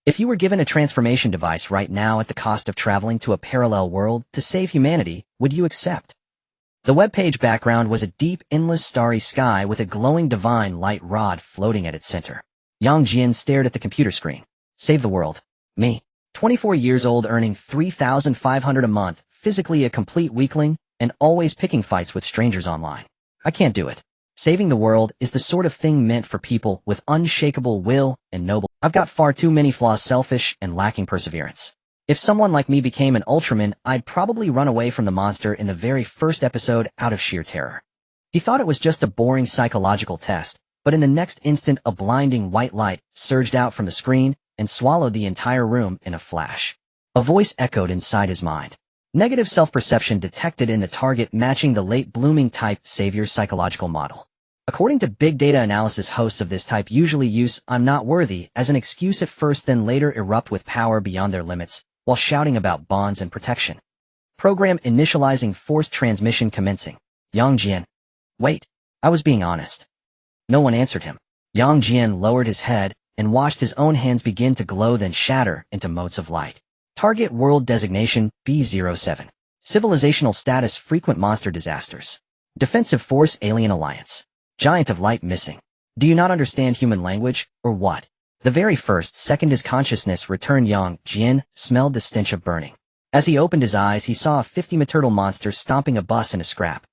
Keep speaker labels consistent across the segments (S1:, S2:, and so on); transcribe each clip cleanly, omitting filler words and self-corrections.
S1: If you were given a transformation device right now at the cost of traveling to a parallel world to save humanity, would you accept? The webpage background was a deep, endless starry sky with a glowing divine light rod floating at its center. Jian stared at the computer screen. Save the world. Me. 24 years old, earning $3,500 a month, physically a complete weakling, and always picking fights with strangers online. I can't do it. Saving the world is the sort of thing meant for people with unshakable will and noble. I've got far too many flaws, selfish and lacking perseverance. If someone like me became an Ultraman, I'd probably run away from the monster in the very first episode out of sheer terror. He thought it was just a boring psychological test, but in the next instant a blinding white light surged out from the screen and swallowed the entire room in a flash. A voice echoed inside his mind. Negative self-perception detected in the target, matching the late-blooming type savior psychological model. According to big data analysis, hosts of this type usually use "I'm not worthy" as an excuse at first, then later erupt with power beyond their limits, while shouting about bonds and protection. Program initializing, forced transmission commencing. Jian. Wait, I was being honest. No one answered him. Jian lowered his head and watched his own hands begin to glow, then shatter into motes of light. Target world designation B07. Civilizational status: frequent monster disasters. Defensive force: Alien Alliance. Giant of light missing. Do you not understand human language, or what? The very first second his consciousness returned, Jian smelled the stench of burning. As he opened his eyes, he saw a 50-meter turtle monster stomping a bus in a scrap.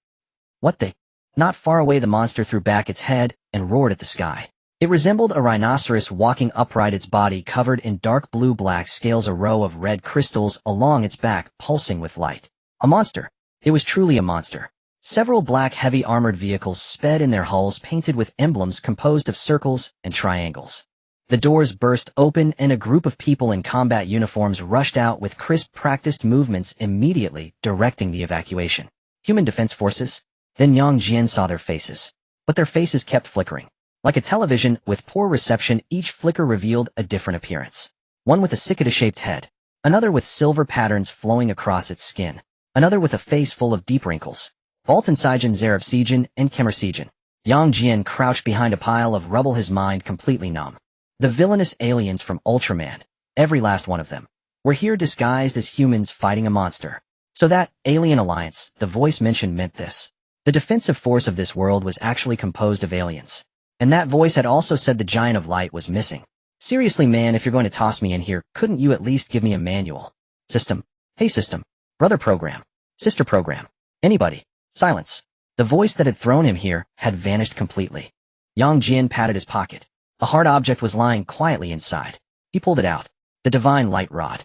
S1: What the? Not far away, the monster threw back its head and roared at the sky. It resembled a rhinoceros walking upright, its body covered in dark blue-black scales, a row of red crystals along its back pulsing with light. A monster. It was truly a monster. Several black heavy armored vehicles sped in, their hulls painted with emblems composed of circles and triangles. The doors burst open and a group of people in combat uniforms rushed out with crisp, practiced movements, immediately directing the evacuation. Human Defense Forces? Then Jian saw their faces. But their faces kept flickering. Like a television with poor reception, each flicker revealed a different appearance. One with a cicada-shaped head. Another with silver patterns flowing across its skin. Another with a face full of deep wrinkles. Baltansigen, Zarapsigen, and Kemersigen. Jian crouched behind a pile of rubble, his mind completely numb. The villainous aliens from Ultraman, every last one of them, were here disguised as humans fighting a monster. So that Alien Alliance the voice mentioned meant this. The defensive force of this world was actually composed of aliens. And that voice had also said the Giant of Light was missing. Seriously, man, if you're going to toss me in here, couldn't you at least give me a manual? System. Hey system. Brother program. Sister program. Anybody. Silence. The voice that had thrown him here had vanished completely. Jian patted his pocket. A hard object was lying quietly inside. He pulled it out. The divine light rod.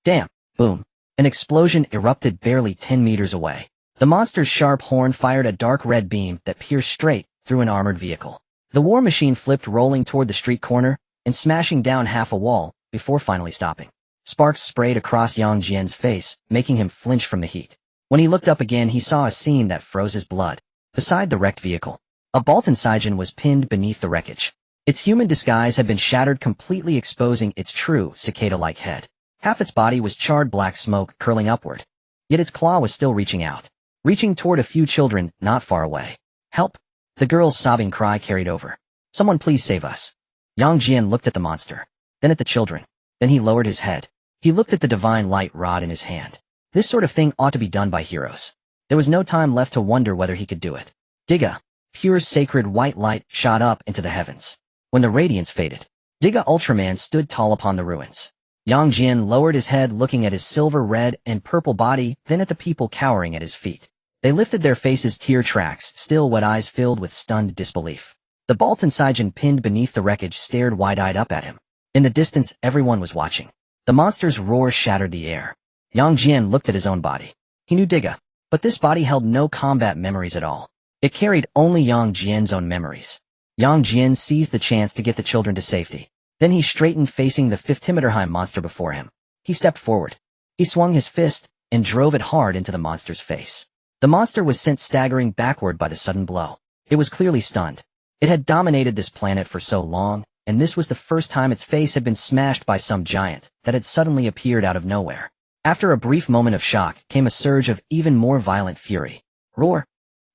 S1: Damn. Boom. An explosion erupted barely 10 meters away. The monster's sharp horn fired a dark red beam that pierced straight through an armored vehicle. The war machine flipped, rolling toward the street corner and smashing down half a wall before finally stopping. Sparks sprayed across Jian's face, making him flinch from the heat. When he looked up again, he saw a scene that froze his blood. Beside the wrecked vehicle, a Baltansigen was pinned beneath the wreckage. Its human disguise had been shattered, completely exposing its true cicada-like head. Half its body was charred black smoke curling upward. Yet its claw was still reaching out, reaching toward a few children not far away. Help! The girl's sobbing cry carried over. Someone please save us. Jian looked at the monster, then at the children. Then he lowered his head. He looked at the divine light rod in his hand. This sort of thing ought to be done by heroes. There was no time left to wonder whether he could do it. Diga. Pure sacred white light shot up into the heavens. When the radiance faded, Diga Ultraman stood tall upon the ruins. Jian lowered his head, looking at his silver red and purple body, then at the people cowering at his feet. They lifted their faces, tear tracks, still wet eyes filled with stunned disbelief. The Baltansigen pinned beneath the wreckage stared wide-eyed up at him. In the distance, everyone was watching. The monster's roar shattered the air. Jian looked at his own body. He knew Diga, but this body held no combat memories at all. It carried only Jian's own memories. Jian seized the chance to get the children to safety. Then he straightened, facing the 50-meter high monster before him. He stepped forward. He swung his fist and drove it hard into the monster's face. The monster was sent staggering backward by the sudden blow. It was clearly stunned. It had dominated this planet for so long, and this was the first time its face had been smashed by some giant that had suddenly appeared out of nowhere. After a brief moment of shock came a surge of even more violent fury. Roar!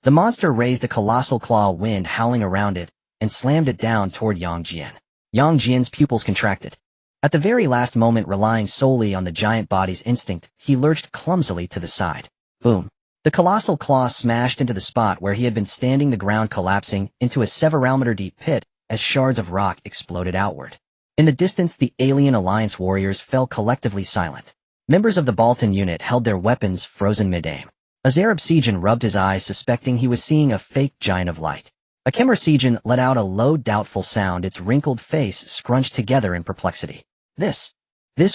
S1: The monster raised a colossal claw, wind howling around it, and slammed it down toward Jian. Jian's pupils contracted. At the very last moment, relying solely on the giant body's instinct, he lurched clumsily to the side. Boom. The colossal claw smashed into the spot where he had been standing, the ground collapsing into a several-meter-deep pit as shards of rock exploded outward. In the distance, the alien alliance warriors fell collectively silent. Members of the Baltan unit held their weapons frozen mid-aim. Azarab Sijan rubbed his eyes, suspecting he was seeing a fake giant of light. Akemar Sijan let out a low, doubtful sound, its wrinkled face scrunched together in perplexity. This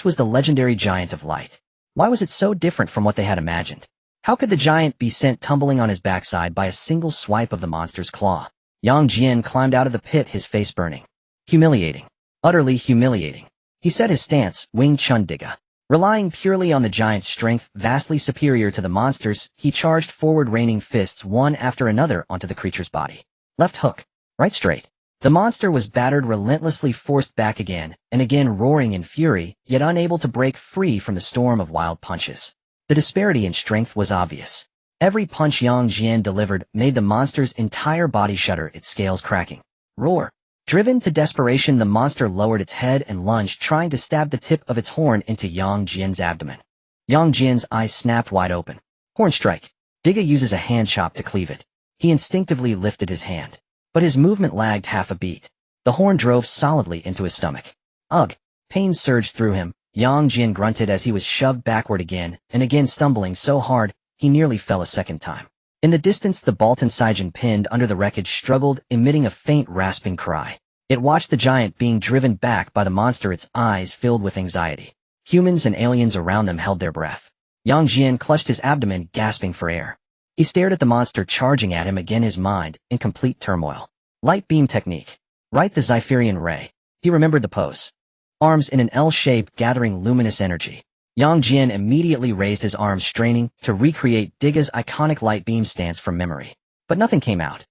S1: was the legendary giant of light. Why was it so different from what they had imagined? How could the giant be sent tumbling on his backside by a single swipe of the monster's claw? Yang Jian climbed out of the pit, his face burning. Humiliating. Utterly humiliating. He set his stance, Wing Chun Diga. Relying purely on the giant's strength, vastly superior to the monster's, he charged forward, raining fists one after another onto the creature's body. Left hook. Right straight. The monster was battered, relentlessly forced back again, and again, roaring in fury, yet unable to break free from the storm of wild punches. The disparity in strength was obvious. Every punch Yang Jian delivered made the monster's entire body shudder, its scales cracking. Roar. Driven to desperation, the monster lowered its head and lunged, trying to stab the tip of its horn into Yang Jian's abdomen. Yang Jian's eyes snapped wide open. Horn strike. Diga uses a hand chop to cleave it. He instinctively lifted his hand. But his movement lagged half a beat. The horn drove solidly into his stomach. Ugh! Pain surged through him. Yang Jian grunted as he was shoved backward again, and again, stumbling so hard, he nearly fell a second time. In the distance, the Baltan Sijan pinned under the wreckage struggled, emitting a faint rasping cry. It watched the giant being driven back by the monster, its eyes filled with anxiety. Humans and aliens around them held their breath. Yang Jian clutched his abdomen, gasping for air. He stared at the monster charging at him again, his mind in complete turmoil. Light beam technique. Right, the Zypherian ray. He remembered the pose. Arms in an L shape, gathering luminous energy. Yang Jian immediately raised his arms, straining to recreate Diga's iconic light beam stance from memory. But nothing came out.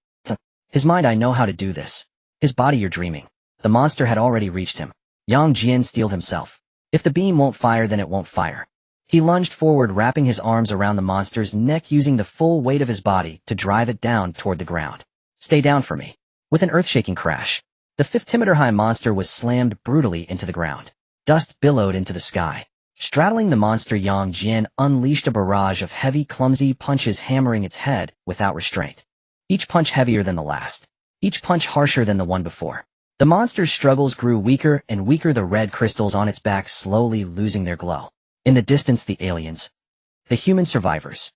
S1: His mind, I know how to do this. His body, you're dreaming. The monster had already reached him. Yang Jian steeled himself. If the beam won't fire, then it won't fire. He lunged forward, wrapping his arms around the monster's neck, using the full weight of his body to drive it down toward the ground. Stay down for me. With an earth-shaking crash, the 50-meter-high monster was slammed brutally into the ground. Dust billowed into the sky. Straddling the monster, Yang Jian unleashed a barrage of heavy, clumsy punches, hammering its head without restraint. Each punch heavier than the last. Each punch harsher than the one before. The monster's struggles grew weaker and weaker, the red crystals on its back slowly losing their glow. In the distance, the aliens. The human survivors.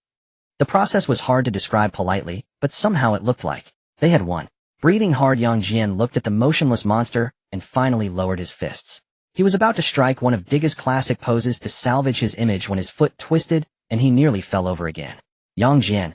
S1: The process was hard to describe politely, but somehow it looked like they had won. Breathing hard, Yang Jian looked at the motionless monster and finally lowered his fists. He was about to strike one of Diga's classic poses to salvage his image when his foot twisted and he nearly fell over again. Yang Jian.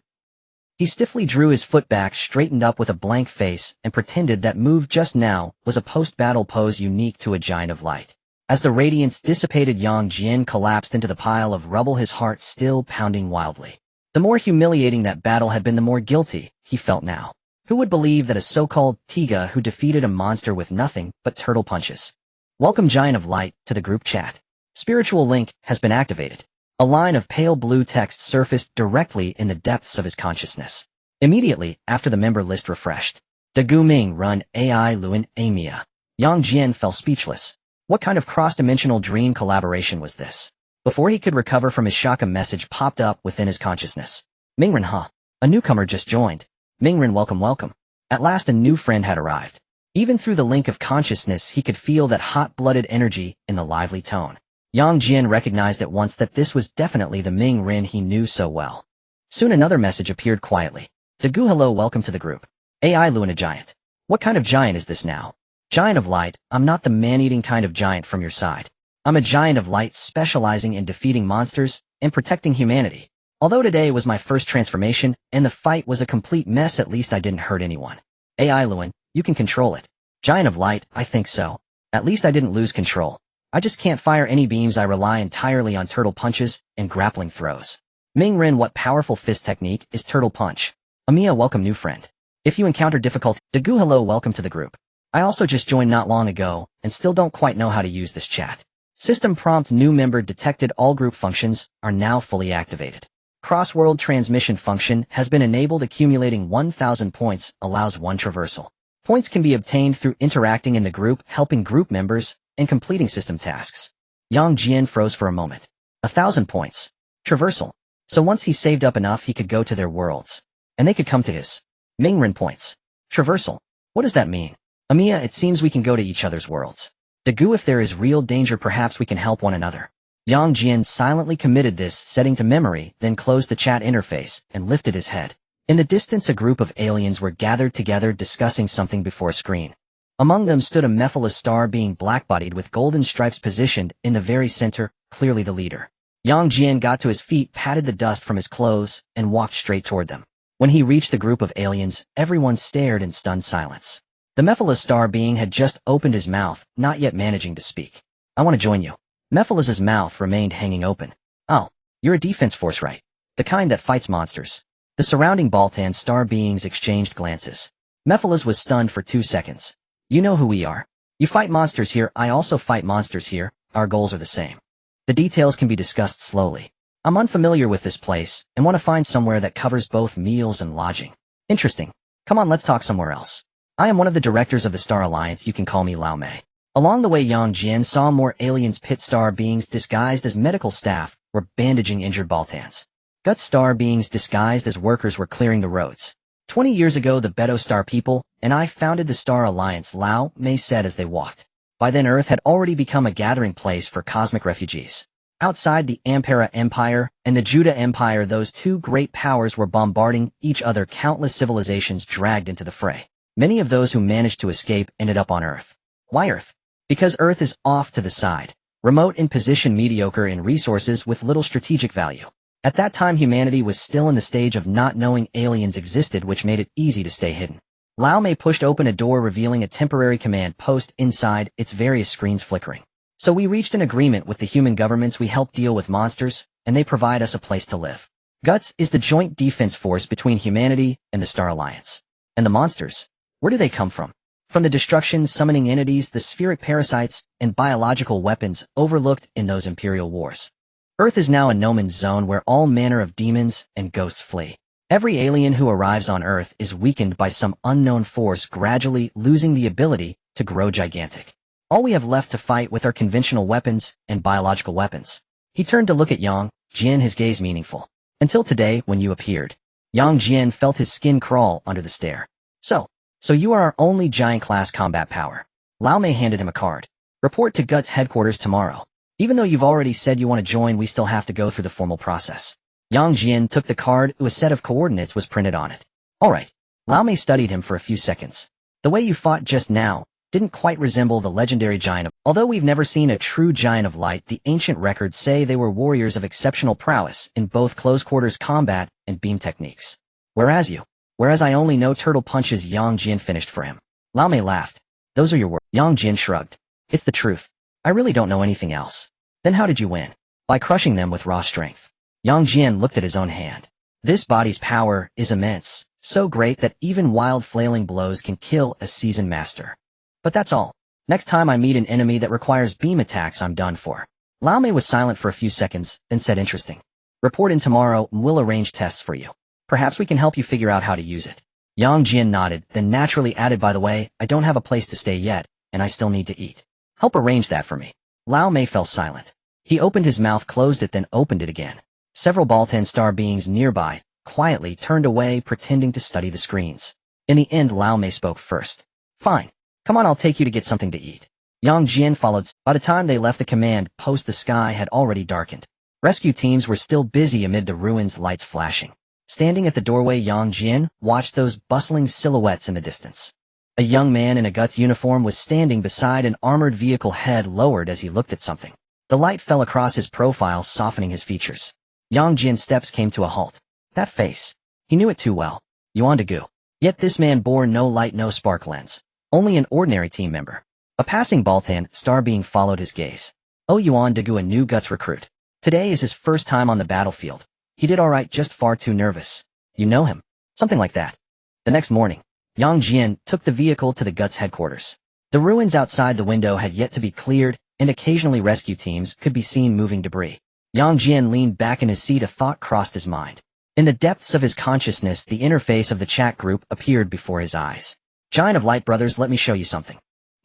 S1: He stiffly drew his foot back, straightened up with a blank face, and pretended that move just now was a post-battle pose unique to a giant of light. As the radiance dissipated, Yang Jian collapsed into the pile of rubble, his heart still pounding wildly. The more humiliating that battle had been, the more guilty he felt now. Who would believe that a so-called Tiga who defeated a monster with nothing but turtle punches? Welcome, Giant of Light, to the group chat. Spiritual link has been activated. A line of pale blue text surfaced directly in the depths of his consciousness. Immediately after the member list refreshed. De Gu Ming run AI Luan Amia. Yang Jian fell speechless. What kind of cross-dimensional dream collaboration was this? Before he could recover from his shock, a message popped up within his consciousness. Mingren, huh? A newcomer just joined. Mingren, welcome, welcome. At last a new friend had arrived. Even through the link of consciousness, he could feel that hot-blooded energy in the lively tone. Yang Jian recognized at once that this was definitely the Ming Ren he knew so well. Soon another message appeared quietly. De Gu, hello, welcome to the group. AI Luan, a giant. What kind of giant is this now? Giant of Light, I'm not the man-eating kind of giant from your side. I'm a giant of light specializing in defeating monsters and protecting humanity. Although today was my first transformation and the fight was a complete mess, at least I didn't hurt anyone. AI Luan, you can control it. Giant of Light, I think so. At least I didn't lose control. I just can't fire any beams. I rely entirely on turtle punches and grappling throws. Ming Ren, what powerful fist technique is turtle punch? Amiya, welcome, new friend. If you encounter difficulty, De Gu, hello, welcome to the group. I also just joined not long ago and still don't quite know how to use this chat. System prompt, new member detected. All group functions are now fully activated. Cross-world transmission function has been enabled. Accumulating 1,000 points allows one traversal. Points can be obtained through interacting in the group, helping group members, and completing system tasks. Yang Jian froze for a moment. 1,000 points. Traversal. So once he saved up enough he could go to their worlds. And they could come to his. Mingren points. Traversal. What does that mean? Amiya, it seems we can go to each other's worlds. Dagu, if there is real danger perhaps we can help one another. Yang Jian silently committed this setting to memory, then closed the chat interface, and lifted his head. In the distance a group of aliens were gathered together discussing something before a screen. Among them stood a Mephiles star being black-bodied with golden stripes positioned in the very center, clearly the leader. Yang Jian got to his feet, patted the dust from his clothes, and walked straight toward them. When he reached the group of aliens, everyone stared in stunned silence. The Mephiles star being had just opened his mouth, not yet managing to speak. I want to join you. Mephiles' mouth remained hanging open. Oh, you're a defense force, right? The kind that fights monsters. The surrounding Baltan star beings exchanged glances. Mephiles was stunned for 2 seconds. You know who we are. You fight monsters here, I also fight monsters here, our goals are the same. The details can be discussed slowly. I'm unfamiliar with this place, and want to find somewhere that covers both meals and lodging. Interesting. Come on, let's talk somewhere else. I am one of the directors of the Star Alliance, you can call me Lao Mei. Along the way Yang Jian saw more aliens. Pit star beings disguised as medical staff were bandaging injured Baltans. Gut star beings disguised as workers were clearing the roads. 20 years ago the Beto Star people and I founded the Star Alliance, Lao Mei said as they walked. By then Earth had already become a gathering place for cosmic refugees. Outside the Empera Empire and the Juda Empire, those two great powers were bombarding each other. Countless civilizations dragged into the fray. Many of those who managed to escape ended up on Earth. Why Earth? Because Earth is off to the side, remote in position, mediocre in resources with little strategic value. At that time humanity was still in the stage of not knowing aliens existed, which made it easy to stay hidden. Lao Mei pushed open a door revealing a temporary command post inside, its various screens flickering. So we reached an agreement with the human governments. We help deal with monsters, and they provide us a place to live. GUTS is the joint defense force between humanity and the Star Alliance. And the monsters? Where do they come from? From the destruction summoning entities, the spheric parasites, and biological weapons overlooked in those imperial wars. Earth is now a no-man's zone where all manner of demons and ghosts flee. Every alien who arrives on Earth is weakened by some unknown force, gradually losing the ability to grow gigantic. All we have left to fight with are conventional weapons and biological weapons. He turned to look at Yang Jian, his gaze meaningful. Until today, when you appeared. Yang Jian felt his skin crawl under the stare. So you are our only giant-class combat power. Lao Mei handed him a card. Report to GUTS headquarters tomorrow. Even though you've already said you want to join, we still have to go through the formal process. Yang Jian took the card. A set of coordinates was printed on it. Alright. Lao Mei studied him for a few seconds. The way you fought just now didn't quite resemble the legendary giant of... Although we've never seen a true giant of light, the ancient records say they were warriors of exceptional prowess in both close-quarters combat and beam techniques. Whereas I only know turtle punches. Yang Jian finished for him. Lao Mei laughed. Those are your words. Yang Jian shrugged. It's the truth. I really don't know anything else. Then how did you win? By crushing them with raw strength. Yang Jian looked at his own hand. This body's power is immense, so great that even wild flailing blows can kill a seasoned master. But that's all. Next time I meet an enemy that requires beam attacks, I'm done for. Lao Mei was silent for a few seconds, then said, interesting. Report in tomorrow and we'll arrange tests for you. Perhaps we can help you figure out how to use it. Yang Jian nodded, then naturally added, by the way, I don't have a place to stay yet, and I still need to eat. Help arrange that for me. Lao Mei fell silent. He opened his mouth, closed it, then opened it again. Several Baltan star beings nearby quietly turned away, pretending to study the screens. In the end, Lao Mei spoke first. Fine. Come on, I'll take you to get something to eat. Yang Jian followed. By the time they left the command post, the sky had already darkened. Rescue teams were still busy amid the ruins, lights flashing. Standing at the doorway, Yang Jian watched those bustling silhouettes in the distance. A young man in a GUTS uniform was standing beside an armored vehicle, head lowered as he looked at something. The light fell across his profile, softening his features. Yang Jian's steps came to a halt. That face. He knew it too well. Yuan Dagu. Yet this man bore no light, no spark lens. Only an ordinary team member. A passing Baltan star being followed his gaze. Oh, Yuan Dagu, a new GUTS recruit. Today is his first time on the battlefield. He did alright, just far too nervous. You know him? Something like that. The next morning, Yang Jian took the vehicle to the GUTS headquarters. The ruins outside the window had yet to be cleared, and occasionally rescue teams could be seen moving debris. Yang Jian leaned back in his seat. A thought crossed his mind. In the depths of his consciousness, the interface of the chat group appeared before his eyes. Giant of Light brothers, let me show you something.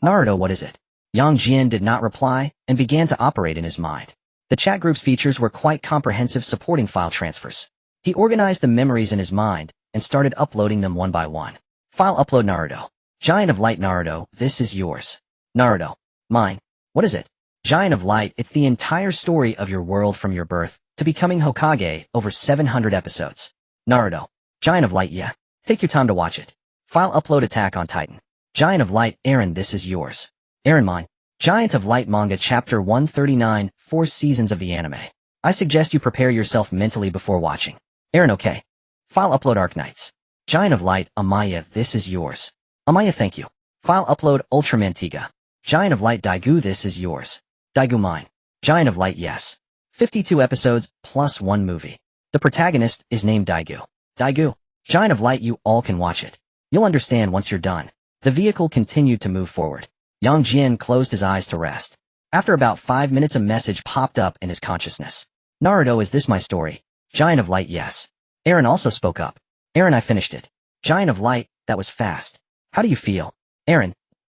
S1: Naruto, what is it? Yang Jian did not reply and began to operate in his mind. The chat group's features were quite comprehensive, supporting file transfers. He organized the memories in his mind and started uploading them one by one. File upload. Naruto. Giant of Light. Naruto, this is yours. Naruto. Mine. What is it? Giant of Light, it's the entire story of your world from your birth to becoming Hokage, over 700 episodes. Naruto. Giant of Light. Yeah. Take your time to watch it. File upload. Attack on Titan. Giant of Light. Aaron, this is yours. Aaron. Mine. Giant of Light manga chapter 139, 4 seasons of the anime. I suggest you prepare yourself mentally before watching. Aaron. Okay. File upload. Arknights. Giant of Light. Amaya, this is yours. Amaya, thank you. File upload. Ultramantiga. Giant of Light. Daigu, this is yours. Daigu. Mine. Giant of Light. Yes. 52 episodes plus 1 movie. The protagonist is named Daigu. Daigu. Giant of Light, you all can watch it. You'll understand once you're done. The vehicle continued to move forward. Yang Jian closed his eyes to rest. After about 5 minutes, a message popped up in his consciousness. Naruto, is this my story? Giant of Light. Yes. Aaron also spoke up. Aaron, I finished it. Giant of Light, that was fast. How do you feel? Aaron.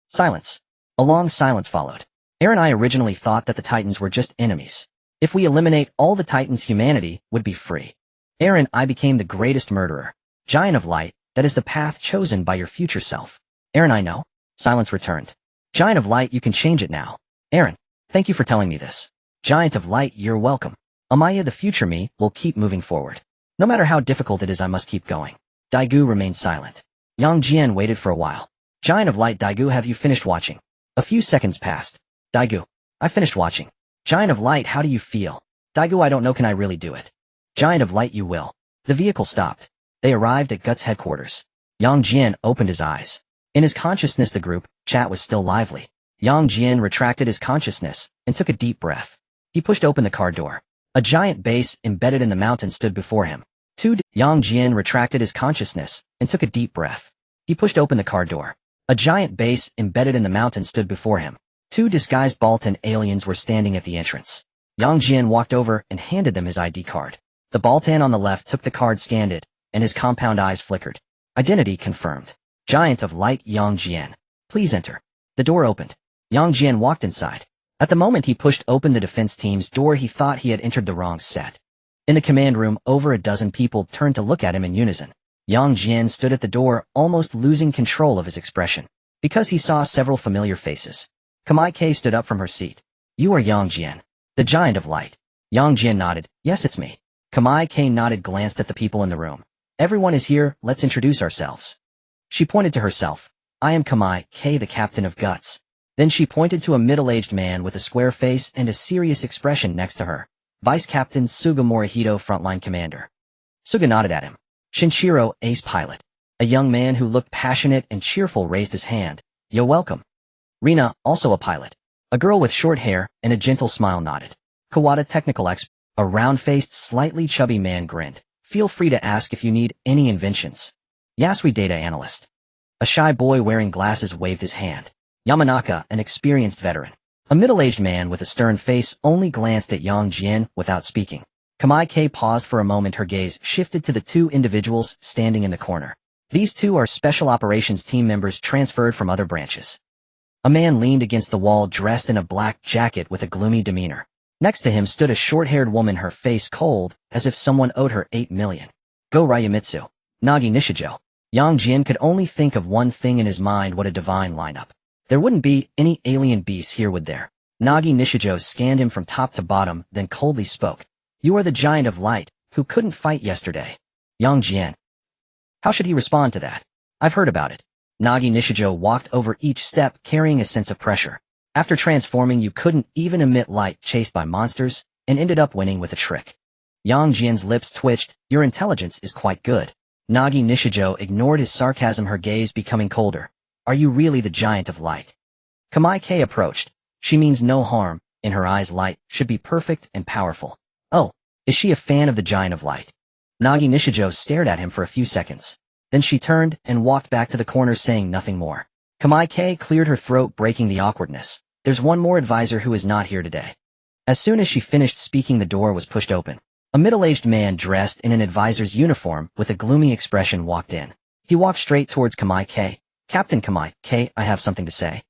S1: Silence. A long silence followed. Aaron, I originally thought that the Titans were just enemies. If we eliminate all the Titans, humanity would be free. Aaron, I became the greatest murderer. Giant of Light, that is the path chosen by your future self. Aaron, I know. Silence returned. Giant of Light, you can change it now. Aaron, thank you for telling me this. Giant of Light, you're welcome. Amaya, the future me, will keep moving forward. No matter how difficult it is, I must keep going. Daigu remained silent. Yang Jian waited for a while. Giant of Light. Daigu, have you finished watching? A few seconds passed. Daigu, I finished watching. Giant of Light, how do you feel? Daigu, I don't know, can I really do it? Giant of Light, you will. The vehicle stopped. They arrived at Guts' headquarters. Yang Jian opened his eyes. In his consciousness, the group chat was still lively. Yang Jian retracted his consciousness and took a deep breath. He pushed open the car door. A giant base embedded in the mountain stood before him. Yang Jian retracted his consciousness and took a deep breath. He pushed open the car door. A giant base embedded in the mountain stood before him. 2 disguised Baltan aliens were standing at the entrance. Yang Jian walked over and handed them his ID card. The Baltan on the left took the card, scanned it, and his compound eyes flickered. Identity confirmed. Giant of Light. Yang Jian. Please enter. The door opened. Yang Jian walked inside. At the moment he pushed open the defense team's door, he thought he had entered the wrong set. In the command room, over a dozen people turned to look at him in unison. Yang Jian stood at the door, almost losing control of his expression, because he saw several familiar faces. Kamai K stood up from her seat. You are Yang Jian, the Giant of Light. Yang Jian nodded. Yes, it's me. Kamai K nodded, glanced at the people in the room. Everyone is here, let's introduce ourselves. She pointed to herself. I am Kamai K, the captain of Guts. Then she pointed to a middle-aged man with a square face and a serious expression next to her. Vice Captain Suga Morihito, frontline commander. Suga nodded at him. Shinshiro, ace pilot. A young man who looked passionate and cheerful raised his hand. You're welcome. Rina, also a pilot. A girl with short hair and a gentle smile, nodded. Kawada, technical expert. A round-faced, slightly chubby man grinned. Feel free to ask if you need any inventions. Yasui, data analyst. A shy boy wearing glasses waved his hand. Yamanaka, an experienced veteran. A middle-aged man with a stern face only glanced at Yang Jian without speaking. Kamai K paused for a moment, her gaze shifted to the 2 individuals standing in the corner. These 2 are special operations team members transferred from other branches. A man leaned against the wall dressed in a black jacket with a gloomy demeanor. Next to him stood a short-haired woman, her face cold, as if someone owed her 8 million. Go Ryamitsu. Nagi Nishijo. Yang Jian could only think of one thing in his mind: what a divine lineup. There wouldn't be any alien beasts here, would there? Nagi Nishijo scanned him from top to bottom, then coldly spoke. You are the Giant of Light, who couldn't fight yesterday. Yang Jian. How should he respond to that? I've heard about it. Nagi Nishijo walked over each step, carrying a sense of pressure. After transforming, you couldn't even emit light, chased by monsters, and ended up winning with a trick. Yang Jian's lips twitched. Your intelligence is quite good. Nagi Nishijo ignored his sarcasm, her gaze becoming colder. Are you really the Giant of Light? Kamai K approached. She means no harm. In her eyes, light should be perfect and powerful. Oh, is she a fan of the Giant of Light? Nagi Nishijo stared at him for a few seconds. Then she turned and walked back to the corner, saying nothing more. Kamai K cleared her throat, breaking the awkwardness. There's one more advisor who is not here today. As soon as she finished speaking, the door was pushed open. A middle-aged man dressed in an advisor's uniform with a gloomy expression walked in. He walked straight towards Kamai K. Captain Kamai K, I have something to say.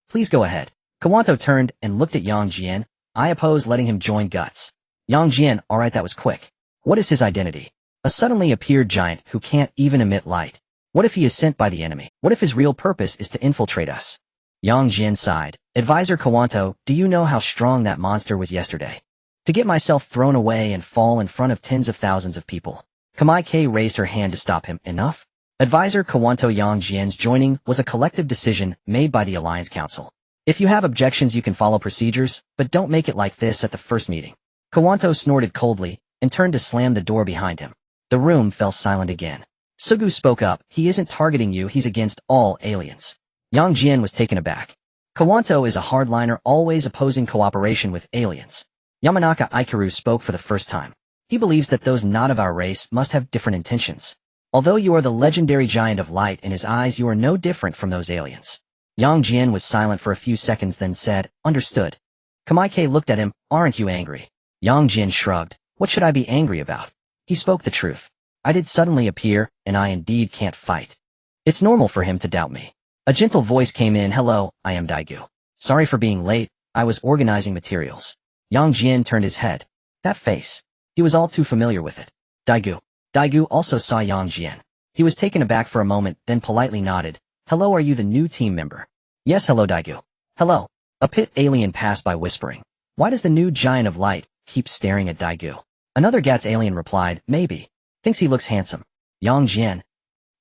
S1: Please go ahead. Kawanto turned and looked at Yang Jian. I oppose letting him join Guts. Yang Jian, alright, that was quick. What is his identity? A suddenly appeared giant who can't even emit light. What if he is sent by the enemy? What if his real purpose is to infiltrate us? Yang Jian sighed. Advisor Kawanto, do you know how strong that monster was yesterday? To get myself thrown away and fall in front of tens of thousands of people. Kamai K raised her hand to stop him. Enough? Advisor Kawanto, Yang Jian's joining was a collective decision made by the Alliance Council. If you have objections you can follow procedures, but don't make it like this at the first meeting. Kawanto snorted coldly and turned to slam the door behind him. The room fell silent again. Sugu spoke up. He isn't targeting you, he's against all aliens. Yang Jian was taken aback. Kawanto is a hardliner always opposing cooperation with aliens. Yamanaka Ikaru spoke for the first time. He believes that those not of our race must have different intentions. Although you are the legendary giant of light, in his eyes you are no different from those aliens. Yang Jian was silent for a few seconds then said, understood. Kamaike looked at him, aren't you angry? Yang Jian shrugged. What should I be angry about? He spoke the truth. I did suddenly appear, and I indeed can't fight. It's normal for him to doubt me. A gentle voice came in. Hello, I am Daigu. Sorry for being late, I was organizing materials. Yang Jian turned his head. That face. He was all too familiar with it. Daigu. Daigu also saw Yang Jian. He was taken aback for a moment, then politely nodded. Hello, are you the new team member? Yes, hello Daigu. Hello. A pit alien passed by whispering. Why does the new giant of light keep staring at Daigu? Another Gats alien replied, maybe. Thinks he looks handsome. Yang Jian.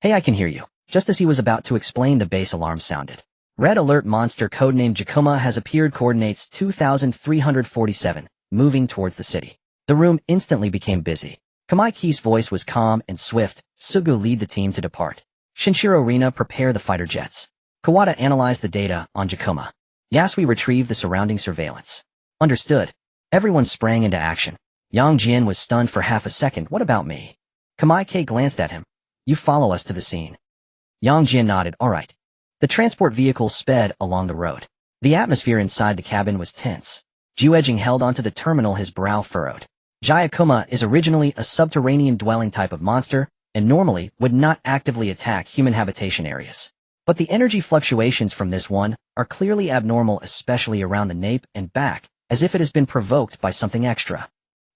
S1: Hey, I can hear you. Just as he was about to explain, the base alarm sounded. Red alert monster codenamed Jakuma has appeared, coordinates 2347, moving towards the city. The room instantly became busy. Kamaiki's voice was calm and swift. Sugu, lead the team to depart. Shinshiro Rina, prepare the fighter jets. Kawada, analyze the data on Jakuma. Yasui, retrieve the surrounding surveillance. Understood. Everyone sprang into action. Yang Jian was stunned for half a second. What about me? Kamaike glanced at him. You follow us to the scene. Yang Jian nodded. All right. The transport vehicle sped along the road. The atmosphere inside the cabin was tense. Juejing held onto the terminal, his brow furrowed. Jayakuma is originally a subterranean dwelling type of monster, and normally would not actively attack human habitation areas. But the energy fluctuations from this one are clearly abnormal, especially around the nape and back, as if it has been provoked by something extra.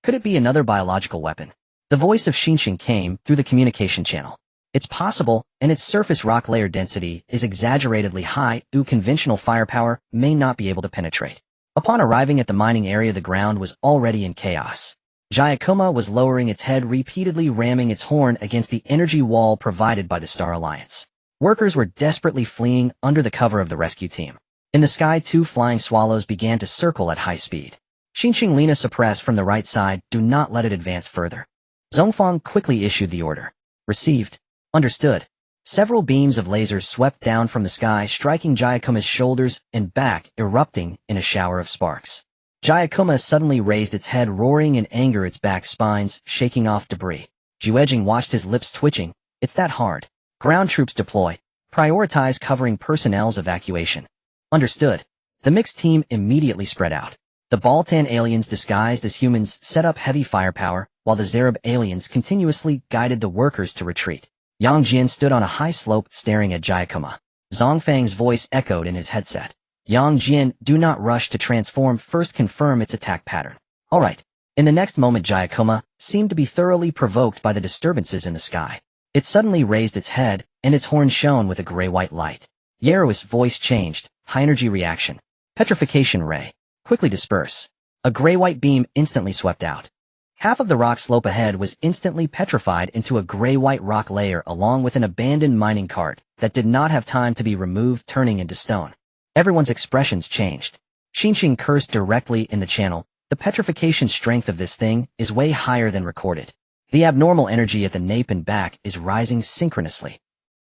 S1: Could it be another biological weapon? The voice of Shinshin came through the communication channel. It's possible, and its surface rock layer density is exaggeratedly high, though conventional firepower may not be able to penetrate. Upon arriving at the mining area, the ground was already in chaos. Jayakuma was lowering its head, repeatedly ramming its horn against the energy wall provided by the Star Alliance. Workers were desperately fleeing under the cover of the rescue team. In the sky, 2 flying swallows began to circle at high speed. Xinxing Lina suppressed from the right side, do not let it advance further. Zhongfang quickly issued the order. Received. Understood. Several beams of lasers swept down from the sky, striking Jayakuma's shoulders and back, erupting in a shower of sparks. Jayakuma suddenly raised its head, roaring in anger, its back spines shaking off debris. Juejing watched, his lips twitching. It's that hard. Ground troops deploy. Prioritize covering personnel's evacuation. Understood. The mixed team immediately spread out. The Baltan aliens disguised as humans set up heavy firepower, while the Zarab aliens continuously guided the workers to retreat. Yang Jian stood on a high slope staring at Jayakuma. Zongfang's voice echoed in his headset. Yang Jian, do not rush to transform, first confirm its attack pattern. Alright. In the next moment, Jayakuma seemed to be thoroughly provoked by the disturbances in the sky. It suddenly raised its head, and its horn shone with a gray-white light. Yaro's voice changed. High energy reaction. Petrification ray. Quickly disperse. A gray-white beam instantly swept out. Half of the rock slope ahead was instantly petrified into a gray-white rock layer, along with an abandoned mining cart that did not have time to be removed, turning into stone. Everyone's expressions changed. Xinxing cursed directly in the channel. The petrification strength of this thing is way higher than recorded. The abnormal energy at the nape and back is rising synchronously.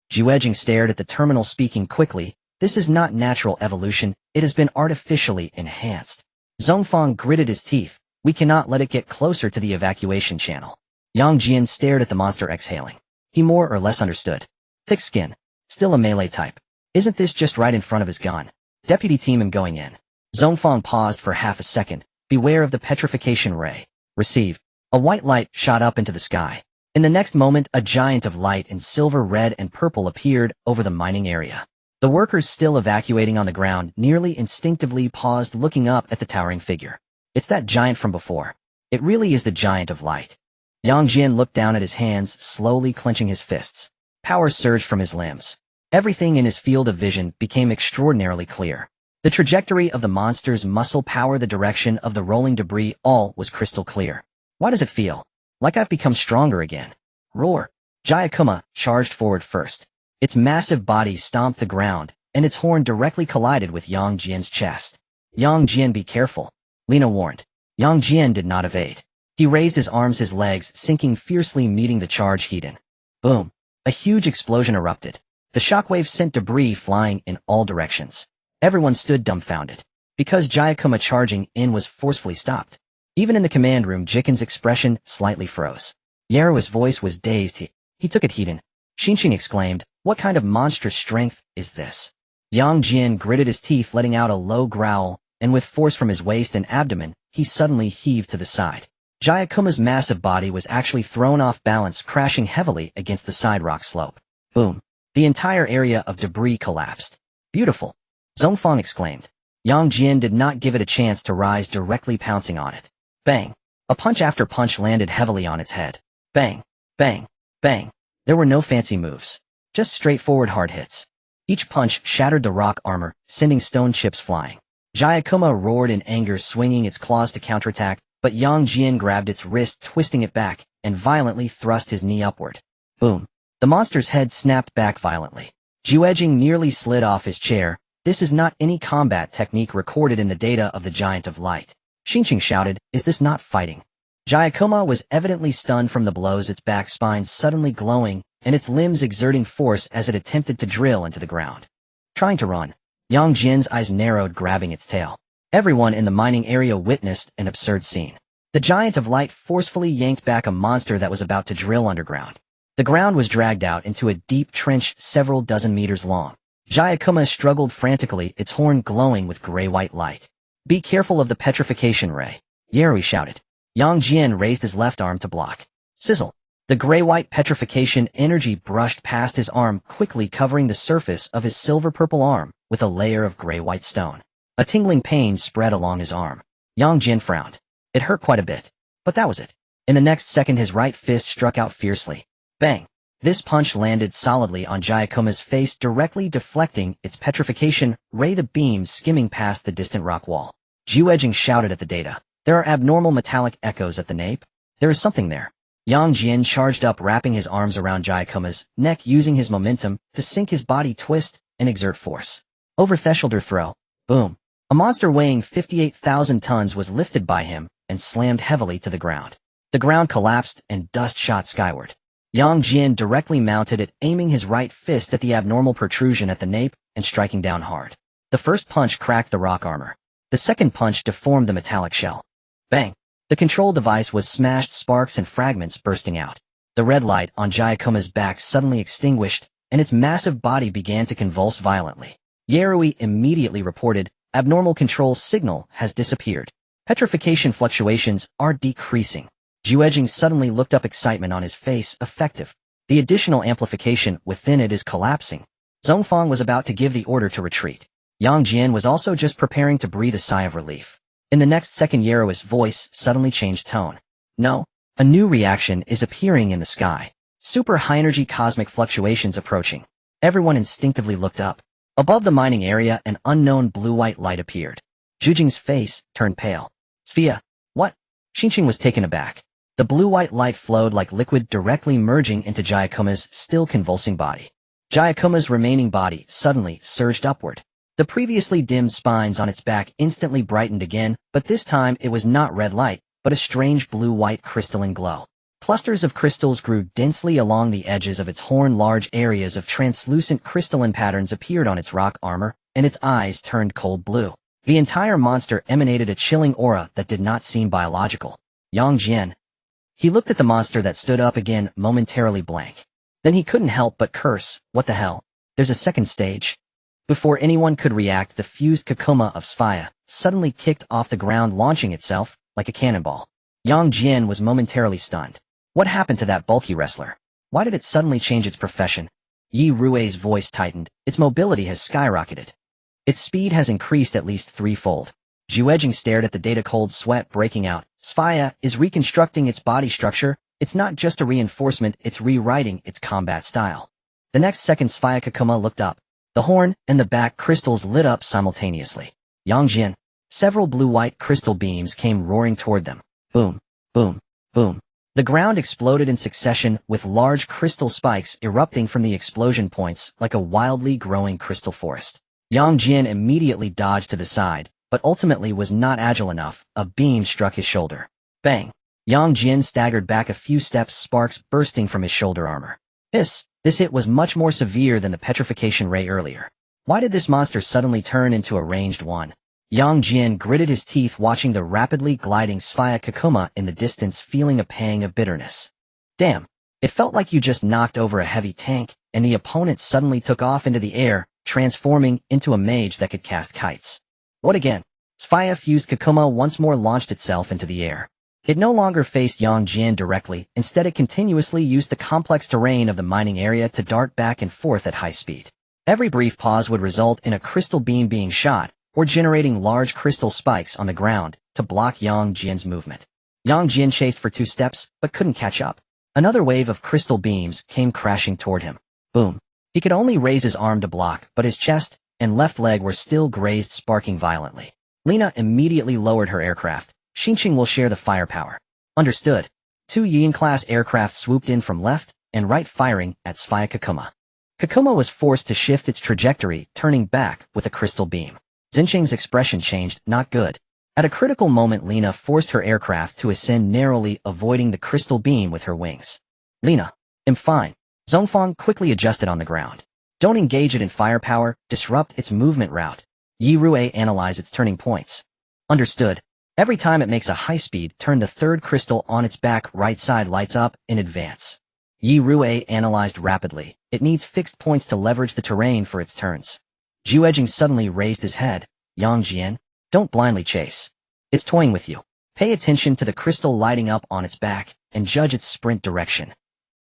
S1: Juejing stared at the terminal, speaking quickly. This is not natural evolution, it has been artificially enhanced. Zongfang gritted his teeth. We cannot let it get closer to the evacuation channel. Yang Jian stared at the monster, exhaling. He more or less understood. Thick skin. Still a melee type. Isn't this just right in front of his gun? Deputy team, am going in. Zongfang paused for half a second. Beware of the petrification ray. Receive. A white light shot up into the sky. In the next moment, a giant of light in silver, red, and purple appeared over the mining area. The workers still evacuating on the ground nearly instinctively paused looking up at the towering figure. It's that giant from before. It really is the giant of light. Jian looked down at his hands, slowly clenching his fists. Power surged from his limbs. Everything in his field of vision became extraordinarily clear. The trajectory of the monster's muscle power, the direction of the rolling debris, all was crystal clear. Why does it feel like I've become stronger again? Roar. Jian charged forward first. Its massive body stomped the ground, and its horn directly collided with Jian's chest. Jian, be careful, Lena warned. Jian did not evade. He raised his arms, his legs sinking fiercely, meeting the charge heat-in. Boom. A huge explosion erupted. The shockwave sent debris flying in all directions. Everyone stood dumbfounded. Because Jian charging in was forcefully stopped. Even in the command room, Jiken's expression slightly froze. Yaru's voice was dazed. He took it heat-in. Xinqing exclaimed, what kind of monstrous strength is this? Jian gritted his teeth, letting out a low growl, and with force from his waist and abdomen, he suddenly heaved to the side. Jian's massive body was actually thrown off balance, crashing heavily against the side rock slope. Boom. The entire area of debris collapsed. Beautiful. Zhongfang exclaimed. Jian did not give it a chance to rise, directly pouncing on it. Bang. A punch after punch landed heavily on its head. Bang. Bang. Bang. There were no fancy moves. Just straightforward hard hits. Each punch shattered the rock armor, sending stone chips flying. Jian roared in anger, swinging its claws to counterattack, but Jian grabbed its wrist, twisting it back, and violently thrust his knee upward. Boom. The monster's head snapped back violently. Jian nearly slid off his chair. This is not any combat technique recorded in the data of the Giant of Light. Xinqing shouted, is this not fighting? Jian was evidently stunned from the blows, its back spine suddenly glowing, and its limbs exerting force as it attempted to drill into the ground. Trying to run. Jian's eyes narrowed, grabbing its tail. Everyone in the mining area witnessed an absurd scene. The Giant of Light forcefully yanked back a monster that was about to drill underground. The ground was dragged out into a deep trench several dozen meters long. Jian struggled frantically, its horn glowing with gray-white light. Be careful of the petrification ray, Yaru shouted. Jian raised his left arm to block. Sizzle. The gray-white petrification energy brushed past his arm, quickly covering the surface of his silver-purple arm with a layer of gray-white stone. A tingling pain spread along his arm. Jian frowned. It hurt quite a bit. But that was it. In the next second, his right fist struck out fiercely. Bang. This punch landed solidly on Jian's face, directly deflecting its petrification ray, the beam skimming past the distant rock wall. Jian shouted at the data. There are abnormal metallic echoes at the nape. There is something there. Jian charged up, wrapping his arms around Jian's neck, using his momentum to sink his body, twist, and exert force. Over shoulder throw. Boom. A monster weighing 58,000 tons was lifted by him and slammed heavily to the ground. The ground collapsed and dust shot skyward. Jian directly mounted it, aiming his right fist at the abnormal protrusion at the nape and striking down hard. The first punch cracked the rock armor. The second punch deformed the metallic shell. Bang. The control device was smashed, sparks and fragments bursting out. The red light on Jian's back suddenly extinguished, and its massive body began to convulse violently. Yaru immediately reported, abnormal control signal has disappeared. Petrification fluctuations are decreasing. Jian suddenly looked up, excitement on his face. Effective. The additional amplification within it is collapsing. Zhongfang was about to give the order to retreat. Jian was also just preparing to breathe a sigh of relief. In the next second, Yaru's voice suddenly changed tone. No. A new reaction is appearing in the sky. Super high-energy cosmic fluctuations approaching. Everyone instinctively looked up. Above the mining area, an unknown blue-white light appeared. Zhujing's face turned pale. Sphia. What? Xinqing was taken aback. The blue-white light flowed like liquid, directly merging into Jian's still convulsing body. Jian's remaining body suddenly surged upward. The previously dimmed spines on its back instantly brightened again, but this time it was not red light, but a strange blue-white crystalline glow. Clusters of crystals grew densely along the edges of its horn. Large areas of translucent crystalline patterns appeared on its rock armor, and its eyes turned cold blue. The entire monster emanated a chilling aura that did not seem biological. Jian. He looked at the monster that stood up again, momentarily blank. Then he couldn't help but curse, what the hell? There's a second stage? Before anyone could react, the fused Kakuma of Sphia suddenly kicked off the ground, launching itself like a cannonball. Jian was momentarily stunned. What happened to that bulky wrestler? Why did it suddenly change its profession? Yi Rui's voice tightened. Its mobility has skyrocketed. Its speed has increased at least threefold. Jian stared at the data, cold sweat breaking out. Sphaya is reconstructing its body structure. It's not just a reinforcement, it's rewriting its combat style. The next second Sphaya Kakuma looked up. The horn and the back crystals lit up simultaneously. Jian. Several blue-white crystal beams came roaring toward them. Boom, boom, boom. The ground exploded in succession, with large crystal spikes erupting from the explosion points like a wildly growing crystal forest. Jian immediately dodged to the side, but ultimately was not agile enough. A beam struck his shoulder. Bang! Jian staggered back a few steps, sparks bursting from his shoulder armor. This hit was much more severe than the petrification ray earlier. Why did this monster suddenly turn into a ranged one? Jian gritted his teeth, watching the rapidly gliding Sphaya Kakuma in the distance, feeling a pang of bitterness. Damn, it felt like you just knocked over a heavy tank, and the opponent suddenly took off into the air, transforming into a mage that could cast kites. What again? Sphaya fused Kakuma once more launched itself into the air. It no longer faced Jian directly, instead it continuously used the complex terrain of the mining area to dart back and forth at high speed. Every brief pause would result in a crystal beam being shot, or generating large crystal spikes on the ground to block Jian's movement. Jian chased for 2 steps, but couldn't catch up. Another wave of crystal beams came crashing toward him. Boom. He could only raise his arm to block, but his chest and left leg were still grazed, sparking violently. Lina immediately lowered her aircraft. Xinqing will share the firepower. Understood. 2 Jian-class aircraft swooped in from left and right, firing at Sphaya Kakuma. Kakuma was forced to shift its trajectory, turning back with a crystal beam. Xinqing's expression changed. Not good. At a critical moment, Lina forced her aircraft to ascend narrowly, avoiding the crystal beam with her wings. Lina, I'm fine. Zhongfang quickly adjusted on the ground. Don't engage it in firepower, disrupt its movement route. Yi Rui analyze its turning points. Understood. Every time it makes a high-speed turn, the third crystal on its back right side lights up in advance. Yi Rui analyzed rapidly. It needs fixed points to leverage the terrain for its turns. Jian suddenly raised his head. Jian, don't blindly chase. It's toying with you. Pay attention to the crystal lighting up on its back, and judge its sprint direction.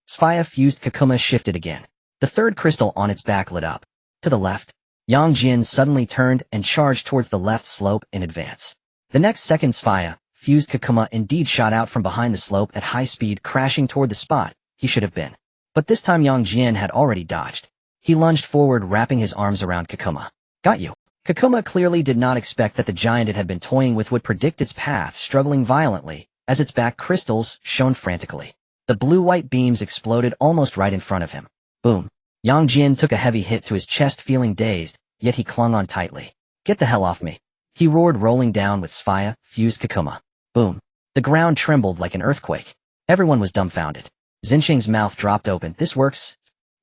S1: Sphaya fused Kakuma shifted again. The third crystal on its back lit up. To the left. Jian suddenly turned and charged towards the left slope in advance. The next second, Sphaya fused Kakuma indeed shot out from behind the slope at high speed, crashing toward the spot he should have been. But this time Jian had already dodged. He lunged forward, wrapping his arms around Kakuma. Got you. Kakuma clearly did not expect that the giant it had been toying with would predict its path, struggling violently as its back crystals shone frantically. The blue-white beams exploded almost right in front of him. Boom. Jian took a heavy hit to his chest, feeling dazed, yet he clung on tightly. Get the hell off me. He roared, rolling down with Sphaya fused Kakuma. Boom. The ground trembled like an earthquake. Everyone was dumbfounded. Xinqing's mouth dropped open. This works?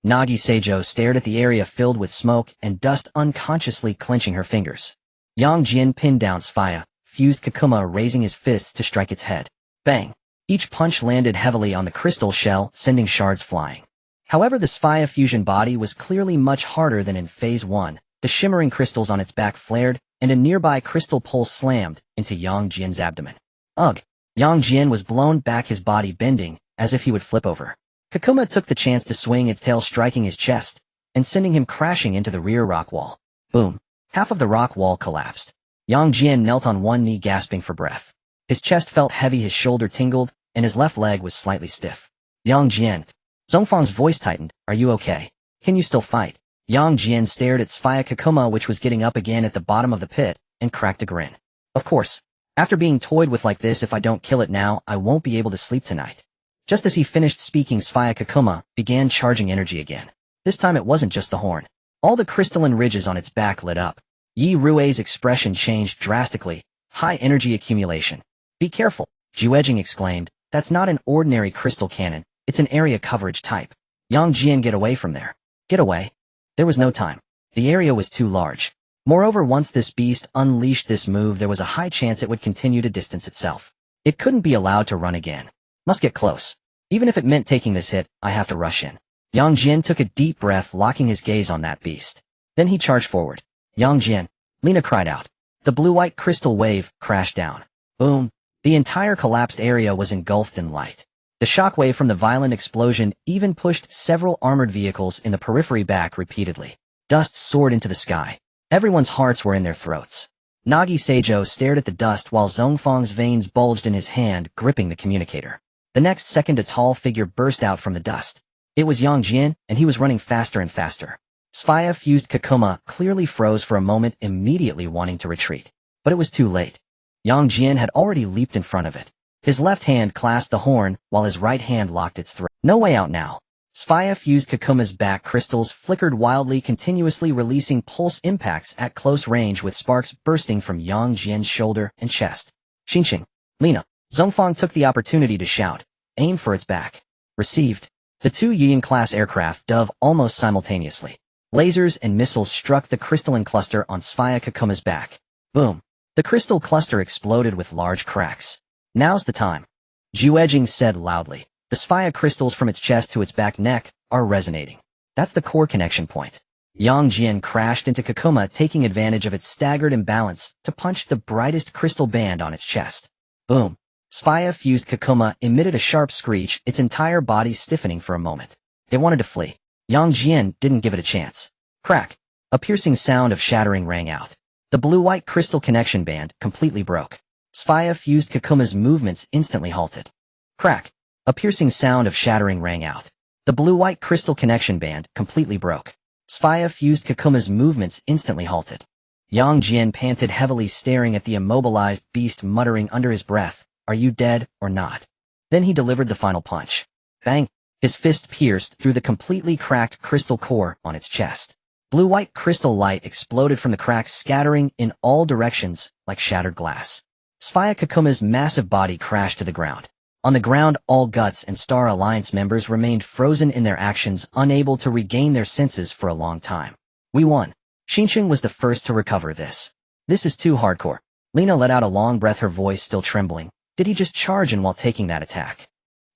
S1: Nagi Seijo stared at the area filled with smoke and dust, unconsciously clenching her fingers. Jian pinned down Sphaya fused Kakuma, raising his fists to strike its head. Bang. Each punch landed heavily on the crystal shell, sending shards flying. However, the Sphaya fusion body was clearly much harder than in Phase 1. The shimmering crystals on its back flared, and a nearby crystal pulse slammed into Jian's abdomen. Ugh! Jian was blown back, his body bending, as if he would flip over. Kakuma took the chance to swing its tail, striking his chest, and sending him crashing into the rear rock wall. Boom! Half of the rock wall collapsed. Jian knelt on one knee, gasping for breath. His chest felt heavy, his shoulder tingled, and his left leg was slightly stiff. Jian. Zhongfang's voice tightened. Are you okay? Can you still fight? Jian stared at Sphaya Kakuma, which was getting up again at the bottom of the pit, and cracked a grin. Of course. After being toyed with like this, if I don't kill it now, I won't be able to sleep tonight. Just as he finished speaking, Sphaya Kakuma began charging energy again. This time it wasn't just the horn. All the crystalline ridges on its back lit up. Yi Rui's expression changed drastically. High energy accumulation. Be careful, Jian exclaimed. That's not an ordinary crystal cannon. It's an area coverage type. Jian, get away from there. Get away. There was no time. The area was too large. Moreover, once this beast unleashed this move, there was a high chance it would continue to distance itself. It couldn't be allowed to run again. Must get close. Even if it meant taking this hit, I have to rush in. Jian took a deep breath, locking his gaze on that beast. Then he charged forward. Jian, Lina cried out. The blue-white crystal wave crashed down. Boom. The entire collapsed area was engulfed in light. The shockwave from the violent explosion even pushed several armored vehicles in the periphery back repeatedly. Dust soared into the sky. Everyone's hearts were in their throats. Nagi Seijo stared at the dust while Zhongfang's veins bulged in his hand, gripping the communicator. The next second a tall figure burst out from the dust. It was Yang Jian, and he was running faster and faster. Spia-fused Kakuma clearly froze for a moment, immediately wanting to retreat. But it was too late. Yang Jian had already leaped in front of it. His left hand clasped the horn, while his right hand locked its throat. No way out now. Spia-fused Kakuma's back crystals flickered wildly, continuously releasing pulse impacts at close range with sparks bursting from Yang Jian's shoulder and chest. Xinqing, Lina. Zhongfang took the opportunity to shout. Aim for its back. Received. The two Jian-class aircraft dove almost simultaneously. Lasers and missiles struck the crystalline cluster on Spia Kakuma's back. Boom. The crystal cluster exploded with large cracks. Now's the time. Juejing said loudly. The Spia crystals from its chest to its back neck are resonating. That's the core connection point. Yang Jian crashed into Kakuma, taking advantage of its staggered imbalance to punch the brightest crystal band on its chest. Boom. Spia-fused Kakuma emitted a sharp screech, its entire body stiffening for a moment. It wanted to flee. Yang Jian didn't give it a chance. Crack. A piercing sound of shattering rang out. The blue-white crystal connection band completely broke. Spia-fused Kakuma's movements instantly halted. Crack. A piercing sound of shattering rang out. The blue-white crystal connection band completely broke. Spia-fused Kakuma's movements instantly halted. Yang Jian panted heavily, staring at the immobilized beast, muttering under his breath, "Are you dead or not?" Then he delivered the final punch. Bang! His fist pierced through the completely cracked crystal core on its chest. Blue-white crystal light exploded from the cracks, scattering in all directions like shattered glass. Spia Kakuma's massive body crashed to the ground. On the ground, all Guts and Star Alliance members remained frozen in their actions, unable to regain their senses for a long time. We won. Xinqing was the first to recover this. This is too hardcore. Lina let out a long breath, her voice still trembling. Did he just charge in while taking that attack?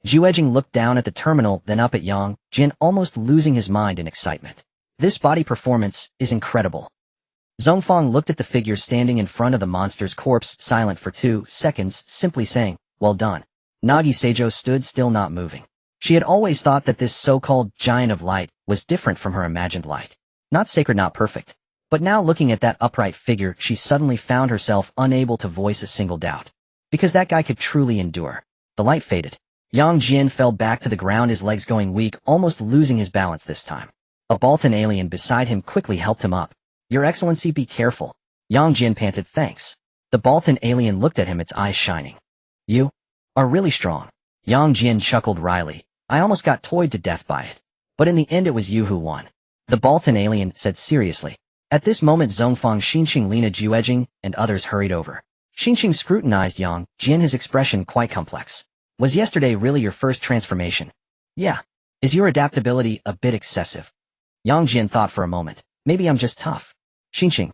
S1: Juejing looked down at the terminal, then up at Yang Jian, almost losing his mind in excitement. This body performance is incredible. Zhongfang looked at the figure standing in front of the monster's corpse, silent for 2 seconds, simply saying, "Well done." Nagi Seijo stood still, not moving. She had always thought that this so-called giant of light was different from her imagined light. Not sacred, not perfect. But now, looking at that upright figure, she suddenly found herself unable to voice a single doubt. Because that guy could truly endure. The light faded. Yang Jian fell back to the ground, his legs going weak, almost losing his balance this time. A Baltan alien beside him quickly helped him up. "Your Excellency, be careful." Yang Jian panted, "Thanks." The Baltan alien looked at him, its eyes shining. "You are really strong." Yang Jian chuckled wryly. "I almost got toyed to death by it. But in the end it was you who won." The Baltan alien said seriously. At this moment, Zhongfang, Xinqing, Lina, Juejing, and others hurried over. Xinqing scrutinized Yang Jian, his expression quite complex. "Was yesterday really your first transformation?" "Yeah." "Is your adaptability a bit excessive?" Yang Jian thought for a moment. "Maybe I'm just tough." Xinqing.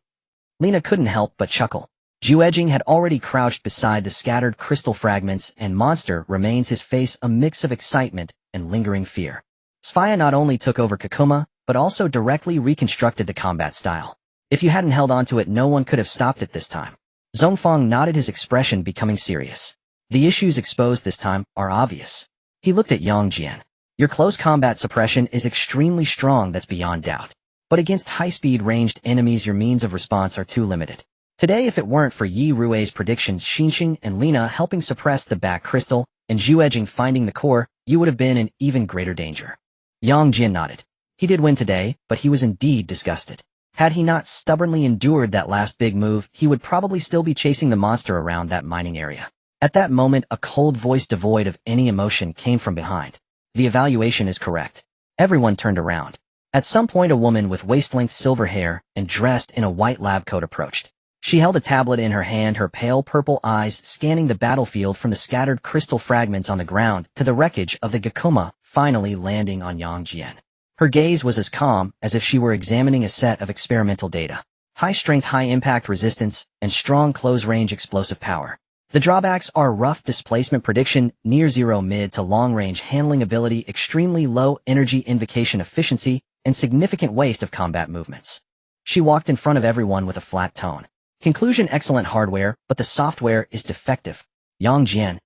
S1: Lina couldn't help but chuckle. Juejing had already crouched beside the scattered crystal fragments, and monster remains, his face a mix of excitement and lingering fear. Spia not only took over Kakuma, but also directly reconstructed the combat style. If you hadn't held onto it, no one could have stopped it this time. Zhongfang nodded, his expression becoming serious. The issues exposed this time are obvious. He looked at Yang Jian. "Your close combat suppression is extremely strong, that's beyond doubt. But against high-speed ranged enemies, your means of response are too limited. Today, if it weren't for Yi Rue's predictions, Xinqing and Lina helping suppress the back crystal, and Juejing finding the core, you would have been in even greater danger." Yang Jian nodded. He did win today, but he was indeed disgusted. Had he not stubbornly endured that last big move, he would probably still be chasing the monster around that mining area. At that moment, a cold voice devoid of any emotion came from behind. "The evaluation is correct." Everyone turned around. At some point, a woman with waist-length silver hair and dressed in a white lab coat approached. She held a tablet in her hand, her pale purple eyes scanning the battlefield from the scattered crystal fragments on the ground to the wreckage of the Gakuma, finally landing on Yang Jian. Her gaze was as calm as if she were examining a set of experimental data. High-strength, high-impact resistance, and strong close-range explosive power. The drawbacks are rough displacement prediction, near-zero mid to long-range handling ability, extremely low energy invocation efficiency, and significant waste of combat movements. She walked in front of everyone with a flat tone. Conclusion: excellent hardware, but the software is defective. Yang Jian.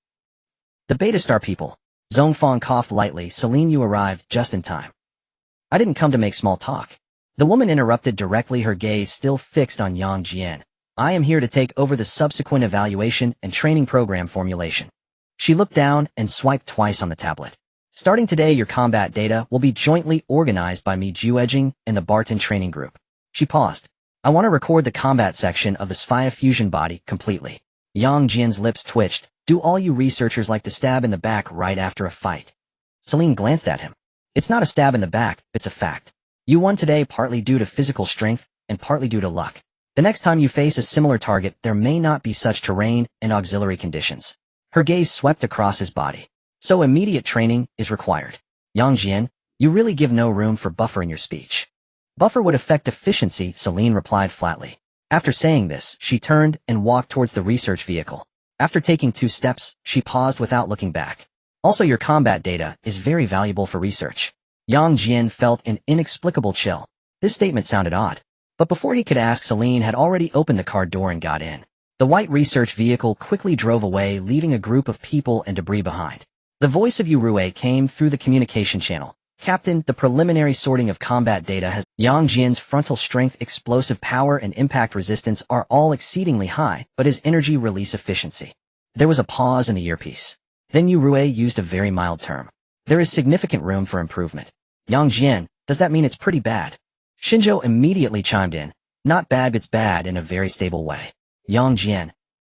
S1: The Beta Star people. Zhongfang coughed lightly. Celine, you arrived just in time. I didn't come to make small talk. The woman interrupted directly, her gaze still fixed on Yang Jian. I am here to take over the subsequent evaluation and training program formulation. She looked down and swiped twice on the tablet. Starting today, your combat data will be jointly organized by me, Juejing, and the Barton Training Group. She paused. I want to record the combat section of the Sphy fusion body completely. Yang Jian's lips twitched. Do all you researchers like to stab in the back right after a fight? Celine glanced at him. It's not a stab in the back, it's a fact. You won today partly due to physical strength and partly due to luck. The next time you face a similar target, there may not be such terrain and auxiliary conditions. Her gaze swept across his body. So immediate training is required. Yang Jian, you really give no room for buffer in your speech. Buffer would affect efficiency, Celine replied flatly. After saying this, she turned and walked towards the research vehicle. After taking 2 steps, she paused without looking back. Also, your combat data is very valuable for research. Yang Jian felt an inexplicable chill. This statement sounded odd. But before he could ask, Celine had already opened the car door and got in. The white research vehicle quickly drove away, leaving a group of people and debris behind. The voice of Yu Rui came through the communication channel. Captain, the preliminary sorting of combat data has Yang Jian's frontal strength, explosive power, and impact resistance are all exceedingly high, but his energy release efficiency. There was a pause in the earpiece. Then Yu Rui used a very mild term. There is significant room for improvement. Yang Jian, does that mean it's pretty bad? Shinjo immediately chimed in. Not bad, it's bad in a very stable way. Yang Jian.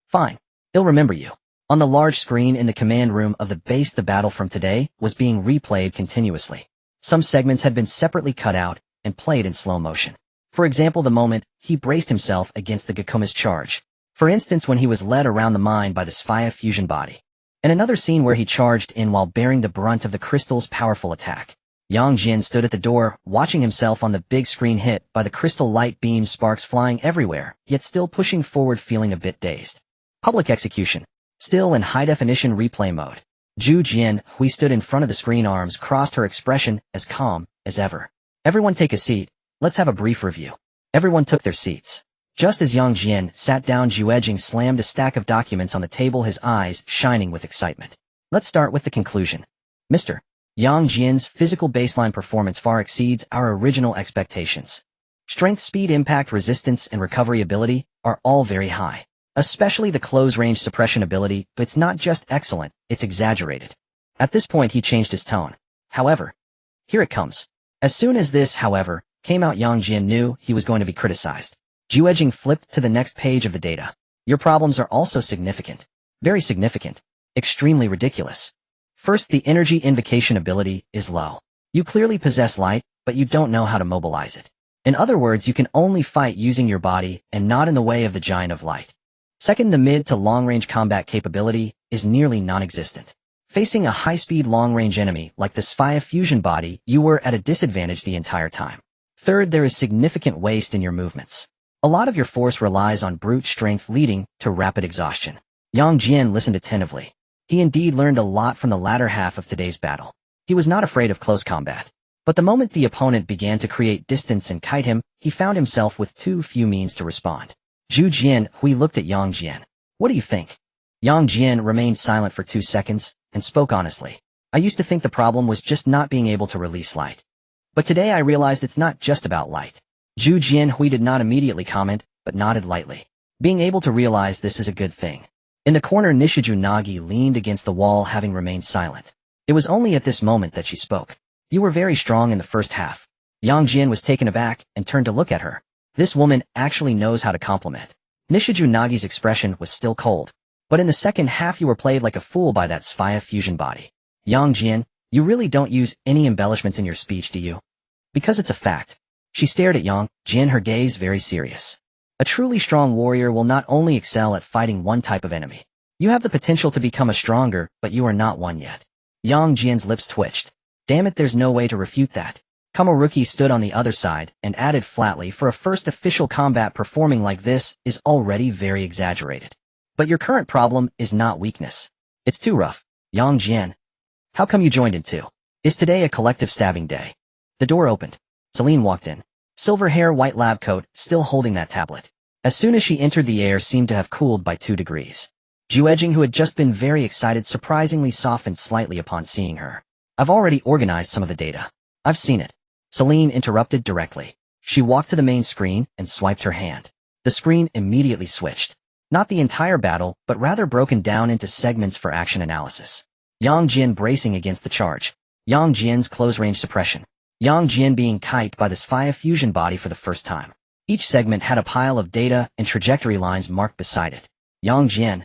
S1: Fine. He'll remember you. On the large screen in the command room of the base, the battle from today was being replayed continuously. Some segments had been separately cut out and played in slow motion. For example, the moment he braced himself against the Gakuma's charge. For instance, when he was led around the mine by the Sphy fusion body. And another scene where he charged in while bearing the brunt of the crystal's powerful attack. Yang Jian stood at the door, watching himself on the big screen hit by the crystal light beam, sparks flying everywhere, yet still pushing forward, feeling a bit dazed. Public execution. Still in high-definition replay mode. Zhu Jian, who stood in front of the screen, arms crossed, her expression as calm as ever. Everyone take a seat. Let's have a brief review. Everyone took their seats. Just as Yang Jian sat down, Juejing slammed a stack of documents on the table, his eyes shining with excitement. Let's start with the conclusion. Mr. Yang Jian's physical baseline performance far exceeds our original expectations. Strength, speed, impact, resistance, and recovery ability are all very high. Especially the close-range suppression ability, but it's not just excellent, it's exaggerated. At this point he changed his tone. However, here it comes. As soon as this, however, came out, Yang Jian knew he was going to be criticized. Juejing flipped to the next page of the data. Your problems are also significant. Very significant. Extremely ridiculous. First, the energy invocation ability is low. You clearly possess light, but you don't know how to mobilize it. In other words, you can only fight using your body and not in the way of the giant of light. Second, the mid to long-range combat capability is nearly non-existent. Facing a high-speed long-range enemy like the Sphy fusion body, you were at a disadvantage the entire time. Third, there is significant waste in your movements. A lot of your force relies on brute strength, leading to rapid exhaustion. Yang Jian listened attentively. He indeed learned a lot from the latter half of today's battle. He was not afraid of close combat. But the moment the opponent began to create distance and kite him, he found himself with too few means to respond. Zhu Jian, Hui looked at Yang Jian. What do you think? Yang Jian remained silent for 2 seconds and spoke honestly. I used to think the problem was just not being able to release light. But today I realized it's not just about light. Zhu Jian Hui did not immediately comment, but nodded lightly. Being able to realize this is a good thing. In the corner, Nishiju Nagi leaned against the wall, having remained silent. It was only at this moment that she spoke. You were very strong in the first half. Yang Jian was taken aback and turned to look at her. This woman actually knows how to compliment. Nishiju Nagi's expression was still cold. But in the second half you were played like a fool by that Sphy fusion body. Yang Jian, you really don't use any embellishments in your speech, do you? Because it's a fact. She stared at Yang Jian, her gaze very serious. A truly strong warrior will not only excel at fighting one type of enemy. You have the potential to become a stronger, but you are not one yet. Yang Jian's lips twitched. Damn it, there's no way to refute that. Kamoruki stood on the other side and added flatly, for a first official combat, performing like this is already very exaggerated. But your current problem is not weakness. It's too rough. Yang Jian. How come you joined in too? Is today a collective stabbing day? The door opened. Celine walked in. Silver hair, white lab coat, still holding that tablet. As soon as she entered, the air seemed to have cooled by 2 degrees. Jian, who had just been very excited, surprisingly softened slightly upon seeing her. I've already organized some of the data. I've seen it. Celine interrupted directly. She walked to the main screen and swiped her hand. The screen immediately switched. Not the entire battle, but rather broken down into segments for action analysis. Jian bracing against the charge. Jian's close-range suppression. Jian being kited by the Sphia fusion body for the first time. Each segment had a pile of data and trajectory lines marked beside it. Jian.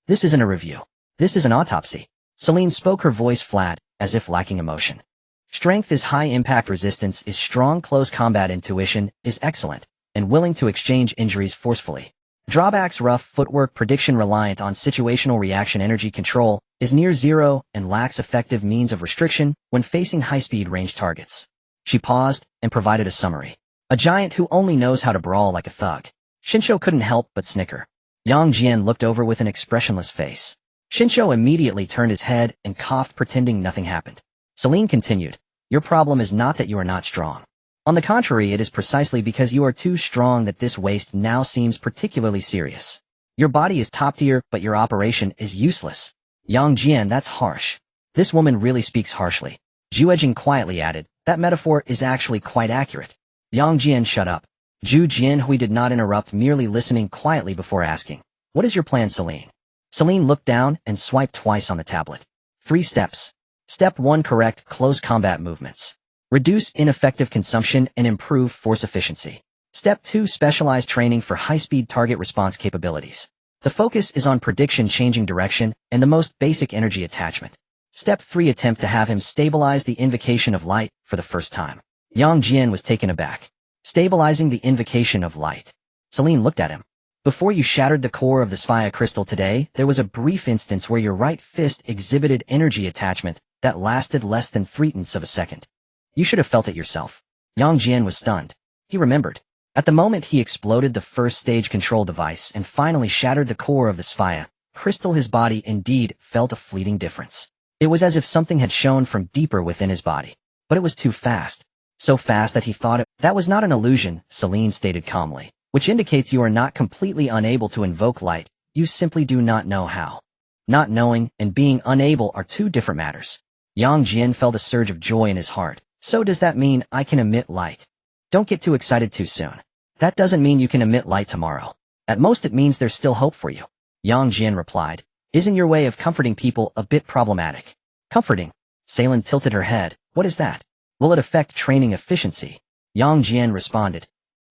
S1: This isn't a review. This is an autopsy. Celine spoke, her voice flat, as if lacking emotion. Strength is high, impact resistance is strong, close combat intuition is excellent, and willing to exchange injuries forcefully. Drawbacks: rough footwork, prediction reliant on situational reaction, energy control is near zero, and lacks effective means of restriction when facing high-speed range targets. She paused and provided a summary. A giant who only knows how to brawl like a thug. Shinsho couldn't help but snicker. Jian looked over with an expressionless face. Shinsho immediately turned his head and coughed, pretending nothing happened. Celine continued, your problem is not that you are not strong. On the contrary, it is precisely because you are too strong that this waste now seems particularly serious. Your body is top tier, but your operation is useless. Jian, that's harsh. This woman really speaks harshly. Jian quietly added, that metaphor is actually quite accurate. Jian, shut up. Jian Hui did not interrupt, merely listening quietly before asking, what is your plan, Celine? Celine looked down and swiped twice on the tablet. 3 steps. Step 1, correct close combat movements. Reduce ineffective consumption and improve force efficiency. Step 2, specialized training for high-speed target response capabilities. The focus is on prediction, changing direction, and the most basic energy attachment. Step 3, attempt to have him stabilize the invocation of light for the first time. Jian was taken aback. Stabilizing the invocation of light. Celine looked at him. Before you shattered the core of the Sphia crystal today, there was a brief instance where your right fist exhibited energy attachment that lasted less than 0.3 of a second. You should have felt it yourself. Jian was stunned. He remembered. At the moment he exploded the first stage control device and finally shattered the core of the Sphia crystal, his body indeed felt a fleeting difference. It was as if something had shone from deeper within his body. But it was too fast. So fast that he thought that was not an illusion, Celine stated calmly, which indicates you are not completely unable to invoke light, you simply do not know how. Not knowing and being unable are two different matters. Jian felt a surge of joy in his heart. So does that mean I can emit light? Don't get too excited too soon. That doesn't mean you can emit light tomorrow. At most it means there's still hope for you. Jian replied. Isn't your way of comforting people a bit problematic? Comforting? Celine tilted her head. What is that? Will it affect training efficiency? Jian responded.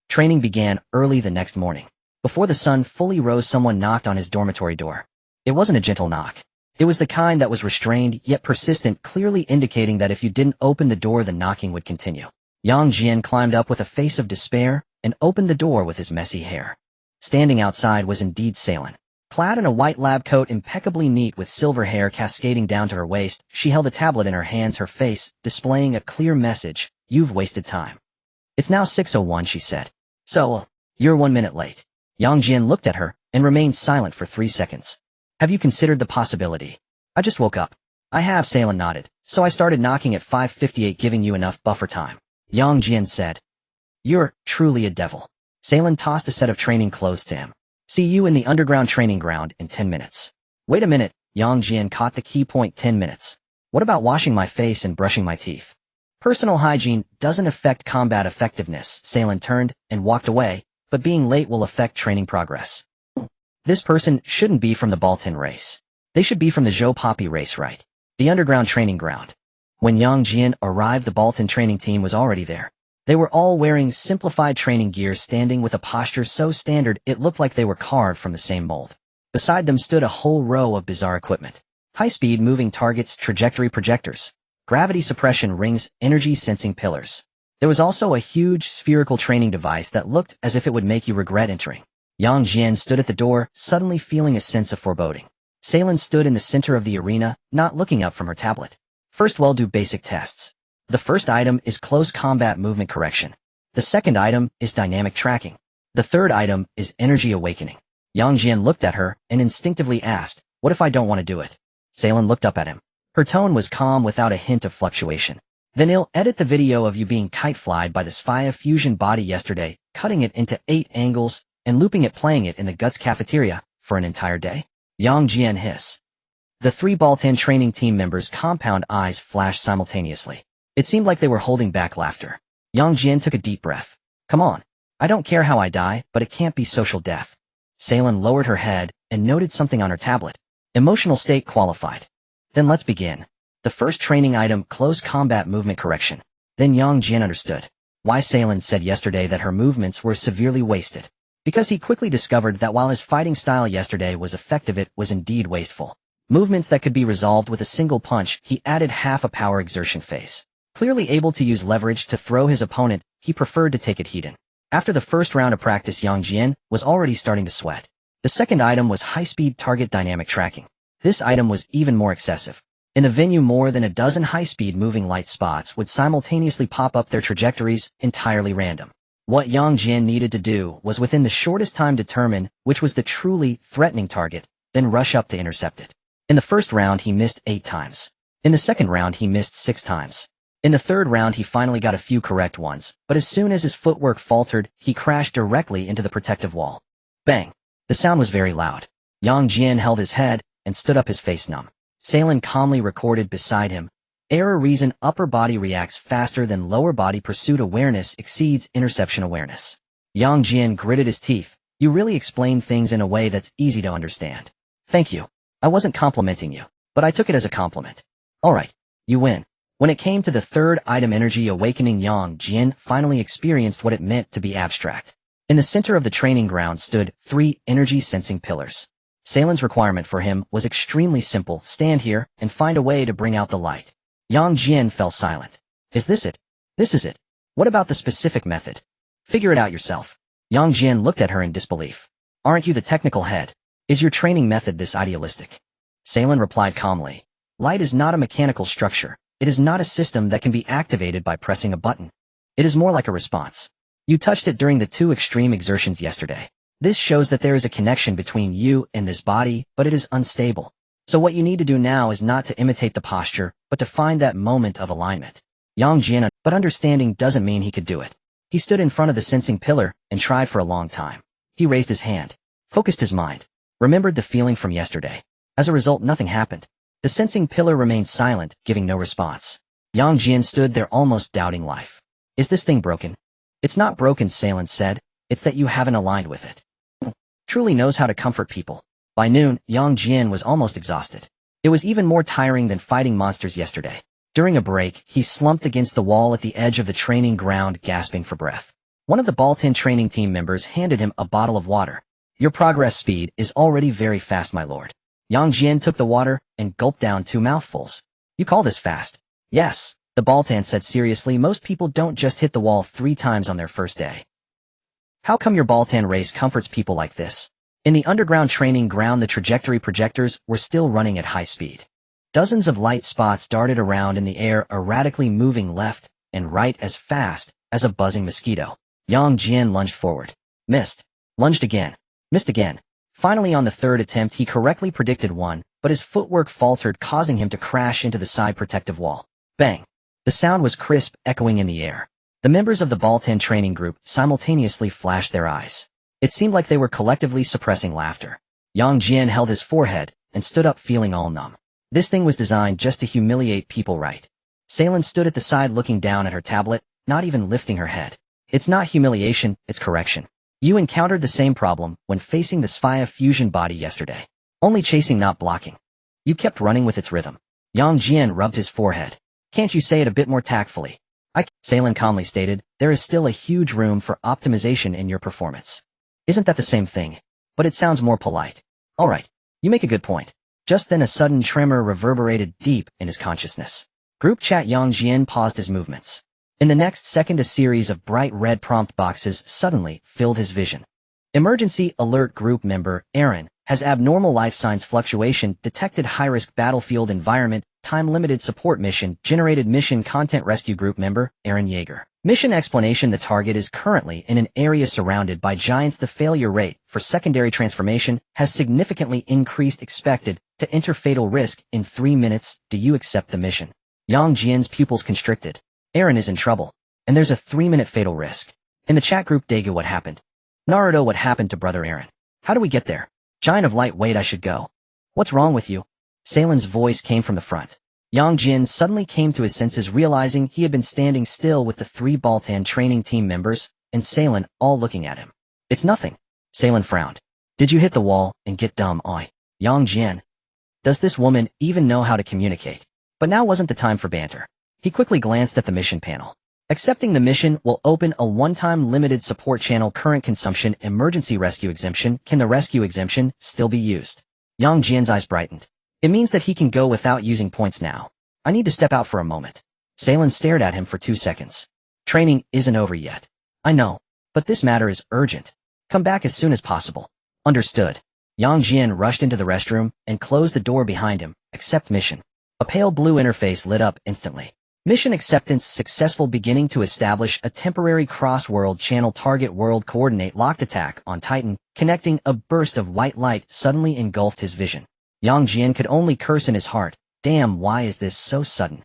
S1: Training began early the next morning. Before the sun fully rose, someone knocked on his dormitory door. It wasn't a gentle knock. It was the kind that was restrained yet persistent, clearly indicating that if you didn't open the door, the knocking would continue. Jian climbed up with a face of despair and opened the door with his messy hair. Standing outside was indeed Celine. Clad in a white lab coat, impeccably neat with silver hair cascading down to her waist, she held a tablet in her hands, her face displaying a clear message. You've wasted time. It's now 6:01, she said. So, you're 1 minute late. Jian looked at her and remained silent for 3 seconds. Have you considered the possibility? I just woke up. I have, Celine nodded. So I started knocking at 5:58, giving you enough buffer time. Jian said. You're truly a devil. Celine tossed a set of training clothes to him. See you in the underground training ground in 10 minutes. Wait a minute, Jian caught the key point. 10 minutes. What about washing my face and brushing my teeth? Personal hygiene doesn't affect combat effectiveness. Celine turned and walked away, but being late will affect training progress. This person shouldn't be from the Baltan race. They should be from the Zhou Poppy race, right? The underground training ground. When Jian arrived, the Baltan training team was already there. They were all wearing simplified training gear, standing with a posture so standard it looked like they were carved from the same mold. Beside them stood a whole row of bizarre equipment. High-speed moving targets, trajectory projectors, gravity suppression rings, energy sensing pillars. There was also a huge spherical training device that looked as if it would make you regret entering. Jian stood at the door, suddenly feeling a sense of foreboding. Celine stood in the center of the arena, not looking up from her tablet. First, we'll do basic tests. The first item is close combat movement correction. The second item is dynamic tracking. The third item is energy awakening. Jian looked at her and instinctively asked, what if I don't want to do it? Celine looked up at him. Her tone was calm without a hint of fluctuation. Then I'll edit the video of you being kite-flyed by the Sphia fusion body yesterday, cutting it into 8 angles, and looping it, playing it in the Guts cafeteria for an entire day. Jian hiss. The three Baltan training team members' compound eyes flashed simultaneously. It seemed like they were holding back laughter. Jian took a deep breath. Come on. I don't care how I die, but it can't be social death. Salen lowered her head and noted something on her tablet. Emotional state qualified. Then let's begin. The first training item, close combat movement correction. Then Jian understood why Salen said yesterday that her movements were severely wasted. Because he quickly discovered that while his fighting style yesterday was effective, it was indeed wasteful. Movements that could be resolved with a single punch, he added half a power exertion phase. Clearly able to use leverage to throw his opponent, he preferred to take it hidden. After the first round of practice, Jian was already starting to sweat. The second item was high-speed target dynamic tracking. This item was even more excessive. In the venue, more than a dozen high-speed moving light spots would simultaneously pop up, their trajectories entirely random. What Jian needed to do was within the shortest time determine which was the truly threatening target, then rush up to intercept it. In the first round, he missed 8 times. In the second round, he missed 6 times. In the third round, he finally got a few correct ones, but as soon as his footwork faltered, he crashed directly into the protective wall. Bang! The sound was very loud. Jian held his head and stood up, his face numb. Salen calmly recorded beside him. Error: reason upper body reacts faster than lower body. Pursuit awareness exceeds interception awareness. Jian gritted his teeth. You really explain things in a way that's easy to understand. Thank you. I wasn't complimenting you, but I took it as a compliment. Alright, you win. When it came to the third item, energy awakening, Jian finally experienced what it meant to be abstract. In the center of the training ground stood 3 energy sensing pillars. Salen's requirement for him was extremely simple: stand here and find a way to bring out the light. Jian fell silent. Is this it? This is it. What about the specific method? Figure it out yourself. Jian looked at her in disbelief. Aren't you the technical head? Is your training method this idealistic? Salen replied calmly. Light is not a mechanical structure. It is not a system that can be activated by pressing a button. It is more like a response. You touched it during the 2 extreme exertions yesterday. This shows that there is a connection between you and this body, but it is unstable. So what you need to do now is not to imitate the posture, but to find that moment of alignment. Jian, but understanding doesn't mean he could do it. He stood in front of the sensing pillar and tried for a long time. He raised his hand, focused his mind, remembered the feeling from yesterday. As a result, nothing happened. The sensing pillar remained silent, giving no response. Jian stood there almost doubting life. Is this thing broken? It's not broken, Salen said. It's that you haven't aligned with it. Truly knows how to comfort people. By noon, Jian was almost exhausted. It was even more tiring than fighting monsters yesterday. During a break, he slumped against the wall at the edge of the training ground, gasping for breath. One of the Baltan training team members handed him a bottle of water. Your progress speed is already very fast, my lord. Jian took the water and gulped down 2 mouthfuls. You call this fast? Yes, the Baltan said seriously. Most people don't just hit the wall 3 times on their first day. How come your Baltan race comforts people like this? In the underground training ground, the trajectory projectors were still running at high speed. Dozens of light spots darted around in the air, erratically moving left and right as fast as a buzzing mosquito. Jian lunged forward. Missed. Lunged again. Missed again. Finally, on the third attempt, he correctly predicted one, but his footwork faltered, causing him to crash into the side protective wall. Bang! The sound was crisp, echoing in the air. The members of the Baltan training group simultaneously flashed their eyes. It seemed like they were collectively suppressing laughter. Jian held his forehead and stood up, feeling all numb. This thing was designed just to humiliate people, right? Salen stood at the side looking down at her tablet, not even lifting her head. It's not humiliation, it's correction. You encountered the same problem when facing the Sphaya fusion body yesterday. Only chasing, not blocking. You kept running with its rhythm. Jian rubbed his forehead. Can't you say it a bit more tactfully? Salen calmly stated, there is still a huge room for optimization in your performance. Isn't that the same thing? But it sounds more polite. Alright, you make a good point. Just then a sudden tremor reverberated deep in his consciousness. Group chat. Jian paused his movements. In the next second, a series of bright red prompt boxes suddenly filled his vision. Emergency alert. Group member Aaron has abnormal life signs fluctuation detected. High-risk battlefield environment. Time-limited support mission generated. Mission content. Rescue group member Aaron Yeager. Mission explanation: the target is currently in an area surrounded by giants. The failure rate for secondary transformation has significantly increased. Expected to enter fatal risk in 3 minutes. Do you accept the mission? Jian's pupils constricted. Aaron is in trouble, and there's a 3-minute fatal risk. In the chat group, Daegu, what happened? Naruto, what happened to brother Aaron? How do we get there? Giant of light, wait, I should go. What's wrong with you? Salen's voice came from the front. Jian suddenly came to his senses, realizing he had been standing still with the 3 Baltan training team members, and Salen all looking at him. It's nothing. Salen frowned. Did you hit the wall and get dumb, oi? Jian. Does this woman even know how to communicate? But now wasn't the time for banter. He quickly glanced at the mission panel. Accepting the mission will open a one-time limited support channel current consumption emergency rescue exemption. Can the rescue exemption still be used? Jian's eyes brightened. It means that he can go without using points now. I need to step out for a moment. Salen stared at him for 2 seconds. Training isn't over yet. I know, but this matter is urgent. Come back as soon as possible. Understood. Jian rushed into the restroom and closed the door behind him. Accept mission. A pale blue interface lit up instantly. Mission acceptance successful, beginning to establish a temporary cross-world channel. Target world coordinate locked. Attack on Titan. Connecting. A burst of white light suddenly engulfed his vision. Jian could only curse in his heart. Damn, why is this so sudden?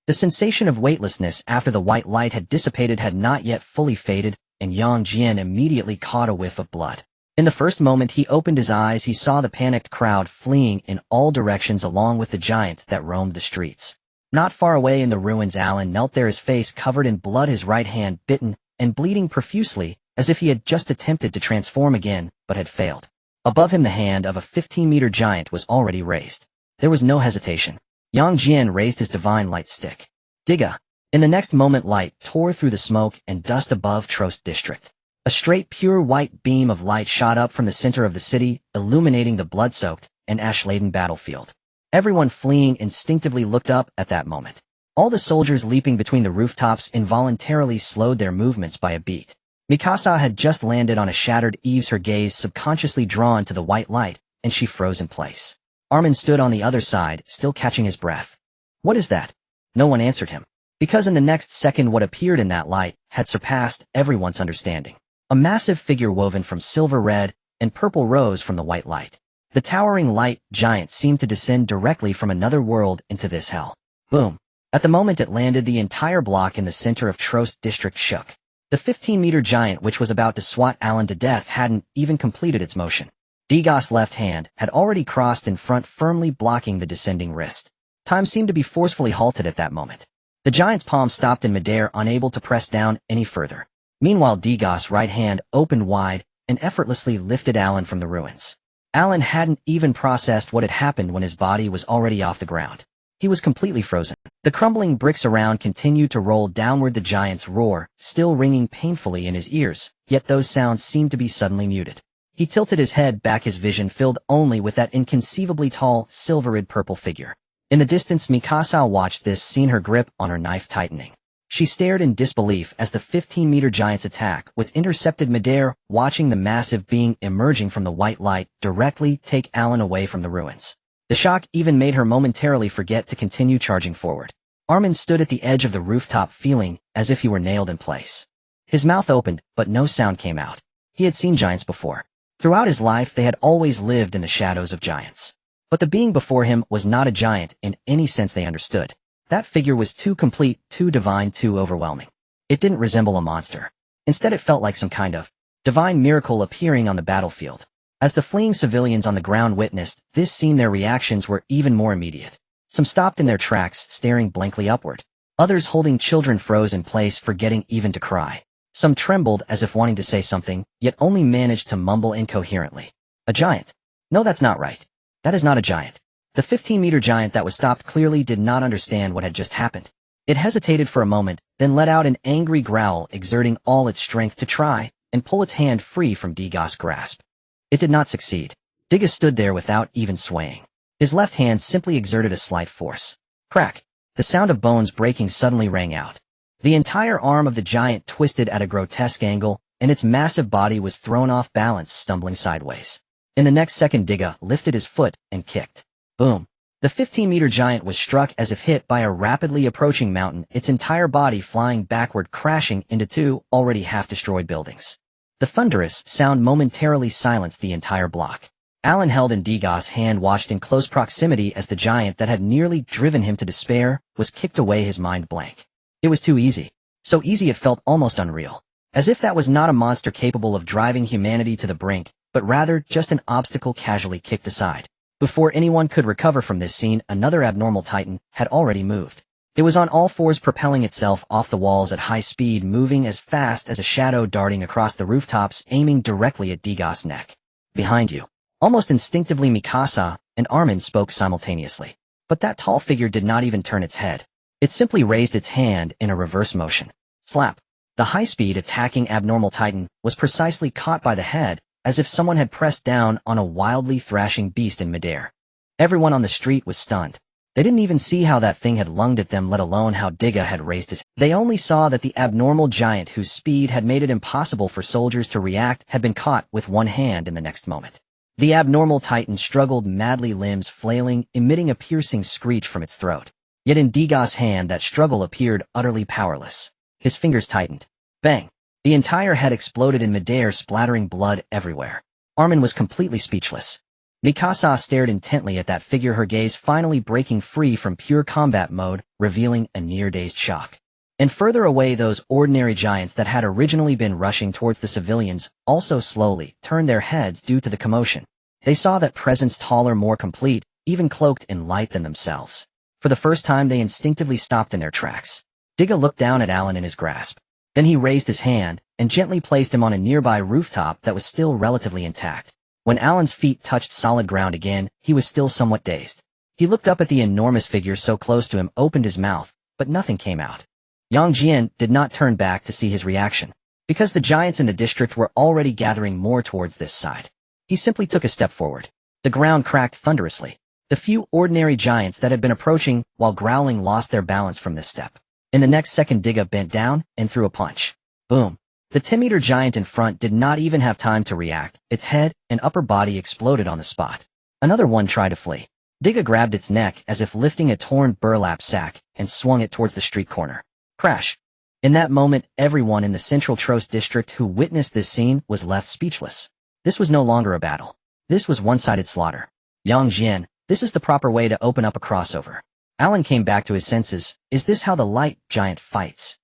S1: The sensation of weightlessness after the white light had dissipated had not yet fully faded, and Jian immediately caught a whiff of blood. In the first moment he opened his eyes, he saw the panicked crowd fleeing in all directions along with the giant that roamed the streets. Not far away in the ruins, Alan knelt there, his face covered in blood, his right hand bitten and bleeding profusely, as if he had just attempted to transform again, but had failed. Above him the hand of a 15-meter giant was already raised. There was no hesitation. Jian raised his divine light stick. Diga. In the next moment light tore through the smoke and dust above Trost district. A straight pure white beam of light shot up from the center of the city, illuminating the blood-soaked and ash-laden battlefield. Everyone fleeing instinctively looked up at that moment. All the soldiers leaping between the rooftops involuntarily slowed their movements by a beat. Mikasa had just landed on a shattered eaves, her gaze subconsciously drawn to the white light, and she froze in place. Armin stood on the other side, still catching his breath. What is that? No one answered him. Because in the next second what appeared in that light had surpassed everyone's understanding. A massive figure woven from silver red and purple rose from the white light. The towering light giant seemed to descend directly from another world into this hell. Boom. At the moment it landed, the entire block in the center of Trost district shook. The 15-meter giant, which was about to swat Alan to death, hadn't even completed its motion. Digos' left hand had already crossed in front, firmly blocking the descending wrist. Time seemed to be forcefully halted at that moment. The giant's palm stopped in midair, unable to press down any further. Meanwhile, Digos' right hand opened wide and effortlessly lifted Alan from the ruins. Alan hadn't even processed what had happened when his body was already off the ground. He was completely frozen. The crumbling bricks around continued to roll downward, the giant's roar still ringing painfully in his ears, yet those sounds seemed to be suddenly muted. He tilted his head back, his vision filled only with that inconceivably tall, silverid purple figure. In the distance, Mikasa watched this scene, her grip on her knife tightening. She stared in disbelief as the 15-meter giant's attack was intercepted midair, watching the massive being emerging from the white light directly take Alan away from the ruins. The shock even made her momentarily forget to continue charging forward. Armin stood at the edge of the rooftop, feeling as if he were nailed in place. His mouth opened, but no sound came out. He had seen giants before. Throughout his life they had always lived in the shadows of giants. But the being before him was not a giant in any sense they understood. That figure was too complete, too divine, too overwhelming. It didn't resemble a monster. Instead it felt like some kind of divine miracle appearing on the battlefield. As the fleeing civilians on the ground witnessed this scene, their reactions were even more immediate. Some stopped in their tracks, staring blankly upward. Others, holding children, froze in place, forgetting even to cry. Some trembled as if wanting to say something, yet only managed to mumble incoherently. A giant? No, that's not right. That is not a giant. The 15-meter giant that was stopped clearly did not understand what had just happened. It hesitated for a moment, then let out an angry growl, exerting all its strength to try and pull its hand free from Digos' grasp. It did not succeed. Digos stood there without even swaying. His left hand simply exerted a slight force. Crack! The sound of bones breaking suddenly rang out. The entire arm of the giant twisted at a grotesque angle, and its massive body was thrown off balance, stumbling sideways. In the next second, Digos lifted his foot and kicked. Boom! The 15-meter giant was struck as if hit by a rapidly approaching mountain, its entire body flying backward, crashing into 2 already half-destroyed buildings. The thunderous sound momentarily silenced the entire block. Alan held in Digos' hand, watched in close proximity as the giant that had nearly driven him to despair was kicked away, his mind blank. It was too easy. So easy it felt almost unreal. As if that was not a monster capable of driving humanity to the brink, but rather just an obstacle casually kicked aside. Before anyone could recover from this scene, another abnormal titan had already moved. It was on all fours, propelling itself off the walls at high speed, moving as fast as a shadow, darting across the rooftops, aiming directly at Diga's neck. Behind you. Almost instinctively, Mikasa and Armin spoke simultaneously. But that tall figure did not even turn its head. It simply raised its hand in a reverse motion. Slap. The high-speed attacking abnormal titan was precisely caught by the head, as if someone had pressed down on a wildly thrashing beast in midair. Everyone on the street was stunned. They didn't even see how that thing had lunged at them, let alone how Diga had raised his. They only saw that the abnormal giant, whose speed had made it impossible for soldiers to react, had been caught with one hand in the next moment. The abnormal titan struggled madly, limbs flailing, emitting a piercing screech from its throat. Yet in Diga's hand that struggle appeared utterly powerless. His fingers tightened. Bang! The entire head exploded in midair, splattering blood everywhere. Armin was completely speechless. Mikasa stared intently at that figure, her gaze finally breaking free from pure combat mode, revealing a near-dazed shock. And further away, those ordinary giants that had originally been rushing towards the civilians also slowly turned their heads due to the commotion. They saw that presence taller, more complete, even cloaked in light than themselves. For the first time, they instinctively stopped in their tracks. Diga looked down at Alan in his grasp. Then he raised his hand and gently placed him on a nearby rooftop that was still relatively intact. When Alan's feet touched solid ground again, he was still somewhat dazed. He looked up at the enormous figure so close to him, opened his mouth, but nothing came out. Jian did not turn back to see his reaction, because the giants in the district were already gathering more towards this side. He simply took a step forward. The ground cracked thunderously. The few ordinary giants that had been approaching while growling lost their balance from this step. In the next second, Diga bent down and threw a punch. Boom. The 10-meter giant in front did not even have time to react. Its head and upper body exploded on the spot. Another one tried to flee. Diga grabbed its neck as if lifting a torn burlap sack and swung it towards the street corner. Crash. In that moment, everyone in the Central Trost district who witnessed this scene was left speechless. This was no longer a battle. This was one-sided slaughter. Jian, this is the proper way to open up a crossover. Alan came back to his senses. Is this how the light giant fights?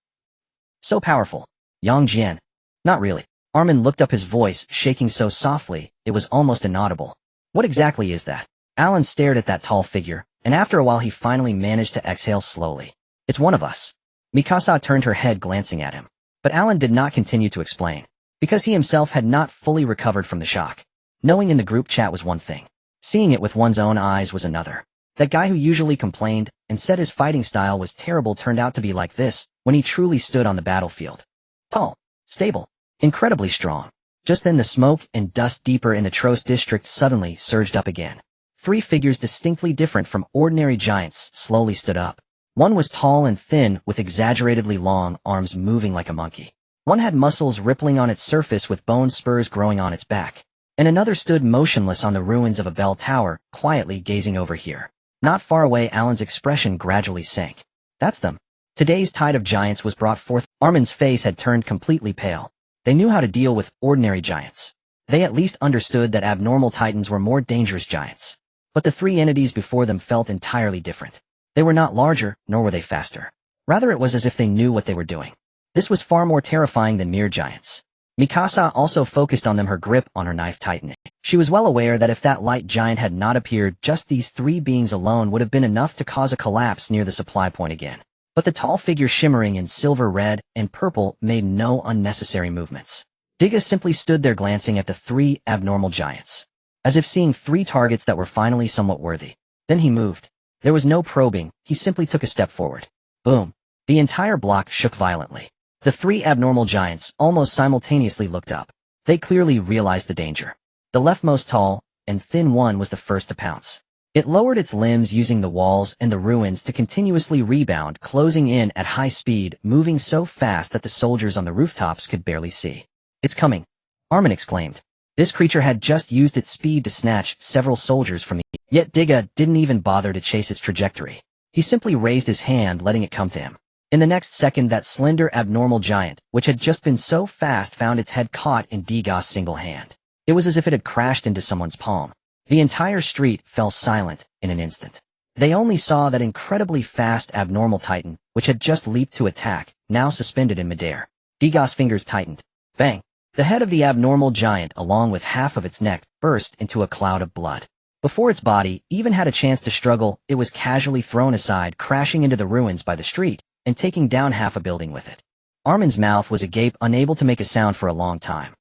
S1: So powerful. Jian. Not really. Armin looked up, his voice shaking so softly it was almost inaudible. What exactly is that? Alan stared at that tall figure, and after a while he finally managed to exhale slowly. It's one of us. Mikasa turned her head, glancing at him. But Alan did not continue to explain, because he himself had not fully recovered from the shock. Knowing in the group chat was one thing. Seeing it with one's own eyes was another. That guy who usually complained and said his fighting style was terrible turned out to be like this when he truly stood on the battlefield. Tall, stable, incredibly strong. Just then the smoke and dust deeper in the Trost district suddenly surged up again. Three figures distinctly different from ordinary giants slowly stood up. One was tall and thin with exaggeratedly long arms moving like a monkey. One had muscles rippling on its surface with bone spurs growing on its back. And another stood motionless on the ruins of a bell tower, quietly gazing over here. Not far away, Alan's expression gradually sank. That's them. Today's tide of giants was brought forth. Armin's face had turned completely pale. They knew how to deal with ordinary giants. They at least understood that abnormal titans were more dangerous giants. But the three entities before them felt entirely different. They were not larger, nor were they faster. Rather, it was as if they knew what they were doing. This was far more terrifying than mere giants. Mikasa also focused on them, her grip on her knife tightening. She was well aware that if that light giant had not appeared, just these three beings alone would have been enough to cause a collapse near the supply point again. But the tall figure, shimmering in silver, red, and purple, made no unnecessary movements. Diga simply stood there, glancing at the three abnormal giants, as if seeing three targets that were finally somewhat worthy. Then he moved. There was no probing, he simply took a step forward. Boom. The entire block shook violently. The three abnormal giants almost simultaneously looked up. They clearly realized the danger. The leftmost tall and thin one was the first to pounce. It lowered its limbs, using the walls and the ruins to continuously rebound, closing in at high speed, moving so fast that the soldiers on the rooftops could barely see. It's coming, Armin exclaimed. This creature had just used its speed to snatch several soldiers from the... Yet Diga didn't even bother to chase its trajectory. He simply raised his hand, letting it come to him. In the next second, that slender abnormal giant, which had just been so fast, found its head caught in Diga's single hand. It was as if it had crashed into someone's palm. The entire street fell silent in an instant. They only saw that incredibly fast abnormal titan, which had just leaped to attack, now suspended in midair. Diga's fingers tightened. Bang! The head of the abnormal giant, along with half of its neck, burst into a cloud of blood. Before its body even had a chance to struggle, it was casually thrown aside, crashing into the ruins by the street, and taking down half a building with it. Armin's mouth was agape, unable to make a sound for a long time.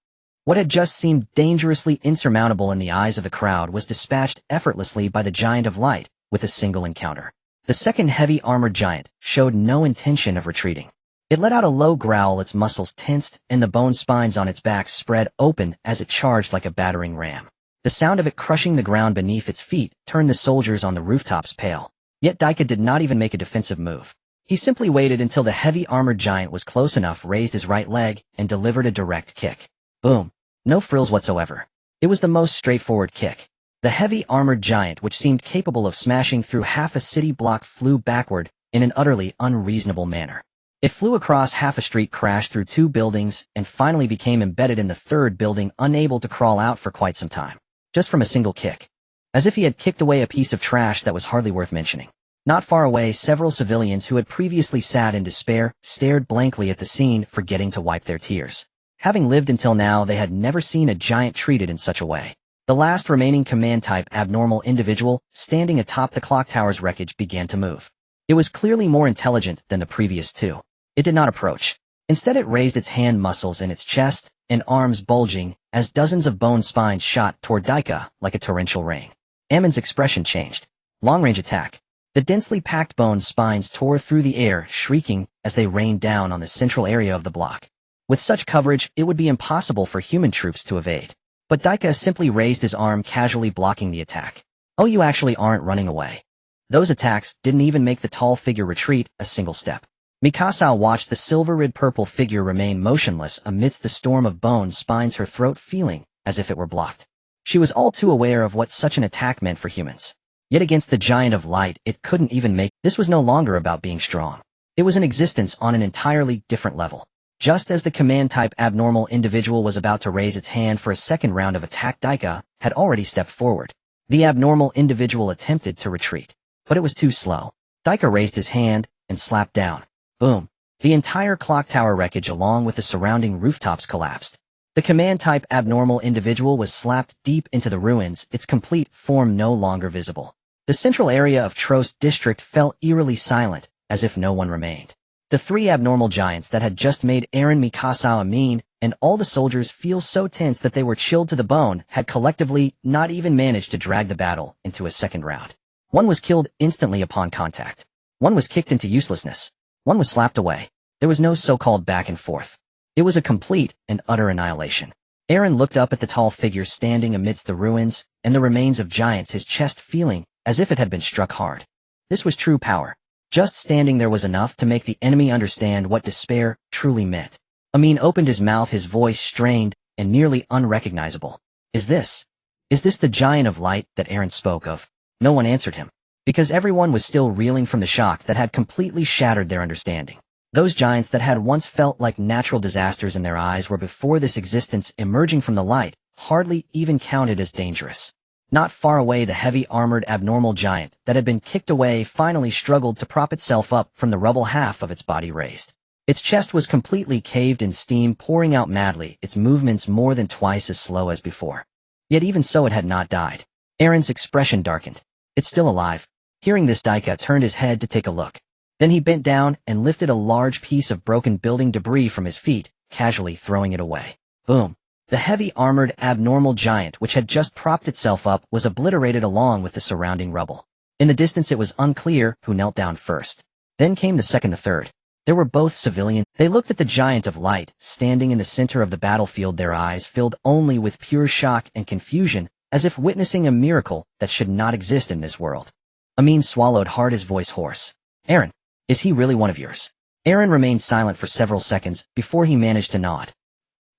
S1: What had just seemed dangerously insurmountable in the eyes of the crowd was dispatched effortlessly by the Giant of Light with a single encounter. The second heavy armored giant showed no intention of retreating. It let out a low growl, its muscles tensed, and the bone spines on its back spread open as it charged like a battering ram. The sound of it crushing the ground beneath its feet turned the soldiers on the rooftops pale. Yet Daika did not even make a defensive move. He simply waited until the heavy armored giant was close enough, raised his right leg, and delivered a direct kick. Boom. No frills whatsoever. It was the most straightforward kick. The heavy armored giant, which seemed capable of smashing through half a city block, flew backward in an utterly unreasonable manner. It flew across half a street, crashed through 2 buildings, and finally became embedded in the 3rd building, unable to crawl out for quite some time. Just from a single kick. As if he had kicked away a piece of trash that was hardly worth mentioning. Not far away, several civilians who had previously sat in despair stared blankly at the scene, forgetting to wipe their tears. Having lived until now, they had never seen a giant treated in such a way. The last remaining command-type abnormal individual, standing atop the clock tower's wreckage, began to move. It was clearly more intelligent than the previous 2. It did not approach. Instead, it raised its hand muscles in its chest and arms, bulging as dozens of bone spines shot toward Daika like a torrential rain. Ammon's expression changed. Long-range attack. The densely packed bone spines tore through the air, shrieking as they rained down on the central area of the block. With such coverage, it would be impossible for human troops to evade. But Daika simply raised his arm, casually blocking the attack. Oh, you actually aren't running away. Those attacks didn't even make the tall figure retreat a single step. Mikasa watched the silver-red purple figure remain motionless amidst the storm of bone spines, her throat feeling as if it were blocked. She was all too aware of what such an attack meant for humans. Yet against the Giant of Light, it couldn't even make. This was no longer about being strong. It was an existence on an entirely different level. Just as the command-type abnormal individual was about to raise its hand for a second round of attack, Daika had already stepped forward. The abnormal individual attempted to retreat, but it was too slow. Daika raised his hand and slapped down. Boom. The entire clock tower wreckage along with the surrounding rooftops collapsed. The command-type abnormal individual was slapped deep into the ruins, its complete form no longer visible. The central area of Trost district fell eerily silent, as if no one remained. The 3 abnormal giants that had just made Eren, Mikasa, Amin, and all the soldiers feel so tense that they were chilled to the bone had collectively not even managed to drag the battle into a second round. One was killed instantly upon contact. One was kicked into uselessness. One was slapped away. There was no so-called back and forth. It was a complete and utter annihilation. Eren looked up at the tall figure standing amidst the ruins and the remains of giants, his chest feeling as if it had been struck hard. This was true power. Just standing there was enough to make the enemy understand what despair truly meant. Amin opened his mouth, his voice strained and nearly unrecognizable. Is this the Giant of Light that Eren spoke of? No one answered him, because everyone was still reeling from the shock that had completely shattered their understanding. Those giants that had once felt like natural disasters in their eyes were before this existence emerging from the light, hardly even counted as dangerous. Not far away, the heavy armored abnormal giant that had been kicked away finally struggled to prop itself up from the rubble, half of its body raised. Its chest was completely caved in, steam pouring out madly, its movements more than twice as slow as before. Yet even so, it had not died. Eren's expression darkened. It's still alive. Hearing this, Daika turned his head to take a look. Then he bent down and lifted a large piece of broken building debris from his feet, casually throwing it away. Boom. The heavy armored abnormal giant, which had just propped itself up, was obliterated along with the surrounding rubble. In the distance, it was unclear who knelt down first. Then came the second, the third. They were both civilian. They looked at the Giant of Light, standing in the center of the battlefield, their eyes filled only with pure shock and confusion, as if witnessing a miracle that should not exist in this world. Amin swallowed hard, his voice hoarse. Eren, is he really one of yours? Eren remained silent for several seconds before he managed to nod.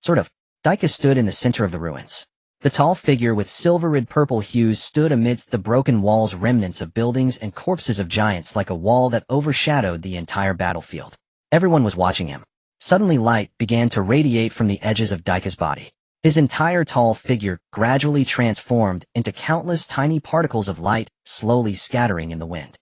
S1: Sort of. Daika stood in the center of the ruins. The tall figure with silver-red purple hues stood amidst the broken walls, remnants of buildings and corpses of giants, like a wall that overshadowed the entire battlefield. Everyone was watching him. Suddenly light began to radiate from the edges of Daika's body. His entire tall figure gradually transformed into countless tiny particles of light, slowly scattering in the wind.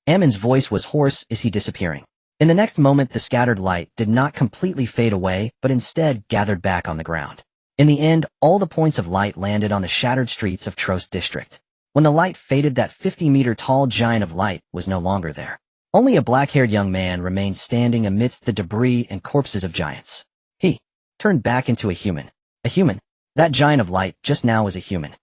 S1: Ammon's voice was hoarse. Is he disappearing? In the next moment, the scattered light did not completely fade away, but instead gathered back on the ground. In the end, all the points of light landed on the shattered streets of Trost district. When the light faded, that 50-meter-tall giant of light was no longer there. Only a black-haired young man remained standing amidst the debris and corpses of giants. He turned back into a human. A human? That giant of light just now was a human.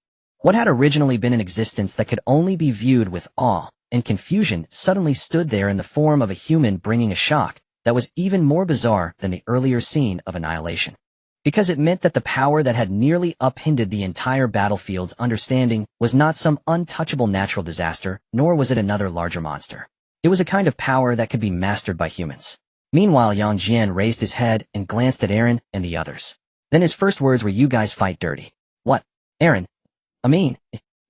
S1: What had originally been an existence that could only be viewed with awe and confusion suddenly stood there in the form of a human, bringing a shock that was even more bizarre than the earlier scene of annihilation. Because it meant that the power that had nearly upended the entire battlefield's understanding was not some untouchable natural disaster, nor was it another larger monster. It was a kind of power that could be mastered by humans. Meanwhile, young Jian raised his head and glanced at Eren and the others. Then his first words were, "You guys fight dirty." "What? Eren?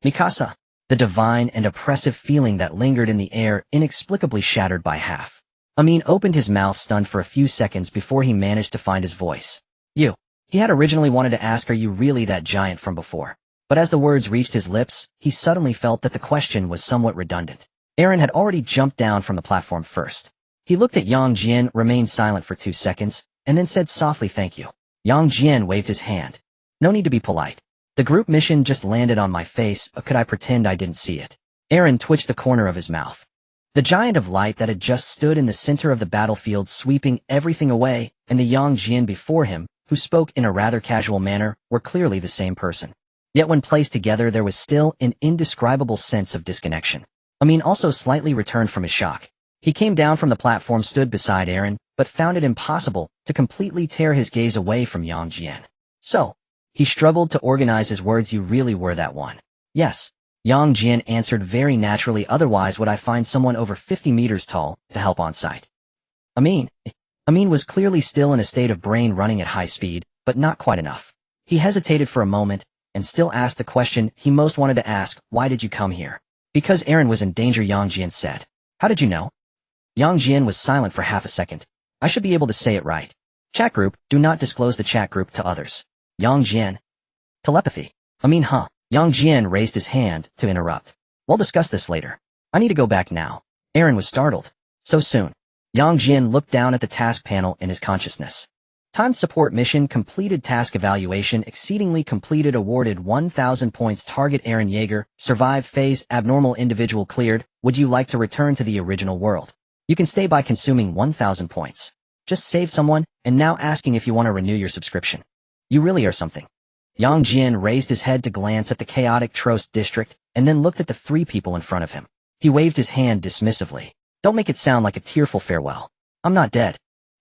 S1: Mikasa." The divine and oppressive feeling that lingered in the air inexplicably shattered by half. Amin opened his mouth, stunned for a few seconds before he managed to find his voice. "You." He had originally wanted to ask, "Are you really that giant from before?" But as the words reached his lips, he suddenly felt that the question was somewhat redundant. Eren had already jumped down from the platform first. He looked at Yang Jian, remained silent for 2 seconds, and then said softly, "Thank you." Yang Jian waved his hand. "No need to be polite. The group mission just landed on my face, or could I pretend I didn't see it?" Eren twitched the corner of his mouth. The giant of light that had just stood in the center of the battlefield, sweeping everything away, and the Yang Jian before him, who spoke in a rather casual manner, were clearly the same person. Yet when placed together, there was still an indescribable sense of disconnection. Amin also slightly returned from his shock. He came down from the platform, stood beside Eren, but found it impossible to completely tear his gaze away from Yang Jian. "So," he struggled to organize his words, "you really were that one?" "Yes," Yang Jian answered very naturally, "otherwise would I find someone over 50 meters tall to help on site?" Amin was clearly still in a state of brain running at high speed, but not quite enough. He hesitated for a moment, and still asked the question he most wanted to ask, "Why did you come here?" "Because Eren was in danger," Yang Jian said. "How did you know?" Yang Jian was silent for half a second. "I should be able to say it right. Chat group, do not disclose the chat group to others." Yang Jian. "Telepathy. Yang Jian raised his hand to interrupt. "We'll discuss this later. I need to go back now." Eren was startled. "So soon?" Yang Jian looked down at the task panel in his consciousness. Time support mission completed, task evaluation exceedingly completed, awarded 1,000 points, target Eren Yeager, survived phase, abnormal individual cleared. Would you like to return to the original world? You can stay by consuming 1,000 points. Just save someone, and now asking if you want to renew your subscription. You really are something. Yang Jian raised his head to glance at the chaotic Trost district, and then looked at the 3 people in front of him. He waved his hand dismissively. "Don't make it sound like a tearful farewell. I'm not dead.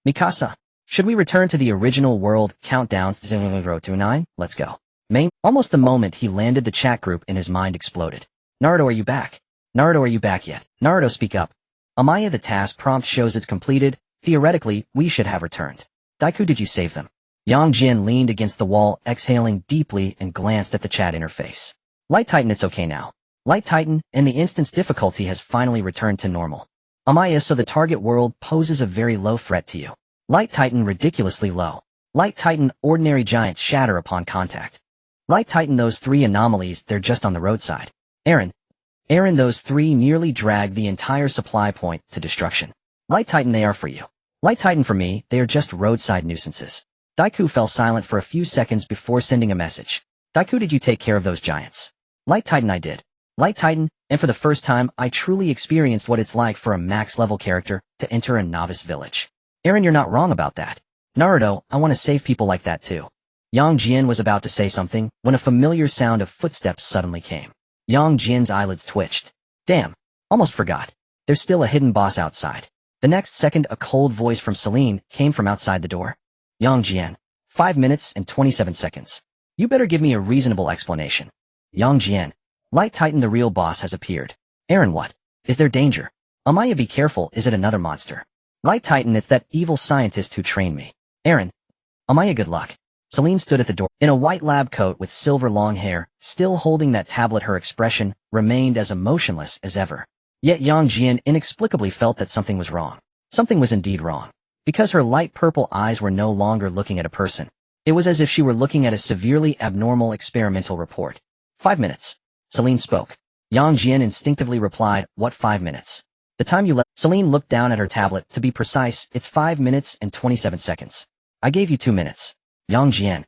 S1: Mikasa, should we return to the original world? Countdown 029, let's go." Almost the moment he landed, the chat group in his mind exploded. "Naruto, are you back? Naruto, are you back yet? Naruto, speak up. Amaya, the task prompt shows it's completed. Theoretically, we should have returned. Daiku, did you save them?" Yang Jian leaned against the wall, exhaling deeply, and glanced at the chat interface. "Light Titan, it's okay now. Light Titan, and the instance difficulty has finally returned to normal. Amaya, so the target world poses a very low threat to you. Light Titan, ridiculously low. Light Titan, ordinary giants shatter upon contact. Light Titan, those 3 anomalies, they're just on the roadside. Eren, those 3 nearly dragged the entire supply point to destruction. Light Titan, they are for you. Light Titan, for me, they are just roadside nuisances." Daiku fell silent for a few seconds before sending a message. "Daiku, did you take care of those giants?" "Light Titan, I did. Light Titan, and for the first time, I truly experienced what it's like for a max-level character to enter a novice village." "Eren, you're not wrong about that. Naruto, I want to save people like that too." Yang Jian was about to say something when a familiar sound of footsteps suddenly came. Yang Jian's eyelids twitched. "Damn, almost forgot. There's still a hidden boss outside." The next second, a cold voice from Celine came from outside the door. "Yang Jian, 5 minutes and 27 seconds. You better give me a reasonable explanation." Yang Jian. "Light Titan, the real boss has appeared." "Eren, what? Is there danger?" "Amaya, be careful, is it another monster?" "Light Titan, it's that evil scientist who trained me." "Eren." "Amaya, good luck." Celine stood at the door. In a white lab coat with silver long hair, still holding that tablet, her expression remained as emotionless as ever. Yet Yang Jian inexplicably felt that something was wrong. Something was indeed wrong. Because her light purple eyes were no longer looking at a person. It was as if she were looking at a severely abnormal experimental report. 5 minutes. Celine spoke. Yang Jian instinctively replied, "What 5 minutes?" "The time you left." Celine looked down at her tablet. "To be precise, it's 5 minutes and 27 seconds. I gave you 2 minutes. Yang Jian.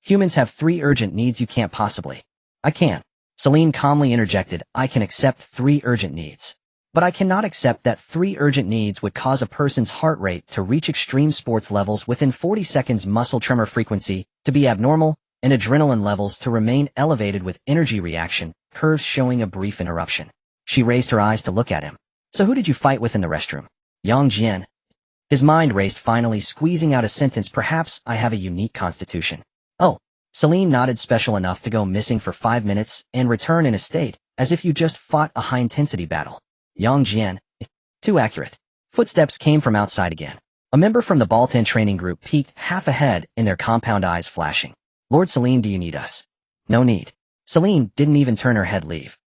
S1: "Humans have 3 urgent needs you can't possibly." "I can." Celine calmly interjected, I can accept 3 urgent needs. But I cannot accept that 3 urgent needs would cause a person's heart rate to reach extreme sports levels within 40 seconds, muscle tremor frequency to be abnormal, and adrenaline levels to remain elevated with energy reaction curves showing a brief interruption. She raised her eyes to look at him. So who did you fight with in the restroom? Jian. His mind raced, finally squeezing out a sentence, perhaps I have a unique constitution. Oh. Celine nodded, special enough to go missing for 5 minutes and return in a state as if you just fought a high-intensity battle. Jian. Too accurate. Footsteps came from outside again. A member from the Baltan training group peeked half ahead in their compound eyes flashing. Lord Celine, do you need us? No need. Celine didn't even turn her head. Leave.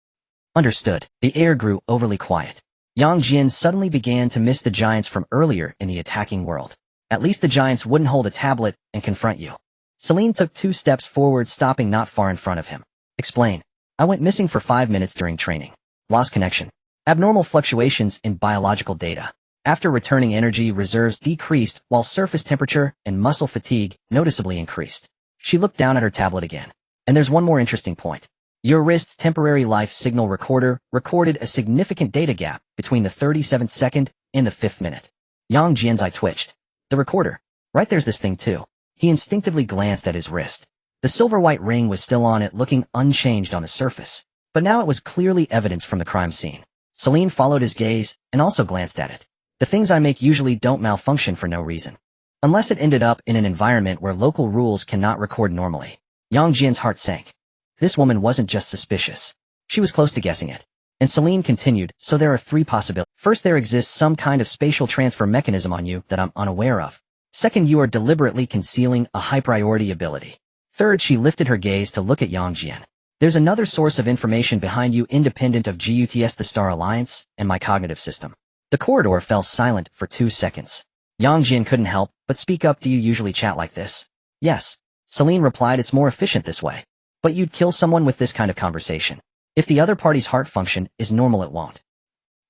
S1: Understood. The air grew overly quiet. Jian suddenly began to miss the giants from earlier in the attacking world. At least the giants wouldn't hold a tablet and confront you. Celine took 2 steps forward, stopping not far in front of him. Explain. I went missing for 5 minutes during training. Lost connection. Abnormal fluctuations in biological data. After returning, energy reserves decreased while surface temperature and muscle fatigue noticeably increased. She looked down at her tablet again. And there's one more interesting point. Your wrist's temporary life signal recorder recorded a significant data gap between the 37th second and the 5th minute. Jian's eye twitched. The recorder. Right, there's this thing too. He instinctively glanced at his wrist. The silver-white ring was still on it, looking unchanged on the surface. But now it was clearly evidence from the crime scene. Celine followed his gaze and also glanced at it. The things I make usually don't malfunction for no reason. Unless it ended up in an environment where local rules cannot record normally. Jian's heart sank. This woman wasn't just suspicious. She was close to guessing it. And Celine continued, so there are 3 possibilities. First, there exists some kind of spatial transfer mechanism on you that I'm unaware of. Second, you are deliberately concealing a high-priority ability. Third, she lifted her gaze to look at Jian. There's another source of information behind you independent of GUTS, the Star Alliance, and my cognitive system. The corridor fell silent for 2 seconds. Jian couldn't help but speak up. Do you usually chat like this? Yes. Celine replied, it's more efficient this way. But you'd kill someone with this kind of conversation. If the other party's heart function is normal, it won't.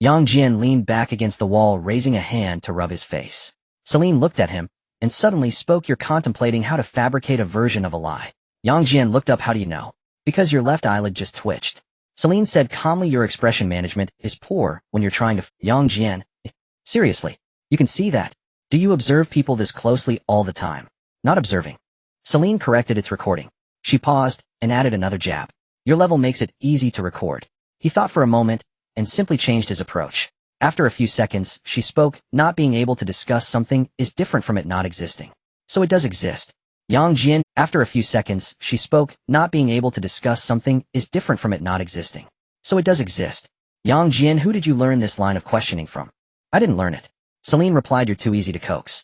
S1: Jian leaned back against the wall, raising a hand to rub his face. Celine looked at him and suddenly spoke. You're contemplating how to fabricate a version of a lie. Jian looked up. How do you know? Because your left eyelid just twitched. Celine said calmly, your expression management is poor when you're trying to Jian. Seriously, you can see that. Do you observe people this closely all the time? Not observing. Celine corrected, its recording. She paused and added another jab. Your level makes it easy to record. He thought for a moment and simply changed his approach. After a few seconds, she spoke, not being able to discuss something is different from it not existing. So it does exist. Jian, after a few seconds, she spoke, not being able to discuss something is different from it not existing. So it does exist. Jian, who did you learn this line of questioning from? I didn't learn it. Celine replied, you're too easy to coax.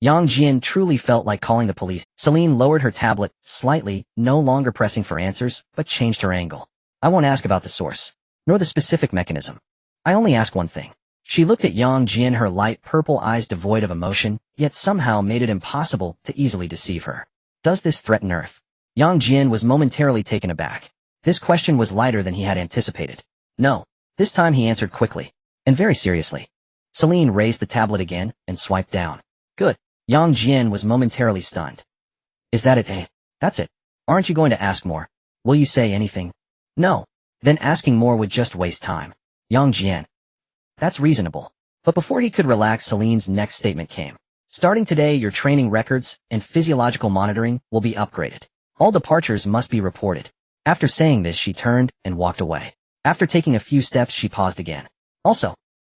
S1: Jian truly felt like calling the police. Celine lowered her tablet slightly, no longer pressing for answers, but changed her angle. I won't ask about the source, nor the specific mechanism. I only ask one thing. She looked at Jian, her light purple eyes devoid of emotion, yet somehow made it impossible to easily deceive her. Does this threaten Earth? Jian was momentarily taken aback. This question was lighter than he had anticipated. No. This time he answered quickly, and very seriously. Celine raised the tablet again and swiped down. Good. Jian was momentarily stunned. Is that it, eh? That's it. Aren't you going to ask more? Will you say anything? No. Then asking more would just waste time. Jian. That's reasonable. But before he could relax, Celine's next statement came. Starting today, your training records and physiological monitoring will be upgraded. All departures must be reported. After saying this, she turned and walked away. After taking a few steps, she paused again. Also,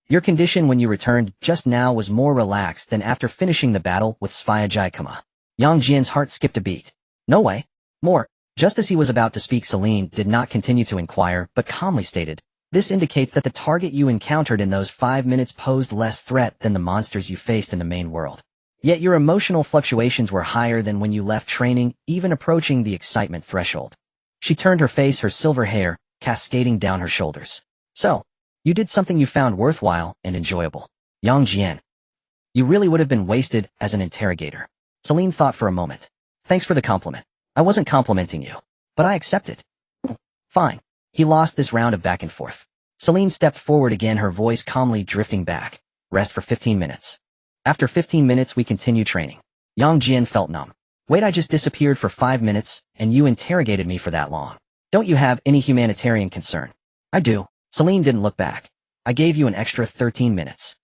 S1: your condition when you returned just now was more relaxed than after finishing the battle with Fuyuki. Jian's heart skipped a beat. No way. More. Just as he was about to speak, Celine did not continue to inquire, but calmly stated, this indicates that the target you encountered in those 5 minutes posed less threat than the monsters you faced in the main world. Yet your emotional fluctuations were higher than when you left training, even approaching the excitement threshold. She turned her face, her silver hair cascading down her shoulders. So, you did something you found worthwhile and enjoyable. Jian. You really would have been wasted as an interrogator. Celine thought for a moment. Thanks for the compliment. I wasn't complimenting you, but I accept it. Fine. He lost this round of back and forth. Celine stepped forward again, her voice calmly drifting back. Rest for 15 minutes. After 15 minutes, we continue training. Jian felt numb. Wait, I just disappeared for 5 minutes, and you interrogated me for that long. Don't you have any humanitarian concern? I do. Celine didn't look back. I gave you an extra 13 minutes.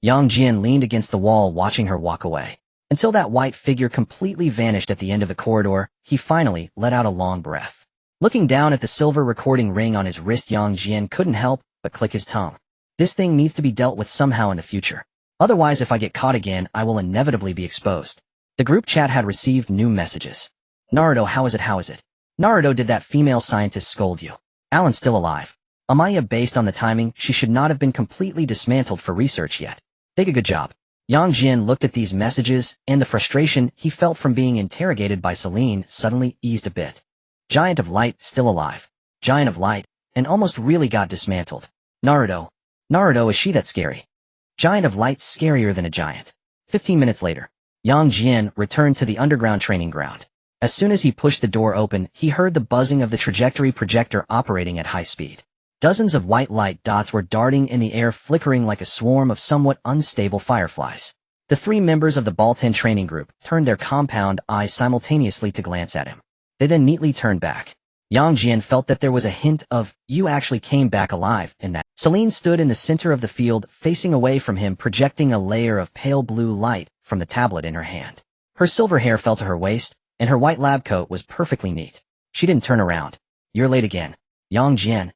S1: Jian leaned against the wall watching her walk away. Until that white figure completely vanished at the end of the corridor, he finally let out a long breath. Looking down at the silver recording ring on his wrist, Jian couldn't help but click his tongue. This thing needs to be dealt with somehow in the future. Otherwise, if I get caught again, I will inevitably be exposed. The group chat had received new messages. Naruto, how is it? Naruto, did that female scientist scold you? Alan's still alive. Amaya, based on the timing, she should not have been completely dismantled for research yet. Take a good job. Jian looked at these messages, and the frustration he felt from being interrogated by Celine suddenly eased a bit. Giant of Light, still alive. Giant of Light, and almost really got dismantled. Naruto, is she that scary? Giant of Light, scarier than a giant. 15 minutes later, Jian returned to the underground training ground. As soon as he pushed the door open, he heard the buzzing of the trajectory projector operating at high speed. Dozens of white light dots were darting in the air, flickering like a swarm of somewhat unstable fireflies. The three members of the Baltan training group turned their compound eyes simultaneously to glance at him. They then neatly turned back. Jian felt that there was a hint of, you actually came back alive, in that. Celine stood in the center of the field, facing away from him, projecting a layer of pale blue light from the tablet in her hand. Her silver hair fell to her waist, and her white lab coat was perfectly neat. She didn't turn around. You're late again. Jian.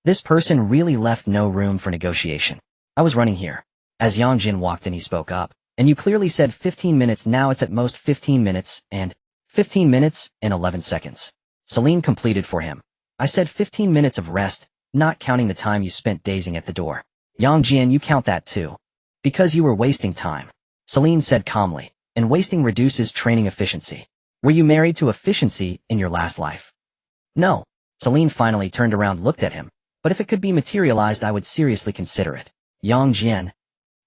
S1: This person really left no room for negotiation. I was running here. As Jian walked in, he spoke up. And you clearly said 15 minutes, now it's at most 15 minutes, and 15 minutes and 11 seconds. Celine completed for him. I said 15 minutes of rest, not counting the time you spent dazing at the door. Jian, you count that too. Because you were wasting time. Celine said calmly, and wasting reduces training efficiency. Were you married to efficiency in your last life? No. Celine finally turned around, looked at him. But if it could be materialized, I would seriously consider it. Jian.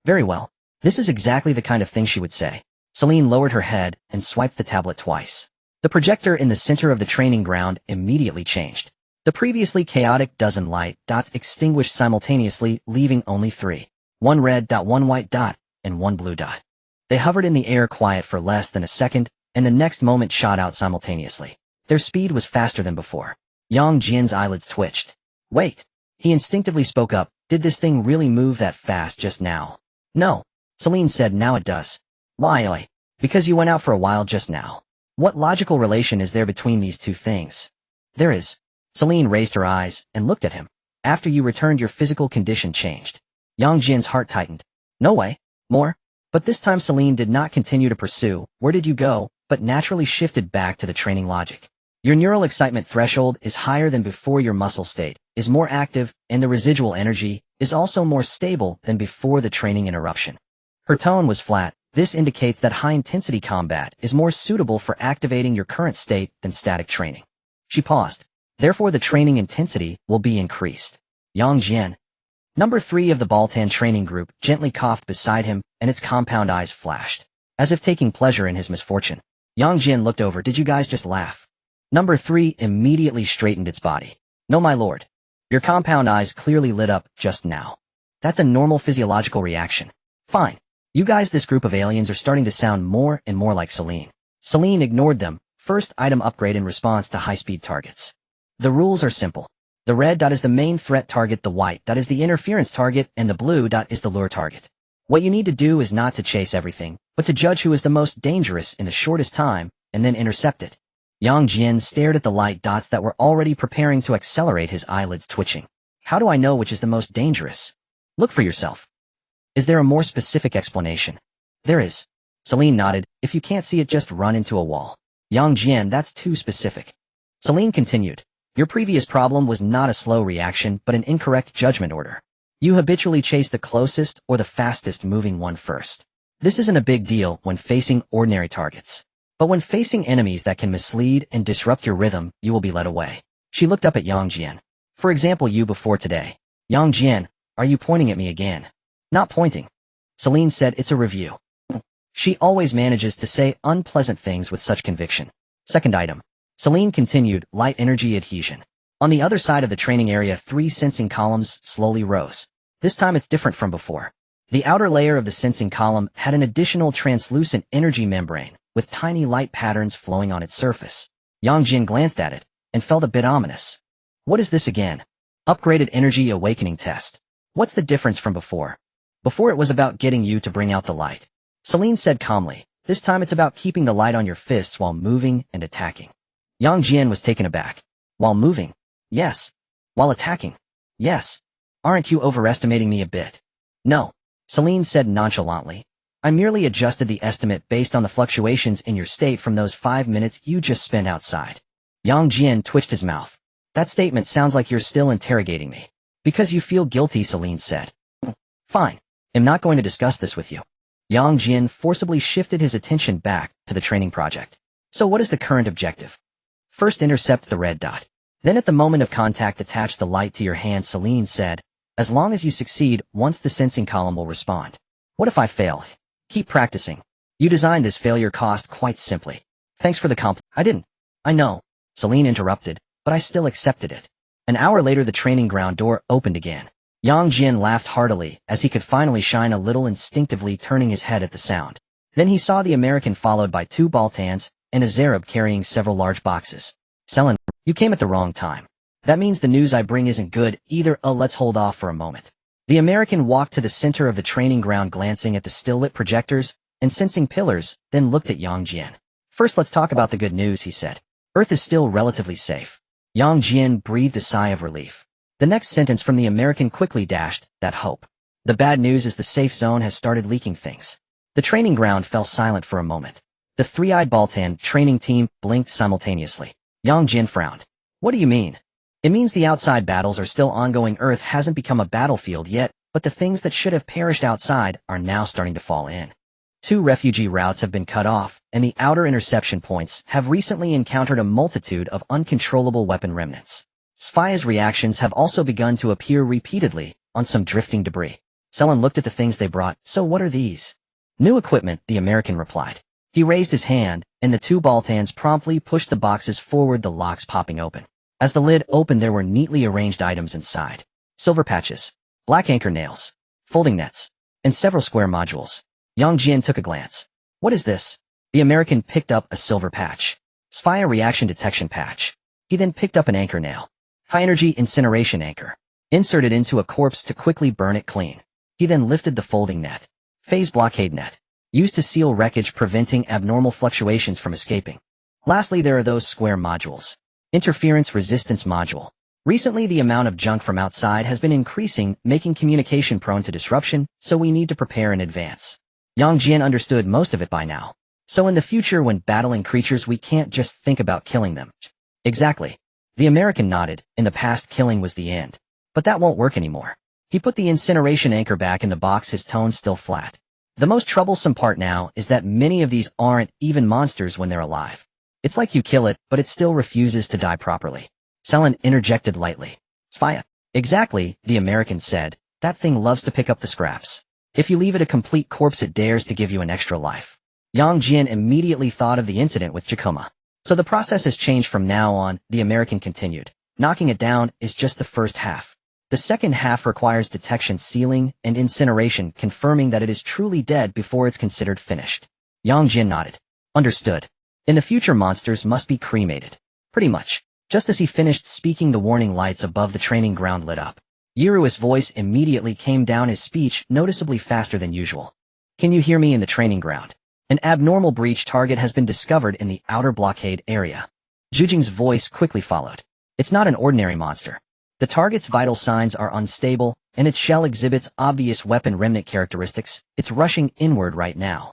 S1: Very well. This is exactly the kind of thing she would say. Celine lowered her head and swiped the tablet twice. The projector in the center of the training ground immediately changed. The previously chaotic dozen light dots extinguished simultaneously, leaving only three. One red dot, one white dot, and one blue dot. They hovered in the air quiet for less than a second, and the next moment shot out simultaneously. Their speed was faster than before. Jian's eyelids twitched. Wait. He instinctively spoke up. Did this thing really move that fast just now? No. Celine said, now it does. Why? Because you went out for a while just now. What logical relation is there between these two things? There is. Celine raised her eyes and looked at him. After you returned, your physical condition changed. Jian's heart tightened. No way. More? But this time Celine did not continue to pursue, where did you go, but naturally shifted back to the training logic. Your neural excitement threshold is higher than before, your muscle state is more active, and the residual energy is also more stable than before the training interruption. Her tone was flat. This indicates that high-intensity combat is more suitable for activating your current state than static training. She paused. Therefore, the training intensity will be increased. Jian. Number 3 of the Baltan training group gently coughed beside him, and its compound eyes flashed, as if taking pleasure in his misfortune. Jian looked over. Did you guys just laugh? Number 3 immediately straightened its body. No, my lord. Your compound eyes clearly lit up just now. That's a normal physiological reaction. Fine. You guys, this group of aliens are starting to sound more and more like Celine. Celine ignored them. First item upgrade in response to high-speed targets. The rules are simple. The red dot is the main threat target, the white dot is the interference target, and the blue dot is the lure target. What you need to do is not to chase everything, but to judge who is the most dangerous in the shortest time, and then intercept it. Jian stared at the light dots that were already preparing to accelerate, his eyelids twitching. How do I know which is the most dangerous? Look for yourself. Is there a more specific explanation? There is. Celine nodded. If you can't see it, just run into a wall. Jian, that's too specific. Celine continued. Your previous problem was not a slow reaction, but an incorrect judgment order. You habitually chase the closest or the fastest moving one first. This isn't a big deal when facing ordinary targets. But when facing enemies that can mislead and disrupt your rhythm, you will be led away. She looked up at Jian. For example, you before today. Jian, are you pointing at me again? Not pointing. Celine said, it's a review. She always manages to say unpleasant things with such conviction. Second item. Celine continued, light energy adhesion. On the other side of the training area, 3 sensing columns slowly rose. This time it's different from before. The outer layer of the sensing column had an additional translucent energy membrane, with tiny light patterns flowing on its surface. Jian glanced at it, and felt a bit ominous. What is this again? Upgraded energy awakening test. What's the difference from before? Before it was about getting you to bring out the light. Celine said calmly. This time it's about keeping the light on your fists while moving and attacking. Jian was taken aback. While moving? Yes. While attacking? Yes. Aren't you overestimating me a bit? No. Celine said nonchalantly. I merely adjusted the estimate based on the fluctuations in your state from those 5 minutes you just spent outside. Jian twitched his mouth. That statement sounds like you're still interrogating me. Because you feel guilty, Celine said. Fine. I'm not going to discuss this with you. Jian forcibly shifted his attention back to the training project. So what is the current objective? First intercept the red dot. Then at the moment of contact attach the light to your hand, Celine said. As long as you succeed, once the sensing column will respond. What if I fail? Keep practicing. You designed this failure cost quite simply. Thanks for the compliment. I didn't. I know. Celine interrupted, but I still accepted it. An hour later the training ground door opened again. Jian laughed heartily as he could finally shine a little, instinctively turning his head at the sound. Then he saw the American followed by 2 Baltans and a Zareb carrying several large boxes. Selin, you came at the wrong time. That means the news I bring isn't good either. Let's hold off for a moment. The American walked to the center of the training ground, glancing at the still-lit projectors and sensing pillars, then looked at Jian. First let's talk about the good news, he said. Earth is still relatively safe. Jian breathed a sigh of relief. The next sentence from the American quickly dashed that hope. The bad news is the safe zone has started leaking things. The training ground fell silent for a moment. The three-eyed Baltan training team blinked simultaneously. Jian frowned. What do you mean? It means the outside battles are still ongoing. Earth hasn't become a battlefield yet, but the things that should have perished outside are now starting to fall in. 2 refugee routes have been cut off, and the outer interception points have recently encountered a multitude of uncontrollable weapon remnants. Sphia's reactions have also begun to appear repeatedly on some drifting debris. Selin looked at the things they brought. So what are these? New equipment, the American replied. He raised his hand, and the 2 Baltans promptly pushed the boxes forward, the locks popping open. As the lid opened, there were neatly arranged items inside. Silver patches, black anchor nails, folding nets, and several square modules. Jian took a glance. What is this? The American picked up a silver patch. Sphia reaction detection patch. He then picked up an anchor nail. High-energy incineration anchor. Inserted into a corpse to quickly burn it clean. He then lifted the folding net. Phase blockade net. Used to seal wreckage, preventing abnormal fluctuations from escaping. Lastly, there are those square modules. Interference resistance module. Recently, the amount of junk from outside has been increasing, making communication prone to disruption, so we need to prepare in advance. Jian understood most of it by now. So in the future, when battling creatures, we can't just think about killing them. Exactly. The American nodded. In the past, killing was the end. But that won't work anymore. He put the incineration anchor back in the box, his tone still flat. The most troublesome part now is that many of these aren't even monsters when they're alive. It's like you kill it, but it still refuses to die properly. Selin interjected lightly. Sphia. Exactly, the American said. That thing loves to pick up the scraps. If you leave it a complete corpse, it dares to give you an extra life. Jian immediately thought of the incident with Jakoma. So the process has changed from now on, the American continued. Knocking it down is just the first half. The second half requires detection, sealing, and incineration, confirming that it is truly dead before it's considered finished. Jian nodded. Understood. In the future, monsters must be cremated. Pretty much. Just as he finished speaking, the warning lights above the training ground lit up. Yiru's voice immediately came down, his speech noticeably faster than usual. Can you hear me? In the training ground? An abnormal breach target has been discovered in the outer blockade area. Jujing's voice quickly followed. It's not an ordinary monster. The target's vital signs are unstable, and its shell exhibits obvious weapon remnant characteristics. It's rushing inward right now.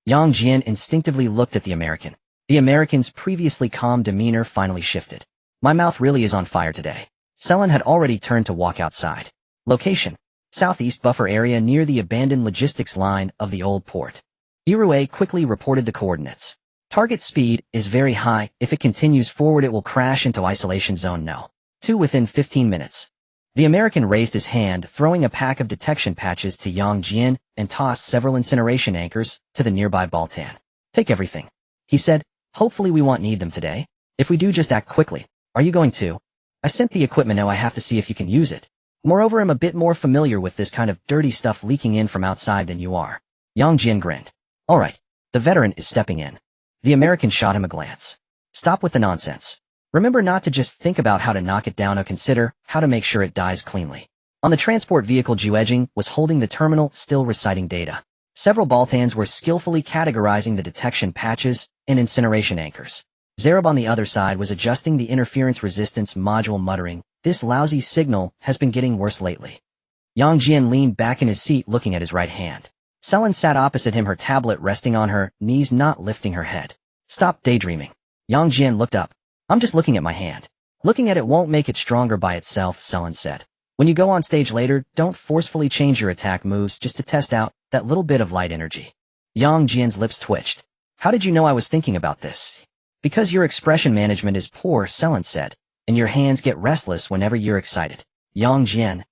S1: Jian instinctively looked at the American. The American's previously calm demeanor finally shifted. My mouth really is on fire today. Selin had already turned to walk outside. Location. Southeast buffer area near the abandoned logistics line of the old port. Yiru quickly reported the coordinates. Target speed is very high. If it continues forward, it will crash into isolation zone No. 2 within 15 minutes. The American raised his hand, throwing a pack of detection patches to Jian and tossed several incineration anchors to the nearby Baltan. Take everything, he said. Hopefully we won't need them today. If we do, just act quickly. Are you going to? I sent the equipment, now I have to see if you can use it. Moreover, I'm a bit more familiar with this kind of dirty stuff leaking in from outside than you are. Jian grinned. All right. The veteran is stepping in. The American shot him a glance. Stop with the nonsense. Remember not to just think about how to knock it down or consider how to make sure it dies cleanly. On the transport vehicle, Jian was holding the terminal, still reciting data. Several Baltans were skillfully categorizing the detection patches and incineration anchors. Zerub on the other side was adjusting the interference resistance module, muttering, "This lousy signal has been getting worse lately." Yang Jian leaned back in his seat, looking at his right hand. Selen sat opposite him, her tablet resting on her knees, not lifting her head. "Stop daydreaming." Yang Jian looked up. "I'm just looking at my hand." "Looking at it won't make it stronger by itself," Selen said. "When you go on stage later, don't forcefully change your attack moves just to test out that little bit of light energy." Yang Jian's lips twitched. "How did you know I was thinking about this?" "Because your expression management is poor," Selen said, "and your hands get restless whenever you're excited." Yang Jian.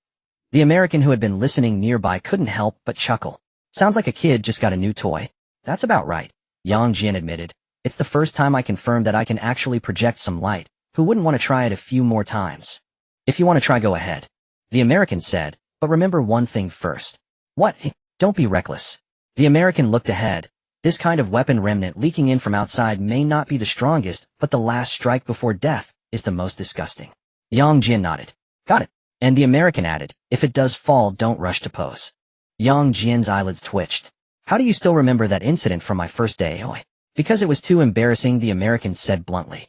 S1: The American, who had been listening nearby, couldn't help but chuckle. "Sounds like a kid just got a new toy." "That's about right," Yang Jian admitted. "It's the first time I confirmed that I can actually project some light. Who wouldn't want to try it a few more times?" "If you want to try, go ahead," the American said, "but remember one thing first." "What?" "Don't be reckless." The American looked ahead. This kind of weapon remnant leaking in from outside may not be the strongest, but the last strike before death is the most disgusting. Yang Jian nodded. "Got it." And the American added, "If it does fall, don't rush to pose." Yang Jian's eyelids twitched. "How do you still remember that incident from my first day?" "Oi." "Because it was too embarrassing," the American said bluntly.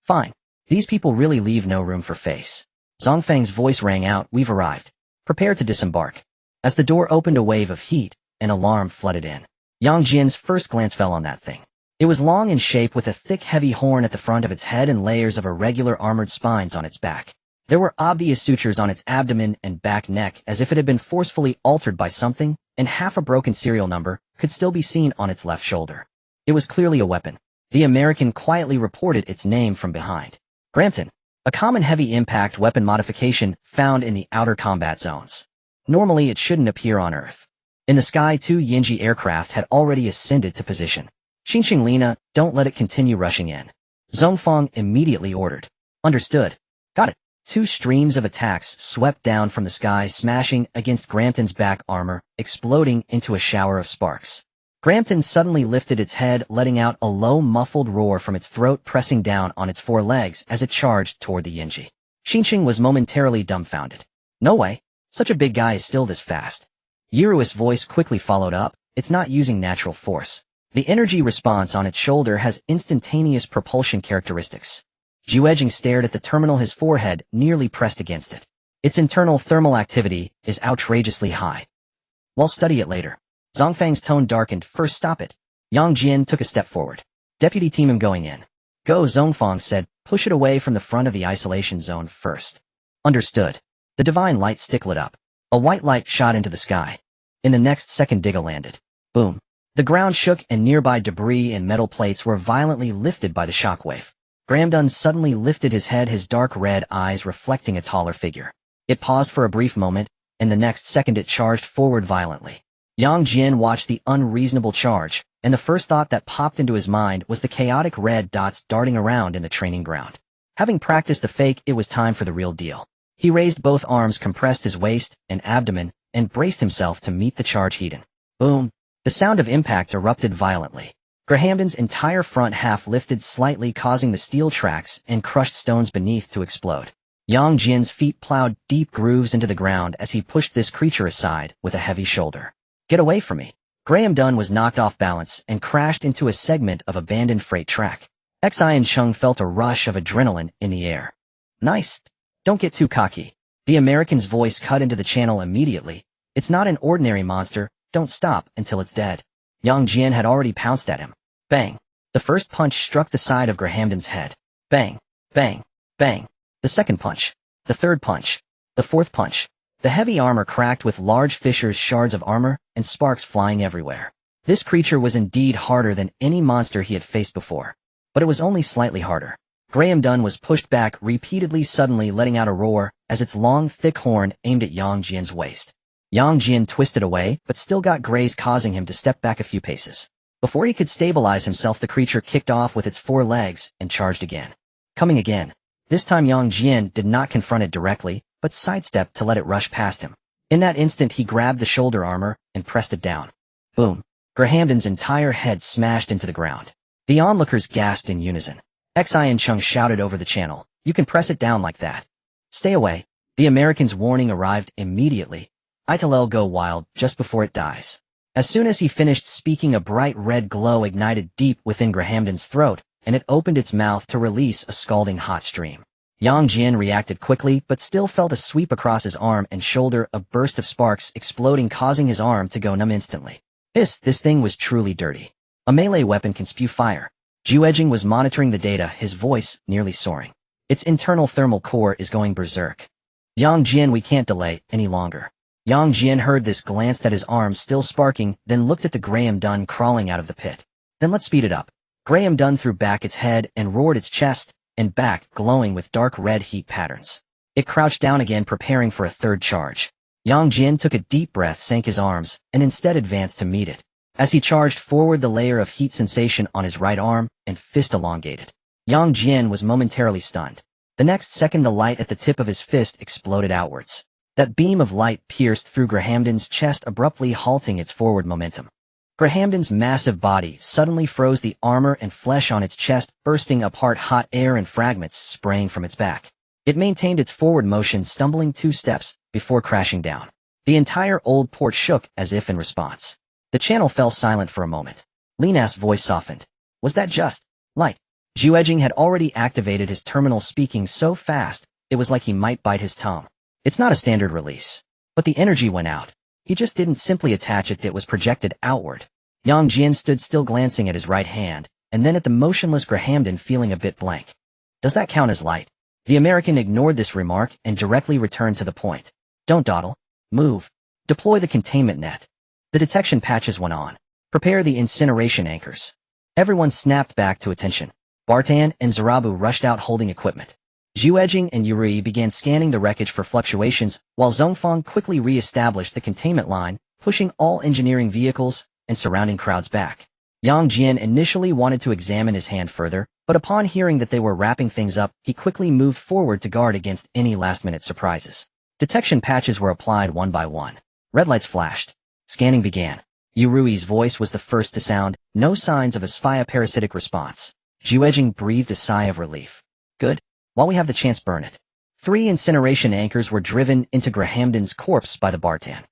S1: "Fine. These people really leave no room for face." Zongfang's voice rang out, "We've arrived. Prepare to disembark." As the door opened, a wave of heat and alarm flooded in. Yang Jian's first glance fell on that thing. It was long in shape, with a thick, heavy horn at the front of its head and layers of irregular armored spines on its back. There were obvious sutures on its abdomen and back neck, as if it had been forcefully altered by something, and half a broken serial number could still be seen on its left shoulder. It was clearly a weapon. The American quietly reported its name from behind. Grampton, a common heavy impact weapon modification found in the outer combat zones. Normally it shouldn't appear on Earth. In the sky, 2 Yinji aircraft had already ascended to position. "Xinxing Lina, don't let it continue rushing in," Zongfang immediately ordered. "Understood." "Got it." 2 streams of attacks swept down from the sky, smashing against Grampton's back armor, exploding into a shower of sparks. Grampton suddenly lifted its head, letting out a low, muffled roar from its throat, pressing down on its 4 legs as it charged toward the Yinji. Xinxing was momentarily dumbfounded. "No way. Such a big guy is still this fast." Yiru's voice quickly followed up. "It's not using natural force. The energy response on its shoulder has instantaneous propulsion characteristics." Jian stared at the terminal, his forehead nearly pressed against it. "Its internal thermal activity is outrageously high. We'll study it later." Zongfang's tone darkened. "First, stop it." Yang Jian took a step forward. "Deputy team him going in." "Go," Zongfang said. "Push it away from the front of the isolation zone first." "Understood." The divine light stick lit up. A white light shot into the sky. In the next second, Digga landed. Boom. The ground shook and nearby debris and metal plates were violently lifted by the shockwave. Gramdun suddenly lifted his head, his dark red eyes reflecting a taller figure. It paused for a brief moment, and the next second it charged forward violently. Yang Jian watched the unreasonable charge, and the first thought that popped into his mind was the chaotic red dots darting around in the training ground. Having practiced the fake, it was time for the real deal. He raised both arms, compressed his waist and abdomen, and braced himself to meet the charge heat. Boom! The sound of impact erupted violently. Grahamden's entire front half lifted slightly, causing the steel tracks and crushed stones beneath to explode. Yang Jian's feet plowed deep grooves into the ground as he pushed this creature aside with a heavy shoulder. "Get away from me." Grahamden was knocked off balance and crashed into a segment of abandoned freight track. Xi and Chung felt a rush of adrenaline in the air. "Nice. Don't get too cocky." The American's voice cut into the channel immediately. "It's not an ordinary monster. Don't stop until it's dead." Yang Jian had already pounced at him. Bang! The first punch struck the side of Grahamden's head. Bang! Bang! Bang! The second punch. The third punch. The fourth punch. The heavy armor cracked with large fissures, shards of armor, and sparks flying everywhere. This creature was indeed harder than any monster he had faced before. But it was only slightly harder. Grahamden was pushed back repeatedly, suddenly letting out a roar as its long, thick horn aimed at Yang Jian's waist. Yang Jian twisted away, but still got grazed, causing him to step back a few paces. Before he could stabilize himself, the creature kicked off with its 4 legs and charged again. Coming again. This time Yang Jian did not confront it directly, but sidestepped to let it rush past him. In that instant he grabbed the shoulder armor and pressed it down. Boom. Grahamden's entire head smashed into the ground. The onlookers gasped in unison. Xian Chung shouted over the channel. You can press it down like that. Stay away. The American's warning arrived immediately. It'll go wild just before it dies. As soon as he finished speaking, a bright red glow ignited deep within Grahamden's throat, and it opened its mouth to release a scalding hot stream. Yang Jian reacted quickly, but still felt a sweep across his arm and shoulder, a burst of sparks exploding, causing his arm to go numb instantly. This thing was truly dirty. A melee weapon can spew fire. Jian was monitoring the data, his voice nearly soaring. Its internal thermal core is going berserk. Yang Jian, we can't delay any longer. Yang Jian heard this, glanced at his arm still sparking, then looked at the Graham Dunn crawling out of the pit. Then let's speed it up. Graham Dunn threw back its head and roared, its chest and back glowing with dark red heat patterns. It crouched down again, preparing for a third charge. Yang Jian took a deep breath, sank his arms, and instead advanced to meet it. As he charged forward, the layer of heat sensation on his right arm and fist elongated. Yang Jian was momentarily stunned. The next second, the light at the tip of his fist exploded outwards. That beam of light pierced through Grahamden's chest, abruptly halting its forward momentum. Grahamden's massive body suddenly froze, the armor and flesh on its chest bursting apart, hot air and fragments spraying from its back. It maintained its forward motion, stumbling 2 steps before crashing down. The entire old port shook as if in response. The channel fell silent for a moment. Lina's voice softened. Was that just light? Jian had already activated his terminal, speaking so fast, it was like he might bite his tongue. It's not a standard release. But the energy went out. He just didn't simply attach it was projected outward. Yang Jian stood still, glancing at his right hand, and then at the motionless Grahamden, feeling a bit blank. Does that count as light? The American ignored this remark and directly returned to the point. Don't dawdle. Move. Deploy the containment net. The detection patches went on. Prepare the incineration anchors. Everyone snapped back to attention. Bartan and Zarabu rushed out holding equipment. Jian and Yuri began scanning the wreckage for fluctuations, while Zhongfang quickly re-established the containment line, pushing all engineering vehicles and surrounding crowds back. Yang Jian initially wanted to examine his hand further, but upon hearing that they were wrapping things up, he quickly moved forward to guard against any last-minute surprises. Detection patches were applied one by one. Red lights flashed. Scanning began. Yurui's voice was the first to sound, no signs of a Sphia parasitic response. Jian breathed a sigh of relief. Good. While we have the chance, burn it. 3 incineration anchors were driven into Grahamden's corpse by the Bartan.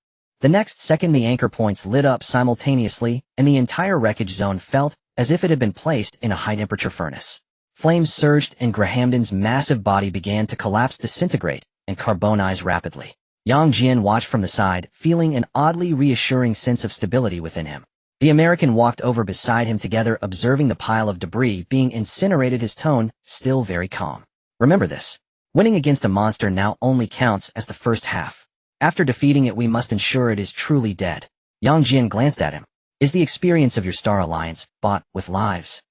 S1: The next second, the anchor points lit up simultaneously, and the entire wreckage zone felt as if it had been placed in a high-temperature furnace. Flames surged, and Grahamden's massive body began to collapse, disintegrate, and carbonize rapidly. Yang Jian watched from the side, feeling an oddly reassuring sense of stability within him. The American walked over beside him, together observing the pile of debris being incinerated, his tone still very calm. Remember this. Winning against a monster now only counts as the first half. After defeating it, we must ensure it is truly dead. Yang Jian glanced at him. Is the experience of your Star Alliance bought with lives?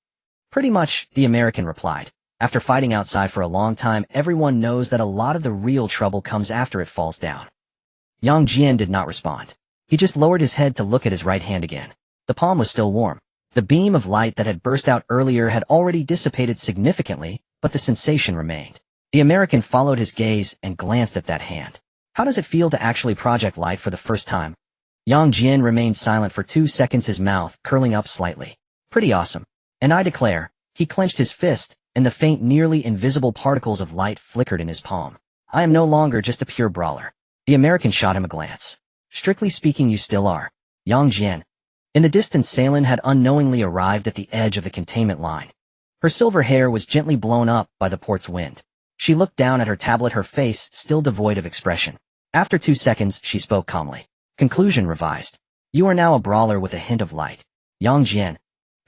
S1: Pretty much, the American replied. After fighting outside for a long time, everyone knows that a lot of the real trouble comes after it falls down. Yang Jian did not respond. He just lowered his head to look at his right hand again. The palm was still warm. The beam of light that had burst out earlier had already dissipated significantly, but the sensation remained. The American followed his gaze and glanced at that hand. How does it feel to actually project light for the first time? Yang Jian remained silent for 2 seconds, his mouth curling up slightly. Pretty awesome. And I declare, he clenched his fist, and the faint, nearly invisible particles of light flickered in his palm. I am no longer just a pure brawler. The American shot him a glance. Strictly speaking, you still are. Yang Jian. In the distance, Salen had unknowingly arrived at the edge of the containment line. Her silver hair was gently blown up by the port's wind. She looked down at her tablet, her face still devoid of expression. After 2 seconds, she spoke calmly. Conclusion revised. You are now a brawler with a hint of light. Yang Jian.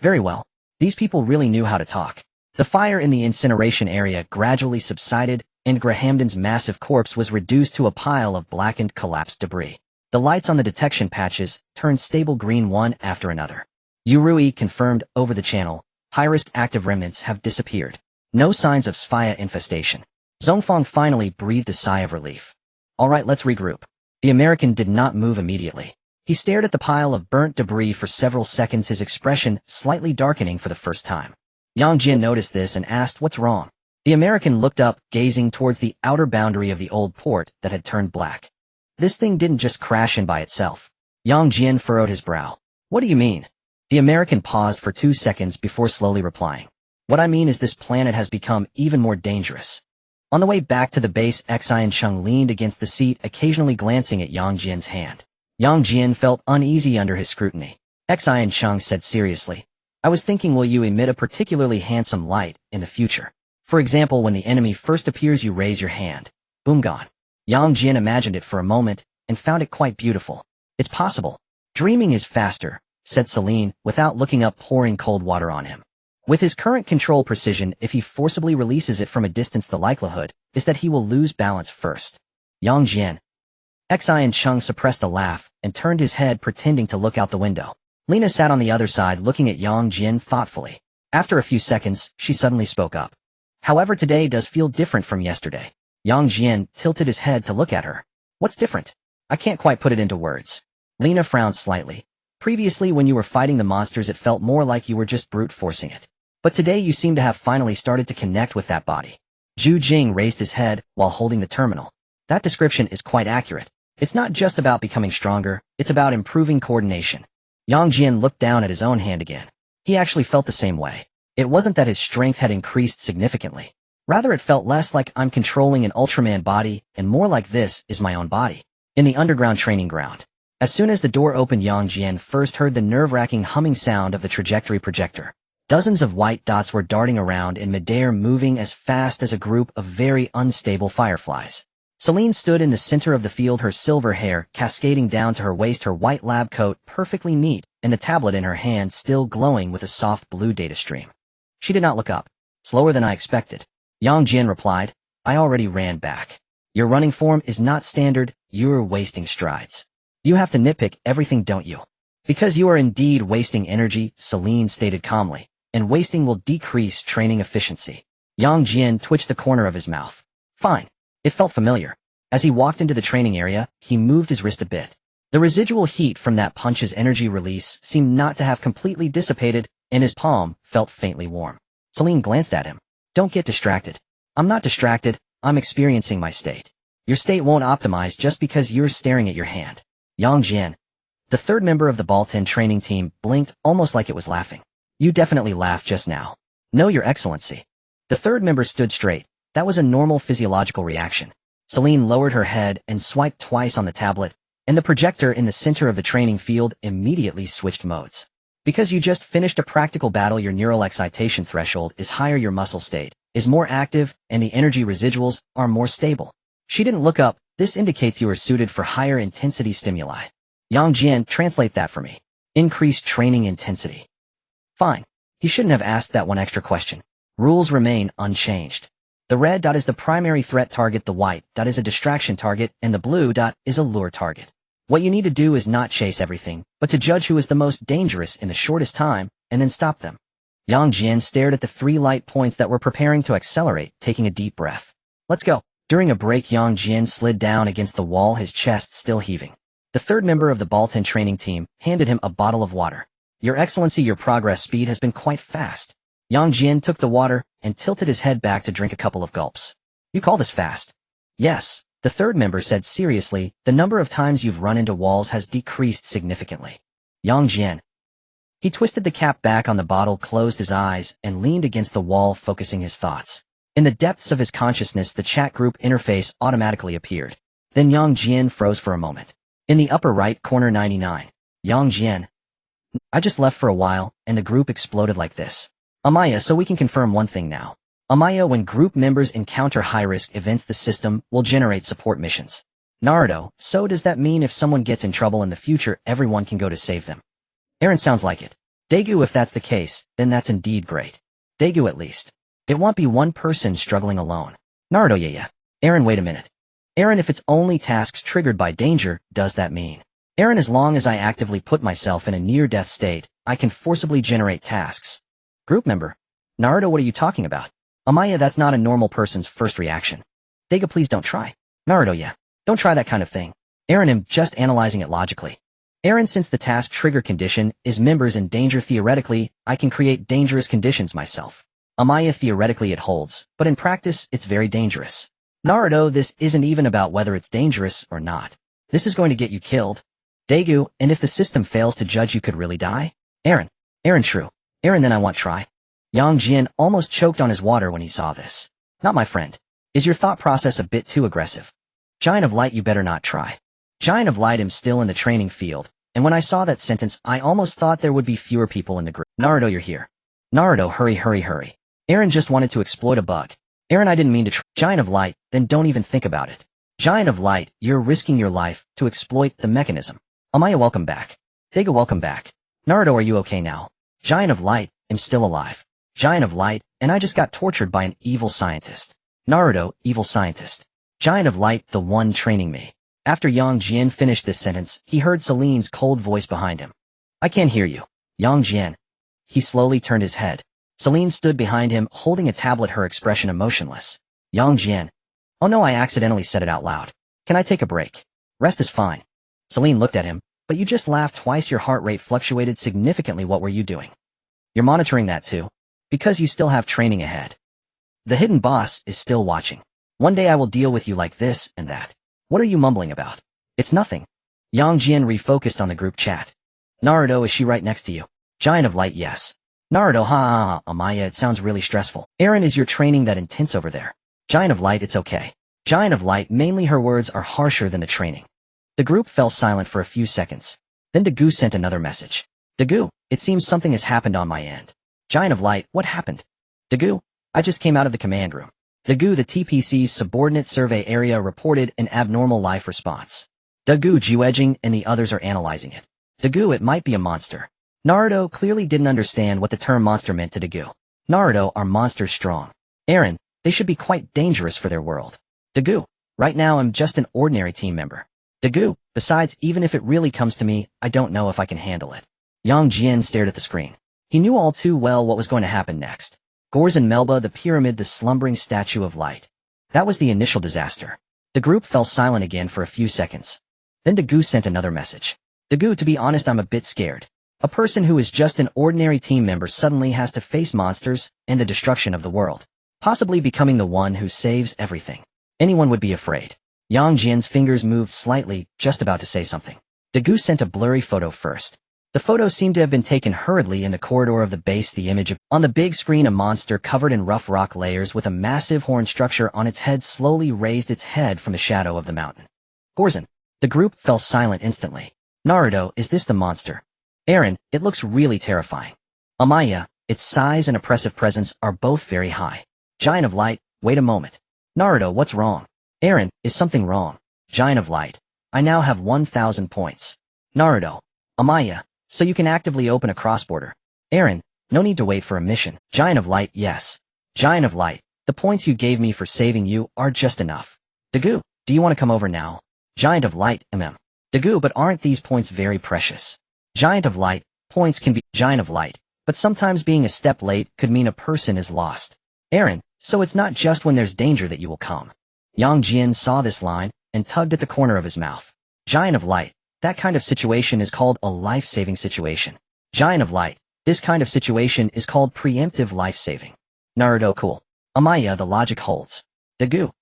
S1: Very well. These people really knew how to talk. The fire in the incineration area gradually subsided, and Grahamden's massive corpse was reduced to a pile of blackened, collapsed debris. The lights on the detection patches turned stable green one after another. Yurui confirmed over the channel. High-risk active remnants have disappeared. No signs of Sphia infestation. Zhongfang finally breathed a sigh of relief. All right, let's regroup. The American did not move immediately. He stared at the pile of burnt debris for several seconds, his expression slightly darkening for the first time. Yang Jian noticed this and asked, what's wrong? The American looked up, gazing towards the outer boundary of the old port that had turned black. This thing didn't just crash in by itself. Yang Jian furrowed his brow. What do you mean? The American paused for 2 seconds before slowly replying. What I mean is this planet has become even more dangerous. On the way back to the base, Xian Chung leaned against the seat, occasionally glancing at Yang Jian's hand. Yang Jian felt uneasy under his scrutiny. Xian Chung said seriously, I was thinking, will you emit a particularly handsome light in the future? For example, when the enemy first appears, you raise your hand. Boom, gone. Yang Jian imagined it for a moment and found it quite beautiful. It's possible. Dreaming is faster, said Celine, without looking up, pouring cold water on him. With his current control precision, if he forcibly releases it from a distance, the likelihood is that he will lose balance first. Yang Jian. Xian Chung suppressed a laugh and turned his head, pretending to look out the window. Lena sat on the other side, looking at Yang Jian thoughtfully. After a few seconds, she suddenly spoke up. However, today does feel different from yesterday. Yang Jian tilted his head to look at her. What's different? I can't quite put it into words. Lena frowned slightly. Previously, when you were fighting the monsters, it felt more like you were just brute forcing it. But today you seem to have finally started to connect with that body. Zhu Jing raised his head while holding the terminal. That description is quite accurate. It's not just about becoming stronger, it's about improving coordination. Yang Jian looked down at his own hand again. He actually felt the same way. It wasn't that his strength had increased significantly. Rather, it felt less like I'm controlling an Ultraman body and more like this is my own body. In the underground training ground. As soon as the door opened, Yang Jian first heard the nerve-wracking humming sound of the trajectory projector. Dozens of white dots were darting around in midair, moving as fast as a group of very unstable fireflies. Celine stood in the center of the field, her silver hair cascading down to her waist, her white lab coat perfectly neat, and the tablet in her hand still glowing with a soft blue data stream. She did not look up. Slower than I expected. Yang Jian replied, I already ran back. Your running form is not standard, you're wasting strides. You have to nitpick everything, don't you? Because you are indeed wasting energy, Celine stated calmly, and wasting will decrease training efficiency. Yang Jian twitched the corner of his mouth. Fine. It felt familiar. As he walked into the training area, he moved his wrist a bit. The residual heat from that punch's energy release seemed not to have completely dissipated, and his palm felt faintly warm. Celine glanced at him. Don't get distracted. I'm not distracted, I'm experiencing my state. Your state won't optimize just because you're staring at your hand. Yang Jian. The third member of the Baltan training team blinked almost like it was laughing. You definitely laughed just now. No, Your Excellency. The third member stood straight. That was a normal physiological reaction. Celine lowered her head and swiped twice on the tablet, and the projector in the center of the training field immediately switched modes. Because you just finished a practical battle, your neural excitation threshold is higher, your muscle state is more active, and the energy residuals are more stable. She didn't look up. This indicates you are suited for higher intensity stimuli. Yang Jian, translate that for me. Increased training intensity. Fine. He shouldn't have asked that one extra question. Rules remain unchanged. The red dot is the primary threat target, the white dot is a distraction target, and the blue dot is a lure target. What you need to do is not chase everything, but to judge who is the most dangerous in the shortest time, and then stop them. Yang Jian stared at the 3 light points that were preparing to accelerate, taking a deep breath. Let's go. During a break, Yang Jian slid down against the wall, his chest still heaving. The third member of the Baltan training team handed him a bottle of water. Your Excellency, your progress speed has been quite fast. Yang Jian took the water and tilted his head back to drink a couple of gulps. You call this fast? Yes, the third member said seriously, the number of times you've run into walls has decreased significantly. Yang Jian. He twisted the cap back on the bottle, closed his eyes, and leaned against the wall, focusing his thoughts. In the depths of his consciousness, the chat group interface automatically appeared. Then Yang Jian froze for a moment. In the upper right corner, 99. Yang Jian. I just left for a while, and the group exploded like this. Amaya, so we can confirm one thing now. Amaya, when group members encounter high-risk events, the system will generate support missions. Naruto, so does that mean if someone gets in trouble in the future, everyone can go to save them? Eren, sounds like it. Daegu, if that's the case, then that's indeed great. Daegu, at least. It won't be one person struggling alone. Naruto, yeah. Eren, wait a minute. Eren, if it's only tasks triggered by danger, does that mean? Eren, as long as I actively put myself in a near-death state, I can forcibly generate tasks. Group member. Naruto, what are you talking about? Amaya, that's not a normal person's first reaction. Daegu, please don't try. Naruto, yeah. Don't try that kind of thing. Eren, I'm just analyzing it logically. Eren, since the task trigger condition is members in danger, theoretically, I can create dangerous conditions myself. Amaya, theoretically it holds, but in practice, it's very dangerous. Naruto, this isn't even about whether it's dangerous or not. This is going to get you killed. Daegu, and if the system fails to judge, you could really die? Eren, true. Eren, then I won't try. Yang Jian almost choked on his water when he saw this. Not my friend. Is your thought process a bit too aggressive? Giant of Light, you better not try. Giant of Light, am still in the training field, and when I saw that sentence I almost thought there would be fewer people in the group. Naruto, you're here. Naruto, hurry. Eren just wanted to exploit a bug. Eren, I didn't mean to Giant of Light, then don't even think about it. Giant of Light, you're risking your life to exploit the mechanism. Amaya, welcome back. Dega, welcome back. Naruto, are you okay now? Giant of Light, am still alive. Giant of Light, and I just got tortured by an evil scientist. Naruto, evil scientist. Giant of Light, the one training me. After Yang Jian finished this sentence, he heard Celine's cold voice behind him. I can't hear you. Yang Jian. He slowly turned his head. Celine stood behind him, holding a tablet, her expression emotionless. Yang Jian. Oh no, I accidentally said it out loud. Can I take a break? Rest is fine. Celine looked at him. But you just laughed twice, your heart rate fluctuated significantly, what were you doing? You're monitoring that too. Because you still have training ahead. The hidden boss is still watching. One day I will deal with you like this and that. What are you mumbling about? It's nothing. Yang Jian refocused on the group chat. Naruto, is she right next to you? Giant of Light, yes. Naruto, ha, Amaya, it sounds really stressful. Eren, is your training that intense over there? Giant of Light, it's okay. Giant of Light, mainly her words are harsher than the training. The group fell silent for a few seconds. Then Dagu sent another message. Dagu, it seems something has happened on my end. Giant of Light, what happened? Dagu, I just came out of the command room. Dagu, the TPC's subordinate survey area reported an abnormal life response. Dagu, Juejing and the others are analyzing it. Dagu, it might be a monster. Naruto clearly didn't understand what the term monster meant to Dagu. Naruto, are monsters strong? Eren, they should be quite dangerous for their world. Dagu, right now I'm just an ordinary team member. Dagu, besides, even if it really comes to me, I don't know if I can handle it. Yang Jian stared at the screen. He knew all too well what was going to happen next. Gores and Melba, the pyramid, the slumbering statue of light. That was the initial disaster. The group fell silent again for a few seconds. Then Dagu sent another message. Dagu, to be honest, I'm a bit scared. A person who is just an ordinary team member suddenly has to face monsters and the destruction of the world. Possibly becoming the one who saves everything. Anyone would be afraid. Yang Jian's fingers moved slightly, just about to say something. Dagu sent a blurry photo first. The photo seemed to have been taken hurriedly in the corridor of the base. The image of, on the big screen, a monster covered in rough rock layers with a massive horn structure on its head slowly raised its head from the shadow of the mountain. Gorzen. The group fell silent instantly. Naruto, is this the monster? Eren, it looks really terrifying. Amaya, its size and oppressive presence are both very high. Giant of Light, wait a moment. Naruto, what's wrong? Eren, is something wrong? Giant of Light, I now have 1,000 points. Naruto. Amaya, so you can actively open a cross-border. Eren, no need to wait for a mission. Giant of Light, yes. Giant of Light, the points you gave me for saving you are just enough. Dagu, do you want to come over now? Giant of Light, Dagu, but aren't these points very precious? Giant of Light, points can be Giant of Light, but sometimes being a step late could mean a person is lost. Eren, so it's not just when there's danger that you will come. Yang Jian saw this line and tugged at the corner of his mouth. Giant of Light, that kind of situation is called a life-saving situation. Giant of Light, this kind of situation is called preemptive life-saving. Naruto, cool. Amaya, the logic holds. Dagu.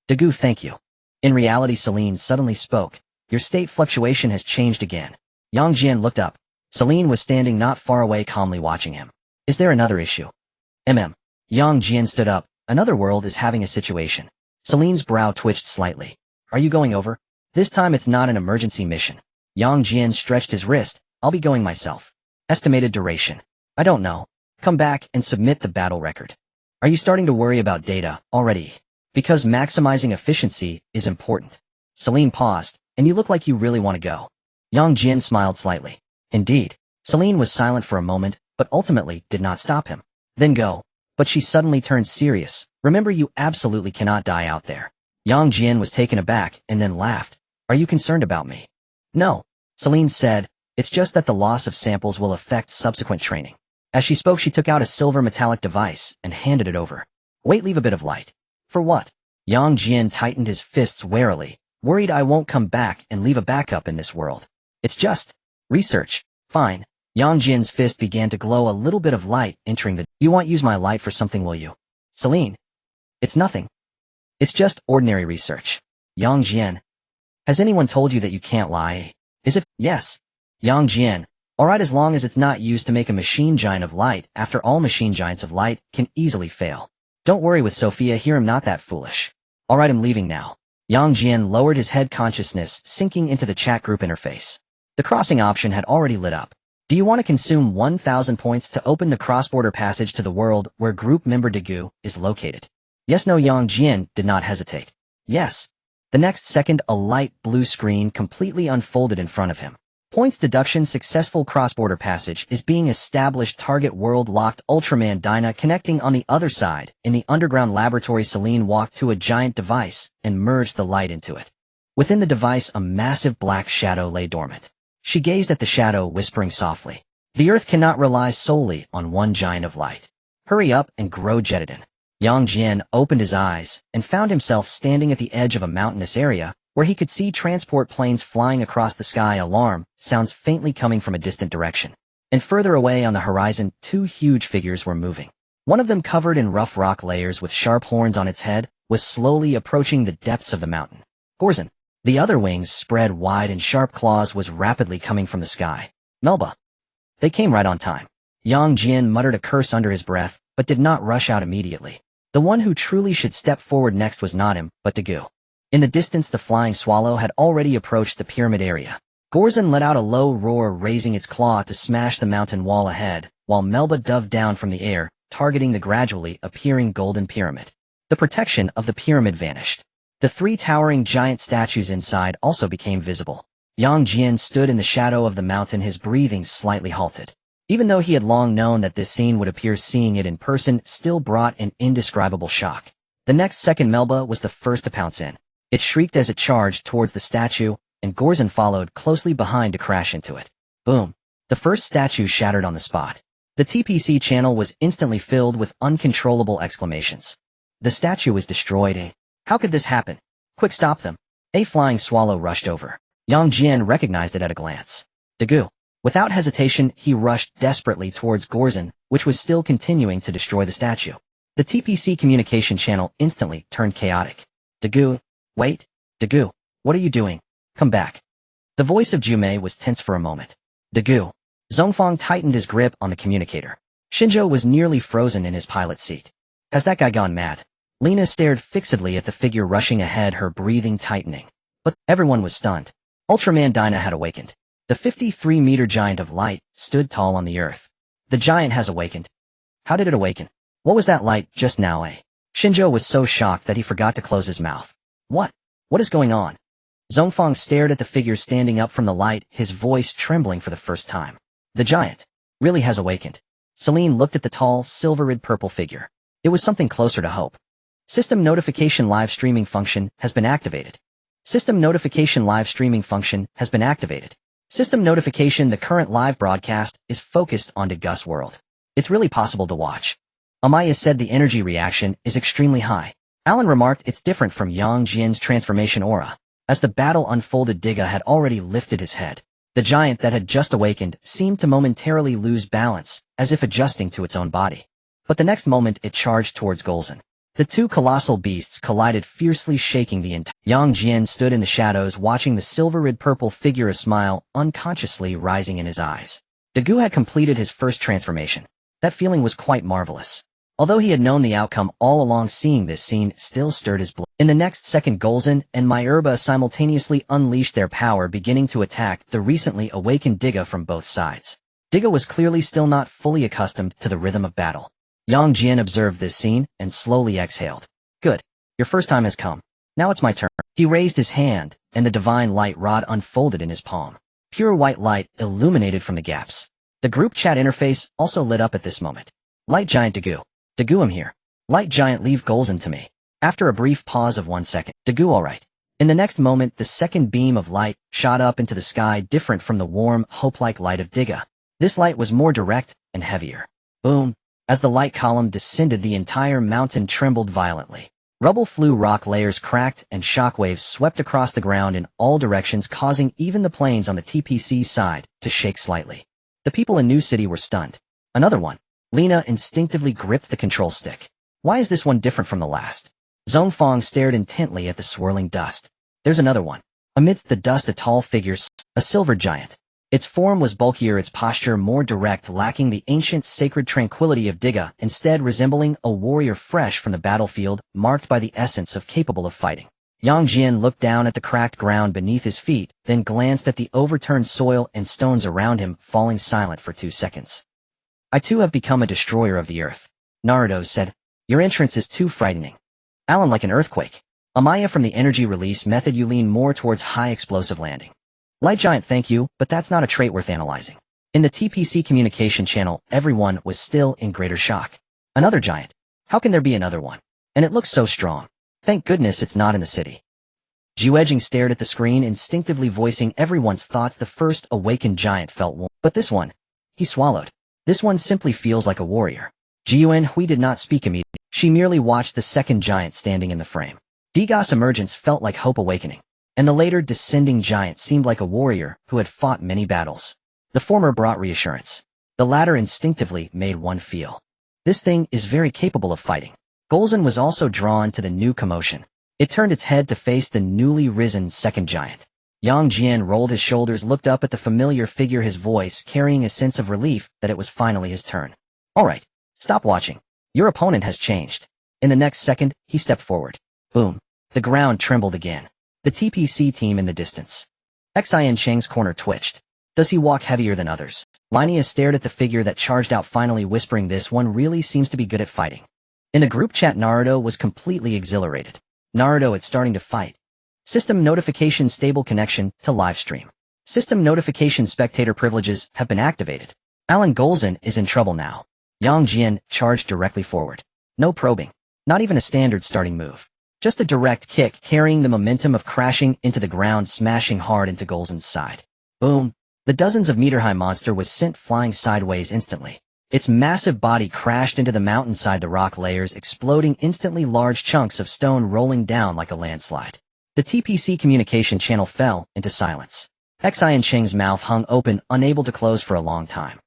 S1: Dagu, thank you. In reality, Celine suddenly spoke. Your state fluctuation has changed again. Yang Jian looked up. Celine was standing not far away, calmly watching him. Is there another issue? Yang Jian stood up. Another world is having a situation. Celine's brow twitched slightly. Are you going over? This time it's not an emergency mission. Yang Jian stretched his wrist. I'll be going myself. Estimated duration. I don't know. Come back and submit the battle record. Are you starting to worry about data already? Because maximizing efficiency is important. Celine paused, and you look like you really want to go. Yang Jian smiled slightly. Indeed. Celine was silent for a moment, but ultimately did not stop him. Then go. But she suddenly turned serious. Remember, you absolutely cannot die out there. Yang Jian was taken aback and then laughed. Are you concerned about me? No. Celine said, it's just that the loss of samples will affect subsequent training. As she spoke, she took out a silver metallic device and handed it over. Wait, leave a bit of light. For what? Yang Jian tightened his fists warily, worried I won't come back and leave a backup in this world. It's just research. Fine. Yang Jian's fist began to glow, a little bit of light entering the... You won't use my light for something, will you? Celine. It's nothing. It's just ordinary research. Yang Jian. Has anyone told you that you can't lie? Is it? Yes. Yang Jian. Alright, as long as it's not used to make a machine giant of light. After all, machine giants of light can easily fail. Don't worry with Sophia here, I'm not that foolish. Alright, I'm leaving now. Jian lowered his head, consciousness sinking into the chat group interface. The crossing option had already lit up. Do you want to consume 1,000 points to open the cross-border passage to the world where group member Dagu is located? Yes, no. Jian did not hesitate. Yes. The next second, a light blue screen completely unfolded in front of him. Points deduction, successful cross-border passage is being established. Target world locked. Ultraman Dinah connecting on the other side. In the underground laboratory, Celine walked to a giant device and merged the light into it. Within the device, a massive black shadow lay dormant. She gazed at the shadow, whispering softly, "The Earth cannot rely solely on one giant of light. Hurry up and grow Jedidin." Jian opened his eyes and found himself standing at the edge of a mountainous area where he could see transport planes flying across the sky. Alarm sounds faintly coming from a distant direction. And further away on the horizon, two huge figures were moving. One of them, covered in rough rock layers with sharp horns on its head, was slowly approaching the depths of the mountain. Gorzon. The other, wings spread wide and sharp claws, was rapidly coming from the sky. Melba. They came right on time. Jian muttered a curse under his breath, but did not rush out immediately. The one who truly should step forward next was not him, but Dagu. In the distance, the flying swallow had already approached the pyramid area. Gorzon let out a low roar, raising its claw to smash the mountain wall ahead, while Melba dove down from the air, targeting the gradually appearing golden pyramid. The protection of the pyramid vanished. The three towering giant statues inside also became visible. Jian stood in the shadow of the mountain, his breathing slightly halted. Even though he had long known that this scene would appear, seeing it in person still brought an indescribable shock. The next second, Melba was the first to pounce in. It shrieked as it charged towards the statue, and Gorzon followed closely behind to crash into it. Boom! The first statue shattered on the spot. The TPC channel was instantly filled with uncontrollable exclamations. The statue was destroyed. How could this happen? Quick, stop them. A flying swallow rushed over. Jian recognized it at a glance. Dagu. Without hesitation, he rushed desperately towards Gorzon, which was still continuing to destroy the statue. The TPC communication channel instantly turned chaotic. Dagu. Wait. Dagu. What are you doing? Come back. The voice of Jume was tense for a moment. Dagu. Zhongfang tightened his grip on the communicator. Shinjo was nearly frozen in his pilot seat. Has that guy gone mad? Lena stared fixedly at the figure rushing ahead, her breathing tightening. But everyone was stunned. Ultraman Dinah had awakened. The 53-meter giant of light stood tall on the earth. The giant has awakened. How did it awaken? What was that light just now, Shinjo was so shocked that he forgot to close his mouth. What? What is going on? Zhongfang stared at the figure standing up from the light, his voice trembling for the first time. The giant really has awakened. Celine looked at the tall, silver-red purple figure. It was something closer to hope. System notification live streaming function has been activated. System notification live streaming function has been activated. System notification, the current live broadcast is focused on Dagu's world. It's really possible to watch. Amaya said the energy reaction is extremely high. Alan remarked it's different from Jian's transformation aura. As the battle unfolded, Dagu had already lifted his head. The giant that had just awakened seemed to momentarily lose balance, as if adjusting to its own body. But the next moment it charged towards Gorzon. The two colossal beasts collided, fiercely shaking the entire. Jian stood in the shadows, watching the silver-red purple figure, a smile unconsciously rising in his eyes. Dagu had completed his first transformation. That feeling was quite marvelous. Although he had known the outcome all along, seeing this scene still stirred his blood. In the next second, Gorzon and Myerba simultaneously unleashed their power, beginning to attack the recently awakened Dagu from both sides. Dagu was clearly still not fully accustomed to the rhythm of battle. Jian observed this scene and slowly exhaled. Good. Your first time has come. Now it's my turn. He raised his hand, and the divine light rod unfolded in his palm. Pure white light illuminated from the gaps. The group chat interface also lit up at this moment. Light giant Dagu. Dagu, I'm here. Light giant, leave Gorzon to me. After a brief pause of 1 second. Dagu, alright. In the next moment, the second beam of light shot up into the sky, different from the warm, hope-like light of Dagu. This light was more direct and heavier. Boom. As the light column descended, the entire mountain trembled violently. Rubble flew, rock layers cracked, and shockwaves swept across the ground in all directions, causing even the planes on the TPC side to shake slightly. The people in New City were stunned. Another one. Lena instinctively gripped the control stick. Why is this one different from the last? Zhongfang stared intently at the swirling dust. There's another one. Amidst the dust, a tall figure, a silver giant. Its form was bulkier, its posture more direct, lacking the ancient sacred tranquility of Diga, instead resembling a warrior fresh from the battlefield, marked by the essence of capable of fighting. Jian looked down at the cracked ground beneath his feet, then glanced at the overturned soil and stones around him, falling silent for 2 seconds. I too have become a destroyer of the earth. Naruto said, your entrance is too frightening. Alan, like an earthquake. Amaya, from the energy release method you lean more towards high explosive landing. Light Giant, thank you, but that's not a trait worth analyzing. In the TPC communication channel, everyone was still in greater shock. Another giant. How can there be another one? And it looks so strong. Thank goodness it's not in the city. Jian stared at the screen, instinctively voicing everyone's thoughts. The first awakened giant felt warm. But this one, he swallowed. This one simply feels like a warrior. Jian Hui did not speak immediately. She merely watched the second giant standing in the frame. Diga's emergence felt like hope awakening, and the later descending giant seemed like a warrior who had fought many battles. The former brought reassurance. The latter instinctively made one feel. This thing is very capable of fighting. Golzan was also drawn to the new commotion. It turned its head to face the newly risen second giant. Jian rolled his shoulders, looked up at the familiar figure, his voice carrying a sense of relief that it was finally his turn. All right, stop watching. Your opponent has changed. In the next second, he stepped forward. Boom. The ground trembled again. The TPC team in the distance. Xian Cheng's corner twitched. Does he walk heavier than others? Linnea stared at the figure that charged out, finally whispering, this one really seems to be good at fighting. In the group chat, Naruto was completely exhilarated. Naruto, it's starting to fight. System notification, stable connection to live stream. System notification, spectator privileges have been activated. Alan Golzan is in trouble now. Jian charged directly forward. No probing. Not even a standard starting move. Just a direct kick, carrying the momentum of crashing into the ground, smashing hard into Golzan's side. Boom. The dozens of meter-high monster was sent flying sideways instantly. Its massive body crashed into the mountainside, the rock layers exploding instantly, large chunks of stone rolling down like a landslide. The TPC communication channel fell into silence. Xian Cheng's mouth hung open, unable to close for a long time.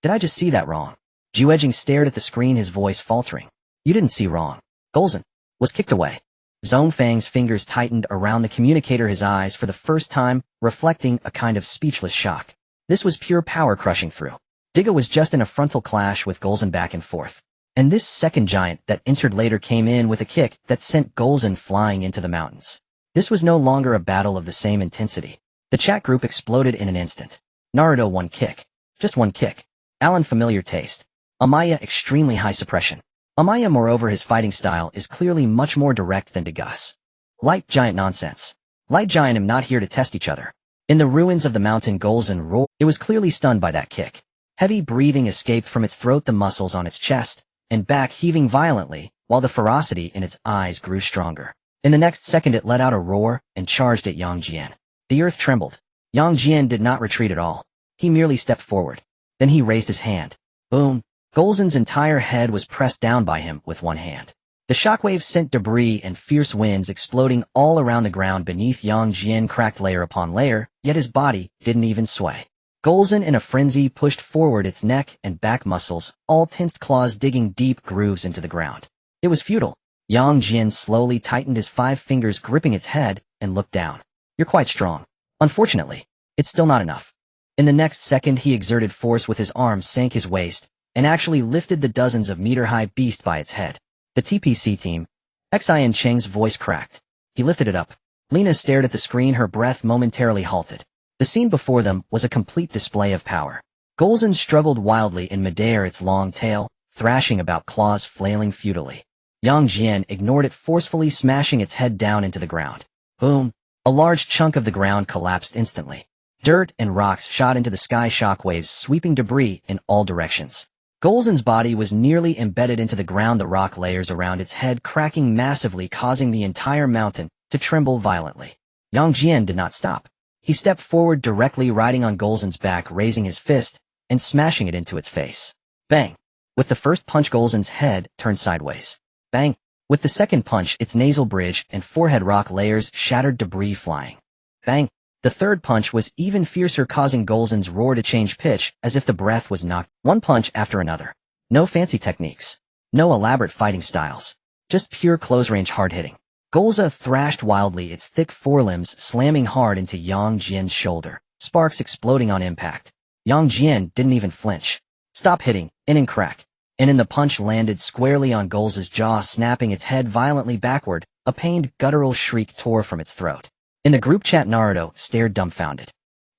S1: Did I just see that wrong? Jian stared at the screen, his voice faltering. You didn't see wrong. Golzan was kicked away. Zhongfang's fingers tightened around the communicator, his eyes for the first time reflecting a kind of speechless shock. This was pure power crushing through. Diga was just in a frontal clash with Golzan back and forth. And this second giant that entered later came in with a kick that sent Golzan flying into the mountains. This was no longer a battle of the same intensity. The chat group exploded in an instant. Naruto, one kick. Just one kick. Alan, familiar taste. Amaya, extremely high suppression. Amaya, moreover, his fighting style is clearly much more direct than Diga's. Light Giant, nonsense. Light Giant, I'm not here to test each other. In the ruins of the mountain, Golzan roared. It was clearly stunned by that kick. Heavy breathing escaped from its throat, the muscles on its chest and back heaving violently, while the ferocity in its eyes grew stronger. In the next second, it let out a roar and charged at Jian. The earth trembled. Jian did not retreat at all. He merely stepped forward. Then he raised his hand. Boom. Golzan's entire head was pressed down by him with one hand. The shockwave sent debris and fierce winds exploding all around the ground beneath Jian, cracked layer upon layer, yet his body didn't even sway. Golzan, in a frenzy, pushed forward, its neck and back muscles, all tensed, claws digging deep grooves into the ground. It was futile. Jian slowly tightened his 5 fingers, gripping its head, and looked down. You're quite strong. Unfortunately, it's still not enough. In the next second, he exerted force with his arms, sank his waist, and actually lifted the dozens of meter-high beast by its head. The TPC team. Xian Cheng's voice cracked. He lifted it up. Lena stared at the screen, her breath momentarily halted. The scene before them was a complete display of power. Golzan struggled wildly in midair, its long tail thrashing about, claws flailing futilely. Jian ignored it, forcefully smashing its head down into the ground. Boom. A large chunk of the ground collapsed instantly. Dirt and rocks shot into the sky, shockwaves sweeping debris in all directions. Golzan's body was nearly embedded into the ground, the rock layers around its head cracking massively, causing the entire mountain to tremble violently. Jian did not stop. He stepped forward, directly riding on Golzan's back, raising his fist and smashing it into its face. Bang! With the first punch, Golzan's head turned sideways. Bang! With the second punch, its nasal bridge and forehead rock layers shattered, debris flying. Bang! The third punch was even fiercer, causing Golzan's roar to change pitch as if the breath was knocked. One punch after another. No fancy techniques. No elaborate fighting styles. Just pure close-range hard-hitting. Golza thrashed wildly, its thick forelimbs slamming hard into Jian's shoulder, sparks exploding on impact. Yang Jian didn't even flinch. Stop hitting, and crack. And the punch landed squarely on Golza's jaw, snapping its head violently backward. A pained, guttural shriek tore from its throat. In the group chat, Naruto stared dumbfounded.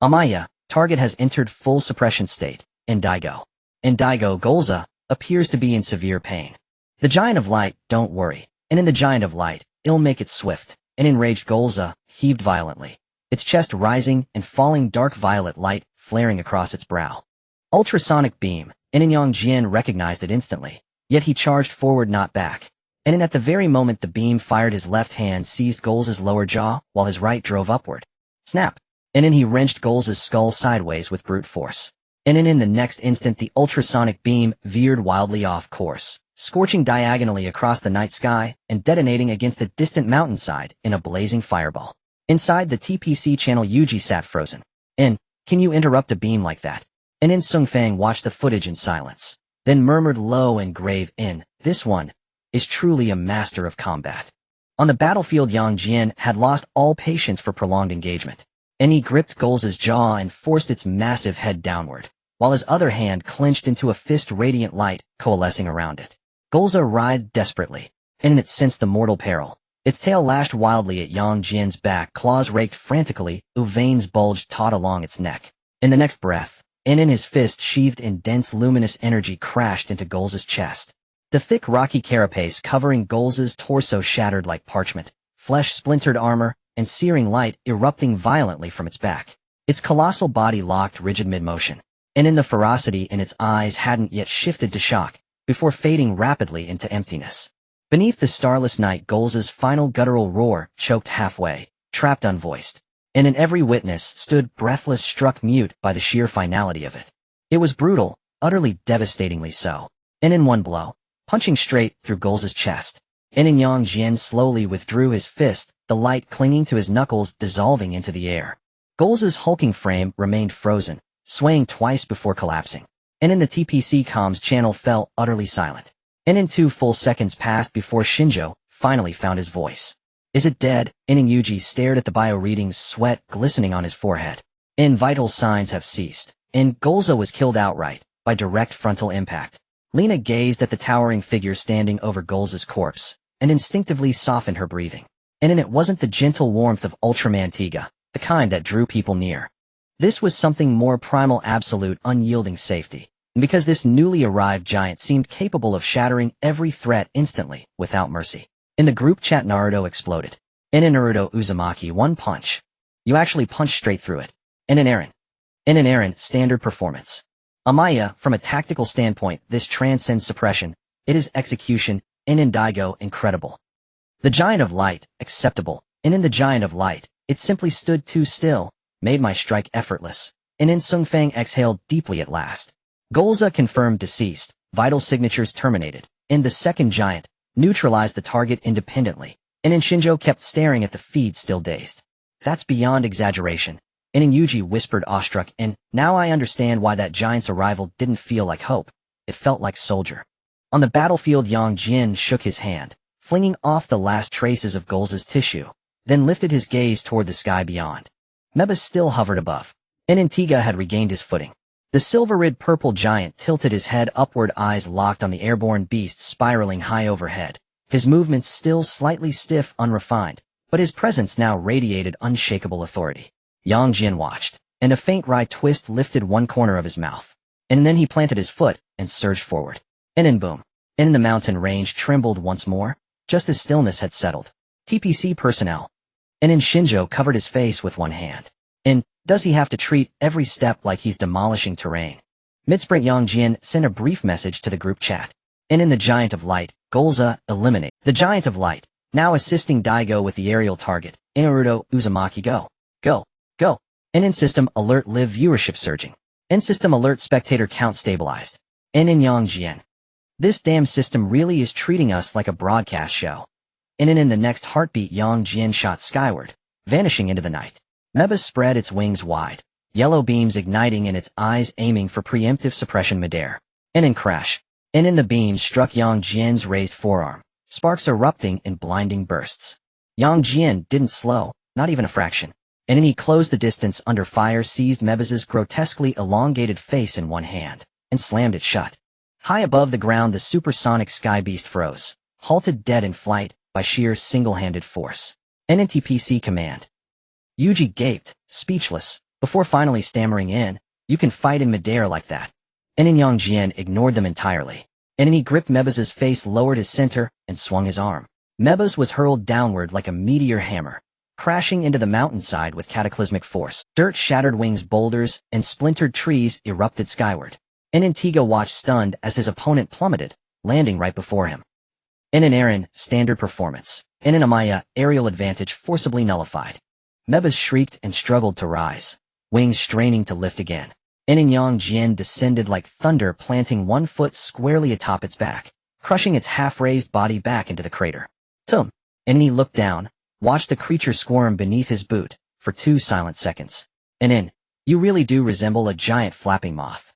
S1: Amaya, target has entered full suppression state. Indigo. Golza appears to be in severe pain. The Giant of Light, don't worry. And in the Giant of Light, it'll make it swift. An enraged Golza heaved violently, its chest rising and falling, dark violet light flaring across its brow. Ultrasonic beam, and Yang Jian recognized it instantly, yet he charged forward, not back. And at the very moment the beam fired, his left hand seized Golza's lower jaw, while his right drove upward. Snap! And he wrenched Golza's skull sideways with brute force. And in the next instant the ultrasonic beam veered wildly off course, scorching diagonally across the night sky and detonating against a distant mountainside in a blazing fireball. Inside the TPC channel, Yuji sat frozen. Can you interrupt a beam like that? And Sungfang watched the footage in silence, then murmured low and grave, this one is truly a master of combat. On the battlefield, Yang Jian had lost all patience for prolonged engagement, and he gripped Golza's jaw and forced its massive head downward, while his other hand clenched into a fist, radiant light coalescing around it. Golza writhed desperately, and it sensed the mortal peril. Its tail lashed wildly at Yang Jian's back, claws raked frantically, veins bulged taut along its neck. In the next breath, and his fist sheathed in dense luminous energy crashed into Golza's chest. The thick rocky carapace covering Golza's torso shattered like parchment, flesh splintered, armor, and searing light erupting violently from its back. Its colossal body locked rigid mid-motion, and the ferocity in its eyes hadn't yet shifted to shock, before fading rapidly into emptiness. Beneath the starless night, Golza's final guttural roar choked halfway, trapped unvoiced, and every witness stood breathless, struck mute by the sheer finality of it. It was brutal, utterly devastatingly so, and in one blow, punching straight through Golza's chest. And Yang Jian slowly withdrew his fist, the light clinging to his knuckles dissolving into the air. Golza's hulking frame remained frozen, swaying twice before collapsing. And the TPC comms channel fell utterly silent. And 2 full seconds passed before Shinjo finally found his voice. Is it dead? And Yuji stared at the bio readings, sweat glistening on his forehead. Vital signs have ceased. And Golza was killed outright, by direct frontal impact. Lena gazed at the towering figure standing over Golza's corpse, and instinctively softened her breathing. And it wasn't the gentle warmth of Ultraman Tiga, the kind that drew people near. This was something more primal, absolute, unyielding safety. And because this newly arrived giant seemed capable of shattering every threat instantly, without mercy. In the group chat, Naruto exploded. And Naruto Uzumaki, one punch. You actually punched straight through it. And Eren, standard performance. Amaya, from a tactical standpoint, this transcends suppression. It is execution. And Indigo, incredible. The Giant of Light, acceptable. And in the Giant of Light, it simply stood too still, made my strike effortless. And Sungfang exhaled deeply at last. Golza confirmed deceased, vital signatures terminated. And the second giant neutralized the target independently. And Shinjo kept staring at the feed, still dazed. That's beyond exaggeration. And Yuji whispered, awestruck, and now I understand why that giant's arrival didn't feel like hope. It felt like soldier. On the battlefield, Yang Jian shook his hand, flinging off the last traces of Golza's tissue, then lifted his gaze toward the sky beyond. Meba still hovered above, and Antiga had regained his footing. The silver-rid purple giant tilted his head upward, eyes locked on the airborne beast spiraling high overhead. His movements still slightly stiff, unrefined, but his presence now radiated unshakable authority. Yang Jian watched, and a faint wry twist lifted one corner of his mouth. And then he planted his foot and surged forward. And then boom. And the mountain range trembled once more, just as stillness had settled. TPC personnel. And Shinjo covered his face with one hand. And does he have to treat every step like he's demolishing terrain? Mid-sprint, Yang Jian sent a brief message to the group chat. And in the Giant of Light, Golza, eliminate. The Giant of Light, now assisting Daigo with the aerial target. Naruto Uzumaki, go. Go. Go. And in system alert, live viewership surging. In system alert, spectator count stabilized. And in Yang Jian. This damn system really is treating us like a broadcast show. And in the next heartbeat, Yang Jian shot skyward, vanishing into the night. Meba spread its wings wide, yellow beams igniting in its eyes, aiming for preemptive suppression midair. And in crash. And in the beam struck Yang Jian's raised forearm, sparks erupting in blinding bursts. Yang Jian didn't slow, not even a fraction. And then he closed the distance under fire, seized Mebaz's grotesquely elongated face in one hand, and slammed it shut. High above the ground, the supersonic sky beast froze, halted dead in flight by sheer single-handed force. NNTPC command. Yuji gaped, speechless, before finally stammering in, "You can fight in midair like that." And then Jian ignored them entirely. And then he gripped Mebaz's face, lowered his center, and swung his arm. Mebaz was hurled downward like a meteor hammer, crashing into the mountainside with cataclysmic force. Dirt shattered, wings, boulders, and splintered trees erupted skyward. And Tiga watched stunned as his opponent plummeted, landing right before him. In an Eren, standard performance. In an Amaya, aerial advantage forcibly nullified. Mebaz shrieked and struggled to rise, wings straining to lift again. In an Yang Jian descended like thunder, planting one foot squarely atop its back, crushing its half-raised body back into the crater. Tum. And he looked down, watched the creature squirm beneath his boot, for 2 silent seconds. And in, "You really do resemble a giant flapping moth."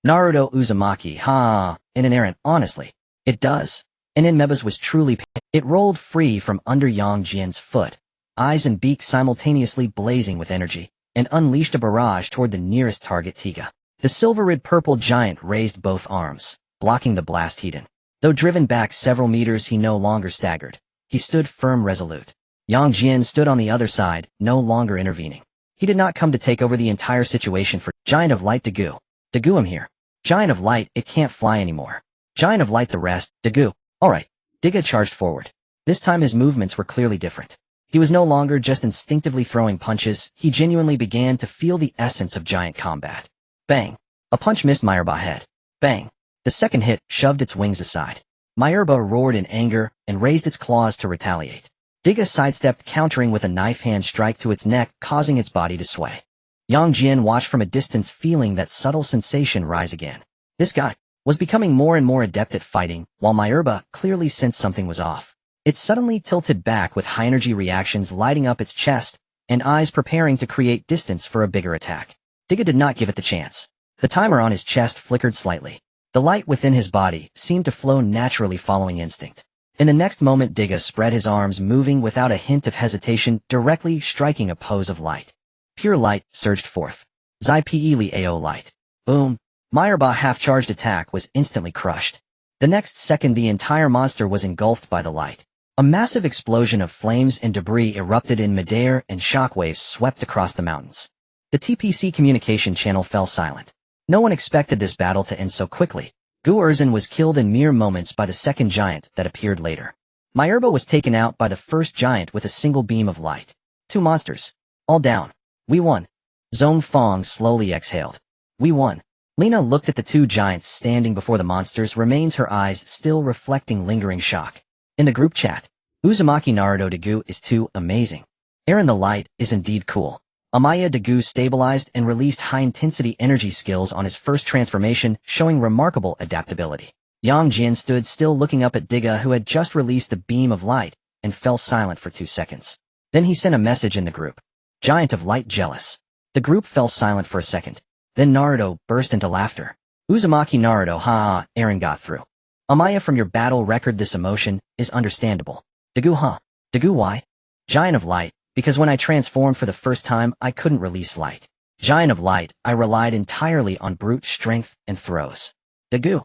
S1: Naruto Uzumaki, ha, in an Eren, honestly. It does. And in Mebaz was truly pained. It rolled free from under Yang Jian's foot, eyes and beak simultaneously blazing with energy, and unleashed a barrage toward the nearest target, Tiga. The silver-red purple giant raised both arms, blocking the blast heat in. Though driven back several meters, he no longer staggered. He stood firm, resolute. Yang Jian stood on the other side, no longer intervening. He did not come to take over the entire situation for Giant of Light Dagu. Dagu, I'm here. Giant of Light, it can't fly anymore. Giant of Light, the rest, Dagu. Alright. Diga charged forward. This time his movements were clearly different. He was no longer just instinctively throwing punches, he genuinely began to feel the essence of giant combat. Bang. A punch missed Myerba's head. Bang. The second hit shoved its wings aside. Myerba roared in anger and raised its claws to retaliate. Diga sidestepped, countering with a knife hand strike to its neck, causing its body to sway. Yang Jian watched from a distance, feeling that subtle sensation rise again. This guy was becoming more and more adept at fighting, while Myerba clearly sensed something was off. It suddenly tilted back with high-energy reactions lighting up its chest, and eyes preparing to create distance for a bigger attack. Diga did not give it the chance. The timer on his chest flickered slightly. The light within his body seemed to flow naturally, following instinct. In the next moment, Diga spread his arms, moving without a hint of hesitation, directly striking a pose of light. Pure light surged forth. Zai Peeli Ao light. Boom. Myerba's half-charged attack was instantly crushed. The next second, the entire monster was engulfed by the light. A massive explosion of flames and debris erupted in midair, and shockwaves swept across the mountains. The TPC communication channel fell silent. No one expected this battle to end so quickly. Gu Erzin was killed in mere moments by the second giant that appeared later. Myerba was taken out by the first giant with a single beam of light. 2 monsters. All down. We won. Zhong Fong slowly exhaled. We won. Lena looked at the 2 giants standing before the monsters, remains her eyes still reflecting lingering shock. In the group chat, Uzumaki Naruto Dagu is too amazing. Eren the Light is indeed cool. Amaya Dagu stabilized and released high-intensity energy skills on his first transformation, showing remarkable adaptability. Yang Jian stood still, looking up at Diga, who had just released the beam of light, and fell silent for 2 seconds. Then he sent a message in the group. Giant of Light jealous. The group fell silent for a second. Then Naruto burst into laughter. Uzumaki Naruto, ha, Eren got through. Amaya, from your battle record, this emotion is understandable. Dagu, huh? Dagu, why? Giant of Light, because when I transformed for the first time, I couldn't release light. Giant of Light, I relied entirely on brute strength and throws. Dagu.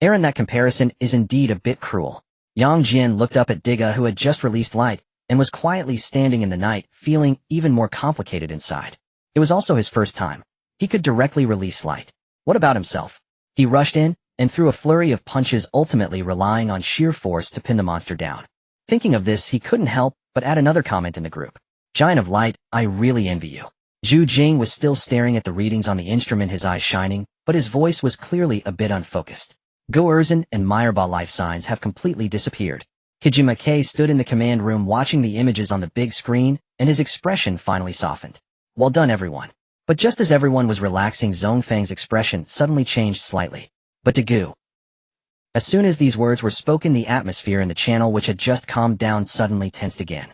S1: Eren, that comparison is indeed a bit cruel. Yang Jian looked up at Diga, who had just released light, and was quietly standing in the night, feeling even more complicated inside. It was also his first time. He could directly release light. What about himself? He rushed in, and threw a flurry of punches, ultimately relying on sheer force to pin the monster down. Thinking of this, he couldn't help but add another comment in the group. Giant of Light, I really envy you. Zhu Jing was still staring at the readings on the instrument, his eyes shining, but his voice was clearly a bit unfocused. Go Erzin and Myerba life signs have completely disappeared. Kijima K stood in the command room watching the images on the big screen, and his expression finally softened. Well done, everyone. But just as everyone was relaxing, Zhongfang's expression suddenly changed slightly. But Dagu. As soon as these words were spoken, the atmosphere in the channel, which had just calmed down, suddenly tensed again.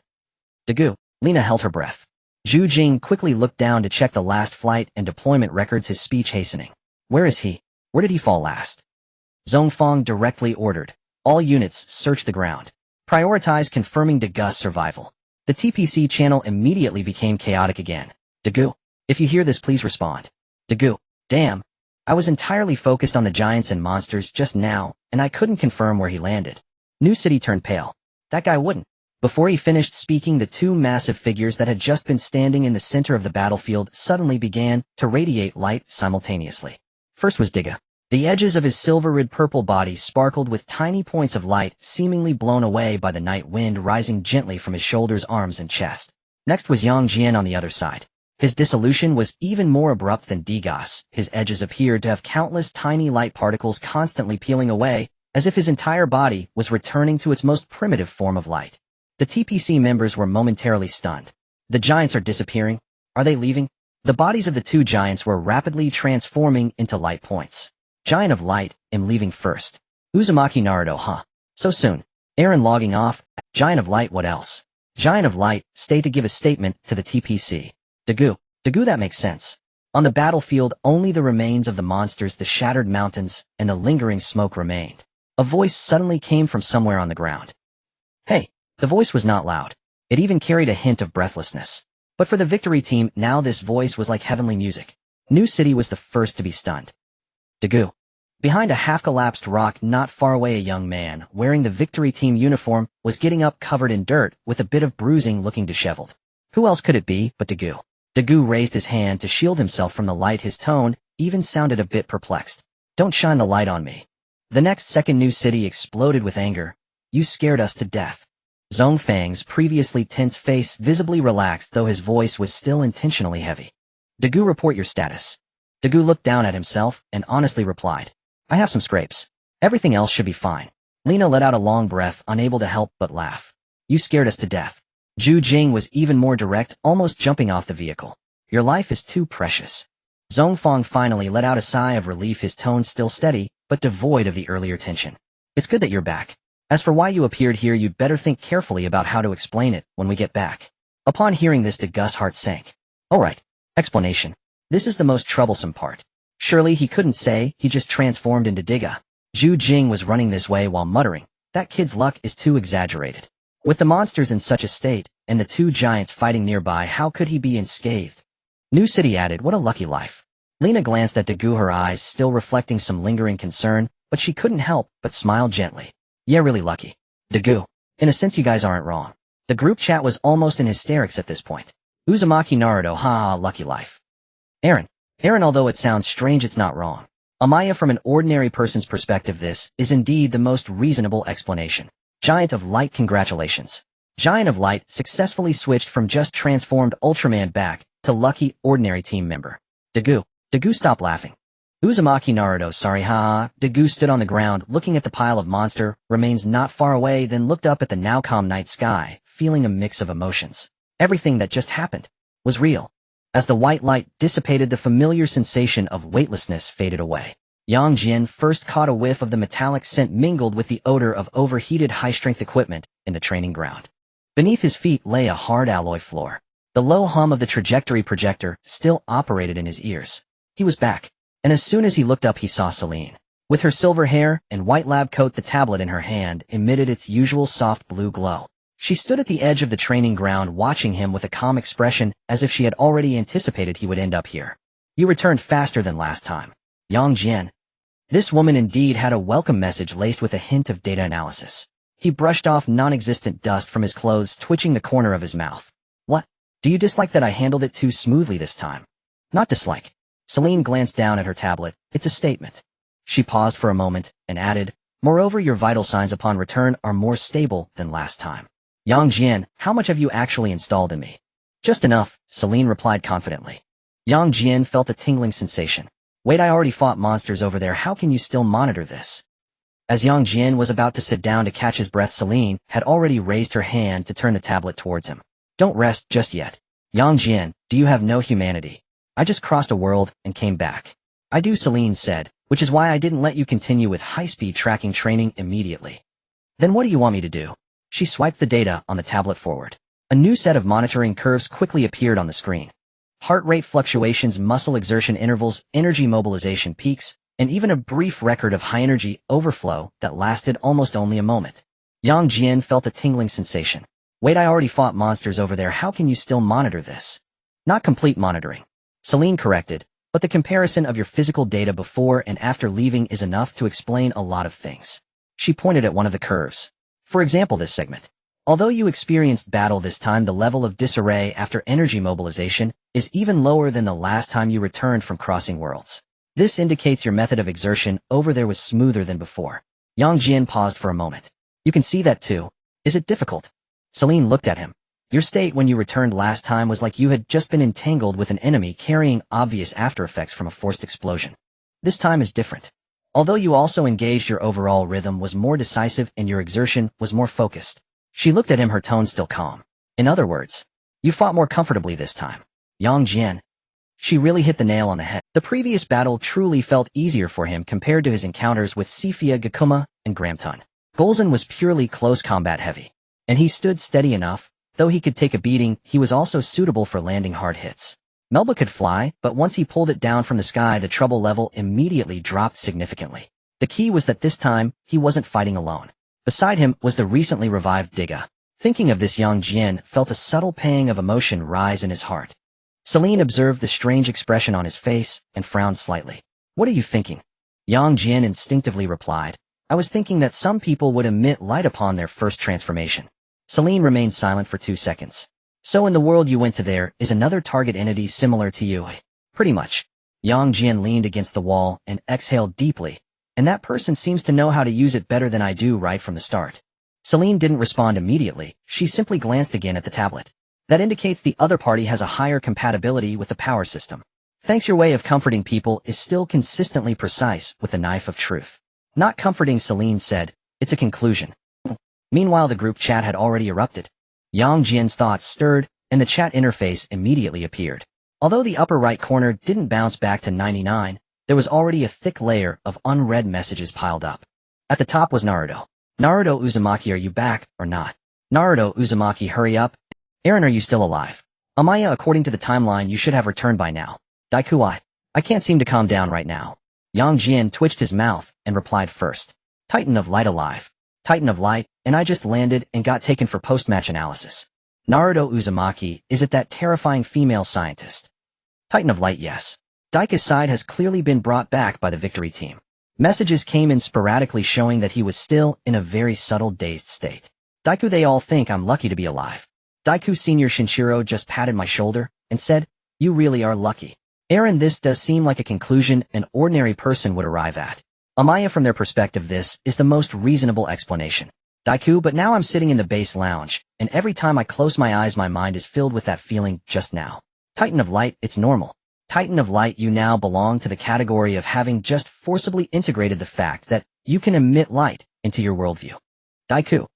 S1: Dagu. Lena held her breath. Zhu Jing quickly looked down to check the last flight and deployment records, his speech hastening. Where is he? Where did he fall last? Zhongfang directly ordered. All units, search the ground. Prioritize confirming Daga's survival. The TPC channel immediately became chaotic again. Dagu, if you hear this, please respond. Dagu, damn. I was entirely focused on the giants and monsters just now, and I couldn't confirm where he landed. New City turned pale. That guy wouldn't. Before he finished speaking, the two massive figures that had just been standing in the center of the battlefield suddenly began to radiate light simultaneously. First was Diga. The edges of his silver-red purple body sparkled with tiny points of light seemingly blown away by the night wind rising gently from his shoulders, arms, and chest. Next was Jian on the other side. His dissolution was even more abrupt than Diga's. His edges appeared to have countless tiny light particles constantly peeling away, as if his entire body was returning to its most primitive form of light. The TPC members were momentarily stunned. The giants are disappearing. Are they leaving? The bodies of the two giants were rapidly transforming into light points. Giant of Light, am leaving first. Uzumaki Naruto, huh? So soon. Aaron logging off. Giant of Light, what else? Giant of Light, stay to give a statement to the TPC. Dagu, that makes sense. On the battlefield, only the remains of the monsters, the shattered mountains, and the lingering smoke remained. A voice suddenly came from somewhere on the ground. Hey, the voice was not loud. It even carried a hint of breathlessness. But for the victory team, now this voice was like heavenly music. New City was the first to be stunned. Dagu. Behind a half-collapsed rock not far away, a young man, wearing the victory team uniform, was getting up covered in dirt, with a bit of bruising, looking disheveled. Who else could it be but Dagu? Dagu raised his hand to shield himself from the light. His tone even sounded a bit perplexed. Don't shine the light on me. The next second, New City exploded with anger. You scared us to death. Zhongfang's previously tense face visibly relaxed, though his voice was still intentionally heavy. Dagu, report your status. Dagu looked down at himself and honestly replied, I have some scrapes. Everything else should be fine. Lena let out a long breath, unable to help but laugh. You scared us to death. Zhu Jing was even more direct, almost jumping off the vehicle. Your life is too precious. Zhongfang finally let out a sigh of relief, his tone still steady, but devoid of the earlier tension. It's good that you're back. As for why you appeared here, you'd better think carefully about how to explain it when we get back. Upon hearing this, Dagu's heart sank. Alright, explanation. This is the most troublesome part. Surely he couldn't say, he just transformed into Diga. Zhu Jing was running this way while muttering, that kid's luck is too exaggerated. With the monsters in such a state, and the two giants fighting nearby, how could he be unscathed? New City added, what a lucky life. Lena glanced at Dagu, her eyes still reflecting some lingering concern, but she couldn't help but smile gently. Yeah, really lucky. Dagu, in a sense you guys aren't wrong. The group chat was almost in hysterics at this point. Uzumaki Naruto, haha, lucky life. Aaron, although it sounds strange, it's not wrong. Amaya, from an ordinary person's perspective, this is indeed the most reasonable explanation. Giant of Light, congratulations. Giant of Light successfully switched from just transformed Ultraman back to lucky ordinary team member. Dagu, stop laughing. Uzumaki Naruto, sorry, haha. Dagu stood on the ground, looking at the pile of monster remains not far away, then looked up at the now calm night sky, feeling a mix of emotions. Everything that just happened was real. As the white light dissipated, the familiar sensation of weightlessness faded away. Jian first caught a whiff of the metallic scent mingled with the odor of overheated high-strength equipment in the training ground. Beneath his feet lay a hard alloy floor. The low hum of the trajectory projector still operated in his ears. He was back, and as soon as he looked up he saw Celine. With her silver hair and white lab coat, the tablet in her hand emitted its usual soft blue glow. She stood at the edge of the training ground watching him with a calm expression, as if she had already anticipated he would end up here. You returned faster than last time. Jian. This woman indeed had a welcome message laced with a hint of data analysis. He brushed off non-existent dust from his clothes, twitching the corner of his mouth. What? Do you dislike that I handled it too smoothly this time? Not dislike. Celine glanced down at her tablet. It's a statement. She paused for a moment and added, moreover, your vital signs upon return are more stable than last time. Jian, how much have you actually installed in me? Just enough, Celine replied confidently. Jian felt a tingling sensation. Wait, I already fought monsters over there, how can you still monitor this? As Jian was about to sit down to catch his breath, Celine had already raised her hand to turn the tablet towards him. Don't rest just yet. Jian, do you have no humanity? I just crossed a world and came back. I do, Celine said, which is why I didn't let you continue with high-speed tracking training immediately. Then what do you want me to do? She swiped the data on the tablet forward. A new set of monitoring curves quickly appeared on the screen. Heart rate fluctuations, muscle exertion intervals, energy mobilization peaks, and even a brief record of high-energy overflow that lasted almost only a moment. Jian felt a tingling sensation. Wait, I already fought monsters over there. How can you still monitor this? Not complete monitoring. Celine corrected, but the comparison of your physical data before and after leaving is enough to explain a lot of things. She pointed at one of the curves. For example, this segment. Although you experienced battle this time, the level of disarray after energy mobilization is even lower than the last time you returned from crossing worlds. This indicates your method of exertion over there was smoother than before. Jian paused for a moment. You can see that too. Is it difficult? Celine looked at him. Your state when you returned last time was like you had just been entangled with an enemy carrying obvious aftereffects from a forced explosion. This time is different. Although you also engaged, your overall rhythm was more decisive and your exertion was more focused. She looked at him, her tone still calm. In other words, you fought more comfortably this time. Jian. She really hit the nail on the head. The previous battle truly felt easier for him compared to his encounters with Sifia Gakuma and Gramton. Golzan was purely close combat heavy, and he stood steady enough. Though he could take a beating, he was also suitable for landing hard hits. Melba could fly, but once he pulled it down from the sky, the trouble level immediately dropped significantly. The key was that this time, he wasn't fighting alone. Beside him was the recently revived Diga. Thinking of this, Jian felt a subtle pang of emotion rise in his heart. Celine observed the strange expression on his face and frowned slightly. What are you thinking? Jian instinctively replied, I was thinking that some people would emit light upon their first transformation. Celine remained silent for 2 seconds. So in the world you went to, there is another target entity similar to you. Pretty much. Jian leaned against the wall and exhaled deeply, and that person seems to know how to use it better than I do right from the start. Celine didn't respond immediately, she simply glanced again at the tablet. That indicates the other party has a higher compatibility with the power system. Thanks, your way of comforting people is still consistently precise with the knife of truth. Not comforting, Celine said, it's a conclusion. Meanwhile, the group chat had already erupted. Jian's thoughts stirred, and the chat interface immediately appeared. Although the upper right corner didn't bounce back to 99, there was already a thick layer of unread messages piled up. At the top was Naruto. Naruto Uzumaki, are you back or not? Naruto Uzumaki, hurry up. Eren, are you still alive? Amaya, according to the timeline, you should have returned by now. Daiku, I can't seem to calm down right now. Jian twitched his mouth and replied first. Titan of Light alive. Titan of Light, and I just landed and got taken for post-match analysis. Naruto Uzumaki, is it that terrifying female scientist? Titan of Light, yes. Daika's side has clearly been brought back by the victory team. Messages came in sporadically showing that he was still in a very subtle dazed state. Daiku, they all think I'm lucky to be alive. Daiku Senior Shinshiro just patted my shoulder and said, you really are lucky. Eren, this does seem like a conclusion an ordinary person would arrive at. Amaya, from their perspective, this is the most reasonable explanation. Daiku, but now I'm sitting in the base lounge, and every time I close my eyes my mind is filled with that feeling just now. Titan of Light, it's normal. Titan of Light, you now belong to the category of having just forcibly integrated the fact that you can emit light into your worldview. Daiku,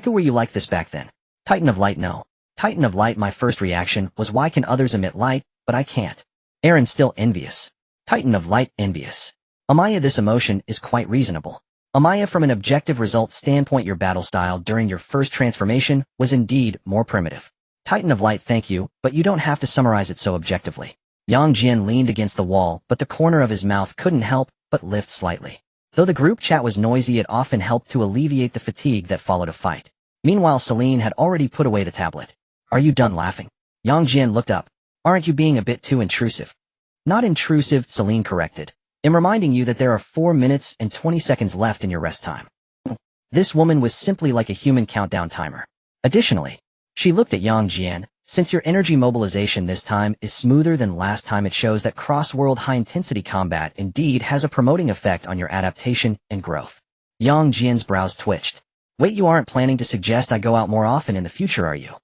S1: were you like this back then? Titan of Light, no. Titan of Light, my first reaction was why can others emit light, but I can't? Eren, still envious. Titan of Light, envious. Amaya, this emotion is quite reasonable. Amaya, from an objective result standpoint, your battle style during your first transformation was indeed more primitive. Titan of Light, thank you, but you don't have to summarize it so objectively. Jian leaned against the wall, but the corner of his mouth couldn't help but lift slightly. Though the group chat was noisy, it often helped to alleviate the fatigue that followed a fight. Meanwhile, Celine had already put away the tablet. Are you done laughing? Jian looked up. Aren't you being a bit too intrusive? Not intrusive, Celine corrected. I'm reminding you that there are 4 minutes and 20 seconds left in your rest time. This woman was simply like a human countdown timer. Additionally, she looked at Jian. Since your energy mobilization this time is smoother than last time, it shows that cross-world high-intensity combat indeed has a promoting effect on your adaptation and growth. Jian's brows twitched. Wait, you aren't planning to suggest I go out more often in the future, are you?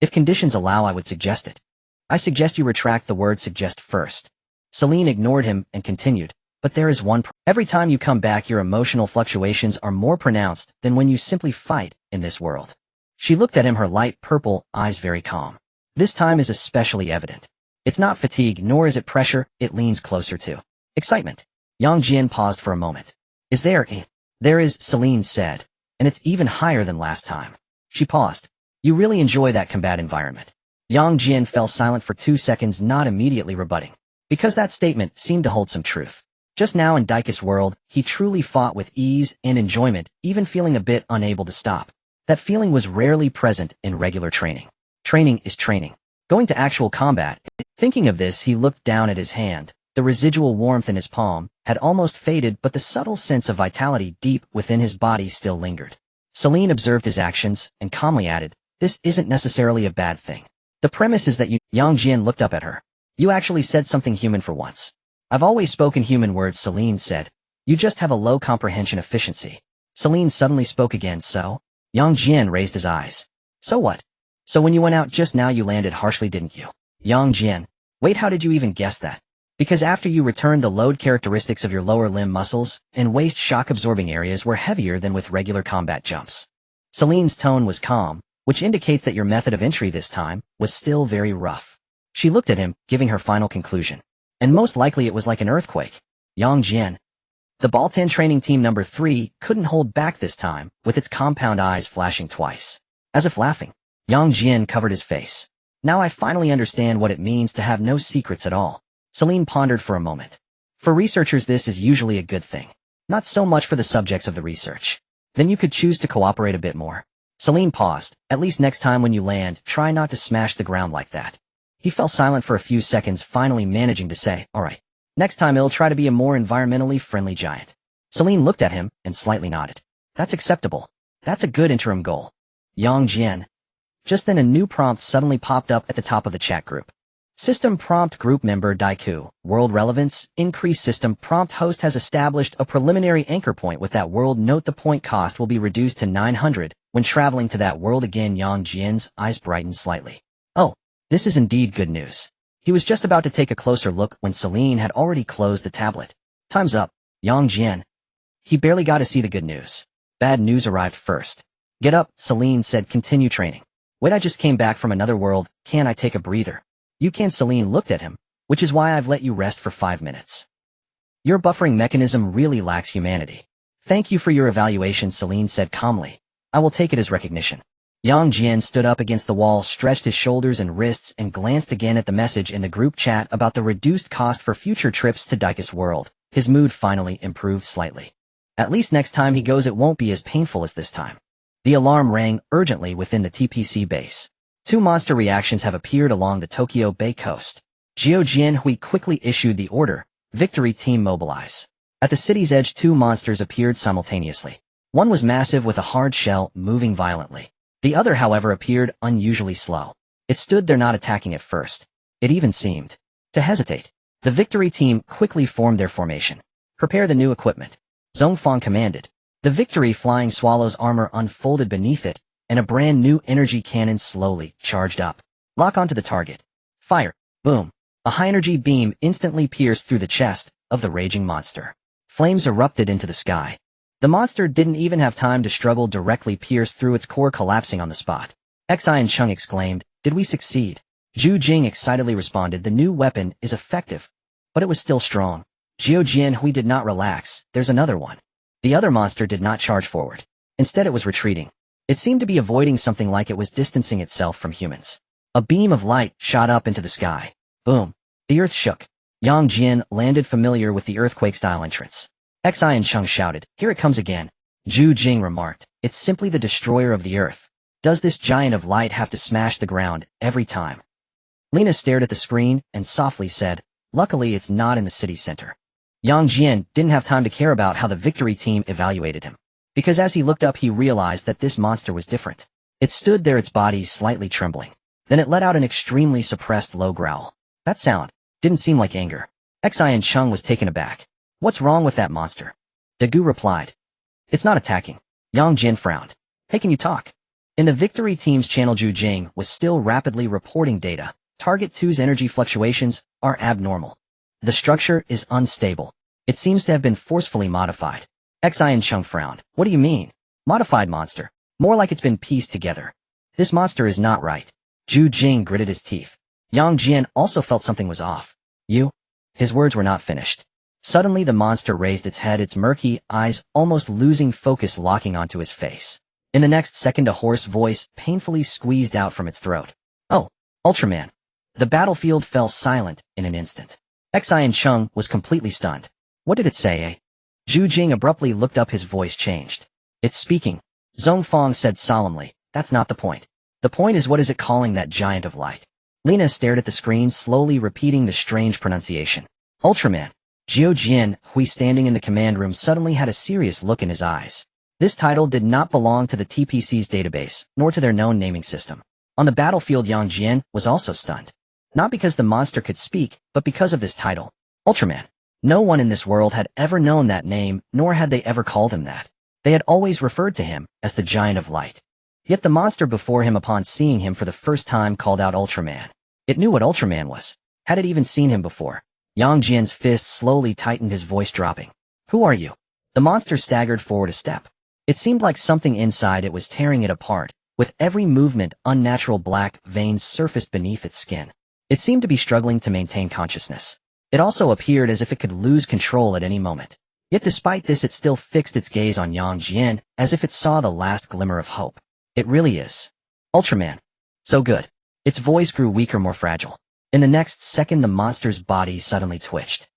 S1: If conditions allow, I would suggest it. I suggest you retract the word suggest first. Celine ignored him and continued, but there is one every time you come back, your emotional fluctuations are more pronounced than when you simply fight in this world. She looked at him, her light purple eyes very calm. This time is especially evident. It's not fatigue, nor is it pressure, it leans closer to excitement. Jian paused for a moment. Is there a? There is, Celine said, and it's even higher than last time. She paused. You really enjoy that combat environment. Jian fell silent for 2 seconds, not immediately rebutting, because that statement seemed to hold some truth. Just now in Daika's world, he truly fought with ease and enjoyment, even feeling a bit unable to stop. That feeling was rarely present in regular training. Training is training. Going to actual combat. Thinking of this, he looked down at his hand. The residual warmth in his palm had almost faded, but the subtle sense of vitality deep within his body still lingered. Celine observed his actions and calmly added, "This isn't necessarily a bad thing. The premise is that you—" Jian looked up at her. "You actually said something human for once." "I've always spoken human words," Celine said. "You just have a low comprehension efficiency." Celine suddenly spoke again. "So?" Jian raised his eyes. "So what? So when you went out just now you landed harshly, didn't you?" Jian. "Wait, how did you even guess that?" "Because after you returned, the load characteristics of your lower limb muscles and waist shock-absorbing areas were heavier than with regular combat jumps." Celine's tone was calm, which indicates that your method of entry this time was still very rough. She looked at him, giving her final conclusion. "And most likely it was like an earthquake." Jian. The Baltan training team number 3 couldn't hold back this time, with its compound eyes flashing twice. As if laughing, Jian covered his face. "Now I finally understand what it means to have no secrets at all." Celine pondered for a moment. For researchers this is usually a good thing. Not so much for the subjects of the research. Then you could choose to cooperate a bit more. Celine paused. "At least next time when you land, try not to smash the ground like that." He fell silent for a few seconds, finally managing to say, "All right. Next time I'll try to be a more environmentally friendly giant." Celine looked at him and slightly nodded. "That's acceptable. That's a good interim goal." Jian. Just then a new prompt suddenly popped up at the top of the chat group. System prompt group member Daiku, world relevance, increased system prompt host has established a preliminary anchor point with that world. Note the point cost will be reduced to 900 when traveling to that world again. Jian's eyes brightened slightly. "Oh, this is indeed good news." He was just about to take a closer look when Celine had already closed the tablet. "Time's up, Jian." He barely got to see the good news. Bad news arrived first. "Get up," Celine said. "Continue training." "Wait, I just came back from another world. Can't I take a breather?" "You can." Celine looked at him, "which is why I've let you rest for 5 minutes. Your buffering mechanism really lacks humanity." "Thank you for your evaluation," Celine said calmly. "I will take it as recognition." Jian stood up against the wall, stretched his shoulders and wrists, and glanced again at the message in the group chat about the reduced cost for future trips to Daikus World. His mood finally improved slightly. At least next time he goes it won't be as painful as this time. The alarm rang urgently within the TPC base. 2 monster reactions have appeared along the Tokyo Bay coast. Jian quickly issued the order, "Victory team mobilize." At the city's edge 2 monsters appeared simultaneously. One was massive with a hard shell, moving violently. The other, however, appeared unusually slow. It stood there not attacking at first. It even seemed to hesitate. The victory team quickly formed their formation. "Prepare the new equipment," Zhongfang commanded. The victory flying swallow's armor unfolded beneath it, and a brand new energy cannon slowly charged up. "Lock onto the target. Fire." Boom. A high-energy beam instantly pierced through the chest of the raging monster. Flames erupted into the sky. The monster didn't even have time to struggle, directly pierced through its core, collapsing on the spot. Xian Chung exclaimed, "Did we succeed?" Zhu Jing excitedly responded, "The new weapon is effective." But it was still strong. Jian did not relax. "There's another one." The other monster did not charge forward. Instead it was retreating. It seemed to be avoiding something, like it was distancing itself from humans. A beam of light shot up into the sky. Boom. The earth shook. Jian landed, familiar with the earthquake-style entrance. Xian Chung shouted, "Here it comes again." Zhu Jing remarked, "It's simply the destroyer of the earth. Does this giant of light have to smash the ground every time?" Lena stared at the screen and softly said, "Luckily it's not in the city center." Jian didn't have time to care about how the victory team evaluated him, because as he looked up he realized that this monster was different. It stood there, its body slightly trembling. Then it let out an extremely suppressed low growl. That sound didn't seem like anger. Xian Chung was taken aback. "What's wrong with that monster?" Dagu replied, "It's not attacking." Jian frowned. "Hey, can you talk?" In the victory team's channel, Zhu Jing was still rapidly reporting data. Target 2's energy fluctuations are abnormal. The structure is unstable. It seems to have been forcefully modified. Xian Chung frowned. "What do you mean? Modified monster? More like it's been pieced together. This monster is not right." Zhu Jing gritted his teeth. Jian also felt something was off. "You?" His words were not finished. Suddenly the monster raised its head, its murky eyes almost losing focus, locking onto his face. In the next second a hoarse voice painfully squeezed out from its throat. "Oh, Ultraman." The battlefield fell silent in an instant. Xian Chung was completely stunned. "What did it say, eh?" Zhu Jing abruptly looked up, his voice changed. "It's speaking." Zhongfang said solemnly, that's not the point. The point is, what is it calling that giant of light? Lena stared at the screen, slowly repeating the strange pronunciation. Ultraman. Jian, who standing in the command room, suddenly had a serious look in his eyes. This title did not belong to the TPC's database, nor to their known naming system. On the battlefield, Jian was also stunned. Not because the monster could speak, but because of this title. Ultraman. No one in this world had ever known that name, nor had they ever called him that. They had always referred to him as the Giant of Light. Yet the monster before him, upon seeing him for the first time, called out Ultraman. It knew what Ultraman was. Had it even seen him before? Jian's fist slowly tightened, his voice dropping. Who are you? The monster staggered forward a step. It seemed like something inside it was tearing it apart. With every movement, unnatural black veins surfaced beneath its skin. It seemed to be struggling to maintain consciousness. It also appeared as if it could lose control at any moment. Yet despite this, it still fixed its gaze on Jian, as if it saw the last glimmer of hope. It really is. Ultraman. So good. Its voice grew weaker, more fragile. In the next second, the monster's body suddenly twitched.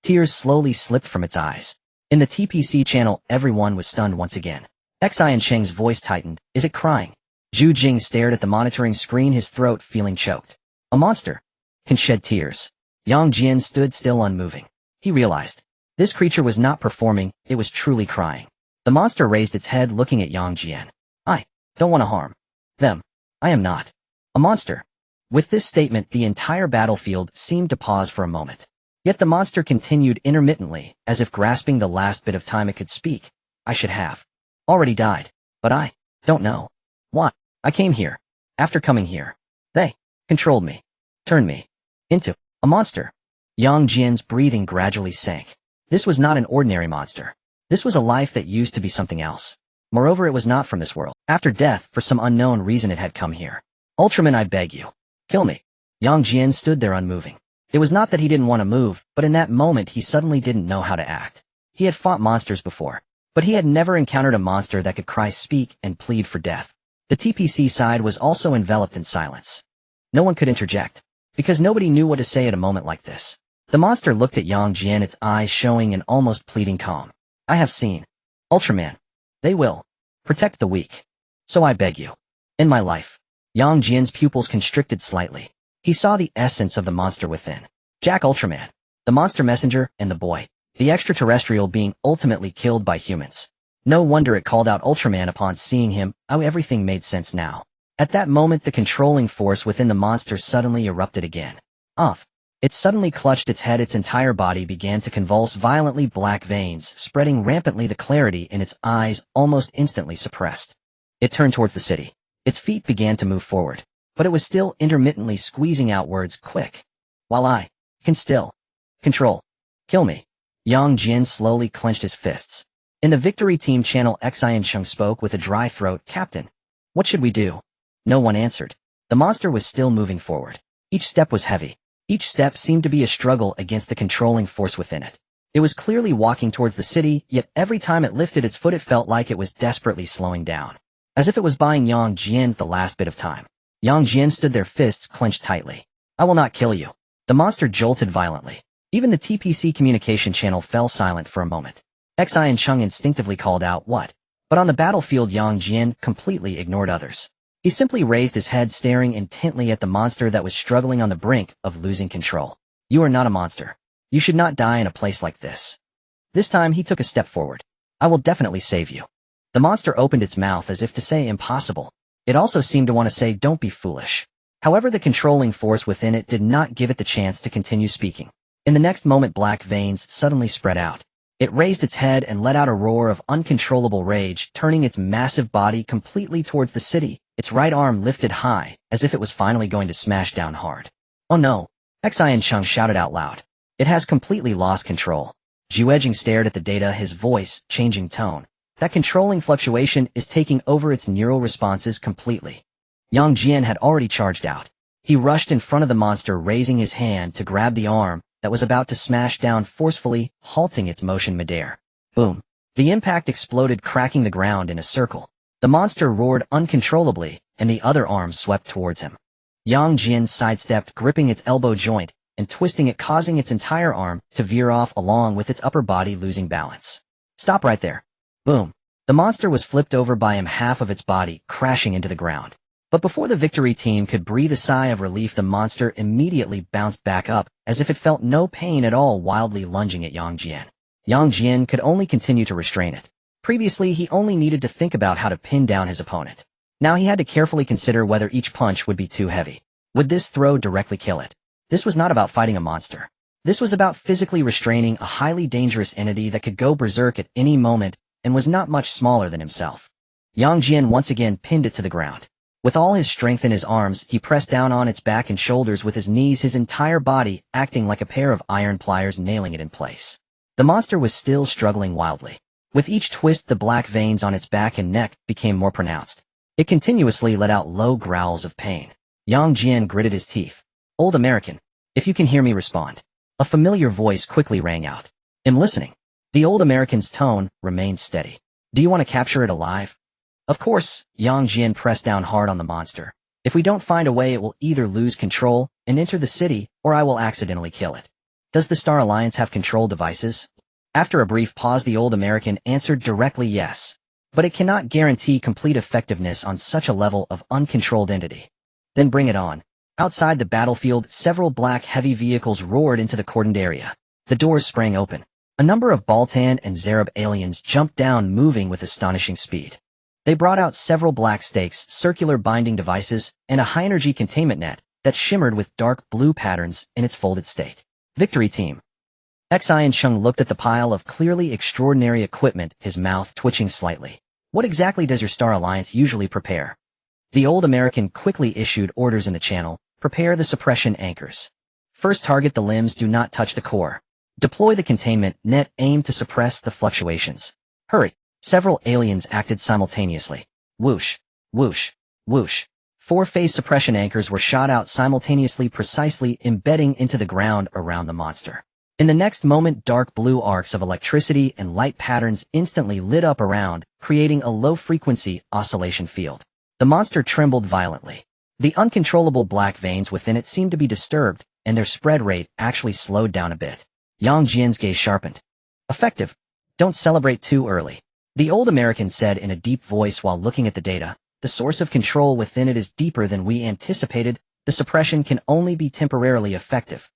S1: Tears slowly slipped from its eyes. In the TPC channel, everyone was stunned once again. Xian Cheng's voice tightened. Is it crying? Zhu Jing stared at the monitoring screen, his throat feeling choked. A monster can shed tears. Jian stood still, unmoving. He realized. This creature was not performing, it was truly crying. The monster raised its head, looking at Jian. I don't want to harm them. I am not a monster. With this statement, the entire battlefield seemed to pause for a moment. Yet the monster continued intermittently, as if grasping the last bit of time it could speak. I should have already died, but I don't know why. I came here. After coming here, they controlled me, turned me into a monster. Jian's breathing gradually sank. This was not an ordinary monster. This was a life that used to be something else. Moreover, it was not from this world. After death, for some unknown reason, it had come here. Ultraman, I beg you. Kill me. Jian stood there unmoving. It was not that he didn't want to move, but in that moment he suddenly didn't know how to act. He had fought monsters before, but he had never encountered a monster that could cry, speak, and plead for death. The TPC side was also enveloped in silence. No one could interject, because nobody knew what to say at a moment like this. The monster looked at Jian, its eyes showing an almost pleading calm. I have seen. Ultraman. They will protect the weak. So I beg you. In my life. Jian's pupils constricted slightly. He saw the essence of the monster within. Jack Ultraman. The monster messenger, and the boy. The extraterrestrial being ultimately killed by humans. No wonder it called out Ultraman upon seeing him. How everything made sense now. At that moment, the controlling force within the monster suddenly erupted again. Off. It suddenly clutched its head, its entire body began to convulse violently, black veins spreading rampantly, the clarity in its eyes almost instantly suppressed. It turned towards the city. Its feet began to move forward, but it was still intermittently squeezing out words, quick. While I can still control. Kill me. Jian slowly clenched his fists. In the victory team channel, Xian Cheng spoke with a dry throat. Captain, what should we do? No one answered. The monster was still moving forward. Each step was heavy. Each step seemed to be a struggle against the controlling force within it. It was clearly walking towards the city, yet every time it lifted its foot it felt like it was desperately slowing down. As if it was buying Jian the last bit of time. Jian stood there, fists clenched tightly. I will not kill you. The monster jolted violently. Even the TPC communication channel fell silent for a moment. Xian Cheng instinctively called out, what? But on the battlefield, Jian completely ignored others. He simply raised his head, staring intently at the monster that was struggling on the brink of losing control. You are not a monster. You should not die in a place like this. This time he took a step forward. I will definitely save you. The monster opened its mouth as if to say impossible. It also seemed to want to say don't be foolish. However, the controlling force within it did not give it the chance to continue speaking. In the next moment, black veins suddenly spread out. It raised its head and let out a roar of uncontrollable rage, turning its massive body completely towards the city, its right arm lifted high, as if it was finally going to smash down hard. Oh no! Xian Cheng shouted out loud. It has completely lost control. Zhu stared at the data, his voice changing tone. That controlling fluctuation is taking over its neural responses completely. Jian had already charged out. He rushed in front of the monster, raising his hand to grab the arm that was about to smash down forcefully, halting its motion midair. Boom. The impact exploded, cracking the ground in a circle. The monster roared uncontrollably, and the other arm swept towards him. Jian sidestepped, gripping its elbow joint and twisting it, causing its entire arm to veer off along with its upper body losing balance. Stop right there. Boom. The monster was flipped over by him, half of its body crashing into the ground. But before the victory team could breathe a sigh of relief, the monster immediately bounced back up, as if it felt no pain at all, wildly lunging at Jian. Jian could only continue to restrain it. Previously, he only needed to think about how to pin down his opponent. Now he had to carefully consider whether each punch would be too heavy. Would this throw directly kill it? This was not about fighting a monster. This was about physically restraining a highly dangerous entity that could go berserk at any moment and was not much smaller than himself. Jian once again pinned it to the ground. With all his strength in his arms, he pressed down on its back and shoulders with his knees, his entire body acting like a pair of iron pliers nailing it in place. The monster was still struggling wildly. With each twist, the black veins on its back and neck became more pronounced. It continuously let out low growls of pain. Jian gritted his teeth. "Old American, if you can hear me, respond." A familiar voice quickly rang out. "I'm listening." The old American's tone remained steady. "Do you want to capture it alive?" "Of course." Jian pressed down hard on the monster. "If we don't find a way, it will either lose control and enter the city, or I will accidentally kill it." "Does the Star Alliance have control devices?" After a brief pause, the old American answered directly yes. "But it cannot guarantee complete effectiveness on such a level of uncontrolled entity." "Then bring it on." Outside the battlefield, several black heavy vehicles roared into the cordoned area. The doors sprang open. A number of Baltan and Zarab aliens jumped down, moving with astonishing speed. They brought out several black stakes, circular binding devices, and a high-energy containment net that shimmered with dark blue patterns in its folded state. "Victory team." Xian Chung looked at the pile of clearly extraordinary equipment, his mouth twitching slightly. "What exactly does your Star Alliance usually prepare?" The old American quickly issued orders in the channel. "Prepare the suppression anchors. First, target the limbs, do not touch the core. Deploy the containment net, aim to suppress the fluctuations. Hurry." Several aliens acted simultaneously. Whoosh, whoosh, whoosh. 4 phase suppression anchors were shot out simultaneously, precisely embedding into the ground around the monster. In the next moment, dark blue arcs of electricity and light patterns instantly lit up around, creating a low-frequency oscillation field. The monster trembled violently. The uncontrollable black veins within it seemed to be disturbed, and their spread rate actually slowed down a bit. Jian's gaze sharpened. "Effective. Don't celebrate too early," the old American said in a deep voice while looking at the data. "The source of control within it is deeper than we anticipated. The suppression can only be temporarily effective."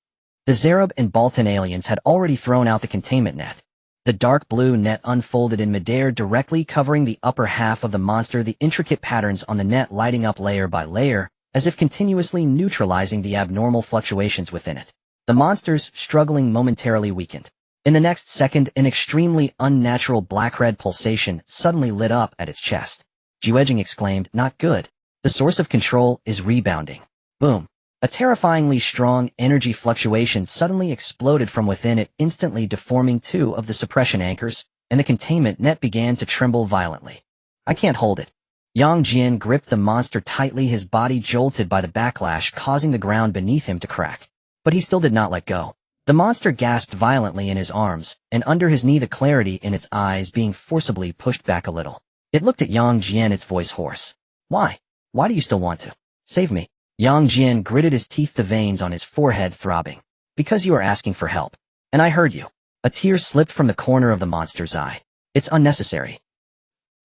S1: The Zarab and Baltan aliens had already thrown out the containment net. The dark blue net unfolded in midair, directly covering the upper half of the monster, the intricate patterns on the net lighting up layer by layer, as if continuously neutralizing the abnormal fluctuations within it. The monster's struggling momentarily weakened. In the next second, an extremely unnatural black-red pulsation suddenly lit up at its chest. Juda exclaimed, "Not good. The source of control is rebounding." Boom. A terrifyingly strong energy fluctuation suddenly exploded from within it, instantly deforming 2 of the suppression anchors, and the containment net began to tremble violently. "I can't hold it." Jian gripped the monster tightly, his body jolted by the backlash, causing the ground beneath him to crack. But he still did not let go. The monster gasped violently in his arms, and under his knee, the clarity in its eyes being forcibly pushed back a little. It looked at Jian, its voice hoarse. "Why? Why do you still want to? Save me." Jian gritted his teeth, the veins on his forehead throbbing. "Because you are asking for help. And I heard you." A tear slipped from the corner of the monster's eye. "It's unnecessary."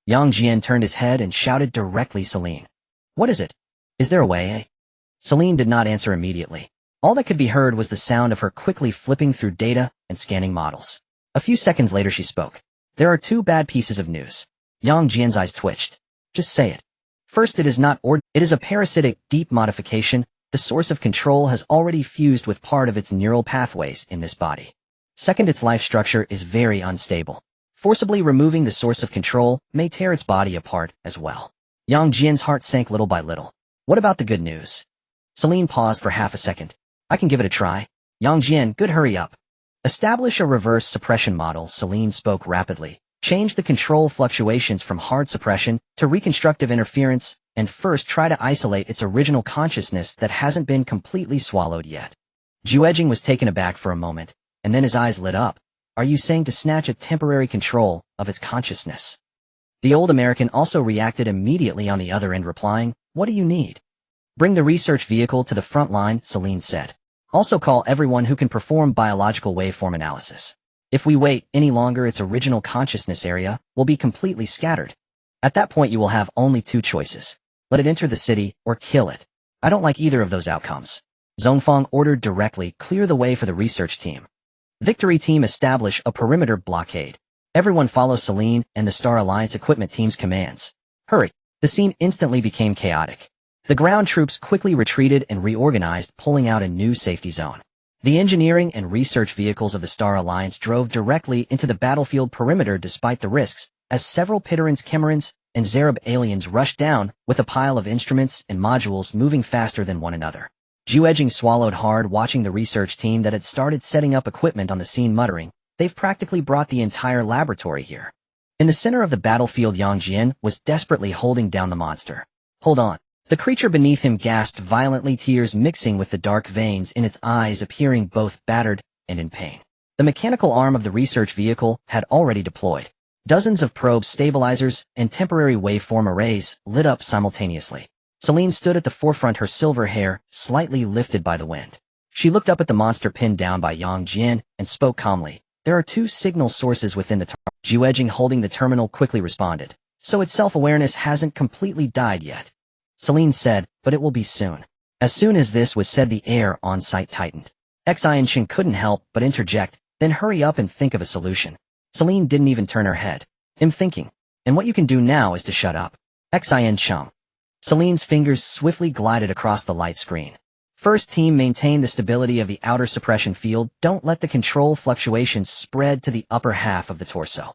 S1: Jian turned his head and shouted directly, "Celine. What is it? Is there a way?" Celine did not answer immediately. All that could be heard was the sound of her quickly flipping through data and scanning models. A few seconds later she spoke. "There are 2 bad pieces of news." Jian's eyes twitched. "Just say it." "First, it is not it is a parasitic, deep modification. The source of control has already fused with part of its neural pathways in this body. Second, its life structure is very unstable. Forcibly removing the source of control may tear its body apart as well." Jian's heart sank little by little. "What about the good news?" Celine paused for half a second. "I can give it a try." Jian, "Good, hurry up." "Establish a reverse suppression model," Celine spoke rapidly. "Change the control fluctuations from hard suppression to reconstructive interference, and first try to isolate its original consciousness that hasn't been completely swallowed yet." Juda was taken aback for a moment, and then his eyes lit up. "Are you saying to snatch a temporary control of its consciousness?" The old American also reacted immediately on the other end, replying, "What do you need?" "Bring the research vehicle to the front line," Celine said. "Also call everyone who can perform biological waveform analysis." If we wait any longer, its original consciousness area will be completely scattered. At that point, you will have only two choices. Let it enter the city or kill it. I don't like either of those outcomes. Zhongfang ordered directly, clear the way for the research team. Victory team, establish a perimeter blockade. Everyone follow Celine and the Star Alliance equipment team's commands. Hurry. The scene instantly became chaotic. The ground troops quickly retreated and reorganized, pulling out a new safety zone. The engineering and research vehicles of the Star Alliance drove directly into the battlefield perimeter despite the risks, as several Pitterans, Camerons, and Zarab aliens rushed down, with a pile of instruments and modules moving faster than one another. Jian swallowed hard, watching the research team that had started setting up equipment on the scene, muttering, "They've practically brought the entire laboratory here." In the center of the battlefield, Yang Jian was desperately holding down the monster. "Hold on." The creature beneath him gasped violently, tears mixing with the dark veins in its eyes, appearing both battered and in pain. The mechanical arm of the research vehicle had already deployed. Dozens of probes, stabilizers, and temporary waveform arrays lit up simultaneously. Celine stood at the forefront, her silver hair slightly lifted by the wind. She looked up at the monster pinned down by Yang Jian and spoke calmly. "There are two signal sources within the terminal." Jian, holding the terminal, quickly responded. "So its self-awareness hasn't completely died yet," Celine said, "but it will be soon." As soon as this was said, the air on site tightened. Xian couldn't help but interject, "Then hurry up and think of a solution." Celine didn't even turn her head. "I'm thinking. And what you can do now is to shut up." Xian. Celine's fingers swiftly glided across the light screen. First team, maintain the stability of the outer suppression field. Don't let the control fluctuations spread to the upper half of the torso.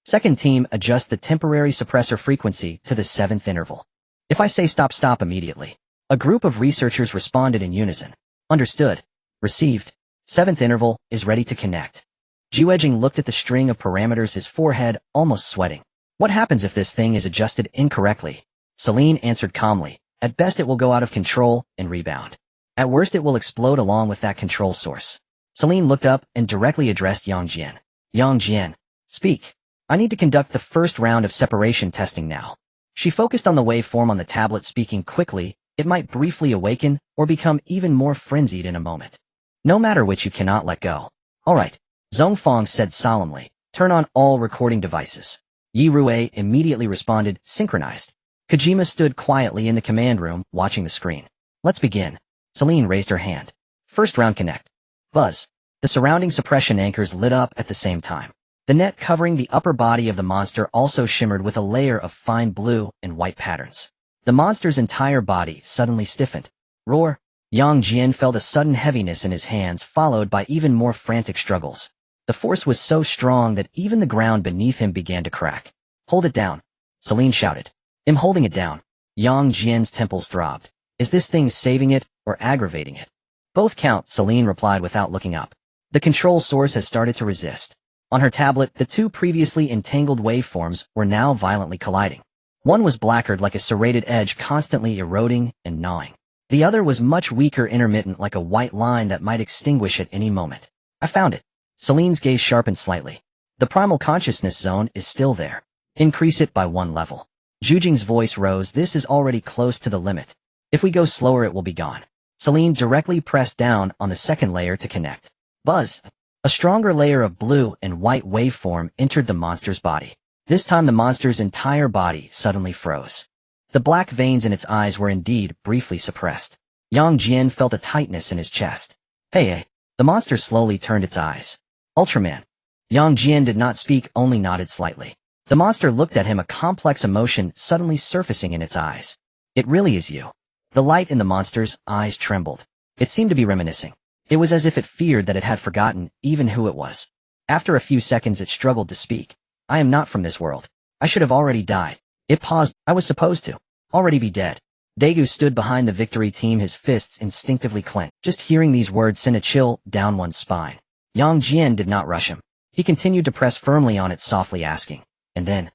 S1: Second team, adjust the temporary suppressor frequency to the 7th interval. If I say stop, stop immediately. A group of researchers responded in unison. Understood. Received. 7th interval is ready to connect. Jian looked at the string of parameters, his forehead almost sweating. What happens if this thing is adjusted incorrectly? Celine answered calmly. At best it will go out of control and rebound. At worst it will explode along with that control source. Celine looked up and directly addressed Yang Jian. "Yang Jian, speak. I need to conduct the first round of separation testing now." She focused on the waveform on the tablet, speaking quickly. It might briefly awaken or become even more frenzied in a moment. No matter which, you cannot let go. "All right," Zhongfang said solemnly. "Turn on all recording devices." Yi Rue immediately responded, synchronized. Kojima stood quietly in the command room, watching the screen. "Let's begin." Celine raised her hand. "First round, connect." Buzz. The surrounding suppression anchors lit up at the same time. The net covering the upper body of the monster also shimmered with a layer of fine blue and white patterns. The monster's entire body suddenly stiffened. Roar. Yang Jian felt a sudden heaviness in his hands, followed by even more frantic struggles. The force was so strong that even the ground beneath him began to crack. "Hold it down," Celine shouted. "I'm holding it down." Yang Jian's temples throbbed. "Is this thing saving it or aggravating it?" "Both count," Celine replied without looking up. "The control source has started to resist." On her tablet, the two previously entangled waveforms were now violently colliding. One was blackered like a serrated edge, constantly eroding and gnawing. The other was much weaker, intermittent, like a white line that might extinguish at any moment. "I found it." Celine's gaze sharpened slightly. "The primal consciousness zone is still there. Increase it by 1 level. Jujing's voice rose. "This is already close to the limit. If we go slower, it will be gone." Celine directly pressed down on the second layer to connect. Buzz. A stronger layer of blue and white waveform entered the monster's body. This time the monster's entire body suddenly froze. The black veins in its eyes were indeed briefly suppressed. Yang Jian felt a tightness in his chest. Hey. The monster slowly turned its eyes. "Ultraman." Yang Jian did not speak, only nodded slightly. The monster looked at him, a complex emotion suddenly surfacing in its eyes. "It really is you." The light in the monster's eyes trembled. It seemed to be reminiscing. It was as if it feared that it had forgotten even who it was. After a few seconds it struggled to speak. "I am not from this world. I should have already died." It paused. "I was supposed to already be dead." Daegu stood behind the victory team, his fists instinctively clenched. Just hearing these words sent a chill down one's spine. Yang Jian did not rush him. He continued to press firmly on it, softly asking. And then,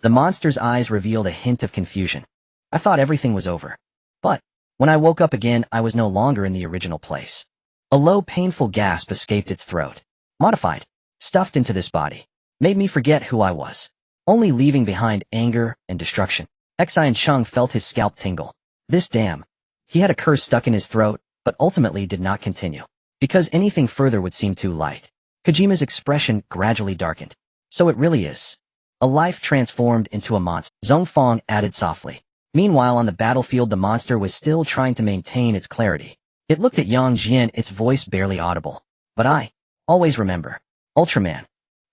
S1: the monster's eyes revealed a hint of confusion. "I thought everything was over. But, when I woke up again, I was no longer in the original place." A low, painful gasp escaped its throat. "Modified, stuffed into this body. Made me forget who I was. Only leaving behind anger and destruction." Xian felt his scalp tingle. This damn. He had a curse stuck in his throat, but ultimately did not continue. Because anything further would seem too light. Kojima's expression gradually darkened. So it really is. A life transformed into a monster, Zhongfang added softly. Meanwhile on the battlefield the monster was still trying to maintain its clarity. It looked at Yang Jian, its voice barely audible. But I always remember. Ultraman.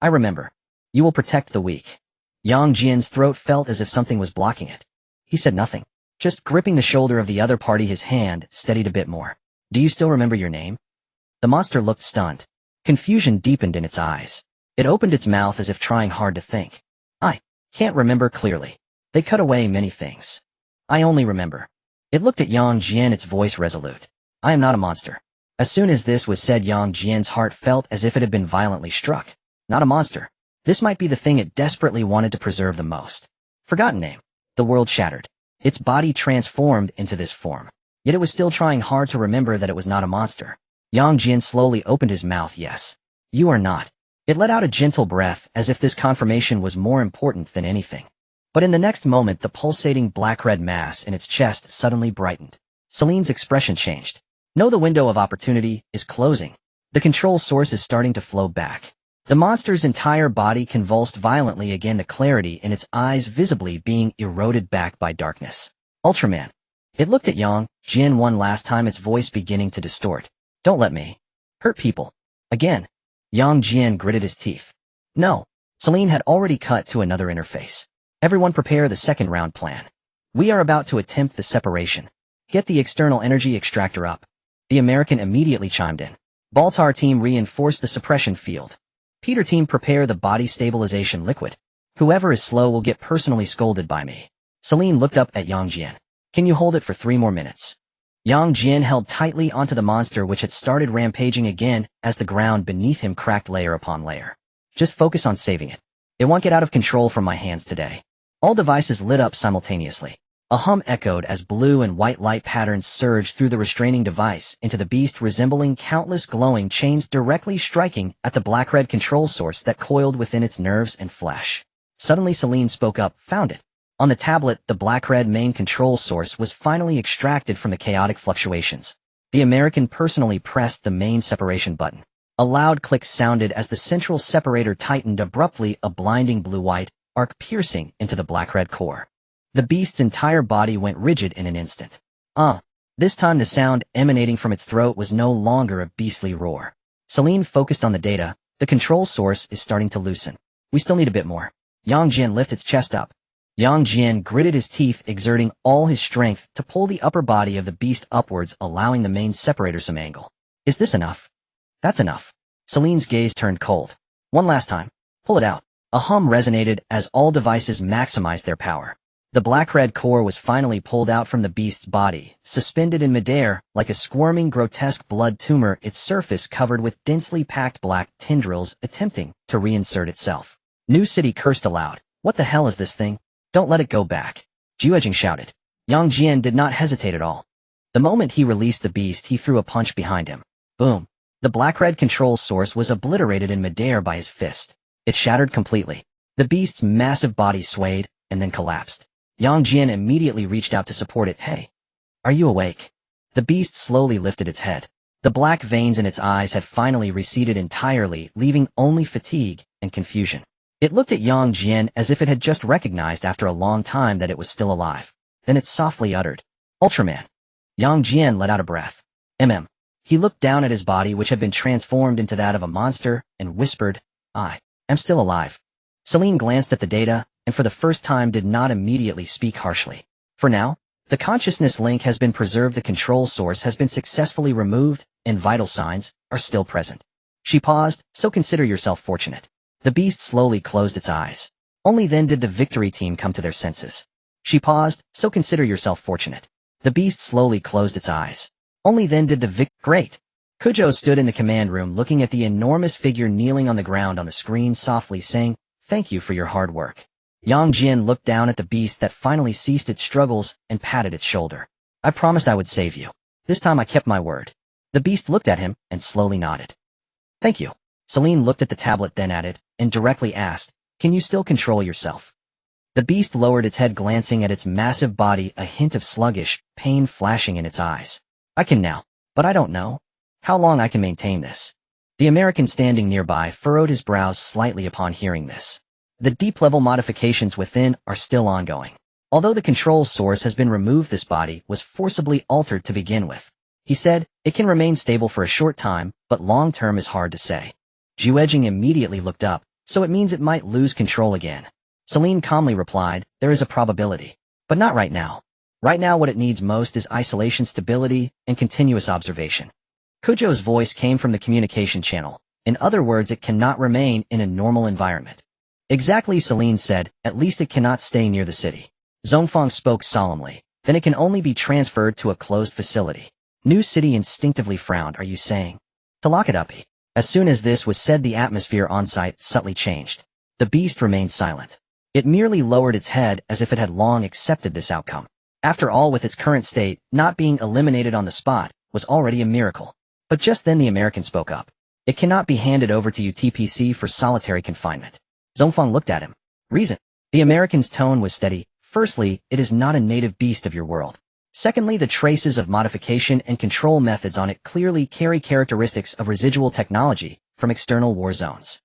S1: I remember. You will protect the weak. Yang Jian's throat felt as if something was blocking it. He said nothing. Just gripping the shoulder of the other party, his hand steadied a bit more. Do you still remember your name? The monster looked stunned. Confusion deepened in its eyes. It opened its mouth as if trying hard to think. I can't remember clearly. They cut away many things. I only remember. It looked at Yang Jian, its voice resolute. I am not a monster. As soon as this was said, Yang Jian's heart felt as if it had been violently struck. Not a monster. This might be the thing it desperately wanted to preserve the most. Forgotten name. The world shattered. Its body transformed into this form. Yet it was still trying hard to remember that it was not a monster. Yang Jian slowly opened his mouth. Yes. You are not. It let out a gentle breath as if this confirmation was more important than anything. But in the next moment the pulsating black-red mass in its chest suddenly brightened. Celine's expression changed. No, the window of opportunity is closing. The control source is starting to flow back. The monster's entire body convulsed violently again, the clarity in its eyes visibly being eroded back by darkness. Ultraman. It looked at Yang Jian one last time, its voice beginning to distort. Don't let me hurt people. Again. Yang Jian gritted his teeth. No. Celine had already cut to another interface. Everyone prepare the second round plan. We are about to attempt the separation. Get the external energy extractor up. The American immediately chimed in. Baltar team reinforce the suppression field. Peter team prepare the body stabilization liquid. Whoever is slow will get personally scolded by me. Celine looked up at Yang Jian. Can you hold it for 3 more minutes? Yang Jian held tightly onto the monster, which had started rampaging again as the ground beneath him cracked layer upon layer. Just focus on saving it. It won't get out of control from my hands today. All devices lit up simultaneously. A hum echoed as blue and white light patterns surged through the restraining device into the beast, resembling countless glowing chains directly striking at the black-red control source that coiled within its nerves and flesh. Suddenly Celine spoke up. Found it. On the tablet, the black-red main control source was finally extracted from the chaotic fluctuations. The American personally pressed the main separation button. A loud click sounded as the central separator tightened abruptly, a blinding blue-white arc piercing into the black-red core. The beast's entire body went rigid in an instant. This time the sound emanating from its throat was no longer a beastly roar. Celine focused on the data. The control source is starting to loosen. We still need a bit more. Yang Jian lifted its chest up. Yang Jian gritted his teeth, exerting all his strength to pull the upper body of the beast upwards, allowing the main separator some angle. Is this enough? That's enough. Celine's gaze turned cold. One last time. Pull it out. A hum resonated as all devices maximized their power. The black-red core was finally pulled out from the beast's body, suspended in midair like a squirming, grotesque blood tumor, its surface covered with densely packed black tendrils attempting to reinsert itself. New City cursed aloud. What the hell is this thing? Don't let it go back. Jian shouted. Yang Jian did not hesitate at all. The moment he released the beast, he threw a punch behind him. Boom. The black-red control source was obliterated in midair by his fist. It shattered completely. The beast's massive body swayed and then collapsed. Yang Jian immediately reached out to support it. Hey, are you awake? The beast slowly lifted its head. The black veins in its eyes had finally receded entirely, leaving only fatigue and confusion. It looked at Yang Jian as if it had just recognized after a long time that it was still alive. Then it softly uttered, Ultraman. Yang Jian let out a breath. He looked down at his body, which had been transformed into that of a monster, and whispered, I am still alive. Celine glanced at the data, and for the first time did not immediately speak harshly. For now, the consciousness link has been preserved, the control source has been successfully removed, and vital signs are still present. She paused. So consider yourself fortunate. The beast slowly closed its eyes. Only then did the victory team come to their senses. She paused. So consider yourself fortunate. The beast slowly closed its eyes. Only then did the Great. Kujo stood in the command room looking at the enormous figure kneeling on the ground on the screen, softly saying, Thank you for your hard work. Yang Jian looked down at the beast that finally ceased its struggles and patted its shoulder. I promised I would save you. This time I kept my word. The beast looked at him and slowly nodded. Thank you. Celine looked at the tablet, then at it, and directly asked, Can you still control yourself? The beast lowered its head, glancing at its massive body, a hint of sluggish pain flashing in its eyes. I can now, but I don't know how long I can maintain this. The American standing nearby furrowed his brows slightly upon hearing this. The deep-level modifications within are still ongoing. Although the control source has been removed, this body was forcibly altered to begin with. He said, it can remain stable for a short time, but long-term is hard to say. Jian immediately looked up, so it means it might lose control again. Celine calmly replied, there is a probability. But not right now. Right now what it needs most is isolation, stability, and continuous observation. Kujo's voice came from the communication channel. In other words, it cannot remain in a normal environment. Exactly, Celine said, at least it cannot stay near the city. Zhongfang spoke solemnly. Then it can only be transferred to a closed facility. New City instinctively frowned. Are you saying to lock it up? As soon as this was said, the atmosphere on-site subtly changed. The beast remained silent. It merely lowered its head as if it had long accepted this outcome. After all, with its current state, not being eliminated on the spot was already a miracle. But just then the American spoke up. It cannot be handed over to UTPC for solitary confinement. Zhongfang looked at him. Reason? The American's tone was steady. Firstly, it is not a native beast of your world. Secondly, the traces of modification and control methods on it clearly carry characteristics of residual technology from external war zones.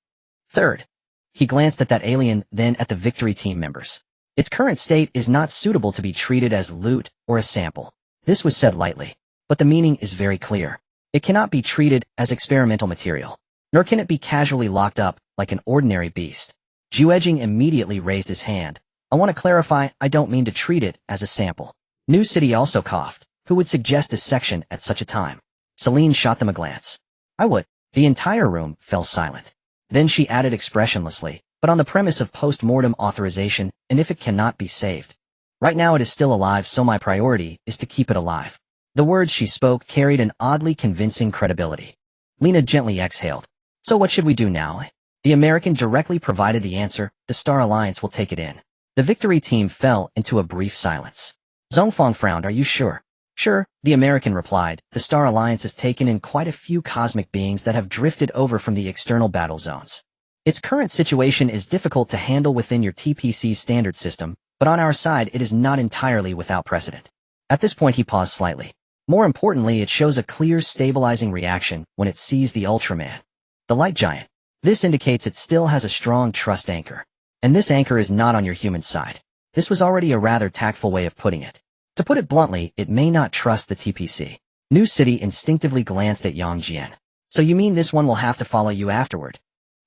S1: Third, he glanced at that alien, then at the Victory team members. Its current state is not suitable to be treated as loot or a sample. This was said lightly, but the meaning is very clear. It cannot be treated as experimental material, nor can it be casually locked up like an ordinary beast. Jian immediately raised his hand. I want to clarify, I don't mean to treat it as a sample. New City also coughed. Who would suggest dissection at such a time? Celine shot them a glance. I would. The entire room fell silent. Then she added expressionlessly, but on the premise of post-mortem authorization, and if it cannot be saved. Right now it is still alive, so my priority is to keep it alive. The words she spoke carried an oddly convincing credibility. Lena gently exhaled. So what should we do now? The American directly provided the answer. The Star Alliance will take it in. The Victory team fell into a brief silence. Zhongfang frowned. Are you sure? Sure, the American replied. The Star Alliance has taken in quite a few cosmic beings that have drifted over from the external battle zones. Its current situation is difficult to handle within your TPC standard system, but on our side it is not entirely without precedent. At this point he paused slightly. More importantly, it shows a clear stabilizing reaction when it sees the Ultraman. The light giant. This indicates it still has a strong trust anchor. And this anchor is not on your human side. This was already a rather tactful way of putting it. To put it bluntly, it may not trust the TPC. New City instinctively glanced at Jian. So you mean this one will have to follow you afterward?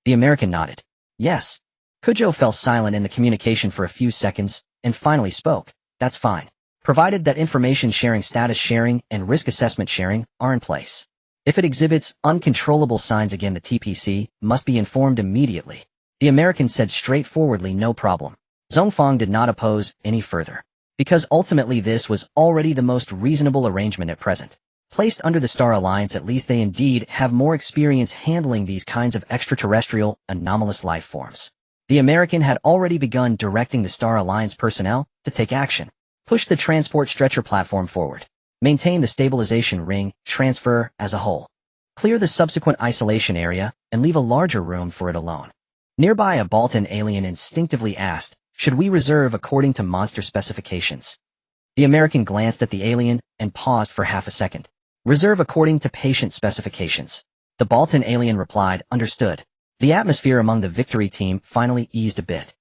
S1: The American nodded. Yes. Kujo fell silent in the communication for a few seconds, and finally spoke. That's fine. Provided that information sharing, status sharing, and risk assessment sharing are in place. If it exhibits uncontrollable signs again, the TPC must be informed immediately. The American said straightforwardly, no problem. Zhongfang did not oppose any further, because ultimately this was already the most reasonable arrangement at present. Placed under the Star Alliance, at least they indeed have more experience handling these kinds of extraterrestrial, anomalous life forms. The American had already begun directing the Star Alliance personnel to take action. Push the transport stretcher platform forward. Maintain the stabilization ring, transfer as a whole. Clear the subsequent isolation area, and leave a larger room for it alone. Nearby, a Baltan alien instinctively asked, should we reserve according to monster specifications? The American glanced at the alien and paused for half a second. Reserve according to patient specifications. The Baltan alien replied, understood. The atmosphere among the Victory team finally eased a bit.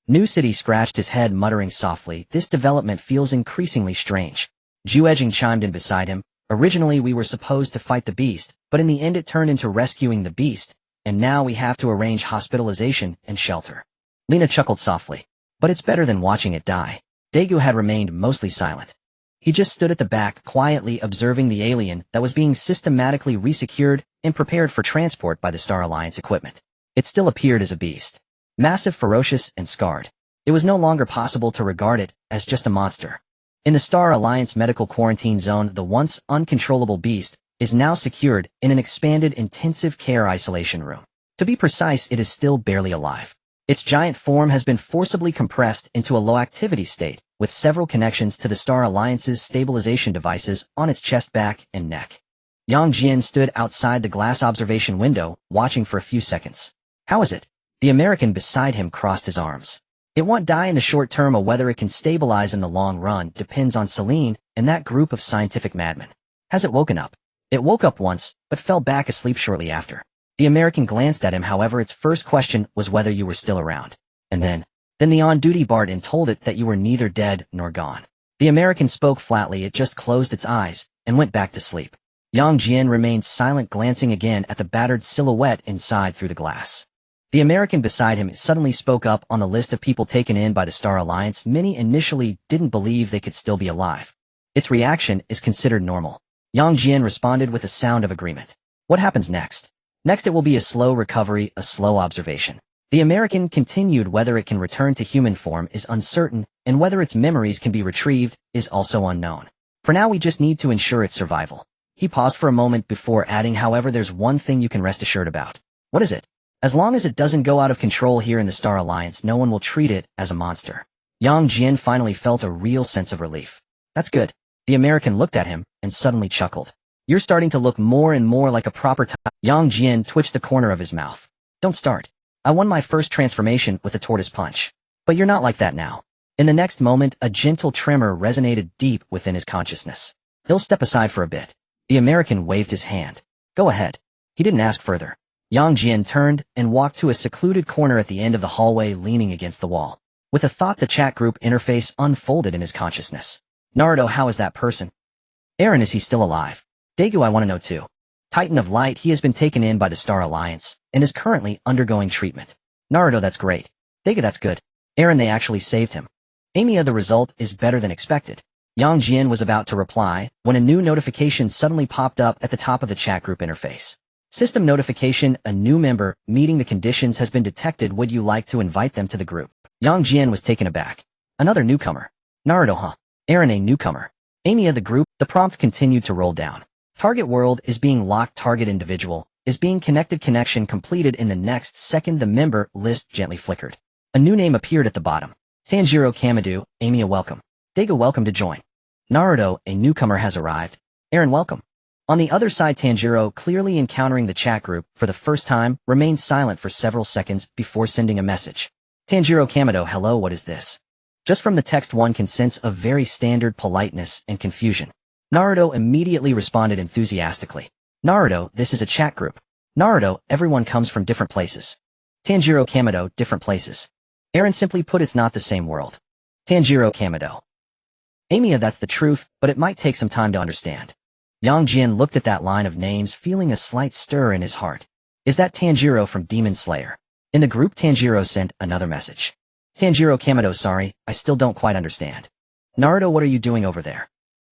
S1: New City scratched his head, muttering softly, this development feels increasingly strange. Jian chimed in beside him. Originally we were supposed to fight the beast, but in the end it turned into rescuing the beast, and now we have to arrange hospitalization and shelter. Lena chuckled softly. But it's better than watching it die. Daegu had remained mostly silent. He just stood at the back, quietly observing the alien that was being systematically resecured and prepared for transport by the Star Alliance equipment. It still appeared as a beast. Massive, ferocious, and scarred. It was no longer possible to regard it as just a monster. In the Star Alliance medical quarantine zone, the once uncontrollable beast is now secured in an expanded intensive care isolation room. To be precise, it is still barely alive. Its giant form has been forcibly compressed into a low-activity state, with several connections to the Star Alliance's stabilization devices on its chest, back, and neck. Jian stood outside the glass observation window, watching for a few seconds. How is it? The American beside him crossed his arms. It won't die in the short term, or whether it can stabilize in the long run depends on Celine and that group of scientific madmen. Has it woken up? It woke up once, but fell back asleep shortly after. The American glanced at him, however its first question was whether you were still around. And then the on-duty Barton told it that you were neither dead nor gone. The American spoke flatly, it just closed its eyes and went back to sleep. Jian remained silent, glancing again at the battered silhouette inside through the glass. The American beside him suddenly spoke up. On the list of people taken in by the Star Alliance, many initially didn't believe they could still be alive. Its reaction is considered normal. Jian responded with a sound of agreement. What happens next? Next it will be a slow recovery, a slow observation. The American continued. Whether it can return to human form is uncertain, and whether its memories can be retrieved is also unknown. For now we just need to ensure its survival. He paused for a moment before adding, however, there's one thing you can rest assured about. What is it? As long as it doesn't go out of control here in the Star Alliance, no one will treat it as a monster. Jian finally felt a real sense of relief. That's good. The American looked at him and suddenly chuckled. You're starting to look more and more like a proper type. Jian twitched the corner of his mouth. Don't start. I won my first transformation with a tortoise punch. But you're not like that now. In the next moment, a gentle tremor resonated deep within his consciousness. He'll step aside for a bit. The American waved his hand. Go ahead. He didn't ask further. Jian turned and walked to a secluded corner at the end of the hallway, leaning against the wall. With a thought, the chat group interface unfolded in his consciousness. Naruto, how is that person? Eren, is he still alive? Daegu, I want to know too. Titan of Light, he has been taken in by the Star Alliance and is currently undergoing treatment. Naruto, that's great. Daegu, that's good. Eren, they actually saved him. Amiya, the result is better than expected. Jian was about to reply when a new notification suddenly popped up at the top of the chat group interface. System notification, a new member meeting the conditions has been detected. Would you like to invite them to the group? Jian was taken aback. Another newcomer. Naruto, huh? Eren, a newcomer. Amiya, the group. The prompt continued to roll down. Target world is being locked. Target individual is being connected. Connection completed. In the next second, the member list gently flickered. A new name appeared at the bottom. Tanjiro Kamado. Amiya, welcome. Daegu, welcome to join. Naruto, a newcomer has arrived. Eren, welcome. On the other side, Tanjiro, clearly encountering the chat group for the first time, remained silent for several seconds before sending a message. Tanjiro Kamado, hello, what is this? Just from the text one can sense a very standard politeness and confusion. Naruto immediately responded enthusiastically. Naruto, this is a chat group. Naruto, everyone comes from different places. Tanjiro Kamado, different places. Eren, simply put, it's not the same world. Tanjiro Kamado. Amiya, that's the truth, but it might take some time to understand. Jian looked at that line of names, feeling a slight stir in his heart. Is that Tanjiro from Demon Slayer? In the group, Tanjiro sent another message. Tanjiro Kamado, sorry, I still don't quite understand. Naruto, what are you doing over there?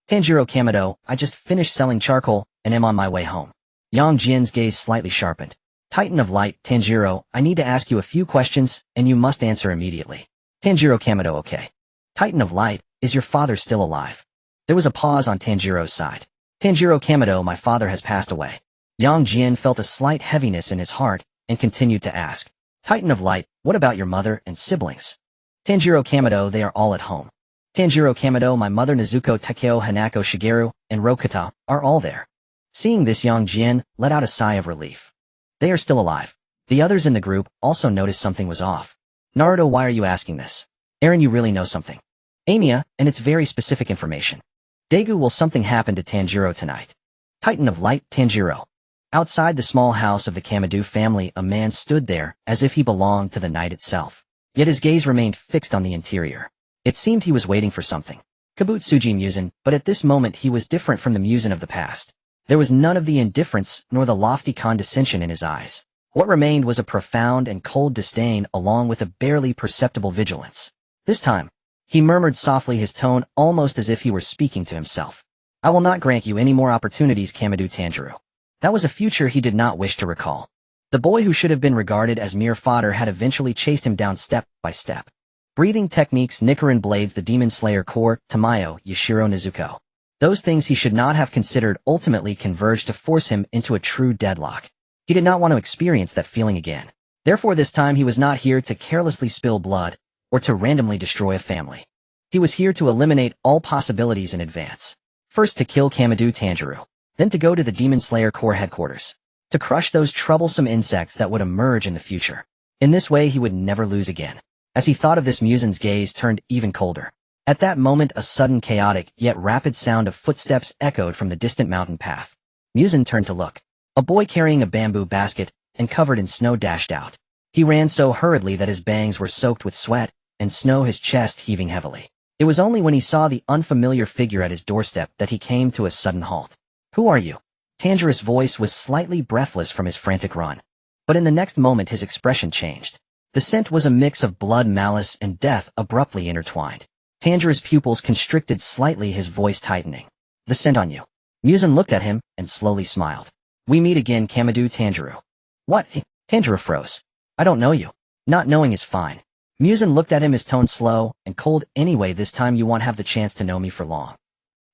S1: Tanjiro Kamado, I just finished selling charcoal and am on my way home. Jian's gaze slightly sharpened. Titan of Light, Tanjiro, I need to ask you a few questions, and you must answer immediately. Tanjiro Kamado, okay. Titan of Light, is your father still alive? There was a pause on Tanjiro's side. Tanjiro Kamado, my father has passed away. Jian felt a slight heaviness in his heart and continued to ask. Titan of Light, what about your mother and siblings? Tanjiro Kamado, they are all at home. Tanjiro Kamado, my mother Nezuko, Takeo, Hanako, Shigeru, and Rokata are all there. Seeing this, Jian let out a sigh of relief. They are still alive. The others in the group also noticed something was off. Naruto, why are you asking this? Eren, you really know something. Amiya, and it's very specific information. Daegu, will something happen to Tanjiro tonight? Titan of Light, Tanjiro. Outside the small house of the Kamado family, a man stood there as if he belonged to the night itself. Yet his gaze remained fixed on the interior. It seemed he was waiting for something. Kabutsuji Muzan, but at this moment he was different from the Muzan of the past. There was none of the indifference nor the lofty condescension in his eyes. What remained was a profound and cold disdain along with a barely perceptible vigilance. This time, he murmured softly, his tone almost as if he were speaking to himself. I will not grant you any more opportunities, Kamado Tanjiro. That was a future he did not wish to recall. The boy who should have been regarded as mere fodder had eventually chased him down step by step. Breathing techniques, Nichiren blades, the Demon Slayer core, Tamayo, Yashiro Nezuko. Those things he should not have considered ultimately converged to force him into a true deadlock. He did not want to experience that feeling again. Therefore this time he was not here to carelessly spill blood, or to randomly destroy a family. He was here to eliminate all possibilities in advance. First to kill Kamado Tanjiro, then to go to the Demon Slayer core headquarters, to crush those troublesome insects that would emerge in the future. In this way he would never lose again. As he thought of this, Muzan's gaze turned even colder. At that moment a sudden chaotic yet rapid sound of footsteps echoed from the distant mountain path. Muzan turned to look. A boy carrying a bamboo basket and covered in snow dashed out. He ran so hurriedly that his bangs were soaked with sweat, and snow his chest heaving heavily. It was only when he saw the unfamiliar figure at his doorstep that he came to a sudden halt. "Who are you?" Tanjiro's voice was slightly breathless from his frantic run. But in the next moment his expression changed. The scent was a mix of blood, malice, and death abruptly intertwined. Tanjiro's pupils constricted slightly, his voice tightening. "The scent on you." Muzan looked at him and slowly smiled. "We meet again, Kamado Tanjiro." "What?" Tanjiro froze. "I don't know you." "Not knowing is fine." Muzan looked at him, his tone slow and cold. "Anyway, this time you won't have the chance to know me for long."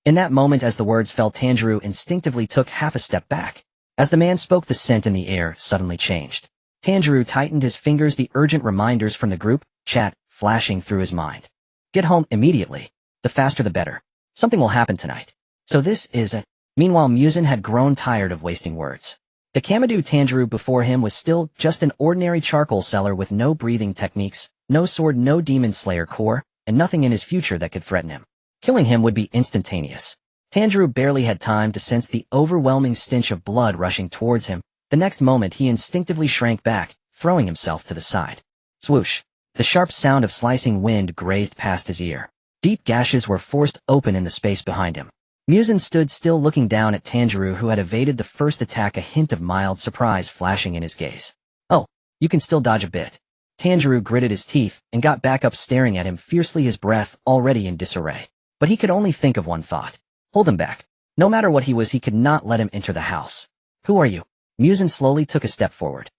S1: In that moment, as the words fell, Tanjiro instinctively took half a step back. As the man spoke, the scent in the air suddenly changed. Tanjiro tightened his fingers, the urgent reminders from the group chat flashing through his mind. "Get home immediately. The faster the better. Something will happen tonight." "So this is a—" Meanwhile, Muzan had grown tired of wasting words. The Kamado Tanjiro before him was still just an ordinary charcoal seller with no breathing techniques, no sword, no demon slayer core, and nothing in his future that could threaten him. Killing him would be instantaneous. Tanjiro barely had time to sense the overwhelming stench of blood rushing towards him. The next moment he instinctively shrank back, throwing himself to the side. Swoosh! The sharp sound of slicing wind grazed past his ear. Deep gashes were forced open in the space behind him. Muzan stood still, looking down at Tanjiro, who had evaded the first attack, a hint of mild surprise flashing in his gaze. "Oh, you can still dodge a bit." Tanjiro gritted his teeth and got back up, staring at him fiercely, his breath already in disarray. But he could only think of one thought. Hold him back. No matter what he was, he could not let him enter the house. "Who are you?" Muzan slowly took a step forward.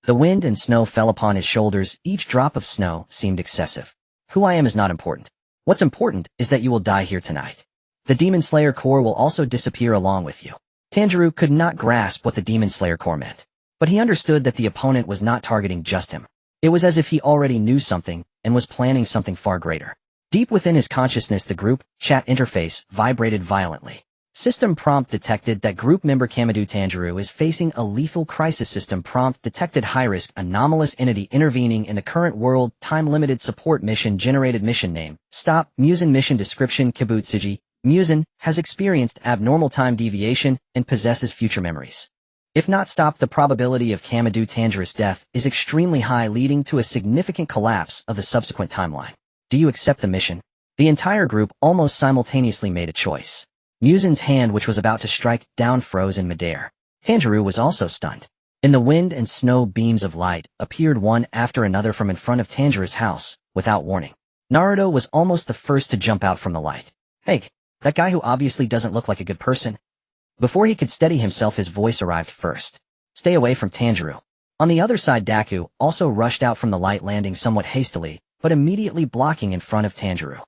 S1: The wind and snow fell upon his shoulders. Each drop of snow seemed excessive. "Who I am is not important. What's important is that you will die here tonight. The Demon Slayer core will also disappear along with you." Tanjiro could not grasp what the Demon Slayer core meant, but he understood that the opponent was not targeting just him. It was as if he already knew something and was planning something far greater. Deep within his consciousness, the group chat interface vibrated violently. System prompt detected that group member Kamado Tanjiro is facing a lethal crisis. System prompt detected high-risk anomalous entity intervening in the current world. Time-limited support mission generated. Mission name: Stop. Muzan. Mission description: Kibutsuji. Muzan has experienced abnormal time deviation and possesses future memories. If not stopped, the probability of Kamado Tanjiro's death is extremely high, leading to a significant collapse of the subsequent timeline. Do you accept the mission? The entire group almost simultaneously made a choice. Muzan's hand, which was about to strike down, froze in midair. Tanjiro was also stunned. In the wind and snow, beams of light appeared one after another from in front of Tanjiro's house, without warning. Naruto was almost the first to jump out from the light. "Hey, that guy who obviously doesn't look like a good person." Before he could steady himself, his voice arrived first. "Stay away from Tanjiro." On the other side, Deku also rushed out from the light, landing somewhat hastily, but immediately blocking in front of Tanjiro.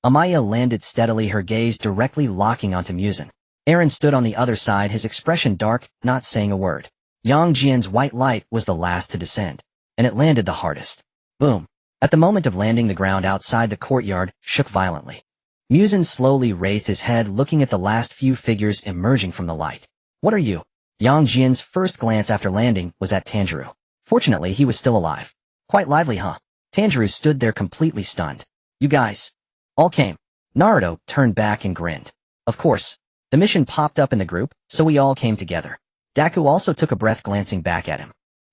S1: Amaya landed steadily, her gaze directly locking onto Muzan. Eren stood on the other side, his expression dark, not saying a word. Jian's white light was the last to descend, and it landed the hardest. Boom. At the moment of landing, the ground outside the courtyard shook violently. Muzan slowly raised his head, looking at the last few figures emerging from the light. "What are you?" Jian's first glance after landing was at Tanjiro. Fortunately, he was still alive. "Quite lively, huh?" Tanjiro stood there completely stunned. "You guys all came." Naruto turned back and grinned. "Of course. The mission popped up in the group, so we all came together." Deku also took a breath, glancing back at him.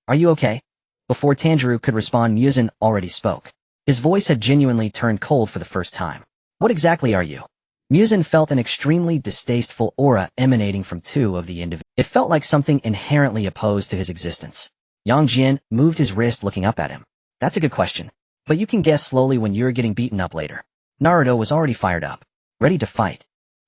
S1: "Are you okay?" Before Tanjiro could respond, Muzan already spoke. His voice had genuinely turned cold for the first time. "What exactly are you?" Muzan felt an extremely distasteful aura emanating from two of the individuals. It felt like something inherently opposed to his existence. Jian moved his wrist, looking up at him. "That's a good question. But you can guess slowly when you're getting beaten up later." Naruto was already fired up, ready to fight.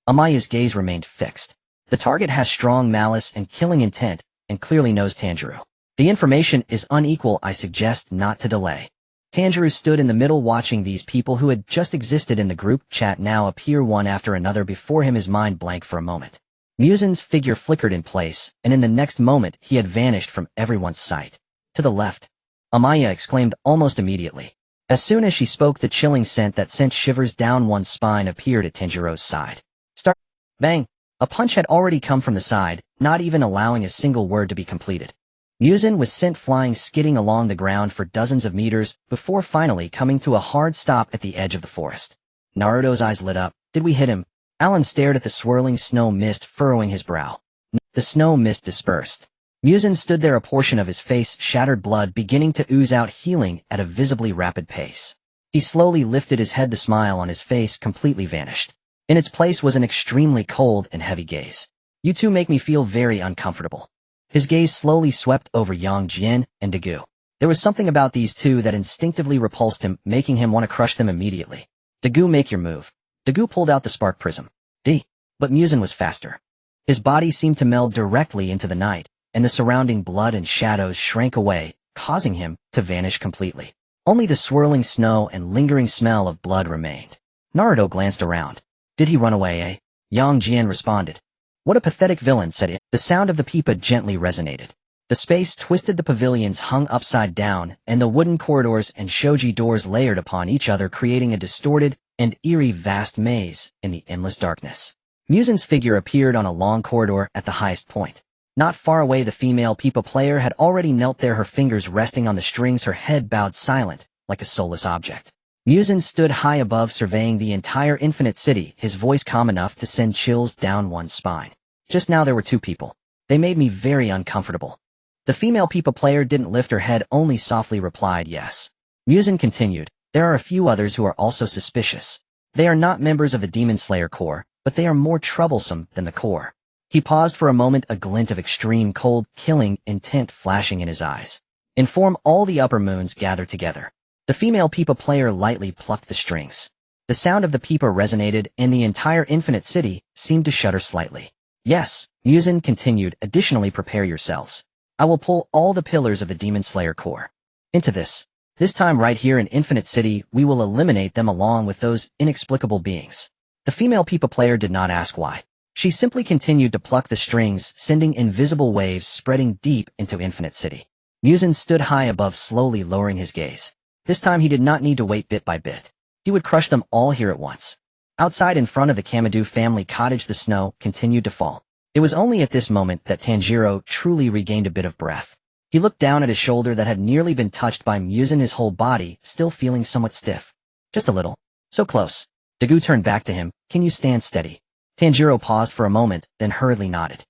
S1: Amaya's gaze remained fixed. The target has strong malice and killing intent, and clearly knows Tanjiro. The information is unequal. I suggest not to delay. Tanjiro stood in the middle, watching these people who had just existed in the group chat now appear one after another before him, his mind blank for a moment. Muzan's figure flickered in place, and in the next moment he had vanished from everyone's sight. To the left. Amaya exclaimed almost immediately. As soon as she spoke, the chilling scent that sent shivers down one's spine appeared at Tanjiro's side. Start. Bang! A punch had already come from the side, not even allowing a single word to be completed. Muzan was sent flying, skidding along the ground for dozens of meters, before finally coming to a hard stop at the edge of the forest. Naruto's eyes lit up. Did we hit him? Alan stared at the swirling snow mist, furrowing his brow. The snow mist dispersed. Muzan stood there, a portion of his face shattered, blood beginning to ooze out, healing at a visibly rapid pace. He slowly lifted his head, the smile on his face completely vanished. In its place was an extremely cold and heavy gaze. You two make me feel very uncomfortable. His gaze slowly swept over Jian and Dagu. There was something about these two that instinctively repulsed him, making him want to crush them immediately. Dagu, make your move. Dagu pulled out the spark prism. But Muzan was faster. His body seemed to meld directly into the night, and the surrounding blood and shadows shrank away, causing him to vanish completely. Only the swirling snow and lingering smell of blood remained. Naruto glanced around. Did he run away, eh? Jian responded. What a pathetic villain, said it. The sound of the pipa gently resonated. The space twisted, the pavilions hung upside down, and the wooden corridors and shoji doors layered upon each other, creating a distorted and eerie vast maze in the endless darkness. Muzan's figure appeared on a long corridor at the highest point. Not far away, the female pipa player had already knelt there, her fingers resting on the strings, her head bowed, silent, like a soulless object. Muzan stood high above, surveying the entire infinite city, his voice calm enough to send chills down one's spine. Just now there were two people. They made me very uncomfortable. The female pipa player didn't lift her head, only softly replied yes. Muzan continued, there are a few others who are also suspicious. They are not members of the Demon Slayer Corps, but they are more troublesome than the Corps. He paused for a moment, a glint of extreme cold, killing intent flashing in his eyes. Inform all the upper moons gather together. The female pipa player lightly plucked the strings. The sound of the pipa resonated, and the entire infinite city seemed to shudder slightly. Yes, Muzan continued, additionally prepare yourselves. I will pull all the pillars of the Demon Slayer Corps into this. This time right here in Infinite City, we will eliminate them along with those inexplicable beings. The female pipa player did not ask why. She simply continued to pluck the strings, sending invisible waves spreading deep into Infinite City. Muzan stood high above, slowly lowering his gaze. This time he did not need to wait bit by bit. He would crush them all here at once. Outside in front of the Kamadu family cottage, the snow continued to fall. It was only at this moment that Tanjiro truly regained a bit of breath. He looked down at his shoulder that had nearly been touched by Muzan, his whole body still feeling somewhat stiff. Just a little. So close. Dagu turned back to him. Can you stand steady? Tanjiro paused for a moment, then hurriedly nodded.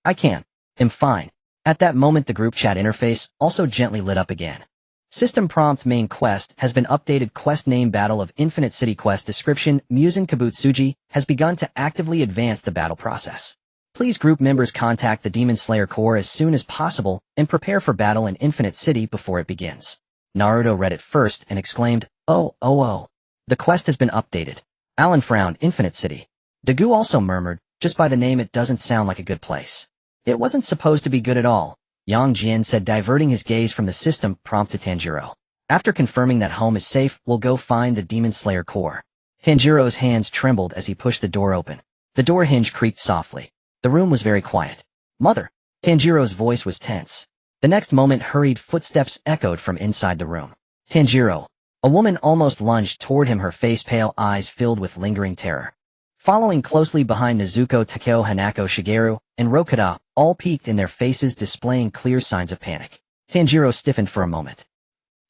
S1: I can. I'm fine. At that moment the group chat interface also gently lit up again. System prompt main quest has been updated. Quest name Battle of Infinite City. Quest description Muzan Kabutsuji has begun to actively advance the battle process. Please group members contact the Demon Slayer Corps as soon as possible and prepare for battle in Infinite City before it begins. Naruto read it first and exclaimed, Oh. The quest has been updated. Alan frowned. Infinite City. Dagu also murmured, just by the name it doesn't sound like a good place. It wasn't supposed to be good at all, Jian said, diverting his gaze from the system prompt to Tanjiro. After confirming that home is safe, we'll go find the Demon Slayer Corps. Tanjiro's hands trembled as he pushed the door open. The door hinge creaked softly. The room was very quiet. Mother! Tanjiro's voice was tense. The next moment hurried footsteps echoed from inside the room. Tanjiro! A woman almost lunged toward him, her face pale, eyes filled with lingering terror. Following closely behind Nezuko, Takeo, Hanako, Shigeru, and Rokada, all peeked in their faces, displaying clear signs of panic. Tanjiro stiffened for a moment.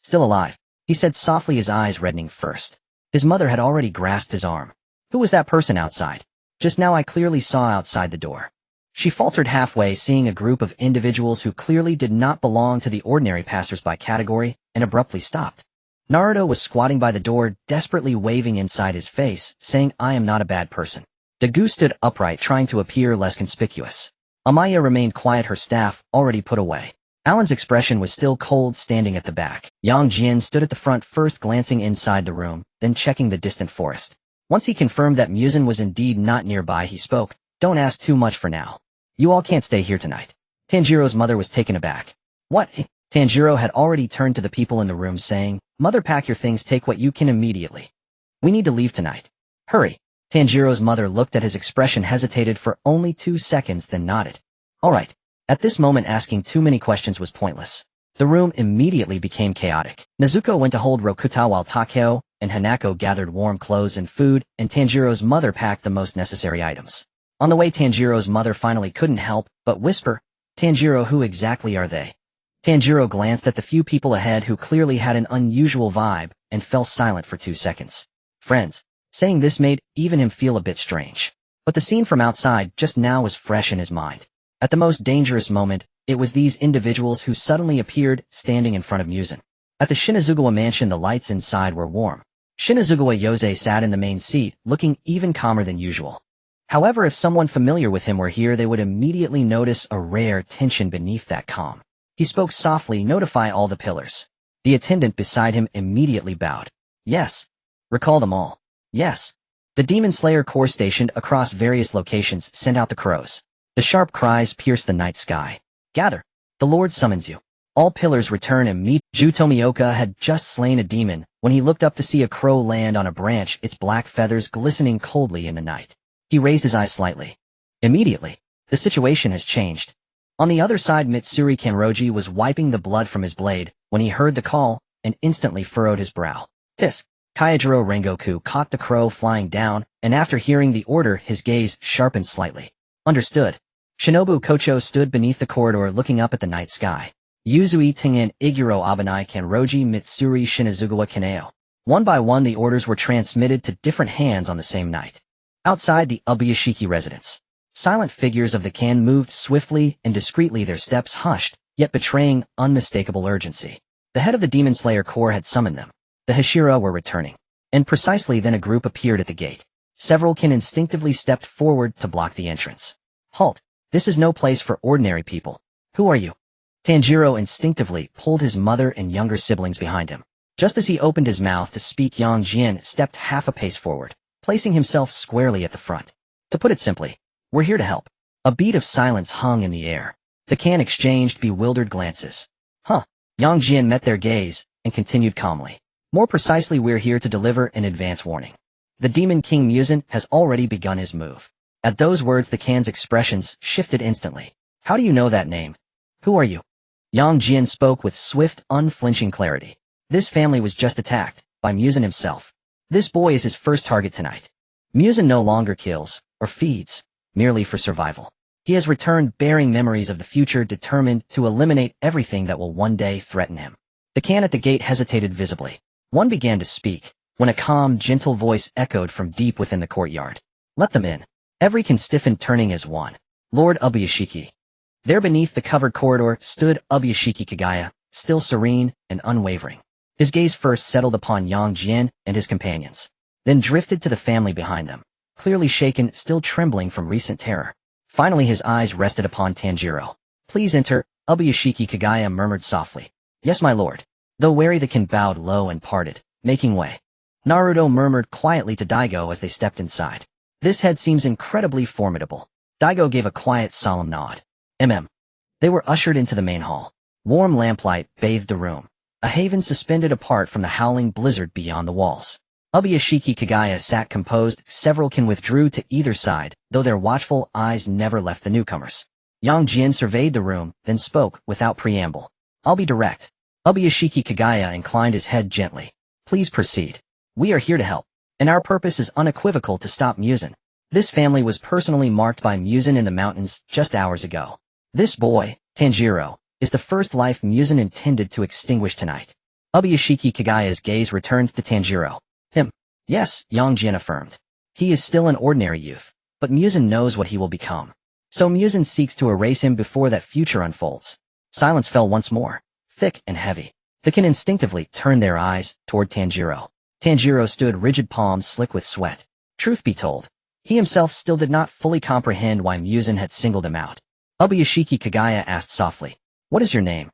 S1: Still alive, he said softly, his eyes reddening first. His mother had already grasped his arm. Who was that person outside? Just now I clearly saw outside the door. She faltered halfway, seeing a group of individuals who clearly did not belong to the ordinary passers-by category, and abruptly stopped. Naruto was squatting by the door, desperately waving inside his face, saying, I am not a bad person. Dagu stood upright, trying to appear less conspicuous. Amaya remained quiet, her staff already put away. Alan's expression was still cold, standing at the back. Jian stood at the front, first glancing inside the room, then checking the distant forest. Once he confirmed that Muzan was indeed not nearby, he spoke, Don't ask too much for now. You all can't stay here tonight. Tanjiro's mother was taken aback. What? Tanjiro had already turned to the people in the room, saying, Mother, pack your things, take what you can immediately. We need to leave tonight. Hurry. Tanjiro's mother looked at his expression, hesitated for only 2 seconds, then nodded. All right. At this moment asking too many questions was pointless. The room immediately became chaotic. Nezuko went to hold Rokuta while Takeo and Hanako gathered warm clothes and food, and Tanjiro's mother packed the most necessary items. On the way, Tanjiro's mother finally couldn't help but whisper, Tanjiro, who exactly are they? Tanjiro glanced at the few people ahead who clearly had an unusual vibe and fell silent for 2 seconds. Friends. Saying this made even him feel a bit strange. But the scene from outside just now was fresh in his mind. At the most dangerous moment, It was these individuals who suddenly appeared, standing in front of Muzan. At the Shinazugawa mansion, the lights inside were warm. Shinazugawa Yose sat in the main seat, looking even calmer than usual. However, if someone familiar with him were here, they would immediately notice a rare tension beneath that calm. He spoke softly, "Notify all the pillars." The attendant beside him immediately bowed. "Yes." "Recall them all." "Yes." The Demon Slayer Corps stationed across various locations sent out the crows. The sharp cries pierced the night sky. "Gather. The Lord summons you." All pillars return and meet. Tomioka had just slain a demon when he looked up to see a crow land on a branch, its black feathers glistening coldly in the night. He raised his eyes slightly. Immediately, the situation has changed. On the other side, Mitsuri Kanroji was wiping the blood from his blade when he heard the call and instantly furrowed his brow. Tisk! Kyojiro Rengoku caught the crow flying down, and after hearing the order, his gaze sharpened slightly. Understood. Shinobu Kocho stood beneath the corridor looking up at the night sky. Yuzui Tingen Iguro Abanai Kanroji Mitsuri Shinazugawa Kaneo. One by one, the orders were transmitted to different hands on the same night. Outside the Ubuyashiki residence, silent figures of the Kan moved swiftly and discreetly, their steps hushed, yet betraying unmistakable urgency. The head of the Demon Slayer Corps had summoned them. The Hashira were returning. And precisely then a group appeared at the gate. Several Kan instinctively stepped forward to block the entrance. "Halt! This is no place for ordinary people. Who are you?" Tanjiro instinctively pulled his mother and younger siblings behind him. Just as he opened his mouth to speak, Jian stepped half a pace forward, placing himself squarely at the front. "To put it simply, we're here to help." A beat of silence hung in the air. The Kan exchanged bewildered glances. "Huh." Jian met their gaze and continued calmly. "More precisely, we're here to deliver an advance warning. The Demon King Muzan has already begun his move." At those words, the Kan's expressions shifted instantly. "How do you know that name? Who are you?" Jian spoke with swift, unflinching clarity. "This family was just attacked by Muzan himself. This boy is his first target tonight. Muzan no longer kills or feeds, merely for survival. He has returned bearing memories of the future, determined to eliminate everything that will one day threaten him." The Kan at the gate hesitated visibly. One began to speak, when a calm, gentle voice echoed from deep within the courtyard. "Let them in." Every Kan stiffened, turning as one. "Lord Ubuyashiki." There beneath the covered corridor stood Ubuyashiki Kagaya, still serene and unwavering. His gaze first settled upon Jian and his companions, then drifted to the family behind them, clearly shaken, still trembling from recent terror. Finally his eyes rested upon Tanjiro. "Please enter," Ubuyashiki Kagaya murmured softly. "Yes, my lord." Though wary, the Kan bowed low and parted, making way. Naruto murmured quietly to Daigo as they stepped inside. "This head seems incredibly formidable." Daigo gave a quiet, solemn nod. They were ushered into the main hall. Warm lamplight bathed the room, a haven suspended apart from the howling blizzard beyond the walls. Ubuyashiki Kagaya sat composed. Several Kan withdrew to either side, though their watchful eyes never left the newcomers. Jian surveyed the room, then spoke without preamble. "I'll be direct." Ubuyashiki Kagaya inclined his head gently. "Please proceed. We are here to help, and our purpose is unequivocal: to stop Muzan. This family was personally marked by Muzan in the mountains just hours ago. This boy, Tanjiro, is the first life Muzan intended to extinguish tonight." Ubuyashiki Kagaya's gaze returned to Tanjiro. "Him?" "Yes," Jian affirmed. "He is still an ordinary youth, but Muzan knows what he will become. So Muzan seeks to erase him before that future unfolds." Silence fell once more, thick and heavy. The Kan instinctively turned their eyes toward Tanjiro. Tanjiro stood rigid, palms slick with sweat. Truth be told, he himself still did not fully comprehend why Muzan had singled him out. Ubuyashiki Kagaya asked softly, "What is your name?"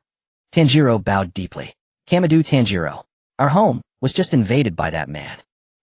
S1: Tanjiro bowed deeply. "Kamadu Tanjiro. Our home was just invaded by that man.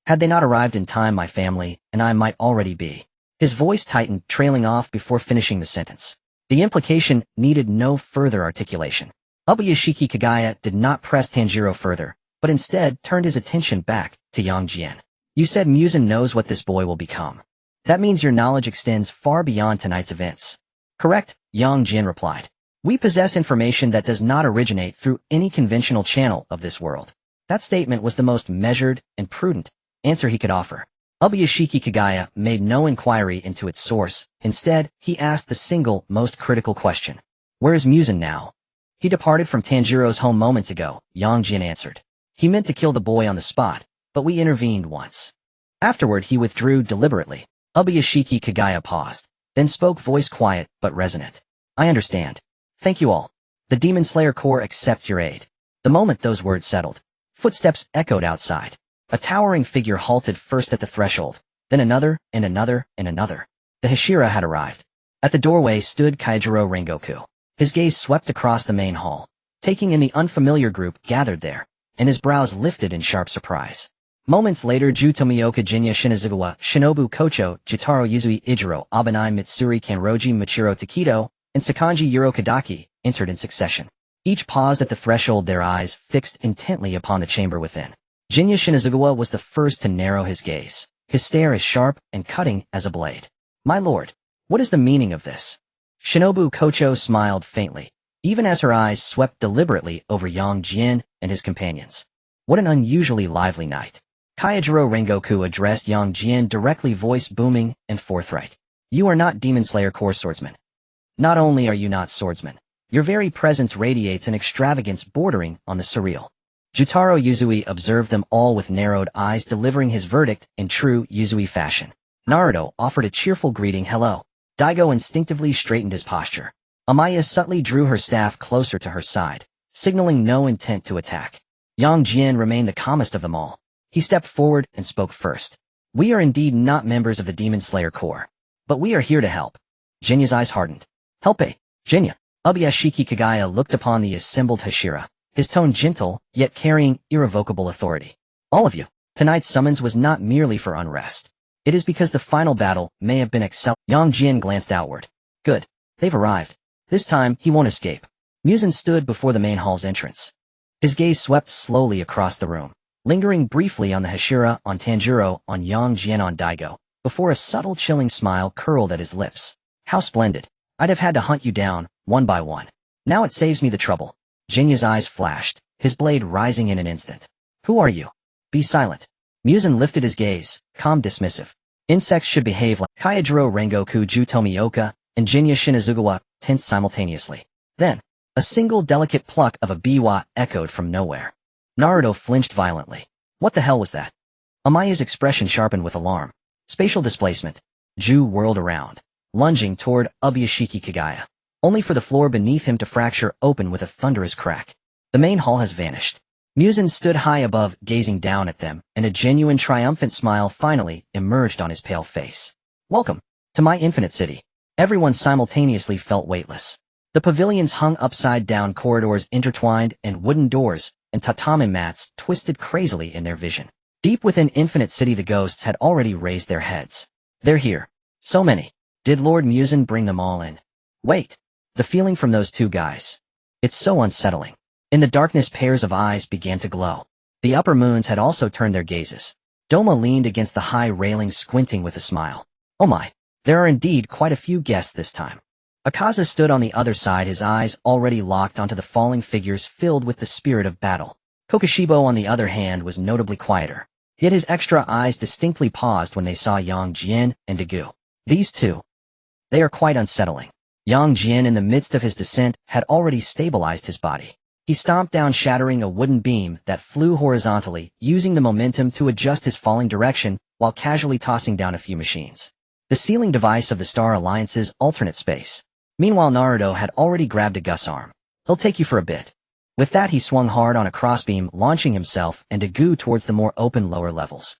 S1: Had they not arrived in time, my family and I might already be." His voice tightened, trailing off before finishing the sentence. The implication needed no further articulation. Ubuyashiki Kagaya did not press Tanjiro further, but instead turned his attention back to Jian. "You said Muzan knows what this boy will become. That means your knowledge extends far beyond tonight's events." "Correct," Jian replied. "We possess information that does not originate through any conventional channel of this world." That statement was the most measured and prudent answer he could offer. Ubuyashiki Kagaya made no inquiry into its source. Instead, he asked the single, most critical question. "Where is Muzan now?" "He departed from Tanjiro's home moments ago," Jian answered. "He meant to kill the boy on the spot, but we intervened once. Afterward, he withdrew deliberately." Ubuyashiki Kagaya paused, then spoke, voice quiet but resonant. "I understand. Thank you all. The Demon Slayer Corps accepts your aid. The moment those words settled, footsteps echoed outside. A towering figure halted first at the threshold, then another, and another, and another. The Hashira had arrived. At the doorway stood Kaijiro Rengoku. His gaze swept across the main hall, taking in the unfamiliar group gathered there, and his brows lifted in sharp surprise. Moments later, Ju Tomioka, Jinya Shinazugawa, Shinobu Kocho, Jitaro Yuzui Ijiro, Abanai Mitsuri, Kanroji Michiro Takedo, and Sakanji Yuro Kadaki entered in succession. Each paused at the threshold, their eyes fixed intently upon the chamber within. Jinya Shinazugawa was the first to narrow his gaze, his stare as sharp and cutting as a blade. My lord, what is the meaning of this? Shinobu Kocho smiled faintly, even as her eyes swept deliberately over Yang Jian and his companions. What an unusually lively night. Kaijiro Rengoku addressed Yang Jian directly, voice booming and forthright. You are not Demon Slayer Corps swordsmen. Not only are you not swordsmen, your very presence radiates an extravagance bordering on the surreal. Jutaro Yuzui observed them all with narrowed eyes, delivering his verdict in true Yuzui fashion. Naruto offered a cheerful greeting, hello. Daigo instinctively straightened his posture. Amaya subtly drew her staff closer to her side, signaling no intent to attack. Yang Jian remained the calmest of them all. He stepped forward and spoke first. We are indeed not members of the Demon Slayer Corps, but we are here to help. Jinya's eyes hardened. Help, Jinya. Ubuyashiki Kagaya looked upon the assembled Hashira, his tone gentle, yet carrying irrevocable authority. All of you, tonight's summons was not merely for unrest. It is because the final battle may have been Yang Jian glanced outward. Good. They've arrived. This time, he won't escape. Muzan stood before the main hall's entrance. His gaze swept slowly across the room, lingering briefly on the Hashira, on Tanjiro, on Yang Jian, on Daigo, before a subtle chilling smile curled at his lips. How splendid. I'd have had to hunt you down, one by one. Now it saves me the trouble. Jinya's eyes flashed, his blade rising in an instant. Who are you? Be silent. Muzan lifted his gaze, calm, dismissive. Insects should behave like Kaijiro Rengoku, Ju Tomioka, and Jinya Shinazugawa tensed simultaneously. Then, a single delicate pluck of a biwa echoed from nowhere. Naruto flinched violently. What the hell was that? Amaya's expression sharpened with alarm. Spatial displacement. Ju whirled around, lunging toward Ubuyashiki Kagaya, only for the floor beneath him to fracture open with a thunderous crack. The main hall has vanished. Muzan stood high above, gazing down at them, and a genuine triumphant smile finally emerged on his pale face. Welcome to my infinite city. Everyone simultaneously felt weightless. The pavilions hung upside down, corridors intertwined, and wooden doors and tatami mats twisted crazily in their vision. Deep within Infinite City, the ghosts had already raised their heads. They're here. So many. Did Lord Muzan bring them all in? Wait. The feeling from those two guys. It's so unsettling. In the darkness, pairs of eyes began to glow. The upper moons had also turned their gazes. Doma leaned against the high railing, squinting with a smile. Oh my. There are indeed quite a few guests this time. Akaza stood on the other side, his eyes already locked onto the falling figures filled with the spirit of battle. Kokoshibo, on the other hand, was notably quieter. Yet his extra eyes distinctly paused when they saw Yang Jian and Dagu. These two. They are quite unsettling. Yang Jian, in the midst of his descent, had already stabilized his body. He stomped down, shattering a wooden beam that flew horizontally, using the momentum to adjust his falling direction while casually tossing down a few machines. The sealing device of the Star Alliance's alternate space. Meanwhile, Naruto had already grabbed a Gus arm. He'll take you for a bit. With that, he swung hard on a crossbeam, launching himself and Dagu towards the more open lower levels.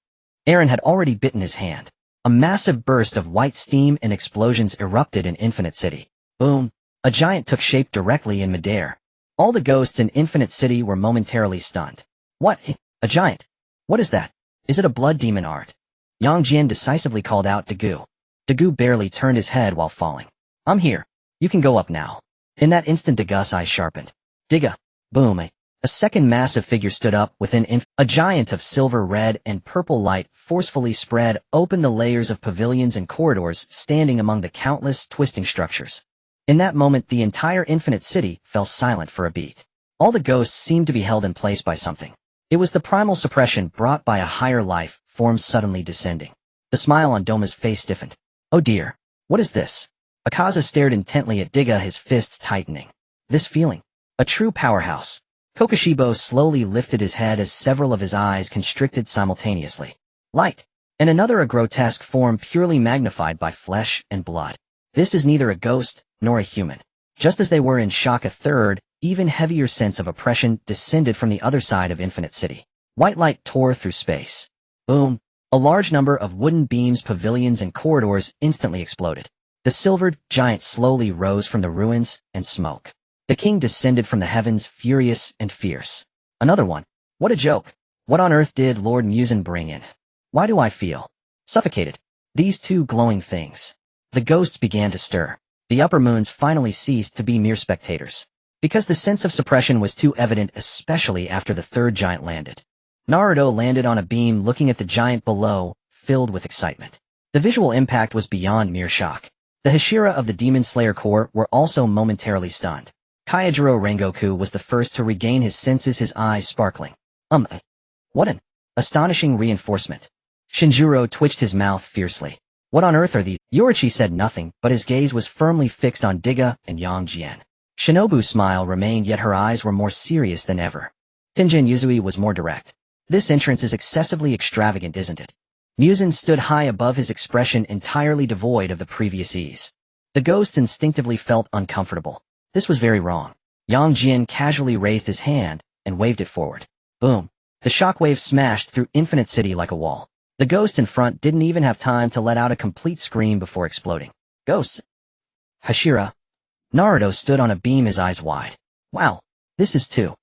S1: Eren had already bitten his hand. A massive burst of white steam and explosions erupted in Infinite City. Boom! A giant took shape directly in midair. All the ghosts in Infinite City were momentarily stunned. What? A giant? What is that? Is it a blood demon art? Yang Jian decisively called out Dagu. Dagu barely turned his head while falling. I'm here. You can go up now. In that instant, Dagu's eyes sharpened. Digga. Boom. A second massive figure stood up within a giant of silver, red, and purple light forcefully spread open the layers of pavilions and corridors, standing among the countless twisting structures. In that moment, the entire Infinite City fell silent for a beat. All the ghosts seemed to be held in place by something. It was the primal suppression brought by a higher life form suddenly descending. The smile on Doma's face stiffened. Oh dear. What is this? Akaza stared intently at Digga, his fists tightening. This feeling. A true powerhouse. Kokoshibo slowly lifted his head as several of his eyes constricted simultaneously. Light. And another, a grotesque form purely magnified by flesh and blood. This is neither a ghost nor a human. Just as they were in shock, a third, even heavier sense of oppression descended from the other side of Infinite City. White light tore through space. Boom. A large number of wooden beams, pavilions, and corridors instantly exploded. The silvered giant slowly rose from the ruins and smoke. The king descended from the heavens, furious and fierce. Another one. What a joke. What on earth did Lord Muzan bring in? Why do I feel suffocated? These two glowing things. The ghosts began to stir. The upper moons finally ceased to be mere spectators, because the sense of suppression was too evident, especially after the third giant landed. Naruto landed on a beam, looking at the giant below, filled with excitement. The visual impact was beyond mere shock. The Hashira of the Demon Slayer Corps were also momentarily stunned. Kyojuro Rengoku was the first to regain his senses, his eyes sparkling. What an astonishing reinforcement. Shinjuro twitched his mouth fiercely. What on earth are these? Yoichi said nothing, but his gaze was firmly fixed on Diga and Yang Jian. Shinobu's smile remained, yet her eyes were more serious than ever. Tenjin Yuzui was more direct. This entrance is excessively extravagant, isn't it? Muzan stood high above, his expression entirely devoid of the previous ease. The ghost instinctively felt uncomfortable. This was very wrong. Yang Jian casually raised his hand and waved it forward. Boom. The shockwave smashed through Infinite City like a wall. The ghost in front didn't even have time to let out a complete scream before exploding. Ghosts. Hashira. Naruto stood on a beam, his eyes wide. Wow. This is too.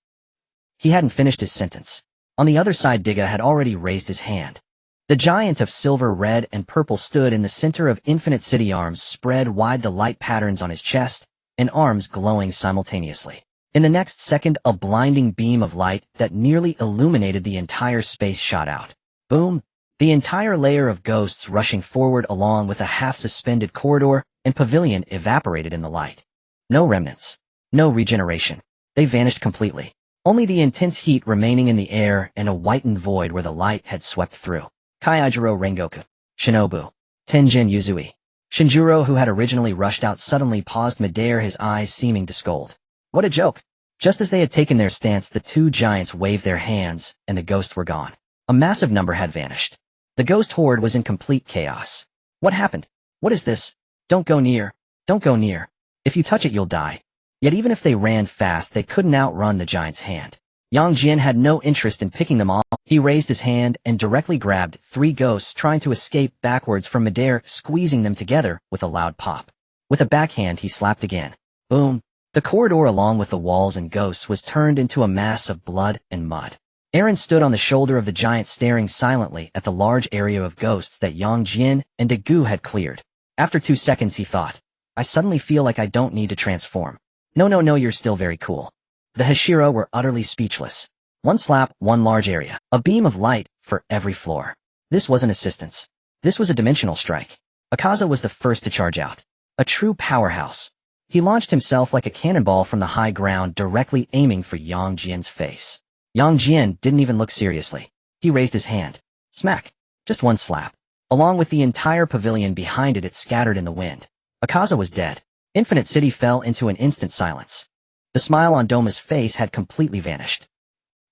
S1: He hadn't finished his sentence. On the other side, Diga had already raised his hand. The giant of silver, red, and purple stood in the center of Infinite City, arms spread wide, the light patterns on his chest, and arms glowing simultaneously. In the next second, a blinding beam of light that nearly illuminated the entire space shot out. Boom! The entire layer of ghosts rushing forward, along with a half-suspended corridor and pavilion, evaporated in the light. No remnants. No regeneration. They vanished completely. Only the intense heat remaining in the air and a whitened void where the light had swept through. Kyojuro Rengoku. Shinobu. Tenjin Yuzui. Shinjuro, who had originally rushed out, suddenly paused midair, his eyes seeming to scold. What a joke. Just as they had taken their stance, the two giants waved their hands, and the ghosts were gone. A massive number had vanished. The ghost horde was in complete chaos. What happened? What is this? Don't go near. Don't go near. If you touch it, you'll die. Yet even if they ran fast, they couldn't outrun the giant's hand. Yang Jian had no interest in picking them off. He raised his hand and directly grabbed three ghosts trying to escape backwards from midair, squeezing them together with a loud pop. With a backhand, he slapped again. Boom. The corridor, along with the walls and ghosts, was turned into a mass of blood and mud. Eren stood on the shoulder of the giant, staring silently at the large area of ghosts that Yang Jian and Dagu had cleared. After 2 seconds, he thought, I suddenly feel like I don't need to transform. No, you're still very cool. The Hashira were utterly speechless. One slap, one large area. A beam of light for every floor. This wasn't assistance. This was a dimensional strike. Akaza was the first to charge out. A true powerhouse. He launched himself like a cannonball from the high ground, directly aiming for Yang Jian's face. Yang Jian didn't even look seriously. He raised his hand. Smack. Just one slap. Along with the entire pavilion behind it, it scattered in the wind. Akaza was dead. Infinite City fell into an instant silence. The smile on Doma's face had completely vanished.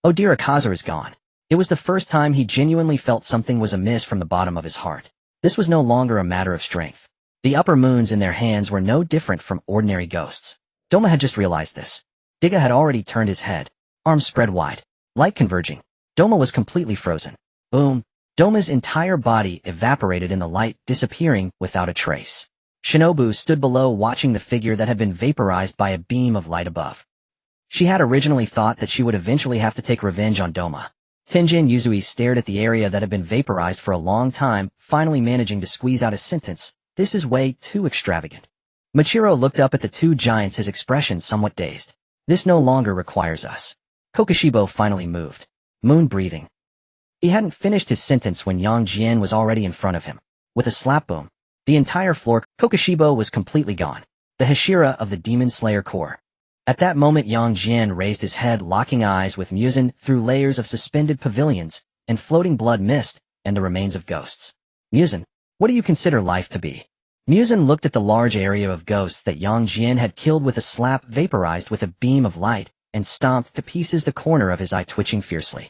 S1: Oh dear, Akaza is gone. It was the first time he genuinely felt something was amiss from the bottom of his heart. This was no longer a matter of strength. The upper moons in their hands were no different from ordinary ghosts. Doma had just realized this. Diga had already turned his head, arms spread wide, light converging. Doma was completely frozen. Boom. Doma's entire body evaporated in the light, disappearing without a trace. Shinobu stood below, watching the figure that had been vaporized by a beam of light above. She had originally thought that she would eventually have to take revenge on Doma. Tenjin Yuzui stared at the area that had been vaporized for a long time, finally managing to squeeze out a sentence. This is way too extravagant. Machiro looked up at the two giants, his expression somewhat dazed. This no longer requires us. Kokushibo finally moved. Moon breathing. He hadn't finished his sentence when Yang Jian was already in front of him. With a slap boom, the entire floor, Kokushibo was completely gone. The Hashira of the Demon Slayer Corps. At that moment, Yang Jian raised his head, locking eyes with Muzan through layers of suspended pavilions and floating blood mist and the remains of ghosts. Muzan, what do you consider life to be? Muzan looked at the large area of ghosts that Yang Jian had killed with a slap, vaporized with a beam of light, and stomped to pieces, the corner of his eye twitching fiercely.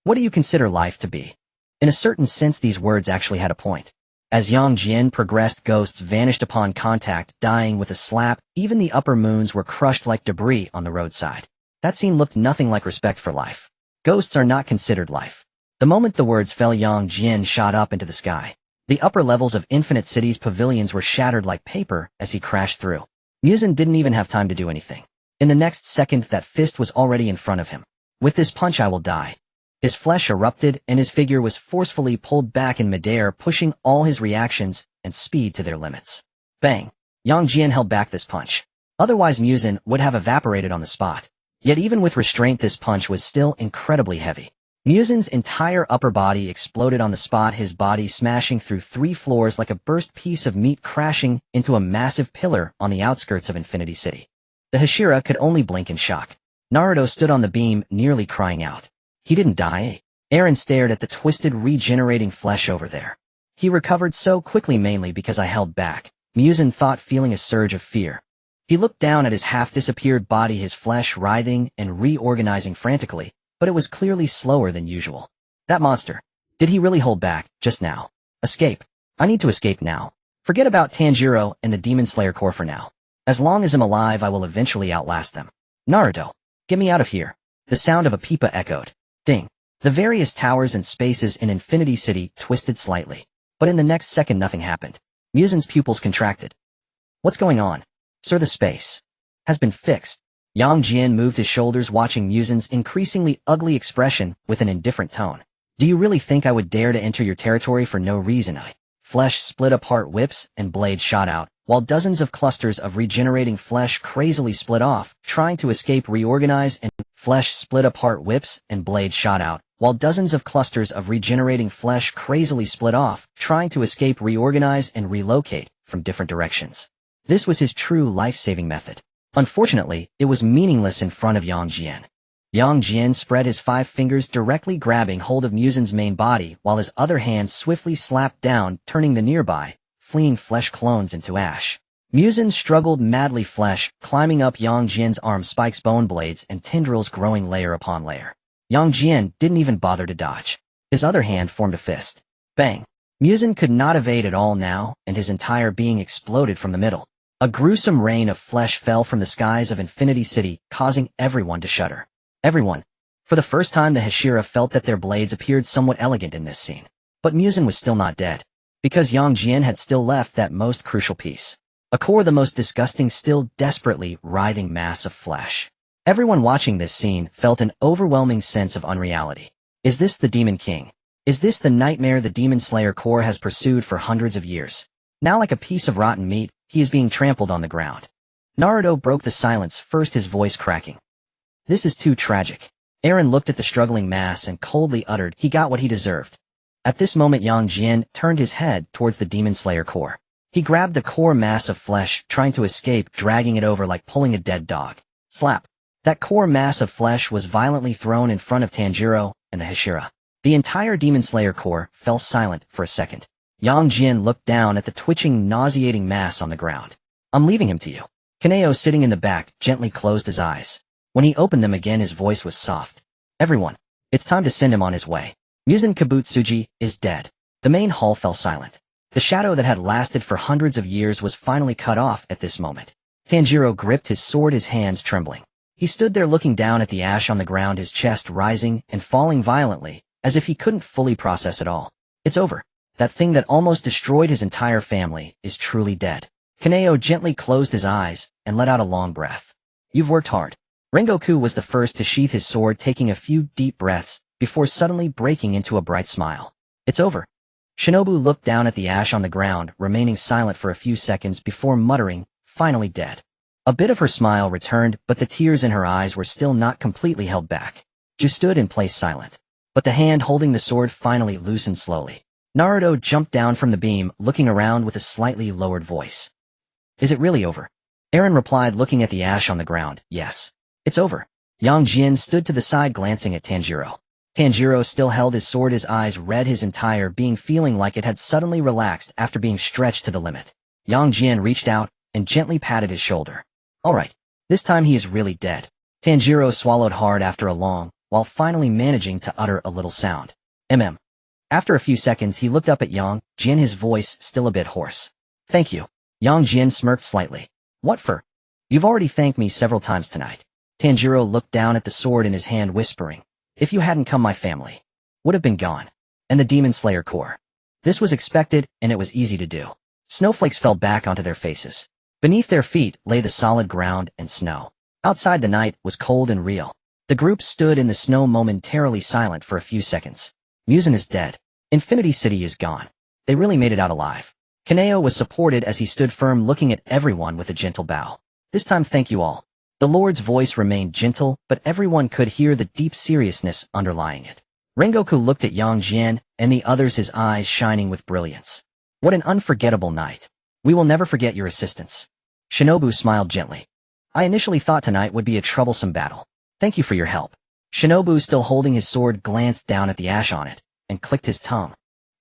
S1: What do you consider life to be? In a certain sense, these words actually had a point. As Yang Jian progressed, ghosts vanished upon contact, dying with a slap. Even the upper moons were crushed like debris on the roadside. That scene looked nothing like respect for life. Ghosts are not considered life. The moment the words fell, Yang Jian shot up into the sky. The upper levels of Infinite City's pavilions were shattered like paper as he crashed through. Muzan didn't even have time to do anything. In the next second, that fist was already in front of him. With this punch I will die. His flesh erupted, and his figure was forcefully pulled back in midair, pushing all his reactions and speed to their limits. Bang! Yang Jian held back this punch. Otherwise Muzan would have evaporated on the spot. Yet even with restraint, this punch was still incredibly heavy. Muzan's entire upper body exploded on the spot, his body smashing through 3 floors like a burst piece of meat, crashing into a massive pillar on the outskirts of Infinity City. The Hashira could only blink in shock. Naruto stood on the beam, nearly crying out. He didn't die. Eren stared at the twisted, regenerating flesh over there. He recovered so quickly, mainly because I held back, Muzan thought, feeling a surge of fear. He looked down at his half-disappeared body, his flesh writhing and reorganizing frantically, but it was clearly slower than usual. That monster. Did he really hold back, just now? Escape. I need to escape now. Forget about Tanjiro and the Demon Slayer Corps for now. As long as I'm alive, I will eventually outlast them. Naruto, get me out of here. The sound of a pipa echoed. Ding. The various towers and spaces in Infinity City twisted slightly. But in the next second nothing happened. Muzan's pupils contracted. What's going on? Sir, the space has been fixed. Yang Jian moved his shoulders, watching Muzan's increasingly ugly expression with an indifferent tone. Do you really think I would dare to enter your territory for no reason? Flesh split apart, whips and blades shot out, while dozens of clusters of regenerating flesh crazily split off, trying to escape, reorganize, and flesh split apart, whips and blades shot out, while dozens of clusters of regenerating flesh crazily split off, trying to escape, reorganize, and relocate from different directions. This was his true life-saving method. Unfortunately, it was meaningless in front of Yang Jian. Yang Jian spread his 5 fingers, directly grabbing hold of Muzan's main body, while his other hand swiftly slapped down, turning the nearby, fleeing flesh clones into ash. Muzan struggled madly, flesh climbing up Yang Jian's arm, spikes, bone blades, and tendrils growing layer upon layer. Yang Jian didn't even bother to dodge. His other hand formed a fist. Bang! Muzan could not evade at all now, and his entire being exploded from the middle. A gruesome rain of flesh fell from the skies of Infinity City, causing everyone to shudder. Everyone. For the first time, the Hashira felt that their blades appeared somewhat elegant in this scene. But Muzan was still not dead. Because Yang Jian had still left that most crucial piece. A core, the most disgusting, still desperately writhing mass of flesh. Everyone watching this scene felt an overwhelming sense of unreality. Is this the Demon King? Is this the nightmare the Demon Slayer Corps has pursued for hundreds of years? Now, like a piece of rotten meat, he is being trampled on the ground. Naruto broke the silence, first, his voice cracking. This is too tragic. Eren looked at the struggling mass and coldly uttered, he got what he deserved. At this moment, Yang Jian turned his head towards the Demon Slayer Corps. He grabbed the core mass of flesh, trying to escape, dragging it over like pulling a dead dog. Slap. That core mass of flesh was violently thrown in front of Tanjiro and the Hashira. The entire Demon Slayer Corps fell silent for a second. Yang Jian looked down at the twitching, nauseating mass on the ground. I'm leaving him to you. Kaneo, sitting in the back, gently closed his eyes. When he opened them again, his voice was soft. Everyone. It's time to send him on his way. Muzan Kibutsuji is dead. The main hall fell silent. The shadow that had lasted for hundreds of years was finally cut off at this moment. Tanjiro gripped his sword, his hands trembling. He stood there looking down at the ash on the ground, his chest rising and falling violently, as if he couldn't fully process it all. It's over. That thing that almost destroyed his entire family is truly dead. Kaneo gently closed his eyes and let out a long breath. You've worked hard. Rengoku was the first to sheath his sword, taking a few deep breaths before suddenly breaking into a bright smile. It's over. Shinobu looked down at the ash on the ground, remaining silent for a few seconds before muttering, finally dead. A bit of her smile returned, but the tears in her eyes were still not completely held back. Ju stood in place silent. But the hand holding the sword finally loosened slowly. Naruto jumped down from the beam, looking around with a slightly lowered voice. Is it really over? Eren replied, looking at the ash on the ground. Yes. It's over. Yang Jian stood to the side, glancing at Tanjiro. Tanjiro still held his sword, his eyes red, his entire being feeling like it had suddenly relaxed after being stretched to the limit. Yang Jian reached out and gently patted his shoulder. All right. This time he is really dead. Tanjiro swallowed hard after a long, while finally managing to utter a little sound. After a few seconds, he looked up at Yang Jian, his voice still a bit hoarse. Thank you. Yang Jian smirked slightly. What for? You've already thanked me several times tonight. Tanjiro looked down at the sword in his hand, whispering, if you hadn't come, my family would have been gone. And the Demon Slayer Corps. This was expected, and it was easy to do. Snowflakes fell back onto their faces. Beneath their feet lay the solid ground and snow. Outside, the night was cold and real. The group stood in the snow, momentarily silent for a few seconds. Muzan is dead. Infinity City is gone. They really made it out alive. Kaneo was supported as he stood firm, looking at everyone with a gentle bow. This time, thank you all. The Lord's voice remained gentle, but everyone could hear the deep seriousness underlying it. Rengoku looked at Yang Jian and the others, his eyes shining with brilliance. What an unforgettable night. We will never forget your assistance. Shinobu smiled gently. I initially thought tonight would be a troublesome battle. Thank you for your help. Shinobu, still holding his sword, glanced down at the ash on it and clicked his tongue.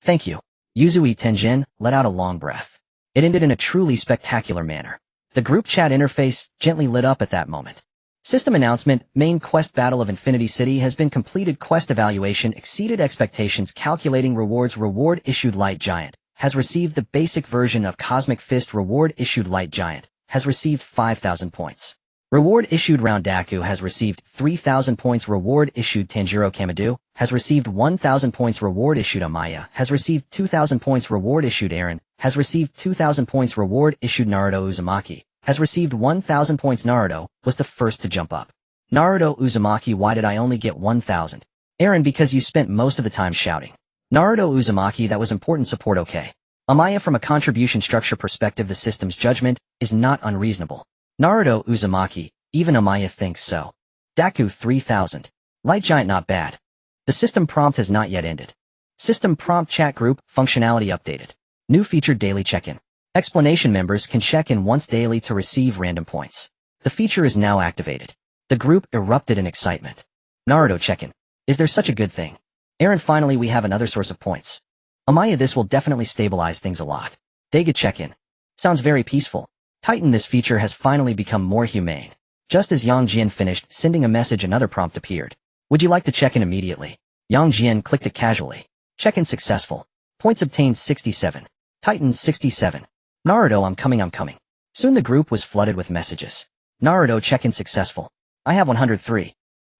S1: Thank you. Yuzui Tenjin let out a long breath. It ended in a truly spectacular manner. The group chat interface gently lit up at that moment. System announcement: main quest battle of Infinity City has been completed. Quest evaluation exceeded expectations. Calculating rewards. Reward issued: Light Giant has received the basic version of Cosmic Fist. Reward issued: Light Giant has received 5,000 points. Reward issued: Round Daku has received 3,000 points. Reward issued: Tanjiro Kamadu has received 1,000 points. Reward issued: Amaya has received 2,000 points. Reward issued: Eren has received 2,000 points. Reward issued: Naruto Uzumaki has received 1,000 points. Naruto was the first to jump up. Naruto Uzumaki: why did I only get 1,000? Eren: because you spent most of the time shouting. Naruto Uzumaki: that was important support. Okay. Amaya: from a contribution structure perspective, the system's judgment is not unreasonable. Naruto Uzumaki: even Amaya thinks so. Daku: 3,000. Light Giant: not bad. The system prompt has not yet ended. System prompt: chat group functionality updated. New feature: daily check-in. Explanation: members can check in once daily to receive random points. The feature is now activated. The group erupted in excitement. Naruto: check-in. Is there such a good thing? Eren: finally we have another source of points. Amaya: this will definitely stabilize things a lot. Daiga: check-in. Sounds very peaceful. Titan: this feature has finally become more humane. Just as Yang Jian finished sending a message, another prompt appeared. Would you like to check in immediately? Yang Jian clicked it casually. Check-in successful. Points obtained: 67. Titan: 67. Naruto: I'm coming. Soon the group was flooded with messages. Naruto: check-in successful. I have 103.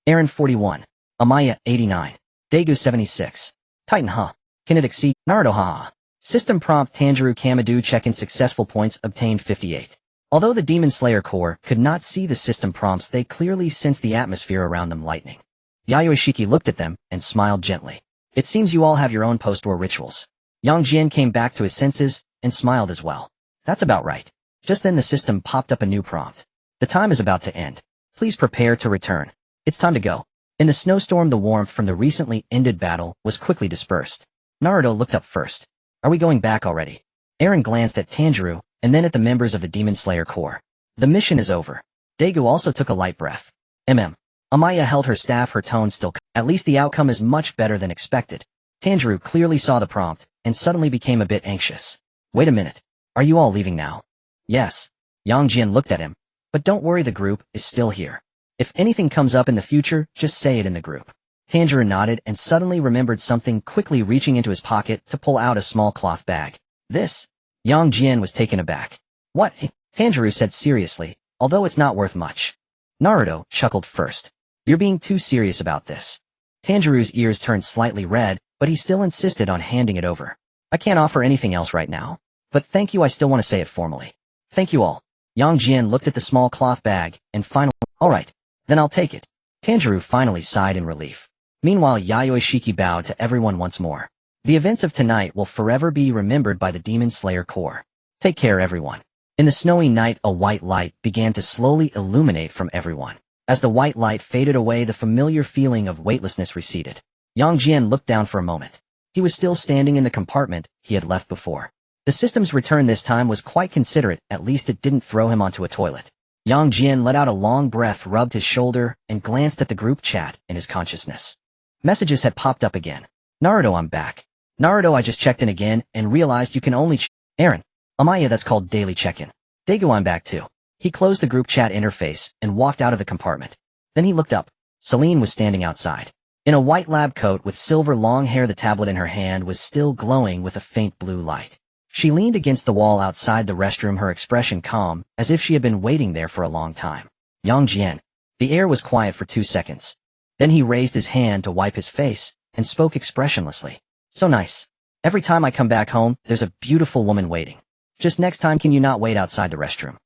S1: Eren: 41. Amaya: 89. Daegu: 76. Titan: huh? Can it exceed? Naruto: haha. System prompt: Tanjiro Kamadu: check-in successful. Points obtained: 58. Although the Demon Slayer Corps could not see the system prompts, they clearly sensed the atmosphere around them lightening. Yayoi Shiki looked at them and smiled gently. It seems you all have your own post-war rituals. Yang Jian came back to his senses and smiled as well. That's about right. Just then the system popped up a new prompt. The time is about to end. Please prepare to return. It's time to go. In the snowstorm, the warmth from the recently ended battle was quickly dispersed. Naruto looked up first. Are we going back already? Eren glanced at Tanjiro and then at the members of the Demon Slayer Corps. The mission is over. Daegu also took a light breath. Amaya held her staff, her tone still. At least the outcome is much better than expected. Tanjiro clearly saw the prompt and suddenly became a bit anxious. Wait a minute. Are you all leaving now? Yes. Yang Jian looked at him. But don't worry, the group is still here. If anything comes up in the future, just say it in the group. Tanjiro nodded and suddenly remembered something, quickly reaching into his pocket to pull out a small cloth bag. This? Yang Jian was taken aback. What? Tanjiro said seriously, although it's not worth much. Naruto chuckled first. You're being too serious about this. Tanjiro's ears turned slightly red, but he still insisted on handing it over. I can't offer anything else right now. But thank you, I still want to say it formally. Thank you all. Yang Jian looked at the small cloth bag and finally, alright, then I'll take it. Tanjiro finally sighed in relief. Meanwhile, Yayoi Shiki bowed to everyone once more. The events of tonight will forever be remembered by the Demon Slayer Corps. Take care, everyone. In the snowy night, a white light began to slowly illuminate from everyone. As the white light faded away, the familiar feeling of weightlessness receded. Yang Jian looked down for a moment. He was still standing in the compartment he had left before. The system's return this time was quite considerate, at least it didn't throw him onto a toilet. Yang Jian let out a long breath, rubbed his shoulder, and glanced at the group chat in his consciousness. Messages had popped up again. Naruto, I'm back. Naruto, I just checked in again and realized you can only Eren. Amaya, that's called daily check-in. Daegu, I'm back too. He closed the group chat interface and walked out of the compartment. Then he looked up. Celine was standing outside. In a white lab coat with silver long hair, the tablet in her hand was still glowing with a faint blue light. She leaned against the wall outside the restroom, her expression calm, as if she had been waiting there for a long time. Jian. The air was quiet for 2 seconds. Then he raised his hand to wipe his face, and spoke expressionlessly. So nice. Every time I come back home, there's a beautiful woman waiting. Just next time, can you not wait outside the restroom?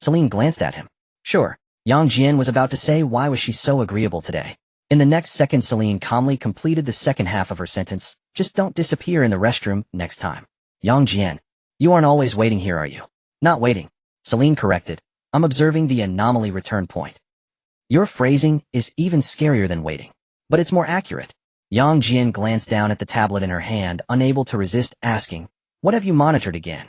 S1: Celine glanced at him. Sure. Jian was about to say why was she so agreeable today. In the next second, Celine calmly completed the second half of her sentence. Just don't disappear in the restroom next time. Jian. You aren't always waiting here, are you? Not waiting. Celine corrected. I'm observing the anomaly return point. Your phrasing is even scarier than waiting. But it's more accurate. Jian glanced down at the tablet in her hand, unable to resist asking, what have you monitored again?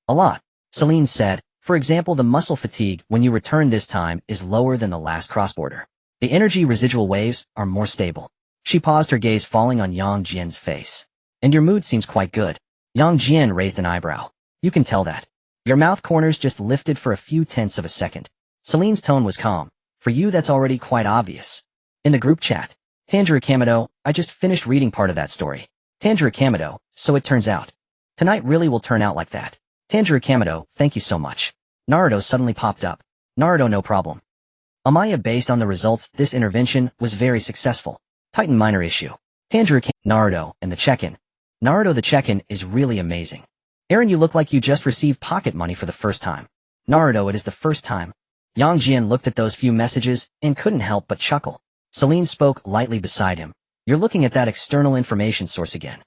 S1: A lot. Celine said. For example, the muscle fatigue when you return this time is lower than the last cross-border. The energy residual waves are more stable. She paused, her gaze falling on Jian's face. And your mood seems quite good. Jian raised an eyebrow. You can tell that. Your mouth corners just lifted for a few tenths of a second. Celine's tone was calm. For you, that's already quite obvious. In the group chat, Tanjiro Kamado, I just finished reading part of that story. Tanjiro Kamado, so it turns out. Tonight really will turn out like that. Tanjiro Kamado, thank you so much. Naruto suddenly popped up. Naruto, no problem. Amaya, based on the results, this intervention was very successful. Titan minor issue. Tanjiro Naruto, and the check-in. Naruto, the check-in is really amazing. Eren, you look like you just received pocket money for the first time. Naruto, it is the first time. Jian looked at those few messages and couldn't help but chuckle. Celine spoke lightly beside him. You're looking at that external information source again.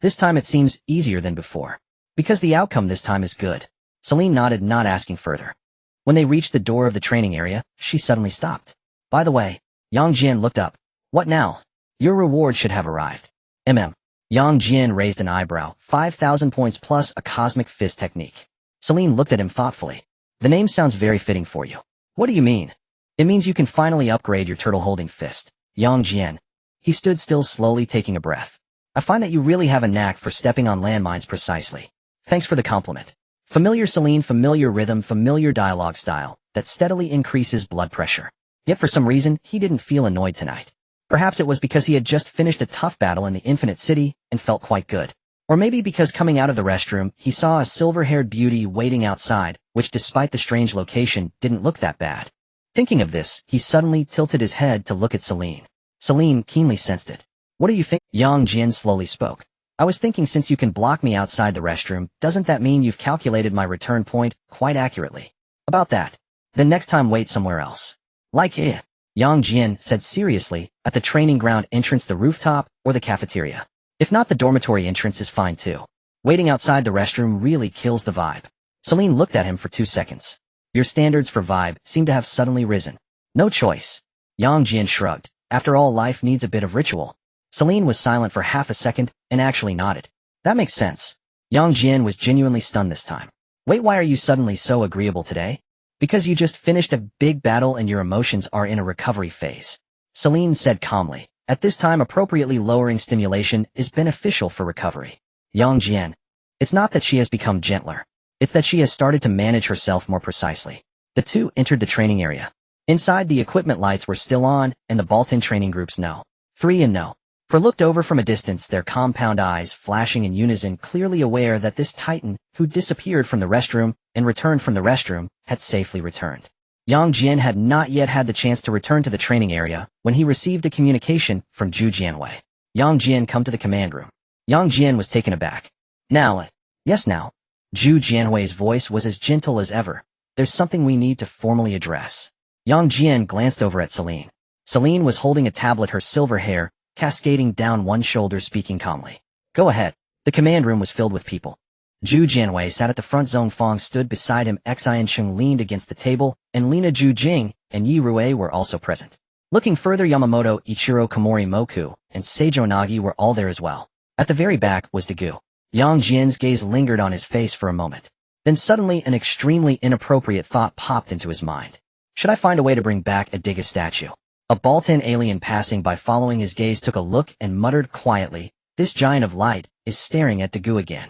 S1: This time it seems easier than before. Because the outcome this time is good. Celine nodded, not asking further. When they reached the door of the training area, she suddenly stopped. By the way, Jian looked up. What now? Your reward should have arrived. Jian raised an eyebrow. 5,000 points plus a cosmic fist technique. Celine looked at him thoughtfully. The name sounds very fitting for you. What do you mean? It means you can finally upgrade your turtle-holding fist. Jian. He stood still, slowly taking a breath. I find that you really have a knack for stepping on landmines precisely. Thanks for the compliment. Familiar Celine, familiar rhythm, familiar dialogue style that steadily increases blood pressure. Yet for some reason, he didn't feel annoyed tonight. Perhaps it was because he had just finished a tough battle in the Infinite City and felt quite good. Or maybe because coming out of the restroom, he saw a silver-haired beauty waiting outside, which despite the strange location, didn't look that bad. Thinking of this, he suddenly tilted his head to look at Celine. Celine keenly sensed it. What do you think? Jian slowly spoke. I was thinking, since you can block me outside the restroom, doesn't that mean you've calculated my return point quite accurately? About that. Then next time wait somewhere else. Like Jian said seriously, at the training ground entrance, the rooftop, or the cafeteria. If not, the dormitory entrance is fine too. Waiting outside the restroom really kills the vibe. Celine looked at him for 2 seconds. Your standards for vibe seem to have suddenly risen. No choice. Jian shrugged. After all, life needs a bit of ritual. Celine was silent for half a second, and actually nodded. That makes sense. Jian was genuinely stunned this time. Wait, why are you suddenly so agreeable today? Because you just finished a big battle and your emotions are in a recovery phase. Celine said calmly. At this time, appropriately lowering stimulation is beneficial for recovery. Jian. It's not that she has become gentler. It's that she has started to manage herself more precisely. The two entered the training area. Inside, the equipment lights were still on, and the Baltan training groups no. 3 and no. For looked over from a distance, their compound eyes flashing in unison, clearly aware that this Titan, who disappeared from the restroom and returned from the restroom, had safely returned. Jian had not yet had the chance to return to the training area when he received a communication from Zhu Jianwei. Jian, come to the command room. Jian was taken aback. Now, yes now. Zhu Jianwei's voice was as gentle as ever. There's something we need to formally address. Jian glanced over at Celine. Celine was holding a tablet, her silver hair cascading down one shoulder, speaking calmly. Go ahead. The command room was filled with people. Zhu Jianwei sat at the front. Zhong Fong stood beside him. Xian Sheng leaned against the table, and Lina Zhu Jing and Yi Rui were also present. Looking further, Yamamoto, Ichiro Komori Moku, and Seijo Nagi were all there as well. At the very back was Dagu. Jian's gaze lingered on his face for a moment. Then suddenly an extremely inappropriate thought popped into his mind. Should I find a way to bring back a Diga statue? A Baltan alien passing by, following his gaze, took a look and muttered quietly, this giant of light is staring at Dagu again.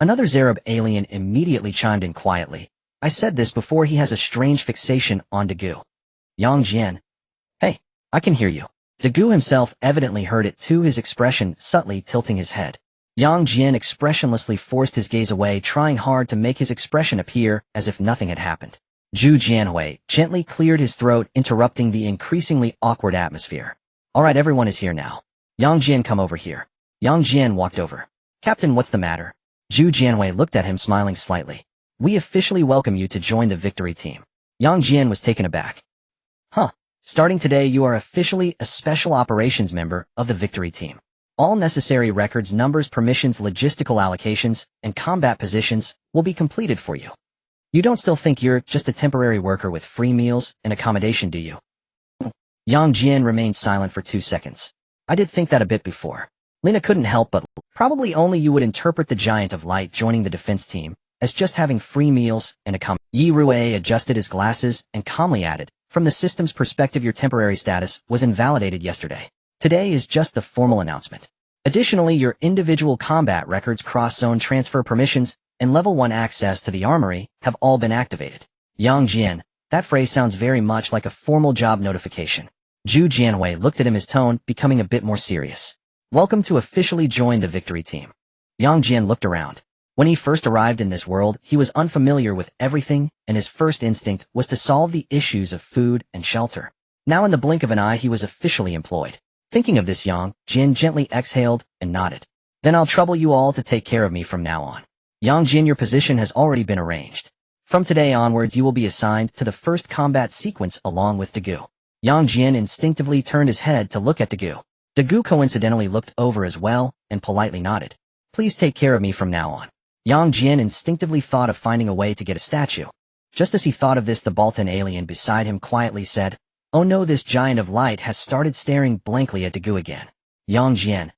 S1: Another Zarab alien immediately chimed in quietly. I said this before, he has a strange fixation on Dagu. Jian. Hey, I can hear you. Dagu himself evidently heard it too, his expression subtly tilting his head. Yang Jian expressionlessly forced his gaze away, trying hard to make his expression appear as if nothing had happened. Zhu Jianhui gently cleared his throat, interrupting the increasingly awkward atmosphere. Alright, everyone is here now. Yang Jian, come over here. Yang Jian walked over. Captain, what's the matter? Zhu Jianhui looked at him, smiling slightly. We officially welcome you to join the victory team. Yang Jian was taken aback. Huh. Starting today, you are officially a special operations member of the victory team. All necessary records, numbers, permissions, logistical allocations, and combat positions will be completed for you. You don't still think you're just a temporary worker with free meals and accommodation, do you? Yang Jian remained silent for 2 seconds. I did think that a bit before. Lena couldn't help but probably only you would interpret the Giant of Light joining the defense team as just having free meals and accommodation. Yi Rui adjusted his glasses and calmly added, from the system's perspective, your temporary status was invalidated yesterday. Today is just the formal announcement. Additionally, your individual combat records, cross-zone transfer permissions, and level 1 access to the armory have all been activated. Yang Jian, that phrase sounds very much like a formal job notification. Zhu Jianhui looked at him, his tone becoming a bit more serious. Welcome to officially join the victory team. Yang Jian looked around. When he first arrived in this world, he was unfamiliar with everything, and his first instinct was to solve the issues of food and shelter. Now in the blink of an eye, he was officially employed. Thinking of this, Yang Jian gently exhaled and nodded. Then I'll trouble you all to take care of me from now on. Yang Jian, your position has already been arranged. From today onwards, you will be assigned to the first combat sequence along with Dagu. Yang Jian instinctively turned his head to look at Dagu. Dagu coincidentally looked over as well and politely nodded. Please take care of me from now on. Yang Jian instinctively thought of finding a way to get a statue. Just as he thought of this, the Baltan alien beside him quietly said, Oh no, this Giant of Light has started staring blankly at Dagu again. Yang Jian.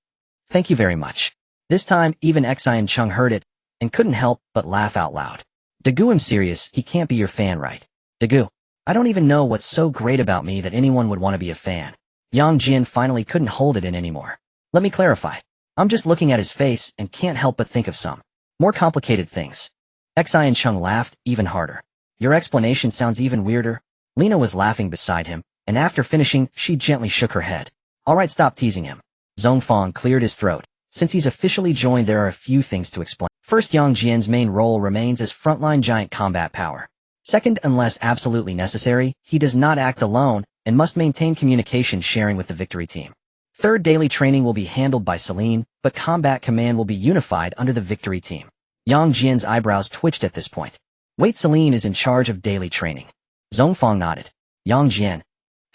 S1: Thank you very much. This time, even Xian Chung heard it and couldn't help but laugh out loud. Dagu, I'm serious, he can't be your fan, right? Dagu, I don't even know what's so great about me that anyone would want to be a fan. Yang Jian finally couldn't hold it in anymore. Let me clarify. I'm just looking at his face and can't help but think of some more complicated things. Xian Chung laughed even harder. Your explanation sounds even weirder. Lena was laughing beside him, and after finishing, she gently shook her head. Alright, stop teasing him. Zhongfang cleared his throat. Since he's officially joined, there are a few things to explain. First, Yang Jian's main role remains as frontline giant combat power. Second, unless absolutely necessary, he does not act alone and must maintain communication sharing with the victory team. Third, daily training will be handled by Celine, but combat command will be unified under the victory team. Yang Jian's eyebrows twitched at this point. Wait, Celine is in charge of daily training. Zhongfang nodded. Yang Jian.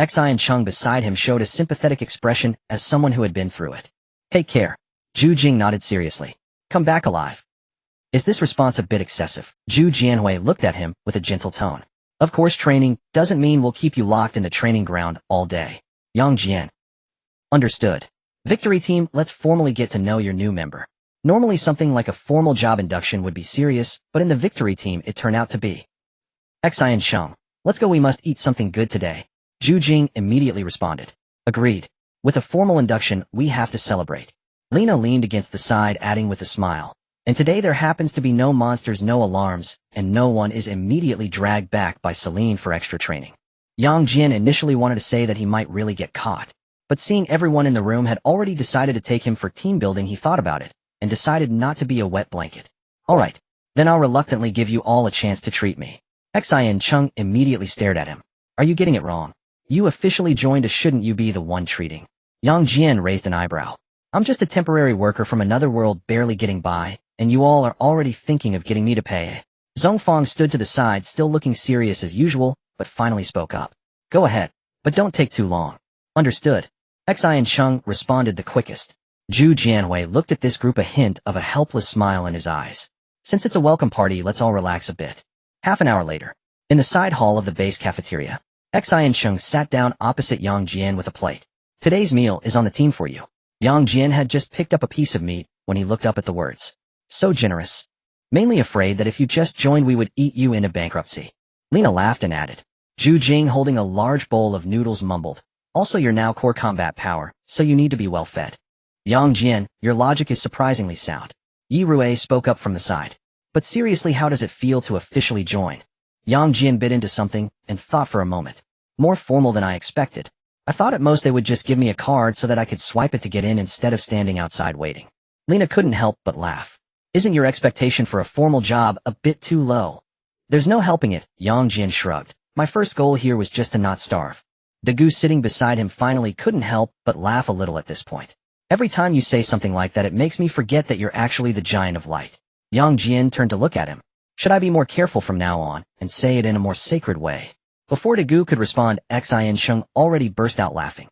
S1: Xian Chung beside him showed a sympathetic expression as someone who had been through it. Take care. Zhu Jing nodded seriously. Come back alive. Is this response a bit excessive? Zhu Jianhui looked at him with a gentle tone. Of course, training doesn't mean we'll keep you locked in the training ground all day. Yang Jian. Understood. Victory team, let's formally get to know your new member. Normally something like a formal job induction would be serious, but in the victory team it turned out to be. Xian Chung. Let's go, we must eat something good today. Zhu Jing immediately responded. Agreed. With a formal induction, we have to celebrate. Lena leaned against the side, adding with a smile. And today there happens to be no monsters, no alarms, and no one is immediately dragged back by Celine for extra training. Yang Jian initially wanted to say that he might really get caught. But seeing everyone in the room had already decided to take him for team building, he thought about it, and decided not to be a wet blanket. Alright, then I'll reluctantly give you all a chance to treat me. Xian Chung immediately stared at him. Are you getting it wrong? You officially joined us, shouldn't you be the one treating? Yang Jian raised an eyebrow. I'm just a temporary worker from another world barely getting by, and you all are already thinking of getting me to pay. Zhongfang stood to the side, still looking serious as usual, but finally spoke up. Go ahead, but don't take too long. Understood. Xian Chung responded the quickest. Zhu Jianhui looked at this group, a hint of a helpless smile in his eyes. Since it's a welcome party, let's all relax a bit. Half an hour later, in the side hall of the base cafeteria, Xian Chung sat down opposite Yang Jian with a plate. Today's meal is on the team for you. Yang Jian had just picked up a piece of meat when he looked up at the words. So generous. Mainly afraid that if you just joined we would eat you into bankruptcy. Lena laughed and added. Zhu Jing, holding a large bowl of noodles, mumbled. Also, you're now core combat power, so you need to be well fed. Yang Jian, your logic is surprisingly sound. Yi Rui spoke up from the side. But seriously, how does it feel to officially join? Yang Jian bit into something and thought for a moment. More formal than I expected. I thought at most they would just give me a card so that I could swipe it to get in instead of standing outside waiting. Lena couldn't help but laugh. Isn't your expectation for a formal job a bit too low? There's no helping it, Jian shrugged. My first goal here was just to not starve. Dagu sitting beside him finally couldn't help but laugh a little at this point. Every time you say something like that it makes me forget that you're actually the giant of light. Jian turned to look at him. Should I be more careful from now on, and say it in a more sacred way? Before Dagu could respond, Xian Sheng already burst out laughing.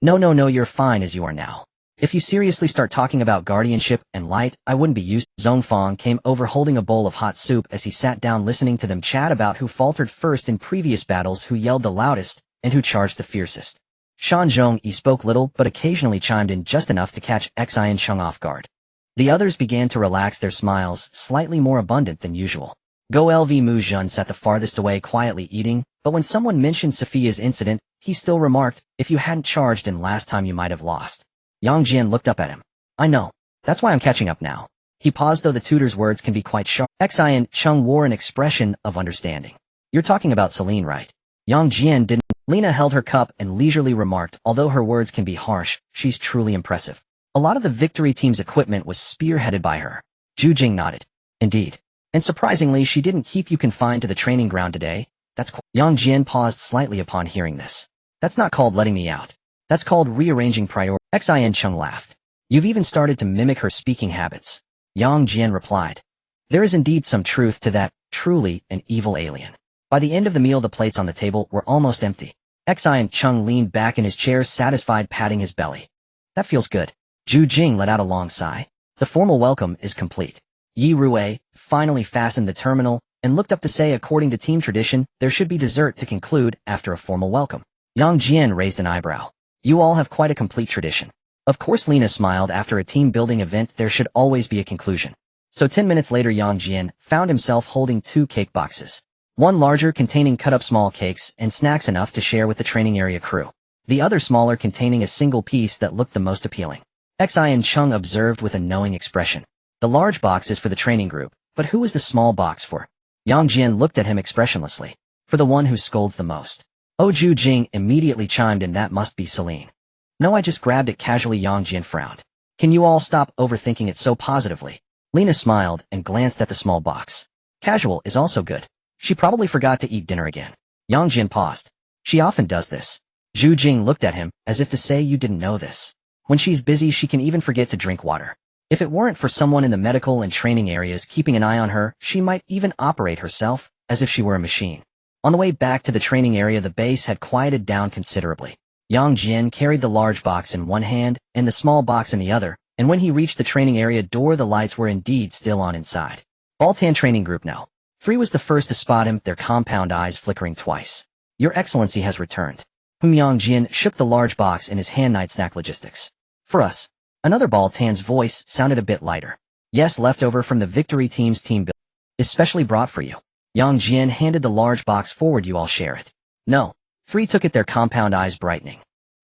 S1: No, you're fine as you are now. If you seriously start talking about guardianship and light, I wouldn't be used. Zhongfang came over holding a bowl of hot soup as he sat down listening to them chat about who faltered first in previous battles, who yelled the loudest, and who charged the fiercest. Shan Zhongyi spoke little but occasionally chimed in just enough to catch Xian Sheng off guard. The others began to relax their smiles, slightly more abundant than usual. Muzan sat the farthest away quietly eating, but when someone mentioned Sophia's incident, he still remarked, if you hadn't charged in last time you might have lost. Jian looked up at him. I know. That's why I'm catching up now. He paused, though the tutor's words can be quite sharp. Xian Sheng wore an expression of understanding. You're talking about Celine, right? Jian didn't. Lena held her cup and leisurely remarked, although her words can be harsh, she's truly impressive. A lot of the victory team's equipment was spearheaded by her. Zhu Jing nodded. Indeed. And surprisingly, she didn't keep you confined to the training ground today. That's Jian paused slightly upon hearing this. That's not called letting me out. That's called rearranging priorities. Xian Sheng laughed. You've even started to mimic her speaking habits. Jian replied. There is indeed some truth to that, truly an evil alien. By the end of the meal the plates on the table were almost empty. Xian Sheng leaned back in his chair, satisfied, patting his belly. That feels good. Zhu Jing let out a long sigh. The formal welcome is complete. Yi Rui finally fastened the terminal and looked up to say, according to team tradition, there should be dessert to conclude after a formal welcome. Jian raised an eyebrow. You all have quite a complete tradition. Of course, Lena smiled. After a team-building event, there should always be a conclusion. So 10 minutes later, Jian found himself holding 2 cake boxes. One larger containing cut-up small cakes and snacks enough to share with the training area crew. The other smaller containing a single piece that looked the most appealing. Xian Sheng observed with a knowing expression. The large box is for the training group, but who is the small box for? Jian looked at him expressionlessly. For the one who scolds the most. Zhu Jing immediately chimed in, that must be Celine. No, I just grabbed it casually. Jian frowned. Can you all stop overthinking it so positively? Lena smiled and glanced at the small box. Casual is also good. She probably forgot to eat dinner again. Jian paused. She often does this. Zhu Jing looked at him, as if to say, you didn't know this. When she's busy she can even forget to drink water. If it weren't for someone in the medical and training areas keeping an eye on her, she might even operate herself, as if she were a machine. On the way back to the training area the base had quieted down considerably. Jian carried the large box in one hand and the small box in the other, and when he reached the training area door the lights were indeed still on inside. Baltan Training Group No. 3 was the first to spot him, their compound eyes flickering twice. Your Excellency has returned. Jian shook the large box in his hand. Night snack logistics. For us. Another Baltan's voice sounded a bit lighter. Yes, leftover from the victory team's team build. Especially brought for you. Jian handed the large box forward. You all share it. No. 3 took it, their compound eyes brightening.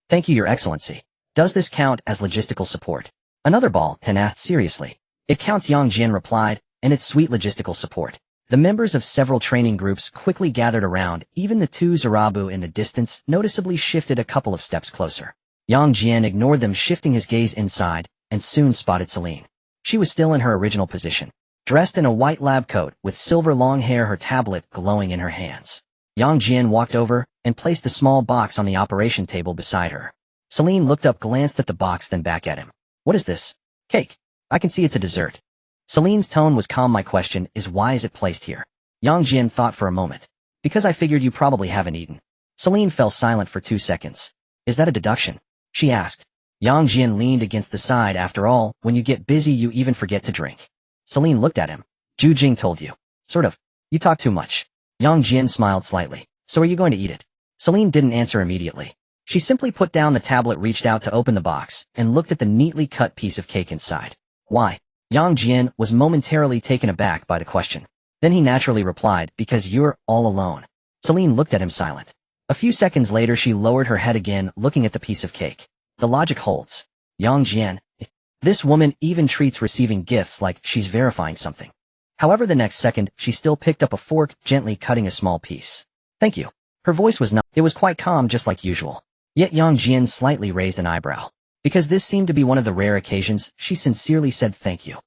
S1: Thank you, Your Excellency. Does this count as logistical support? Another Baltan asked seriously. It counts, Jian replied, and it's sweet logistical support. The members of several training groups quickly gathered around. Even the 2 Zarabu in the distance noticeably shifted a couple of steps closer. Jian ignored them, shifting his gaze inside, and soon spotted Celine. She was still in her original position, dressed in a white lab coat with silver long hair, her tablet glowing in her hands. Jian walked over and placed the small box on the operation table beside her. Celine looked up, glanced at the box, then back at him. What is this? Cake. I can see it's a dessert. Celine's tone was calm. My question is, why is it placed here? Jian thought for a moment. Because I figured you probably haven't eaten. Celine fell silent for 2 seconds. Is that a deduction? She asked. Jian leaned against the side. After all, when you get busy you even forget to drink. Celine looked at him. Zhu Jing told you. Sort of. You talk too much. Jian smiled slightly. So are you going to eat it? Celine didn't answer immediately. She simply put down the tablet, reached out to open the box, and looked at the neatly cut piece of cake inside. Why? Jian was momentarily taken aback by the question. Then he naturally replied, because you're all alone. Celine looked at him silent. A few seconds later she lowered her head again, looking at the piece of cake. The logic holds. Jian. This woman even treats receiving gifts like she's verifying something. However, the next second, she still picked up a fork, gently cutting a small piece. Thank you. Her voice was not. It was quite calm, just like usual. Yet Yang Jian slightly raised an eyebrow. Because this seemed to be one of the rare occasions, she sincerely said thank you.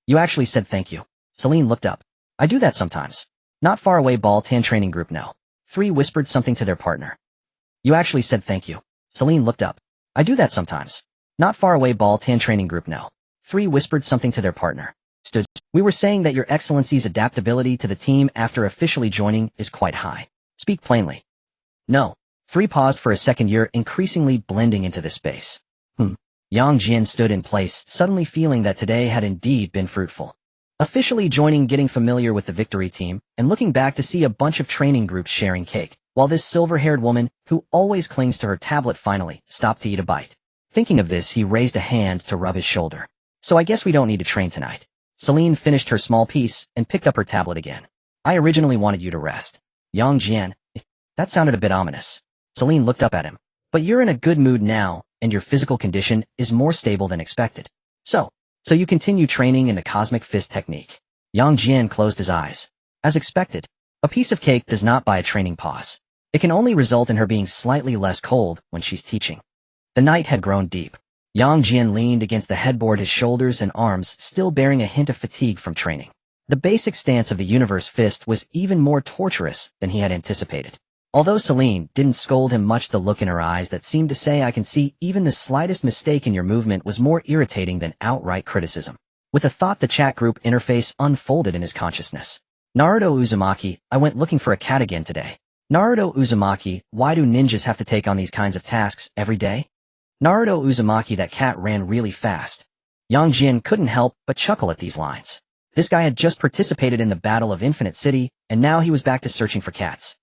S1: You actually said thank you. Celine looked up. I do that sometimes. Not far away ball tan training group no. 3 whispered something to their partner. You actually said thank you. Celine looked up. I do that sometimes. Not far away ball tan training group no. 3 whispered something to their partner. Stood. We were saying that your excellency's adaptability to the team after officially joining is quite high. Speak plainly. No. 3 paused for a second. You're increasingly blending into this space. Yang Jian stood in place, suddenly feeling that today had indeed been fruitful. Officially joining, getting familiar with the victory team, and looking back to see a bunch of training groups sharing cake, while this silver-haired woman, who always clings to her tablet, finally stopped to eat a bite. Thinking of this, he raised a hand to rub his shoulder. So I guess we don't need to train tonight. Celine finished her small piece and picked up her tablet again. I originally wanted you to rest. Yang Jian. That sounded a bit ominous. Celine looked up at him. But you're in a good mood now, and your physical condition is more stable than expected. So you continue training in the cosmic fist technique. Yang Jian closed his eyes. As expected, a piece of cake does not buy a training pause. It can only result in her being slightly less cold when she's teaching. The night had grown deep. Yang Jian leaned against the headboard, his shoulders and arms still bearing a hint of fatigue from training. The basic stance of the universe fist was even more torturous than he had anticipated. Although Celine didn't scold him much, the look in her eyes that seemed to say I can see even the slightest mistake in your movement was more irritating than outright criticism. With a thought, the chat group interface unfolded in his consciousness. Naruto Uzumaki, I went looking for a cat again today. Naruto Uzumaki, why do ninjas have to take on these kinds of tasks every day? Naruto Uzumaki, that cat ran really fast. Yang Jian couldn't help but chuckle at these lines. This guy had just participated in the Battle of Infinite City, and now he was back to searching for cats.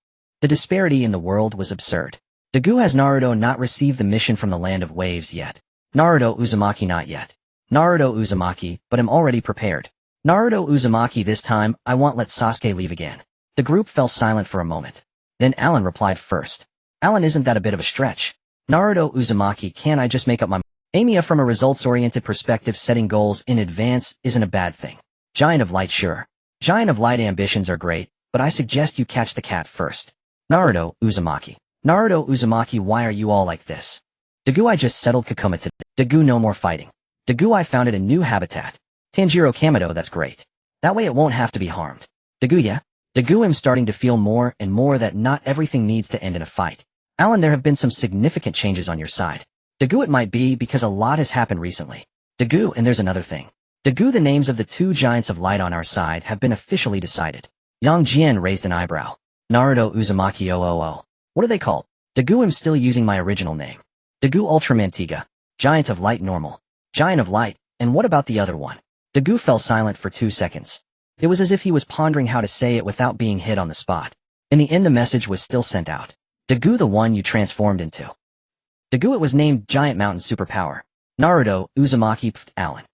S1: The disparity in the world was absurd. Dagu, has Naruto not received the mission from the Land of Waves yet? Naruto Uzumaki, not yet. Naruto Uzumaki, but I'm already prepared. Naruto Uzumaki, this time, I won't let Sasuke leave again. The group fell silent for a moment. Then Alan replied first. Alan, isn't that a bit of a stretch? Naruto Uzumaki, can't I just make up my mind? Amiya, from a results-oriented perspective, setting goals in advance isn't a bad thing. Giant of Light, sure. Giant of Light ambitions are great, but I suggest you catch the cat first. Naruto Uzumaki. Naruto Uzumaki, why are you all like this? Dagu, I just settled Kakuma today. Dagu, no more fighting. Dagu, I founded a new habitat. Tanjiro Kamado, that's great. That way it won't have to be harmed. Dagu, yeah? Dagu, I'm starting to feel more and more that not everything needs to end in a fight. Alan, there have been some significant changes on your side. Dagu, it might be because a lot has happened recently. Dagu, and there's another thing. Dagu, the names of the 2 giants of light on our side have been officially decided. Yang Jian raised an eyebrow. Naruto Uzumaki, What are they called? Dagu, I'm still using my original name. Dagu Ultramantiga. Giant of Light normal. Giant of Light, and what about the other one? Dagu fell silent for 2 seconds. It was as if he was pondering how to say it without being hit on the spot. In the end, the message was still sent out. Dagu, the one you transformed into. Dagu, it was named Giant Mountain Superpower. Naruto Uzumaki, Alan.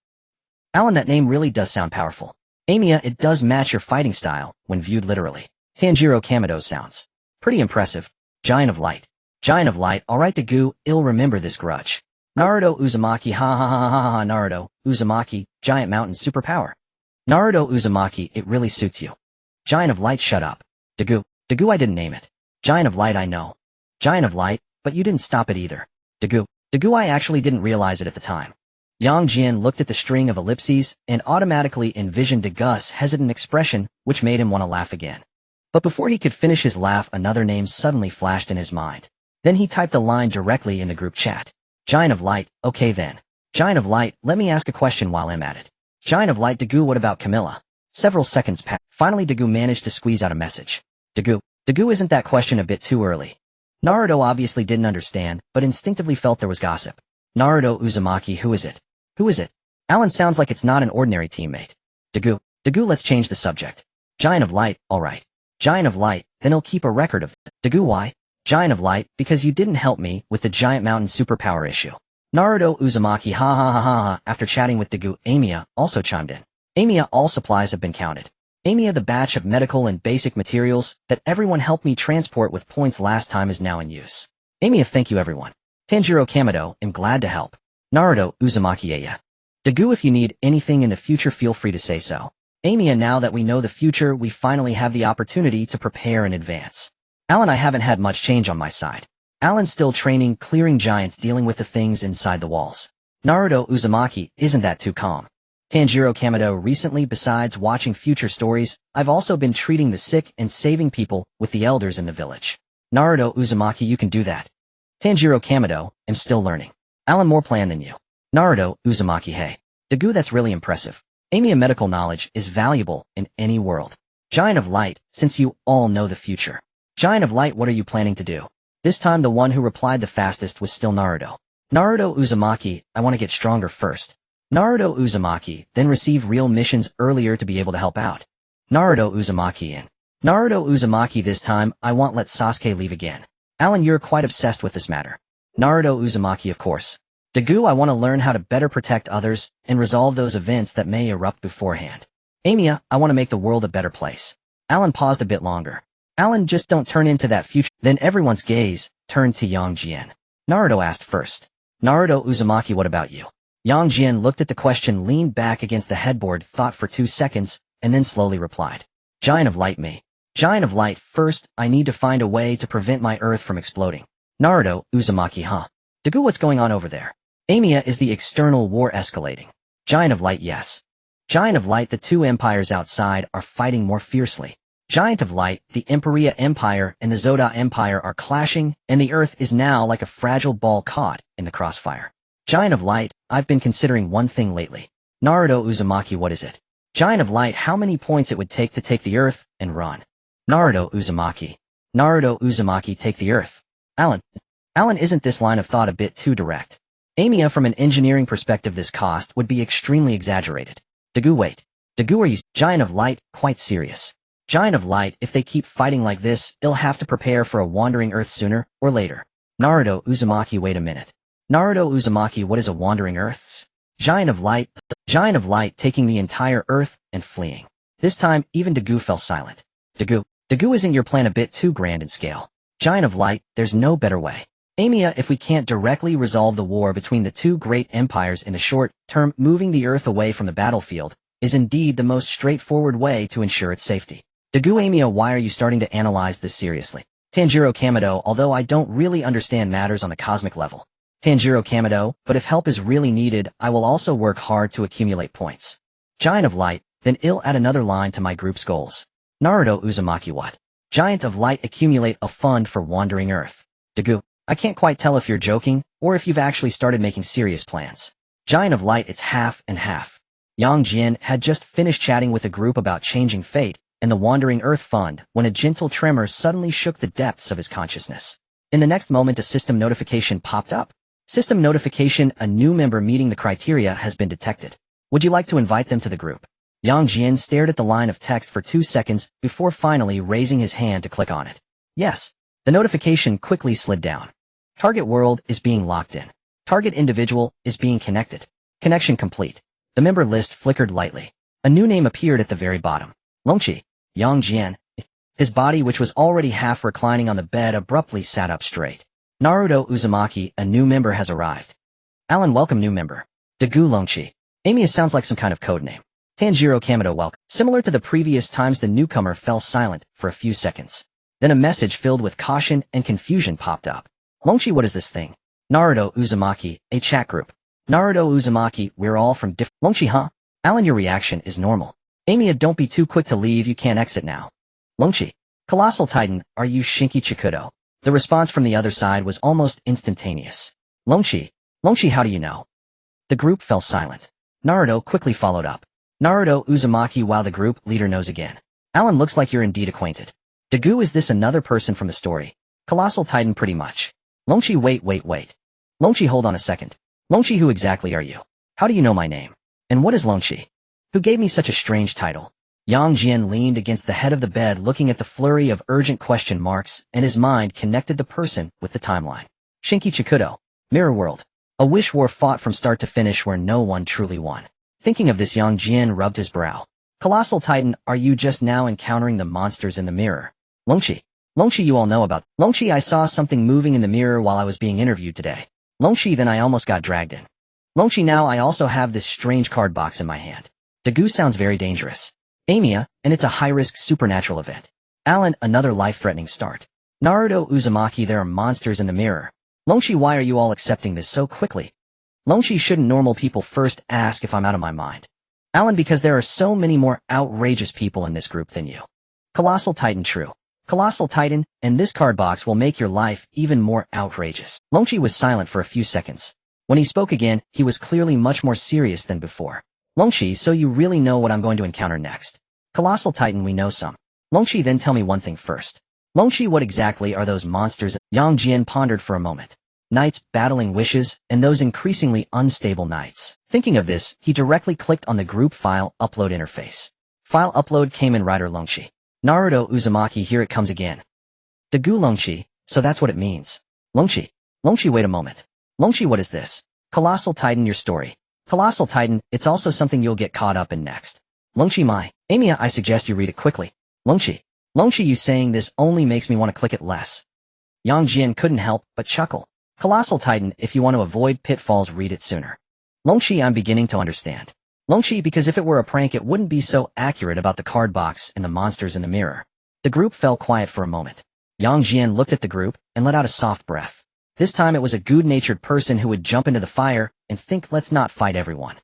S1: Alan, that name really does sound powerful. Amiya, it does match your fighting style, when viewed literally. Tanjiro Kamado, sounds pretty impressive. Giant of Light. Giant of Light, alright Dagu, I'll remember this grudge. Naruto Uzumaki, ha ha ha ha ha, Naruto Uzumaki, Giant Mountain Superpower. Naruto Uzumaki, it really suits you. Giant of Light, shut up. Dagu, I didn't name it. Giant of Light, I know. Giant of Light, but you didn't stop it either. Dagu, I actually didn't realize it at the time. Yang Jian looked at the string of ellipses and automatically envisioned Dagu's hesitant expression, which made him want to laugh again. But before he could finish his laugh, another name suddenly flashed in his mind. Then he typed a line directly in the group chat. Giant of Light, okay then. Giant of Light, let me ask a question while I'm at it. Giant of Light, Dagu, what about Camilla? Several seconds passed. Finally, Dagu managed to squeeze out a message. Dagu, isn't that question a bit too early? Naruto obviously didn't understand, but instinctively felt there was gossip. Naruto Uzumaki, who is it? Who is it? Alan, sounds like it's not an ordinary teammate. Dagu, let's change the subject. Giant of Light, alright. Giant of Light, then he'll keep a record of Dagu, why? Giant of Light, because you didn't help me with the Giant Mountain Superpower issue. Naruto Uzumaki, ha ha ha ha ha. After chatting with Dagu, Amiya also chimed in. Amiya, all supplies have been counted. Amiya, the batch of medical and basic materials that everyone helped me transport with points last time is now in use. Amiya, thank you everyone. Tanjiro Kamado, am glad to help. Naruto Uzumaki, yeah. Dagu, if you need anything in the future, feel free to say so. Amiya, now that we know the future, we finally have the opportunity to prepare in advance. Alan, I haven't had much change on my side. Alan's still training, clearing giants, dealing with the things inside the walls. Naruto Uzumaki, isn't that too calm? Tanjiro Kamado, recently besides watching future stories, I've also been treating the sick and saving people with the elders in the village. Naruto Uzumaki, you can do that. Tanjiro Kamado, I'm still learning. Alan, more plan than you. Naruto Uzumaki, hey. Dagu, that's really impressive. Amiya, medical knowledge is valuable in any world. Giant of Light, since you all know the future. Giant of Light, what are you planning to do? This time the one who replied the fastest was still Naruto. Naruto Uzumaki, I want to get stronger first. Naruto Uzumaki, then receive real missions earlier to be able to help out. Naruto Uzumaki in. Naruto Uzumaki, this time I won't let Sasuke leave again. Alan, you're quite obsessed with this matter. Naruto Uzumaki, of course. Dagu, I want to learn how to better protect others and resolve those events that may erupt beforehand. Amiya, I want to make the world a better place. Alan paused a bit longer. Alan, just don't turn into that future. Then everyone's gaze turned to Yang Jian. Naruto asked first. Naruto Uzumaki, what about you? Yang Jian looked at the question, leaned back against the headboard, thought for 2 seconds, and then slowly replied. Giant of Light, me. Giant of Light, first, I need to find a way to prevent my earth from exploding. Naruto Uzumaki, huh? Dagu, what's going on over there? Amiya, is the external war escalating? Giant of Light, yes. Giant of Light, the two empires outside are fighting more fiercely. Giant of Light, the Empera Empire and the Zoda Empire are clashing, and the earth is now like a fragile ball caught in the crossfire. Giant of Light, I've been considering one thing lately. Naruto Uzumaki, what is it? Giant of Light, how many points it would take to take the earth and run? Naruto Uzumaki. Naruto Uzumaki, take the earth. Alan, isn't this line of thought a bit too direct? Amiya, from an engineering perspective, this cost would be extremely exaggerated. Dagu, wait. Dagu, are you? Giant of Light, quite serious. Giant of Light, if they keep fighting like this, they'll have to prepare for a wandering earth sooner or later. Naruto Uzumaki, wait a minute. Naruto Uzumaki, what is a wandering earth? Giant of Light, taking the entire earth and fleeing. This time, even Dagu fell silent. Dagu, isn't your plan a bit too grand in scale? Giant of Light, there's no better way. Amiya, if we can't directly resolve the war between the two great empires in the short term, moving the earth away from the battlefield is indeed the most straightforward way to ensure its safety. Dagu, Amiya, why are you starting to analyze this seriously? Tanjiro Kamado, although I don't really understand matters on the cosmic level. Tanjiro Kamado, but if help is really needed, I will also work hard to accumulate points. Giant of Light, then I'll add another line to my group's goals. Naruto Uzumaki, what? Giant of Light, accumulate a fund for wandering earth. Dagu, I can't quite tell if you're joking, or if you've actually started making serious plans. Giant of Light, it's half and half. Yang Jian had just finished chatting with a group about changing fate and the Wandering Earth Fund when a gentle tremor suddenly shook the depths of his consciousness. In the next moment, a system notification popped up. System notification, a new member meeting the criteria has been detected. Would you like to invite them to the group? Yang Jian stared at the line of text for 2 seconds before finally raising his hand to click on it. Yes. The notification quickly slid down. Target world is being locked in. Target individual is being connected. Connection complete. The member list flickered lightly. A new name appeared at the very bottom. Longqi. Yang Jian. His body, which was already half reclining on the bed, abruptly sat up straight. Naruto Uzumaki, a new member has arrived. Alan, welcome new member. Dagu, Longqi. Amiya, sounds like some kind of code name. Tanjiro Kamado, welcome. Similar to the previous times, the newcomer fell silent for a few seconds. Then a message filled with caution and confusion popped up. Longqi, what is this thing? Naruto Uzumaki, a chat group. Naruto Uzumaki, we're all from different... Longqi, huh? Alan, your reaction is normal. Amiya, don't be too quick to leave, you can't exit now. Longqi. Colossal Titan, are you Shinki Chikudo? The response from the other side was almost instantaneous. Longqi, how do you know? The group fell silent. Naruto quickly followed up. Naruto Uzumaki, while the group leader knows again. Alan, looks like you're indeed acquainted. Dagu, is this another person from the story? Colossal Titan, pretty much. Longqi, wait. Longqi, hold on a second. Longqi, who exactly are you? How do you know my name? And what is Longqi? Who gave me such a strange title? Yang Jian leaned against the head of the bed, looking at the flurry of urgent question marks, and his mind connected the person with the timeline. Shinki Chikudo. Mirror World. A wish war fought from start to finish where no one truly won. Thinking of this, Yang Jian rubbed his brow. Colossal Titan, are you just now encountering the monsters in the mirror? Longqi, you all know about. Longqi, I saw something moving in the mirror while I was being interviewed today. Longqi, then I almost got dragged in. Longqi, now I also have this strange card box in my hand. Dagu, sounds very dangerous. Amiya, and it's a high-risk supernatural event. Alan, another life-threatening start. Naruto Uzumaki, there are monsters in the mirror. Longshi, why are you all accepting this so quickly? Longshi, shouldn't normal people first ask if I'm out of my mind? Alan, because there are so many more outrageous people in this group than you. Colossal Titan, true. Colossal Titan, and this card box will make your life even more outrageous. Longshi was silent for a few seconds. When he spoke again, he was clearly much more serious than before. Longshi, so you really know what I'm going to encounter next? Colossal Titan, we know some. Longshi, then tell me one thing first. Longshi, what exactly are those monsters? Jian pondered for a moment. Knights, battling wishes, and those increasingly unstable knights. Thinking of this, he directly clicked on the group file upload interface. File upload came in writer Longshi. Naruto Uzumaki, here it comes again. Dagu Longshi, so that's what it means. Longshi, wait a moment. Longshi, what is this? Colossal Titan, your story. Colossal Titan, it's also something you'll get caught up in next. Longshi, Amiya, I suggest you read it quickly. Longshi, you saying this only makes me want to click it less. Jian couldn't help but chuckle. Colossal Titan, if you want to avoid pitfalls, read it sooner. Longshi, I'm beginning to understand. Longshi, because if it were a prank it wouldn't be so accurate about the card box and the monsters in the mirror. The group fell quiet for a moment. Jian looked at the group and let out a soft breath. This time it was a good-natured person who would jump into the fire and think, let's not fight everyone.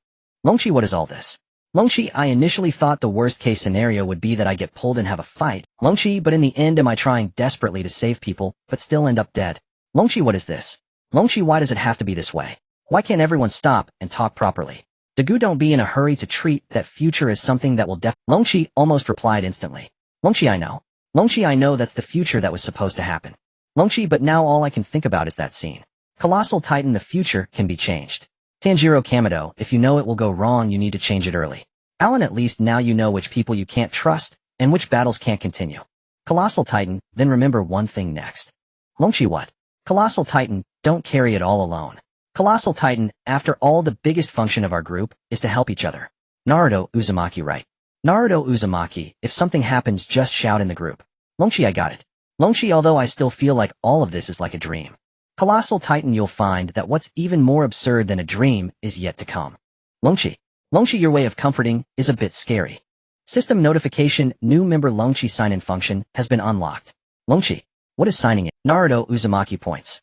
S1: Longshi, what is all this? Longshi, I initially thought the worst-case scenario would be that I get pulled and have a fight. Longshi, but in the end am I trying desperately to save people, but still end up dead? Longshi, what is this? Longshi, why does it have to be this way? Why can't everyone stop and talk properly? Dagu, don't be in a hurry to treat that future as something that will Longshi almost replied instantly. Longshi, I know. Longshi, I know that's the future that was supposed to happen. Longshi, but now all I can think about is that scene. Colossal Titan, the future can be changed. Tanjiro Kamado, if you know it will go wrong you need to change it early. Alan, at least now you know which people you can't trust, and which battles can't continue. Colossal Titan, then remember one thing next. Longshi, what? Colossal Titan, don't carry it all alone. Colossal Titan, after all the biggest function of our group is to help each other. Naruto Uzumaki, right. Naruto Uzumaki, if something happens just shout in the group. Longshi, I got it. Longshi, although I still feel like all of this is like a dream. Colossal Titan, you'll find that what's even more absurd than a dream is yet to come. Longshi, your way of comforting is a bit scary. System notification, new member Longshi sign-in function has been unlocked. Longshi, what is signing in? Naruto Uzumaki points.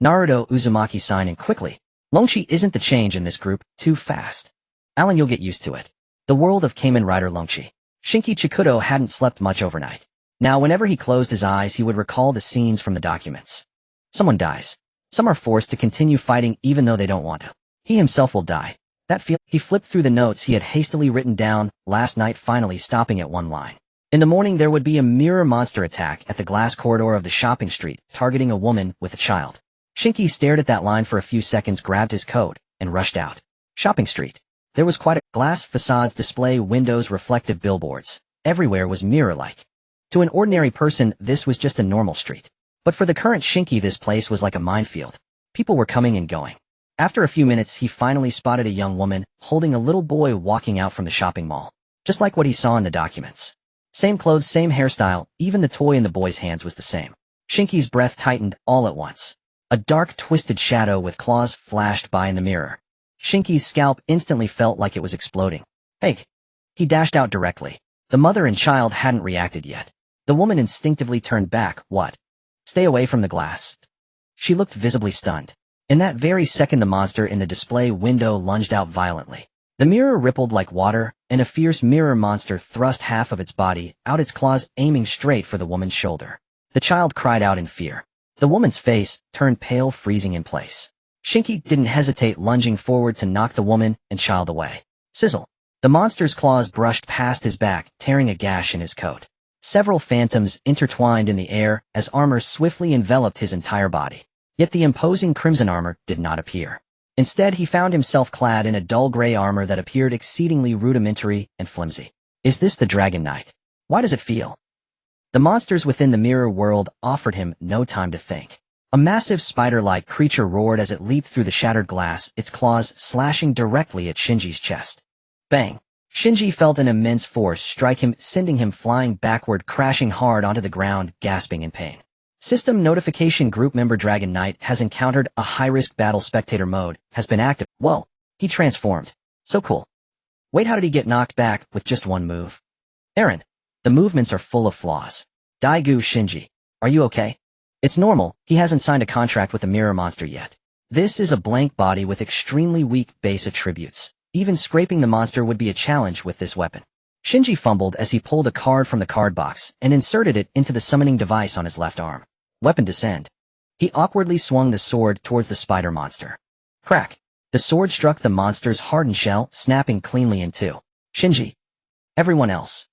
S1: Naruto Uzumaki, sign in quickly. Longshi, isn't the change in this group too fast? Alan, you'll get used to it. The world of Kamen Rider Longshi. Shinki Chikudo hadn't slept much overnight. Now whenever he closed his eyes he would recall the scenes from the documents. Someone dies. Some are forced to continue fighting even though they don't want to. He himself will die. That feel. He flipped through the notes he had hastily written down last night, finally stopping at one line. In the morning there would be a mirror monster attack at the glass corridor of the shopping street, targeting a woman with a child. Shinki stared at that line for a few seconds, grabbed his coat, and rushed out. Shopping street. There was quite a glass facades, display windows, reflective billboards. Everywhere was mirror-like. To an ordinary person this was just a normal street. But for the current Shinki this place was like a minefield. People were coming and going. After a few minutes he finally spotted a young woman holding a little boy walking out from the shopping mall. Just like what he saw in the documents. Same clothes, same hairstyle, even the toy in the boy's hands was the same. Shinki's breath tightened all at once. A dark, twisted shadow with claws flashed by in the mirror. Shinki's scalp instantly felt like it was exploding. Hey! He dashed out directly. The mother and child hadn't reacted yet. The woman instinctively turned back. What? Stay away from the glass. She looked visibly stunned. In that very second the monster in the display window lunged out violently. The mirror rippled like water, and a fierce mirror monster thrust half of its body out, its claws aiming straight for the woman's shoulder. The child cried out in fear. The woman's face turned pale, freezing in place. Shinki didn't hesitate, lunging forward to knock the woman and child away. Sizzle. The monster's claws brushed past his back, tearing a gash in his coat. Several phantoms intertwined in the air as armor swiftly enveloped his entire body. Yet the imposing crimson armor did not appear. Instead, he found himself clad in a dull gray armor that appeared exceedingly rudimentary and flimsy. Is this the Dragon Knight? Why does it feel? The monsters within the mirror world offered him no time to think. A massive spider-like creature roared as it leaped through the shattered glass, its claws slashing directly at Shinji's chest. Bang! Shinji felt an immense force strike him, sending him flying backward, crashing hard onto the ground, gasping in pain. System notification, group member Dragon Knight has encountered a high-risk battle, spectator mode has been active. Whoa, he transformed. So cool. Wait, how did he get knocked back with just one move? Eren, the movements are full of flaws. Daigu, Shinji, are you okay? It's normal, he hasn't signed a contract with the mirror monster yet. This is a blank body with extremely weak base attributes. Even scraping the monster would be a challenge with this weapon. Shinji fumbled as he pulled a card from the card box and inserted it into the summoning device on his left arm. Weapon descend. He awkwardly swung the sword towards the spider monster. Crack. The sword struck the monster's hardened shell, snapping cleanly in two. Shinji. Everyone else.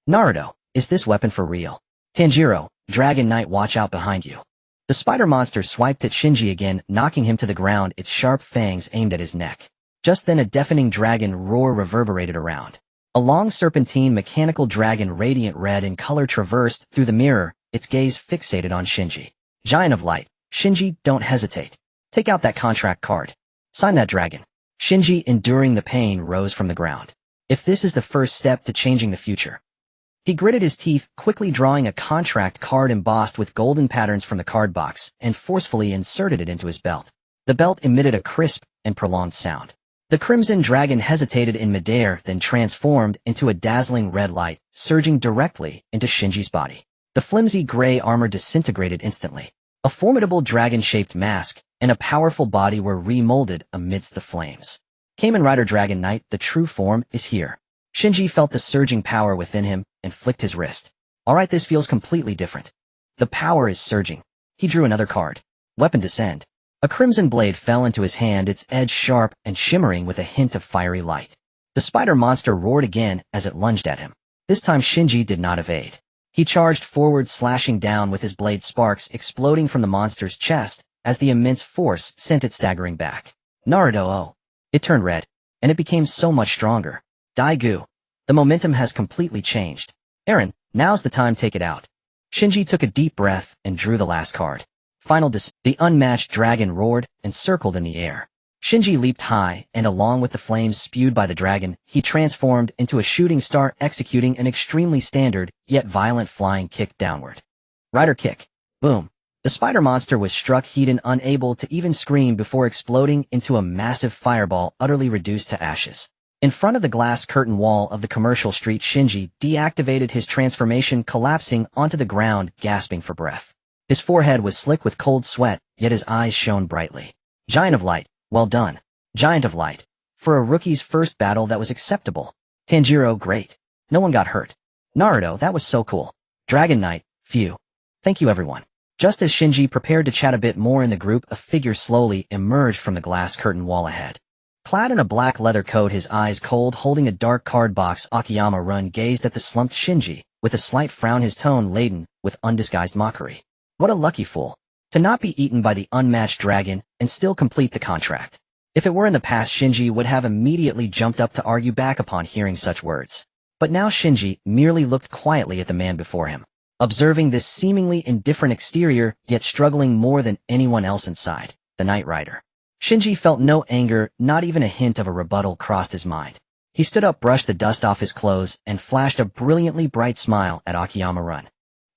S1: Naruto, is this weapon for real? Tanjiro, Dragon Knight, watch out behind you. The spider monster swiped at Shinji again, knocking him to the ground, its sharp fangs aimed at his neck. Just then a deafening dragon roar reverberated around. A long serpentine mechanical dragon radiant red in color traversed through the mirror, its gaze fixated on Shinji. Giant of light, Shinji, don't hesitate. Take out that contract card. Sign that dragon. Shinji, enduring the pain, rose from the ground. If this is the first step to changing the future. He gritted his teeth, quickly drawing a contract card embossed with golden patterns from the card box, and forcefully inserted it into his belt. The belt emitted a crisp and prolonged sound. The crimson dragon hesitated in midair, then transformed into a dazzling red light, surging directly into Shinji's body. The flimsy gray armor disintegrated instantly. A formidable dragon-shaped mask and a powerful body were remolded amidst the flames. Kamen Rider Dragon Knight, the true form, is here. Shinji felt the surging power within him and flicked his wrist. Alright, this feels completely different. The power is surging. He drew another card. Weapon descend. A crimson blade fell into his hand, its edge sharp and shimmering with a hint of fiery light. The spider monster roared again as it lunged at him. This time Shinji did not evade. He charged forward, slashing down with his blade, sparks exploding from the monster's chest as the immense force sent it staggering back. Naruto, oh. It turned red, and it became so much stronger. Daigu. The momentum has completely changed. Eren, now's the time, take it out. Shinji took a deep breath and drew the last card. The unmatched dragon roared and circled in the air. Shinji leaped high, and along with the flames spewed by the dragon, he transformed into a shooting star, executing an extremely standard, yet violent flying kick downward. Rider kick. Boom. The spider monster was struck heated, unable to even scream before exploding into a massive fireball, utterly reduced to ashes. In front of the glass curtain wall of the commercial street, Shinji deactivated his transformation, collapsing onto the ground, gasping for breath. His forehead was slick with cold sweat, yet his eyes shone brightly. Giant of light, well done. Giant of light. For a rookie's first battle, that was acceptable. Tanjiro, great. No one got hurt. Naruto, that was so cool. Dragon Knight, phew. Thank you everyone. Just as Shinji prepared to chat a bit more in the group, a figure slowly emerged from the glass curtain wall ahead. Clad in a black leather coat, his eyes cold, holding a dark card box, Akiyama Run gazed at the slumped Shinji, with a slight frown, his tone laden with undisguised mockery. What a lucky fool. To not be eaten by the unmatched dragon and still complete the contract. If it were in the past, Shinji would have immediately jumped up to argue back upon hearing such words. But now Shinji merely looked quietly at the man before him, observing this seemingly indifferent exterior, yet struggling more than anyone else inside, the Knight Rider. Shinji felt no anger, not even a hint of a rebuttal crossed his mind. He stood up, brushed the dust off his clothes, and flashed a brilliantly bright smile at Akiyama Run.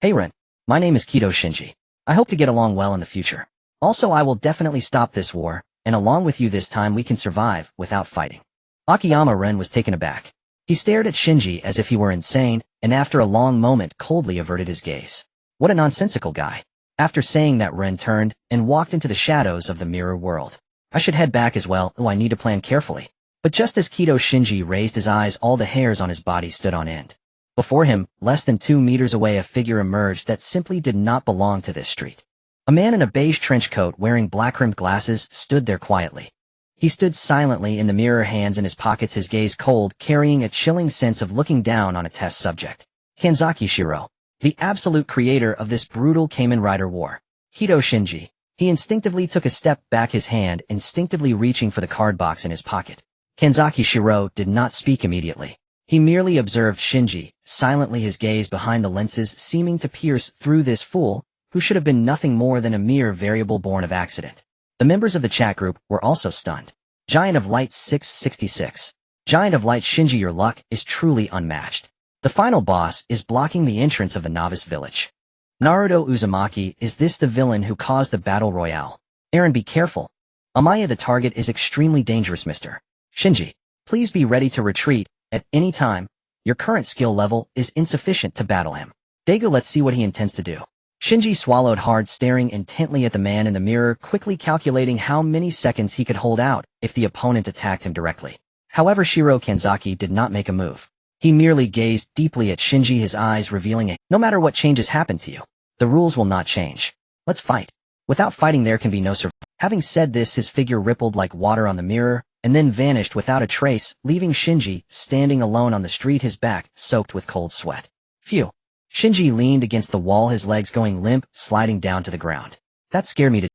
S1: Hey Run. My name is Kido Shinji. I hope to get along well in the future. Also, I will definitely stop this war, and along with you this time we can survive without fighting. Akiyama Ren was taken aback. He stared at Shinji as if he were insane, and after a long moment coldly averted his gaze. What a nonsensical guy. After saying that, Ren turned and walked into the shadows of the mirror world. I should head back as well. Oh, I need to plan carefully. But just as Kido Shinji raised his eyes, all the hairs on his body stood on end. Before him, less than 2 meters away, a figure emerged that simply did not belong to this street. A man in a beige trench coat wearing black-rimmed glasses stood there quietly. He stood silently in the mirror, hands in his pockets, his gaze cold, carrying a chilling sense of looking down on a test subject. Kanzaki Shiro, the absolute creator of this brutal Kamen Rider war. Kido Shinji. He instinctively took a step back, his hand instinctively reaching for the card box in his pocket. Kanzaki Shiro did not speak immediately. He merely observed Shinji, silently, his gaze behind the lenses seeming to pierce through this fool, who should have been nothing more than a mere variable born of accident. The members of the chat group were also stunned. Giant of Light 666. Giant of Light Shinji, your luck is truly unmatched. The final boss is blocking the entrance of the novice village. Naruto Uzumaki, is this the villain who caused the battle royale? Eren, be careful. Amaya, the target is extremely dangerous, Mr. Shinji. Please be ready to retreat at any time. Your current skill level is insufficient to battle him. Dago, let's see what he intends to do. Shinji swallowed hard, staring intently at the man in the mirror, quickly calculating how many seconds he could hold out if the opponent attacked him directly. However, Shiro Kanzaki did not make a move. He merely gazed deeply at Shinji, his eyes revealing a, "No matter what changes happen to you, the rules will not change. Let's fight. Without fighting there can be no survival." Having said this, his figure rippled like water on the mirror, and then vanished without a trace, leaving Shinji standing alone on the street, his back soaked with cold sweat. Phew. Shinji leaned against the wall, his legs going limp, sliding down to the ground. That scared me to...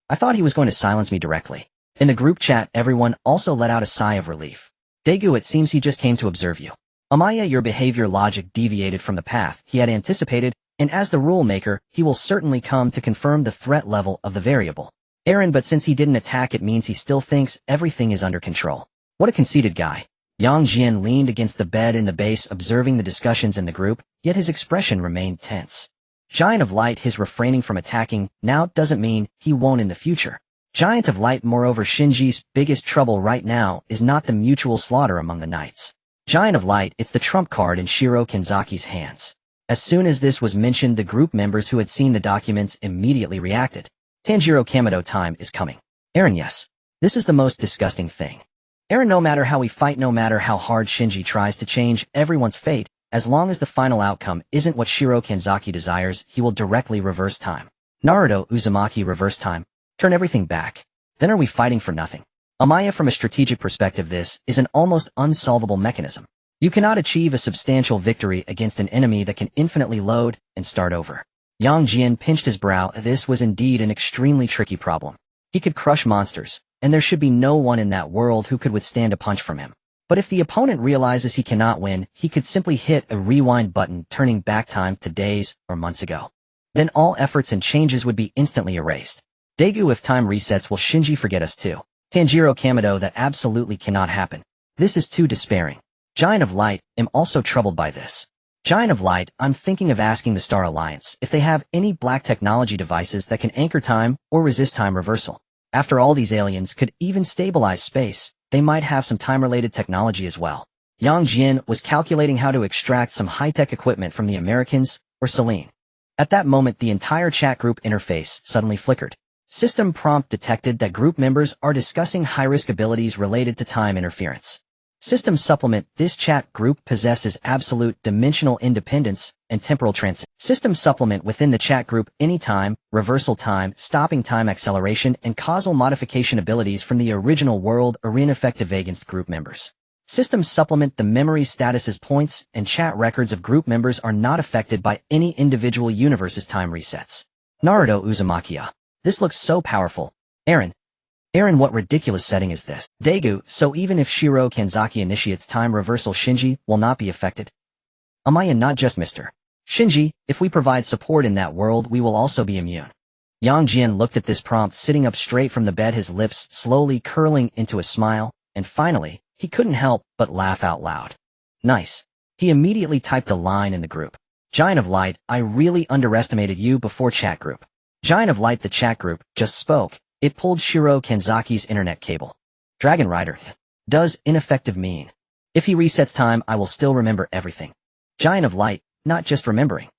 S1: I thought he was going to silence me directly. In the group chat, everyone also let out a sigh of relief. Daegu, it seems he just came to observe you. Amaya, your behavior logic deviated from the path he had anticipated, and as the rule maker, he will certainly come to confirm the threat level of the variable. Eren, but since he didn't attack, it means he still thinks everything is under control. What a conceited guy. Jian leaned against the bed in the base, observing the discussions in the group, yet his expression remained tense. Giant of Light, his refraining from attacking now doesn't mean he won't in the future. Giant of Light, moreover, Shinji's biggest trouble right now is not the mutual slaughter among the knights. Giant of Light, it's the trump card in Shiro Kanzaki's hands. As soon as this was mentioned, the group members who had seen the documents immediately reacted. Tanjiro Kamado, time is coming. Eren, yes. This is the most disgusting thing. Eren, no matter how we fight, no matter how hard Shinji tries to change everyone's fate, as long as the final outcome isn't what Shiro Kanzaki desires, he will directly reverse time. Naruto Uzumaki, reverse time. Turn everything back. Then are we fighting for nothing? Amaya, from a strategic perspective, this is an almost unsolvable mechanism. You cannot achieve a substantial victory against an enemy that can infinitely load and start over. Jian pinched his brow. This was indeed an extremely tricky problem. He could crush monsters, and there should be no one in that world who could withstand a punch from him. But if the opponent realizes he cannot win, he could simply hit a rewind button, turning back time to days or months ago. Then all efforts and changes would be instantly erased. Daegu, if time resets, will Shinji forget us too? Tanjiro Kamado, that absolutely cannot happen. This is too despairing. Giant of Light, am also troubled by this. Giant of Light, I'm thinking of asking the Star Alliance if they have any black technology devices that can anchor time or resist time reversal. After all, these aliens could even stabilize space. They might have some time-related technology as well. Jian was calculating how to extract some high-tech equipment from the Americans or Celine. At that moment, the entire chat group interface suddenly flickered. System prompt detected that group members are discussing high-risk abilities related to time interference. System supplement, this chat group possesses absolute dimensional independence and temporal transition. System supplement, within the chat group, anytime, reversal time, stopping time, acceleration, and causal modification abilities from the original world are ineffective against group members. System supplement, the memory statuses, points, and chat records of group members are not affected by any individual universe's time resets. Naruto Uzumaki. This looks so powerful. Eren, what ridiculous setting is this? Daegu, so even if Shiro Kanzaki initiates time reversal, Shinji will not be affected? Amaya, not just Mr. Shinji, if we provide support in that world, we will also be immune. Jian looked at this prompt, sitting up straight from the bed, his lips slowly curling into a smile, and finally, he couldn't help but laugh out loud. Nice. He immediately typed a line in the group. Giant of Light, I really underestimated you before chat group. Giant of Light, the chat group just spoke. It pulled Shiro Kanzaki's internet cable. Dragon Rider. Does ineffective mean? If he resets time, I will still remember everything. Giant of Light, not just remembering.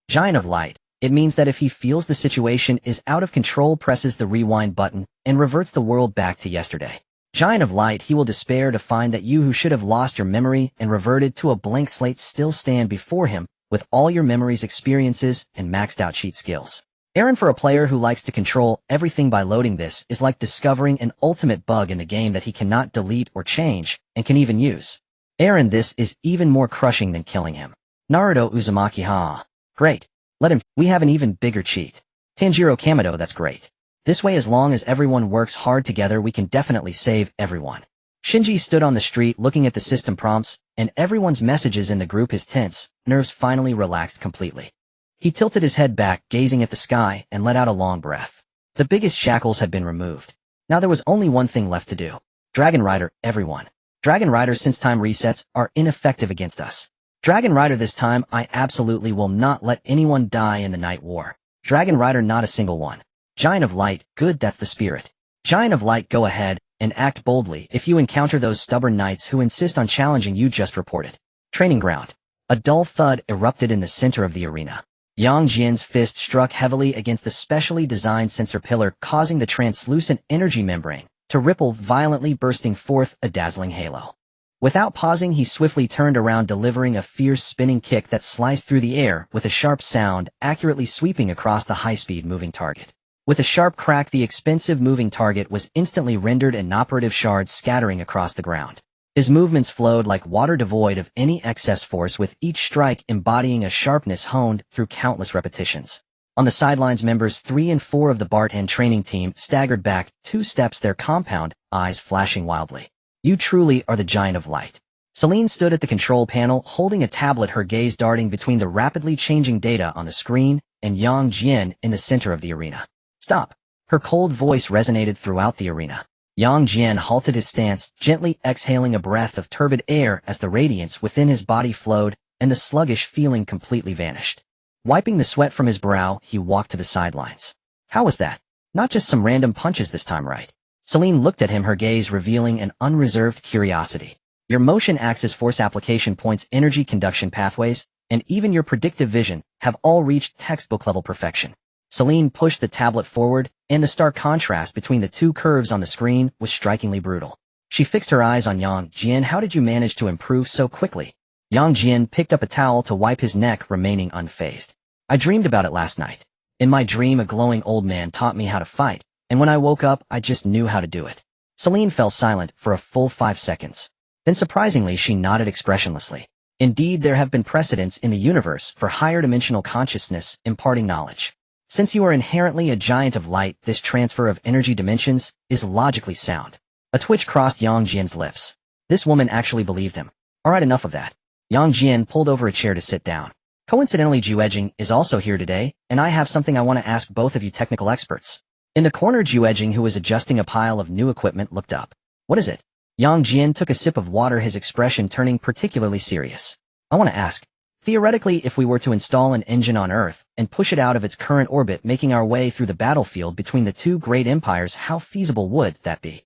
S1: Giant of Light, it means that if he feels the situation is out of control, presses the rewind button, and reverts the world back to yesterday. Giant of Light, he will despair to find that you who should have lost your memory and reverted to a blank slate still stand before him with all your memories, experiences, and maxed out cheat skills. Eren, for a player who likes to control everything by loading, this is like discovering an ultimate bug in the game that he cannot delete or change, and can even use. Eren, this is even more crushing than killing him. Naruto Uzumaki. Great. Let him. We have an even bigger cheat. Tanjiro Kamado, that's great. This way, as long as everyone works hard together, we can definitely save everyone. Shinji stood on the street looking at the system prompts, and everyone's messages in the group. His tense nerves finally relaxed completely. He tilted his head back, gazing at the sky, and let out a long breath. The biggest shackles had been removed. Now there was only one thing left to do. Dragon Rider, everyone. Dragon Rider, since time resets, are ineffective against us. Dragon Rider, this time, I absolutely will not let anyone die in the night war. Dragon Rider, not a single one. Giant of Light, good, that's the spirit. Giant of Light, go ahead, and act boldly if you encounter those stubborn knights who insist on challenging you. Just reported. Training ground. A dull thud erupted in the center of the arena. Yang Jian's fist struck heavily against the specially designed sensor pillar, causing the translucent energy membrane to ripple violently, bursting forth a dazzling halo. Without pausing, he swiftly turned around, delivering a fierce spinning kick that sliced through the air with a sharp sound, accurately sweeping across the high-speed moving target. With a sharp crack, the expensive moving target was instantly rendered inoperative, shards scattering across the ground. His movements flowed like water, devoid of any excess force, with each strike embodying a sharpness honed through countless repetitions. On the sidelines, members 3 and 4 of the Bartan training team staggered back 2 steps, their compound eyes flashing wildly. You truly are the Giant of Light. Celine stood at the control panel, holding a tablet, her gaze darting between the rapidly changing data on the screen and Yang Jian in the center of the arena. Stop! Her cold voice resonated throughout the arena. Yang Jian halted his stance, gently exhaling a breath of turbid air as the radiance within his body flowed and the sluggish feeling completely vanished. Wiping the sweat from his brow, he walked to the sidelines. How was that? Not just some random punches this time, right? Celine looked at him, her gaze revealing an unreserved curiosity. Your motion acts as force application points, energy conduction pathways, and even your predictive vision have all reached textbook-level perfection. Celine pushed the tablet forward, and the stark contrast between the 2 curves on the screen was strikingly brutal. She fixed her eyes on Yang Jian. How did you manage to improve so quickly? Yang Jian picked up a towel to wipe his neck, remaining unfazed. I dreamed about it last night. In my dream, a glowing old man taught me how to fight, and when I woke up, I just knew how to do it. Celine fell silent for a full 5 seconds. Then surprisingly, she nodded expressionlessly. Indeed, there have been precedents in the universe for higher dimensional consciousness imparting knowledge. Since you are inherently a giant of light, this transfer of energy dimensions is logically sound. A twitch crossed Yang Jian's lips. This woman actually believed him. Alright, enough of that. Yang Jian pulled over a chair to sit down. Coincidentally, Juejing is also here today, and I have something I want to ask both of you technical experts. In the corner, Juejing, who was adjusting a pile of new equipment, looked up. What is it? Yang Jian took a sip of water, his expression turning particularly serious. I want to ask. Theoretically, if we were to install an engine on Earth and push it out of its current orbit, making our way through the battlefield between the 2 great empires, how feasible would that be?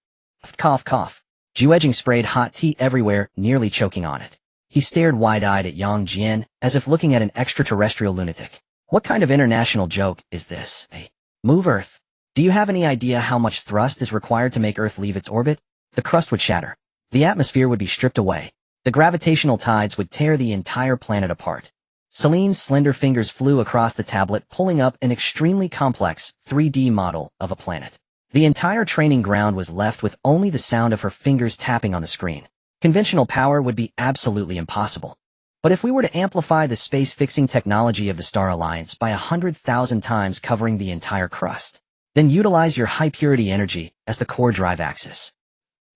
S1: Cough, cough. Juejing sprayed hot tea everywhere, nearly choking on it. He stared wide-eyed at Yang Jian, as if looking at an extraterrestrial lunatic. What kind of international joke is this? Move Earth. Do you have any idea how much thrust is required to make Earth leave its orbit? The crust would shatter. The atmosphere would be stripped away. The gravitational tides would tear the entire planet apart. Celine's slender fingers flew across the tablet, pulling up an extremely complex 3D model of a planet. The entire training ground was left with only the sound of her fingers tapping on the screen. Conventional power would be absolutely impossible. But if we were to amplify the space-fixing technology of the Star Alliance by 100,000 times, covering the entire crust, then utilize your high-purity energy as the core drive axis.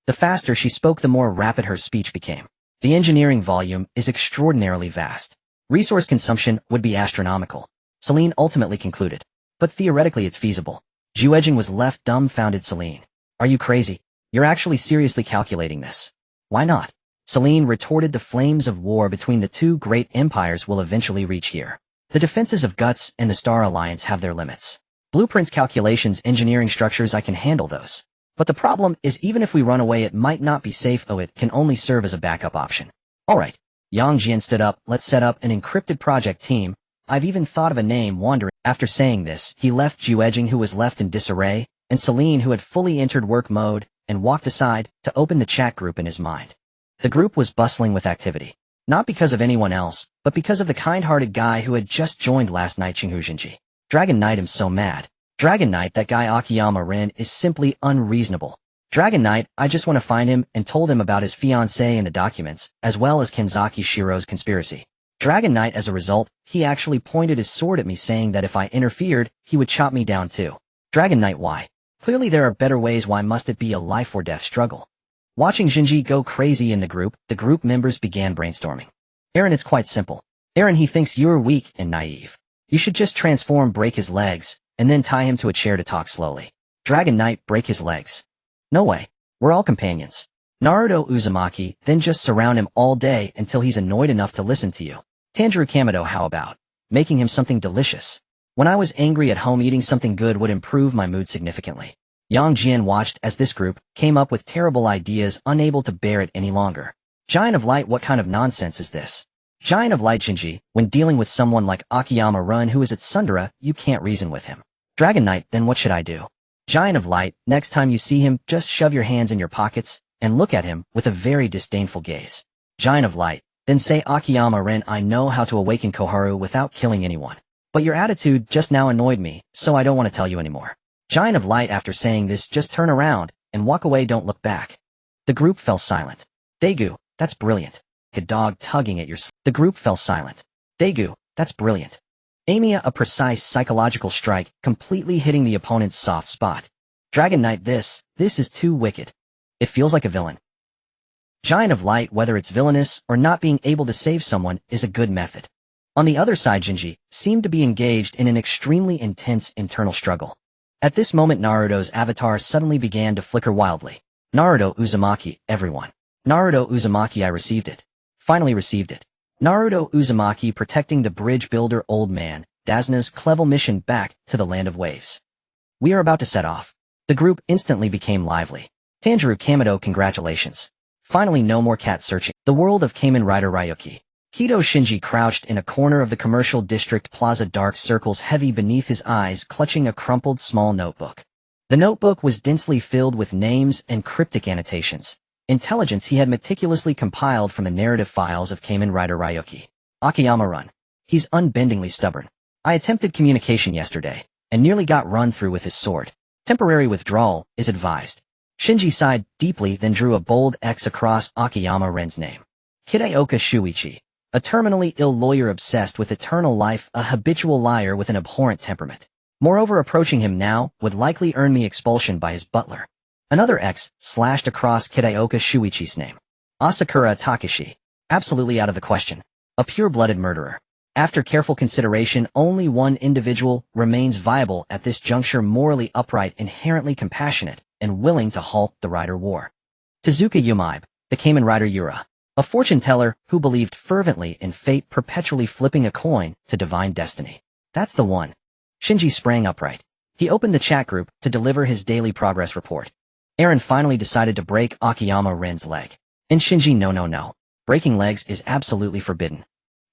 S1: The faster she spoke, the more rapid her speech became. The engineering volume is extraordinarily vast. Resource consumption would be astronomical. Celine ultimately concluded. But theoretically it's feasible. Juejing was left dumbfounded. Celine, are you crazy? You're actually seriously calculating this? Why not? Celine retorted. The flames of war between the 2 great empires will eventually reach here. The defenses of Guts and the Star Alliance have their limits. Blueprints, calculations, engineering structures, I can handle those. But the problem is, even if we run away, it might not be safe. Oh, it can only serve as a backup option. Alright. Yang Jian stood up. Let's set up an encrypted project team. I've even thought of a name. Wandering. After saying this, he left Juejing, who was left in disarray, and Celine, who had fully entered work mode, and walked aside to open the chat group in his mind. The group was bustling with activity. Not because of anyone else, but because of the kind-hearted guy who had just joined last night, Shinhujinji. Dragon Knight, I'm so mad. Dragon Knight, that guy Akiyama Rin is simply unreasonable. Dragon Knight, I just want to find him and told him about his fiancée and the documents, as well as Kenzaki Shiro's conspiracy. Dragon Knight, as a result, he actually pointed his sword at me, saying that if I interfered, he would chop me down too. Dragon Knight, why? Clearly there are better ways. Why must it be a life-or-death struggle? Watching Jinji go crazy in the group members began brainstorming. Aaron, it's quite simple. Aaron, he thinks you're weak and naive. You should just transform, break his legs, and then tie him to a chair to talk slowly. Dragon Knight, break his legs. No way. We're all companions. Naruto Uzumaki, then just surround him all day until he's annoyed enough to listen to you. Tanjiro Kamado, how about making him something delicious? When I was angry at home, eating something good would improve my mood significantly. Yang Jian watched as this group came up with terrible ideas, unable to bear it any longer. Giant of Light, what kind of nonsense is this? Giant of Light Shinji, when dealing with someone like Akiyama Run who is at Sundara, you can't reason with him. Dragon Knight, then what should I do? Giant of Light, next time you see him, just shove your hands in your pockets and look at him with a very disdainful gaze. Giant of Light, then say Akiyama Ren, I know how to awaken Koharu without killing anyone. But your attitude just now annoyed me, so I don't want to tell you anymore. Giant of Light, after saying this, just turn around and walk away, don't look back. The group fell silent. Daegu, that's brilliant. A dog tugging at your sleeve. The group fell silent. Daegu, that's brilliant. Amiya, a precise psychological strike, completely hitting the opponent's soft spot. Dragon Knight, this is too wicked. It feels like a villain. Giant of Light, whether it's villainous or not being able to save someone, is a good method. On the other side, Shinji seemed to be engaged in an extremely intense internal struggle. At this moment, Naruto's avatar suddenly began to flicker wildly. Naruto Uzumaki, everyone. Naruto Uzumaki, I received it. Finally received it. Naruto Uzumaki protecting the bridge builder old man, Dazna's clever mission back to the land of waves. We are about to set off. The group instantly became lively. Tanjiro Kamado, congratulations. Finally no more cat searching. The world of Kamen Rider Ryuki. Kido Shinji crouched in a corner of the commercial district plaza, dark circles heavy beneath his eyes, clutching a crumpled small notebook. The notebook was densely filled with names and cryptic annotations. Intelligence he had meticulously compiled from the narrative files of Kamen Rider Ryuki. Akiyama Run. He's unbendingly stubborn. I attempted communication yesterday, and nearly got run through with his sword. Temporary withdrawal is advised. Shinji sighed deeply, then drew a bold X across Akiyama Ren's name. Hideoka Shuichi. A terminally ill lawyer obsessed with eternal life, a habitual liar with an abhorrent temperament. Moreover, approaching him now would likely earn me expulsion by his butler. Another X slashed across Hideoka Shuichi's name. Asakura Takeshi. Absolutely out of the question. A pure-blooded murderer. After careful consideration, only one individual remains viable at this juncture, morally upright, inherently compassionate, and willing to halt the Rider War. Tezuka Yumaibe, the Kamen Rider Yura. A fortune-teller who believed fervently in fate, perpetually flipping a coin to divine destiny. That's the one. Shinji sprang upright. He opened the chat group to deliver his daily progress report. Eren finally decided to break Akiyama Ren's leg. And Shinji, no. Breaking legs is absolutely forbidden.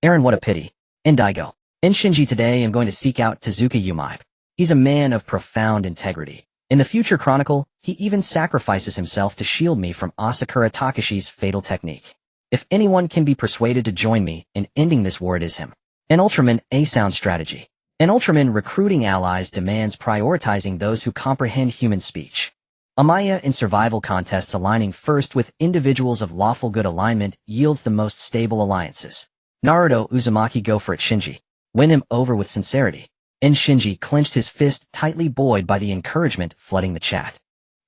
S1: Eren, what a pity. And Daigo. And Shinji, today I'm going to seek out Tezuka Yumaibe. He's a man of profound integrity. In the future chronicle, he even sacrifices himself to shield me from Asakura Takeshi's fatal technique. If anyone can be persuaded to join me in ending this war, it is him. An Ultraman, a sound strategy. An Ultraman recruiting allies demands prioritizing those who comprehend human speech. Amaya in survival contests, aligning first with individuals of lawful good alignment yields the most stable alliances. Naruto Uzumaki, go for it Shinji. Win him over with sincerity. And Shinji clenched his fist, tightly buoyed by the encouragement flooding the chat.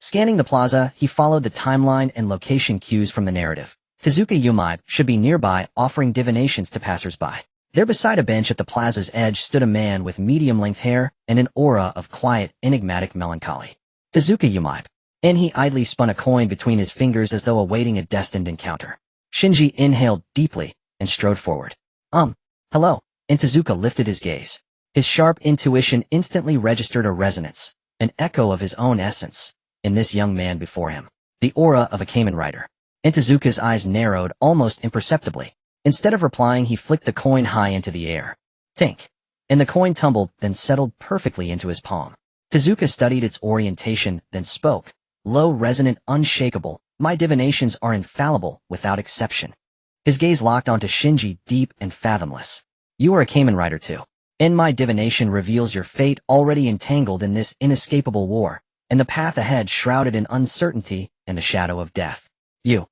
S1: Scanning the plaza, he followed the timeline and location cues from the narrative. Tezuka Yumaibe should be nearby, offering divinations to passers-by. There beside a bench at the plaza's edge stood a man with medium-length hair and an aura of quiet, enigmatic melancholy. Tezuka Yumaibe. And he idly spun a coin between his fingers as though awaiting a destined encounter. Shinji inhaled deeply and strode forward. Hello. And Tezuka lifted his gaze. His sharp intuition instantly registered a resonance, an echo of his own essence, in this young man before him. The aura of a Kamen Rider. And Tezuka's eyes narrowed almost imperceptibly. Instead of replying, he flicked the coin high into the air. Tink. And the coin tumbled, then settled perfectly into his palm. Tezuka studied its orientation, then spoke. Low, resonant, unshakable. My divinations are infallible, without exception. His gaze locked onto Shinji, deep and fathomless. You are a Kamen Rider too. And my divination reveals your fate, already entangled in this inescapable war, and the path ahead shrouded in uncertainty and the shadow of death. You.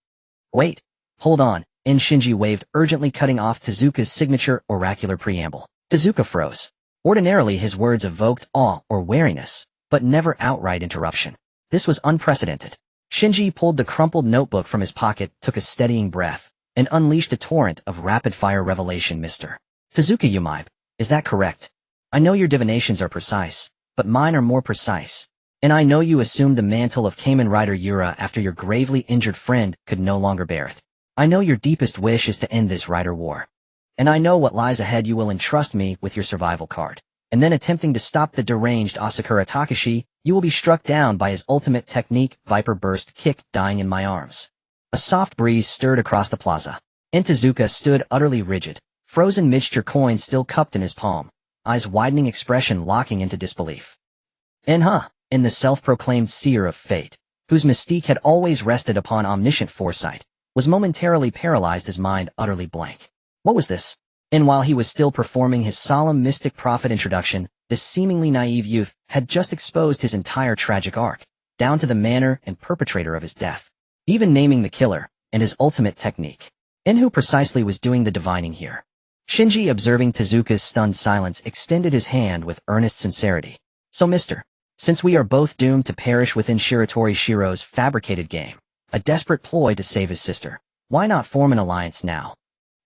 S1: Wait. Hold on. And Shinji waved, urgently cutting off Tezuka's signature oracular preamble. Tezuka froze. Ordinarily his words evoked awe or wariness, but never outright interruption. This was unprecedented. Shinji pulled the crumpled notebook from his pocket, took a steadying breath, and unleashed a torrent of rapid-fire revelation. Mr. Tezuka Yumaibe, is that correct? I know your divinations are precise, but mine are more precise. And I know you assumed the mantle of Kamen Rider Yura after your gravely injured friend could no longer bear it. I know your deepest wish is to end this Rider War. And I know what lies ahead. You will entrust me with your survival card. And then, attempting to stop the deranged Asakura Takeshi, you will be struck down by his ultimate technique, Viper Burst Kick, dying in my arms. A soft breeze stirred across the plaza. Tezuka stood utterly rigid, frozen miniature coin still cupped in his palm, eyes widening expression locking into disbelief. In the self-proclaimed seer of fate, whose mystique had always rested upon omniscient foresight, was momentarily paralyzed, his mind utterly blank. What was this? And while he was still performing his solemn mystic prophet introduction, this seemingly naive youth had just exposed his entire tragic arc, down to the manner and perpetrator of his death, even naming the killer, and his ultimate technique. And who precisely was doing the divining here? Shinji, observing Tezuka's stunned silence, extended his hand with earnest sincerity. So mister, since we are both doomed to perish within Shiratori Shiro's fabricated game, a desperate ploy to save his sister, why not form an alliance now?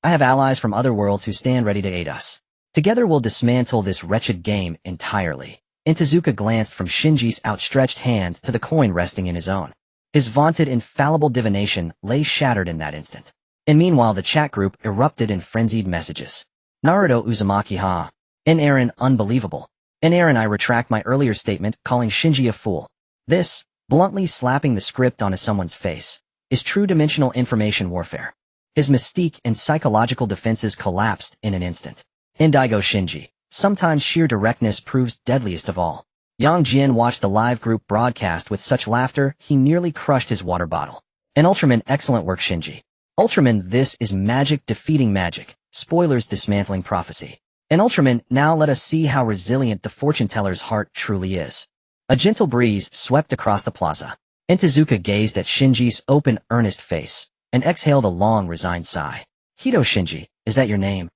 S1: I have allies from other worlds who stand ready to aid us. Together we'll dismantle this wretched game entirely. And Tezuka glanced from Shinji's outstretched hand to the coin resting in his own. His vaunted infallible divination lay shattered in that instant. And meanwhile the chat group erupted in frenzied messages. Naruto Uzumaki And Aaron, unbelievable. And Aaron, I retract my earlier statement calling Shinji a fool. This, bluntly slapping the script onto someone's face, is true dimensional information warfare. His mystique and psychological defenses collapsed in an instant. Indigo Shinji, sometimes sheer directness proves deadliest of all. Young Jian watched the live group broadcast with such laughter he nearly crushed his water bottle. And Ultraman, excellent work Shinji. Ultraman, this is magic defeating magic, spoilers dismantling prophecy. And Ultraman, now let us see how resilient the fortune-teller's heart truly is. A gentle breeze swept across the plaza, and Tezuka gazed at Shinji's open, earnest face, and exhaled a long, resigned sigh. Hito Shinji, is that your name?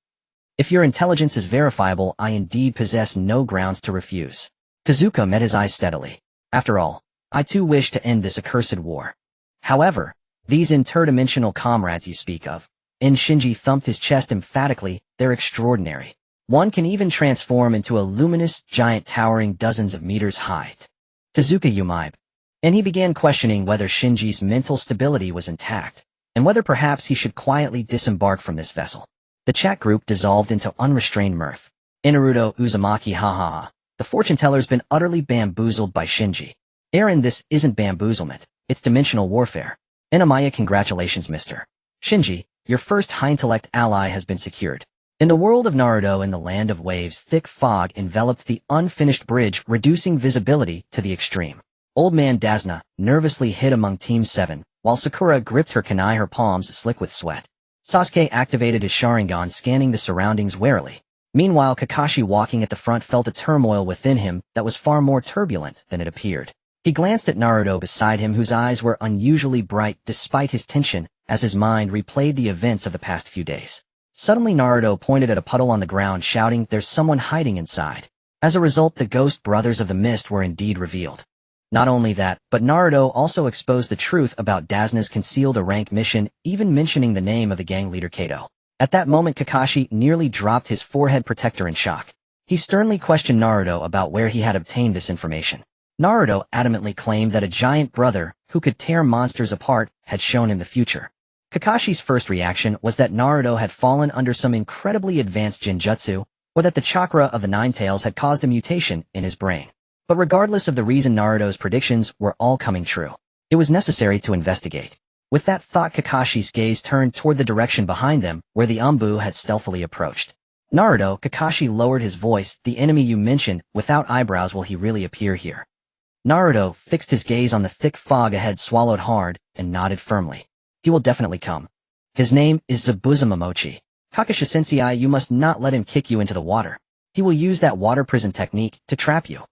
S1: If your intelligence is verifiable, I indeed possess no grounds to refuse. Tezuka met his eyes steadily. After all, I too wish to end this accursed war. However, these interdimensional comrades you speak of, and Shinji thumped his chest emphatically, they're extraordinary. One can even transform into a luminous giant towering dozens of meters high. Tezuka Yumibe. And he began questioning whether Shinji's mental stability was intact, and whether perhaps he should quietly disembark from this vessel. The chat group dissolved into unrestrained mirth. Naruto Uzumaki The fortune-teller's been utterly bamboozled by Shinji. Aaron, this isn't bamboozlement, it's dimensional warfare. Amaya, congratulations mister. Shinji, your first high-intellect ally has been secured. In the world of Naruto, in the land of waves, thick fog enveloped the unfinished bridge, reducing visibility to the extreme. Old man Dazna nervously hid among Team 7, while Sakura gripped her kunai, her palms slick with sweat. Sasuke activated his Sharingan, scanning the surroundings warily. Meanwhile, Kakashi, walking at the front, felt a turmoil within him that was far more turbulent than it appeared. He glanced at Naruto beside him, whose eyes were unusually bright despite his tension, as his mind replayed the events of the past few days. Suddenly Naruto pointed at a puddle on the ground, shouting, "There's someone hiding inside." As a result, the Ghost Brothers of the Mist were indeed revealed. Not only that, but Naruto also exposed the truth about Dazna's concealed a rank mission, even mentioning the name of the gang leader Kato. At that moment Kakashi nearly dropped his forehead protector in shock. He sternly questioned Naruto about where he had obtained this information. Naruto adamantly claimed that a giant brother, who could tear monsters apart, had shown him the future. Kakashi's first reaction was that Naruto had fallen under some incredibly advanced genjutsu, or that the chakra of the Nine Tails had caused a mutation in his brain. But regardless of the reason, Naruto's predictions were all coming true. It was necessary to investigate. With that thought, Kakashi's gaze turned toward the direction behind them, where the Umbu had stealthily approached. Naruto, Kakashi lowered his voice, the enemy you mentioned, without eyebrows, will he really appear here? Naruto fixed his gaze on the thick fog ahead, swallowed hard, and nodded firmly. He will definitely come. His name is Zabuza Momochi. Kakashi-sensei, you must not let him kick you into the water. He will use that water prison technique to trap you.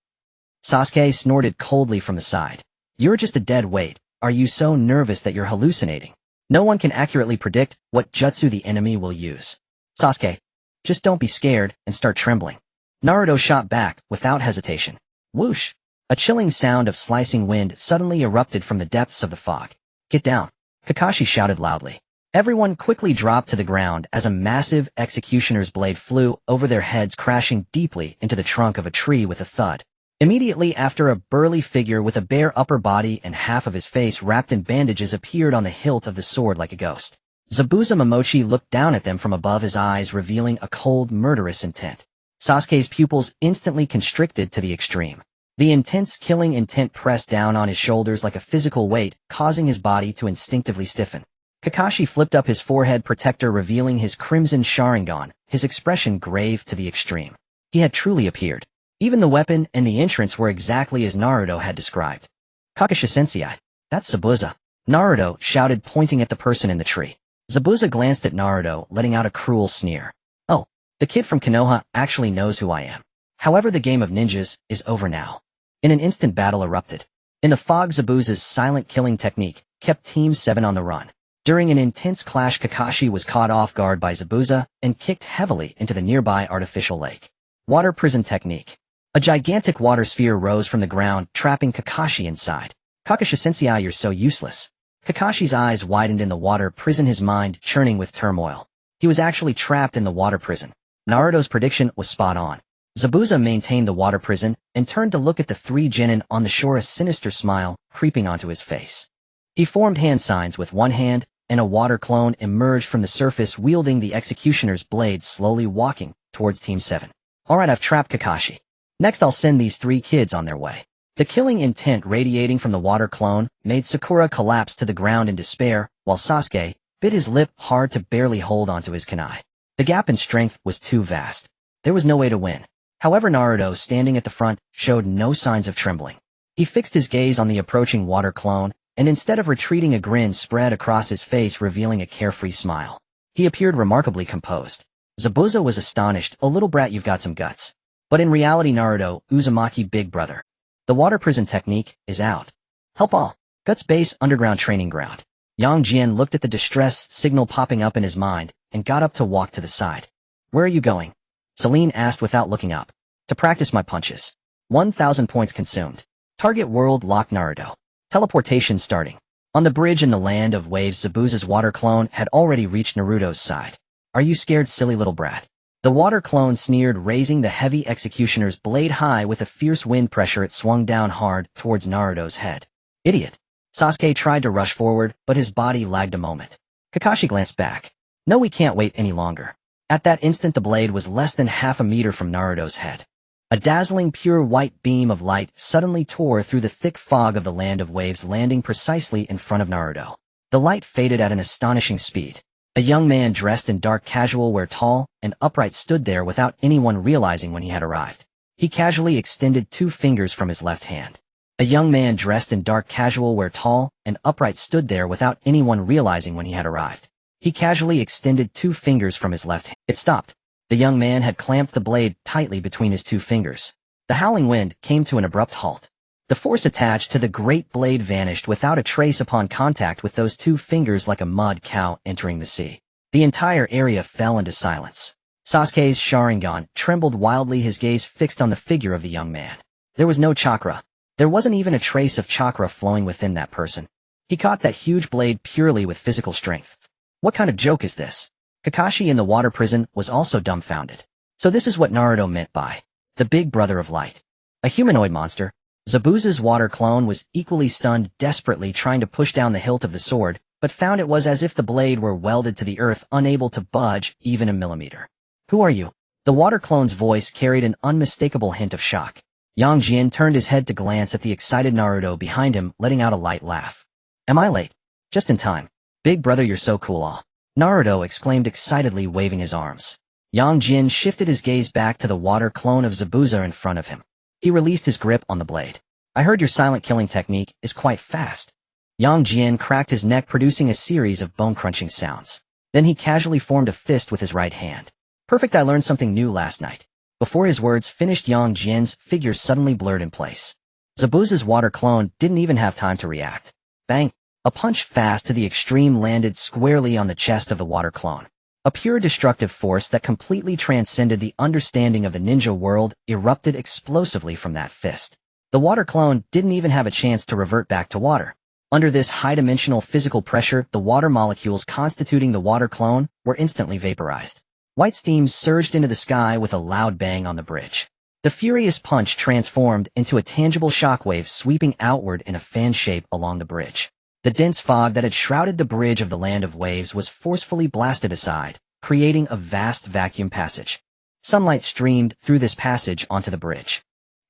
S1: Sasuke snorted coldly from the side. You're just a dead weight. Are you so nervous that you're hallucinating? No one can accurately predict what jutsu the enemy will use. Sasuke, just don't be scared and start trembling. Naruto shot back, without hesitation. Whoosh! A chilling sound of slicing wind suddenly erupted from the depths of the fog. Get down! Kakashi shouted loudly. Everyone quickly dropped to the ground as a massive executioner's blade flew over their heads, crashing deeply into the trunk of a tree with a thud. Immediately after, a burly figure with a bare upper body and half of his face wrapped in bandages appeared on the hilt of the sword like a ghost. Zabuza Momochi looked down at them from above, his eyes revealing a cold, murderous intent. Sasuke's pupils instantly constricted to the extreme. The intense killing intent pressed down on his shoulders like a physical weight, causing his body to instinctively stiffen. Kakashi flipped up his forehead protector revealing his crimson Sharingan, his expression grave to the extreme. He had truly appeared. Even the weapon and the entrance were exactly as Naruto had described. Kakashi-sensei, that's Zabuza. Naruto shouted pointing at the person in the tree. Zabuza glanced at Naruto, letting out a cruel sneer. Oh, the kid from Konoha actually knows who I am. However, the game of ninjas is over now. In an instant, battle erupted. In the fog, Zabuza's silent killing technique kept Team 7 on the run. During an intense clash, Kakashi was caught off guard by Zabuza and kicked heavily into the nearby artificial lake. Water prison technique. A gigantic water sphere rose from the ground, trapping Kakashi inside. Kakashi-sensei, you're so useless. Kakashi's eyes widened in the water prison, his mind churning with turmoil. He was actually trapped in the water prison. Naruto's prediction was spot on. Zabuza maintained the water prison and turned to look at the three genin on the shore, a sinister smile creeping onto his face. He formed hand signs with one hand, and a water clone emerged from the surface wielding the executioner's blade, slowly walking towards Team 7. Alright, I've trapped Kakashi. Next I'll send these three kids on their way. The killing intent radiating from the water clone made Sakura collapse to the ground in despair, while Sasuke bit his lip hard to barely hold onto his kunai. The gap in strength was too vast. There was no way to win. However, Naruto, standing at the front, showed no signs of trembling. He fixed his gaze on the approaching water clone, and instead of retreating, a grin spread across his face, revealing a carefree smile. He appeared remarkably composed. Zabuza was astonished. "A little brat, you've got some guts." But in reality, Naruto, Uzumaki big brother. The water prison technique is out. Help all. Guts base underground training ground. Jian looked at the distress signal popping up in his mind, and got up to walk to the side. Where are you going? Celine asked without looking up. To practice my punches. 1,000 points consumed. Target world lock Naruto. Teleportation starting. On the bridge in the land of waves, Zabuza's water clone had already reached Naruto's side. Are you scared, silly little brat? The water clone sneered, raising the heavy executioner's blade high. With a fierce wind pressure, it swung down hard towards Naruto's head. Idiot. Sasuke tried to rush forward, but his body lagged a moment. Kakashi glanced back. No, we can't wait any longer. At that instant, the blade was less than half a meter from Naruto's head. A dazzling pure white beam of light suddenly tore through the thick fog of the land of waves, landing precisely in front of Naruto. The light faded at an astonishing speed. A young man dressed in dark casual wear, tall and upright, stood there without anyone realizing when he had arrived. He casually extended 2 fingers from his left hand. A young man dressed in dark casual wear, tall and upright, stood there without anyone realizing when he had arrived. He casually extended 2 fingers from his left hand. It stopped. The young man had clamped the blade tightly between his 2 fingers. The howling wind came to an abrupt halt. The force attached to the great blade vanished without a trace upon contact with those 2 fingers, like a mud cow entering the sea. The entire area fell into silence. Sasuke's Sharingan trembled wildly, his gaze fixed on the figure of the young man. There was no chakra. There wasn't even a trace of chakra flowing within that person. He caught that huge blade purely with physical strength. What kind of joke is this? Kakashi in the water prison was also dumbfounded. So this is what Naruto meant by the big brother of light. A humanoid monster. Zabuza's water clone was equally stunned, desperately trying to push down the hilt of the sword, but found it was as if the blade were welded to the earth, unable to budge even a millimeter. Who are you? The water clone's voice carried an unmistakable hint of shock. Jian turned his head to glance at the excited Naruto behind him, letting out a light laugh. Am I late? Just in time. Big brother, you're so cool. Aw. Naruto exclaimed excitedly, waving his arms. Jian shifted his gaze back to the water clone of Zabuza in front of him. He released his grip on the blade. I heard your silent killing technique is quite fast. Jian cracked his neck, producing a series of bone-crunching sounds. Then he casually formed a fist with his right hand. Perfect, I learned something new last night. Before his words finished, Jian's figure suddenly blurred in place. Zabuza's water clone didn't even have time to react. Bang! A punch fast to the extreme landed squarely on the chest of the water clone. A pure destructive force that completely transcended the understanding of the ninja world erupted explosively from that fist. The water clone didn't even have a chance to revert back to water. Under this high-dimensional physical pressure, the water molecules constituting the water clone were instantly vaporized. White steam surged into the sky with a loud bang on the bridge. The furious punch transformed into a tangible shockwave, sweeping outward in a fan shape along the bridge. The dense fog that had shrouded the bridge of the land of waves was forcefully blasted aside, creating a vast vacuum passage. Sunlight streamed through this passage onto the bridge.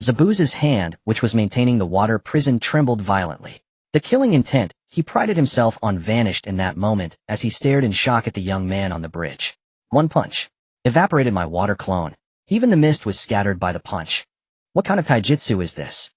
S1: Zabuza's hand, which was maintaining the water prison, trembled violently. The killing intent He prided himself on vanished in that moment as he stared in shock at the young man on the bridge. One punch. Evaporated my water clone. Even the mist was scattered by the punch. What kind of taijutsu is this?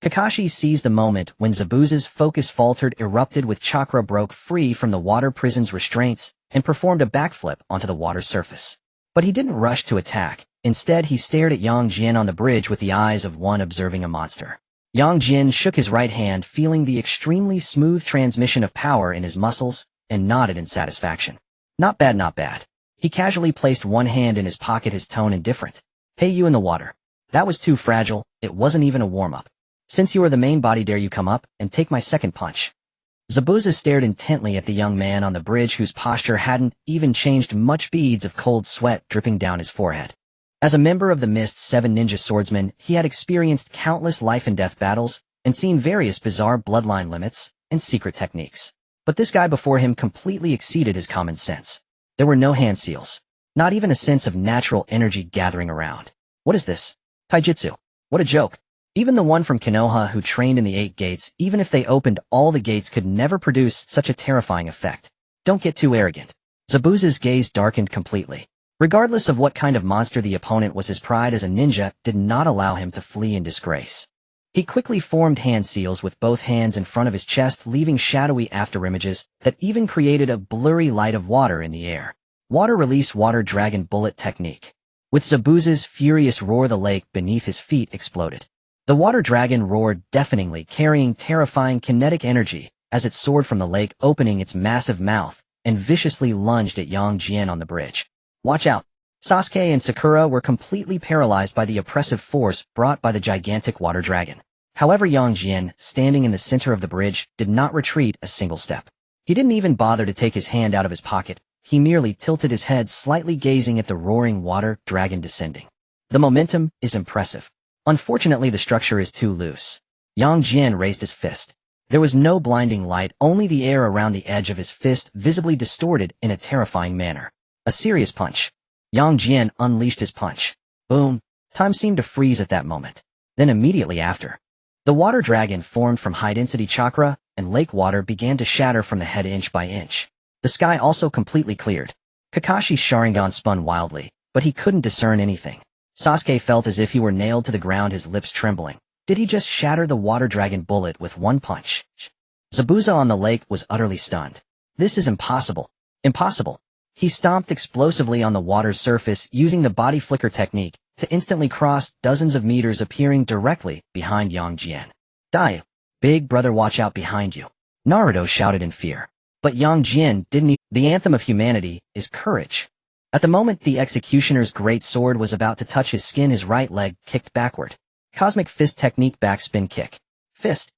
S1: Kakashi seized the moment when Zabuza's focus faltered, erupted with chakra, broke free from the water prison's restraints, and performed a backflip onto the water surface. But he didn't rush to attack. Instead, he stared at Yang Jian on the bridge with the eyes of one observing a monster. Yang Jian shook his right hand, feeling the extremely smooth transmission of power in his muscles, and nodded in satisfaction. Not bad, not bad. He casually placed one hand in his pocket, his tone indifferent. Hey, you in the water. That was too fragile, it wasn't even a warm-up. Since you are the main body, dare you come up and take my second punch? Zabuza stared intently at the young man on the bridge, whose posture hadn't even changed much, beads of cold sweat dripping down his forehead. As a member of the Mist's 7 ninja swordsmen, he had experienced countless life-and-death battles and seen various bizarre bloodline limits and secret techniques. But this guy before him completely exceeded his common sense. There were no hand seals. Not even a sense of natural energy gathering around. What is this? Taijutsu. What a joke. Even the one from Konoha who trained in the 8 gates, even if they opened all the gates, could never produce such a terrifying effect. Don't get too arrogant. Zabuza's gaze darkened completely. Regardless of what kind of monster the opponent was, his pride as a ninja did not allow him to flee in disgrace. He quickly formed hand seals with both hands in front of his chest, leaving shadowy afterimages that even created a blurry light of water in the air. Water release, water dragon bullet technique. With Zabuza's furious roar, the lake beneath his feet exploded. The water dragon roared deafeningly, carrying terrifying kinetic energy as it soared from the lake, opening its massive mouth and viciously lunged at Yang Jian on the bridge. Watch out! Sasuke and Sakura were completely paralyzed by the oppressive force brought by the gigantic water dragon. However, Yang Jian, standing in the center of the bridge, did not retreat a single step. He didn't even bother to take his hand out of his pocket. He merely tilted his head slightly, gazing at the roaring water dragon descending. The momentum is impressive. Unfortunately, the structure is too loose. Yang Jian raised his fist. There was no blinding light, only the air around the edge of his fist visibly distorted in a terrifying manner. A serious punch. Yang Jian unleashed his punch. Boom. Time seemed to freeze at that moment. Then immediately after, the water dragon formed from high-density chakra, and lake water began to shatter from the head inch by inch. The sky also completely cleared. Kakashi's Sharingan spun wildly, but he couldn't discern anything. Sasuke felt as if he were nailed to the ground, his lips trembling. Did he just shatter the water dragon bullet with one punch? Zabuza on the lake was utterly stunned. This is impossible. Impossible. He stomped explosively on the water's surface, using the body flicker technique to instantly cross dozens of meters, appearing directly behind Yang Jian. Die! Big brother, watch out behind you! Naruto shouted in fear. But Yang Jian didn't. The anthem of humanity is courage. At the moment the executioner's great sword was about to touch his skin, his right leg kicked backward. Cosmic fist technique, backspin kick. Fist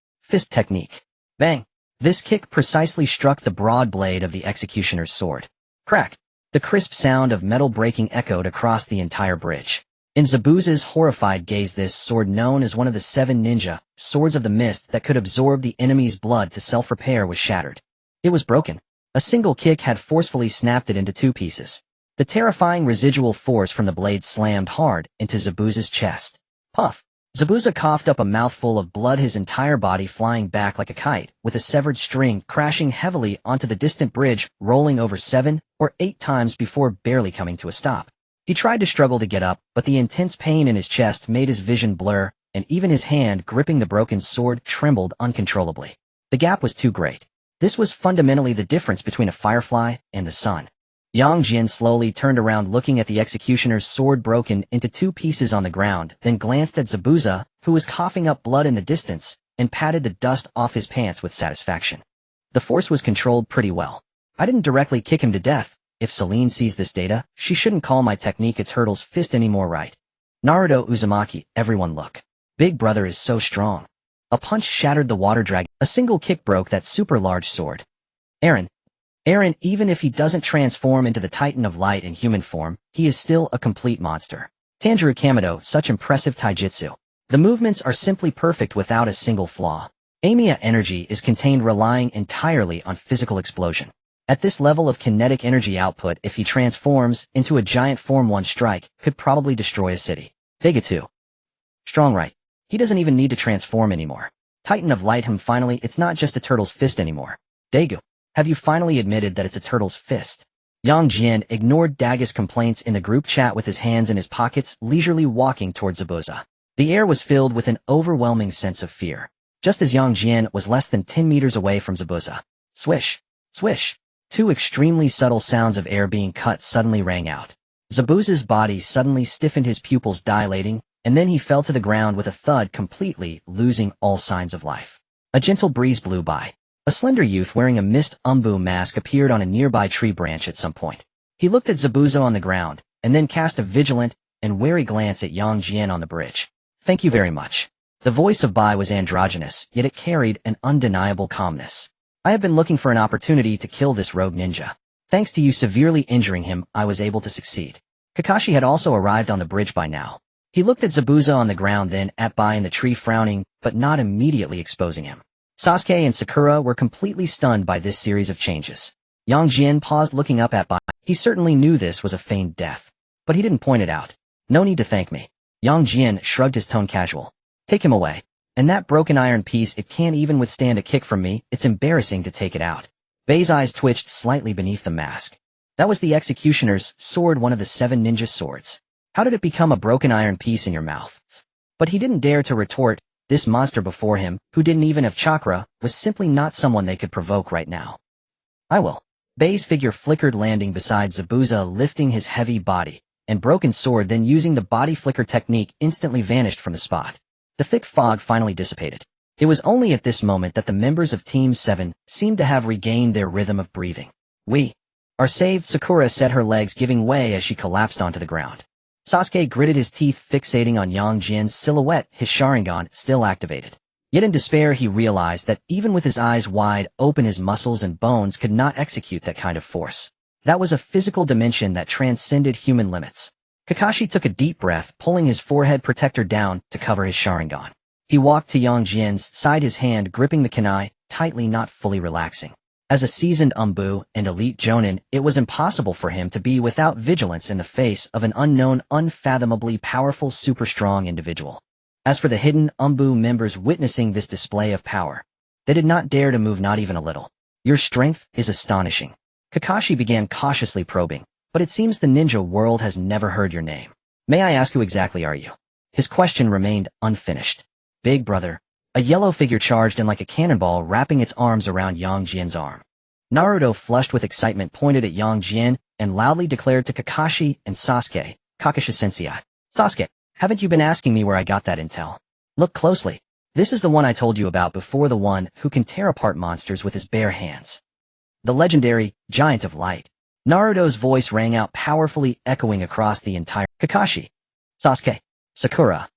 S1: technique. Bang! This kick precisely struck the broad blade of the executioner's sword. Crack! The crisp sound of metal breaking echoed across the entire bridge. In Zabuza's horrified gaze, this sword, known as one of the 7 ninja swords of the mist that could absorb the enemy's blood to self-repair, was shattered. It was broken. A single kick had forcefully snapped it into 2 pieces. The terrifying residual force from the blade slammed hard into Zabuza's chest. Puff! Zabuza coughed up a mouthful of blood, his entire body flying back like a kite, with a severed string crashing heavily onto the distant bridge, rolling over 7 or 8 times before barely coming to a stop. He tried to struggle to get up, but the intense pain in his chest made his vision blur, and even his hand gripping the broken sword trembled uncontrollably. The gap was too great. This was fundamentally the difference between a firefly and the sun. Yang Jian slowly turned around, looking at the executioner's sword broken into 2 pieces on the ground, then glanced at Zabuza, who was coughing up blood in the distance, and patted the dust off his pants with satisfaction. The force was controlled pretty well. I didn't directly kick him to death. If Celine sees this data, she shouldn't call my technique a turtle's fist anymore, right? Naruto Uzumaki, everyone look. Big brother is so strong. A punch shattered the water dragon. A single kick broke that super large sword. Eren, even if he doesn't transform into the Titan of Light in human form, he is still a complete monster. Tanjiro Kamado, such impressive taijutsu. The movements are simply perfect without a single flaw. Amiya energy is contained, relying entirely on physical explosion. At this level of kinetic energy output, if he transforms into a giant form, one strike could probably destroy a city. Vega 2. Strong, right? He doesn't even need to transform anymore. Titan of Light finally, it's not just a turtle's fist anymore. Daegu, have you finally admitted that it's a turtle's fist? Jian ignored Dagu's complaints in the group chat with his hands in his pockets, leisurely walking towards Zabuza. The air was filled with an overwhelming sense of fear. Just as Jian was less than 10 meters away from Zabuza. Swish, swish. Two extremely subtle sounds of air being cut suddenly rang out. Zabuza's body suddenly stiffened, his pupils dilating, and then he fell to the ground with a thud, completely losing all signs of life. A gentle breeze blew by. A slender youth wearing a mist umbu mask appeared on a nearby tree branch at some point. He looked at Zabuza on the ground, and then cast a vigilant and wary glance at Jian on the bridge. Thank you very much. The voice of Bai was androgynous, yet it carried an undeniable calmness. I have been looking for an opportunity to kill this rogue ninja. Thanks to you severely injuring him, I was able to succeed. Kakashi had also arrived on the bridge by now. He looked at Zabuza on the ground, then at Bai in the tree, frowning, but not immediately exposing him. Sasuke and Sakura were completely stunned by this series of changes. Jian paused, looking up at Bai. He certainly knew this was a feigned death, but he didn't point it out. No need to thank me. Jian shrugged his tone casual. Take him away. And that broken iron piece, it can't even withstand a kick from me. It's embarrassing to take it out. Bai's eyes twitched slightly beneath the mask. That was the executioner's sword, one of the 7 ninja swords. How did it become a broken iron piece in your mouth? But he didn't dare to retort. This monster before him, who didn't even have chakra, was simply not someone they could provoke right now. I will. Bai's figure flickered, landing beside Zabuza, lifting his heavy body and broken sword, then using the body flicker technique instantly vanished from the spot. The thick fog finally dissipated. It was only at this moment that the members of Team 7 seemed to have regained their rhythm of breathing. We are saved. Sakura set her legs, giving way as she collapsed onto the ground. Sasuke gritted his teeth, fixating on Jian's silhouette, his Sharingan still activated. Yet in despair he realized that even with his eyes wide open, his muscles and bones could not execute that kind of force. That was a physical dimension that transcended human limits. Kakashi took a deep breath, pulling his forehead protector down to cover his Sharingan. He walked to Jian's side, his hand gripping the kunai tightly, not fully relaxing. As a seasoned umbu and elite jonin, it was impossible for him to be without vigilance in the face of an unknown, unfathomably powerful, super-strong individual. As for the hidden umbu members witnessing this display of power, they did not dare to move, not even a little. Your strength is astonishing. Kakashi began cautiously probing, but it seems the ninja world has never heard your name. May I ask who exactly are you? His question remained unfinished. Big brother. A yellow figure charged in like a cannonball, wrapping its arms around Jian's arm. Naruto, flushed with excitement, pointed at Jian and loudly declared to Kakashi and Sasuke, Kakashi-sensei. Sasuke, haven't you been asking me where I got that intel? Look closely. This is the one I told you about before, the one who can tear apart monsters with his bare hands. The legendary Giant of Light. Naruto's voice rang out powerfully, echoing across the entire Kakashi, Sasuke, Sakura.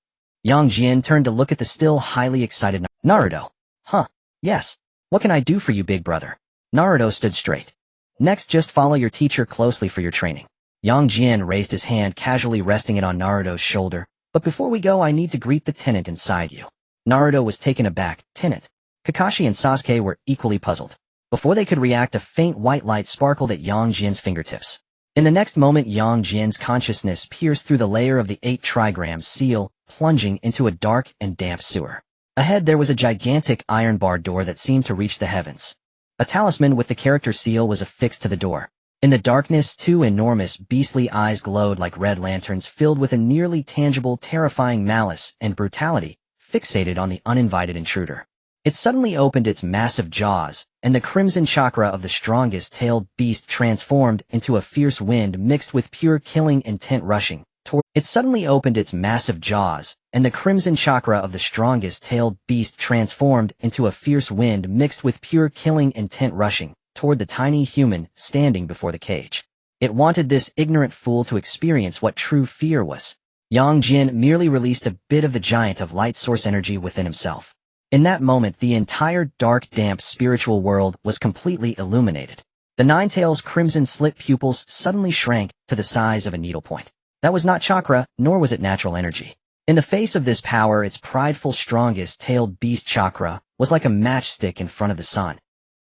S1: Jian turned to look at the still highly excited Naruto. Huh, yes. What can I do for you, big brother? Naruto stood straight. Next, just follow your teacher closely for your training. Jian raised his hand, casually resting it on Naruto's shoulder. But before we go, I need to greet the tenant inside you. Naruto was taken aback. Tenant. Kakashi and Sasuke were equally puzzled. Before they could react, a faint white light sparkled at Jian's fingertips. In the next moment, Jian's consciousness pierced through the layer of the 8 trigram seal, plunging into a dark and damp sewer. Ahead there was a gigantic iron barred door that seemed to reach the heavens. A talisman with the character seal was affixed to the door. In the darkness, 2 enormous, beastly eyes glowed like red lanterns, filled with a nearly tangible, terrifying malice and brutality, fixated on the uninvited intruder. It suddenly opened its massive jaws, and the crimson chakra of the strongest tailed beast transformed into a fierce wind mixed with pure killing intent, rushing toward. It suddenly opened its massive jaws, and the crimson chakra of the strongest tailed beast transformed into a fierce wind mixed with pure killing intent, rushing toward the tiny human standing before the cage. It wanted this ignorant fool to experience what true fear was. Jian merely released a bit of the Giant of Light source energy within himself. In that moment, the entire dark, damp spiritual world was completely illuminated. The Ninetales' crimson slit pupils suddenly shrank to the size of a needlepoint. That was not chakra, nor was it natural energy. In the face of this power, its prideful, strongest tailed beast chakra was like a matchstick in front of the sun.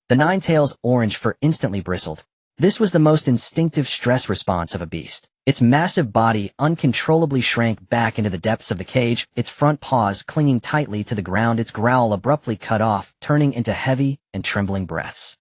S1: The Ninetales' orange fur instantly bristled. This was the most instinctive stress response of a beast. Its massive body uncontrollably shrank back into the depths of the cage, its front paws clinging tightly to the ground, its growl abruptly cut off, turning into heavy and trembling breaths.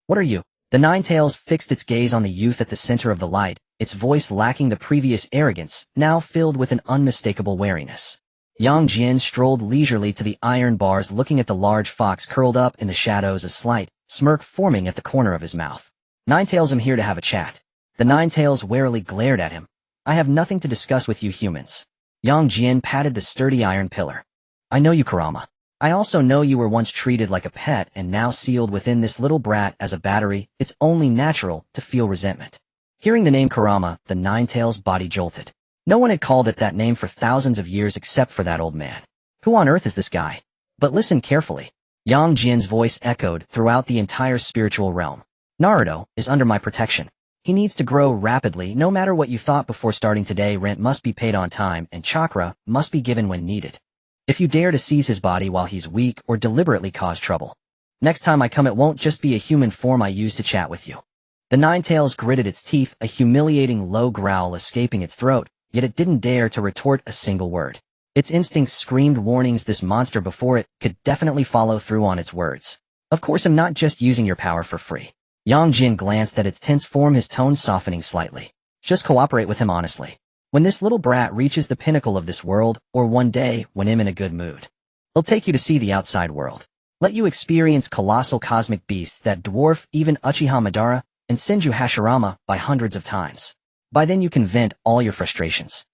S1: "What are you?" The Ninetales fixed its gaze on the youth at the center of the light, its voice lacking the previous arrogance, now filled with an unmistakable wariness. Jian strolled leisurely to the iron bars, looking at the large fox curled up in the shadows, a slight smirk forming at the corner of his mouth. "Ninetales, I'm here to have a chat." The Ninetales warily glared at him. "I have nothing to discuss with you humans." Jian patted the sturdy iron pillar. "I know you, Kurama. I also know you were once treated like a pet and now sealed within this little brat as a battery. It's only natural to feel resentment." Hearing the name Kurama, the Ninetales' body jolted. No one had called it that name for thousands of years except for that old man. Who on earth is this guy? But listen carefully. Jian's voice echoed throughout the entire spiritual realm. "Naruto is under my protection. He needs to grow rapidly. No matter what you thought before starting today, rent must be paid on time and chakra must be given when needed. If you dare to seize his body while he's weak or deliberately cause trouble, next time I come it won't just be a human form I use to chat with you." The Ninetales gritted its teeth, a humiliating low growl escaping its throat, yet it didn't dare to retort a single word. Its instincts screamed warnings. This monster before it could definitely follow through on its words. "Of course I'm not just using your power for free." Jian glanced at its tense form, his tone softening slightly. "Just cooperate with him honestly. When this little brat reaches the pinnacle of this world, or one day when I'm in a good mood, he'll take you to see the outside world. Let you experience colossal cosmic beasts that dwarf even Uchiha Madara and send you Hashirama by hundreds of times. By then you can vent all your frustrations.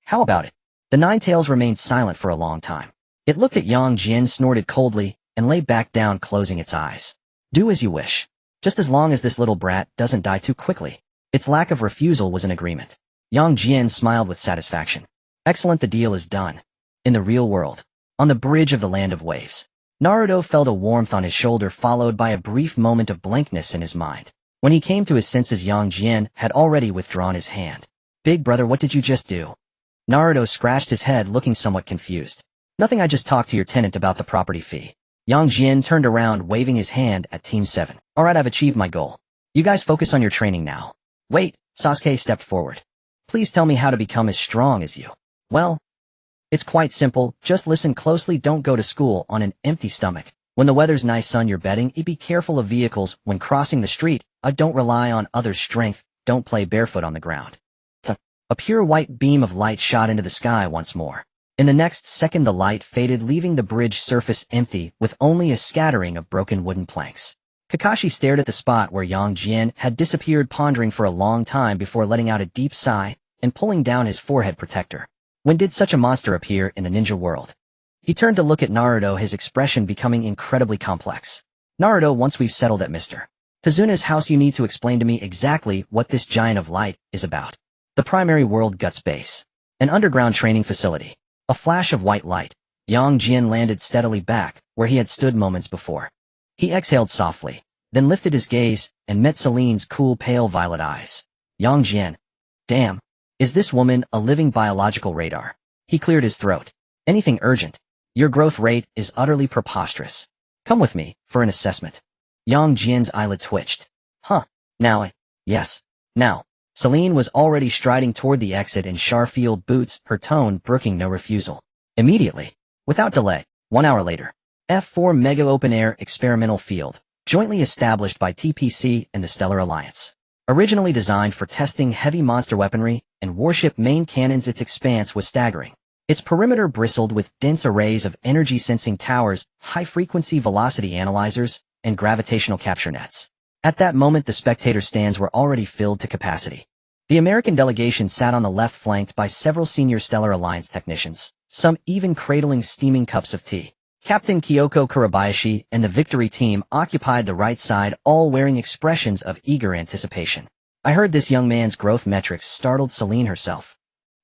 S1: How about it?" The Ninetales remained silent for a long time. It looked at Jian, snorted coldly, and lay back down, closing its eyes. "Do as you wish. Just as long as this little brat doesn't die too quickly." Its lack of refusal was an agreement. Jian smiled with satisfaction. "Excellent, the deal is done." In the real world, on the bridge of the Land of Waves, Naruto felt a warmth on his shoulder, followed by a brief moment of blankness in his mind. When he came to his senses, Jian had already withdrawn his hand. "Big brother, what did you just do?" Naruto scratched his head, looking somewhat confused. "Nothing, I just talked to your tenant about the property fee." Jian turned around, waving his hand at Team 7. "Alright, I've achieved my goal. You guys focus on your training now." "Wait," Sasuke stepped forward. "Please tell me how to become as strong as you." "Well, it's quite simple. Just listen closely. Don't go to school on an empty stomach. When the weather's nice, son, you're bedding. Be careful of vehicles when crossing the street. Don't rely on others' strength. Don't play barefoot on the ground." A pure white beam of light shot into the sky once more. In the next second the light faded, leaving the bridge surface empty, with only a scattering of broken wooden planks. Kakashi stared at the spot where Jian had disappeared, pondering for a long time before letting out a deep sigh and pulling down his forehead protector. When did such a monster appear in the ninja world? He turned to look at Naruto, his expression becoming incredibly complex. "Naruto, once we've settled at Mr. Tazuna's house, you need to explain to me exactly what this giant of light is about." The primary world guts base. An underground training facility. A flash of white light. Jian landed steadily back, where he had stood moments before. He exhaled softly, then lifted his gaze and met Celine's cool, pale violet eyes. "Jian. Damn. Is this woman a living biological radar?" He cleared his throat. "Anything urgent? Your growth rate is utterly preposterous. Come with me for an assessment." Jian's eyelid twitched. "Huh. Now yes. Now." Celine was already striding toward the exit in Sharfield boots, her tone brooking no refusal. Immediately. Without delay. 1 hour later. F4 Mega Open Air Experimental Field, jointly established by TPC and the Stellar Alliance. Originally designed for testing heavy monster weaponry and warship main cannons, its expanse was staggering. Its perimeter bristled with dense arrays of energy-sensing towers, high-frequency velocity analyzers, and gravitational capture nets. At that moment the spectator stands were already filled to capacity. The American delegation sat on the left, flanked by several senior Stellar Alliance technicians, some even cradling steaming cups of tea. Captain Kyoko Kurabayashi and the victory team occupied the right side, all wearing expressions of eager anticipation. "I heard this young man's growth metrics," startled Celine herself.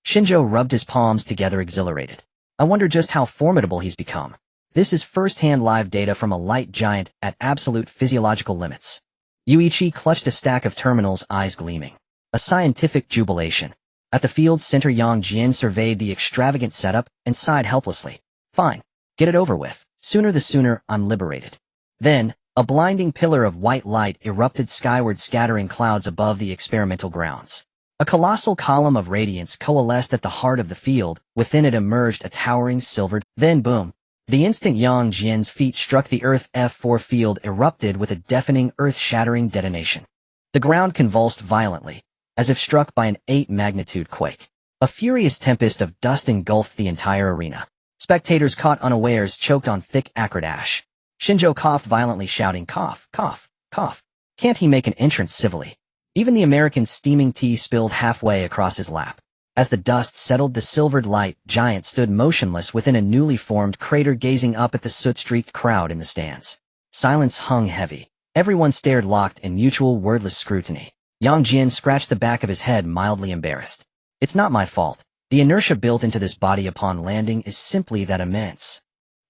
S1: Shinjo rubbed his palms together, exhilarated. "I wonder just how formidable he's become. This is first-hand live data from a light giant at absolute physiological limits." Yuichi clutched a stack of terminals, eyes gleaming. A scientific jubilation. At the field's center, Jian surveyed the extravagant setup and sighed helplessly. "Fine. Get it over with. Sooner the sooner I'm liberated." Then, A blinding pillar of white light erupted skyward, scattering clouds above the experimental grounds. A colossal column of radiance coalesced at the heart of the field. Within it emerged a towering silver. Then boom! The instant Yang Jian's feet struck the Earth, F4 field erupted with a deafening, earth-shattering detonation. The ground convulsed violently, as if struck by an 8-magnitude quake. A furious tempest of dust engulfed the entire arena. Spectators caught unawares choked on thick, acrid ash. Shinjo coughed violently, shouting, "Cough, cough, cough. Can't he make an entrance civilly?" Even the American's steaming tea spilled halfway across his lap. As the dust settled, the silvered light giant stood motionless within a newly formed crater, gazing up at the soot-streaked crowd in the stands. Silence hung heavy. Everyone stared, locked in mutual wordless scrutiny. Yang Jian scratched the back of his head, mildly embarrassed. "It's not my fault. The inertia built into this body upon landing is simply that immense."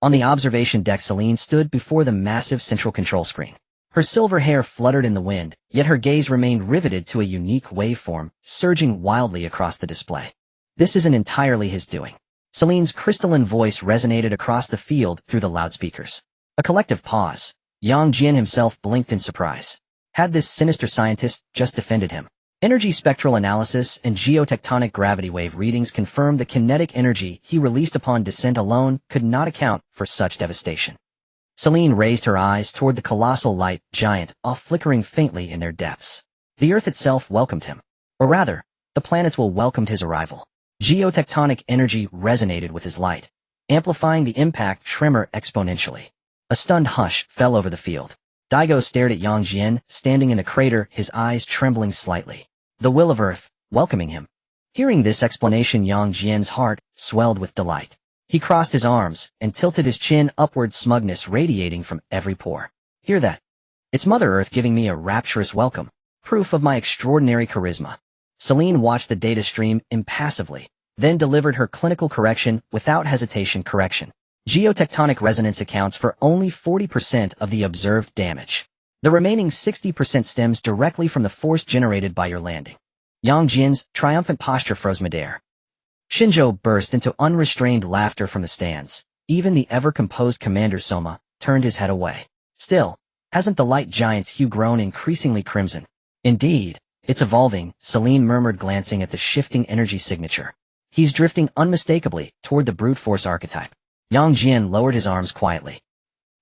S1: On the observation deck, Celine stood before the massive central control screen. Her silver hair fluttered in the wind, yet her gaze remained riveted to a unique waveform, surging wildly across the display. "This isn't entirely his doing." Celine's crystalline voice resonated across the field through the loudspeakers. A collective pause. Yang Jian himself blinked in surprise. Had this sinister scientist just defended him? Energy spectral analysis and geotectonic gravity wave readings confirmed the kinetic energy he released upon descent alone could not account for such devastation. Celine raised her eyes toward the colossal light giant, off flickering faintly in their depths. The Earth itself welcomed him. Or rather, the planets will welcomed his arrival. Geotectonic energy resonated with his light, amplifying the impact tremor exponentially. A stunned hush fell over the field. Daigo stared at Yang Jian, standing in the crater, his eyes trembling slightly. The will of Earth, welcoming him. Hearing this explanation, Yang Jian's heart swelled with delight. He crossed his arms and tilted his chin upward, smugness radiating from every pore. "Hear that? It's Mother Earth giving me a rapturous welcome. Proof of my extraordinary charisma." Celine watched the data stream impassively, then delivered her clinical correction without hesitation. Correction. Geotectonic resonance accounts for only 40% of the observed damage. The remaining 60% stems directly from the force generated by your landing. Yang Jian's triumphant posture froze midair. Shinjo burst into unrestrained laughter from the stands. Even the ever-composed Commander Soma turned his head away. "Still, hasn't the light giant's hue grown increasingly crimson?" "Indeed, it's evolving," Celine murmured, glancing at the shifting energy signature. "He's drifting unmistakably toward the brute force archetype." Yang Jian lowered his arms quietly.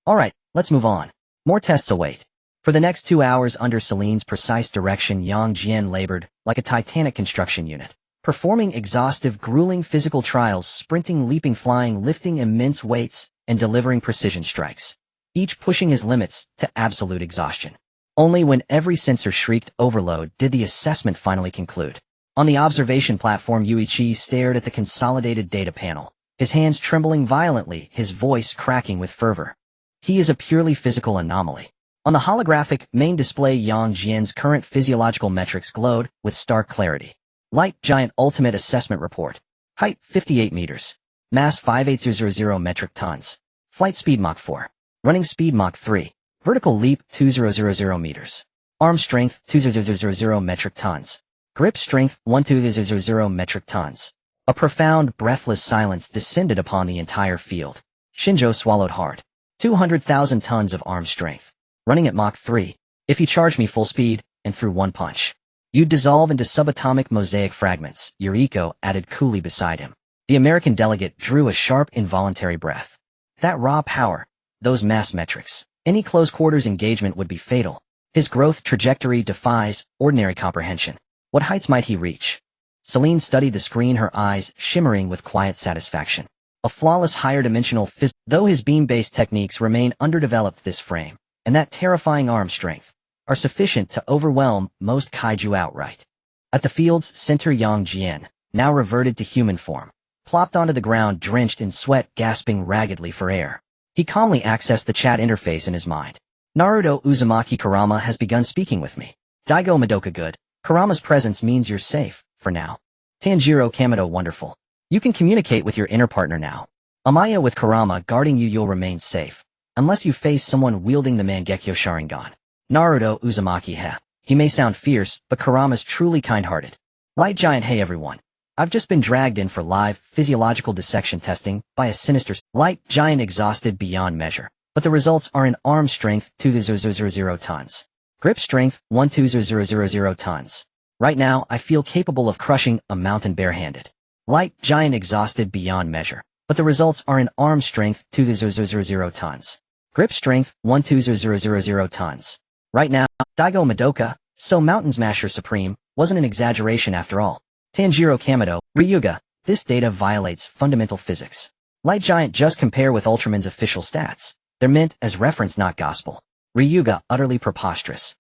S1: "All right, let's move on. More tests await." For the next 2 hours, under Celine's precise direction, Yang Jian labored like a titanic construction unit, performing exhaustive, grueling physical trials, sprinting, leaping, flying, lifting immense weights, and delivering precision strikes, each pushing his limits to absolute exhaustion. Only when every sensor shrieked overload did the assessment finally conclude. On the observation platform, Yuichi stared at the consolidated data panel, his hands trembling violently, his voice cracking with fervor. He is a purely physical anomaly. On the holographic main display, Yang Jian's current physiological metrics glowed with stark clarity. Light Giant Ultimate Assessment Report. Height 58 meters. Mass 58000 metric tons. Flight speed Mach 4. Running speed Mach 3. Vertical leap 2000 meters. Arm strength 2000 metric tons. Grip strength 1200 metric tons. A profound, breathless silence descended upon the entire field. Shinjo swallowed hard. 200,000 tons of arm strength. Running at Mach 3. If you charge me full speed, and threw one punch, you'd dissolve into subatomic mosaic fragments, Yuriko added coolly beside him. The American delegate drew a sharp, involuntary breath. That raw power, those mass metrics, any close-quarters engagement would be fatal. His growth trajectory defies ordinary comprehension. What heights might he reach? Celine studied the screen, her eyes shimmering with quiet satisfaction. A flawless higher-dimensional though his beam-based techniques remain underdeveloped, this frame, and that terrifying arm strength, are sufficient to overwhelm most kaiju outright. At the field's center, Yang Jian, now reverted to human form, plopped onto the ground, drenched in sweat, gasping raggedly for air. He calmly accessed the chat interface in his mind. "Naruto Uzumaki Kurama has begun speaking with me. Daigo Madoka good. Kurama's presence means you're safe, for now. Tanjiro Kamado wonderful. You can communicate with your inner partner now. Amaya, with Kurama guarding you, you'll remain safe, unless you face someone wielding the Mangekyo Sharingan. Naruto Uzumaki he may sound fierce, but Kurama's truly kind-hearted." Light Giant, "Hey everyone. I've just been dragged in for live physiological dissection testing by a sinister Light Giant, exhausted beyond measure. but the results are in arm strength 2,000 tons. Grip strength 1,2,000 tons. Right now, I feel capable of crushing a mountain barehanded. Light giant exhausted beyond measure, but the results are in arm strength 2,000 tons. Grip strength 1,2,000 tons. Right now, Daigo Madoka, so Mountain Smasher Supreme, wasn't an exaggeration after all. Tanjiro Kamado, Ryuga, this data violates fundamental physics. Light giant just compare with Ultraman's official stats. They're meant as reference, not gospel. Ryuga, utterly preposterous.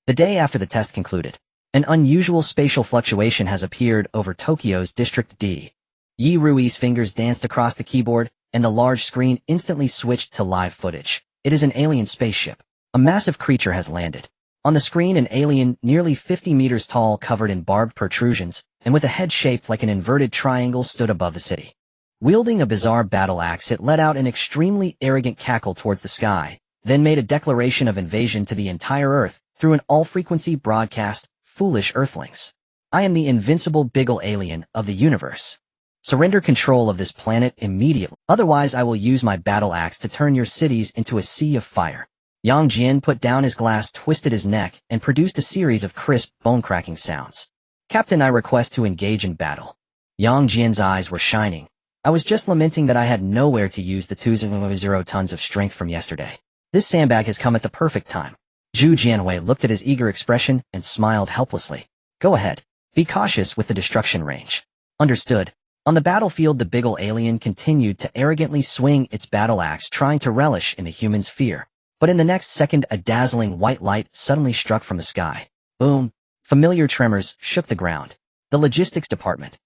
S1: The day after the test concluded, an unusual spatial fluctuation has appeared over Tokyo's District D. Yi Rui's fingers danced across the keyboard, and the large screen instantly switched to live footage. It is an alien spaceship. A massive creature has landed. On the screen, an alien nearly 50 meters tall, covered in barbed protrusions, and with a head shaped like an inverted triangle, stood above the city. Wielding a bizarre battle axe, it let out an extremely arrogant cackle towards the sky, then made a declaration of invasion to the entire Earth through an all-frequency broadcast. Foolish Earthlings. I am the invincible Biggle alien of the universe. Surrender control of this planet immediately, otherwise I will use my battle axe to turn your cities into a sea of fire. Yang Jian put down his glass, twisted his neck, and produced a series of crisp, bone-cracking sounds. Captain, I request to engage in battle. Yang Jian's eyes were shining. I was just lamenting that I had nowhere to use the 2,000 tons of strength from yesterday. This sandbag has come at the perfect time. Zhu Jianwei looked at his eager expression and smiled helplessly. Go ahead. Be cautious with the destruction range. Understood. On the battlefield, the Biggle alien continued to arrogantly swing its battle axe, trying to relish in the human's fear. But in the next second, a dazzling white light suddenly struck from the sky. Boom. Familiar tremors shook the ground. The logistics department.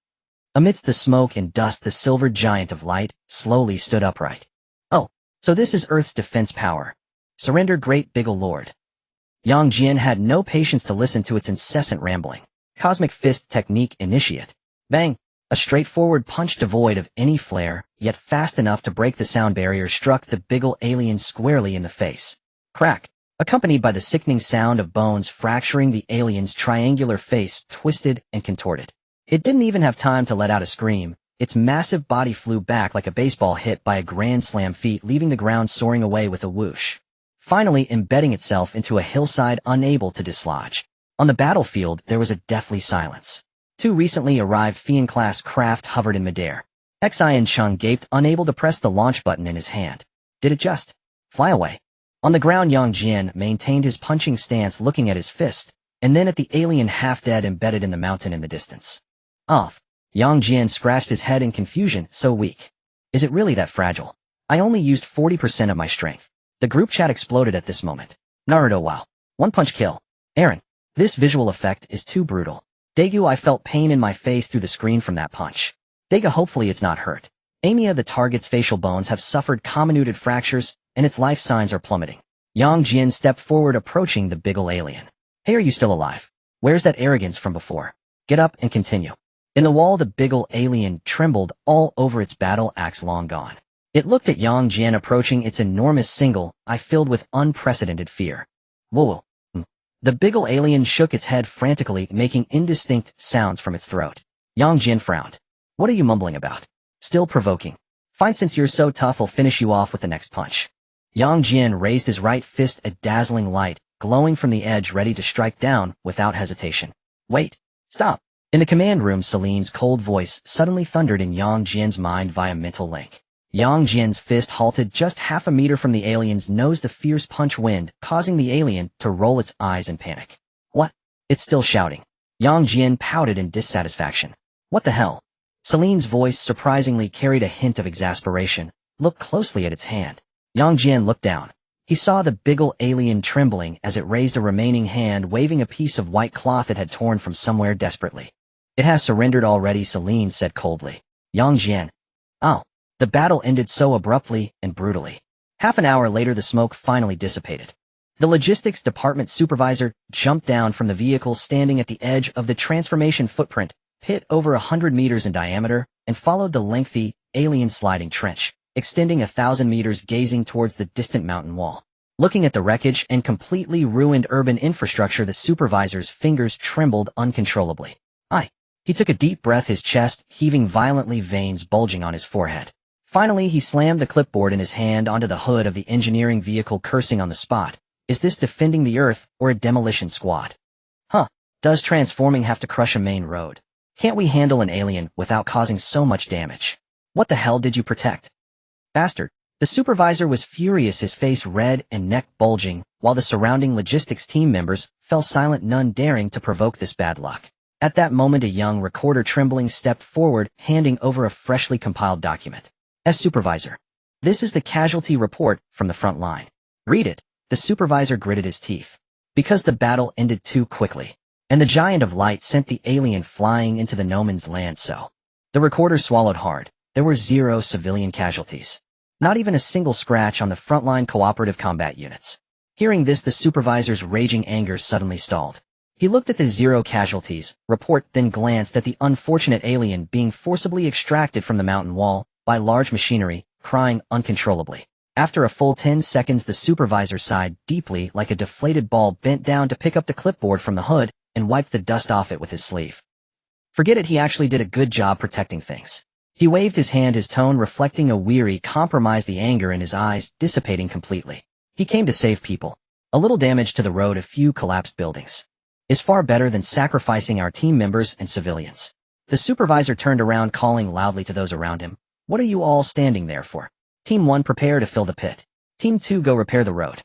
S1: Amidst the smoke and dust, the silvered giant of light slowly stood upright. Oh, so this is Earth's defense power. Surrender, great Biggle Lord. Yang Jian had no patience to listen to its incessant rambling. Cosmic Fist Technique Initiate. Bang! A straightforward punch devoid of any flair, yet fast enough to break the sound barrier, struck the Biggle alien squarely in the face. Crack! Accompanied by the sickening sound of bones fracturing, the alien's triangular face twisted and contorted. It didn't even have time to let out a scream. Its massive body flew back like a baseball hit by a grand slam feet, leaving the ground soaring away with a whoosh. Finally embedding itself into a hillside, unable to dislodge. On the battlefield, there was a deathly silence. Two recently arrived Fian-class craft hovered in midair. Xian Chung gaped, unable to press the launch button in his hand. Did it just fly away? On the ground, Yang Jian maintained his punching stance, looking at his fist, and then at the alien half-dead embedded in the mountain in the distance. Off. Yang Jian scratched his head in confusion. So weak. Is it really that fragile? I only used 40% of my strength. The group chat exploded at this moment. Naruto, wow. One punch kill. Aaron. This visual effect is too brutal. Daegu, I felt pain in my face through the screen from that punch. Daegu, hopefully it's not hurt. Amiya, the target's facial bones have suffered comminuted fractures, and its life signs are plummeting. Yang Jian stepped forward, approaching the Biggle alien. Hey, are you still alive? Where's that arrogance from before? Get up and continue. In the wall, the Biggle alien trembled all over, its battle axe long gone. It looked at Yang Jian approaching, its enormous single eye filled with unprecedented fear. Whoa. The Biggle alien shook its head frantically, making indistinct sounds from its throat. Yang Jian frowned. What are you mumbling about? Still provoking. Fine, since you're so tough, I'll finish you off with the next punch. Yang Jian raised his right fist, a dazzling light glowing from the edge, ready to strike down without hesitation. Wait. Stop. In the command room, Celine's cold voice suddenly thundered in Yang Jian's mind via mental link. Yang Jian's fist halted just half a meter from the alien's nose, the fierce punch wind causing the alien to roll its eyes in panic. What? It's still shouting. Yang Jian pouted in dissatisfaction. What the hell? Celine's voice surprisingly carried a hint of exasperation. Look closely at its hand. Yang Jian looked down. He saw the Biggle alien trembling as it raised a remaining hand, waving a piece of white cloth it had torn from somewhere desperately. It has surrendered already, Celine said coldly. Yang Jian. Oh. The battle ended so abruptly and brutally. Half an hour later, the smoke finally dissipated. The logistics department supervisor jumped down from the vehicle standing at the edge of the transformation footprint pit over 100 meters in diameter, and followed the lengthy, alien sliding trench, extending 1,000 meters, gazing towards the distant mountain wall. Looking at the wreckage and completely ruined urban infrastructure, the supervisor's fingers trembled uncontrollably. He took a deep breath, his chest heaving violently, veins bulging on his forehead. Finally, he slammed the clipboard in his hand onto the hood of the engineering vehicle, cursing on the spot. Is this defending the Earth or a demolition squad? Huh, does transforming have to crush a main road? Can't we handle an alien without causing so much damage? What the hell did you protect? Bastard. The supervisor was furious, his face red and neck bulging, while the surrounding logistics team members fell silent, none daring to provoke this bad luck. At that moment, a young recorder trembling stepped forward, handing over a freshly compiled document. As supervisor, this is the casualty report from the front line. Read it. The supervisor gritted his teeth. Because the battle ended too quickly, and the giant of light sent the alien flying into the no man's land, so. The recorder swallowed hard. There were 0 civilian casualties. Not even a single scratch on the frontline cooperative combat units. Hearing this, the supervisor's raging anger suddenly stalled. He looked at the 0 casualties report, then glanced at the unfortunate alien being forcibly extracted from the mountain wall by large machinery, crying uncontrollably. After a full 10 seconds, the supervisor sighed deeply, like a deflated ball, bent down to pick up the clipboard from the hood and wiped the dust off it with his sleeve. Forget it, he actually did a good job protecting things. He waved his hand, his tone reflecting a weary compromise, the anger in his eyes dissipating completely. He came to save people. A little damage to the road, a few collapsed buildings, is far better than sacrificing our team members and civilians. The supervisor turned around, calling loudly to those around him. What are you all standing there for? Team 1, prepare to fill the pit. Team 2, go repair the road.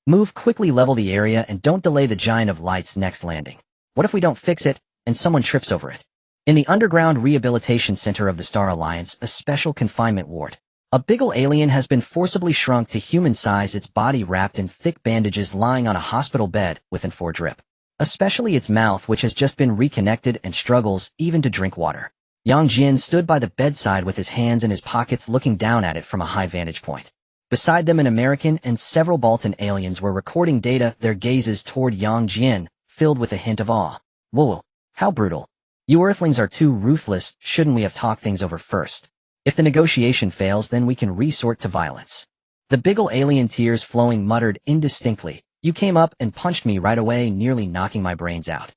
S1: Move quickly, level the area, and don't delay the giant of light's next landing. What if we don't fix it, and someone trips over it? In the underground rehabilitation center of the Star Alliance, a special confinement ward, a big ol' alien has been forcibly shrunk to human size, its body wrapped in thick bandages, lying on a hospital bed with N4 drip. Especially its mouth, which has just been reconnected and struggles even to drink water. Jian stood by the bedside with his hands in his pockets, looking down at it from a high vantage point. Beside them, an American and several Baltan aliens were recording data, their gazes toward Jian, filled with a hint of awe. Whoa, how brutal. You Earthlings are too ruthless. Shouldn't we have talked things over first? If the negotiation fails, then we can resort to violence. The big ol' alien, tears flowing, muttered indistinctly. You came up and punched me right away, nearly knocking my brains out.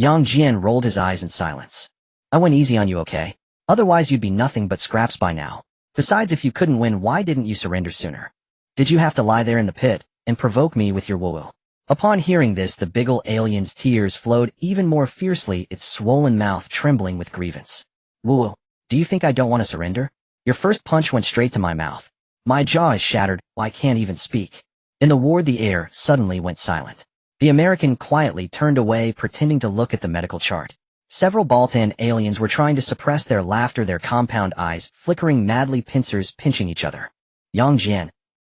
S1: Jian rolled his eyes in silence. I went easy on you, okay? Otherwise you'd be nothing but scraps by now. Besides, if you couldn't win, why didn't you surrender sooner? Did you have to lie there in the pit and provoke me with your woo-woo? Upon hearing this, the big ol' alien's tears flowed even more fiercely, its swollen mouth trembling with grievance. Woo-woo, do you think I don't want to surrender? Your first punch went straight to my mouth. My jaw is shattered, I can't even speak. In the ward, the air suddenly went silent. The American quietly turned away, pretending to look at the medical chart. Several Baltan aliens were trying to suppress their laughter, their compound eyes flickering madly, pincers pinching each other. Jian.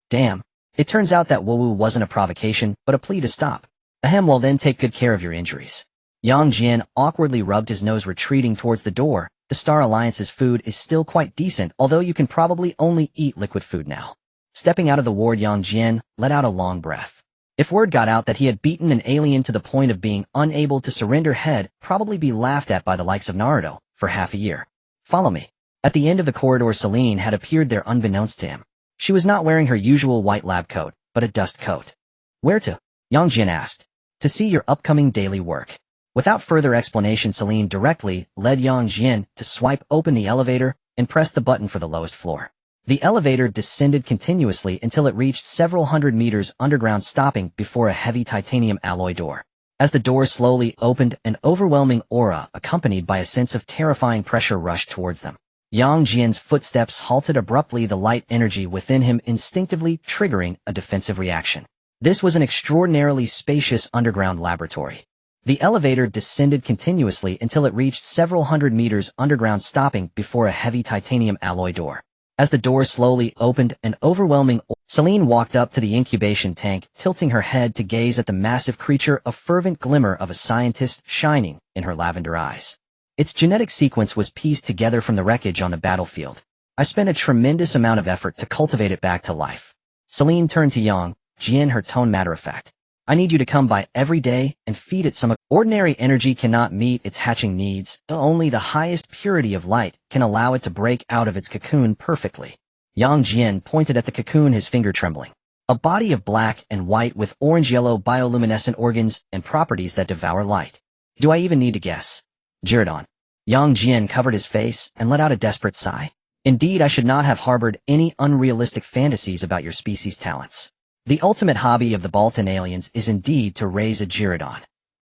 S1: Damn. It turns out that woo-woo wasn't a provocation, but a plea to stop. Ahem, well then take good care of your injuries. Jian awkwardly rubbed his nose, retreating towards the door. The Star Alliance's food is still quite decent, although you can probably only eat liquid food now. Stepping out of the ward, Jian let out a long breath. If word got out that he had beaten an alien to the point of being unable to surrender, he'd probably be laughed at by the likes of Naruto for half a year. Follow me. At the end of the corridor, Celine had appeared there unbeknownst to him. She was not wearing her usual white lab coat, but a dust coat. Where to? Jian asked. To see your upcoming daily work. Without further explanation, Celine directly led Jian to swipe open the elevator and press the button for the lowest floor. The elevator descended continuously until it reached several hundred meters underground, stopping before a heavy titanium alloy door. As the door slowly opened, an overwhelming aura, accompanied by a sense of terrifying pressure, rushed towards them. Jian's footsteps halted abruptly, the light energy within him instinctively triggering a defensive reaction. This was an extraordinarily spacious underground laboratory. The elevator descended continuously until it reached several hundred meters underground, stopping before a heavy titanium alloy door. As the door slowly opened, an overwhelming Celine walked up to the incubation tank, tilting her head to gaze at the massive creature, a fervent glimmer of a scientist shining in her lavender eyes. Its genetic sequence was pieced together from the wreckage on the battlefield. I spent a tremendous amount of effort to cultivate it back to life. Celine turned to Jian, her tone matter-of-fact. I need you to come by every day and feed it some. Ordinary energy cannot meet its hatching needs. Only the highest purity of light can allow it to break out of its cocoon perfectly. Jian pointed at the cocoon, his finger trembling. A body of black and white with orange-yellow bioluminescent organs and properties that devour light. Do I even need to guess? Jian covered his face and let out a desperate sigh. Indeed, I should not have harbored any unrealistic fantasies about your species' talents. The ultimate hobby of the Baltan aliens is indeed to raise a Gyrodon.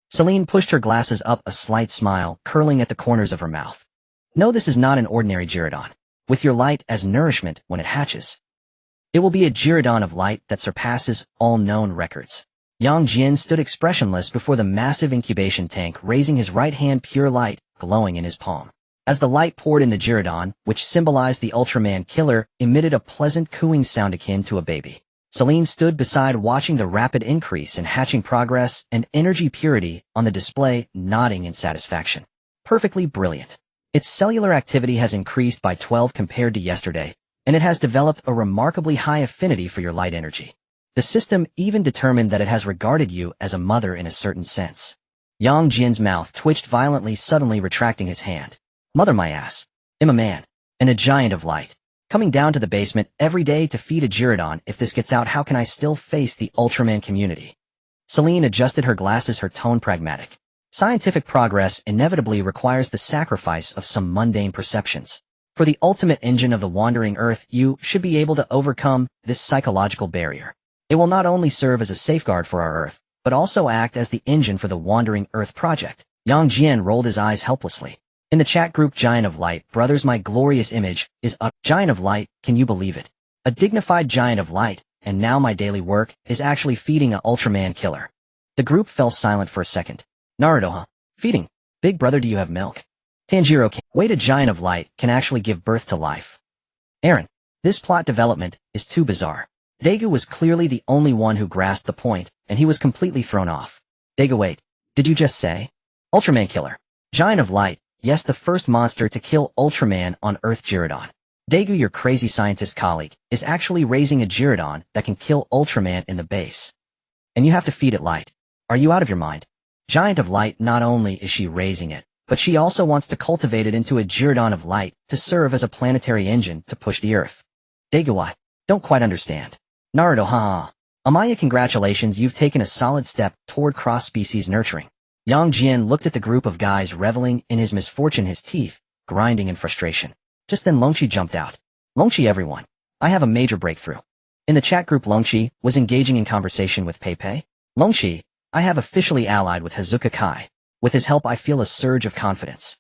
S1: Celine pushed her glasses up, a slight smile curling at the corners of her mouth. No, this is not an ordinary Gyrodon. With your light as nourishment when it hatches, it will be a Gyrodon of light that surpasses all known records. Jian stood expressionless before the massive incubation tank, raising his right hand, pure light glowing in his palm. As the light poured in, the Gyrodon, which symbolized the Ultraman killer, emitted a pleasant cooing sound akin to a baby. Celine stood beside, watching the rapid increase in hatching progress and energy purity on the display, nodding in satisfaction. Perfectly brilliant. Its cellular activity has increased by 12 compared to yesterday, and it has developed a remarkably high affinity for your light energy. The system even determined that it has regarded you as a mother in a certain sense. Jian's mouth twitched violently, suddenly retracting his hand. Mother, my ass. I'm a man, and a giant of light. Coming down to the basement every day to feed a Gyrodon. If this gets out, how can I still face the Ultraman community? Celine adjusted her glasses, her tone pragmatic. Scientific progress inevitably requires the sacrifice of some mundane perceptions. For the ultimate engine of the wandering Earth, you should be able to overcome this psychological barrier. It will not only serve as a safeguard for our Earth, but also act as the engine for the Wandering Earth project. Jian rolled his eyes helplessly. In the chat group, Giant of Light, brothers, my glorious image is up. Giant of Light, can you believe it? A dignified Giant of Light, and now my daily work is actually feeding a Ultraman killer. The group fell silent for a second. Naruto, huh? Feeding? Big brother, do you have milk? Tanjiro, wait, a Giant of Light can actually give birth to life. Aaron, this plot development is too bizarre. Daegu was clearly the only one who grasped the point, and he was completely thrown off. Daegu, wait, did you just say? Ultraman killer. Giant of Light, yes, the first monster to kill Ultraman on Earth. Gyrodon. Daegu, your crazy scientist colleague, is actually raising a Gyrodon that can kill Ultraman in the base. And you have to feed it light. Are you out of your mind? Giant of Light, not only is she raising it, but she also wants to cultivate it into a Gyrodon of light to serve as a planetary engine to push the Earth. Daegu, I don't quite understand. Naruto, haha. Amaya, congratulations, you've taken a solid step toward cross-species nurturing. Jian looked at the group of guys reveling in his misfortune, his teeth grinding in frustration. Just then Longqi jumped out. Longqi, everyone, I have a major breakthrough. In the chat group, Longqi was engaging in conversation with Peipei. Longqi, I have officially allied with Hazuka Kai. With his help, I feel a surge of confidence.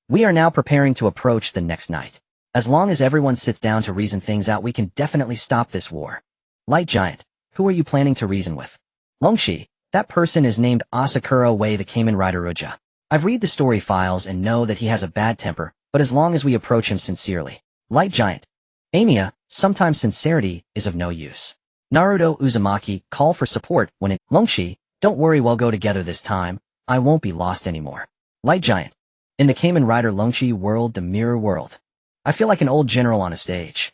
S1: We are now preparing to approach the next night. As long as everyone sits down to reason things out, we can definitely stop this war. Light Giant, who are you planning to reason with? Longqi, that person is named Asakura Wei, the Kamen Rider Uja. I've read the story files and know that he has a bad temper, but as long as we approach him sincerely. Light Giant. Amiya, sometimes sincerity is of no use. Naruto Uzumaki, call for support when it— Longqi, don't worry, we'll go together this time. I won't be lost anymore. Light Giant. In the Kamen Rider Longqi world, the mirror world. I feel like an old general on a stage.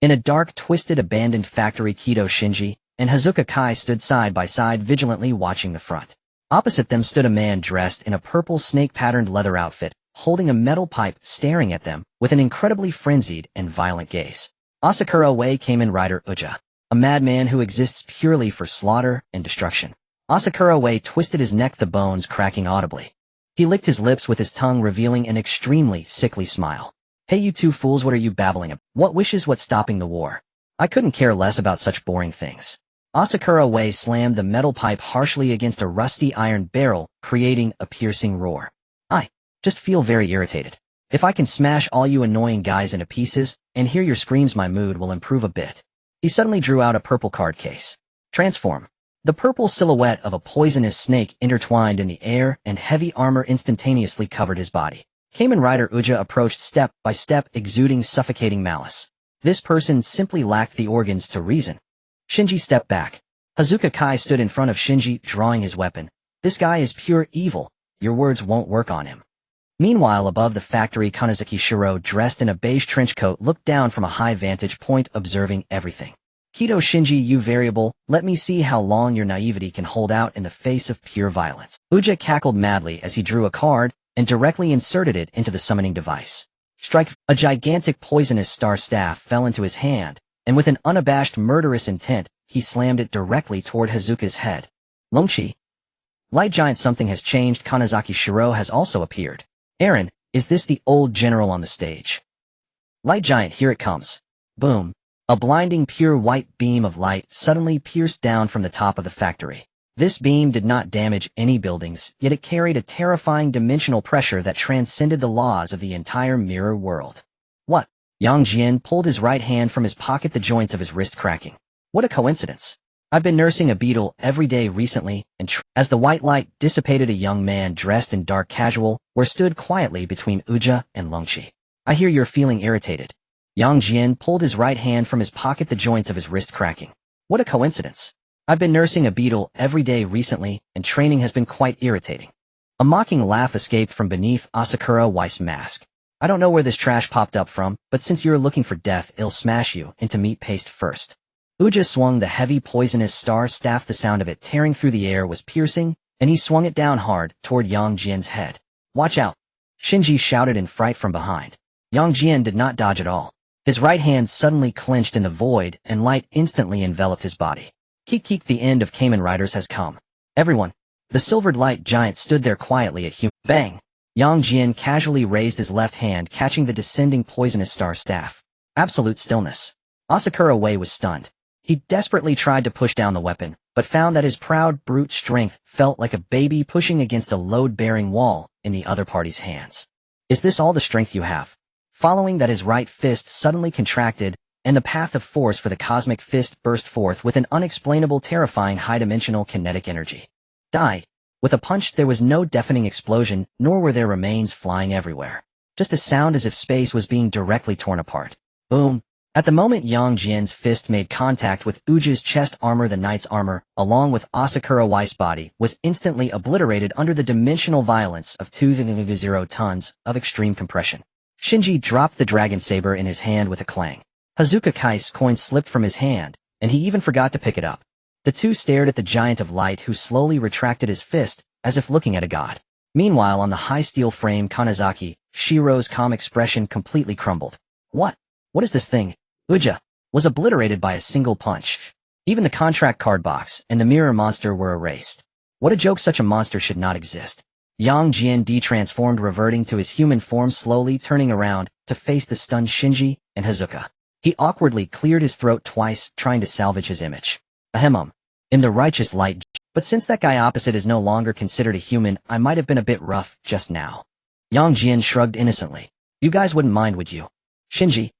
S1: In a dark, twisted, abandoned factory, Kido Shinji and Hazuka Kai stood side by side, vigilantly watching the front. Opposite them stood a man dressed in a purple snake-patterned leather outfit, holding a metal pipe, staring at them with an incredibly frenzied and violent gaze. Asakura Wei, Kamen Rider Uja, a madman who exists purely for slaughter and destruction. Asakura Wei twisted his neck, the bones cracking audibly. He licked his lips with his tongue, revealing an extremely sickly smile. Hey, you two fools, what are you babbling about? What wishes, what's stopping the war? I couldn't care less about such boring things. Asakura Wei slammed the metal pipe harshly against a rusty iron barrel, creating a piercing roar. I just feel very irritated. If I can smash all you annoying guys into pieces and hear your screams, my mood will improve a bit. He suddenly drew out a purple card case. Transform. The purple silhouette of a poisonous snake intertwined in the air, and heavy armor instantaneously covered his body. Kamen Rider Uja approached step by step, exuding suffocating malice. This person simply lacked the organs to reason. Shinji stepped back. Hazuka Kai stood in front of Shinji, drawing his weapon. This guy is pure evil. Your words won't work on him. Meanwhile, above the factory, Kanazaki Shiro, dressed in a beige trench coat, looked down from a high vantage point, observing everything. Kido Shinji, you variable, let me see how long your naivety can hold out in the face of pure violence. Uja cackled madly as he drew a card and directly inserted it into the summoning device. Strike! A gigantic poisonous star staff fell into his hand, and with an unabashed murderous intent, he slammed it directly toward Hazuka's head. Longqi. Light Giant, something has changed. Kanazaki Shiro has also appeared. Aaron, is this the old general on the stage? Light giant, here it comes. Boom. A blinding pure white beam of light suddenly pierced down from the top of the factory. This beam did not damage any buildings, yet it carried a terrifying dimensional pressure that transcended the laws of the entire mirror world. What? Jian pulled his right hand from his pocket, the joints of his wrist cracking. What a coincidence. I've been nursing a beetle every day recently, and as the white light dissipated, a young man dressed in dark casual stood quietly between Uja and Longqi. I hear you're feeling irritated. Jian pulled his right hand from his pocket, the joints of his wrist cracking. What a coincidence. I've been nursing a beetle every day recently, and training has been quite irritating. A mocking laugh escaped from beneath Asakura Weiss' mask. I don't know where this trash popped up from, but since you're looking for death, it'll smash you into meat paste first. Uja swung the heavy poisonous star staff. The sound of it tearing through the air was piercing, and he swung it down hard toward Jian's head. Watch out! Shinji shouted in fright from behind. Jian did not dodge at all. His right hand suddenly clenched in the void, and light instantly enveloped his body. Keek, the end of Kamen Riders has come. Everyone. The silvered light giant stood there quietly at bang. Jian casually raised his left hand, catching the descending poisonous star staff. Absolute stillness. Asakura Wei was stunned. He desperately tried to push down the weapon, but found that his proud brute strength felt like a baby pushing against a load-bearing wall in the other party's hands. Is this all the strength you have? Following that, his right fist suddenly contracted, and the path of force for the cosmic fist burst forth with an unexplainable, terrifying high-dimensional kinetic energy. Die. With a punch, there was no deafening explosion, nor were there remains flying everywhere. Just a sound as if space was being directly torn apart. Boom. At the moment Jian's fist made contact with Uja's chest armor, the knight's armor, along with Asakura Weiss' body, was instantly obliterated under the dimensional violence of 2.0 tons of extreme compression. Shinji dropped the dragon saber in his hand with a clang. Hazuka Kai's coin slipped from his hand, and he even forgot to pick it up. The two stared at the giant of light, who slowly retracted his fist, as if looking at a god. Meanwhile, on the high steel frame, Kanazaki Shiro's calm expression completely crumbled. What? What is this thing? Uja was obliterated by a single punch. Even the contract card box and the mirror monster were erased. What a joke, such a monster should not exist. Jian de-transformed, reverting to his human form, slowly turning around to face the stunned Shinji and Hazuka. He awkwardly cleared his throat twice, trying to salvage his image. Ahem. In the righteous light, but since that guy opposite is no longer considered a human, I might have been a bit rough just now. Jian shrugged innocently. You guys wouldn't mind, would you? Shinji.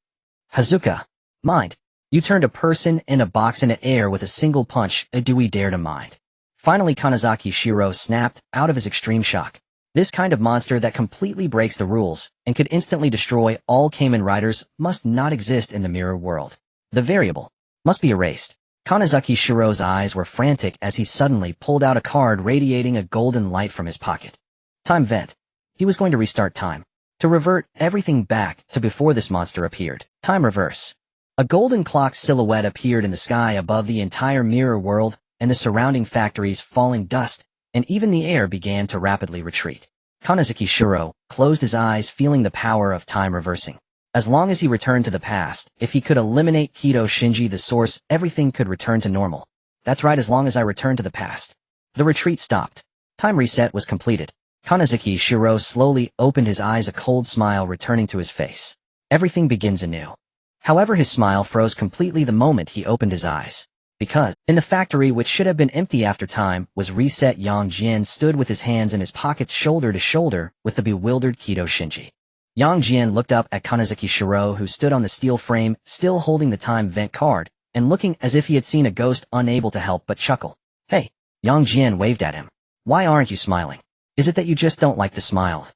S1: Hazuka. Mind. You turned a person and a box into air with a single punch. Do we dare to mind? Finally, Kanazaki Shiro snapped out of his extreme shock. This kind of monster that completely breaks the rules and could instantly destroy all Kamen Riders must not exist in the mirror world. The variable must be erased. Kanazaki Shiro's eyes were frantic as he suddenly pulled out a card radiating a golden light from his pocket. Time vent. He was going to restart time. To revert everything back to before this monster appeared. Time reverse. A golden clock silhouette appeared in the sky above the entire mirror world, and the surrounding factories, falling dust, and even the air began to rapidly retreat. Kanazaki Shiro closed his eyes, feeling the power of time reversing. As long as he returned to the past, if he could eliminate Kido Shinji, the source, everything could return to normal. That's right, as long as I return to the past. The retreat stopped. Time reset was completed. Kanazaki Shiro slowly opened his eyes, a cold smile returning to his face. Everything begins anew. However, his smile froze completely the moment he opened his eyes. Because, in the factory which should have been empty after time was reset, Jian stood with his hands in his pockets, shoulder to shoulder with the bewildered Kido Shinji. Jian looked up at Kanazaki Shiro, who stood on the steel frame, still holding the time vent card, and looking as if he had seen a ghost, unable to help but chuckle. Hey! Jian waved at him. Why aren't you smiling? Is it that you just don't like to smile?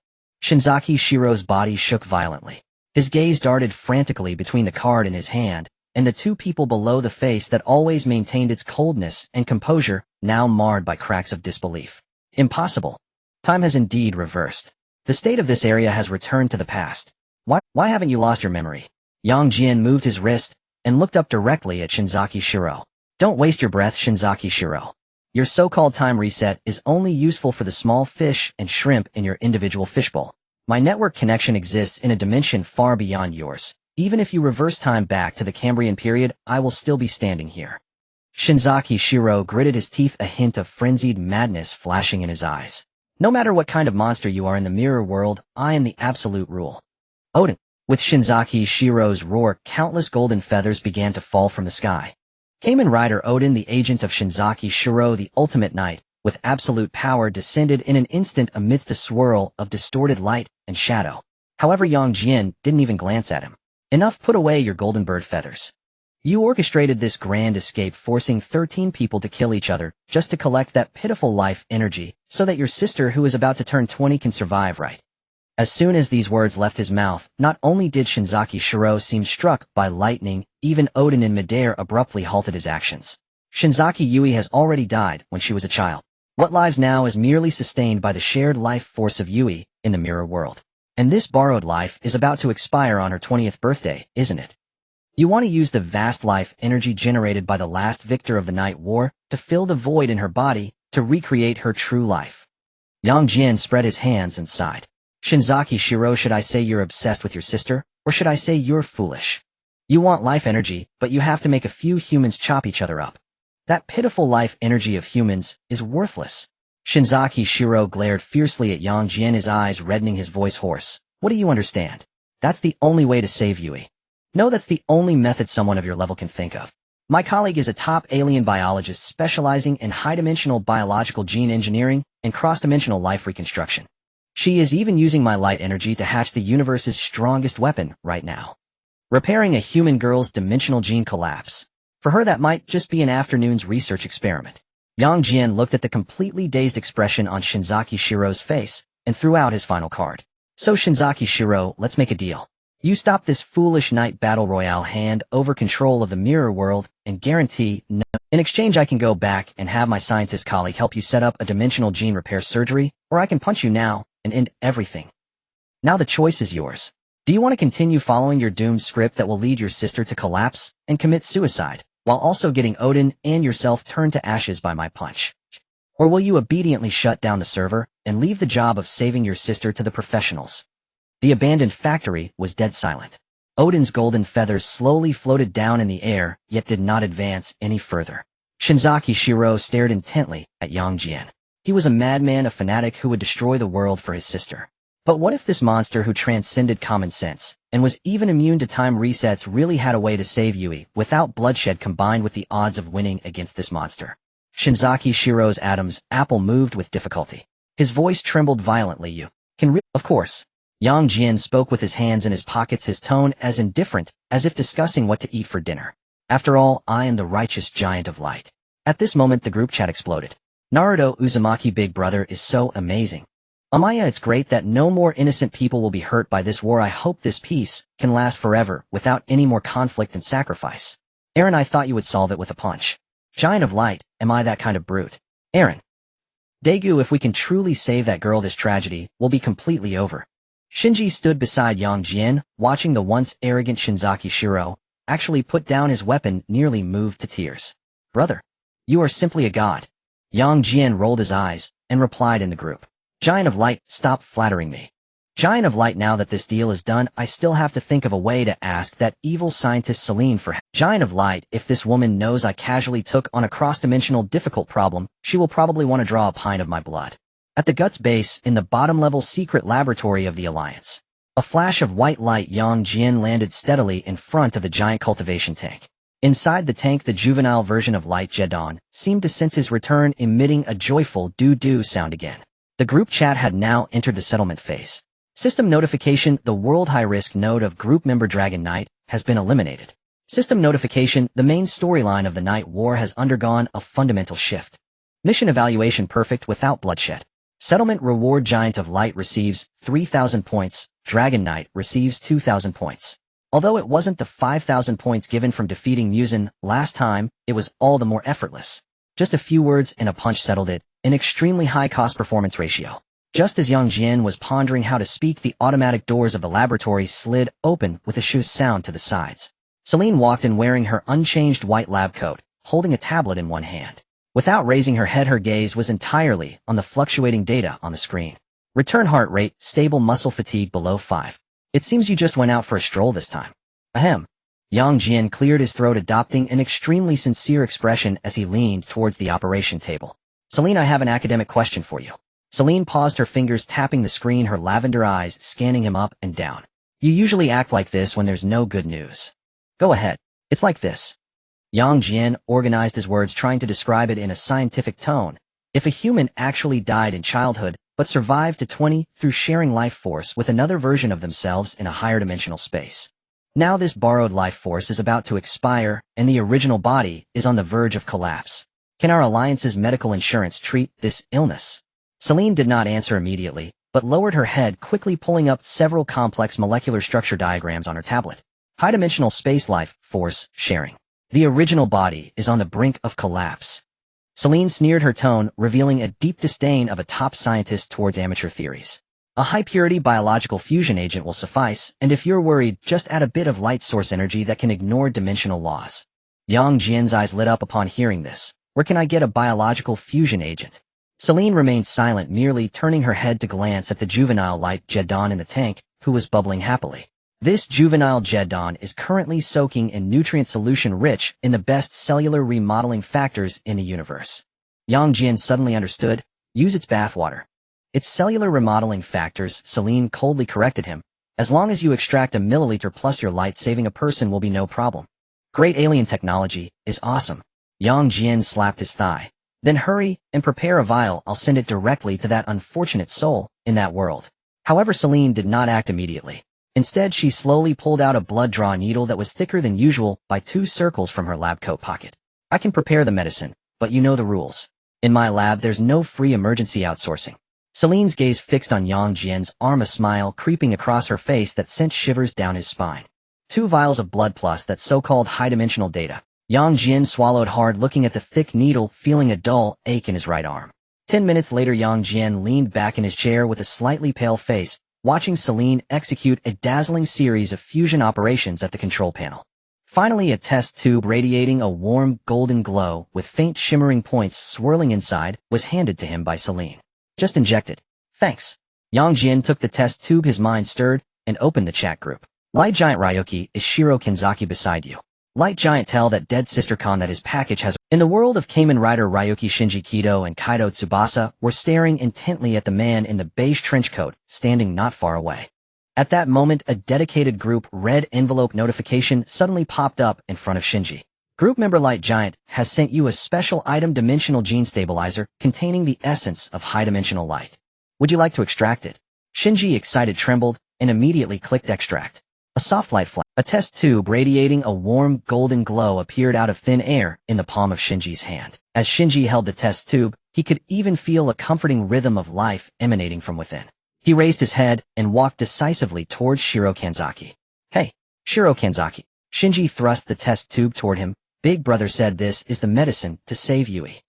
S1: Shinzaki Shiro's body shook violently. His gaze darted frantically between the card in his hand and the two people below, the face that always maintained its coldness and composure, now marred by cracks of disbelief. Impossible. Time has indeed reversed. The state of this area has returned to the past. Why haven't you lost your memory? Jian moved his wrist and looked up directly at Shinzaki Shiro. Don't waste your breath, Shinzaki Shiro. Your so-called time reset is only useful for the small fish and shrimp in your individual fishbowl. My network connection exists in a dimension far beyond yours. Even if you reverse time back to the Cambrian period, I will still be standing here. Shinzaki Shiro gritted his teeth, a hint of frenzied madness flashing in his eyes. No matter what kind of monster you are in the mirror world, I am the absolute rule. Odin. With Shinzaki Shiro's roar, countless golden feathers began to fall from the sky. Kamen Rider Odin, the agent of Shinzaki Shiro, the ultimate knight, with absolute power, descended in an instant amidst a swirl of distorted light and shadow. However, Jian didn't even glance at him. Enough, put away your golden bird feathers. You orchestrated this grand escape, forcing 13 people to kill each other just to collect that pitiful life energy so that your sister, who is about to turn 20, can survive, right? As soon as these words left his mouth, not only did Shinzaki Shiro seem struck by lightning, even Odin in midair abruptly halted his actions. Shinzaki Yui has already died when she was a child. What lives now is merely sustained by the shared life force of Yui in the mirror world. And this borrowed life is about to expire on her 20th birthday, isn't it? You want to use the vast life energy generated by the last victor of the Night War to fill the void in her body to recreate her true life. Jian spread his hands and sighed. Shinzaki Shiro, should I say you're obsessed with your sister, or should I say you're foolish? You want life energy, but you have to make a few humans chop each other up. That pitiful life energy of humans is worthless. Shinzaki Shiro glared fiercely at Jian, his eyes reddening, his voice hoarse. What do you understand? That's the only way to save Yui. No, that's the only method someone of your level can think of. My colleague is a top alien biologist specializing in high-dimensional biological gene engineering and cross-dimensional life reconstruction. She is even using my light energy to hatch the universe's strongest weapon right now. Repairing a human girl's dimensional gene collapse. For her, that might just be an afternoon's research experiment. Jian looked at the completely dazed expression on Shinzaki Shiro's face and threw out his final card. So Shinzaki Shiro, let's make a deal. You stop this foolish night battle royale, hand over control of the mirror world, and guarantee no. In exchange, I can go back and have my scientist colleague help you set up a dimensional gene repair surgery, or I can punch you now and end everything. Now the choice is yours. Do you want to continue following your doomed script that will lead your sister to collapse and commit suicide, while also getting Odin and yourself turned to ashes by my punch? Or will you obediently shut down the server and leave the job of saving your sister to the professionals? The abandoned factory was dead silent. Odin's golden feathers slowly floated down in the air, yet did not advance any further. Shinzaki Shiro stared intently at Jian. He was a madman, a fanatic who would destroy the world for his sister. But what if this monster who transcended common sense and was even immune to time resets really had a way to save Yui without bloodshed, combined with the odds of winning against this monster? Shinzaki Shiro's Adam's apple moved with difficulty. His voice trembled violently. You can of course. Jian spoke with his hands in his pockets, his tone as indifferent as if discussing what to eat for dinner. After all, I am the righteous giant of light. At this moment, the group chat exploded. Naruto Uzumaki, big brother, is so amazing. Amaya, it's great that no more innocent people will be hurt by this war. I hope this peace can last forever without any more conflict and sacrifice. Aaron, I thought you would solve it with a punch. Giant of light, am I that kind of brute? Aaron. Daegu, if we can truly save that girl, this tragedy will be completely over. Shinji stood beside Jian, watching the once arrogant Shinzaki Shiro actually put down his weapon, nearly moved to tears. Brother, you are simply a god. Jian rolled his eyes and replied in the group. Giant of light, stop flattering me. Giant of light, now that this deal is done, I still have to think of a way to ask that evil scientist Celine for help. Giant of light, if this woman knows I casually took on a cross-dimensional difficult problem, she will probably want to draw a pint of my blood. At the Guts base, in the bottom-level secret laboratory of the Alliance. A flash of white light, Jian landed steadily in front of the giant cultivation tank. Inside the tank, the juvenile version of Light Jedon seemed to sense his return, emitting a joyful doo-doo sound again. The group chat had now entered the settlement phase. System notification, the world high-risk node of group member Dragon Knight has been eliminated. System notification, the main storyline of the Night War has undergone a fundamental shift. Mission evaluation perfect without bloodshed. Settlement reward, Giant of Light receives 3,000 points, Dragon Knight receives 2,000 points. Although it wasn't the 5,000 points given from defeating Muzan last time, it was all the more effortless. Just a few words and a punch settled it, an extremely high cost-performance ratio. Just as Jian was pondering how to speak, the automatic doors of the laboratory slid open with a shoo sound to the sides. Celine walked in wearing her unchanged white lab coat, holding a tablet in one hand. Without raising her head, her gaze was entirely on the fluctuating data on the screen. Return heart rate, stable, muscle fatigue below 5. It seems you just went out for a stroll this time. Ahem. Jian cleared his throat, adopting an extremely sincere expression as he leaned towards the operation table. Celine, I have an academic question for you. Celine paused, her fingers tapping the screen, her lavender eyes scanning him up and down. You usually act like this when there's no good news. Go ahead. It's like this. Jian organized his words, trying to describe it in a scientific tone. If a human actually died in childhood, but survived to 20 through sharing life force with another version of themselves in a higher dimensional space. Now this borrowed life force is about to expire, and the original body is on the verge of collapse. Can our alliance's medical insurance treat this illness? Celine did not answer immediately, but lowered her head, quickly pulling up several complex molecular structure diagrams on her tablet. High-dimensional space life force sharing. The original body is on the brink of collapse. Celine sneered, her tone revealing a deep disdain of a top scientist towards amateur theories. A high-purity biological fusion agent will suffice, and if you're worried, just add a bit of light source energy that can ignore dimensional laws. Jian's eyes lit up upon hearing this. Where can I get a biological fusion agent? Celine remained silent, merely turning her head to glance at the juvenile light Jian in the tank, who was bubbling happily. This juvenile Jian is currently soaking in nutrient solution rich in the best cellular remodeling factors in the universe. Jian suddenly understood. Use its bathwater. Its cellular remodeling factors, Celine coldly corrected him. As long as you extract a milliliter plus your light, saving a person will be no problem. Great alien technology is awesome. Jian slapped his thigh. Then hurry and prepare a vial. I'll send it directly to that unfortunate soul in that world. However, Celine did not act immediately. Instead, she slowly pulled out a blood draw needle that was thicker than usual by 2 circles from her lab coat pocket. I can prepare the medicine, but you know the rules. In my lab, there's no free emergency outsourcing. Celine's gaze fixed on Jian's arm, a smile creeping across her face that sent shivers down his spine. 2 vials of blood plus that so-called high-dimensional data. Jian swallowed hard, looking at the thick needle, feeling a dull ache in his right arm. 10 minutes later, Jian leaned back in his chair with a slightly pale face, watching Celine execute a dazzling series of fusion operations at the control panel. Finally, a test tube radiating a warm golden glow with faint shimmering points swirling inside was handed to him by Celine. Just inject it. Thanks. Jian took the test tube, his mind stirred, and opened the chat group. Light Giant Ryuki, is Shiro Kenzaki beside you? Light Giant, tell that dead sister Khan that his package has... In the world of Kamen Rider, Ryuki, Shinji Kido, and Kaido Tsubasa were staring intently at the man in the beige trench coat, standing not far away. At that moment, a dedicated group red envelope notification suddenly popped up in front of Shinji. Group member Light Giant has sent you a special item, dimensional gene stabilizer containing the essence of high-dimensional light. Would you like to extract it? Shinji, excited, trembled and immediately clicked extract. A soft light flash. A test tube radiating a warm golden glow appeared out of thin air in the palm of Shinji's hand. As Shinji held the test tube, he could even feel a comforting rhythm of life emanating from within. He raised his head and walked decisively towards Shiro Kenzaki. Hey, Shiro Kenzaki. Shinji thrust the test tube toward him. Big brother said this is the medicine to save Yui.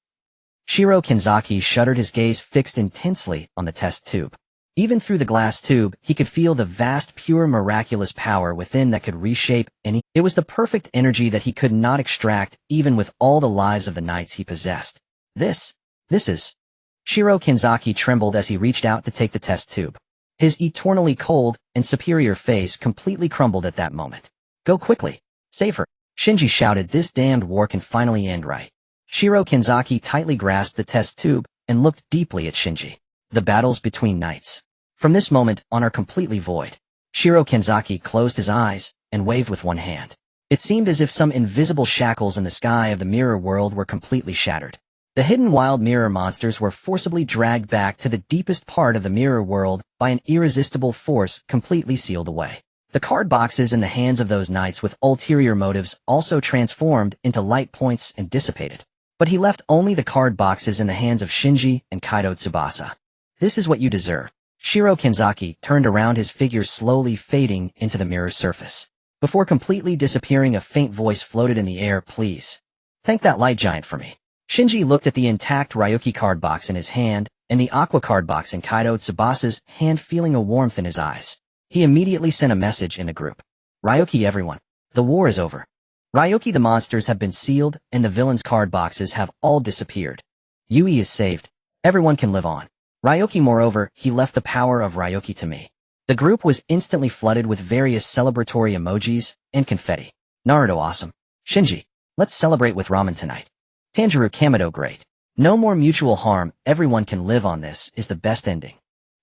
S1: Shiro Kenzaki shuddered, his gaze fixed intensely on the test tube. Even through the glass tube, he could feel the vast, pure, miraculous power within that could reshape any... It was the perfect energy that he could not extract, even with all the lives of the knights he possessed. This is... Shiro Kenzaki trembled as he reached out to take the test tube. His eternally cold and superior face completely crumbled at that moment. Go quickly. Save her. Shinji shouted, this damned war can finally end, right? Shiro Kenzaki tightly grasped the test tube and looked deeply at Shinji. The battles between knights from this moment on are completely void. Shiro Kenzaki closed his eyes and waved with one hand. It seemed as if some invisible shackles in the sky of the mirror world were completely shattered. The hidden wild mirror monsters were forcibly dragged back to the deepest part of the mirror world by an irresistible force, completely sealed away. The card boxes in the hands of those knights with ulterior motives also transformed into light points and dissipated. But he left only the card boxes in the hands of Shinji and Kaido Tsubasa. This is what you deserve. Shiro Kenzaki turned around, his figure slowly fading into the mirror's surface. Before completely disappearing, a faint voice floated in the air, please. Thank that Light Giant for me. Shinji looked at the intact Ryuki card box in his hand and the aqua card box in Kaido Tsubasa's hand, feeling a warmth in his eyes. He immediately sent a message in the group. Ryuki, everyone. The war is over. Ryuki, the monsters have been sealed and the villains' card boxes have all disappeared. Yui is saved. Everyone can live on. Ryuki, moreover, he left the power of Ryuki to me. The group was instantly flooded with various celebratory emojis and confetti. Naruto awesome. Shinji, let's celebrate with ramen tonight. Tanjiro Kamado great. No more mutual harm, everyone can live on, this is the best ending.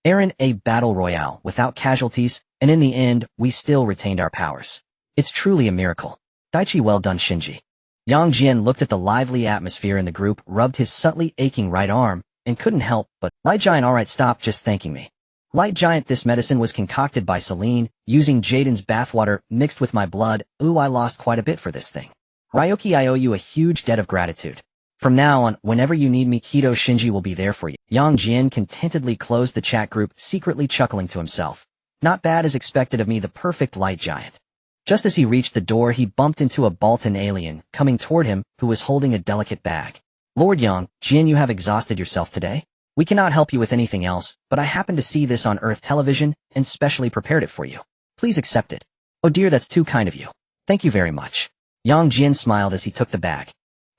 S1: Eren, a battle royale without casualties, and in the end, we still retained our powers. It's truly a miracle. Daichi, well done, Shinji. Jian looked at the lively atmosphere in the group, rubbed his subtly aching right arm, and couldn't help but, Light Giant, alright, stop just thanking me. Light Giant, this medicine was concocted by Celine, using Jaden's bathwater mixed with my blood. Ooh, I lost quite a bit for this thing. Ryoki, I owe you a huge debt of gratitude. From now on, whenever you need me, Kido Shinji will be there for you. Jian contentedly closed the chat group, secretly chuckling to himself. Not bad as expected of me, the perfect Light Giant. Just as he reached the door, he bumped into a Baltan alien, coming toward him, who was holding a delicate bag. Lord Jian, you have exhausted yourself today? We cannot help you with anything else, but I happened to see this on Earth television, and specially prepared it for you. Please accept it. Oh dear, that's too kind of you. Thank you very much. Jian smiled as he took the bag.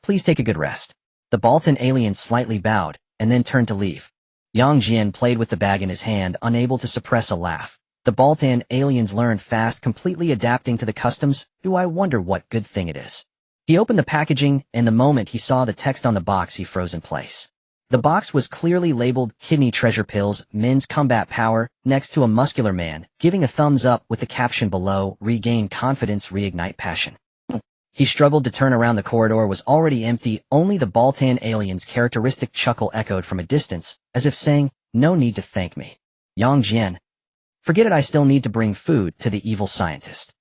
S1: Please take a good rest. The Baltan alien slightly bowed, and then turned to leave. Jian played with the bag in his hand, unable to suppress a laugh. The Baltan aliens learn fast, completely adapting to the customs. Do I wonder what good thing it is? He opened the packaging, and the moment he saw the text on the box, he froze in place. The box was clearly labeled Kidney Treasure Pills, Men's Combat Power, next to a muscular man, giving a thumbs up with the caption below, Regain Confidence, Reignite Passion. He struggled to turn around. The corridor was already empty, only the Baltan alien's characteristic chuckle echoed from a distance, as if saying, no need to thank me. Jian. Forget it, I still need to bring food to the evil scientist.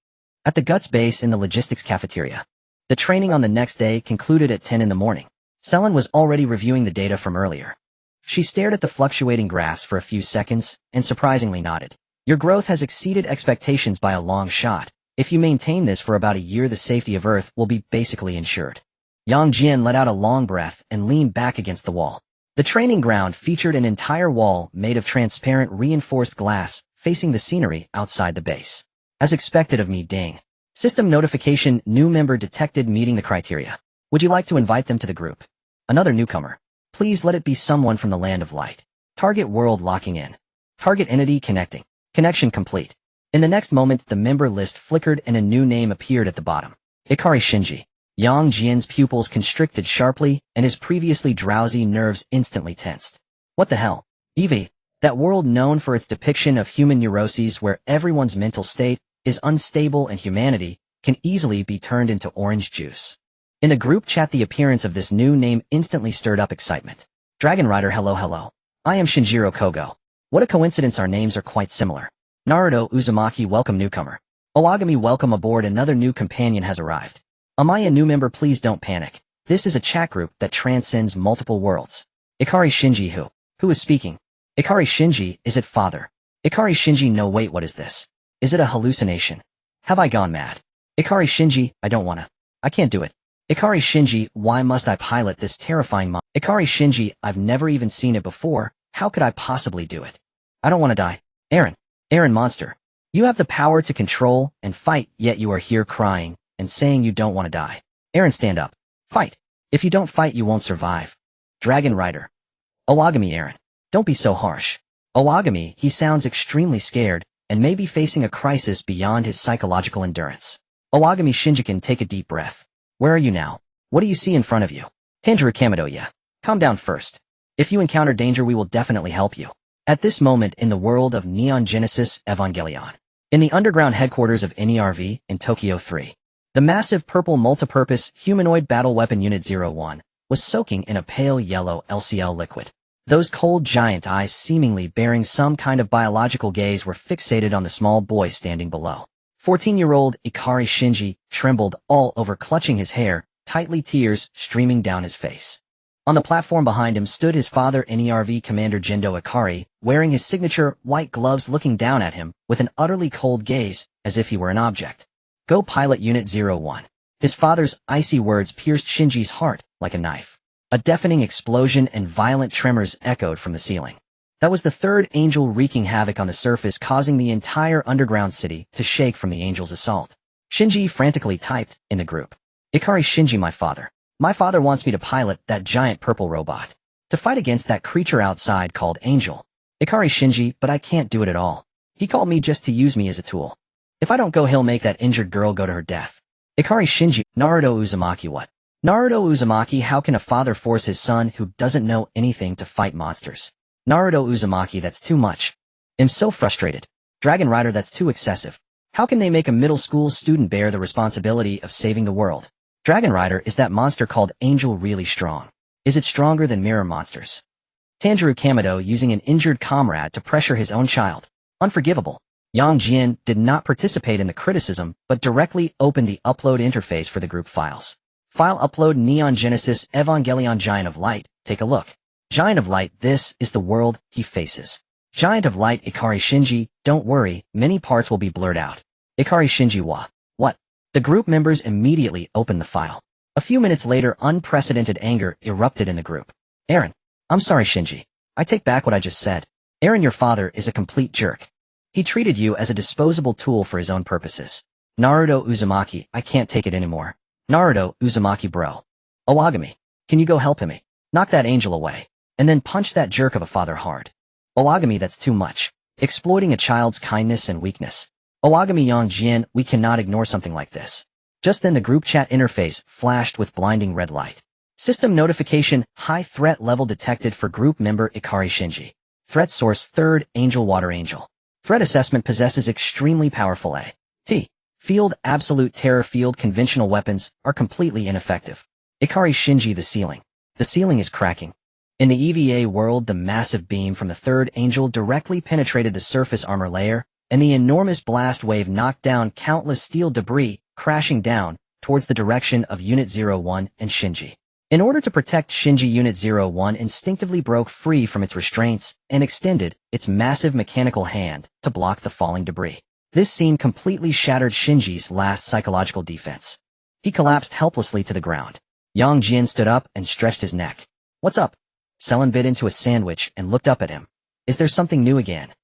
S1: At the Guts base in the logistics cafeteria. The training on the next day concluded at 10 in the morning. Selen was already reviewing the data from earlier. She stared at the fluctuating graphs for a few seconds, and surprisingly nodded. Your growth has exceeded expectations by a long shot. If you maintain this for about a year, the safety of Earth will be basically ensured. Jian let out a long breath and leaned back against the wall. The training ground featured an entire wall made of transparent reinforced glass, facing the scenery outside the base. As expected of me, ding. System notification, new member detected meeting the criteria. Would you like to invite them to the group? Another newcomer. Please let it be someone from the land of light. Target world locking in. Target entity connecting. Connection complete. In the next moment, the member list flickered and a new name appeared at the bottom. Ikari Shinji. Jian's pupils constricted sharply, and his previously drowsy nerves instantly tensed. What the hell? Evie. That world known for its depiction of human neuroses where everyone's mental state is unstable and humanity can easily be turned into orange juice. In the group chat, the appearance of this new name instantly stirred up excitement. Dragon Rider, hello. I am Shinjiro Kogo. What a coincidence, our names are quite similar. Naruto Uzumaki, welcome newcomer. Owagami, welcome aboard, another new companion has arrived. Amaya, new member, please don't panic. This is a chat group that transcends multiple worlds. Ikari Shinji, who is speaking? Ikari Shinji, is it father? Ikari Shinji, no wait, what is this? Is it a hallucination? Have I gone mad? Ikari Shinji, I can't do it. Ikari Shinji, why must I pilot this terrifying Ikari Shinji, I've never even seen it before, how could I possibly do it? I don't want to die. Eren monster. You have the power to control and fight, yet you are here crying and saying you don't want to die. Eren, stand up. Fight. If you don't fight, you won't survive. Dragon Rider. Owagami, Eren. Don't be so harsh. Owagami, he sounds extremely scared, and may be facing a crisis beyond his psychological endurance. Owagami Shinjikin, take a deep breath. Where are you now? What do you see in front of you? Tanjiro Kamido, yeah. Calm down first. If you encounter danger, we will definitely help you. At this moment in the world of Neon Genesis Evangelion. In the underground headquarters of NERV in Tokyo 3. The massive purple multipurpose humanoid battle weapon Unit 01 was soaking in a pale yellow LCL liquid. Those cold giant eyes, seemingly bearing some kind of biological gaze, were fixated on the small boy standing below. 14-year-old Ikari Shinji trembled all over, clutching his hair tightly, tears streaming down his face. On the platform behind him stood his father, NERV Commander Gendo Ikari, wearing his signature white gloves, looking down at him with an utterly cold gaze, as if he were an object. Go pilot Unit 01. His father's icy words pierced Shinji's heart like a knife. A deafening explosion and violent tremors echoed from the ceiling. That was the third angel wreaking havoc on the surface, causing the entire underground city to shake from the angel's assault. Shinji frantically typed in the group. Ikari Shinji, my father. My father wants me to pilot that giant purple robot. To fight against that creature outside called Angel. Ikari Shinji, but I can't do it at all. He called me just to use me as a tool. If I don't go, he'll make that injured girl go to her death. Ikari Shinji, Naruto Uzumaki, what? Naruto Uzumaki, how can a father force his son who doesn't know anything to fight monsters? Naruto Uzumaki, that's too much. I'm so frustrated. Dragon Rider, that's too excessive. How can they make a middle school student bear the responsibility of saving the world? Dragon Rider, is that monster called Angel really strong? Is it stronger than mirror monsters? Tanjiro Kamado using an injured comrade to pressure his own child. Unforgivable. Yang Jian did not participate in the criticism, but directly opened the upload interface for the group files. File upload Neon Genesis Evangelion Giant of Light. Take a look. Giant of Light, this is the world he faces. Giant of Light Ikari Shinji, don't worry, many parts will be blurred out. Ikari Shinji wa. What? The group members immediately opened the file. A few minutes later, unprecedented anger erupted in the group. Eren. I'm sorry, Shinji. I take back what I just said. Eren, your father is a complete jerk. He treated you as a disposable tool for his own purposes. Naruto Uzumaki, I can't take it anymore. Naruto Uzumaki bro. Owagami, can you go help him? Knock that angel away. And then punch that jerk of a father hard. Owagami, that's too much. Exploiting a child's kindness and weakness. Owagami Yang Jian, we cannot ignore something like this. Just then the group chat interface flashed with blinding red light. System notification, high threat level detected for group member Ikari Shinji. Threat source, third angel water angel. Threat assessment possesses extremely powerful A.T. Field absolute terror field conventional weapons are completely ineffective. Ikari Shinji the ceiling. The ceiling is cracking. In the EVA world, the massive beam from the third angel directly penetrated the surface armor layer, and the enormous blast wave knocked down countless steel debris, crashing down towards the direction of Unit 01 and Shinji. In order to protect Shinji, Unit 01 instinctively broke free from its restraints and extended its massive mechanical hand to block the falling debris. This scene completely shattered Shinji's last psychological defense. He collapsed helplessly to the ground. Yang Jian stood up and stretched his neck. What's up? Selen bit into a sandwich and looked up at him. Is there something new again?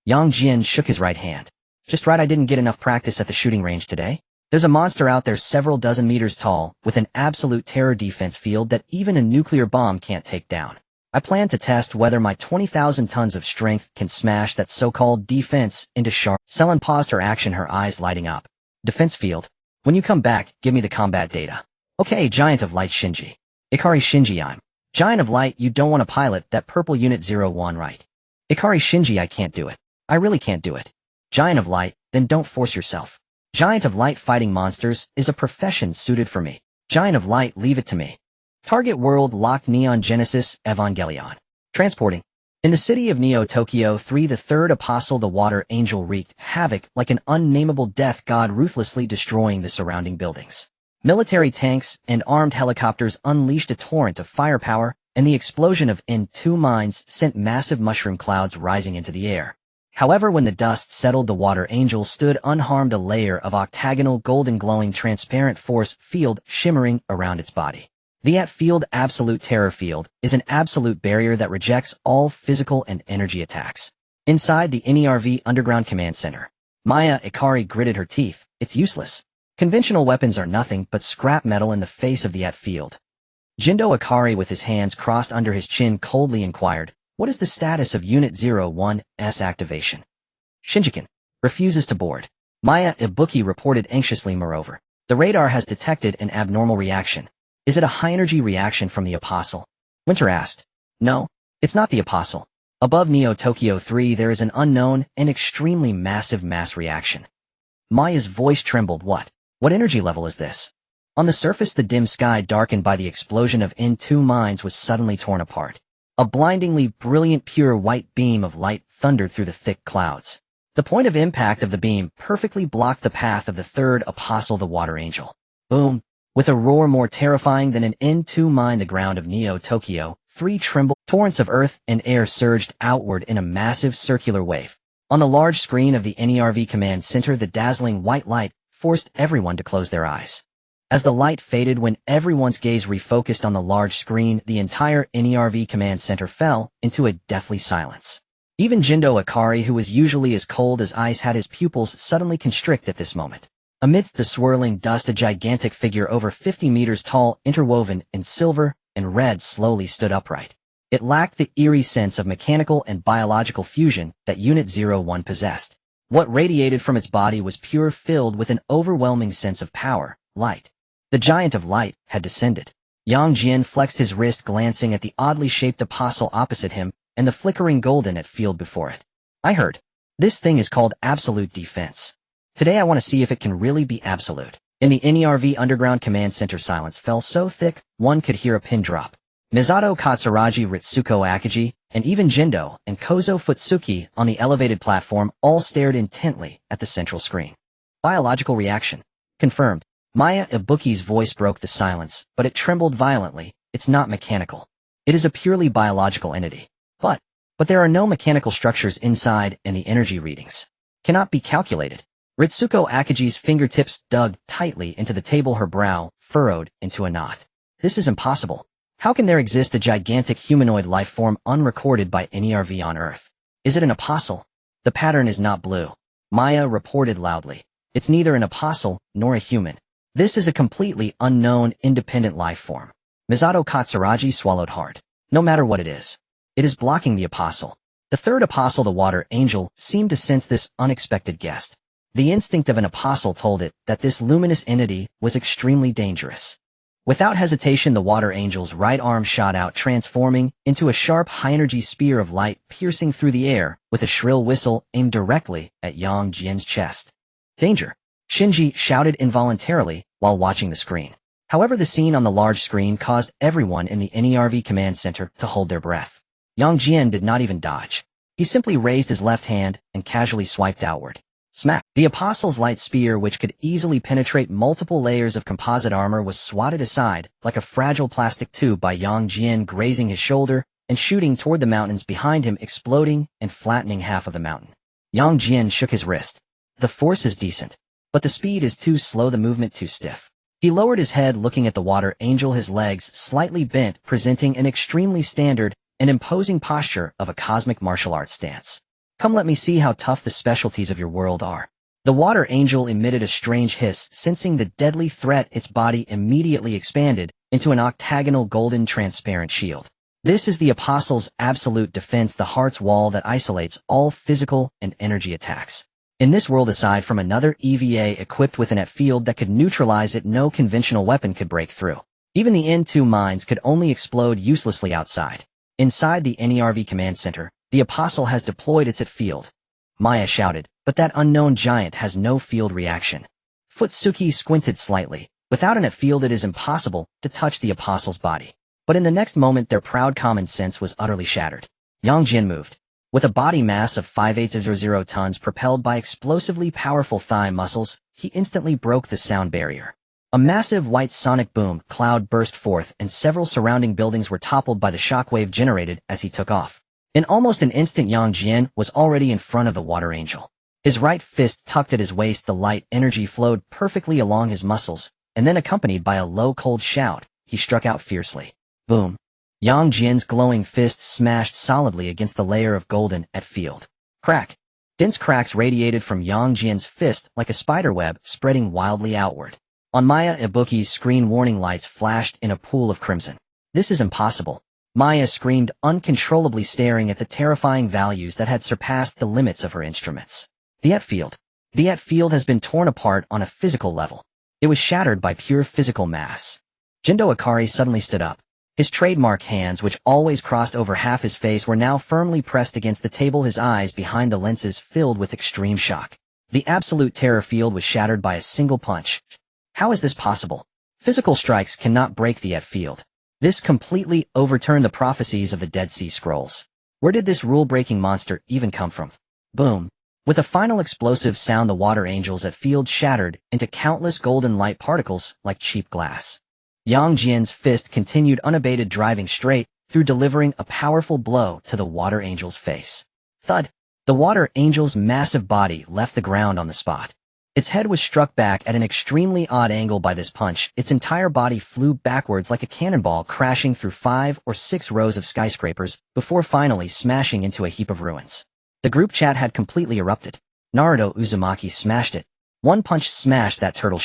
S1: Yang Jian shook his right hand. Just right, I didn't get enough practice at the shooting range today. There's a monster out there several dozen meters tall, with an absolute terror defense field that even a nuclear bomb can't take down. I plan to test whether my 20,000 tons of strength can smash that so-called defense into sharp. Selen paused her action, her eyes lighting up. Defense field. When you come back, give me the combat data. Okay, Giant of Light Shinji. Ikari Shinji, I'm Giant of Light, you don't want to pilot that purple Unit 01, right? Ikari Shinji, I can't do it. I really can't do it. Giant of Light, then don't force yourself. Giant of Light, fighting monsters is a profession suited for me. Giant of Light, leave it to me. Target world locked Neon Genesis Evangelion. Transporting. In the city of Neo Tokyo 3, the third apostle, the water angel, wreaked havoc like an unnameable death god, ruthlessly destroying the surrounding buildings. Military tanks and armed helicopters unleashed a torrent of firepower, and the explosion of N2 mines sent massive mushroom clouds rising into the air. However, when the dust settled, the water angel stood unharmed, a layer of octagonal golden glowing transparent force field shimmering around its body. The at-field absolute terror field is an absolute barrier that rejects all physical and energy attacks. Inside the NERV underground command center, Maya Ikari gritted her teeth. It's useless. Conventional weapons are nothing but scrap metal in the face of the at-field. Jindo Ikari, with his hands crossed under his chin, coldly inquired, what is the status of Unit 01's activation? Shinjiken refuses to board. Maya Ibuki reported anxiously. Moreover, the radar has detected an abnormal reaction. Is it a high-energy reaction from the Apostle? Winter asked. No, it's not the Apostle. Above Neo Tokyo 3 there is an unknown and extremely massive mass reaction. Maya's voice trembled. What energy level is this? On the surface, the dim sky darkened by the explosion of N2 mines was suddenly torn apart. A blindingly brilliant pure white beam of light thundered through the thick clouds. The point of impact of the beam perfectly blocked the path of the third apostle, the water angel. Boom! With a roar more terrifying than an N2 mine, the ground of Neo Tokyo 3 trembled. Torrents of earth and air surged outward in a massive circular wave. On the large screen of the NERV command center, the dazzling white light forced everyone to close their eyes. As the light faded, when everyone's gaze refocused on the large screen, the entire NERV command center fell into a deathly silence. Even Jindo Ikari, who was usually as cold as ice, had his pupils suddenly constrict at this moment. Amidst the swirling dust, a gigantic figure over 50 meters tall, interwoven in silver and red, slowly stood upright. It lacked the eerie sense of mechanical and biological fusion that Unit 01 possessed. What radiated from its body was pure, filled with an overwhelming sense of power, light. The Giant of Light had descended. Yang Jian flexed his wrist, glancing at the oddly shaped apostle opposite him and the flickering golden at field before it. I heard. This thing is called absolute defense. Today I want to see if it can really be absolute. In the NERV underground command center, silence fell so thick, one could hear a pin drop. Misato Katsuragi, Ritsuko Akagi, and even Jindo and Kozo Futsuki on the elevated platform all stared intently at the central screen. Biological reaction. Confirmed. Maya Ibuki's voice broke the silence, but it trembled violently. It's not mechanical. It is a purely biological entity. But there are no mechanical structures inside, and the energy readings cannot be calculated. Ritsuko Akagi's fingertips dug tightly into the table, her brow furrowed into a knot. This is impossible. How can there exist a gigantic humanoid life form unrecorded by NERV on Earth? Is it an apostle? The pattern is not blue. Maya reported loudly. It's neither an apostle nor a human. This is a completely unknown, independent life form. Misato Katsuragi swallowed hard. No matter what it is blocking the apostle. The third apostle, the water angel, seemed to sense this unexpected guest. The instinct of an apostle told it that this luminous entity was extremely dangerous. Without hesitation, the water angel's right arm shot out, transforming into a sharp, high-energy spear of light piercing through the air with a shrill whistle aimed directly at Yang Jian's chest. Danger! Shinji shouted involuntarily while watching the screen. However, the scene on the large screen caused everyone in the NERV command center to hold their breath. Yang Jian did not even dodge. He simply raised his left hand and casually swiped outward. Smack! The apostle's light spear, which could easily penetrate multiple layers of composite armor, was swatted aside like a fragile plastic tube by Yang Jian, grazing his shoulder and shooting toward the mountains behind him, exploding and flattening half of the mountain. Yang Jian shook his wrist. The force is decent, but the speed is too slow, the movement too stiff. He lowered his head, looking at the water angel, his legs slightly bent, presenting an extremely standard and imposing posture of a cosmic martial arts stance. Come, let me see how tough the specialties of your world are. The water angel emitted a strange hiss, sensing the deadly threat. Its body immediately expanded into an octagonal golden transparent shield. This is the apostle's absolute defense, the heart's wall that isolates all physical and energy attacks. In this world, aside from another EVA equipped with an ET field that could neutralize it, no conventional weapon could break through. Even the N2 mines could only explode uselessly outside. Inside the NERV command center, the apostle has deployed its ET field. Maya shouted, but that unknown giant has no field reaction. Futsuki squinted slightly. Without an ET field, it is impossible to touch the apostle's body. But in the next moment, their proud common sense was utterly shattered. Yang Jian moved. With a body mass of 5.800 tons propelled by explosively powerful thigh muscles, he instantly broke the sound barrier. A massive white sonic boom cloud burst forth, and several surrounding buildings were toppled by the shockwave generated as he took off. In almost an instant, Yang Jian was already in front of the water angel. His right fist tucked at his waist, the light energy flowed perfectly along his muscles, and then, accompanied by a low, cold shout, he struck out fiercely. Boom! Yang Jian's glowing fist smashed solidly against the layer of golden ET field. Crack! Dense cracks radiated from Yang Jian's fist like a spiderweb, spreading wildly outward. On Maya Ibuki's screen, warning lights flashed in a pool of crimson. This is impossible. Maya screamed, uncontrollably staring at the terrifying values that had surpassed the limits of her instruments. The ET field. The ET field has been torn apart on a physical level. It was shattered by pure physical mass. Jindo Ikari suddenly stood up. His trademark hands, which always crossed over half his face, were now firmly pressed against the table, his eyes behind the lenses filled with extreme shock. The absolute terror field was shattered by a single punch. How is this possible? Physical strikes cannot break the ET field. This completely overturned the prophecies of the Dead Sea Scrolls. Where did this rule-breaking monster even come from? Boom! With a final explosive sound, the water angel's ET field shattered into countless golden light particles like cheap glass. Yang Jian's fist continued unabated, driving straight through, delivering a powerful blow to the water angel's face. Thud! The water angel's massive body left the ground on the spot. Its head was struck back at an extremely odd angle by this punch. Its entire body flew backwards like a cannonball, crashing through 5 or 6 rows of skyscrapers before finally smashing into a heap of ruins. The group chat had completely erupted. Naruto Uzumaki smashed it. One punch smashed that turtle.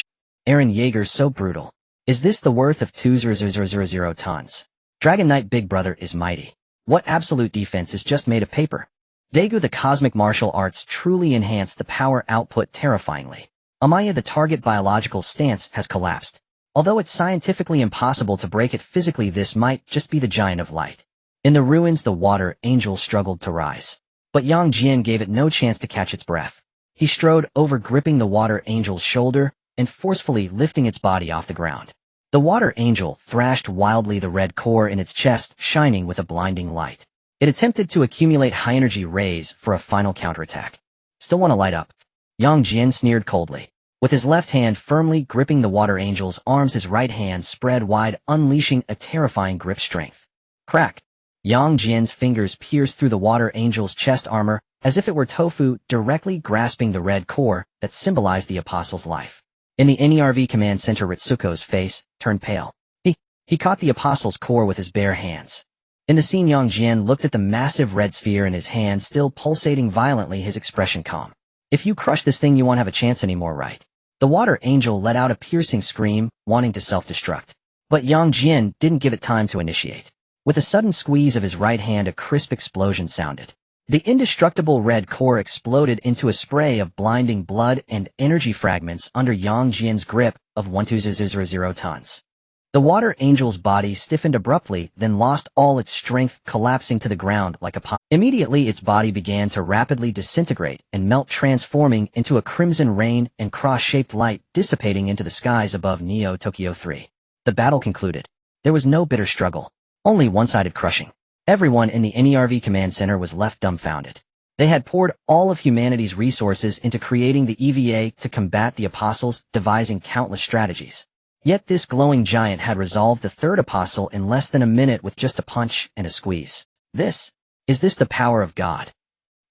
S1: Eren Yeager, so brutal. Is this the worth of 2,000 tons? Dragon Knight, Big Brother is mighty. What absolute defense is just made of paper? Daegu, the cosmic martial arts truly enhanced the power output terrifyingly. Amaya, the target biological stance has collapsed. Although it's scientifically impossible to break it physically, this might just be the giant of light. In the ruins, the water angel struggled to rise. But Yang Jian gave it no chance to catch its breath. He strode over, gripping the water angel's shoulder and forcefully lifting its body off the ground. The water angel thrashed wildly, the red core in its chest shining with a blinding light. It attempted to accumulate high-energy rays for a final counterattack. Still want to light up? Yang Jian sneered coldly. With his left hand firmly gripping the water angel's arms, his right hand spread wide, unleashing a terrifying grip strength. Crack! Yang Jian's fingers pierced through the water angel's chest armor as if it were tofu, directly grasping the red core that symbolized the apostle's life. In the NERV command center, Ritsuko's face turned pale. He caught the apostle's core with his bare hands. In the scene, Yang Jian looked at the massive red sphere in his hand, still pulsating violently, his expression calm. If you crush this thing, you won't have a chance anymore, right? The water angel let out a piercing scream, wanting to self-destruct. But Yang Jian didn't give it time to initiate. With a sudden squeeze of his right hand, a crisp explosion sounded. The indestructible red core exploded into a spray of blinding blood and energy fragments under Yang Jian's grip of 1,200 tons. The water angel's body stiffened abruptly, then lost all its strength, collapsing to the ground like a pot. Immediately, its body began to rapidly disintegrate and melt, transforming into a crimson rain and cross-shaped light dissipating into the skies above Neo Tokyo 3. The battle concluded. There was no bitter struggle, only one-sided crushing. Everyone in the NERV command center was left dumbfounded. They had poured all of humanity's resources into creating the EVA to combat the apostles, devising countless strategies. Yet this glowing giant had resolved the third apostle in less than a minute with just a punch and a squeeze. Is this the power of God?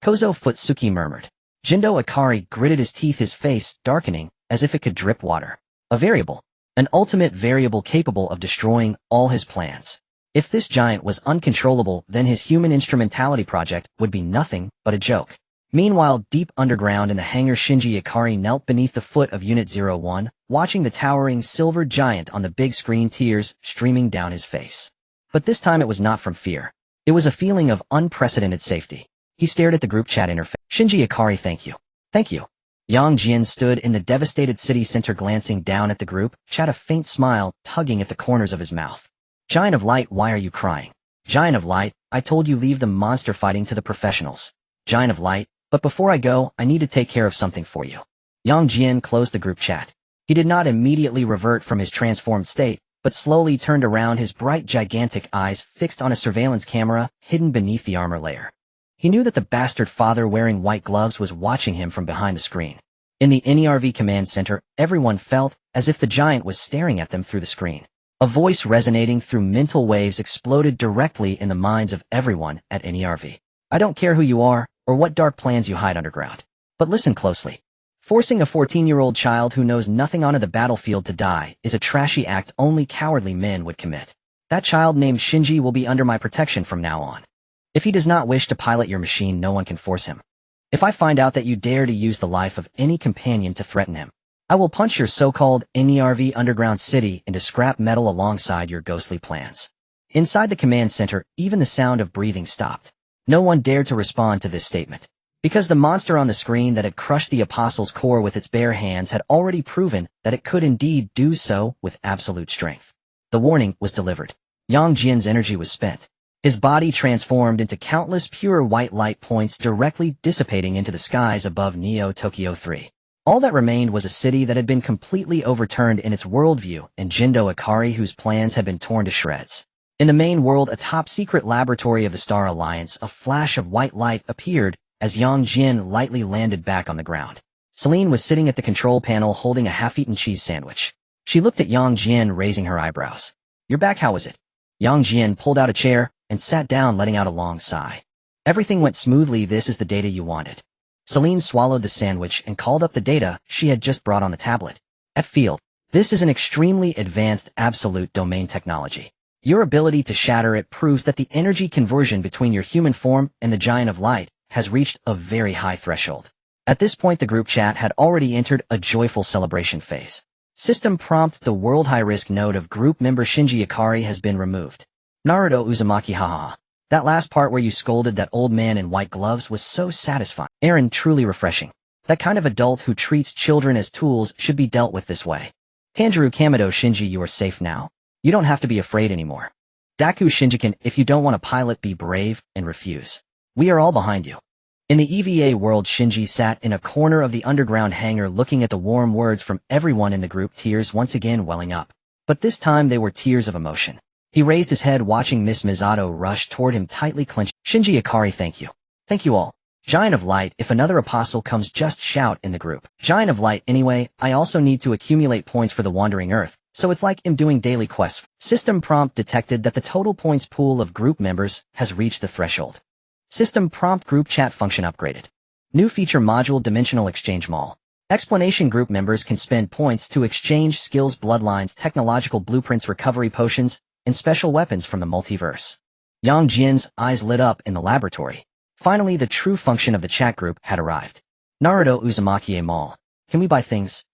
S1: Kozo Futsuki murmured. Jindo Akari gritted his teeth, his face darkening as if it could drip water. A variable. An ultimate variable capable of destroying all his plans. If this giant was uncontrollable, then his human instrumentality project would be nothing but a joke. Meanwhile, deep underground in the hangar, Shinji Ikari knelt beneath the foot of Unit 01, watching the towering silver giant on the big screen, tears streaming down his face. But this time it was not from fear. It was a feeling of unprecedented safety. He stared at the group chat interface. Shinji Ikari, thank you. Thank you. Yang Jian stood in the devastated city center, glancing down at the group chat, a faint smile tugging at the corners of his mouth. Giant of Light, why are you crying? Giant of Light, I told you leave the monster fighting to the professionals. Giant of Light, but before I go, I need to take care of something for you. Yang Jian closed the group chat. He did not immediately revert from his transformed state, but slowly turned around, his bright, gigantic eyes fixed on a surveillance camera hidden beneath the armor layer. He knew that the bastard father wearing white gloves was watching him from behind the screen. In the NERV command center, everyone felt as if the giant was staring at them through the screen. A voice resonating through mental waves exploded directly in the minds of everyone at NERV. I don't care who you are, or what dark plans you hide underground. But listen closely. Forcing a 14-year-old child who knows nothing onto the battlefield to die is a trashy act only cowardly men would commit. That child named Shinji will be under my protection from now on. If he does not wish to pilot your machine, no one can force him. If I find out that you dare to use the life of any companion to threaten him, I will punch your so-called NERV underground city into scrap metal alongside your ghostly plans. Inside the command center, even the sound of breathing stopped. No one dared to respond to this statement, because the monster on the screen that had crushed the apostle's core with its bare hands had already proven that it could indeed do so with absolute strength. The warning was delivered. Yang Jian's energy was spent. His body transformed into countless pure white light points, directly dissipating into the skies above Neo Tokyo 3. All that remained was a city that had been completely overturned in its worldview, and Jindo Akari, whose plans had been torn to shreds. In the main world, a top-secret laboratory of the Star Alliance, a flash of white light appeared as Yang Jian lightly landed back on the ground. Celine was sitting at the control panel holding a half-eaten cheese sandwich. She looked at Yang Jian, raising her eyebrows. You're back, how was it? Yang Jian pulled out a chair and sat down, letting out a long sigh. Everything went smoothly. This is the data you wanted. Celine swallowed the sandwich and called up the data she had just brought on the tablet. At Field, this is an extremely advanced absolute domain technology. Your ability to shatter it proves that the energy conversion between your human form and the Giant of Light has reached a very high threshold. At this point, the group chat had already entered a joyful celebration phase. System prompt: the world high-risk node of group member Shinji Ikari has been removed. Naruto Uzumaki, haha. That last part where you scolded that old man in white gloves was so satisfying. Aaron, truly refreshing. That kind of adult who treats children as tools should be dealt with this way. Tanjiro Kamado, Shinji, you are safe now. You don't have to be afraid anymore. Daku Shinjikan, if you don't want to pilot, be brave and refuse. We are all behind you. In the EVA world, Shinji sat in a corner of the underground hangar looking at the warm words from everyone in the group, tears once again welling up. But this time they were tears of emotion. He raised his head, watching Miss Misato rush toward him, tightly clenched. Shinji Ikari, thank you. Thank you all. Giant of Light, if another apostle comes, just shout in the group. Giant of Light, anyway, I also need to accumulate points for the Wandering Earth, so it's like I'm doing daily quests. System prompt detected that the total points pool of group members has reached the threshold. System prompt group chat function upgraded. New feature module dimensional exchange mall. Explanation: group members can spend points to exchange skills, bloodlines, technological blueprints, recovery potions, and special weapons from the multiverse. Yang Jian's eyes lit up in the laboratory. Finally, the true function of the chat group had arrived. Naruto Uzumaki Mall. Can we buy things?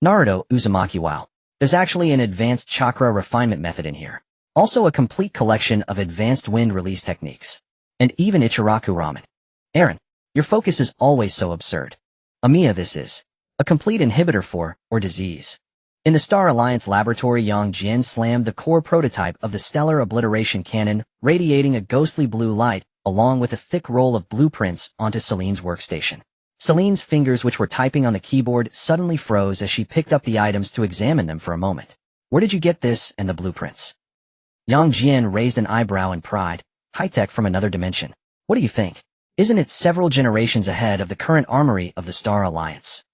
S1: Naruto Uzumaki, wow. There's actually an advanced chakra refinement method in here. Also a complete collection of advanced wind release techniques. And even Ichiraku ramen. Aaron, your focus is always so absurd. Amiya, this is a complete inhibitor for, or disease. In the Star Alliance laboratory, Yang Jian slammed the core prototype of the stellar obliteration cannon, radiating a ghostly blue light, along with a thick roll of blueprints, onto Celine's workstation. Celine's fingers, which were typing on the keyboard, suddenly froze as she picked up the items to examine them for a moment. Where did you get this and the blueprints? Yang Jian raised an eyebrow in pride. High-tech from another dimension. What do you think? Isn't it several generations ahead of the current armory of the Star Alliance?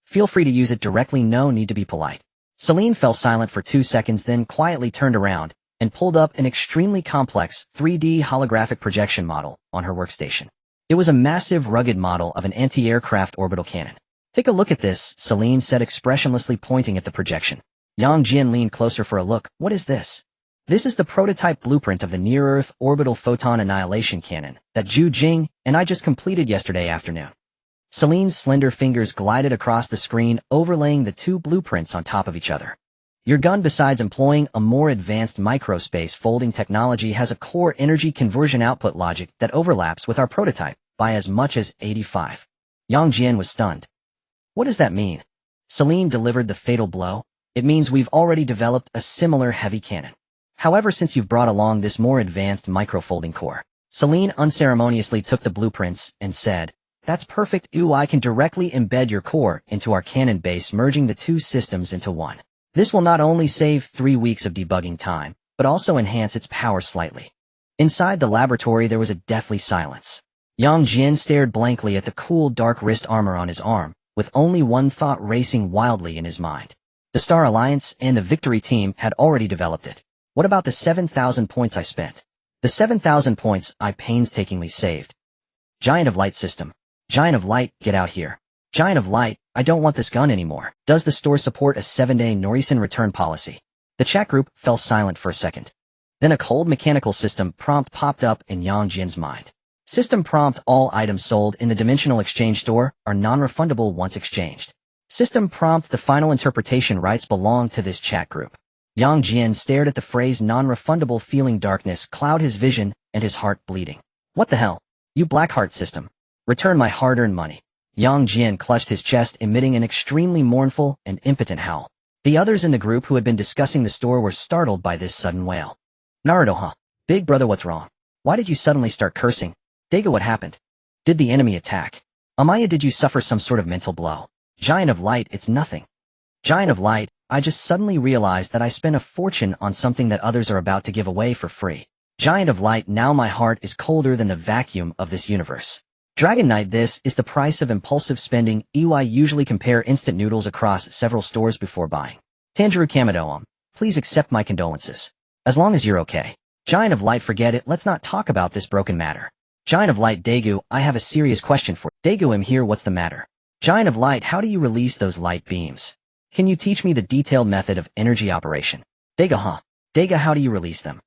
S1: Feel free to use it directly, no need to be polite. Celine fell silent for 2 seconds, then quietly turned around and pulled up an extremely complex 3D holographic projection model on her workstation. It was a massive, rugged model of an anti-aircraft orbital cannon. Take a look at this, Celine said, expressionlessly pointing at the projection. Yang Jian leaned closer for a look. What is this? This is the prototype blueprint of the near-Earth orbital photon annihilation cannon that Zhu Jing and I just completed yesterday afternoon. Celine's slender fingers glided across the screen, overlaying the two blueprints on top of each other. Your gun, besides employing a more advanced microspace folding technology, has a core energy conversion output logic that overlaps with our prototype by as much as 85. Yang Jian was stunned. What does that mean? Celine delivered the fatal blow. It means we've already developed a similar heavy cannon. However, since you've brought along this more advanced microfolding core. Celine unceremoniously took the blueprints and said, that's perfect. Ooh, I can directly embed your core into our cannon base, merging the two systems into one. This will not only save 3 weeks of debugging time, but also enhance its power slightly. Inside the laboratory, there was a deathly silence. Yang Jian stared blankly at the cool, dark wrist armor on his arm, with only one thought racing wildly in his mind. The Star Alliance and the Victory Team had already developed it. What about the 7,000 points I spent? The 7,000 points I painstakingly saved. Giant of Light system. Giant of Light, get out here. Giant of Light, I don't want this gun anymore. Does the store support a 7-day Norisen return policy? The chat group fell silent for a second. Then a cold mechanical system prompt popped up in Yang Jian's mind. System prompt: all items sold in the dimensional exchange store are non-refundable once exchanged. System prompt: the final interpretation rights belong to this chat group. Yang Jian stared at the phrase non-refundable, feeling darkness cloud his vision and his heart bleeding. What the hell? You Blackheart system. Return my hard-earned money. Yang Jian clutched his chest, emitting an extremely mournful and impotent howl. The others in the group who had been discussing the store were startled by this sudden wail. Naruto, huh? Big brother, what's wrong? Why did you suddenly start cursing? Daigo, what happened? Did the enemy attack? Amaya, did you suffer some sort of mental blow? Giant of Light, it's nothing. Giant of Light, I just suddenly realized that I spent a fortune on something that others are about to give away for free. Giant of Light, now my heart is colder than the vacuum of this universe. Dragon Knight, this is the price of impulsive spending. I usually compare instant noodles across several stores before buying. Tanjiro Kamido, please accept my condolences. As long as you're okay. Giant of Light, forget it, let's not talk about this broken matter. Giant of Light, Daegu, I have a serious question for you. Daegu, I'm here, what's the matter? Giant of Light, how do you release those light beams? Can you teach me the detailed method of energy operation? Daegu, huh? Daegu, how do you release them?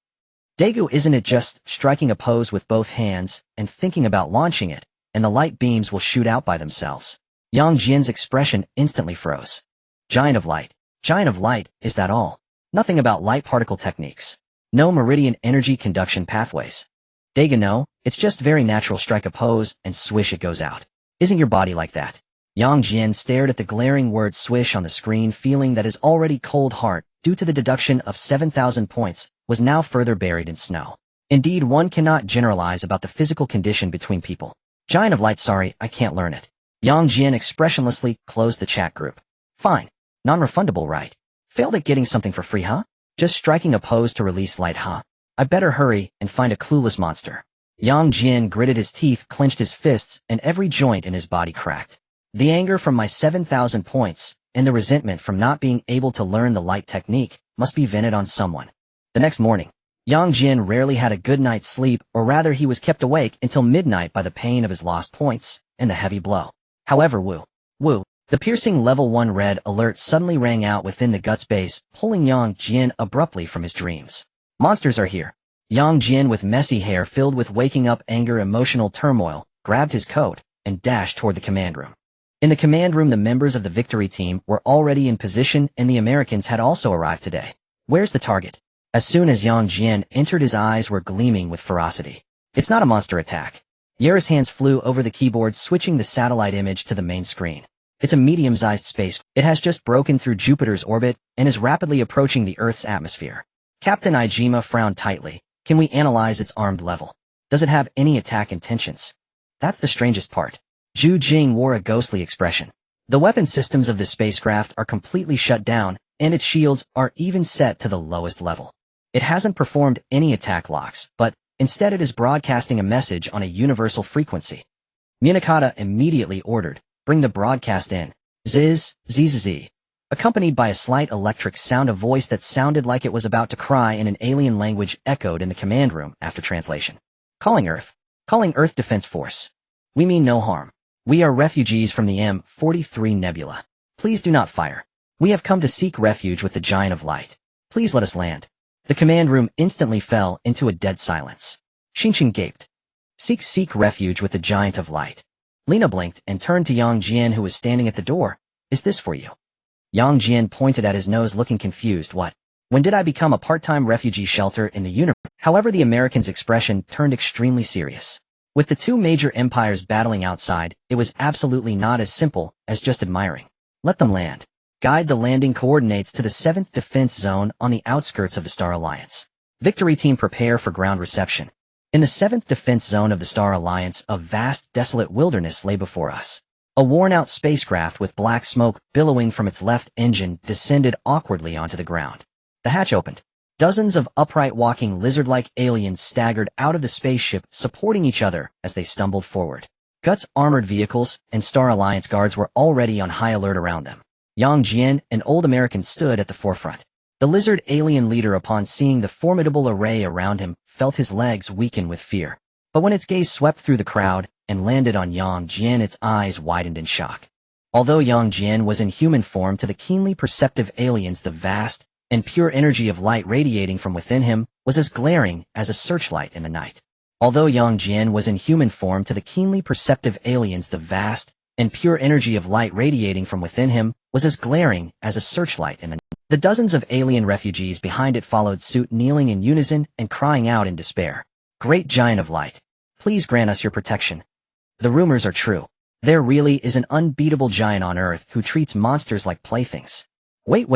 S1: Daegu, isn't it just striking a pose with both hands and thinking about launching it, and the light beams will shoot out by themselves? Yang Jian's expression instantly froze. Giant of Light, is that all? Nothing about light particle techniques. No meridian energy conduction pathways. Daegu, no, it's just very natural, strike a pose and swish, it goes out. Isn't your body like that? Yang Jian stared at the glaring word swish on the screen, feeling that his already cold heart, due to the deduction of 7,000 points, was now further buried in snow. Indeed, one cannot generalize about the physical condition between people. Giant of light, sorry, I can't learn it. Jian expressionlessly closed the chat group. Fine. Non-refundable, right? Failed at getting something for free, huh? Just striking a pose to release light, huh? I better hurry and find a clueless monster. Jian gritted his teeth, clenched his fists, and every joint in his body cracked. The anger from my 7,000 points, and the resentment from not being able to learn the light technique, must be vented on someone. The next morning, Jian rarely had a good night's sleep, or rather he was kept awake until midnight by the pain of his lost points, and the heavy blow. However, woo, the piercing level 1 red alert suddenly rang out within the gut space, pulling Jian abruptly from his dreams. Monsters are here. Jian, with messy hair filled with waking up anger, emotional turmoil, grabbed his coat and dashed toward the command room. In the command room, the members of the victory team were already in position, and the Americans had also arrived today. Where's the target? As soon as Jian entered, his eyes were gleaming with ferocity. It's not a monster attack. Yara's hands flew over the keyboard, switching the satellite image to the main screen. It's a medium-sized space. It has just broken through Jupiter's orbit and is rapidly approaching the Earth's atmosphere. Captain Ijima frowned tightly. Can we analyze its armed level? Does it have any attack intentions? That's the strangest part. Zhu Jing wore a ghostly expression. The weapon systems of the spacecraft are completely shut down, and its shields are even set to the lowest level. It hasn't performed any attack locks, but instead it is broadcasting a message on a universal frequency. Munakata immediately ordered, bring the broadcast in. Ziz, zzz. Accompanied by a slight electric sound, a voice that sounded like it was about to cry in an alien language echoed in the command room after translation. Calling Earth Defense Force. We mean no harm. We are refugees from the M43 Nebula. Please do not fire. We have come to seek refuge with the Giant of Light. Please let us land. The command room instantly fell into a dead silence. Xinqiang gaped. Seek refuge with the Giant of Light. Lena blinked and turned to Jian, who was standing at the door. Is this for you? Jian pointed at his nose, looking confused. What? When did I become a part-time refugee shelter in the universe? However, the American's expression turned extremely serious. With the two major empires battling outside, it was absolutely not as simple as just admiring. Let them land. Guide the landing coordinates to the 7th Defense Zone on the outskirts of the Star Alliance. Victory team, prepare for ground reception. In the 7th Defense Zone of the Star Alliance, a vast, desolate wilderness lay before us. A worn-out spacecraft with black smoke billowing from its left engine descended awkwardly onto the ground. The hatch opened. Dozens of upright walking lizard-like aliens staggered out of the spaceship, supporting each other as they stumbled forward. Guts armored vehicles and Star Alliance guards were already on high alert around them. Jian, an old American, stood at the forefront. The lizard alien leader, upon seeing the formidable array around him, felt his legs weaken with fear. But when its gaze swept through the crowd and landed on Jian, its eyes widened in shock. Although Jian was in human form, to the keenly perceptive aliens, the vast and pure energy of light radiating from within him was as glaring as a searchlight in the night. Although Jian was in human form, to the keenly perceptive aliens, the vast and pure energy of light radiating from within him was as glaring as a searchlight in the night. The dozens of alien refugees behind it followed suit, kneeling in unison and crying out in despair. Great Giant of Light, please grant us your protection. The rumors are true. There really is an unbeatable giant on Earth who treats monsters like playthings. Wait.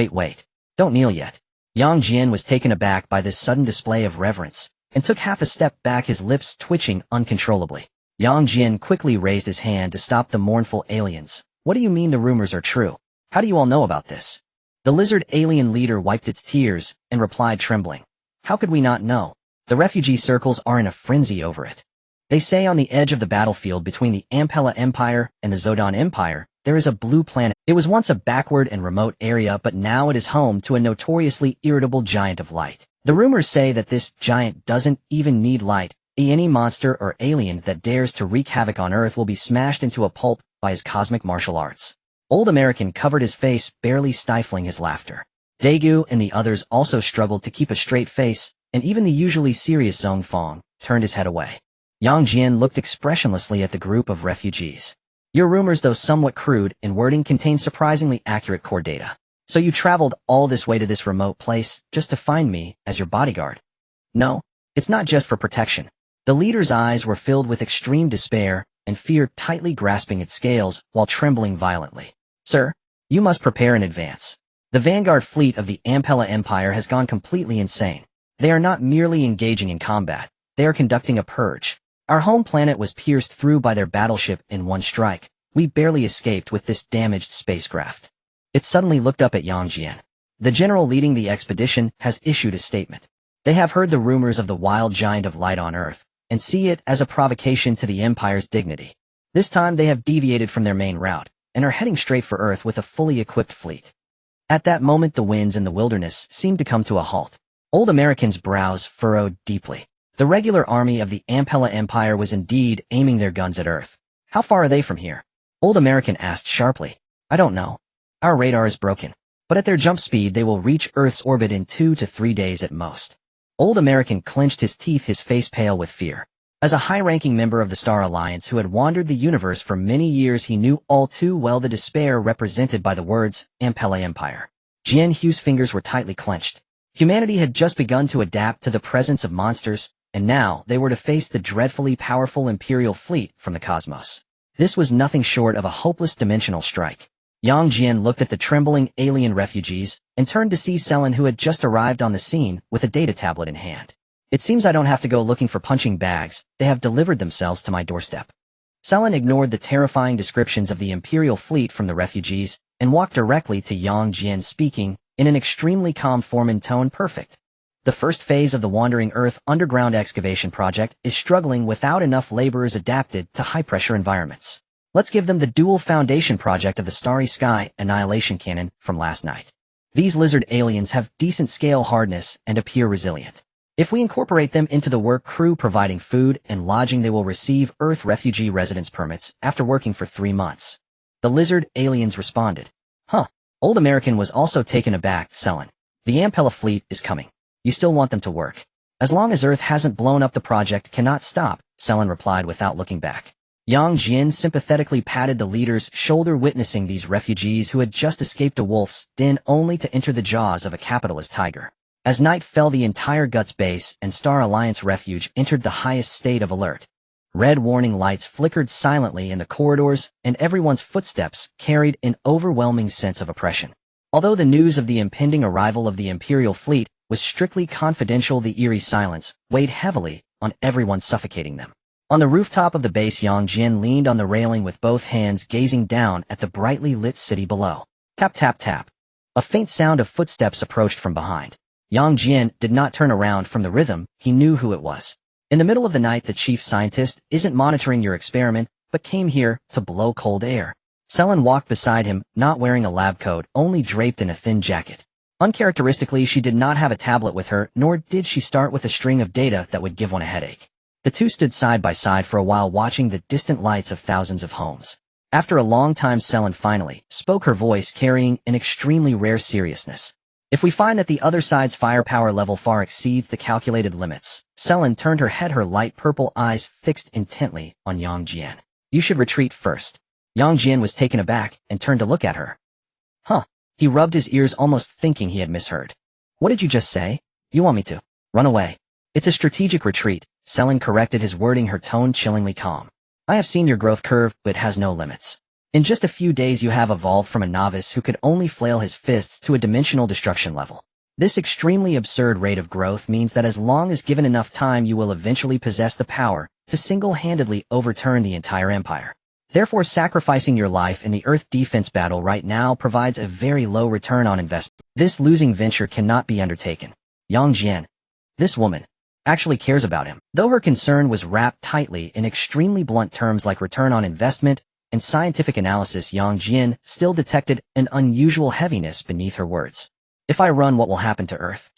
S1: Don't kneel yet. Jian was taken aback by this sudden display of reverence, and took half a step back, his lips twitching uncontrollably. Jian quickly raised his hand to stop the mournful aliens. What do you mean the rumors are true? How do you all know about this? The lizard alien leader wiped its tears and replied, trembling. How could we not know? The refugee circles are in a frenzy over it. They say on the edge of the battlefield between the Empera Empire and the Zodan Empire, there is a blue planet. It was once a backward and remote area, but now it is home to a notoriously irritable Giant of Light. The rumors say that this giant doesn't even need light. Any monster or alien that dares to wreak havoc on Earth will be smashed into a pulp by his cosmic martial arts. Old American covered his face, barely stifling his laughter. Daegu and the others also struggled to keep a straight face, and even the usually serious Zhong Fong turned his head away. Jian looked expressionlessly at the group of refugees. Your rumors, though somewhat crude in wording, contain surprisingly accurate core data. So you traveled all this way to this remote place just to find me as your bodyguard? No, it's not just for protection. The leader's eyes were filled with extreme despair and fear, tightly grasping its scales while trembling violently. Sir, you must prepare in advance. The vanguard fleet of the Empera Empire has gone completely insane. They are not merely engaging in combat, they are conducting a purge. Our home planet was pierced through by their battleship in one strike. We barely escaped with this damaged spacecraft. It suddenly looked up at Jian. The general leading the expedition has issued a statement. They have heard the rumors of the wild giant of light on Earth, and see it as a provocation to the Empire's dignity. This time they have deviated from their main route, and are heading straight for Earth with a fully equipped fleet. At that moment the winds in the wilderness seemed to come to a halt. Old American's brows furrowed deeply. The regular army of the Empera Empire was indeed aiming their guns at Earth. How far are they from here? Old American asked sharply. I don't know. Our radar is broken. But at their jump speed they will reach Earth's orbit in 2 to 3 days at most. Old American clenched his teeth, his face pale with fear. As a high-ranking member of the Star Alliance who had wandered the universe for many years, he knew all too well the despair represented by the words, Empera Empire. Jian Hu's fingers were tightly clenched. Humanity had just begun to adapt to the presence of monsters, and now they were to face the dreadfully powerful Imperial fleet from the cosmos. This was nothing short of a hopeless dimensional strike. Jian looked at the trembling alien refugees, and turned to see Selen, who had just arrived on the scene with a data tablet in hand. It seems I don't have to go looking for punching bags, they have delivered themselves to my doorstep. Selen ignored the terrifying descriptions of the Imperial fleet from the refugees, and walked directly to Jian, speaking, in an extremely calm form and tone perfect. The first phase of the Wandering Earth underground excavation project is struggling without enough laborers adapted to high-pressure environments. Let's give them the dual foundation project of the Starry Sky Annihilation Cannon from last night. These lizard aliens have decent scale hardness and appear resilient. If we incorporate them into the work crew providing food and lodging, they will receive Earth refugee residence permits after working for 3 months. The lizard aliens responded. Huh. Old American was also taken aback. Selen. The Empera fleet is coming. You still want them to work. As long as Earth hasn't blown up, the project cannot stop, Selen replied without looking back. Jian sympathetically patted the leader's shoulder, witnessing these refugees who had just escaped a wolf's den only to enter the jaws of a capitalist tiger. As night fell, the entire Guts base and Star Alliance refuge entered the highest state of alert. Red warning lights flickered silently in the corridors, and everyone's footsteps carried an overwhelming sense of oppression. Although the news of the impending arrival of the Imperial fleet was strictly confidential, the eerie silence weighed heavily on everyone, suffocating them. On the rooftop of the base, Jian leaned on the railing with both hands, gazing down at the brightly lit city below. Tap, tap, tap. A faint sound of footsteps approached from behind. Jian did not turn around from the rhythm. He knew who it was. In the middle of the night, the chief scientist isn't monitoring your experiment, but came here to blow cold air. Selen walked beside him, not wearing a lab coat, only draped in a thin jacket. Uncharacteristically, she did not have a tablet with her, nor did she start with a string of data that would give one a headache. The two stood side by side for a while, watching the distant lights of thousands of homes. After a long time, Selen finally spoke, her voice carrying an extremely rare seriousness. If we find that the other side's firepower level far exceeds the calculated limits, Selen turned her head, her light purple eyes fixed intently on Jian. You should retreat first. Jian was taken aback and turned to look at her. Huh. He rubbed his ears, almost thinking he had misheard. What did you just say? You want me to run away? It's a strategic retreat, Selen corrected, his wording, her tone chillingly calm. I have seen your growth curve, but it has no limits. In just a few days you have evolved from a novice who could only flail his fists to a dimensional destruction level. This extremely absurd rate of growth means that as long as given enough time, you will eventually possess the power to single-handedly overturn the entire empire. Therefore, sacrificing your life in the Earth defense battle right now provides a very low return on investment. This losing venture cannot be undertaken. Jian. This woman actually cares about him. Though her concern was wrapped tightly in extremely blunt terms like return on investment and scientific analysis, Jian still detected an unusual heaviness beneath her words. If I run, what will happen to Earth?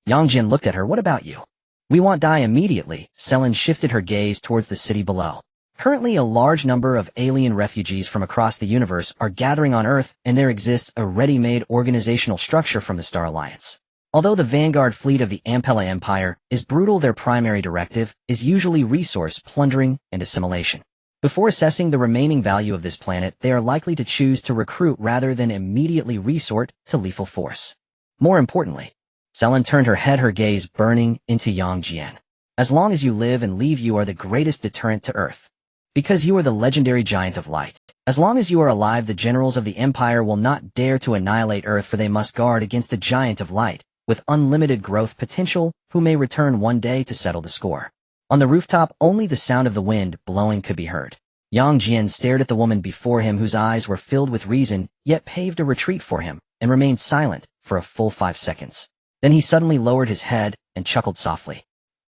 S1: Jian looked at her. What about you? We won't die immediately. Selen shifted her gaze towards the city below. Currently, a large number of alien refugees from across the universe are gathering on Earth, and there exists a ready-made organizational structure from the Star Alliance. Although the vanguard fleet of the Empera Empire is brutal, their primary directive is usually resource plundering and assimilation. Before assessing the remaining value of this planet, they are likely to choose to recruit rather than immediately resort to lethal force. More importantly, Selen turned her head, her gaze burning into Jian. As long as you live and leave, you are the greatest deterrent to Earth. Because you are the legendary giant of light. As long as you are alive, the generals of the Empire will not dare to annihilate Earth, for they must guard against a giant of light with unlimited growth potential who may return one day to settle the score. On the rooftop, only the sound of the wind blowing could be heard. Yang Jian stared at the woman before him whose eyes were filled with reason, yet paved a retreat for him, and remained silent for a full 5 seconds. Then he suddenly lowered his head and chuckled softly.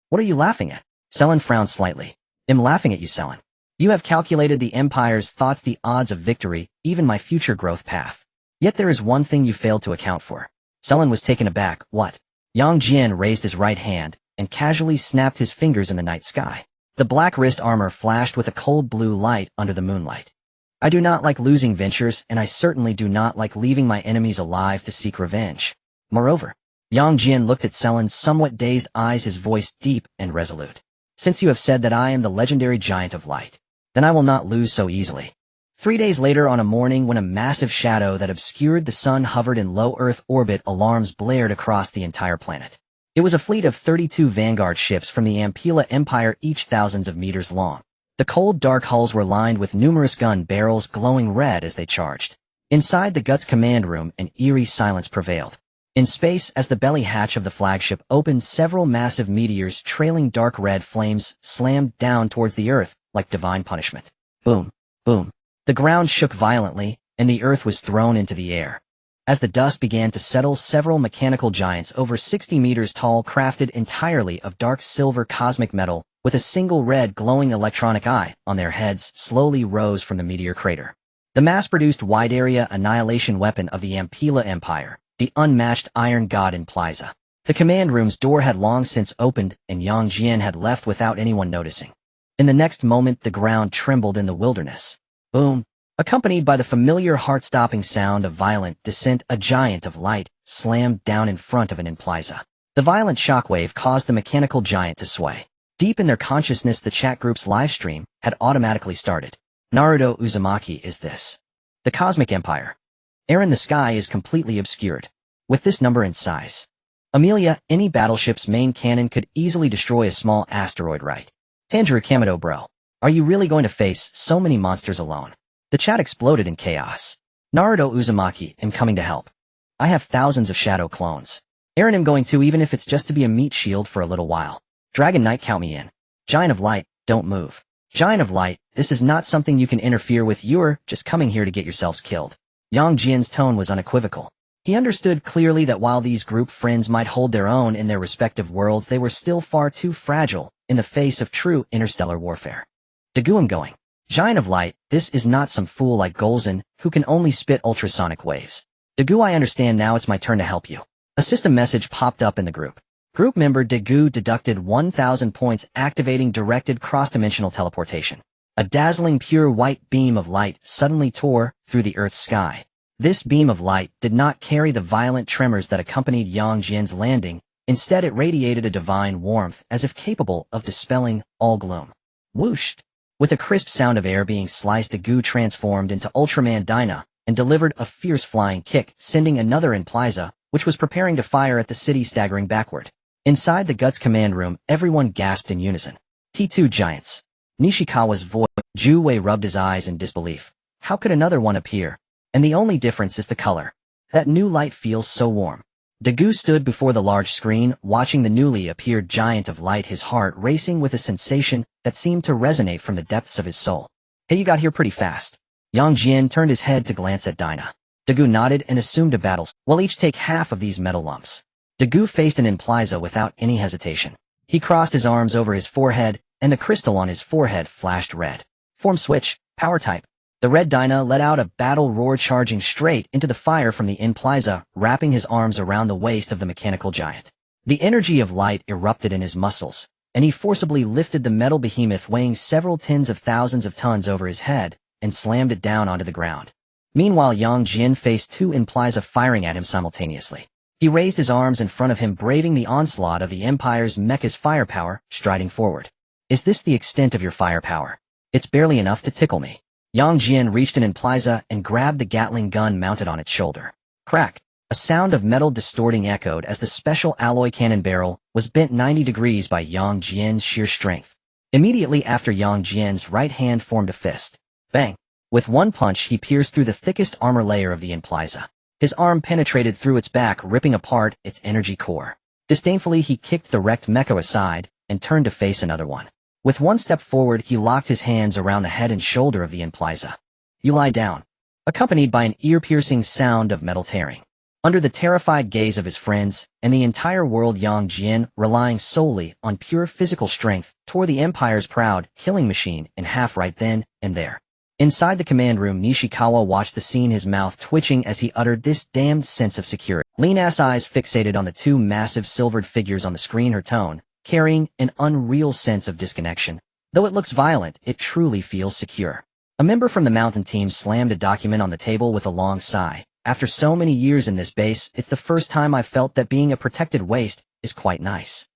S1: What are you laughing at? Selen frowned slightly. I'm laughing at you, Selen. You have calculated the Empire's thoughts, the odds of victory, even my future growth path. Yet there is one thing you failed to account for. Selen was taken aback. What? Yang Jian raised his right hand and casually snapped his fingers in the night sky. The black wrist armor flashed with a cold blue light under the moonlight. I do not like losing ventures, and I certainly do not like leaving my enemies alive to seek revenge. Moreover, Yang Jian looked at Selen's somewhat dazed eyes, his voice deep and resolute. Since you have said that I am the legendary giant of light, then I will not lose so easily. 3 days later, on a morning when a massive shadow that obscured the sun hovered in low Earth orbit, alarms blared across the entire planet. It was a fleet of 32 vanguard ships from the Empera Empire, each thousands of meters long. The cold, dark hulls were lined with numerous gun barrels glowing red as they charged. Inside the Guts command room, an eerie silence prevailed. In space, as the belly hatch of the flagship opened, several massive meteors trailing dark red flames slammed down towards the Earth like divine punishment. Boom, boom. The ground shook violently, and the Earth was thrown into the air. As the dust began to settle, several mechanical giants over 60 meters tall, crafted entirely of dark silver cosmic metal, with a single red glowing electronic eye on their heads, slowly rose from the meteor crater. The mass-produced wide-area annihilation weapon of the Empera Empire, the unmatched Iron God in Plaza. The command room's door had long since opened, and Yang Jian had left without anyone noticing. In the next moment, the ground trembled in the wilderness. Boom. Accompanied by the familiar heart-stopping sound of violent descent, a giant of light slammed down in front of an Emplaza. The violent shockwave caused the mechanical giant to sway. Deep in their consciousness, the chat group's live stream had automatically started. Naruto Uzumaki is this. The Cosmic Empire. Air in the sky is completely obscured. With this number and size, Amelia, any battleship's main cannon could easily destroy a small asteroid, right? Tanjiro Kamado, bro. Are you really going to face so many monsters alone? The chat exploded in chaos. Naruto Uzumaki, am coming to help. I have thousands of shadow clones. Aaron, am going to, even if it's just to be a meat shield for a little while. Dragon Knight, count me in. Giant of Light, don't move. Giant of Light, this is not something you can interfere with. You're just coming here to get yourselves killed. Yang Jian's tone was unequivocal. He understood clearly that while these group friends might hold their own in their respective worlds, they were still far too fragile in the face of true interstellar warfare. Dagu, I'm going. Giant of Light, this is not some fool like Golzin, who can only spit ultrasonic waves. Dagu, I understand now, it's my turn to help you. A system message popped up in the group. Group member Dagu deducted 1,000 points, activating directed cross-dimensional teleportation. A dazzling pure white beam of light suddenly tore through the Earth's sky. This beam of light did not carry the violent tremors that accompanied Yang Jian's landing. Instead, it radiated a divine warmth, as if capable of dispelling all gloom. Whoosh! With a crisp sound of air being sliced, Dagu transformed into Ultraman Dyna and delivered a fierce flying kick, sending another in Plaza, which was preparing to fire at the city, staggering backward. Inside the Guts command room, everyone gasped in unison. T2 giants. Nishikawa's voice. Ju Wei rubbed his eyes in disbelief. How could another one appear? And the only difference is the color. That new light feels so warm. Dagu stood before the large screen, watching the newly appeared giant of light, his heart racing with a sensation that seemed to resonate from the depths of his soul. Hey, you got here pretty fast. Yang Jian turned his head to glance at Dyna. Dagu nodded and assumed a battle. We'll each take half of these metal lumps. Dagu faced an Emplaza without any hesitation. He crossed his arms over his forehead, and the crystal on his forehead flashed red. Form switch, power type. The red Dyna let out a battle roar, charging straight into the fire from the Emplaza, wrapping his arms around the waist of the mechanical giant. The energy of light erupted in his muscles, and he forcibly lifted the metal behemoth weighing several tens of thousands of tons over his head and slammed it down onto the ground. Meanwhile, Yang Jian faced two Emplaza firing at him simultaneously. He raised his arms in front of him, braving the onslaught of the Empire's mecha's firepower, striding forward. Is this the extent of your firepower? It's barely enough to tickle me. Yang Jian reached an Emplaza and grabbed the Gatling gun mounted on its shoulder. Crack! A sound of metal distorting echoed as the special alloy cannon barrel was bent 90 degrees by Yang Jian's sheer strength. Immediately after, Yang Jian's right hand formed a fist. Bang! With one punch, he pierced through the thickest armor layer of the Emplaza. His arm penetrated through its back, ripping apart its energy core. Disdainfully, he kicked the wrecked mecha aside and turned to face another one. With one step forward, he locked his hands around the head and shoulder of the Impliza. You lie down, accompanied by an ear-piercing sound of metal tearing. Under the terrified gaze of his friends, and the entire world, Jian, relying solely on pure physical strength, tore the Empire's proud killing machine in half right then and there. Inside the command room, Nishikawa watched the scene, his mouth twitching as he uttered this damned sense of security. Lean-ass eyes fixated on the two massive silvered figures on the screen, her tone carrying an unreal sense of disconnection. Though it looks violent, it truly feels secure. A member from the mountain team slammed a document on the table with a long sigh. After so many years in this base, it's the first time I've felt that being a protected waste is quite nice.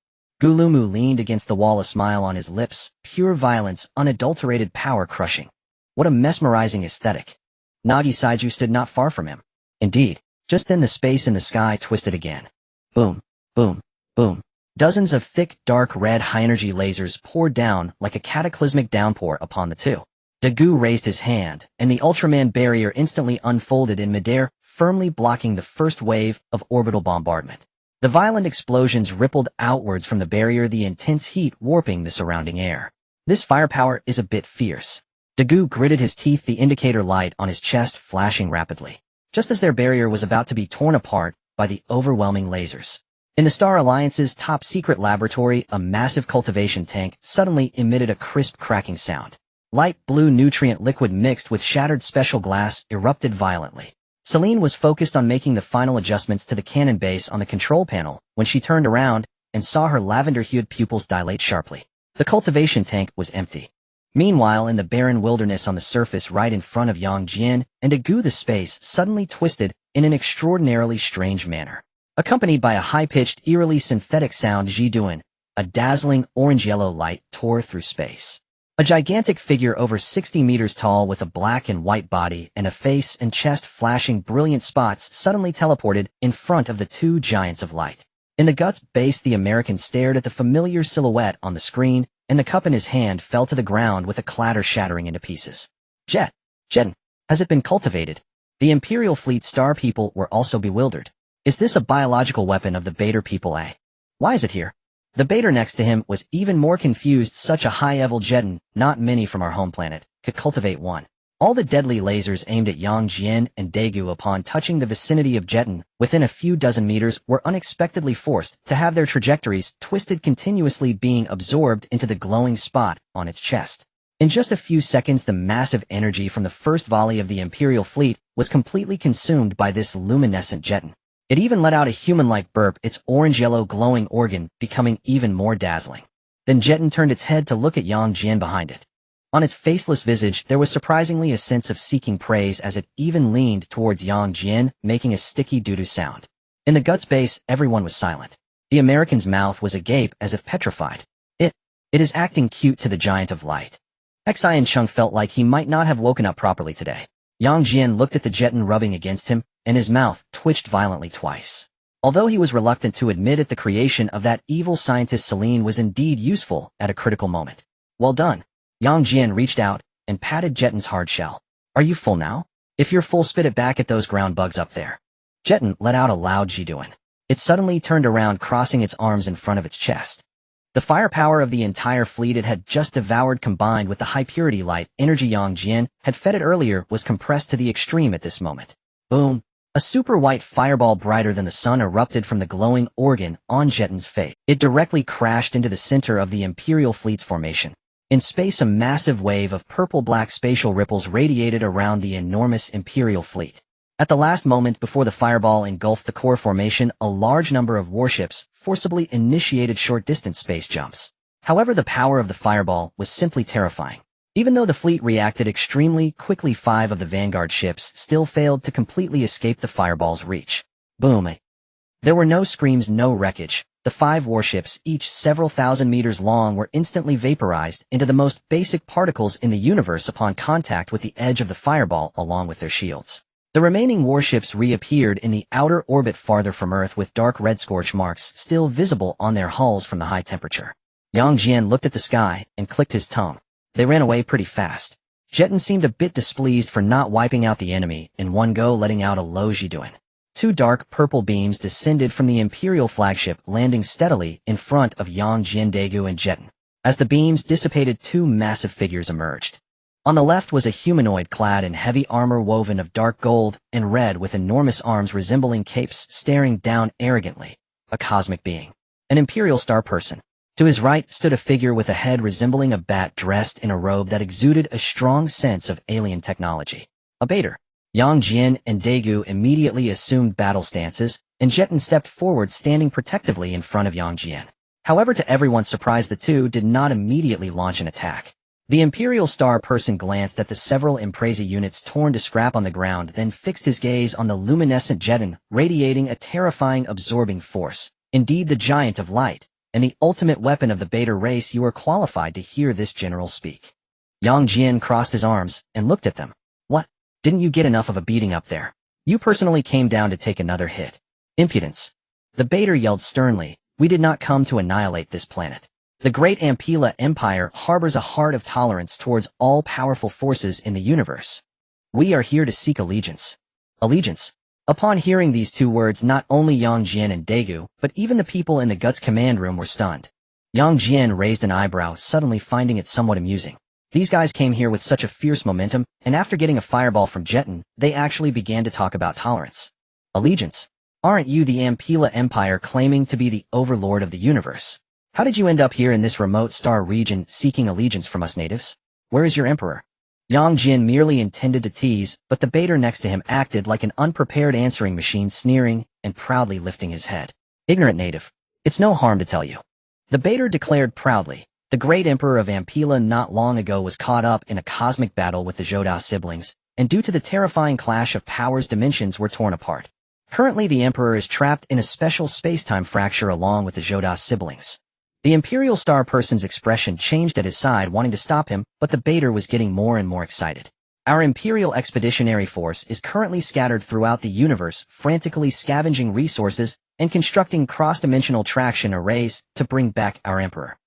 S1: Gulumu leaned against the wall, a smile on his lips, pure violence, unadulterated power crushing. What a mesmerizing aesthetic. Nagi Saiju stood not far from him. Indeed, just then the space in the sky twisted again. Boom, boom, boom. Dozens of thick, dark red high-energy lasers poured down like a cataclysmic downpour upon the two. Dagu raised his hand, and the Ultraman barrier instantly unfolded in midair, firmly blocking the first wave of orbital bombardment. The violent explosions rippled outwards from the barrier, the intense heat warping the surrounding air. This firepower is a bit fierce. Dagu gritted his teeth, the indicator light on his chest flashing rapidly, just as their barrier was about to be torn apart by the overwhelming lasers. In the Star Alliance's top-secret laboratory, a massive cultivation tank suddenly emitted a crisp cracking sound. Light blue nutrient liquid mixed with shattered special glass erupted violently. Celine was focused on making the final adjustments to the cannon base on the control panel when she turned around and saw her lavender-hued pupils dilate sharply. The cultivation tank was empty. Meanwhile, in the barren wilderness on the surface right in front of Jian and Dagu, the space suddenly twisted in an extraordinarily strange manner. Accompanied by a high-pitched, eerily synthetic sound, Jiduan, a dazzling orange-yellow light tore through space. A gigantic figure over 60 meters tall with a black and white body and a face and chest flashing brilliant spots suddenly teleported in front of the two giants of light. In the gut's base, the American stared at the familiar silhouette on the screen, and the cup in his hand fell to the ground with a clatter, shattering into pieces. Jian, has it been cultivated? The Imperial Fleet Star people were also bewildered. Is this a biological weapon of the Bader people, eh? Why is it here? The Bader next to him was even more confused. Such a high-level Jian, not many from our home planet, could cultivate one. All the deadly lasers aimed at Jian and Dagu upon touching the vicinity of Jian within a few dozen meters were unexpectedly forced to have their trajectories twisted, continuously being absorbed into the glowing spot on its chest. In just a few seconds, the massive energy from the first volley of the Imperial fleet was completely consumed by this luminescent Jian. It even let out a human-like burp, its orange-yellow glowing organ becoming even more dazzling. Then Jian turned its head to look at Jian behind it. On its faceless visage, there was surprisingly a sense of seeking praise as it even leaned towards Jian, making a sticky doo-doo sound. In the gut's base, everyone was silent. The American's mouth was agape as if petrified. It is acting cute to the giant of light. Xian Chung felt like he might not have woken up properly today. Jian looked at the Jian rubbing against him, and his mouth twitched violently twice. Although he was reluctant to admit it, the creation of that evil scientist Celine was indeed useful at a critical moment. Well done. Jian reached out and patted Jian's hard shell. Are you full now? If you're full, spit it back at those ground bugs up there. Jian let out a loud Jiduan. It suddenly turned around, crossing its arms in front of its chest. The firepower of the entire fleet it had just devoured, combined with the high-purity light energy Jian had fed it earlier, was compressed to the extreme at this moment. Boom! A super white fireball brighter than the sun erupted from the glowing organ on Jian's face. It directly crashed into the center of the Imperial fleet's formation. In space, a massive wave of purple-black spatial ripples radiated around the enormous Imperial fleet. At the last moment before the fireball engulfed the core formation, a large number of warships forcibly initiated short-distance space jumps. However, the power of the fireball was simply terrifying. Even though the fleet reacted extremely quickly, 5 of the Vanguard ships still failed to completely escape the fireball's reach. Boom! There were no screams, no wreckage. The 5 warships, each several thousand meters long, were instantly vaporized into the most basic particles in the universe upon contact with the edge of the fireball along with their shields. The remaining warships reappeared in the outer orbit farther from Earth with dark red scorch marks still visible on their hulls from the high temperature. Jian looked at the sky and clicked his tongue. They ran away pretty fast. Jian seemed a bit displeased for not wiping out the enemy in one go, letting out a low Jiduan. Two dark purple beams descended from the Imperial flagship, landing steadily in front of Yang Jian, Daegu, and Jian. As the beams dissipated, two massive figures emerged. On the left was a humanoid clad in heavy armor woven of dark gold and red with enormous arms resembling capes staring down arrogantly. A cosmic being. An Imperial star person. To his right stood a figure with a head resembling a bat dressed in a robe that exuded a strong sense of alien technology. A baiter. Yang Jian and Daegu immediately assumed battle stances, and Jian stepped forward standing protectively in front of Yang Jian. However, to everyone's surprise, the two did not immediately launch an attack. The Imperial star person glanced at the several Empera units torn to scrap on the ground, then fixed his gaze on the luminescent Jian, radiating a terrifying absorbing force. Indeed, the giant of light, and the ultimate weapon of the Beta race. You are qualified to hear this general speak. Yang Jian crossed his arms and looked at them. What? Didn't you get enough of a beating up there? You personally came down to take another hit. Impudence. The Beta yelled sternly. We did not come to annihilate this planet. The great Empera Empire harbors a heart of tolerance towards all powerful forces in the universe. We are here to seek allegiance. Allegiance. Upon hearing these two words, not only Yang Jian and Daegu, but even the people in the Guts command room were stunned. Yang Jian raised an eyebrow, suddenly finding it somewhat amusing. These guys came here with such a fierce momentum, and after getting a fireball from Jian, they actually began to talk about tolerance. Allegiance. Aren't you the Empera Empire claiming to be the overlord of the universe? How did you end up here in this remote star region seeking allegiance from us natives? Where is your emperor? Yang Jian merely intended to tease, but the baiter next to him acted like an unprepared answering machine, sneering and proudly lifting his head. Ignorant native. It's no harm to tell you. The baiter declared proudly. The great emperor of Empera not long ago was caught up in a cosmic battle with the Juda siblings, and due to the terrifying clash of powers, dimensions were torn apart. Currently, the emperor is trapped in a special space-time fracture along with the Juda siblings. The Imperial star person's expression changed at his side, wanting to stop him, but the baiter was getting more and more excited. Our Imperial Expeditionary Force is currently scattered throughout the universe, frantically scavenging resources and constructing cross-dimensional traction arrays to bring back our emperor.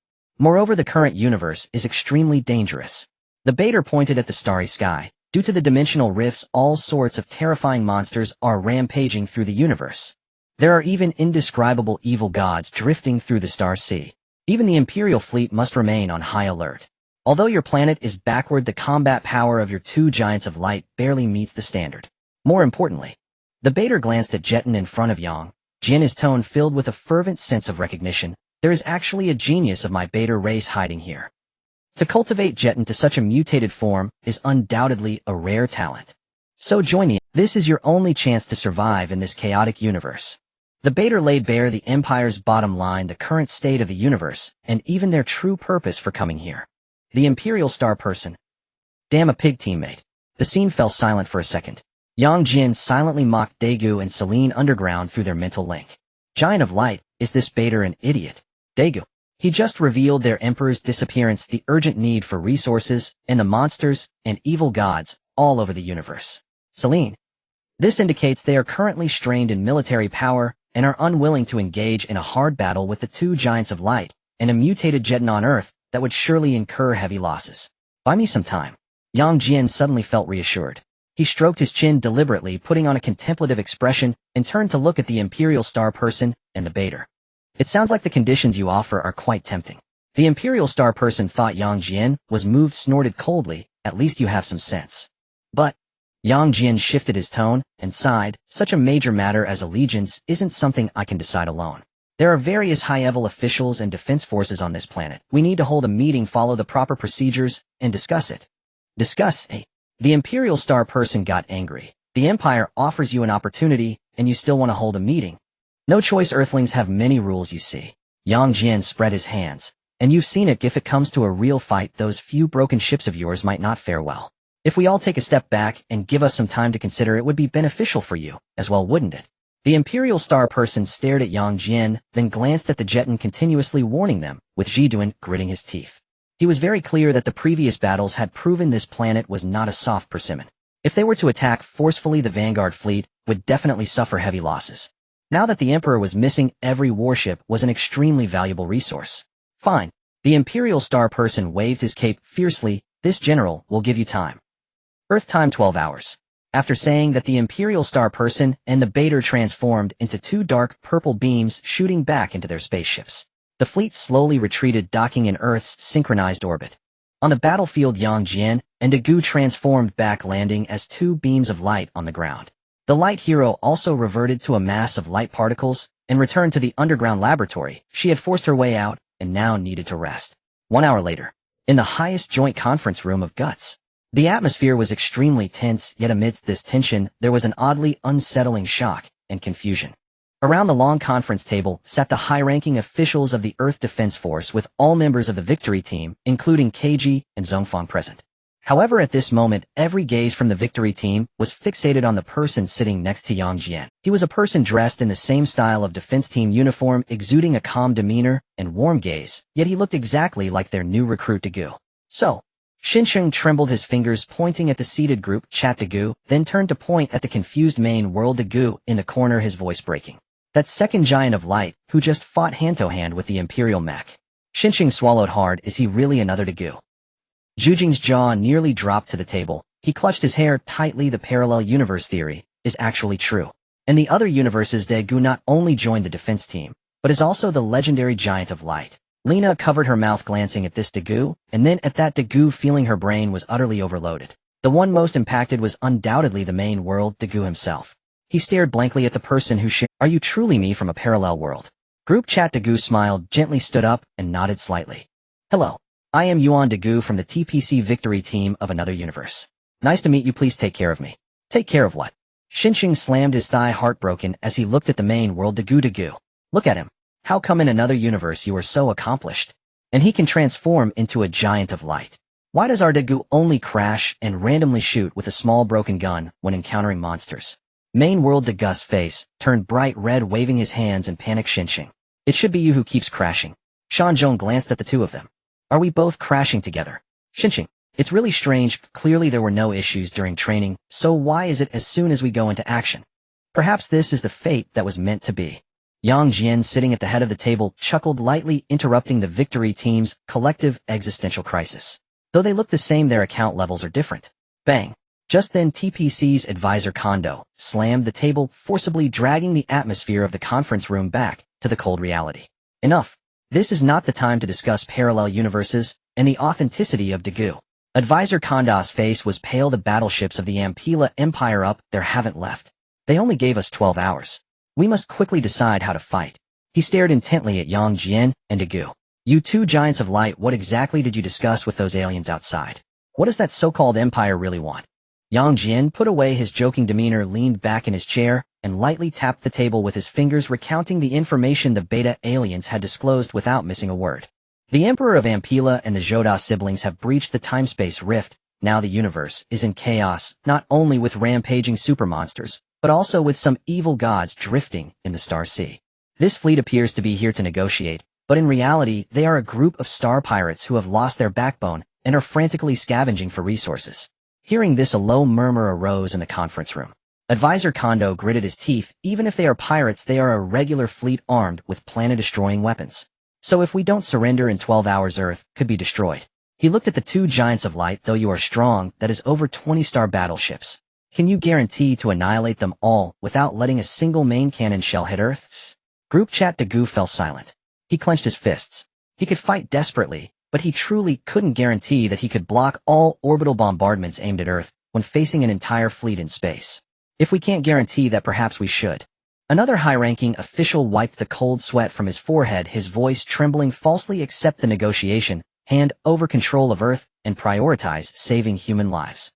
S1: Moreover, the current universe is extremely dangerous. The baiter pointed at the starry sky. Due to the dimensional rifts, all sorts of terrifying monsters are rampaging through the universe. There are even indescribable evil gods drifting through the star sea. Even the Imperial fleet must remain on high alert. Although your planet is backward, the combat power of your two giants of light barely meets the standard. More importantly, the baiter glanced at Jian in front of Yang Jian, his tone filled with a fervent sense of recognition. There is actually a genius of my Beta race hiding here. To cultivate Jian to such a mutated form is undoubtedly a rare talent. So join me. This is your only chance to survive in this chaotic universe. The baiter laid bare the Empire's bottom line, the current state of the universe, and even their true purpose for coming here. The Imperial star person. Damn, a pig teammate. The scene fell silent for a second. Yang Jian silently mocked Daegu and Celine underground through their mental link. Giant of light, is this baiter an idiot? Daegu. He just revealed their emperor's disappearance, the urgent need for resources, and the monsters and evil gods all over the universe. Celine. This indicates they are currently strained in military power and are unwilling to engage in a hard battle with the two giants of light and a mutated Jian on Earth that would surely incur heavy losses. Buy me some time. Yang Jian suddenly felt reassured. He stroked his chin deliberately, putting on a contemplative expression, and turned to look at the Imperial star person and the baiter. It sounds like the conditions you offer are quite tempting. The Imperial star person thought Yang Jian was moved, snorted coldly. At least you have some sense. But Yang Jian shifted his tone and sighed. Such a major matter as allegiance isn't something I can decide alone. There are various high-level officials and defense forces on this planet. We need to hold a meeting, follow the proper procedures, and discuss it. Discuss? The Imperial star person got angry. The Empire offers you an opportunity, and you still want to hold a meeting. No choice, Earthlings have many rules, you see. Yang Jian spread his hands. And you've seen it, if it comes to a real fight, those few broken ships of yours might not fare well. If we all take a step back and give us some time to consider, it would be beneficial for you, as well, wouldn't it? The Imperial star person stared at Yang Jian, then glanced at the Jian, continuously warning them, with Jiduan gritting his teeth. He was very clear that the previous battles had proven this planet was not a soft persimmon. If they were to attack forcefully, the Vanguard fleet would definitely suffer heavy losses. Now that the Emperor was missing, every warship was an extremely valuable resource. Fine. The Imperial star person waved his cape fiercely. This general will give you time. Earth time 12 hours. After saying that the Imperial Star person and the Bader transformed into two dark purple beams shooting back into their spaceships. The fleet slowly retreated, docking in Earth's synchronized orbit. On the battlefield, Jian and Dagu transformed back, landing as two beams of light on the ground. The light hero also reverted to a mass of light particles and returned to the underground laboratory. She had forced her way out and now needed to rest. 1 hour later, in the highest joint conference room of Guts, the atmosphere was extremely tense, yet amidst this tension, there was an oddly unsettling shock and confusion. Around the long conference table sat the high-ranking officials of the Earth Defense Force, with all members of the victory team, including KG and Zhongfang, present. However, at this moment, every gaze from the victory team was fixated on the person sitting next to Jian. He was a person dressed in the same style of defense team uniform, exuding a calm demeanor and warm gaze, yet he looked exactly like their new recruit Dagu. So, Xinsheng trembled, his fingers pointing at the seated group chat Dagu, then turned to point at the confused main world Dagu in the corner, his voice breaking. That second giant of light, who just fought hand-to-hand with the Imperial mech. Xinsheng swallowed hard. Is he really another Dagu? Zhujing's jaw nearly dropped to the table. He clutched his hair tightly. The parallel universe theory is actually true. In the other universes, Dagu not only joined the defense team, but is also the legendary giant of light. Lena covered her mouth, glancing at this Dagu, and then at that Dagu, feeling her brain was utterly overloaded. The one most impacted was undoubtedly the main world Dagu himself. He stared blankly at the person who Are you truly me from a parallel world? Group chat Dagu smiled, gently stood up, and nodded slightly. Hello. I am Yuan Dagu from the TPC victory team of another universe. Nice to meet you. Please take care of me. Take care of what? Xinsheng slammed his thigh, heartbroken, as he looked at the main world Dagu. Look at him. How come in another universe you are so accomplished? And he can transform into a giant of light. Why does our Dagu only crash and randomly shoot with a small broken gun when encountering monsters? Main world Dagu's face turned bright red, waving his hands in panic. Xinsheng. It should be you who keeps crashing. Shanzhong glanced at the two of them. Are we both crashing together? Xinsheng. It's really strange. Clearly there were no issues during training, so why is it as soon as we go into action? Perhaps this is the fate that was meant to be. Jian, sitting at the head of the table, chuckled lightly, interrupting the victory team's collective existential crisis. Though they look the same, their account levels are different. Bang. Just then, TPC's advisor Kondo slammed the table, forcibly dragging the atmosphere of the conference room back to the cold reality. Enough. This is not the time to discuss parallel universes and the authenticity of Dagu. Advisor Kondo's face was pale. The battleships of the Empera Empire up there haven't left. They only gave us 12 hours. We must quickly decide how to fight. He stared intently at Jian and Dagu. You two giants of light, what exactly did you discuss with those aliens outside? What does that so-called empire really want? Jian put away his joking demeanor, leaned back in his chair, and lightly tapped the table with his fingers, recounting the information the Beta aliens had disclosed without missing a word. The Emperor of Empera and the Juda siblings have breached the time-space rift. Now the universe is in chaos, not only with rampaging supermonsters, but also with some evil gods drifting in the Star Sea. This fleet appears to be here to negotiate, but in reality they are a group of star pirates who have lost their backbone and are frantically scavenging for resources. Hearing this, a low murmur arose in the conference room. Advisor Kondo gritted his teeth. Even if they are pirates, they are a regular fleet armed with planet-destroying weapons. So if we don't surrender in 12 hours, Earth could be destroyed. He looked at the two giants of light. Though you are strong, that is over 20 star battleships. Can you guarantee to annihilate them all without letting a single main cannon shell hit Earth? Group chat Dagu fell silent. He clenched his fists. He could fight desperately, but he truly couldn't guarantee that he could block all orbital bombardments aimed at Earth when facing an entire fleet in space. If we can't guarantee that, perhaps we should. Another high-ranking official wiped the cold sweat from his forehead, his voice trembling. Falsely accept the negotiation, hand over control of Earth, and prioritize saving human lives.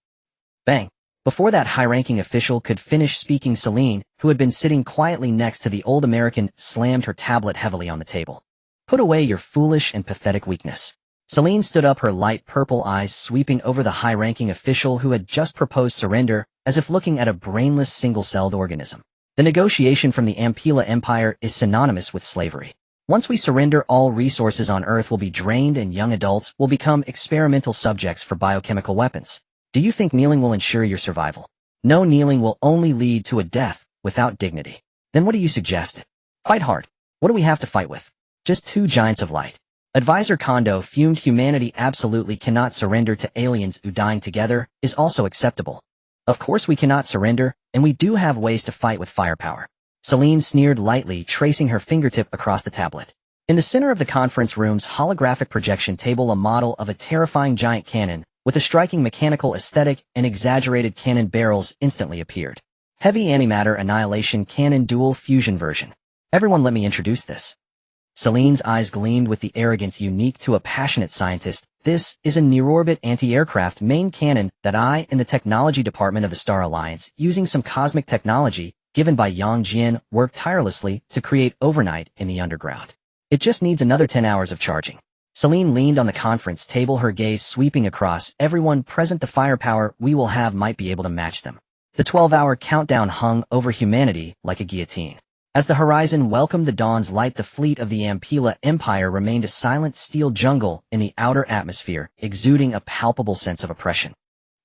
S1: Bang. Before that high-ranking official could finish speaking, Celine, who had been sitting quietly next to the old American, slammed her tablet heavily on the table. Put away your foolish and pathetic weakness. Celine stood up, her light purple eyes sweeping over the high-ranking official who had just proposed surrender, as if looking at a brainless single-celled organism. The negotiation from the Empera Empire is synonymous with slavery. Once we surrender, all resources on Earth will be drained and young adults will become experimental subjects for biochemical weapons. Do you think kneeling will ensure your survival? No, kneeling will only lead to a death without dignity. Then what do you suggest? Fight hard. What do we have to fight with? Just two giants of light. Advisor Kondo fumed. Humanity absolutely cannot surrender to aliens who dying together is also acceptable. Of course we cannot surrender, and we do have ways to fight with firepower. Celine sneered lightly, tracing her fingertip across the tablet. In the center of the conference room's holographic projection table, a model of a terrifying giant cannon, with a striking mechanical aesthetic and exaggerated cannon barrels, instantly appeared. Heavy antimatter annihilation cannon dual fusion version. Everyone, let me introduce this. Celine's eyes gleamed with the arrogance unique to a passionate scientist. This is a near-orbit anti-aircraft main cannon that I and the technology department of the Star Alliance, using some cosmic technology given by Jian, worked tirelessly to create overnight in the underground. It just needs another 10 hours of charging. Celine leaned on the conference table, her gaze sweeping across everyone present. The firepower we will have might be able to match them. The 12-hour countdown hung over humanity like a guillotine. As the horizon welcomed the dawn's light, the fleet of the Empera Empire remained a silent steel jungle in the outer atmosphere, exuding a palpable sense of oppression.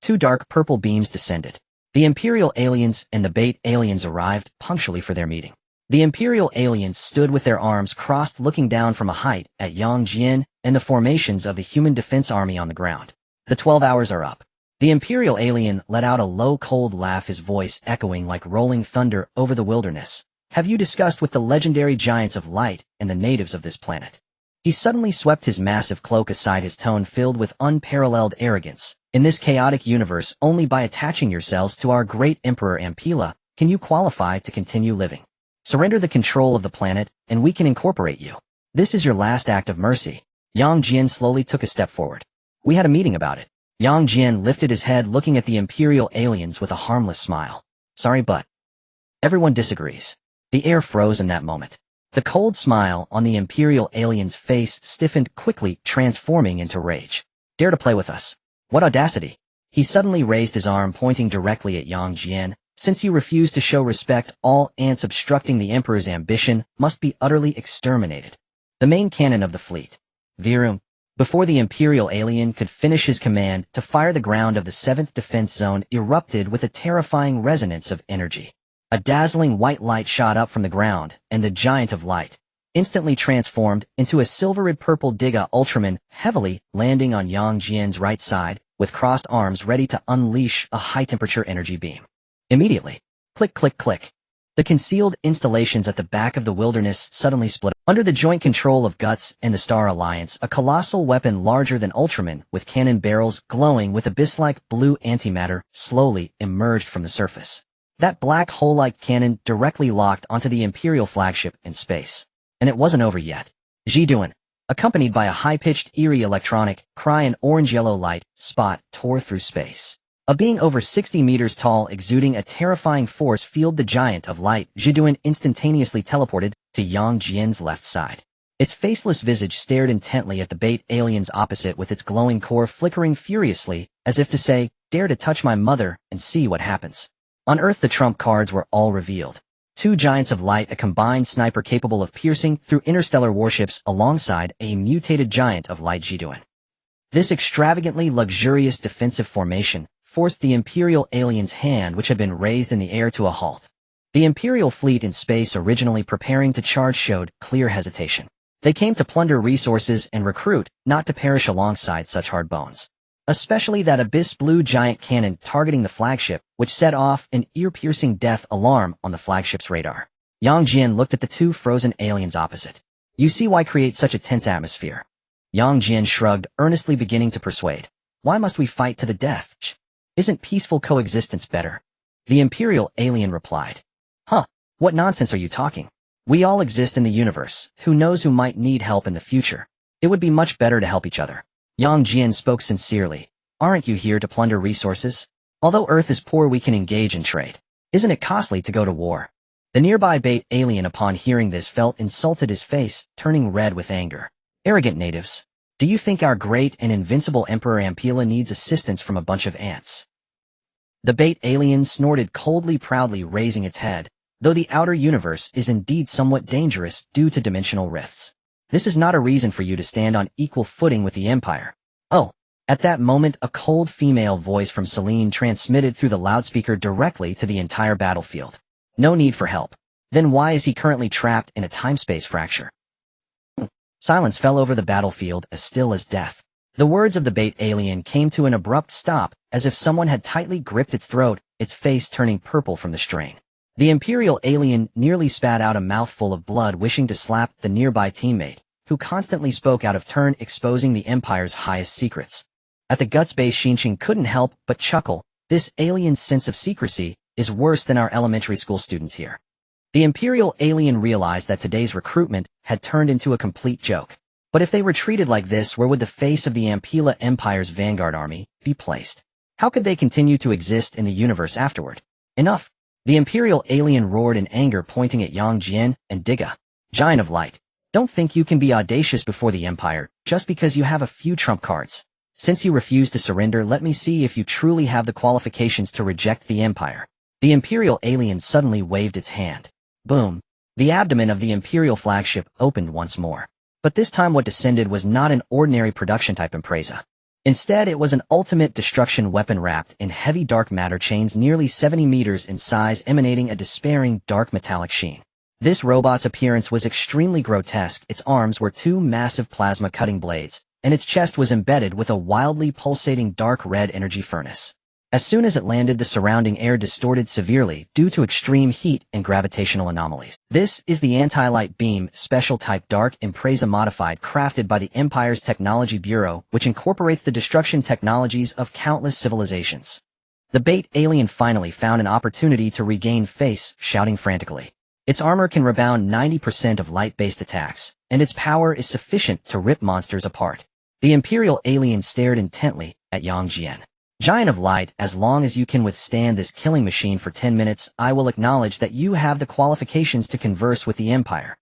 S1: Two dark purple beams descended. The Imperial aliens and the Bait aliens arrived punctually for their meeting. The Imperial aliens stood with their arms crossed, looking down from a height at Jian and the formations of the Human Defense Army on the ground. The 12 hours are up. The Imperial alien let out a low, cold laugh, his voice echoing like rolling thunder over the wilderness. Have you discussed with the legendary giants of light and the natives of this planet? He suddenly swept his massive cloak aside, his tone filled with unparalleled arrogance. In this chaotic universe, only by attaching yourselves to our great Emperor Empera can you qualify to continue living. Surrender the control of the planet, and we can incorporate you. This is your last act of mercy. Jian slowly took a step forward. We had a meeting about it. Jian lifted his head, looking at the Imperial aliens with a harmless smile. Sorry, but everyone disagrees. The air froze in that moment. The cold smile on the Imperial alien's face stiffened quickly, transforming into rage. Dare to play with us? What audacity! He suddenly raised his arm, pointing directly at Jian. Since you refuse to show respect, all ants obstructing the Emperor's ambition must be utterly exterminated. The main cannon of the fleet. Virum. Before the Imperial alien could finish his command to fire, the ground of the 7th Defense Zone erupted with a terrifying resonance of energy. A dazzling white light shot up from the ground, and the Giant of Light instantly transformed into a silverid purple Diga Ultraman, heavily landing on Jian's right side, with crossed arms ready to unleash a high-temperature energy beam. Immediately, click, click, click. The concealed installations at the back of the wilderness suddenly split. Under the joint control of Guts and the Star Alliance, a colossal weapon larger than Ultraman, with cannon barrels glowing with abyss-like blue antimatter, slowly emerged from the surface. That black hole-like cannon directly locked onto the Imperial flagship in space. And it wasn't over yet. Jian, accompanied by a high-pitched, eerie electronic cry, and orange-yellow light spot tore through space. A being over 60 meters tall, exuding a terrifying force field, the Giant of Light, Jian instantaneously teleported to Jian's left side. Its faceless visage stared intently at the Bait aliens opposite, with its glowing core flickering furiously, as if to say, dare to touch my mother and see what happens. On Earth, the trump cards were all revealed. Two Giants of Light, a combined sniper capable of piercing through interstellar warships, alongside a mutated Giant of Light, Jian. This extravagantly luxurious defensive formation forced the Imperial alien's hand, which had been raised in the air, to a halt. The Imperial fleet in space, originally preparing to charge, showed clear hesitation. They came to plunder resources and recruit, not to perish alongside such hard bones. Especially that abyss blue giant cannon targeting the flagship, which set off an ear-piercing death alarm on the flagship's radar. Jian looked at the two frozen aliens opposite. You see why create such a tense atmosphere? Jian shrugged, earnestly beginning to persuade. Why must we fight to the death? Isn't peaceful coexistence better? The Imperial alien replied. Huh, what nonsense are you talking? We all exist in the universe. Who knows who might need help in the future? It would be much better to help each other. Jian spoke sincerely. Aren't you here to plunder resources? Although Earth is poor, we can engage in trade. Isn't it costly to go to war? The nearby Bait alien, upon hearing this, felt insulted, his face turning red with anger. Arrogant natives. Do you think our great and invincible Emperor Empera needs assistance from a bunch of ants? The Bait alien snorted coldly, proudly raising its head. Though the outer universe is indeed somewhat dangerous due to dimensional rifts, this is not a reason for you to stand on equal footing with the Empire. Oh. At that moment, a cold female voice from Celine transmitted through the loudspeaker directly to the entire battlefield. No need for help. Then why is he currently trapped in a time-space fracture? Silence fell over the battlefield, as still as death. The words of the Bait alien came to an abrupt stop, as if someone had tightly gripped its throat, its face turning purple from the strain. The Imperial alien nearly spat out a mouthful of blood, wishing to slap the nearby teammate, who constantly spoke out of turn, exposing the Empire's highest secrets. At the guts base, Xinqing couldn't help but chuckle. This alien's sense of secrecy is worse than our elementary school students here. The Imperial alien realized that today's recruitment had turned into a complete joke. But if they were treated like this, where would the face of the Ampela Empire's vanguard army be placed? How could they continue to exist in the universe afterward? Enough! The Imperial alien roared in anger, pointing at Jian and Diga. Giant of light, don't think you can be audacious before the Empire, just because you have a few trump cards. Since you refuse to surrender, let me see if you truly have the qualifications to reject the Empire. The Imperial alien suddenly waved its hand. Boom! The abdomen of the Imperial flagship opened once more. But this time what descended was not an ordinary production-type Empera. Instead, it was an ultimate destruction weapon wrapped in heavy dark matter chains nearly 70 meters in size, emanating a despairing dark metallic sheen. This robot's appearance was extremely grotesque. Its arms were two massive plasma cutting blades, and its chest was embedded with a wildly pulsating dark red energy furnace. As soon as it landed, the surrounding air distorted severely due to extreme heat and gravitational anomalies. This is the anti-light beam, special type dark Empera modified, crafted by the Empire's Technology Bureau, which incorporates the destruction technologies of countless civilizations. The bait alien finally found an opportunity to regain face, shouting frantically. Its armor can rebound 90% of light-based attacks, and its power is sufficient to rip monsters apart. The Imperial alien stared intently at Jian. Giant of light, as long as you can withstand this killing machine for 10 minutes, I will acknowledge that you have the qualifications to converse with the Empire.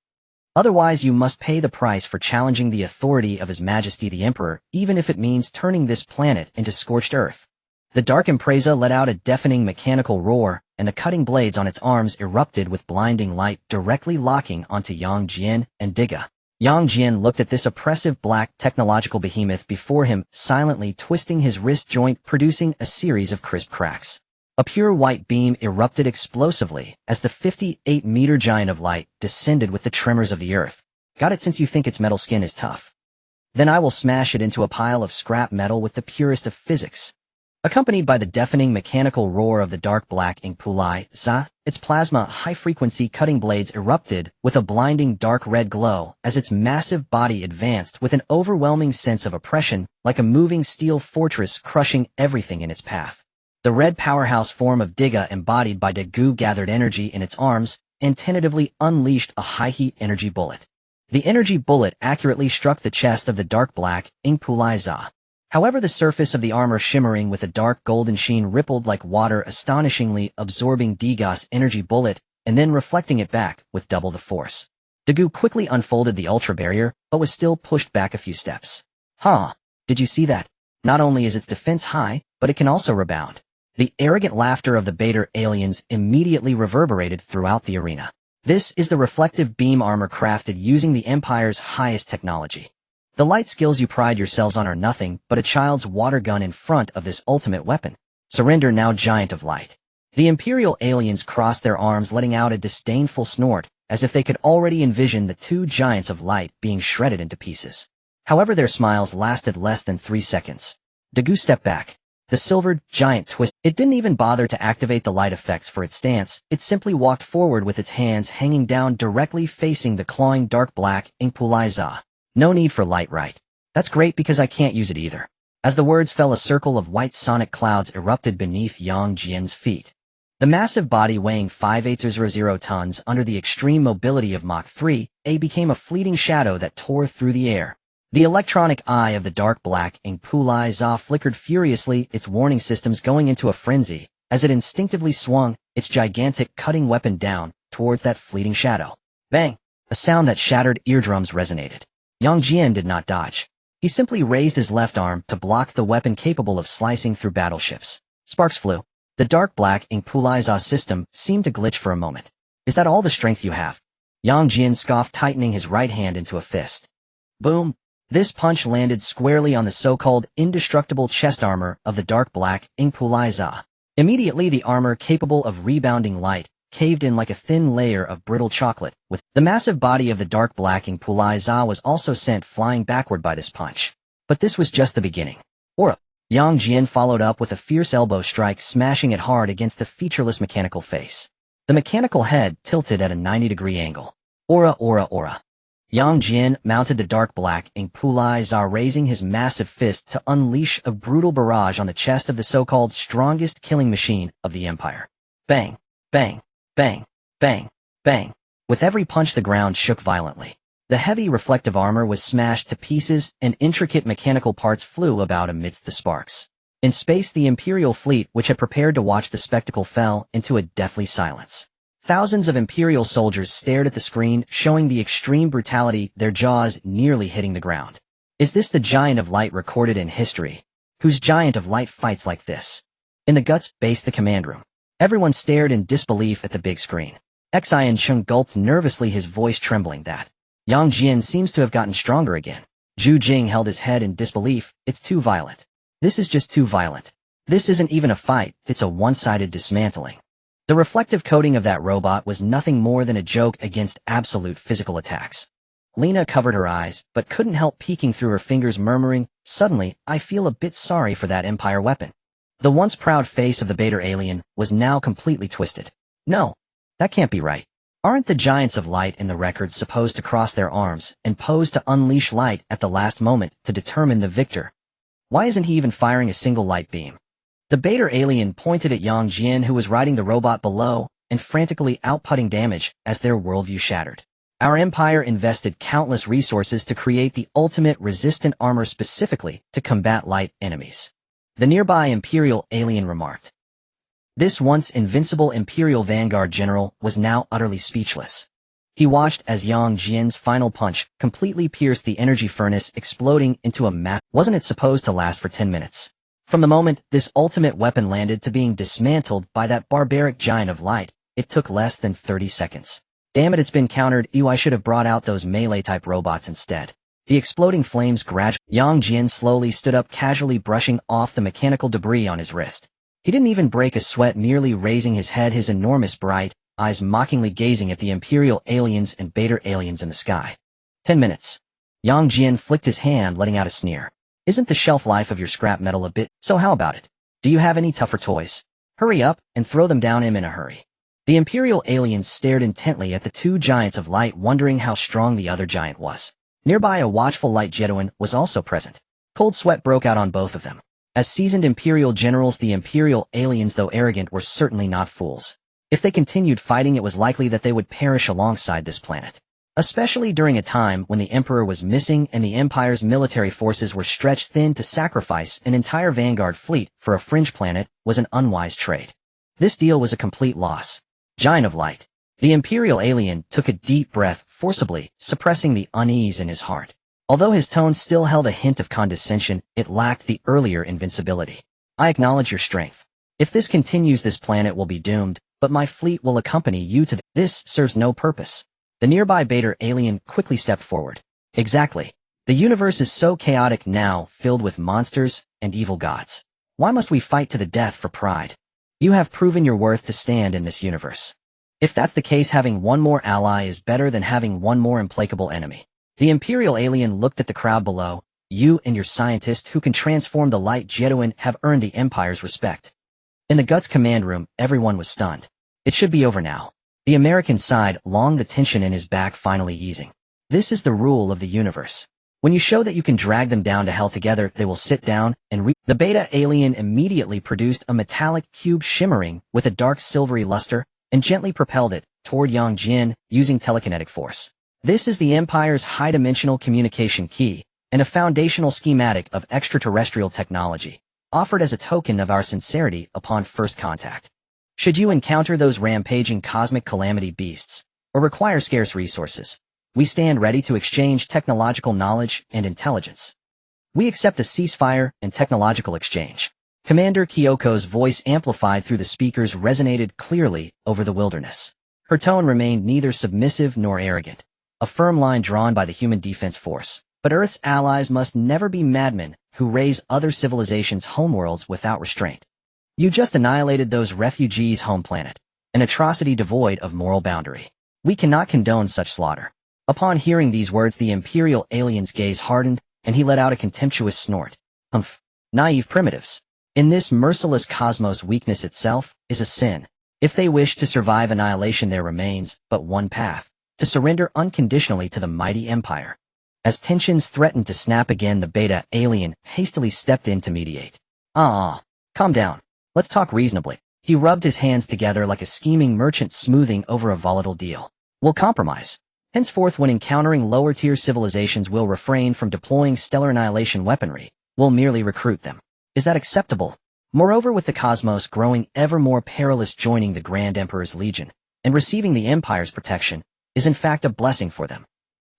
S1: Otherwise, you must pay the price for challenging the authority of His Majesty the Emperor, even if it means turning this planet into scorched earth. The dark Empera let out a deafening mechanical roar, and the cutting blades on its arms erupted with blinding light, directly locking onto Jian and Diga. Jian looked at this oppressive black technological behemoth before him, silently twisting his wrist joint, producing a series of crisp cracks. A pure white beam erupted explosively as the 58-meter giant of light descended with the tremors of the earth. Got it, since you think its metal skin is tough. Then I will smash it into a pile of scrap metal with the purest of physics. Accompanied by the deafening mechanical roar of the dark black ink Pulai Za, its plasma high-frequency cutting blades erupted with a blinding dark red glow as its massive body advanced with an overwhelming sense of oppression, like a moving steel fortress crushing everything in its path. The red powerhouse form of Diga, embodied by Dagu, gathered energy in its arms and tentatively unleashed a high-heat energy bullet. The energy bullet accurately struck the chest of the dark black ink Pulai Za. However, the surface of the armor, shimmering with a dark golden sheen, rippled like water, astonishingly absorbing Diga's energy bullet and then reflecting it back with double the force. Dagu quickly unfolded the ultra barrier, but was still pushed back a few steps. Huh? Did you see that? Not only is its defense high, but it can also rebound. The arrogant laughter of the Beta aliens immediately reverberated throughout the arena. This is the reflective beam armor crafted using the Empire's highest technology. The light skills you pride yourselves on are nothing but a child's water gun in front of this ultimate weapon. Surrender now, giant of light. The Imperial aliens crossed their arms, letting out a disdainful snort, as if they could already envision the two giants of light being shredded into pieces. However, their smiles lasted less than 3 seconds. Dagu stepped back. The silvered giant twist. It didn't even bother to activate the light effects for its stance. It simply walked forward with its hands hanging down, directly facing the clawing dark black ink Pulai Za. No need for light, right? That's great, because I can't use it either. As the words fell, a circle of white sonic clouds erupted beneath Jian's feet. The massive body, weighing 5,800 tons under the extreme mobility of Mach 3A, became a fleeting shadow that tore through the air. The electronic eye of the dark black ink Pulai Za flickered furiously, its warning systems going into a frenzy, as it instinctively swung its gigantic cutting weapon down towards that fleeting shadow. Bang! A sound that shattered eardrums resonated. Jian did not dodge. He simply raised his left arm to block the weapon capable of slicing through battleships. Sparks flew. The dark black ink Pulai Za system seemed to glitch for a moment. Is that all the strength you have? Jian scoffed, tightening his right hand into a fist. Boom! This punch landed squarely on the so-called indestructible chest armor of the dark black ink Pulai Za. Immediately, the armor, capable of rebounding light, caved in like a thin layer of brittle chocolate. With the massive body of the dark black ink Pulai Za was also sent flying backward by this punch. But this was just the beginning. Aura. Yang Jian followed up with a fierce elbow strike, smashing it hard against the featureless mechanical face. The mechanical head tilted at a 90-degree angle. Aura, aura, aura. Yang Jian mounted the dark black ink Pulai Za, raising his massive fist to unleash a brutal barrage on the chest of the so-called strongest killing machine of the Empire. Bang, bang, bang, bang, bang. With every punch the ground shook violently. The heavy reflective armor was smashed to pieces and intricate mechanical parts flew about amidst the sparks. In space, the Imperial fleet, which had prepared to watch the spectacle, fell into a deathly silence. Thousands of Imperial soldiers stared at the screen, showing the extreme brutality, their jaws nearly hitting the ground. Is this the Giant of Light recorded in history? Whose Giant of Light fights like this? In the guts base the command room. Everyone stared in disbelief at the big screen. Xian Chung gulped nervously, his voice trembling. That Yang Jian seems to have gotten stronger again. Zhu Jing held his head in disbelief. It's too violent. This is just too violent. This isn't even a fight, it's a one-sided dismantling. The reflective coating of that robot was nothing more than a joke against absolute physical attacks. Lena covered her eyes, but couldn't help peeking through her fingers, murmuring, "Suddenly, I feel a bit sorry for that Empire weapon." The once proud face of the beta alien was now completely twisted. No, that can't be right. Aren't the Giants of Light in the records supposed to cross their arms and pose to unleash light at the last moment to determine the victor? Why isn't he even firing a single light beam? The beta alien pointed at Yang Jian, who was riding the robot below and frantically outputting damage as their worldview shattered. Our Empire invested countless resources to create the ultimate resistant armor specifically to combat light enemies. The nearby Imperial alien remarked. This once invincible Imperial Vanguard general was now utterly speechless. He watched as Yang Jian's final punch completely pierced the energy furnace, exploding into a mass. Wasn't it supposed to last for 10 minutes? From the moment this ultimate weapon landed to being dismantled by that barbaric Giant of Light, it took less than 30 seconds. Damn it, it's been countered. I should have brought out those melee-type robots instead. The exploding flames gradually. Yang Jian slowly stood up, casually brushing off the mechanical debris on his wrist. He didn't even break a sweat, merely raising his head, his enormous bright eyes mockingly gazing at the Imperial aliens and beta aliens in the sky. 10 minutes. Yang Jian flicked his hand, letting out a sneer. Isn't the shelf life of your scrap metal a bit? So how about it? Do you have any tougher toys? Hurry up and throw them down him in a hurry. The Imperial aliens stared intently at the two Giants of Light, wondering how strong the other giant was. Nearby, a watchful light Jedouin was also present. Cold sweat broke out on both of them. As seasoned Imperial generals, the Imperial aliens, though arrogant, were certainly not fools. If they continued fighting, it was likely that they would perish alongside this planet. Especially during a time when the Emperor was missing and the Empire's military forces were stretched thin, to sacrifice an entire Vanguard fleet for a fringe planet was an unwise trade. This deal was a complete loss. Giant of Light. The Imperial alien took a deep breath, forcibly suppressing the unease in his heart. Although his tone still held a hint of condescension, it lacked the earlier invincibility. I acknowledge your strength. If this continues, this planet will be doomed, but my fleet will accompany you to this serves no purpose. The nearby beta alien quickly stepped forward. Exactly. The universe is so chaotic now, filled with monsters and evil gods. Why must we fight to the death for pride? You have proven your worth to stand in this universe. If that's the case, having one more ally is better than having one more implacable enemy. The Imperial alien looked at the crowd below. You and your scientist who can transform the light Jedouin have earned the Empire's respect. In the Guts command room, everyone was stunned. It should be over now. The American sighed, the tension in his back finally easing. This is the rule of the universe. When you show that you can drag them down to hell together, they will sit down and The beta alien immediately produced a metallic cube shimmering with a dark silvery luster and gently propelled it toward Yang Jian using telekinetic force. This is the Empire's high-dimensional communication key and a foundational schematic of extraterrestrial technology, offered as a token of our sincerity upon first contact. Should you encounter those rampaging cosmic calamity beasts, or require scarce resources, we stand ready to exchange technological knowledge and intelligence. We accept a ceasefire and technological exchange. Commander Kyoko's voice, amplified through the speakers, resonated clearly over the wilderness. Her tone remained neither submissive nor arrogant, a firm line drawn by the human defense force. But Earth's allies must never be madmen who raise other civilizations' homeworlds without restraint. You just annihilated those refugees' home planet, an atrocity devoid of moral boundary. We cannot condone such slaughter. Upon hearing these words, the Imperial alien's gaze hardened, and he let out a contemptuous snort. Humph. Naive primitives. In this merciless cosmos, weakness itself is a sin. If they wish to survive annihilation, there remains but one path: to surrender unconditionally to the mighty empire. As tensions threatened to snap again, the beta alien hastily stepped in to mediate. Calm down. Let's talk reasonably. He rubbed his hands together like a scheming merchant smoothing over a volatile deal. We'll compromise. Henceforth, when encountering lower-tier civilizations, we'll refrain from deploying stellar annihilation weaponry. We'll merely recruit them. Is that acceptable? Moreover, with the cosmos growing ever more perilous, joining the Grand Emperor's legion and receiving the Empire's protection is in fact a blessing for them.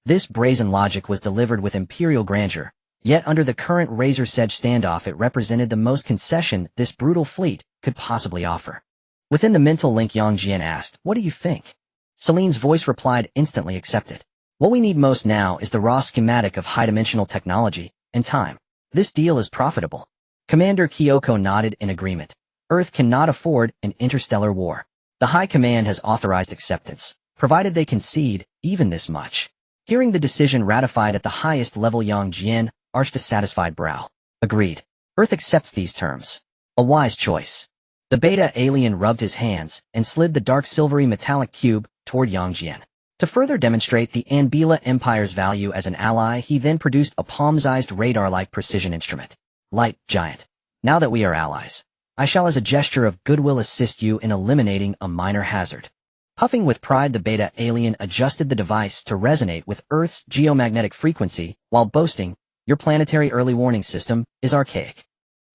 S1: This brazen logic was delivered with imperial grandeur, yet under the current razor's edge standoff, it represented the most concession this brutal fleet could possibly offer. Within the mental link, Jian asked, "What do you think?" Celine's voice replied, "Instantly accepted. What we need most now is the raw schematic of high-dimensional technology and time. This deal is profitable." Commander Kyoko nodded in agreement. Earth cannot afford an interstellar war. The High Command has authorized acceptance, provided they concede even this much. Hearing the decision ratified at the highest level, Jian arched a satisfied brow. Agreed. Earth accepts these terms. A wise choice. The beta alien rubbed his hands and slid the dark silvery metallic cube toward Jian. To further demonstrate the Anbila Empire's value as an ally, he then produced a palm-sized radar-like precision instrument. Light, giant. Now that we are allies, I shall as a gesture of goodwill assist you in eliminating a minor hazard. Puffing with pride, the beta alien adjusted the device to resonate with Earth's geomagnetic frequency while boasting, "Your planetary early warning system is archaic."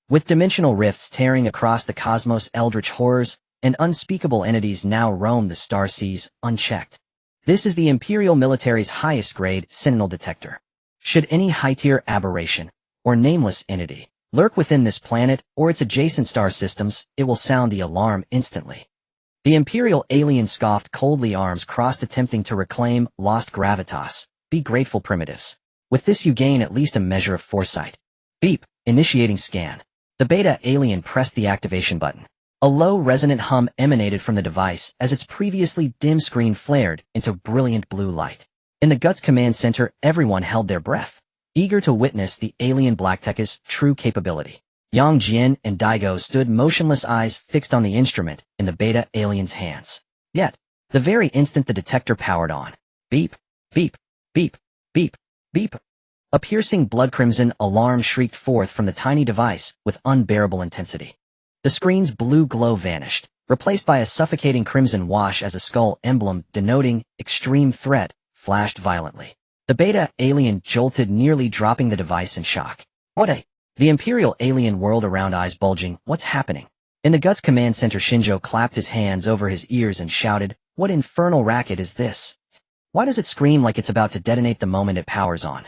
S1: With dimensional rifts tearing across the cosmos, eldritch horrors and unspeakable entities now roam the star seas unchecked. This is the Imperial military's highest grade sentinel detector. Should any high-tier aberration or nameless entity lurk within this planet or its adjacent star systems, it will sound the alarm instantly. The Imperial alien scoffed coldly, arms crossed, attempting to reclaim lost gravitas. Be grateful, primitives. With this you gain at least a measure of foresight. Beep, initiating scan. The beta alien pressed the activation button. A low resonant hum emanated from the device as its previously dim screen flared into brilliant blue light. In the Guts Command Center, everyone held their breath, eager to witness the alien Blacktech's true capability. Jian and Daigo stood motionless, eyes fixed on the instrument in the beta alien's hands. Yet, the very instant the detector powered on, beep, beep, beep, beep, beep, a piercing blood-crimson alarm shrieked forth from the tiny device with unbearable intensity. The screen's blue glow vanished, replaced by a suffocating crimson wash as a skull emblem denoting extreme threat flashed violently. The beta alien jolted, nearly dropping the device in shock. The Imperial alien whirled around, eyes bulging. What's happening? In the Guts Command Center, Shinjo clapped his hands over his ears and shouted, "What infernal racket is this? Why does it scream like it's about to detonate the moment it powers on?"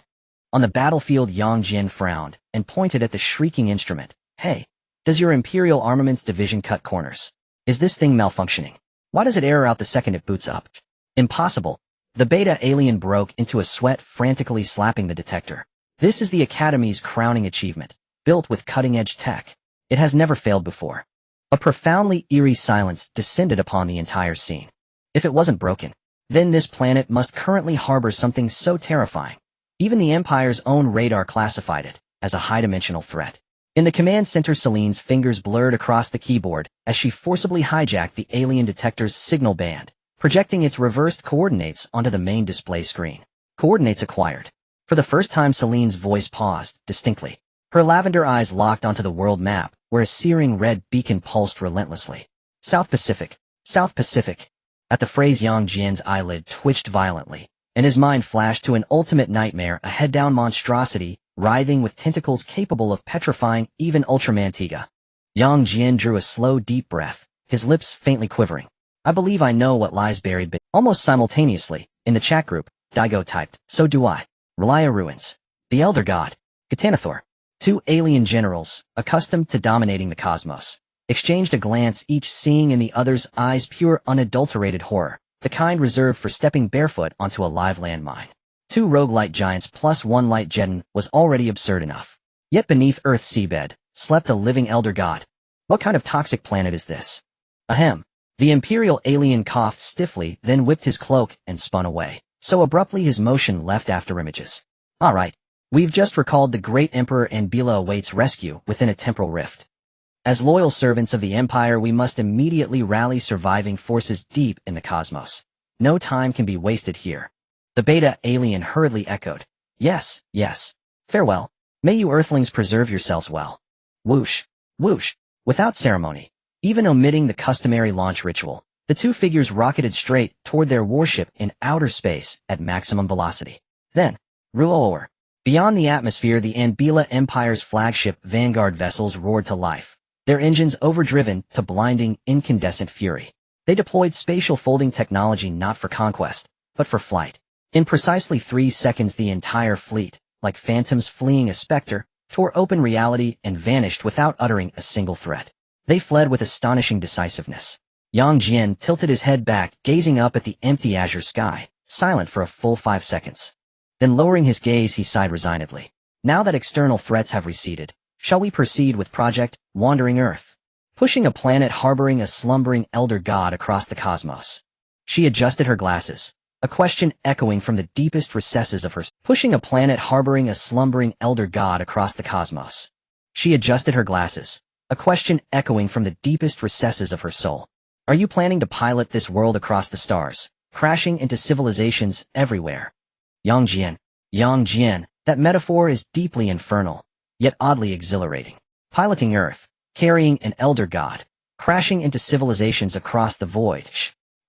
S1: On the battlefield, Jian frowned and pointed at the shrieking instrument. "Hey, does your Imperial Armaments Division cut corners? Is this thing malfunctioning? Why does it error out the second it boots up?" "Impossible." The beta alien broke into a sweat, frantically slapping the detector. "This is the Academy's crowning achievement, built with cutting-edge tech. It has never failed before." A profoundly eerie silence descended upon the entire scene. If it wasn't broken, then this planet must currently harbor something so terrifying. Even the Empire's own radar classified it as a high-dimensional threat. In the command center, Celine's fingers blurred across the keyboard as she forcibly hijacked the alien detector's signal band, projecting its reversed coordinates onto the main display screen. Coordinates acquired. For the first time, Celine's voice paused, distinctly. Her lavender eyes locked onto the world map, where a searing red beacon pulsed relentlessly. South Pacific. South Pacific. At the phrase, Jian's eyelid twitched violently, and his mind flashed to an ultimate nightmare, a head-down monstrosity, writhing with tentacles capable of petrifying even Ultraman Tiga. Jian drew a slow, deep breath, his lips faintly quivering. "I believe I know what lies buried beneath." Almost simultaneously, in the chat group, Daigo typed, "So do I. Relaya ruins. The Elder God. Katanathor." Two alien generals, accustomed to dominating the cosmos, exchanged a glance, each seeing in the other's eyes pure, unadulterated horror, the kind reserved for stepping barefoot onto a live landmine. Two roguelite giants plus one light Jedin was already absurd enough. Yet beneath Earth's seabed slept a living Elder God. What kind of toxic planet is this? Ahem. The Imperial alien coughed stiffly, then whipped his cloak and spun away, so abruptly his motion left afterimages. "All right. We've just recalled the great Emperor Anbila awaits rescue within a temporal rift. As loyal servants of the Empire, we must immediately rally surviving forces deep in the cosmos. No time can be wasted here. The beta alien hurriedly echoed. Yes, yes. Farewell. May you Earthlings preserve yourselves well. Whoosh, whoosh. Without ceremony, even omitting the customary launch ritual, the two figures rocketed straight toward their warship in outer space at maximum velocity. Then, roar. Beyond the atmosphere, the Anbila Empire's flagship Vanguard vessels roared to life, their engines overdriven to blinding, incandescent fury. They deployed spatial folding technology not for conquest, but for flight. In precisely 3 seconds, the entire fleet, like phantoms fleeing a specter, tore open reality and vanished without uttering a single threat. They fled with astonishing decisiveness. Jian tilted his head back, gazing up at the empty azure sky, silent for a full 5 seconds. Then lowering his gaze, he sighed resignedly. Now that external threats have receded, shall we proceed with Project Wandering Earth? Pushing a planet harboring a slumbering elder god across the cosmos. She adjusted her glasses, a question echoing from the deepest recesses of her soul. Pushing a planet harboring a slumbering elder god across the cosmos. She adjusted her glasses, a question echoing from the deepest recesses of her soul. Are you planning to pilot this world across the stars, crashing into civilizations everywhere? Jian, that metaphor is deeply infernal, yet oddly exhilarating. Piloting Earth, carrying an elder god, crashing into civilizations across the void.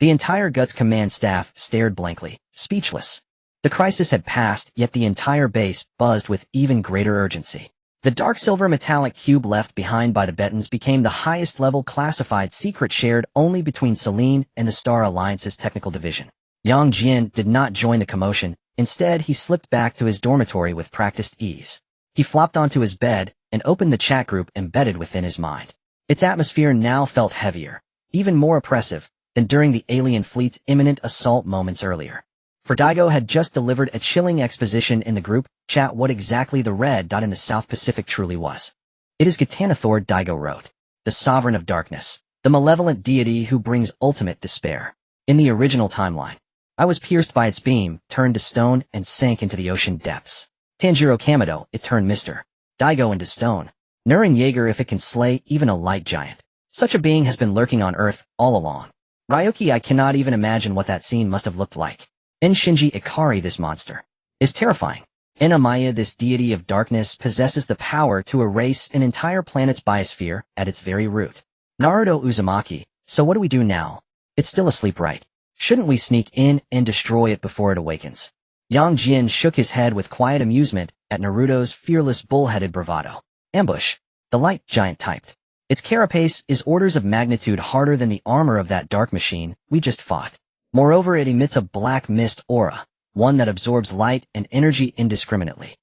S1: The entire Guts command staff stared blankly, speechless. The crisis had passed, yet the entire base buzzed with even greater urgency. The dark silver metallic cube left behind by the Betons became the highest level classified secret shared only between Selene and the Star Alliance's technical division. Jian did not join the commotion. Instead, he slipped back to his dormitory with practiced ease. He flopped onto his bed and opened the chat group embedded within his mind. Its atmosphere now felt heavier, even more oppressive, than during the alien fleet's imminent assault moments earlier. For Daigo had just delivered a chilling exposition in the group chat what exactly the red dot in the South Pacific truly was. It is Gitanathor, Daigo wrote, the sovereign of darkness, the malevolent deity who brings ultimate despair. In the original timeline, I was pierced by its beam, turned to stone, and sank into the ocean depths. Tanjiro Kamado, it turned Mr. Daigo into stone. Nurin Jaeger if it can slay even a light giant. Such a being has been lurking on Earth all along. Ryuki, I cannot even imagine what that scene must have looked like. In Shinji Ikari, this monster is terrifying. In Amaya, this deity of darkness possesses the power to erase an entire planet's biosphere at its very root. Naruto Uzumaki, so what do we do now? It's still asleep, right? Shouldn't we sneak in and destroy it before it awakens? Jian shook his head with quiet amusement at Naruto's fearless bullheaded bravado. Ambush, the light giant typed. Its carapace is orders of magnitude harder than the armor of that dark machine we just fought. Moreover, it emits a black mist aura, one that absorbs light and energy indiscriminately.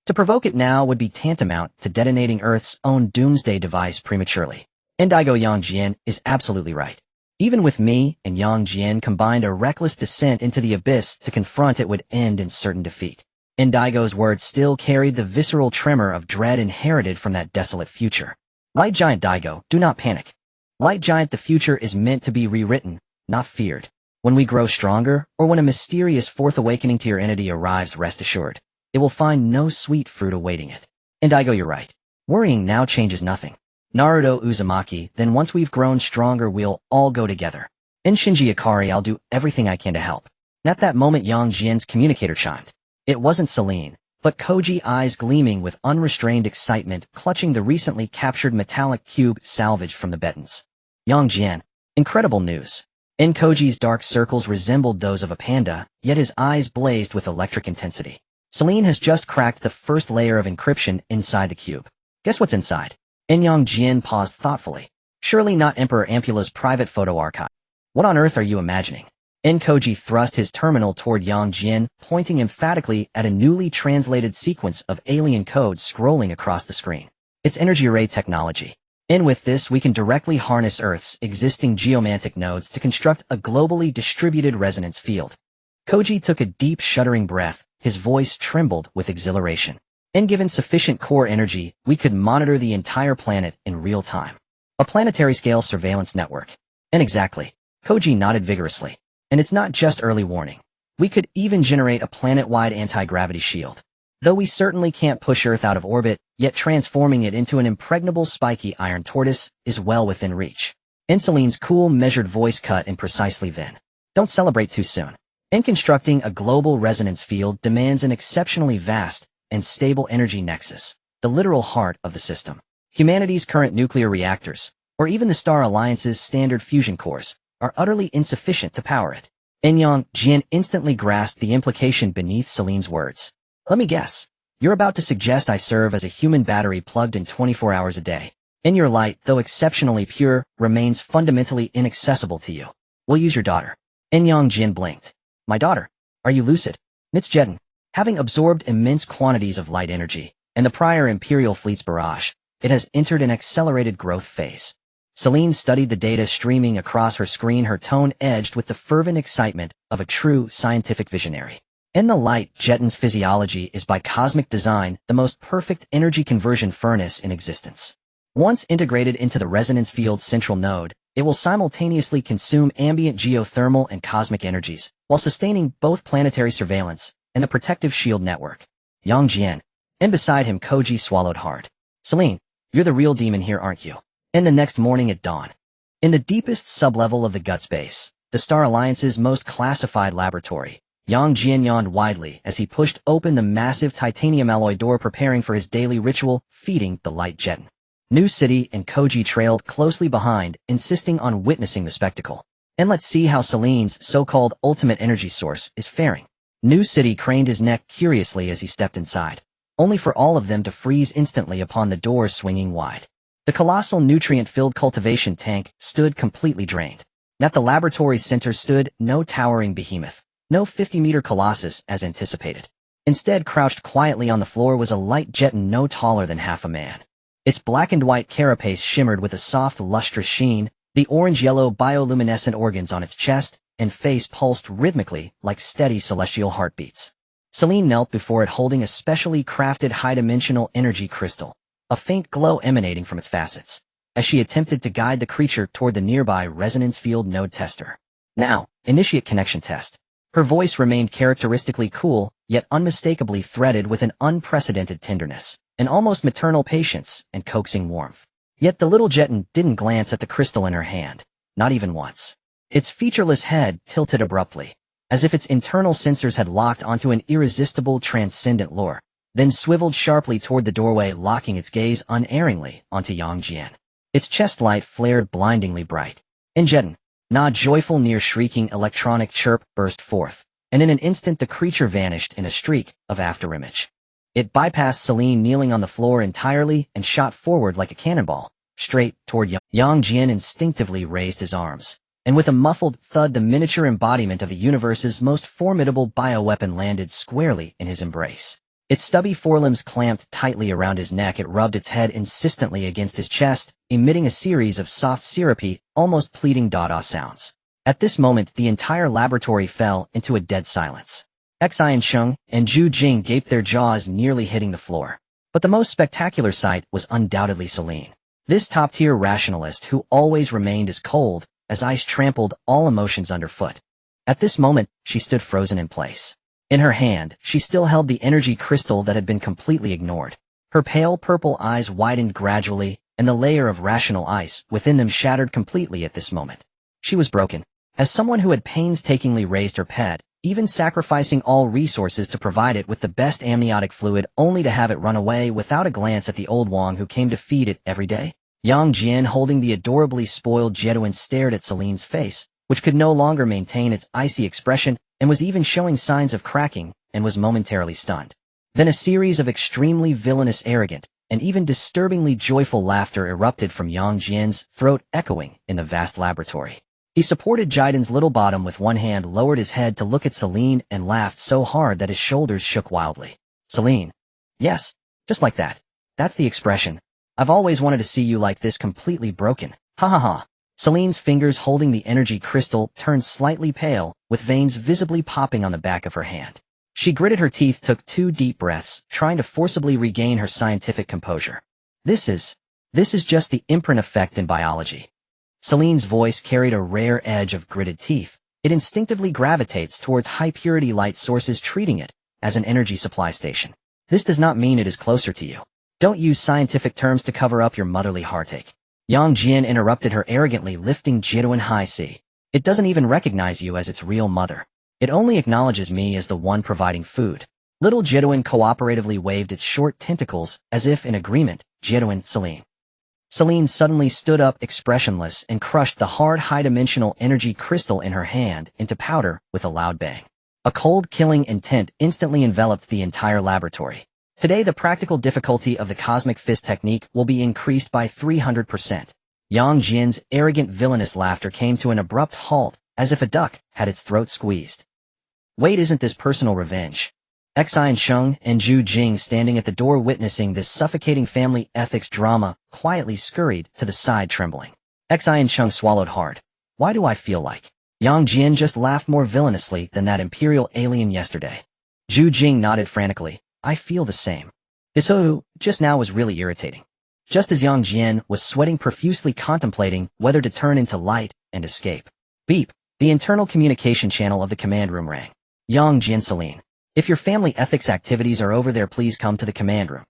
S1: To provoke it now would be tantamount to detonating Earth's own doomsday device prematurely. Indigo Jian is absolutely right. Even with me and Jian combined, a reckless descent into the abyss to confront it would end in certain defeat. Indigo's words still carried the visceral tremor of dread inherited from that desolate future. Light Giant Daigo, do not panic. Light Giant, the future is meant to be rewritten, not feared. When we grow stronger, or when a mysterious fourth awakening to your entity arrives, rest assured, it will find no sweet fruit awaiting it. Indigo, you're right. Worrying now changes nothing. Naruto Uzumaki, then once we've grown stronger we'll all go together. In Shinji Ikari, I'll do everything I can to help. At that moment Jian's communicator chimed. It wasn't Selene, but Koji, eyes gleaming with unrestrained excitement, clutching the recently captured metallic cube salvaged from the Betons. Jian, incredible news. In Koji's dark circles resembled those of a panda, yet his eyes blazed with electric intensity. Selene has just cracked the first layer of encryption inside the cube. Guess what's inside? Jian paused thoughtfully. Surely not Emperor Ampula's private photo archive. What on earth are you imagining? Koji thrust his terminal toward Jian, pointing emphatically at a newly translated sequence of alien code scrolling across the screen. It's energy array technology. With this we can directly harness Earth's existing geomantic nodes to construct a globally distributed resonance field. Koji took a deep shuddering breath, his voice trembled with exhilaration. Given sufficient core energy, we could monitor the entire planet in real time. A planetary-scale surveillance network. Exactly. Koji nodded vigorously. And it's not just early warning. We could even generate a planet-wide anti-gravity shield. Though we certainly can't push Earth out of orbit, yet transforming it into an impregnable spiky iron tortoise is well within reach. Celine's cool, measured voice cut in precisely then. Don't celebrate too soon. In constructing a global resonance field demands an exceptionally vast and stable energy nexus, the literal heart of the system. Humanity's current nuclear reactors, or even the Star Alliance's standard fusion cores, are utterly insufficient to power it. Jian instantly grasped the implication beneath Celine's words. Let me guess. You're about to suggest I serve as a human battery plugged in 24 hours a day. Your light, though exceptionally pure, remains fundamentally inaccessible to you. We'll use your daughter. Jian blinked. My daughter? Are you lucid? It's Jian. Having absorbed immense quantities of light energy, and the prior Imperial fleet's barrage, it has entered an accelerated growth phase. Celine studied the data streaming across her screen, her tone edged with the fervent excitement of a true scientific visionary. In the light, Jian's physiology is by cosmic design the most perfect energy conversion furnace in existence. Once integrated into the resonance field's central node, it will simultaneously consume ambient geothermal and cosmic energies, while sustaining both planetary surveillance and the protective shield network. Jian. And beside him Koji swallowed hard. Celine, you're the real demon here, aren't you? And the next morning at dawn. In the deepest sublevel of the gut space, the Star Alliance's most classified laboratory, Jian yawned widely as he pushed open the massive titanium alloy door, preparing for his daily ritual, feeding the light Jian. New City and Koji trailed closely behind, insisting on witnessing the spectacle. And let's see how Celine's so-called ultimate energy source is faring. New City craned his neck curiously as he stepped inside, only for all of them to freeze instantly upon the door swinging wide. The colossal nutrient-filled cultivation tank stood completely drained. At the laboratory's center stood no towering behemoth, no 50-meter colossus as anticipated. Instead, crouched quietly on the floor was a light Jian no taller than half a man. Its black and white carapace shimmered with a soft, lustrous sheen, the orange-yellow bioluminescent organs on its chest and face pulsed rhythmically like steady celestial heartbeats. Celine knelt before it, holding a specially crafted high-dimensional energy crystal, a faint glow emanating from its facets, as she attempted to guide the creature toward the nearby resonance field node tester. Now, initiate connection test. Her voice remained characteristically cool, yet unmistakably threaded with an unprecedented tenderness, an almost maternal patience and coaxing warmth. Yet the little Jian didn't glance at the crystal in her hand, not even once. Its featureless head tilted abruptly, as if its internal sensors had locked onto an irresistible transcendent lure, then swiveled sharply toward the doorway, locking its gaze unerringly onto Jian. Its chest light flared blindingly bright. Jian, a joyful, near-shrieking electronic chirp burst forth, and in an instant the creature vanished in a streak of afterimage. It bypassed Celine kneeling on the floor entirely and shot forward like a cannonball, straight toward Jian. Instinctively raised his arms, and with a muffled thud the miniature embodiment of the universe's most formidable bioweapon landed squarely in his embrace. Its stubby forelimbs clamped tightly around his neck. It rubbed its head insistently against his chest, emitting a series of soft, syrupy, almost pleading dada sounds. At this moment, the entire laboratory fell into a dead silence. Xian Sheng and Zhu Jing gaped, their jaws nearly hitting the floor. But the most spectacular sight was undoubtedly Celine. This top-tier rationalist who always remained as cold as ice trampled all emotions underfoot. At this moment, she stood frozen in place. In her hand, she still held the energy crystal that had been completely ignored. Her pale purple eyes widened gradually, and the layer of rational ice within them shattered completely at this moment. She was broken. As someone who had painstakingly raised her pet, even sacrificing all resources to provide it with the best amniotic fluid, only to have it run away without a glance at the old Wang who came to feed it every day. Jian, holding the adorably spoiled Jedouin, stared at Celine's face, which could no longer maintain its icy expression and was even showing signs of cracking, and was momentarily stunned. Then a series of extremely villainous, arrogant, and even disturbingly joyful laughter erupted from Jian's throat, echoing in the vast laboratory. He supported Jiden's little bottom with one hand, lowered his head to look at Celine, and laughed so hard that his shoulders shook wildly. Celine. Yes, just like that. That's the expression. I've always wanted to see you like this, completely broken. Ha ha ha. Celine's fingers holding the energy crystal turned slightly pale, with veins visibly popping on the back of her hand. She gritted her teeth, took 2 deep breaths, trying to forcibly regain her scientific composure. This is just the imprint effect in biology. Celine's voice carried a rare edge of gritted teeth. It instinctively gravitates towards high-purity light sources, treating it as an energy supply station. This does not mean it is closer to you. Don't use scientific terms to cover up your motherly heartache. Yang Jian interrupted her arrogantly, lifting Juda in high C. It doesn't even recognize you as its real mother. It only acknowledges me as the one providing food. Little Jian cooperatively waved its short tentacles, as if in agreement. Jian, Celine. Celine suddenly stood up expressionless and crushed the hard high-dimensional energy crystal in her hand into powder with a loud bang. A cold killing intent instantly enveloped the entire laboratory. Today the practical difficulty of the cosmic fist technique will be increased by 300%. Yang Jian's arrogant villainous laughter came to an abrupt halt, as if a duck had its throat squeezed. Wait, isn't this personal revenge? Xian Sheng and Zhu Jing, standing at the door witnessing this suffocating family ethics drama, quietly scurried to the side, trembling. Xian Sheng swallowed hard. Why do I feel like Yang Jian just laughed more villainously than that imperial alien yesterday? Zhu Jing nodded frantically. I feel the same. This just now was really irritating. Just as Yang Jian was sweating profusely, contemplating whether to turn into light and escape. Beep. The internal communication channel of the command room rang. Yang Jian, Celine. If your family ethics activities are over there, please come to the command room.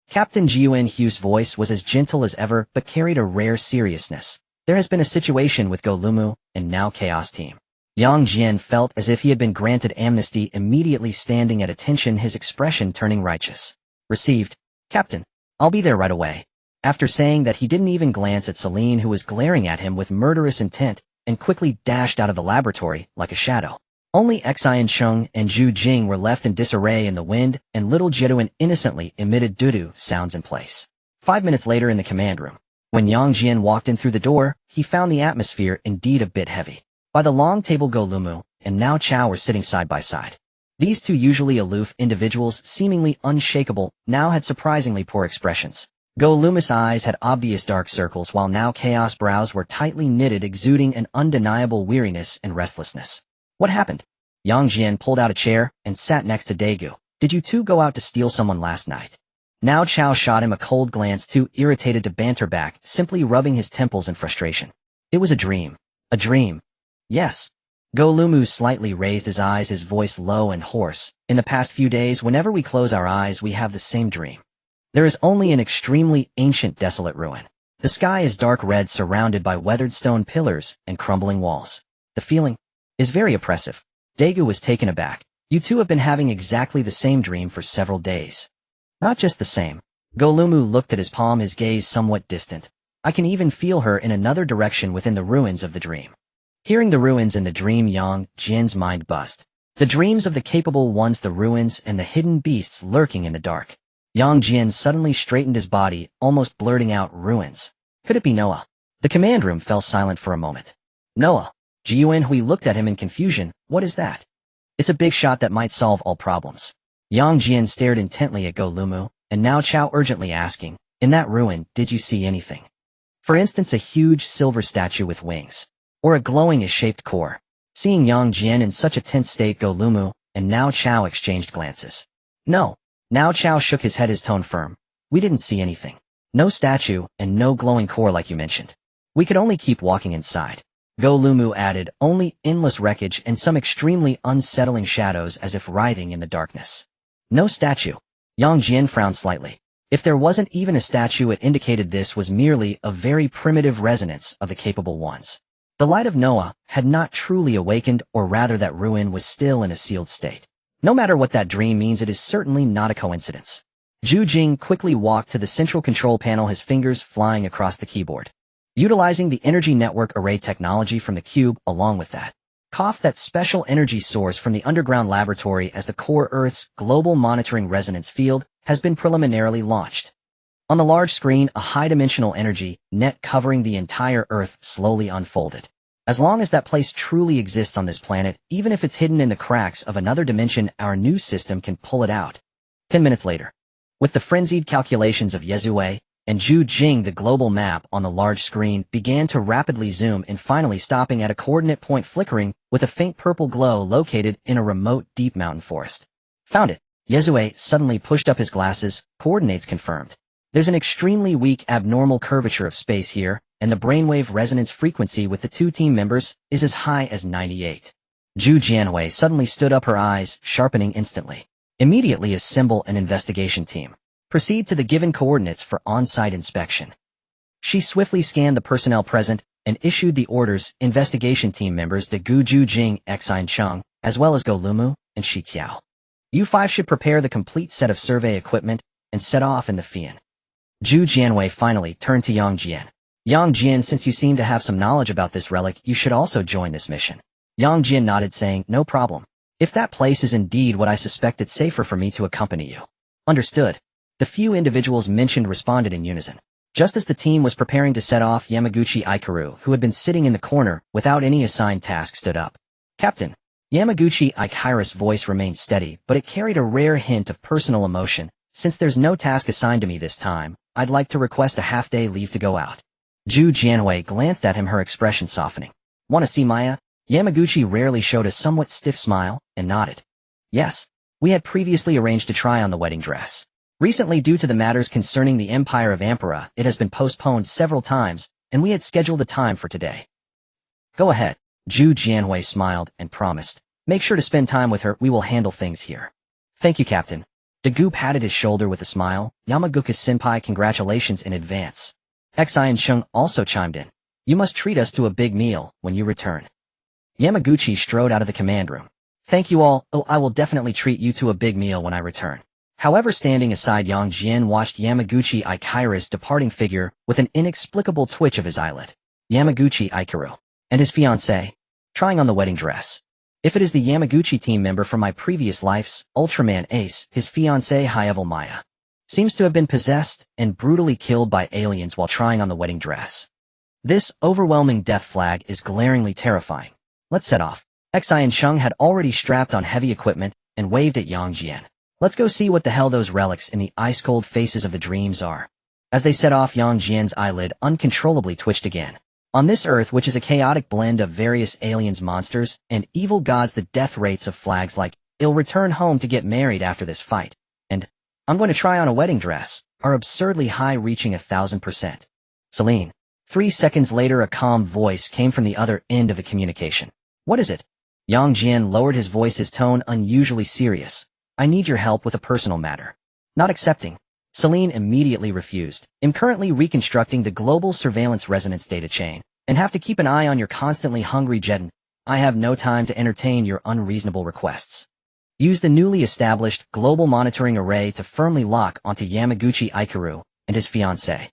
S1: Captain Jian Hu's voice was as gentle as ever, but carried a rare seriousness. There has been a situation with Go Lumu, and now Chaos Team. Yang Jian felt as if he had been granted amnesty, immediately standing at attention, his expression turning righteous. Received. Captain. I'll be there right away. After saying that, he didn't even glance at Celine, who was glaring at him with murderous intent, and quickly dashed out of the laboratory like a shadow. Only Xian Sheng and Zhu Jing were left in disarray in the wind, and little Jian innocently emitted doo-doo sounds in place. 5 minutes later in the command room, when Yang Jian walked in through the door, he found the atmosphere indeed a bit heavy. By the long table, Go Lumu and Now Chao were sitting side by side. These two usually aloof individuals, seemingly unshakable, now had surprisingly poor expressions. Go Lumu's eyes had obvious dark circles, while Now Chaos' brows were tightly knitted, exuding an undeniable weariness and restlessness. What happened? Yang Jian pulled out a chair and sat next to Daegu. Did you two go out to steal someone last night? Now Chao shot him a cold glance, too irritated to banter back, simply rubbing his temples in frustration. It was a dream. A dream. Yes. Go Lumu slightly raised his eyes, his voice low and hoarse. In the past few days, whenever we close our eyes, we have the same dream. There is only an extremely ancient, desolate ruin. The sky is dark red, surrounded by weathered stone pillars and crumbling walls. The feeling is very oppressive. Daegu was taken aback. You two have been having exactly the same dream for several days. Not just the same. Go Lumu looked at his palm, his gaze somewhat distant. I can even feel her in another direction within the ruins of the dream. Hearing the ruins in the dream, Yang Jian's mind buzzed. The dreams of the capable ones, the ruins, and the hidden beasts lurking in the dark. Yang Jian suddenly straightened his body, almost blurting out, ruins. Could it be Noah? The command room fell silent for a moment. Noah. Jian Hui looked at him in confusion. What is that? It's a big shot that might solve all problems. Yang Jian stared intently at Go Lumu, and Now Chao urgently asking, in that ruin, did you see anything? For instance, a huge silver statue with wings. Or a glowing shaped core. Seeing Yang Jian in such a tense state, Go Lumu and Now Chao exchanged glances. No. Now Chao shook his head, his tone firm. We didn't see anything. No statue, and no glowing core like you mentioned. We could only keep walking inside. Go Lumu added, only endless wreckage and some extremely unsettling shadows as if writhing in the darkness. No statue. Yang Jian frowned slightly. If there wasn't even a statue, it indicated this was merely a very primitive resonance of the capable ones. The light of Noah had not truly awakened, or rather that ruin was still in a sealed state. No matter what that dream means, it is certainly not a coincidence. Zhu Jing quickly walked to the central control panel, his fingers flying across the keyboard. Utilizing the energy network array technology from the cube, along with that special energy source from the underground laboratory as the core Earth's global monitoring resonance field has been preliminarily launched. On the large screen, a high-dimensional energy net covering the entire Earth slowly unfolded. As long as that place truly exists on this planet, even if it's hidden in the cracks of another dimension, our new system can pull it out. 10 minutes later, with the frenzied calculations of Yezue and Zhu Jing, the global map on the large screen began to rapidly zoom and finally stopping at a coordinate point flickering with a faint purple glow located in a remote deep mountain forest. Found it. Yezue suddenly pushed up his glasses. Coordinates confirmed. There's an extremely weak abnormal curvature of space here, and the brainwave resonance frequency with the two team members is as high as 98. Zhu Jianhui suddenly stood up, her eyes sharpening instantly. Immediately assemble an investigation team. Proceed to the given coordinates for on-site inspection. She swiftly scanned the personnel present and issued the orders. Investigation team members de Gu Ju Jing, Xin Cheng, as well as Go Lumu and Shi Tiao. You 5 should prepare the complete set of survey equipment and set off in the Fian. Zhu Jianwei finally turned to Yang Jian. Yang Jian, since you seem to have some knowledge about this relic, you should also join this mission. Yang Jian nodded, saying, no problem. If that place is indeed what I suspect, it's safer for me to accompany you. Understood. The few individuals mentioned responded in unison. Just as the team was preparing to set off, Yamaguchi Ikaru, who had been sitting in the corner without any assigned task, stood up. Captain. Yamaguchi Ikaru's voice remained steady, but it carried a rare hint of personal emotion. Since there's no task assigned to me this time, I'd like to request a half-day leave to go out. Zhu Jianwei glanced at him, her expression softening. Want to see Maya? Yamaguchi rarely showed a somewhat stiff smile and nodded. Yes. We had previously arranged to try on the wedding dress. Recently, due to the matters concerning the Empire of Empera, it has been postponed several times, and we had scheduled the time for today. Go ahead. Zhu Jianwei smiled and promised. Make sure to spend time with her. We will handle things here. Thank you, Captain. Dagu patted his shoulder with a smile. Yamaguchi-senpai, congratulations in advance. Xin Sheng also chimed in. You must treat us to a big meal when you return. Yamaguchi strode out of the command room. Thank you all. Oh, I will definitely treat you to a big meal when I return. However, standing aside, Yang Jian watched Yamaguchi Ikaru's departing figure with an inexplicable twitch of his eyelid. Yamaguchi Ikaru. And his fiancée? Trying on the wedding dress. If it is the Yamaguchi team member from my previous lives, Ultraman Ace, his fiancée High-Level Maya, seems to have been possessed and brutally killed by aliens while trying on the wedding dress. This overwhelming death flag is glaringly terrifying. Let's set off. Xin Sheng had already strapped on heavy equipment and waved at Yang Jian. Let's go see what the hell those relics in the ice-cold faces of the dreams are. As they set off, Yang Jian's eyelid uncontrollably twitched again. On this Earth, which is a chaotic blend of various aliens, monsters, and evil gods, the death rates of flags like, "I'll return home to get married after this fight," and "I'm going to try on a wedding dress," are absurdly high, reaching 1,000%. Celine. 3 seconds later, a calm voice came from the other end of the communication. What is it? Yang Jian lowered his voice, his tone unusually serious. I need your help with a personal matter. Not accepting. Celine immediately refused. I'm currently reconstructing the global surveillance resonance data chain, and have to keep an eye on your constantly hungry Jian. I have no time to entertain your unreasonable requests. Use the newly established global monitoring array to firmly lock onto Yamaguchi Ikaru and his fiancée.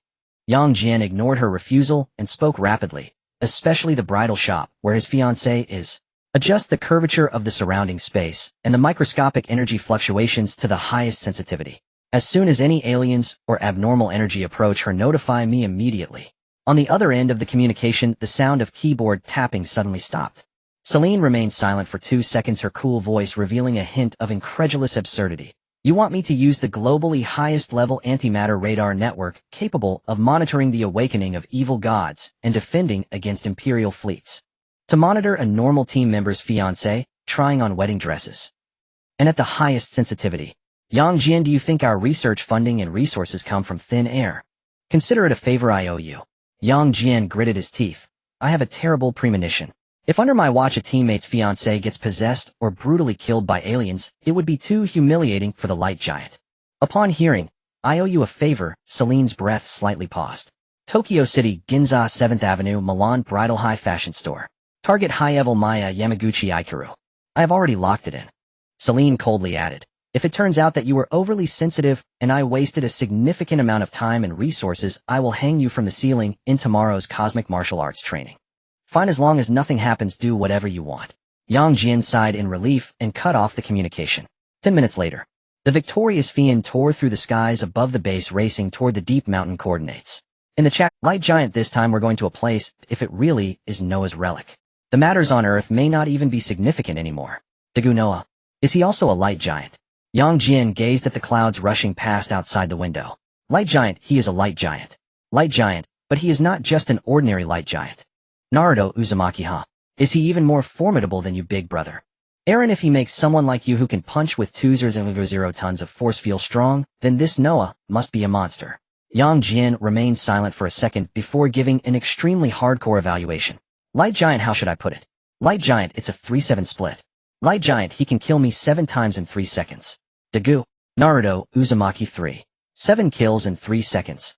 S1: Yang Jian ignored her refusal and spoke rapidly, especially the bridal shop where his fiancée is. Adjust the curvature of the surrounding space and the microscopic energy fluctuations to the highest sensitivity. As soon as any aliens or abnormal energy approach her, notify me immediately. On the other end of the communication, the sound of keyboard tapping suddenly stopped. Celine remained silent for 2 seconds, her cool voice revealing a hint of incredulous absurdity. You want me to use the globally highest-level antimatter radar network capable of monitoring the awakening of evil gods and defending against Imperial fleets. To monitor a normal team member's fiancé trying on wedding dresses. And at the highest sensitivity. Yang Jian, do you think our research funding and resources come from thin air? Consider it a favor I owe you. Yang Jian gritted his teeth. I have a terrible premonition. If under my watch a teammate's fiancé gets possessed or brutally killed by aliens, it would be too humiliating for the light giant. Upon hearing, I owe you a favor, Celine's breath slightly paused. Tokyo City, Ginza 7th Avenue, Milan Bridal High Fashion Store. Target High-Level Maya Yamaguchi Ikaru. I have already locked it in. Celine coldly added. If it turns out that you were overly sensitive and I wasted a significant amount of time and resources, I will hang you from the ceiling in tomorrow's cosmic martial arts training. Fine, as long as nothing happens, do whatever you want. Yang Jian sighed in relief and cut off the communication. 10 minutes later, the victorious Fian tore through the skies above the base, racing toward the deep mountain coordinates. In the chat, light giant, this time we're going to a place, if it really is Noah's relic. The matters on Earth may not even be significant anymore. Dagu Noah. Is he also a light giant? Yang Jian gazed at the clouds rushing past outside the window. Light giant, he is a light giant. Light giant, but he is not just an ordinary light giant. Naruto Uzumaki-ha. Is he even more formidable than you, big brother? Aaron, if he makes someone like you who can punch with 2.0 tons of force feel strong, then this Noah must be a monster. Yang Jian remained silent for a second before giving an extremely hardcore evaluation. Light giant, how should I put it? Light giant, it's a 3-7 split. Light giant, he can kill me 7 times in 3 seconds. Dagu. Naruto, Uzumaki 3. 7 kills in 3 seconds.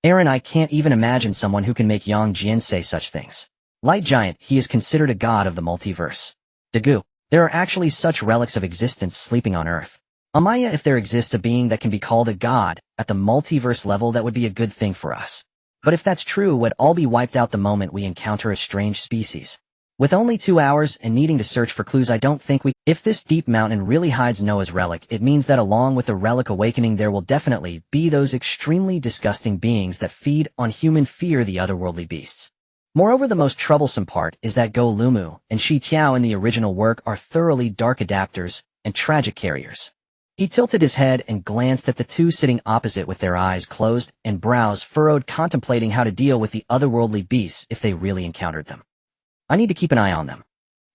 S1: Aaron, I can't even imagine someone who can make Yang Jian say such things. Light Giant, he is considered a god of the multiverse. Dagu. There are actually such relics of existence sleeping on Earth. Amaya, if there exists a being that can be called a god, at the multiverse level that would be a good thing for us. But if that's true, we'd all be wiped out the moment we encounter a strange species. With only 2 hours and needing to search for clues, I don't think we— If this deep mountain really hides Noah's relic, it means that along with the relic awakening there will definitely be those extremely disgusting beings that feed on human fear, the otherworldly beasts. Moreover, the most troublesome part is that Go Lumu and Shi Tiao in the original work are thoroughly dark adapters and tragic carriers. He tilted his head and glanced at the two sitting opposite with their eyes closed and brows furrowed, contemplating how to deal with the otherworldly beasts if they really encountered them. I need to keep an eye on them.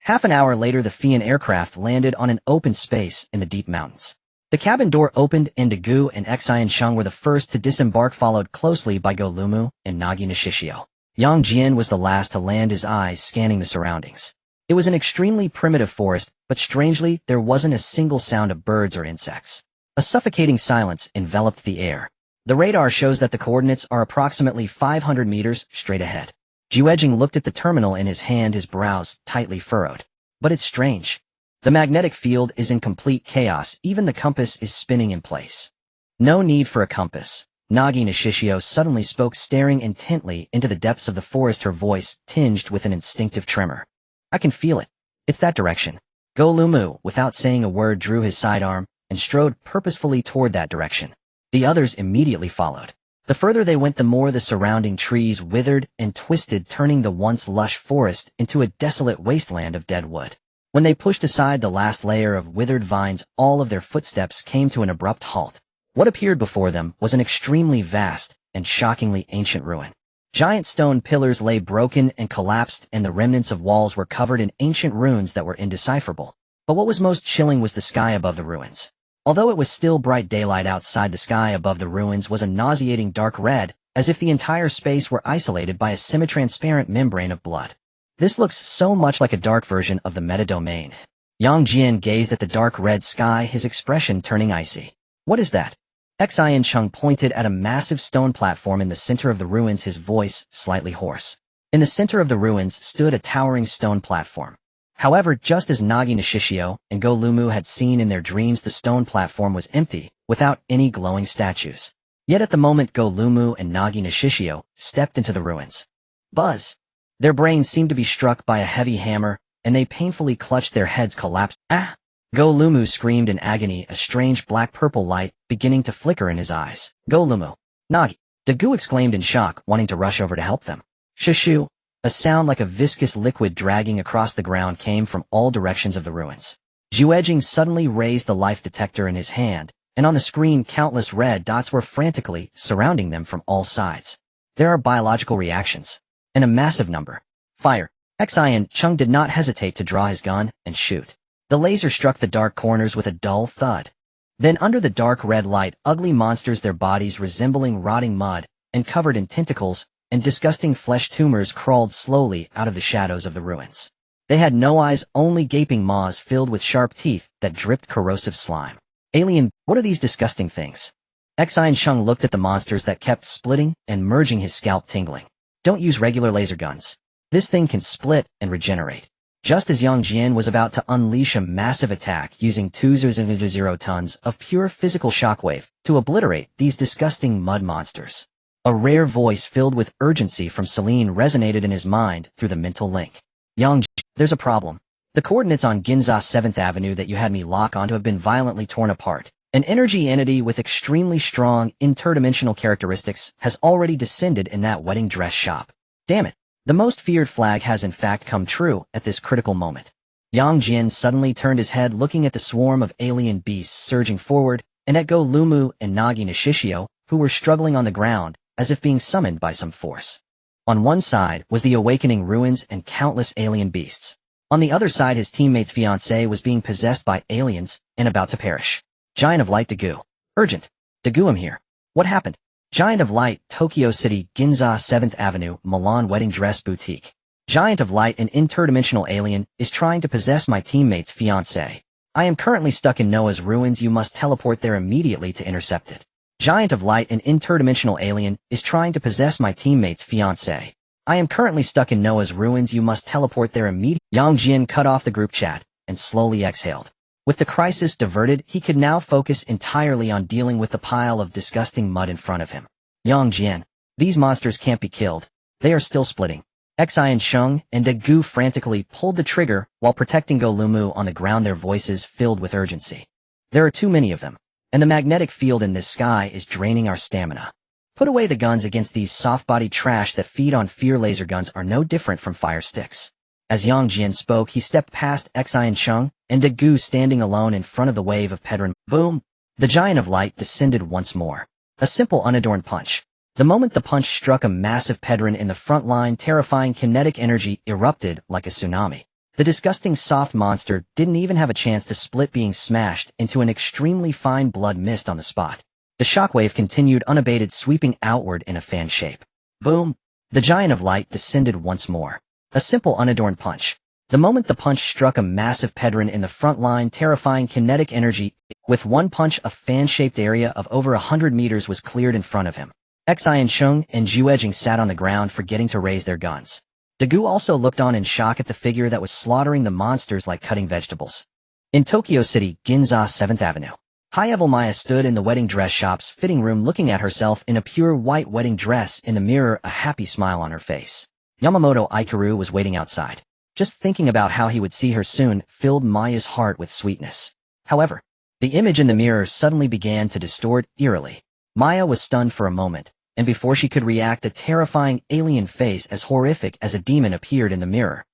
S1: Half an hour later, the Fian aircraft landed on an open space in the deep mountains. The cabin door opened and Dagu and Xian Sheng were the first to disembark, followed closely by Go Lumu and Nagi Nishishio. Yang Jian was the last to land, his eyes scanning the surroundings. It was an extremely primitive forest, but strangely, there wasn't a single sound of birds or insects. A suffocating silence enveloped the air. The radar shows that the coordinates are approximately 500 meters straight ahead. Juejing looked at the terminal in his hand, his brows tightly furrowed. But it's strange. The magnetic field is in complete chaos, even the compass is spinning in place. No need for a compass. Nagi Nishishio suddenly spoke, staring intently into the depths of the forest, her voice tinged with an instinctive tremor. I can feel it. It's that direction. Go Lumu, without saying a word, drew his sidearm and strode purposefully toward that direction. The others immediately followed. The further they went, the more the surrounding trees withered and twisted, turning the once lush forest into a desolate wasteland of dead wood. When they pushed aside the last layer of withered vines, all of their footsteps came to an abrupt halt. What appeared before them was an extremely vast and shockingly ancient ruin. Giant stone pillars lay broken and collapsed, and the remnants of walls were covered in ancient runes that were indecipherable. But what was most chilling was the sky above the ruins. Although it was still bright daylight outside, the sky above the ruins was a nauseating dark red, as if the entire space were isolated by a semi-transparent membrane of blood. This looks so much like a dark version of the meta-domain. Yang Jian gazed at the dark red sky, his expression turning icy. What is that? Xian Sheng pointed at a massive stone platform in the center of the ruins, his voice slightly hoarse. In the center of the ruins stood a towering stone platform. However, just as Nagi Nishishio and Go Lumu had seen in their dreams, the stone platform was empty, without any glowing statues. Yet at the moment Go Lumu and Nagi Nishishio stepped into the ruins. Buzz! Their brains seemed to be struck by a heavy hammer, and they painfully clutched, their heads collapsed. Ah! Go Lumu screamed in agony, a strange black-purple light beginning to flicker in his eyes. Go Lumu! Nagi! Dagu exclaimed in shock, wanting to rush over to help them. Shushu! A sound like a viscous liquid dragging across the ground came from all directions of the ruins. Juejing suddenly raised the life detector in his hand, and on the screen countless red dots were frantically surrounding them from all sides. There are biological reactions. And a massive number. Fire! Xian Sheng did not hesitate to draw his gun and shoot. The laser struck the dark corners with a dull thud. Then under the dark red light, ugly monsters, their bodies resembling rotting mud and covered in tentacles and disgusting flesh tumors, crawled slowly out of the shadows of the ruins. They had no eyes, only gaping maws filled with sharp teeth that dripped corrosive slime. Alien, what are these disgusting things? Xian Sheng looked at the monsters that kept splitting and merging, his scalp tingling. Don't use regular laser guns. This thing can split and regenerate. Just as Yang Jian was about to unleash a massive attack using 200 tons of pure physical shockwave to obliterate these disgusting mud monsters, a rare voice filled with urgency from Celine resonated in his mind through the mental link. Yang Jian, there's a problem. The coordinates on Ginza 7th Avenue that you had me lock onto have been violently torn apart. An energy entity with extremely strong interdimensional characteristics has already descended in that wedding dress shop. Damn it. The most feared flag has in fact come true at this critical moment. Yang Jian suddenly turned his head, looking at the swarm of alien beasts surging forward, and at Go Lumu and Nagi Nishishio, who were struggling on the ground, as if being summoned by some force. On one side was the awakening ruins and countless alien beasts. On the other side, his teammate's fiancée was being possessed by aliens and about to perish. Giant of Light Dagu. Urgent. Dagu, I'm here. What happened? Giant of Light, Tokyo City, Ginza 7th Avenue, Milan Wedding Dress Boutique. Giant of Light, an interdimensional alien, is trying to possess my teammate's fiancée. I am currently stuck in Noah's ruins. You must teleport there immediately to intercept it. Giant of Light, an interdimensional alien, is trying to possess my teammate's fiancé. I am currently stuck in Noah's ruins. You must teleport there immediately. Yang Jian cut off the group chat and slowly exhaled. With the crisis diverted, he could now focus entirely on dealing with the pile of disgusting mud in front of him. Yang Jian, these monsters can't be killed. They are still splitting. Xian Sheng and De Gu frantically pulled the trigger while protecting Go Lumu on the ground, their voices filled with urgency. There are too many of them, and the magnetic field in this sky is draining our stamina. Put away the guns against these soft-bodied trash that feed on fear. Laser guns are no different from fire sticks. As Yang Jian spoke, he stepped past Xian Sheng and De Gu, standing alone in front of the wave of Pedron. Boom! The Giant of Light descended once more. A simple unadorned punch. The moment the punch struck a massive Pedron in the front line, terrifying kinetic energy erupted like a tsunami. The disgusting soft monster didn't even have a chance to split, being smashed into an extremely fine blood mist on the spot. The shockwave continued unabated, sweeping outward in a fan shape. Boom! The Giant of Light descended once more. A simple unadorned punch. The moment the punch struck a massive Pedron in the front line, terrifying kinetic energy. With one punch, a fan-shaped area of over 100 meters was cleared in front of him. Xian Sheng and Zhu Ejing sat on the ground, forgetting to raise their guns. De Gu also looked on in shock at the figure that was slaughtering the monsters like cutting vegetables. In Tokyo City, Ginza 7th Avenue. High-level Maya stood in the wedding dress shop's fitting room, looking at herself in a pure white wedding dress in the mirror, a happy smile on her face. Yamamoto Ikaru was waiting outside. Just thinking about how he would see her soon filled Maya's heart with sweetness. However, the image in the mirror suddenly began to distort eerily. Maya was stunned for a moment, and before she could react, a terrifying alien face as horrific as a demon appeared in the mirror.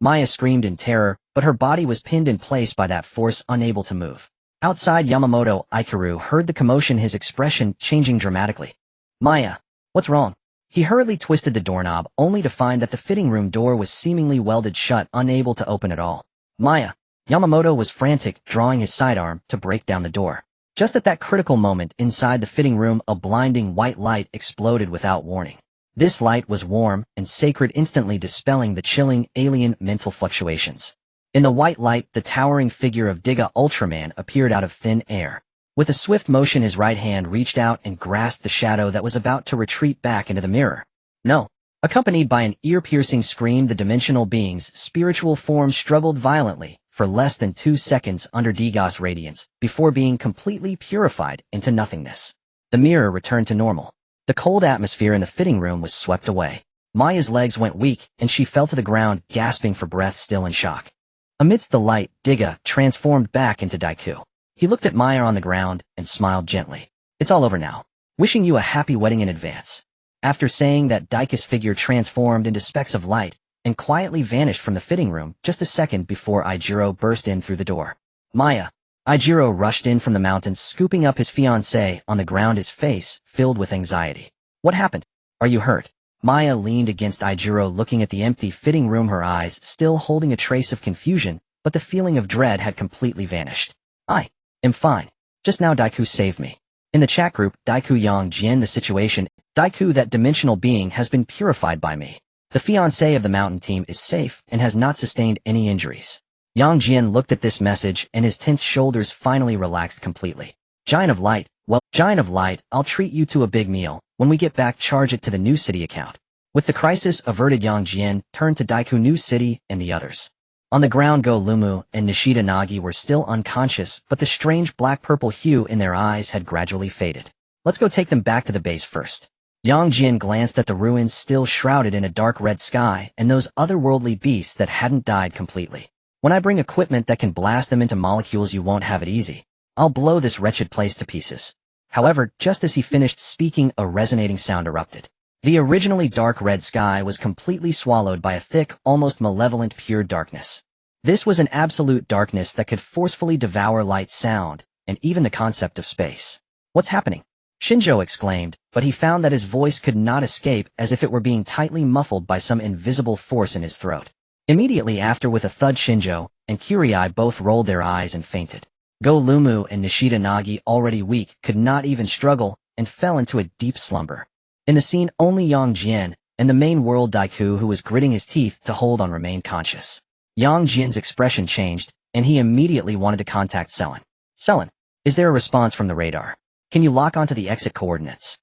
S1: Maya screamed in terror, but her body was pinned in place by that force, unable to move. Outside, Yamamoto Ikaru heard the commotion, his expression changing dramatically. Maya, what's wrong? He hurriedly twisted the doorknob, only to find that the fitting room door was seemingly welded shut, unable to open at all. Maya. Yamamoto was frantic, drawing his sidearm to break down the door. Just at that critical moment, inside the fitting room, a blinding white light exploded without warning. This light was warm and sacred, instantly dispelling the chilling alien mental fluctuations. In the white light, the towering figure of Diga Ultraman appeared out of thin air. With a swift motion, his right hand reached out and grasped the shadow that was about to retreat back into the mirror. No! Accompanied by an ear-piercing scream, the dimensional being's spiritual form struggled violently for less than 2 seconds under Diga's radiance, before being completely purified into nothingness. The mirror returned to normal. The cold atmosphere in the fitting room was swept away. Maya's legs went weak, and she fell to the ground, gasping for breath, still in shock. Amidst the light, Diga transformed back into Daiku. He looked at Maya on the ground and smiled gently. It's all over now. Wishing you a happy wedding in advance. After saying that, Daiku's figure transformed into specks of light and quietly vanished from the fitting room just a second before Ijiro burst in through the door. Maya. Ijiro rushed in from the mountains, scooping up his fiancée on the ground, his face filled with anxiety. What happened? Are you hurt? Maya leaned against Ijiro, looking at the empty fitting room, her eyes still holding a trace of confusion, but the feeling of dread had completely vanished. I am fine. Just now Daiku saved me. In the chat group, Daiku Yang Jian, the situation, Daiku, that dimensional being, has been purified by me. The fiancé of the mountain team is safe and has not sustained any injuries. Yang Jian looked at this message and his tense shoulders finally relaxed completely. Giant of Light, well, Giant of Light, I'll treat you to a big meal. When we get back, charge it to the New City account. With the crisis averted, Yang Jian turned to Daiku, New City, and the others. On the ground, Go Lumu and Nishida Nagi were still unconscious, but the strange black-purple hue in their eyes had gradually faded. Let's go take them back to the base first. Yang Jian glanced at the ruins still shrouded in a dark red sky and those otherworldly beasts that hadn't died completely. When I bring equipment that can blast them into molecules, you won't have it easy. I'll blow this wretched place to pieces. However, just as he finished speaking, a resonating sound erupted. The originally dark red sky was completely swallowed by a thick, almost malevolent pure darkness. This was an absolute darkness that could forcefully devour light, sound, and even the concept of space. What's happening? Shinjo exclaimed, but he found that his voice could not escape, as if it were being tightly muffled by some invisible force in his throat. Immediately after, with a thud, Shinjo and Kurii both rolled their eyes and fainted. Go Lumu and Nishida Nagi, already weak, could not even struggle and fell into a deep slumber. In the scene, only Yang Jian and the main world Daiku, who was gritting his teeth to hold on, remained conscious. Yang Jian's expression changed, and he immediately wanted to contact Selen. Selen, is there a response from the radar? Can you lock onto the exit coordinates?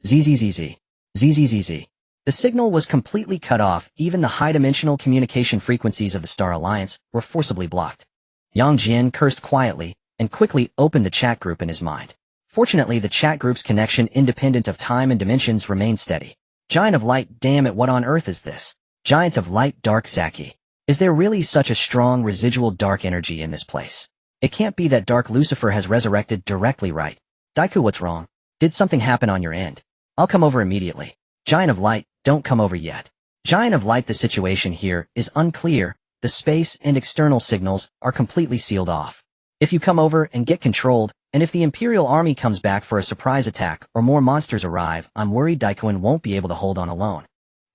S1: ZZZZ. ZZZZ. The signal was completely cut off. Even the high-dimensional communication frequencies of the Star Alliance were forcibly blocked. Yang Jian cursed quietly and quickly opened the chat group in his mind. Fortunately, the chat group's connection, independent of time and dimensions, remained steady. Giant of Light, damn it, what on earth is this? Giant of Light, Dark Zaki. Is there really such a strong residual dark energy in this place? It can't be that Dark Lucifer has resurrected directly, right? Daiku, what's wrong? Did something happen on your end? I'll come over immediately. Giant of Light, don't come over yet. Giant of Light, the situation here is unclear. The space and external signals are completely sealed off. If you come over and get controlled, and if the Imperial Army comes back for a surprise attack or more monsters arrive, I'm worried Daikuin won't be able to hold on alone.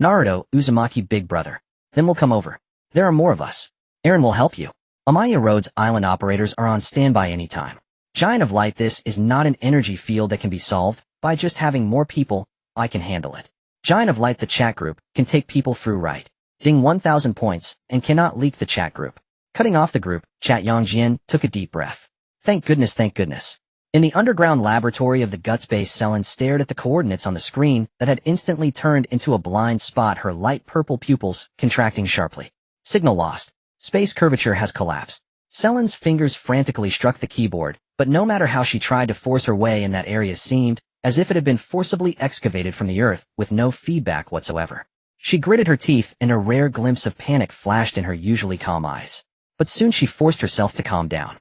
S1: Naruto, Uzumaki, big brother. Then we'll come over. There are more of us. Eren will help you. Amaya Road's island operators are on standby anytime. Giant of Light, this is not an energy field that can be solved by just having more people. I can handle it. Giant of Light, the chat group can take people through, right? Ding 1,000 points and cannot leak the chat group. Cutting off the group, Chat Yang Jian took a deep breath. Thank goodness, thank goodness. In the underground laboratory of the Guts base, Selen stared at the coordinates on the screen that had instantly turned into a blind spot, her light purple pupils contracting sharply. Signal lost. Space curvature has collapsed. Selen's fingers frantically struck the keyboard, but no matter how she tried to force her way in, that area seemed as if it had been forcibly excavated from the earth with no feedback whatsoever. She gritted her teeth and a rare glimpse of panic flashed in her usually calm eyes. But soon she forced herself to calm down.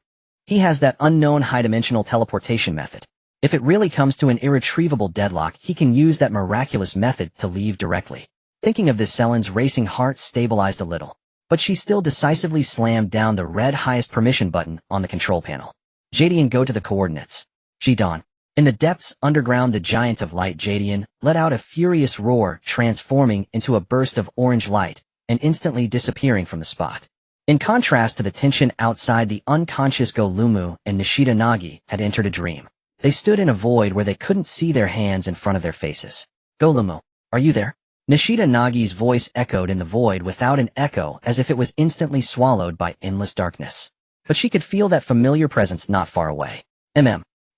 S1: He has that unknown high-dimensional teleportation method. If it really comes to an irretrievable deadlock, he can use that miraculous method to leave directly. Thinking of this, Selen's racing heart stabilized a little. But she still decisively slammed down the red highest permission button on the control panel. Jadian, go to the coordinates. Jidan. In the depths underground, the Giant of Light, Jadian, let out a furious roar, transforming into a burst of orange light and instantly disappearing from the spot. In contrast to the tension outside, the unconscious Go Lumu and Nishida Nagi had entered a dream. They stood in a void where they couldn't see their hands in front of their faces. Go Lumu, are you there? Nishida Nagi's voice echoed in the void without an echo, as if it was instantly swallowed by endless darkness. But she could feel that familiar presence not far away.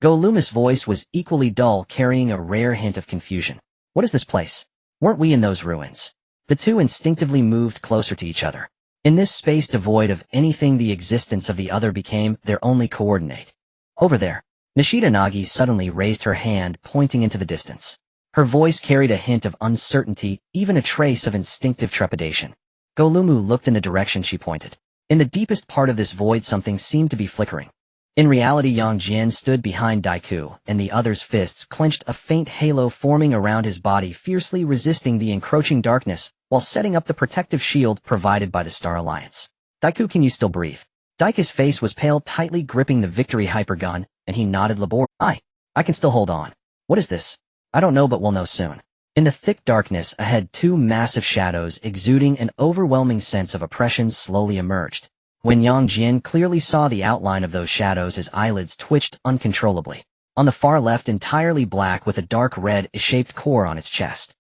S1: Go Lumu's voice was equally dull, carrying a rare hint of confusion. What is this place? Weren't we in those ruins? The two instinctively moved closer to each other. In this space devoid of anything, the existence of the other became their only coordinate. Over there. Nishida Nagi suddenly raised her hand, pointing into the distance. Her voice carried a hint of uncertainty, even a trace of instinctive trepidation. Go Lumu looked in the direction she pointed. In the deepest part of this void, something seemed to be flickering. In reality, Yang Jian stood behind Daiku, and the other's fists clenched, a faint halo forming around his body, fiercely resisting the encroaching darkness while setting up the protective shield provided by the Star Alliance. Daiku, can you still breathe? Daiku's face was pale, tightly gripping the victory hypergun, and he nodded laboriously. I can still hold on. What is this? I don't know, but we'll know soon. In the thick darkness ahead, two massive shadows exuding an overwhelming sense of oppression slowly emerged. When Yang Jian clearly saw the outline of those shadows, his eyelids twitched uncontrollably. On the far left, entirely black with a dark red-shaped core on its chest.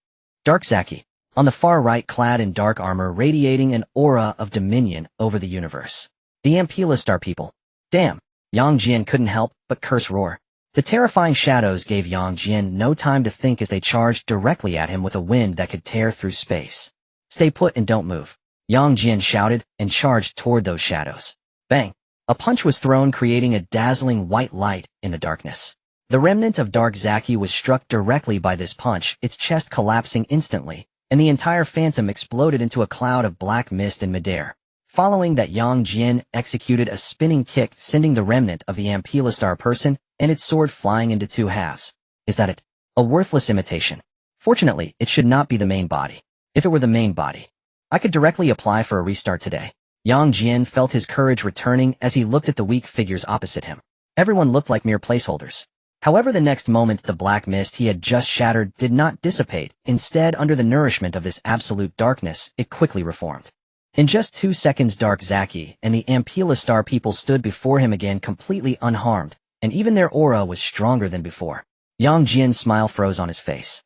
S1: Dark Zaki. On the far right, clad in dark armor, radiating an aura of dominion over the universe. The Empera Star people. Damn. Yang Jian couldn't help but curse roar. The terrifying shadows gave Yang Jian no time to think as they charged directly at him with a wind that could tear through space. Stay put and don't move. Yang Jian shouted and charged toward those shadows. Bang! A punch was thrown, creating a dazzling white light in the darkness. The remnant of Dark Zaki was struck directly by this punch, its chest collapsing instantly, and the entire phantom exploded into a cloud of black mist in midair. Following that, Yang Jian executed a spinning kick, sending the remnant of the Empera Star person and its sword flying into two halves. Is that it? A worthless imitation. Fortunately, it should not be the main body. If it were the main body, I could directly apply for a restart today. Yang Jian felt his courage returning as he looked at the weak figures opposite him. Everyone looked like mere placeholders. However, the next moment, the black mist he had just shattered did not dissipate. Instead, under the nourishment of this absolute darkness, it quickly reformed. In just 2 seconds, Dark Zaki and the Empera Star people stood before him again, completely unharmed, and even their aura was stronger than before. Yang Jian's smile froze on his face.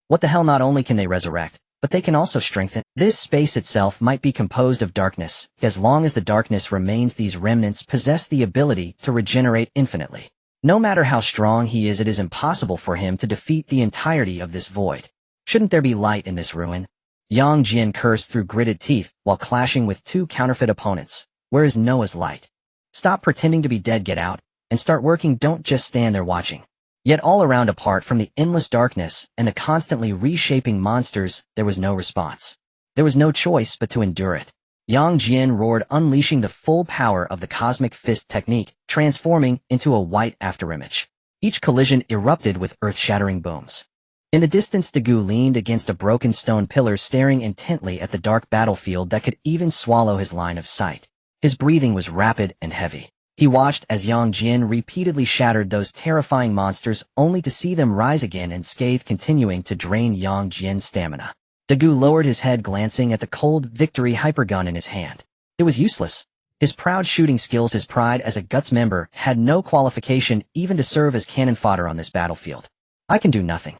S1: What the hell? Not only can they resurrect, but they can also strengthen. This space itself might be composed of darkness. As long as the darkness remains, these remnants possess the ability to regenerate infinitely. No matter how strong he is, it is impossible for him to defeat the entirety of this void. Shouldn't there be light in this ruin? Yang Jian cursed through gritted teeth while clashing with two counterfeit opponents. Where is Noah's light? Stop pretending to be dead, get out, and start working, don't just stand there watching. Yet all around, apart from the endless darkness and the constantly reshaping monsters, there was no response. There was no choice but to endure it. Yang Jian roared, unleashing the full power of the cosmic fist technique, transforming into a white afterimage. Each collision erupted with earth-shattering booms. In the distance, Dagu leaned against a broken stone pillar, staring intently at the dark battlefield that could even swallow his line of sight. His breathing was rapid and heavy. He watched as Yang Jian repeatedly shattered those terrifying monsters, only to see them rise again and scathe, continuing to drain Yang Jian's stamina. Dagu lowered his head, glancing at the cold victory hypergun in his hand. It was useless. His proud shooting skills, his pride as a Guts member, had no qualification even to serve as cannon fodder on this battlefield. I can do nothing.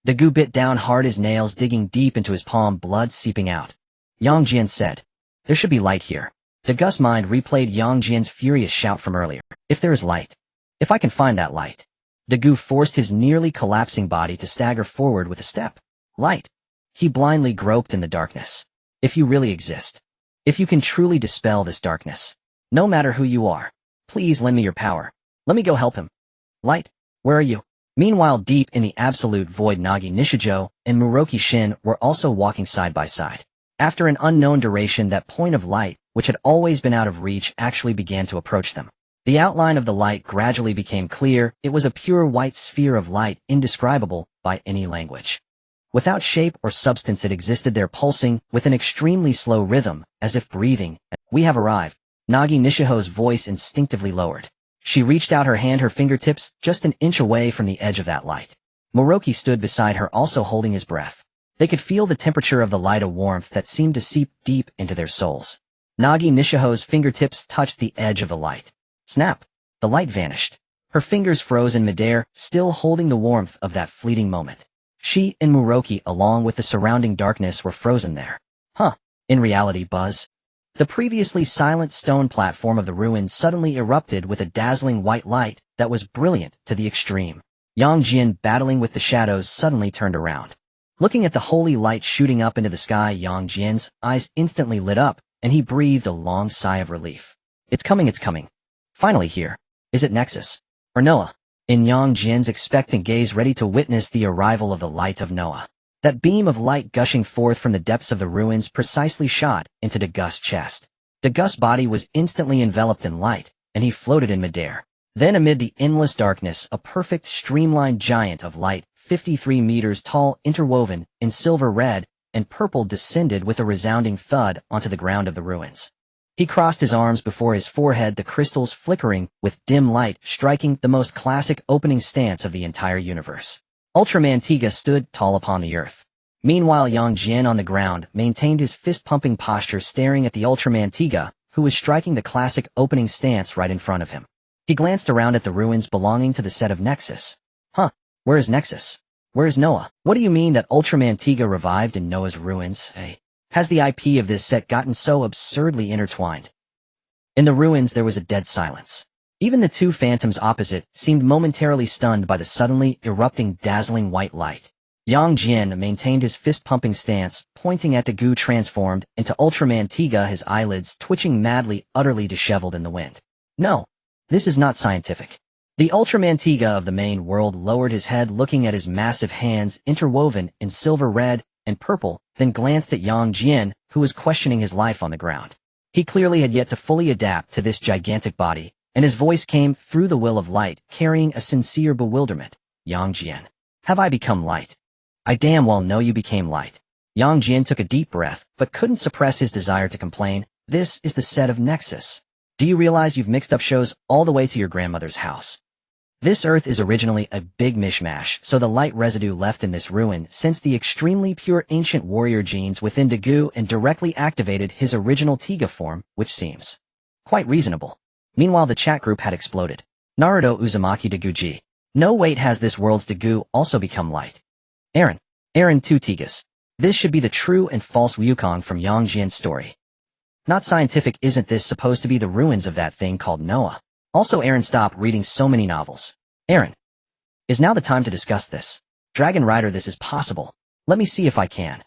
S1: Dagu bit down hard, his nails digging deep into his palm, blood seeping out. Yang Jian said, "There should be light here." Dagu's mind replayed Yang Jian's furious shout from earlier. If there is light. If I can find that light. Dagu forced his nearly collapsing body to stagger forward with a step. Light. He blindly groped in the darkness. If you really exist. If you can truly dispel this darkness. No matter who you are. Please lend me your power. Let me go help him. Light. Where are you? Meanwhile, deep in the absolute void, Nagi Nishijo and Muroki Shin were also walking side by side. After an unknown duration, that point of light, which had always been out of reach, actually began to approach them. The outline of the light gradually became clear. It was a pure white sphere of light, indescribable by any language. Without shape or substance, it existed there, pulsing with an extremely slow rhythm, as if breathing. We have arrived. Nagi Nishijo's voice instinctively lowered. She reached out her hand, her fingertips just an inch away from the edge of that light. Muroki stood beside her, also holding his breath. They could feel the temperature of the light, a warmth that seemed to seep deep into their souls. Nagi Nishijo's fingertips touched the edge of the light. Snap! The light vanished. Her fingers froze in midair, still holding the warmth of that fleeting moment. She and Muroki, along with the surrounding darkness, were frozen there. In reality, Buzz. The previously silent stone platform of the ruins suddenly erupted with a dazzling white light that was brilliant to the extreme. Yang Jian, battling with the shadows, suddenly turned around. Looking at the holy light shooting up into the sky, Yang Jian's eyes instantly lit up, and he breathed a long sigh of relief. It's coming, it's coming. Finally here. Is it Nexus? Or Noah? In Yang Jian's expectant gaze, ready to witness the arrival of the light of Noah. That beam of light gushing forth from the depths of the ruins precisely shot into Dagu's chest. Dagu's body was instantly enveloped in light, and he floated in midair. Then amid the endless darkness, a perfect streamlined giant of light, 53 meters tall, interwoven in silver, red, and purple, descended with a resounding thud onto the ground of the ruins. He crossed his arms before his forehead, the crystals flickering with dim light, striking the most classic opening stance of the entire universe. Ultraman Tiga stood tall upon the earth. Meanwhile, Yang Jian on the ground maintained his fist-pumping posture, staring at the Ultraman Tiga, who was striking the classic opening stance right in front of him. He glanced around at the ruins belonging to the set of Nexus. Where is Nexus? Where is Noah? What do you mean that Ultraman Tiga revived in Noah's ruins? Has the IP of this set gotten so absurdly intertwined? In the ruins there was a dead silence. Even the two phantoms opposite seemed momentarily stunned by the suddenly erupting dazzling white light. Yang Jian maintained his fist-pumping stance, pointing at Dagu, transformed into Ultraman Tiga, his eyelids twitching madly, utterly disheveled in the wind. No, this is not scientific. The Ultraman Tiga of the main world lowered his head, looking at his massive hands interwoven in silver, red, and purple, then glanced at Yang Jian, who was questioning his life on the ground. He clearly had yet to fully adapt to this gigantic body, and his voice came through the will of light, carrying a sincere bewilderment. Yang Jian. Have I become light? I damn well know you became light. Yang Jian took a deep breath, but couldn't suppress his desire to complain. This is the set of Nexus. Do you realize you've mixed up shows all the way to your grandmother's house? This Earth is originally a big mishmash, so the light residue left in this ruin sensed the extremely pure ancient warrior genes within Dagu and directly activated his original Tiga form, which seems quite reasonable. Meanwhile, the chat group had exploded. Naruto Uzumaki Daguji. No wait, has this world's Dagu also become light? Aaron, 2 Tigas. This should be the true and false Wukong from Yang Jian's story. Not scientific, isn't this supposed to be the ruins of that thing called Noah? Also, Aaron, stop reading so many novels. Aaron. Is now the time to discuss this. Dragon Rider, this is possible. Let me see if I can.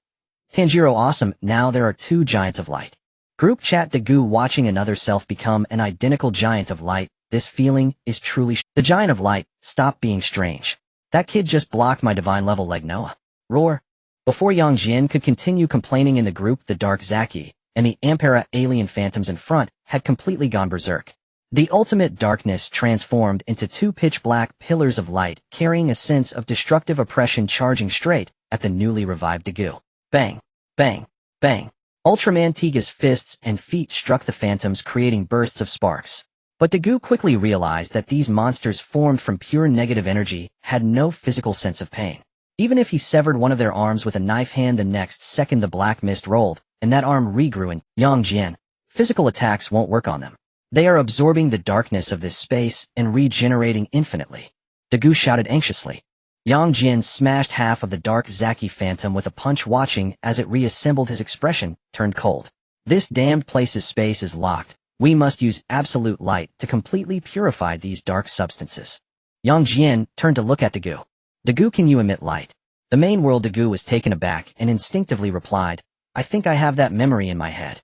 S1: Tanjiro, awesome, now there are two giants of light. Group chat, Dagu, watching another self become an identical giant of light. This feeling is truly the giant of light. Stop being strange. That kid just blocked my divine level like Noah. Roar. Before Yang Jian could continue complaining in the group, the Dark Zaki and the Empera alien phantoms in front had completely gone berserk. The ultimate darkness transformed into two pitch-black pillars of light, carrying a sense of destructive oppression, charging straight at the newly revived Dagu. Bang, bang, bang. Ultraman Tiga's fists and feet struck the phantoms, creating bursts of sparks. But Dagu quickly realized that these monsters, formed from pure negative energy, had no physical sense of pain. Even if he severed one of their arms with a knife hand, the next second the black mist rolled, and that arm regrew in Yang Jian. Physical attacks won't work on them. They are absorbing the darkness of this space and regenerating infinitely. Dagu shouted anxiously. Yang Jian smashed half of the Dark Zaki phantom with a punch, watching as it reassembled. His expression turned cold. This damned place's space is locked. We must use absolute light to completely purify these dark substances. Yang Jian turned to look at Dagu. Dagu, can you emit light? The main world. Dagu was taken aback and instinctively replied, I think I have that memory in my head.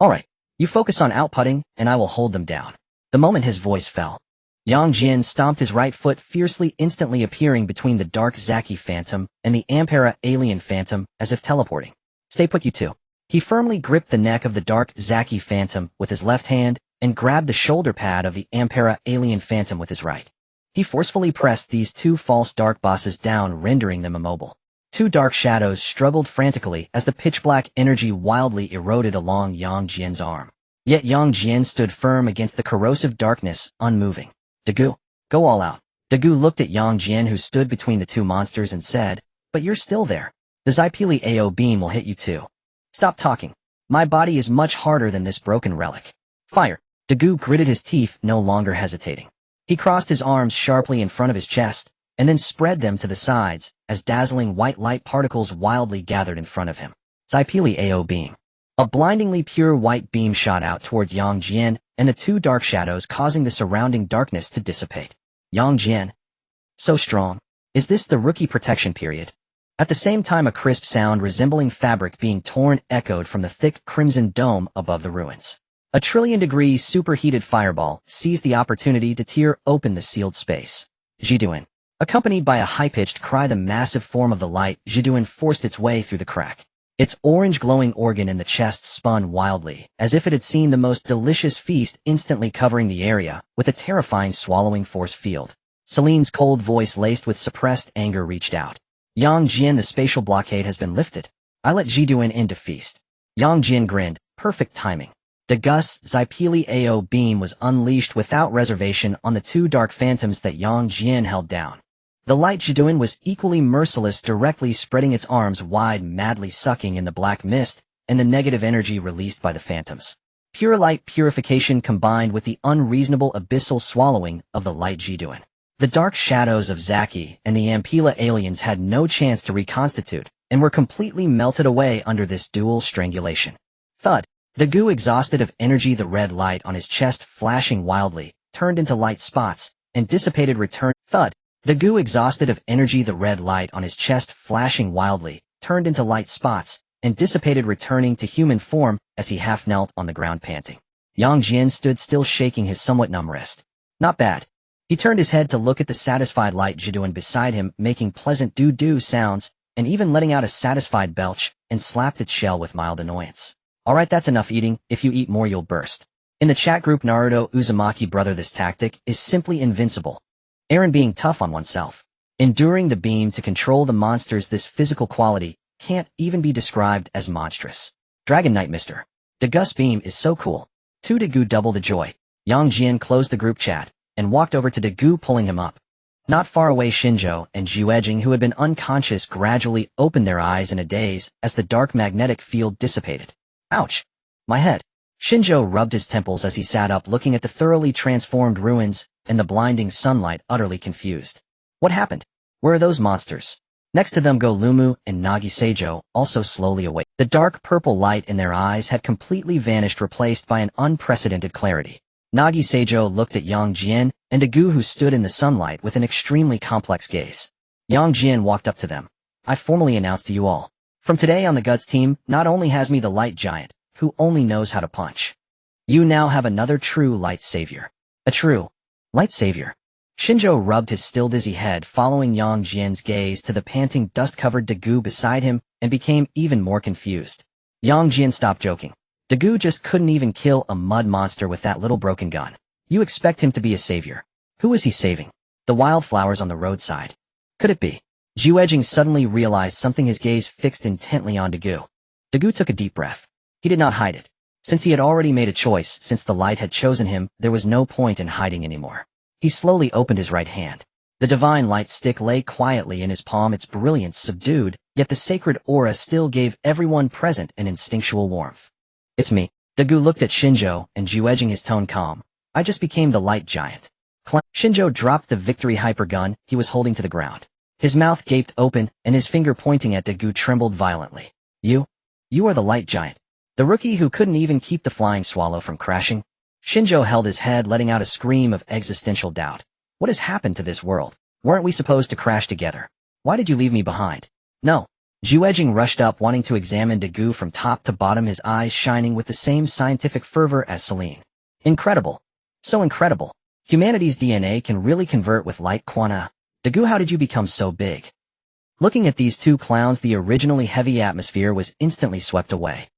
S1: Alright, you focus on outputting, and I will hold them down. The moment his voice fell, Yang Jian stomped his right foot fiercely, instantly appearing between the Dark Zaki phantom and the Empera alien phantom, as if teleporting. Stay put, you two. He firmly gripped the neck of the Dark Zaki phantom with his left hand and grabbed the shoulder pad of the Empera alien phantom with his right. He forcefully pressed these two false dark bosses down, rendering them immobile. Two dark shadows struggled frantically as the pitch-black energy wildly eroded along Yang Jian's arm. Yet Yang Jian stood firm against the corrosive darkness, unmoving. Dagu, go all out. Dagu looked at Yang Jian, who stood between the two monsters, and said, but you're still there. The Zipili AO beam will hit you too. Stop talking. My body is much harder than this broken relic. Fire. Dagu gritted his teeth, no longer hesitating. He crossed his arms sharply in front of his chest, and then spread them to the sides, as dazzling white light particles wildly gathered in front of him. Zipili AO beam. A blindingly pure white beam shot out towards Yang Jian and the two dark shadows, causing the surrounding darkness to dissipate. Yang Jian. So strong. Is this the rookie protection period? At the same time, a crisp sound resembling fabric being torn echoed from the thick crimson dome above the ruins. A trillion-degree superheated fireball seized the opportunity to tear open the sealed space. Jiduan. Accompanied by a high-pitched cry, the massive form of the light Jiduan forced its way through the crack. Its orange glowing organ in the chest spun wildly, as if it had seen the most delicious feast, instantly covering the area with a terrifying swallowing force field. Celine's cold voice, laced with suppressed anger, reached out. Yang Jian, the spatial blockade has been lifted. I let Jiduan in to feast. Yang Jian grinned. Perfect timing. Dagu's Zipili AO beam was unleashed without reservation on the two dark phantoms that Yang Jian held down. The light Jiduan was equally merciless, directly spreading its arms wide, madly sucking in the black mist and the negative energy released by the phantoms. Pure light purification combined with the unreasonable abyssal swallowing of the light Jiduan. The dark shadows of Zaki and the Empela aliens had no chance to reconstitute and were completely melted away under this dual strangulation. Thud. Dagu, exhausted of energy, the red light on his chest flashing wildly, turned into light spots and dissipated. Return. Thud. Dagu, exhausted of energy, the red light on his chest flashing wildly, turned into light spots and dissipated, returning to human form as he half knelt on the ground, panting. Yang Jian stood still, shaking his somewhat numb wrist. Not bad. He turned his head to look at the satisfied light Jiduan beside him, making pleasant doo-doo sounds and even letting out a satisfied belch, and slapped its shell with mild annoyance. Alright, that's enough eating. If you eat more, you'll burst. In the chat group, Naruto Uzumaki, brother, this tactic is simply invincible. Aaron, being tough on oneself. Enduring the beam to control the monsters, this physical quality can't even be described as monstrous. Dragon Knight, Mr. Dagu's beam is so cool. To Dagu, double the joy. Yang Jian closed the group chat and walked over to Dagu, pulling him up. Not far away, Shinjo and Juejing, who had been unconscious, gradually opened their eyes in a daze as the dark magnetic field dissipated. Ouch! My head. Shinjo rubbed his temples as he sat up, looking at the thoroughly transformed ruins and the blinding sunlight, utterly confused. What happened? Where are those monsters? Next to them go Lumu and Nagi Seijo, also slowly awake. The dark purple light in their eyes had completely vanished, replaced by an unprecedented clarity. Nagi Seijo looked at Yang Jian and Dagu, who stood in the sunlight with an extremely complex gaze. Yang Jian walked up to them. I formally announce to you all. From today on, the Guts team not only has me, the light giant, who only knows how to punch. You now have another true light savior. A true light savior. Shinjo rubbed his still dizzy head, following Yang Jian's gaze to the panting, dust-covered Dagu beside him, and became even more confused. Yang Jian stopped joking. Dagu just couldn't even kill a mud monster with that little broken gun. You expect him to be a savior. Who is he saving? The wildflowers on the roadside. Could it be? Jian suddenly realized something, his gaze fixed intently on Dagu. Dagu took a deep breath. He did not hide it. Since he had already made a choice, since the light had chosen him, there was no point in hiding anymore. He slowly opened his right hand. The divine light stick lay quietly in his palm, its brilliance subdued, yet the sacred aura still gave everyone present an instinctual warmth. It's me. Dagu looked at Shinjo, and Jian, his tone calm. I just became the light giant. Shinjo dropped the victory hypergun he was holding to the ground. His mouth gaped open, and his finger pointing at Dagu trembled violently. You are the light giant. The rookie who couldn't even keep the flying swallow from crashing? Shinjo held his head, letting out a scream of existential doubt. What has happened to this world? Weren't we supposed to crash together? Why did you leave me behind? No. Jian rushed up, wanting to examine Dagu from top to bottom, his eyes shining with the same scientific fervor as Celine. Incredible. So incredible. Humanity's DNA can really convert with light quanta. Dagu, how did you become so big? Looking at these two clowns, the originally heavy atmosphere was instantly swept away.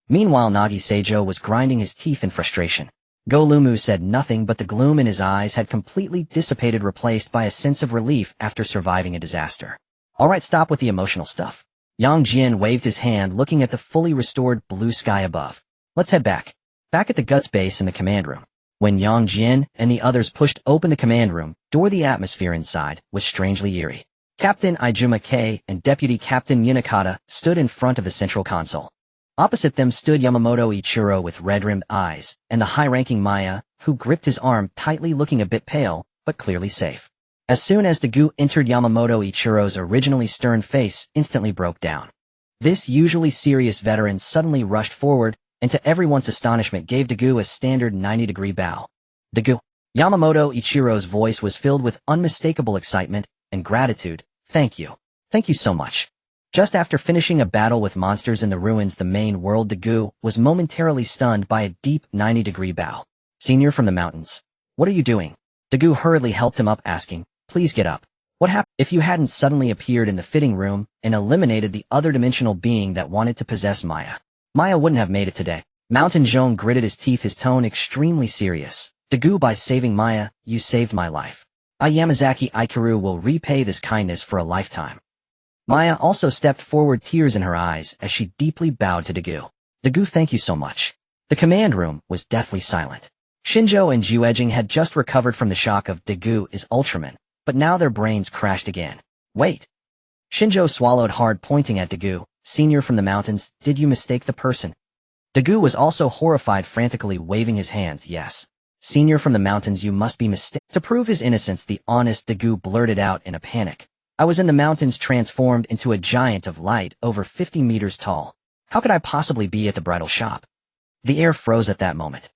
S1: Meanwhile, Nagi Seijo was grinding his teeth in frustration. Go Lumu said nothing, but the gloom in his eyes had completely dissipated, replaced by a sense of relief after surviving a disaster. Alright, stop with the emotional stuff. Yang Jian waved his hand, looking at the fully restored blue sky above. Let's head back. Back at the Guts base in the command room. When Yang Jian and the others pushed open the command room door, the atmosphere inside was strangely eerie. Captain Ijuma K and Deputy Captain Munakata stood in front of the central console. Opposite them stood Yamamoto Ichiro with red-rimmed eyes, and the high-ranking Maya, who gripped his arm tightly, looking a bit pale, but clearly safe. As soon as Dagu entered, Yamamoto Ichiro's originally stern face instantly broke down. This usually serious veteran suddenly rushed forward, and to everyone's astonishment gave Dagu a standard 90-degree bow. Dagu. Yamamoto Ichiro's voice was filled with unmistakable excitement and gratitude. Thank you. Thank you so much. Just after finishing a battle with monsters in the ruins, the main world, Dagu was momentarily stunned by a deep 90-degree bow. Senior from the mountains. What are you doing? Dagu hurriedly helped him up, asking, please get up. What happened? If you hadn't suddenly appeared in the fitting room and eliminated the other dimensional being that wanted to possess Maya, Maya wouldn't have made it today. Mountain Zhong gritted his teeth, his tone extremely serious. Dagu, by saving Maya, you saved my life. Yamazaki Ikaru will repay this kindness for a lifetime. Maya also stepped forward, tears in her eyes, as she deeply bowed to Dagu. Dagu, thank you so much. The command room was deathly silent. Shinjo and Jian had just recovered from the shock of Dagu is Ultraman, but now their brains crashed again. Wait. Shinjo swallowed hard, pointing at Dagu. Senior from the mountains, did you mistake the person? Dagu was also horrified, frantically waving his hands. Yes. Senior from the mountains, you must be mistaken. To prove his innocence, the honest Dagu blurted out in a panic. I was in the mountains, transformed into a giant of light over 50 meters tall. How could I possibly be at the bridal shop? The air froze at that moment.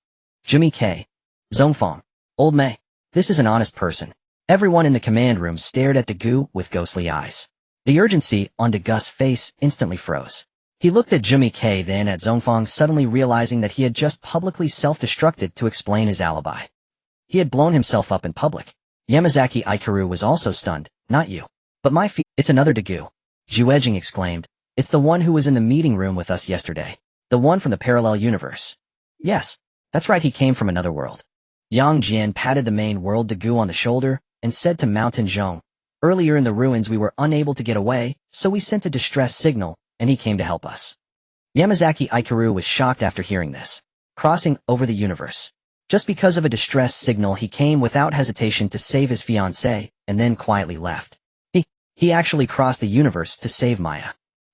S1: Jimmy K. Zongfang. Old Mei. This is an honest person. Everyone in the command room stared at Dagu with ghostly eyes. The urgency on Dagu's face instantly froze. He looked at Jimmy K, then at Zongfang, suddenly realizing that he had just publicly self-destructed to explain his alibi. He had blown himself up in public. Yamazaki Ikaru was also stunned. Not you. But my it's another Dagu. Jian exclaimed. It's the one who was in the meeting room with us yesterday. The one from the parallel universe. Yes, that's right, he came from another world. Yang Jian patted the main world Dagu on the shoulder and said to Mountain Zhong, earlier in the ruins we were unable to get away, so we sent a distress signal, and he came to help us. Yamazaki Ikaru was shocked after hearing this. Crossing over the universe. Just because of a distress signal, he came without hesitation to save his fiancée, and then quietly left. He actually crossed the universe to save Maya.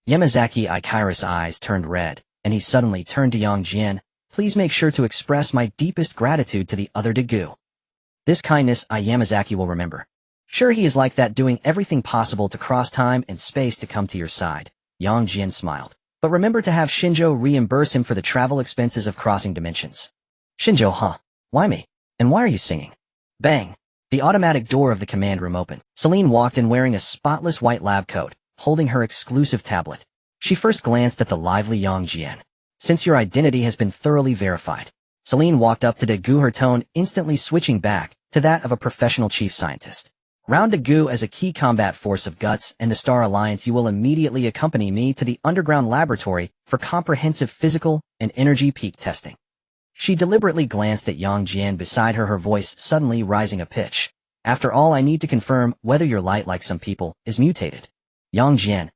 S1: Yamazaki Ikaru's eyes turned red, and he suddenly turned to Yang Jian. Please make sure to express my deepest gratitude to the other Dagu. This kindness Yamazaki will remember. Sure, he is like that, doing everything possible to cross time and space to come to your side. Yang Jian smiled. But remember to have Shinjo reimburse him for the travel expenses of crossing dimensions. Shinjo, huh? Why me? And why are you singing? Bang! The automatic door of the command room opened. Celine walked in wearing a spotless white lab coat, holding her exclusive tablet. She first glanced at the lively Yang Jian. Since your identity has been thoroughly verified. Celine walked up to Daegu, her tone instantly switching back to that of a professional chief scientist. Round Daegu as a key combat force of Guts and the Star Alliance, you will immediately accompany me to the underground laboratory for comprehensive physical and energy peak testing. She deliberately glanced at Yang Jian beside her, her voice suddenly rising a pitch. After all, I need to confirm whether your light, like some people, is mutated. Yang Jian.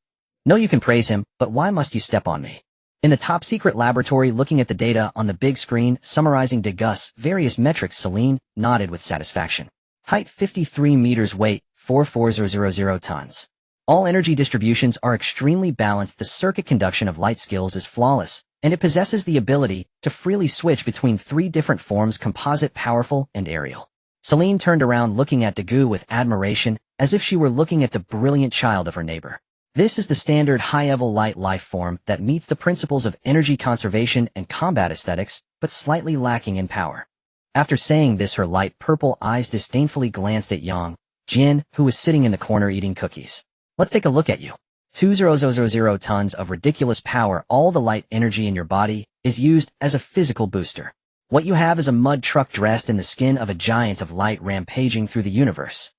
S1: No, you can praise him, but why must you step on me? In the top-secret laboratory, looking at the data on the big screen summarizing Daegu's various metrics, Celine nodded with satisfaction. Height 53 meters, weight 44000 tons. All energy distributions are extremely balanced. The circuit conduction of light skills is flawless, and it possesses the ability to freely switch between 3 different forms: composite, powerful, and aerial. Celine turned around looking at Daegu with admiration, as if she were looking at the brilliant child of her neighbor. This is the standard high-level light life form that meets the principles of energy conservation and combat aesthetics, but slightly lacking in power. After saying this, her light purple eyes disdainfully glanced at Yang Jian, who was sitting in the corner eating cookies. Let's take a look at you. 2000 tons of ridiculous power. All the light energy in your body is used as a physical booster. What you have is a mud truck dressed in the skin of a giant of light rampaging through the universe.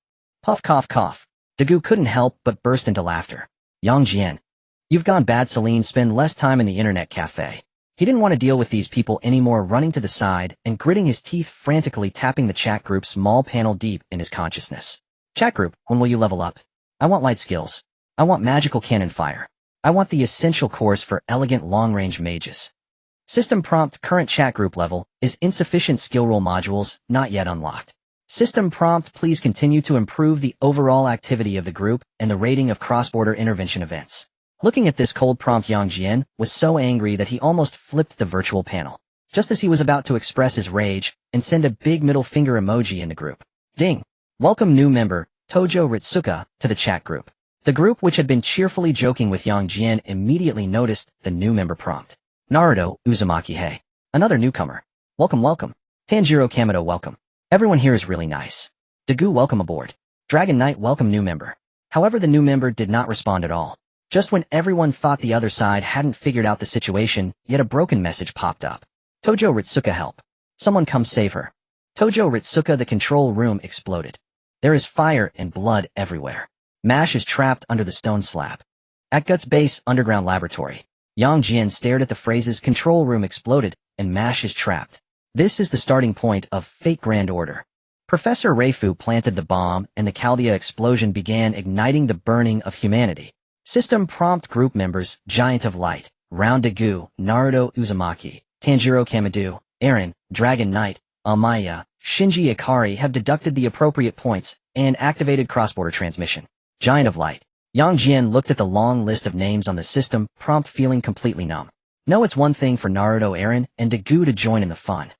S1: Puff, cough, cough. Daegu couldn't help but burst into laughter. Yang Jian. You've gone bad. Celine spend less time in the internet cafe. He didn't want to deal with these people anymore, running to the side and gritting his teeth, frantically tapping the chat group small panel deep in his consciousness. Chat group, when will you level up? I want light skills. I want magical cannon fire. I want the essential course for elegant long-range mages. System prompt: current chat group level is insufficient. Skill roll modules not yet unlocked. System prompt: please continue to improve the overall activity of the group and the rating of cross-border intervention events. Looking at this cold prompt, Yang Jian was so angry that he almost flipped the virtual panel. Just as he was about to express his rage and send a big middle finger emoji in the group. Ding! Welcome new member, Tojo Ritsuka, to the chat group. The group, which had been cheerfully joking with Yang Jian, immediately noticed the new member prompt. Naruto Uzumaki, hey. Another newcomer. Welcome, welcome. Tanjiro Kamado, welcome. Everyone here is really nice. Daegu, welcome aboard. Dragon Knight, welcome new member. However, the new member did not respond at all. Just when everyone thought the other side hadn't figured out the situation, yet a broken message popped up. Tojo Ritsuka, help. Someone come save her. Tojo Ritsuka, the control room exploded. There is fire and blood everywhere. Mash is trapped under the stone slab. At Guts base underground laboratory. Yang Jian stared at the phrases control room exploded and Mash is trapped. This is the starting point of Fate Grand Order. Professor Reifu planted the bomb and the Chaldea explosion began igniting the burning of humanity. System prompt: group members, Giant of Light, Round Daegu, Naruto Uzumaki, Tanjiro Kamado, Eren, Dragon Knight, Amaya, Shinji Ikari have deducted the appropriate points and activated cross-border transmission. Giant of Light. Yang Jian looked at the long list of names on the system prompt, feeling completely numb. No, it's one thing for Naruto, Eren, and Daegu to join in the fun.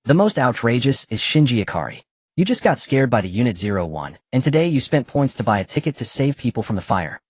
S1: The most outrageous is Shinji Ikari. You just got scared by the Unit 01, and today you spent points to buy a ticket to save people from the fire.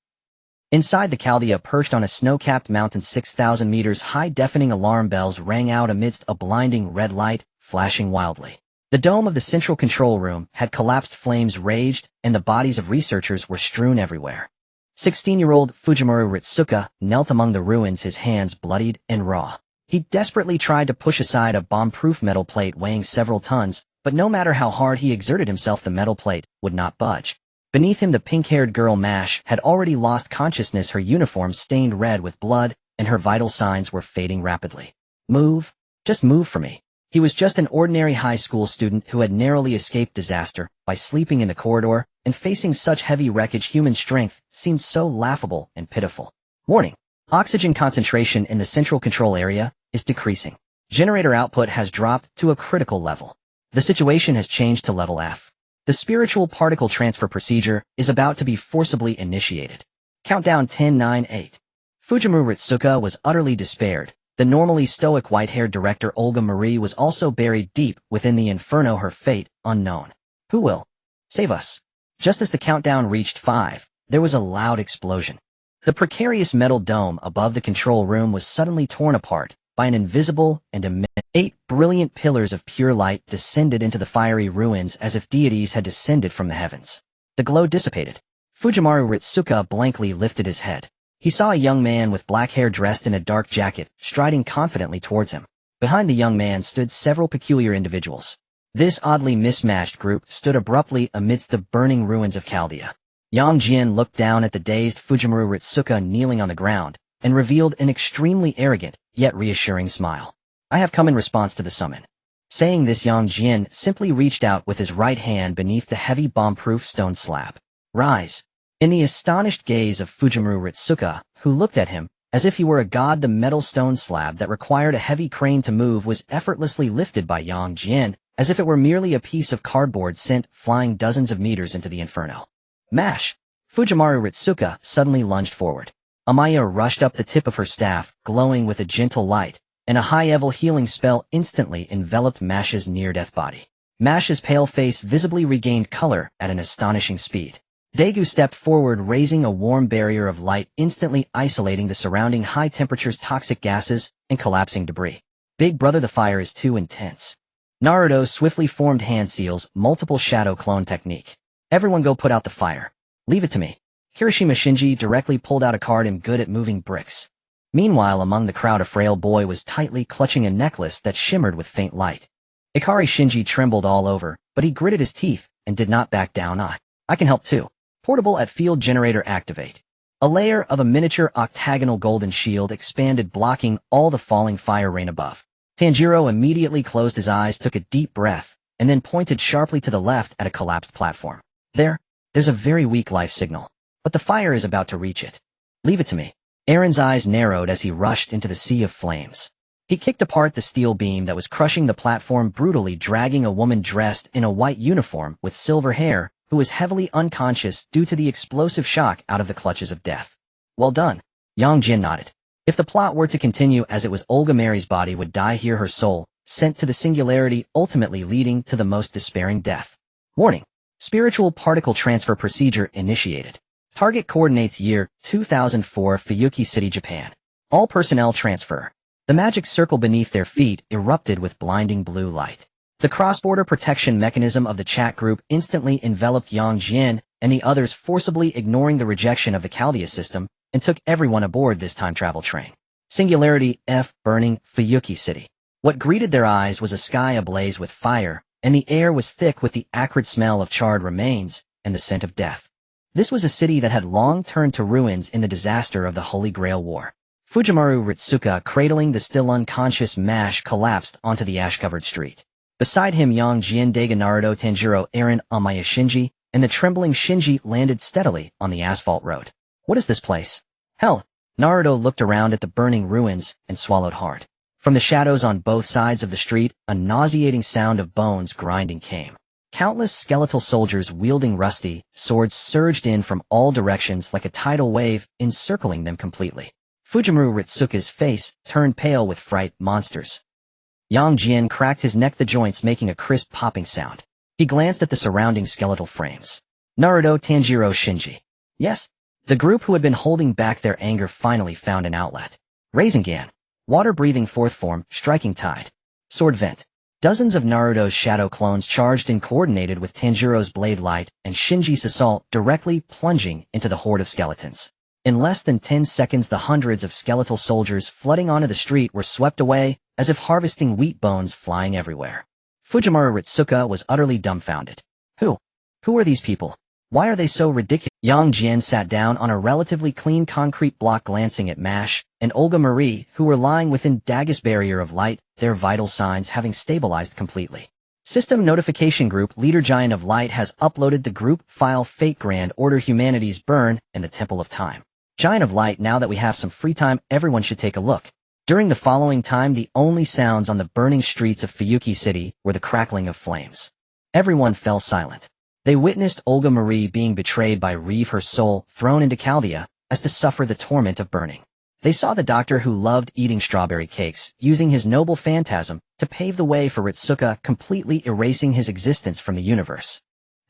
S1: Inside the Chaldea, perched on a snow-capped mountain 6,000 meters high, deafening alarm bells rang out amidst a blinding red light, flashing wildly. The dome of the central control room had collapsed, flames raged, and the bodies of researchers were strewn everywhere. 16-year-old Fujimura Ritsuka knelt among the ruins, his hands bloodied and raw. He desperately tried to push aside a bomb-proof metal plate weighing several tons, but no matter how hard he exerted himself, the metal plate would not budge. Beneath him, the pink-haired girl Mash had already lost consciousness, her uniform stained red with blood, and her vital signs were fading rapidly. Move. Just move for me. He was just an ordinary high school student who had narrowly escaped disaster by sleeping in the corridor, and facing such heavy wreckage, human strength seemed so laughable and pitiful. Warning. Oxygen concentration in the central control area is decreasing. Generator output has dropped to a critical level. The situation has changed to level F. The spiritual particle transfer procedure is about to be forcibly initiated. Countdown 10, 9, 8. Fujimura Ritsuka was utterly despaired. The normally stoic white-haired director Olga Marie was also buried deep within the inferno, her fate unknown. Who will save us? Just as the countdown reached 5, there was a loud explosion. The precarious metal dome above the control room was suddenly torn apart by an invisible and immense 8 brilliant pillars of pure light descended into the fiery ruins as if deities had descended from the heavens. The glow dissipated. Fujimaru Ritsuka blankly lifted his head. He saw a young man with black hair dressed in a dark jacket, striding confidently towards him. Behind the young man stood several peculiar individuals. This oddly mismatched group stood abruptly amidst the burning ruins of Chaldea. Jian looked down at the dazed Fujimaru Ritsuka kneeling on the ground, and revealed an extremely arrogant, yet reassuring smile. I have come in response to the summon. Saying this, Jian simply reached out with his right hand beneath the heavy bomb-proof stone slab. Rise. In the astonished gaze of Fujimaru Ritsuka, who looked at him as if he were a god, the metal stone slab that required a heavy crane to move was effortlessly lifted by Jian, as if it were merely a piece of cardboard sent flying dozens of meters into the inferno. Mash! Fujimaru Ritsuka suddenly lunged forward. Amaya rushed up the tip of her staff, glowing with a gentle light, and a high-level healing spell instantly enveloped Mash's near-death body. Mash's pale face visibly regained color at an astonishing speed. Daegu stepped forward, raising a warm barrier of light, instantly isolating the surrounding high-temperatures, toxic gases, and collapsing debris. Big brother, the fire is too intense. Naruto swiftly formed hand seals, multiple shadow clone technique. Everyone go put out the fire. Leave it to me. Kirishima Shinji directly pulled out a card. I'm good at moving bricks. Meanwhile, among the crowd, a frail boy was tightly clutching a necklace that shimmered with faint light. Ikari Shinji trembled all over, but he gritted his teeth and did not back down. I can help too. Portable at field generator activate. A layer of a miniature octagonal golden shield expanded, blocking all the falling fire rain above. Tanjiro immediately closed his eyes, took a deep breath, and then pointed sharply to the left at a collapsed platform. There's a very weak life signal, but the fire is about to reach it. Leave it to me. Aaron's eyes narrowed as he rushed into the sea of flames. He kicked apart the steel beam that was crushing the platform, brutally dragging a woman dressed in a white uniform with silver hair, who was heavily unconscious due to the explosive shock, out of the clutches of death. Well done. Jian nodded. If the plot were to continue as it was, Olga Mary's body would die here, her soul sent to the singularity, ultimately leading to the most despairing death. Warning. Spiritual particle transfer procedure initiated. Target coordinates year 2004, Fuyuki City, Japan. All personnel transfer. The magic circle beneath their feet erupted with blinding blue light. The cross-border protection mechanism of the chat group instantly enveloped Jian and the others, forcibly ignoring the rejection of the Chaldea system, and took everyone aboard this time travel train. Singularity F burning Fuyuki City. What greeted their eyes was a sky ablaze with fire, and the air was thick with the acrid smell of charred remains and the scent of death. This was a city that had long turned to ruins in the disaster of the Holy Grail War. Fujimaru Ritsuka, cradling the still unconscious Mash, collapsed onto the ash-covered street. Beside him, Jian, Daega, Naruto, Tanjiro, Aaron, Amaya, Shinji, and the trembling Shinji landed steadily on the asphalt road. What is this place? Hell! Naruto looked around at the burning ruins and swallowed hard. From the shadows on both sides of the street, a nauseating sound of bones grinding came. Countless skeletal soldiers wielding rusty swords surged in from all directions like a tidal wave, encircling them completely. Fujimaru Ritsuka's face turned pale with fright. Monsters. Jian cracked his neck, the joints making a crisp popping sound. He glanced at the surrounding skeletal frames. Naruto, Tanjiro, Shinji. Yes. The group who had been holding back their anger finally found an outlet. Rasengan. Water-breathing fourth form, striking tide. Sword vent. Dozens of Naruto's shadow clones charged and coordinated with Tanjiro's blade light and Shinji's assault, directly plunging into the horde of skeletons. In less than 10 seconds, the hundreds of skeletal soldiers flooding onto the street were swept away, as if harvesting wheat, bones flying everywhere. Fujimaru Ritsuka was utterly dumbfounded. Who are these people? Why are they so ridiculous? Jian sat down on a relatively clean concrete block, glancing at Mash and Olga Marie, who were lying within Daega's barrier of light, their vital signs having stabilized completely. System notification: Group Leader Giant of Light has uploaded the group file Fate Grand Order Humanity's Burn and the Temple of Time. Giant of Light, now that we have some free time, everyone should take a look. During the following time, the only sounds on the burning streets of Fuyuki City were the crackling of flames. Everyone fell silent. They witnessed Olga Marie being betrayed by Reeve, her soul thrown into Chaldea, as to suffer the torment of burning. They saw the doctor who loved eating strawberry cakes, using his noble phantasm to pave the way for Ritsuka, completely erasing his existence from the universe.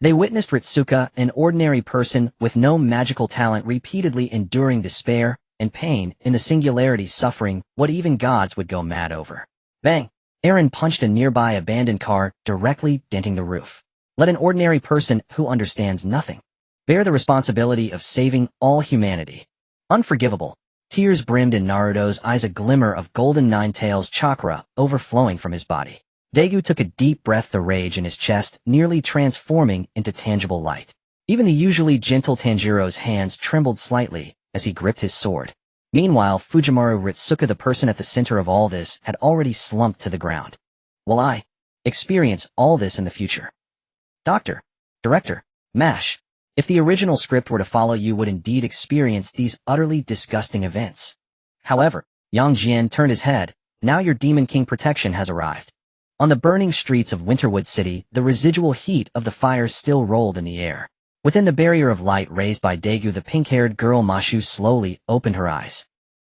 S1: They witnessed Ritsuka, an ordinary person with no magical talent, repeatedly enduring despair and pain in the singularity, suffering what even gods would go mad over. Bang! Aaron punched a nearby abandoned car, directly denting the roof. Let an ordinary person who understands nothing bear the responsibility of saving all humanity. Unforgivable. Tears brimmed in Naruto's eyes, a glimmer of golden nine-tails chakra overflowing from his body. Daegu took a deep breath, the rage in his chest nearly transforming into tangible light. Even the usually gentle Tanjiro's hands trembled slightly as he gripped his sword. Meanwhile, Fujimaru Ritsuka, the person at the center of all this, had already slumped to the ground. Will I experience all this in the future? Doctor, Director, MASH. If the original script were to follow, you would indeed experience these utterly disgusting events. However, young Jian turned his head. Now your Demon King protection has arrived. On the burning streets of Winterwood City, the residual heat of the fire still rolled in the air. Within the barrier of light raised by Daegu, the pink-haired girl Mashu slowly opened her eyes.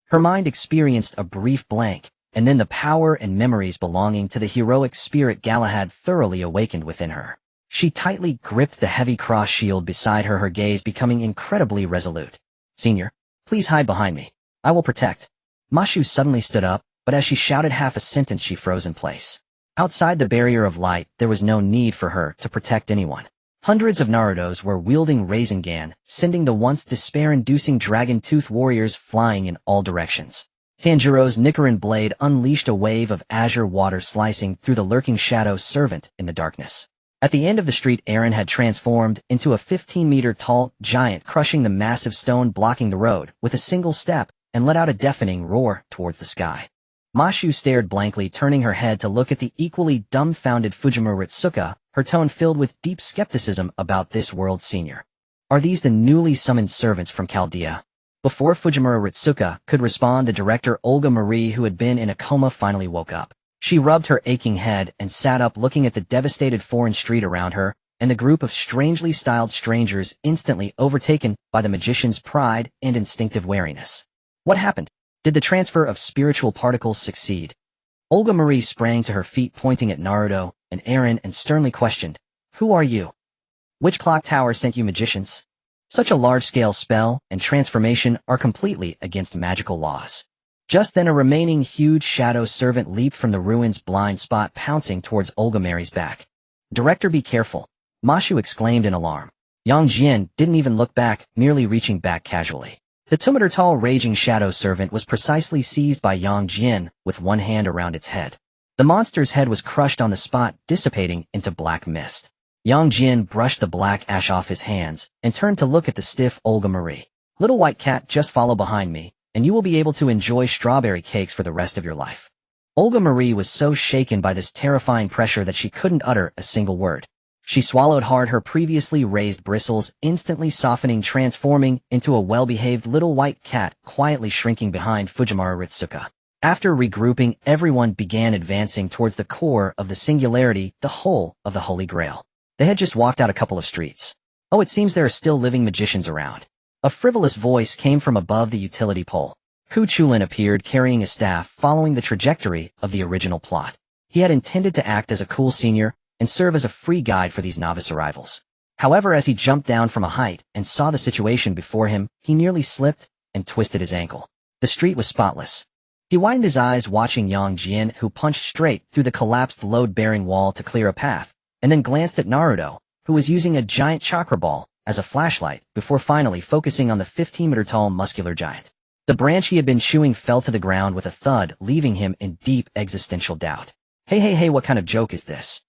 S1: Her mind experienced a brief blank, and then the power and memories belonging to the heroic spirit Galahad thoroughly awakened within her. She tightly gripped the heavy cross shield beside her, her gaze becoming incredibly resolute. Senior, please hide behind me. I will protect. Mashu suddenly stood up, but as she shouted half a sentence, she froze in place. Outside the barrier of light, there was no need for her to protect anyone. Hundreds of Narutos were wielding Rasengan, sending the once despair-inducing dragon-tooth warriors flying in all directions. Tanjiro's Nichiren blade unleashed a wave of azure water slicing through the lurking shadow servant in the darkness. At the end of the street, Aaron had transformed into a 15-meter-tall giant, crushing the massive stone blocking the road with a single step, and let out a deafening roar towards the sky. Mashu stared blankly, turning her head to look at the equally dumbfounded Fujimaru Ritsuka, her tone filled with deep skepticism about this world. Senior, are these the newly summoned servants from Chaldea? Before Fujimaru Ritsuka could respond, the director Olga Marie, who had been in a coma, finally woke up. She rubbed her aching head and sat up, looking at the devastated foreign street around her, and the group of strangely styled strangers, instantly overtaken by the magician's pride and instinctive wariness. What happened? Did the transfer of spiritual particles succeed? Olga Marie sprang to her feet, pointing at Naruto and Aaron, and sternly questioned, "Who are you? Which clock tower sent you magicians? Such a large-scale spell and transformation are completely against magical laws." Just then, a remaining huge shadow servant leaped from the ruin's blind spot, pouncing towards Olga Marie's back. "Director, be careful," Mashu exclaimed in alarm. Yang Jian didn't even look back, merely reaching back casually. The 2-meter-tall raging shadow servant was precisely seized by Yang Jian with one hand around its head. The monster's head was crushed on the spot, dissipating into black mist. Yang Jian brushed the black ash off his hands and turned to look at the stiff Olga Marie. "Little white cat, just follow behind me, and you will be able to enjoy strawberry cakes for the rest of your life." Olga Marie was so shaken by this terrifying pressure that she couldn't utter a single word. She swallowed hard, her previously raised bristles instantly softening, transforming into a well-behaved little white cat, quietly shrinking behind Fujimaru Ritsuka. After regrouping, everyone began advancing towards the core of the singularity, the whole of the Holy Grail. They had just walked out a couple of streets. "Oh, it seems there are still living magicians around." A frivolous voice came from above the utility pole. Ku Chulin appeared, carrying a staff, following the trajectory of the original plot. He had intended to act as a cool senior and serve as a free guide for these novice arrivals. However, as he jumped down from a height and saw the situation before him, he nearly slipped and twisted his ankle. The street was spotless. He widened his eyes, watching Yang Jian, who punched straight through the collapsed load-bearing wall to clear a path, and then glanced at Naruto, who was using a giant chakra ball as a flashlight before finally focusing on the 15-meter-tall muscular giant. The branch he had been chewing fell to the ground with a thud, leaving him in deep existential doubt. Hey, what kind of joke is this?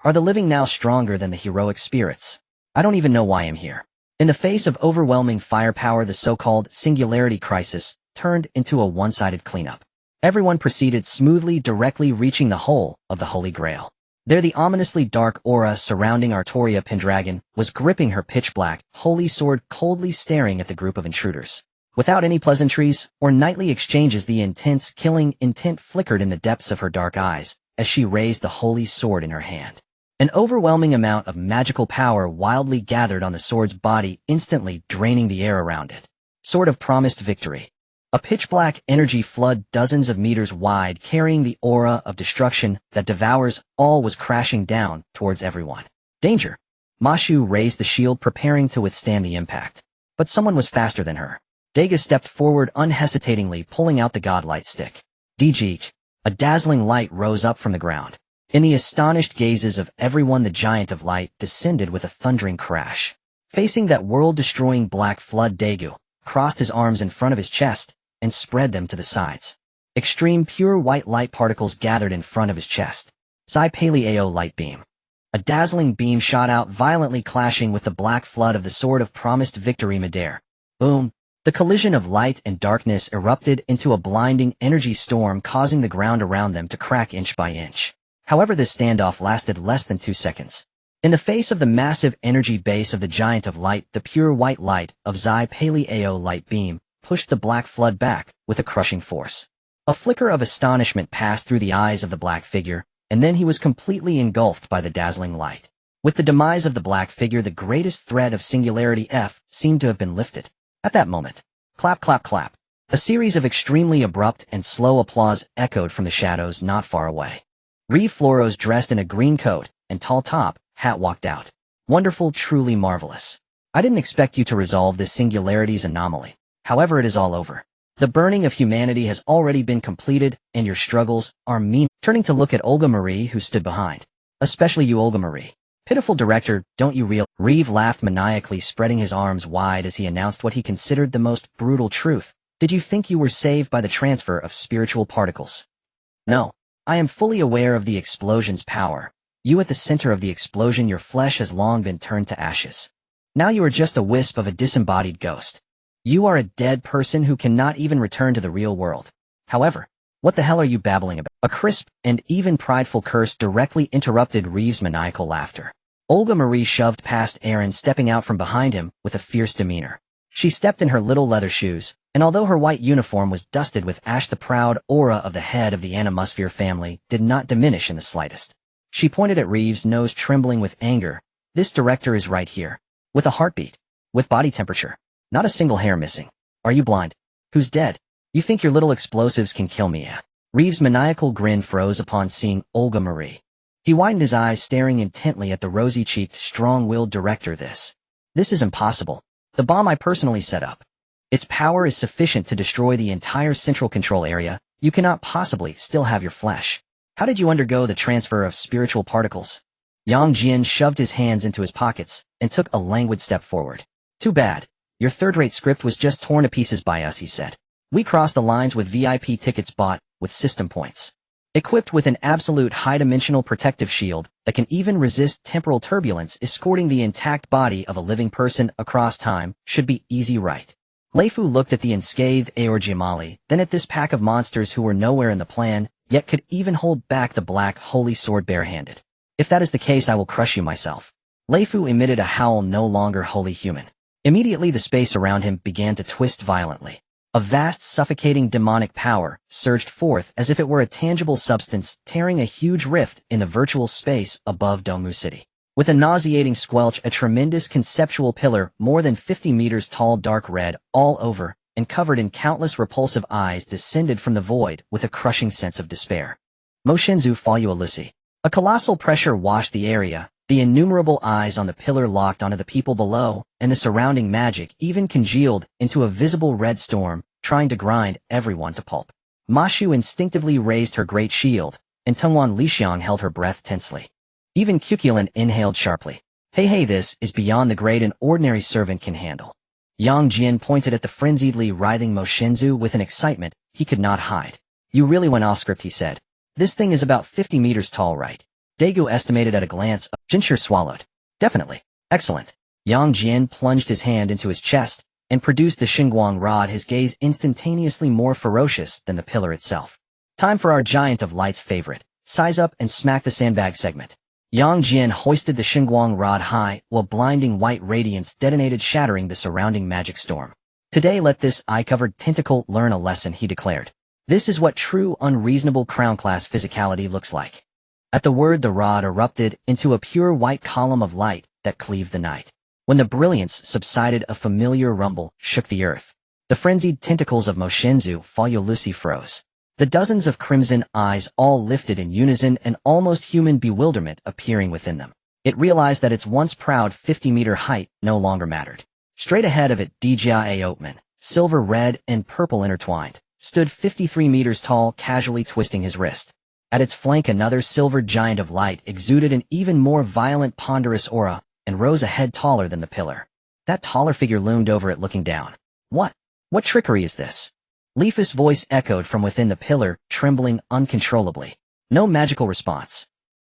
S1: Are the living now stronger than the heroic spirits? I don't even know why I'm here. In the face of overwhelming firepower, the so-called singularity crisis turned into a one-sided cleanup. Everyone proceeded smoothly, directly reaching the whole of the Holy Grail. There, the ominously dark aura surrounding Artoria Pendragon was gripping her pitch-black, holy sword, coldly staring at the group of intruders. Without any pleasantries or nightly exchanges, the intense, killing intent flickered in the depths of her dark eyes as she raised the holy sword in her hand. An overwhelming amount of magical power wildly gathered on the sword's body, instantly draining the air around it. Sword of promised victory. A pitch-black energy flood dozens of meters wide, carrying the aura of destruction that devours all, was crashing down towards everyone. Danger! Mashu raised the shield preparing to withstand the impact. But someone was faster than her. Daga stepped forward unhesitatingly, pulling out the godlight stick. DG. A dazzling light rose up from the ground. In the astonished gazes of everyone, the giant of light descended with a thundering crash. Facing that world-destroying black flood, Dagu crossed his arms in front of his chest and spread them to the sides. Extreme pure white light particles gathered in front of his chest. Zai Paleo light beam. A dazzling beam shot out, violently clashing with the black flood of the sword of promised victory midair. Boom! The collision of light and darkness erupted into a blinding energy storm, causing the ground around them to crack inch by inch. However, this standoff lasted less than 2 seconds. In the face of the massive energy base of the giant of light, the pure white light of Zai Paleo light beam pushed the black flood back with a crushing force. A flicker of astonishment passed through the eyes of the black figure, and then he was completely engulfed by the dazzling light. With the demise of the black figure, the greatest threat of Singularity F seemed to have been lifted. At that moment, clap, clap, clap. A series of extremely abrupt and slow applause echoed from the shadows not far away. Reeve Floros, dressed in a green coat and tall top hat, walked out. Wonderful, truly marvelous. I didn't expect you to resolve this singularity's anomaly. However, it is all over. The burning of humanity has already been completed, and your struggles are mean. Turning to look at Olga Marie, who stood behind. Especially you, Olga Marie. Pitiful director, don't you realize? Reeve laughed maniacally, spreading his arms wide as he announced what he considered the most brutal truth. Did you think you were saved by the transfer of spiritual particles? No. I am fully aware of the explosion's power. You at the center of the explosion, your flesh has long been turned to ashes. Now you are just a wisp of a disembodied ghost. You are a dead person who cannot even return to the real world. However, what the hell are you babbling about? A crisp and even prideful curse directly interrupted Reeve's maniacal laughter. Olga Marie shoved past Aaron, stepping out from behind him with a fierce demeanor. She stepped in her little leather shoes, and although her white uniform was dusted with ash, the proud aura of the head of the Animusphere family did not diminish in the slightest. She pointed at Reeve's nose, trembling with anger. This director is right here. With a heartbeat. With body temperature. Not a single hair missing. Are you blind? Who's dead? You think your little explosives can kill me, eh? Reeve's maniacal grin froze upon seeing Olga Marie. He widened his eyes, staring intently at the rosy-cheeked, strong-willed director. This is impossible. The bomb I personally set up. Its power is sufficient to destroy the entire central control area. You cannot possibly still have your flesh. How did you undergo the transfer of spiritual particles? Yang Jian shoved his hands into his pockets and took a languid step forward. Too bad. Your third-rate script was just torn to pieces by us, he said. We crossed the lines with VIP tickets bought with system points. Equipped with an absolute high-dimensional protective shield that can even resist temporal turbulence, escorting the intact body of a living person across time should be easy, right? Leifu looked at the unscathed Aor Jamali, then at this pack of monsters who were nowhere in the plan, yet could even hold back the black holy sword barehanded. If that is the case, I will crush you myself. Leifu emitted a howl, no longer wholly human. Immediately the space around him began to twist violently. A vast, suffocating demonic power surged forth as if it were a tangible substance, tearing a huge rift in the virtual space above Domu City. With a nauseating squelch, a tremendous conceptual pillar, more than 50 meters tall, dark red, all over, and covered in countless repulsive eyes, descended from the void with a crushing sense of despair. Moshinzu Fuyuki. A colossal pressure washed the area. The innumerable eyes on the pillar locked onto the people below, and the surrounding magic even congealed into a visible red storm, trying to grind everyone to pulp. Mashu instinctively raised her great shield, and Tungwan Lixiang held her breath tensely. Even Kukilan inhaled sharply. Hey, this is beyond the grade an ordinary servant can handle. Yang Jian pointed at the frenziedly writhing Moshinzu with an excitement he could not hide. You really went off script, he said. This thing is about 50 meters tall, right? Daegu estimated at a glance. Jinshur swallowed. Definitely. Excellent. Yang Jian plunged his hand into his chest and produced the Xinguang rod, his gaze instantaneously more ferocious than the pillar itself. Time for our giant of light's favorite. Size up and smack the sandbag segment. Yang Jian hoisted the Xinguang rod high while blinding white radiance detonated, shattering the surrounding magic storm. Today let this eye-covered tentacle learn a lesson, he declared. This is what true unreasonable crown-class physicality looks like. At the word, the rod erupted into a pure white column of light that cleaved the night. When the brilliance subsided, a familiar rumble shook the earth. The frenzied tentacles of Moshinzu Fuyuki froze. The dozens of crimson eyes all lifted in unison, an almost human bewilderment appearing within them. It realized that its once proud 50-meter height no longer mattered. Straight ahead of it, Jian Oatman, silver, red, and purple intertwined, stood 53 meters tall, casually twisting his wrist. At its flank, another silver giant of light exuded an even more violent, ponderous aura and rose a head taller than the pillar. That taller figure loomed over it, looking down. What trickery is this? Leaf's voice echoed from within the pillar, trembling uncontrollably. No magical response.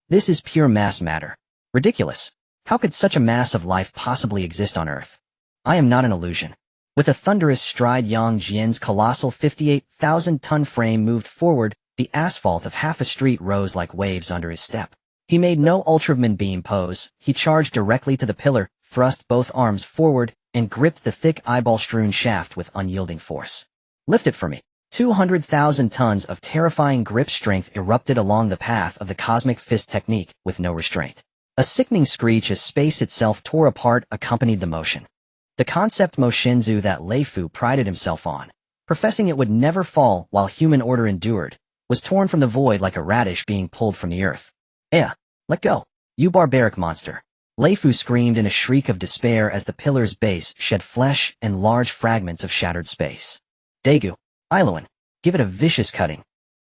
S1: This is pure mass matter. Ridiculous. How could such a mass of life possibly exist on Earth? I am not an illusion. With a thunderous stride, Yang Jian's colossal 58,000-ton frame moved forward. The asphalt of half a street rose like waves under his step. He made no Ultraman beam pose. He charged directly to the pillar, thrust both arms forward, and gripped the thick eyeball-strewn shaft with unyielding force. Lift it for me. 200,000 tons of terrifying grip strength erupted along the path of the cosmic fist technique with no restraint. A sickening screech as space itself tore apart accompanied the motion. The concept Moshinzu that Leifu prided himself on, professing it would never fall while human order endured, was torn from the void like a radish being pulled from the earth. Let go, you barbaric monster. Leifu screamed in a shriek of despair as the pillar's base shed flesh and large fragments of shattered space. Daegu, Iluan, give it a vicious cutting.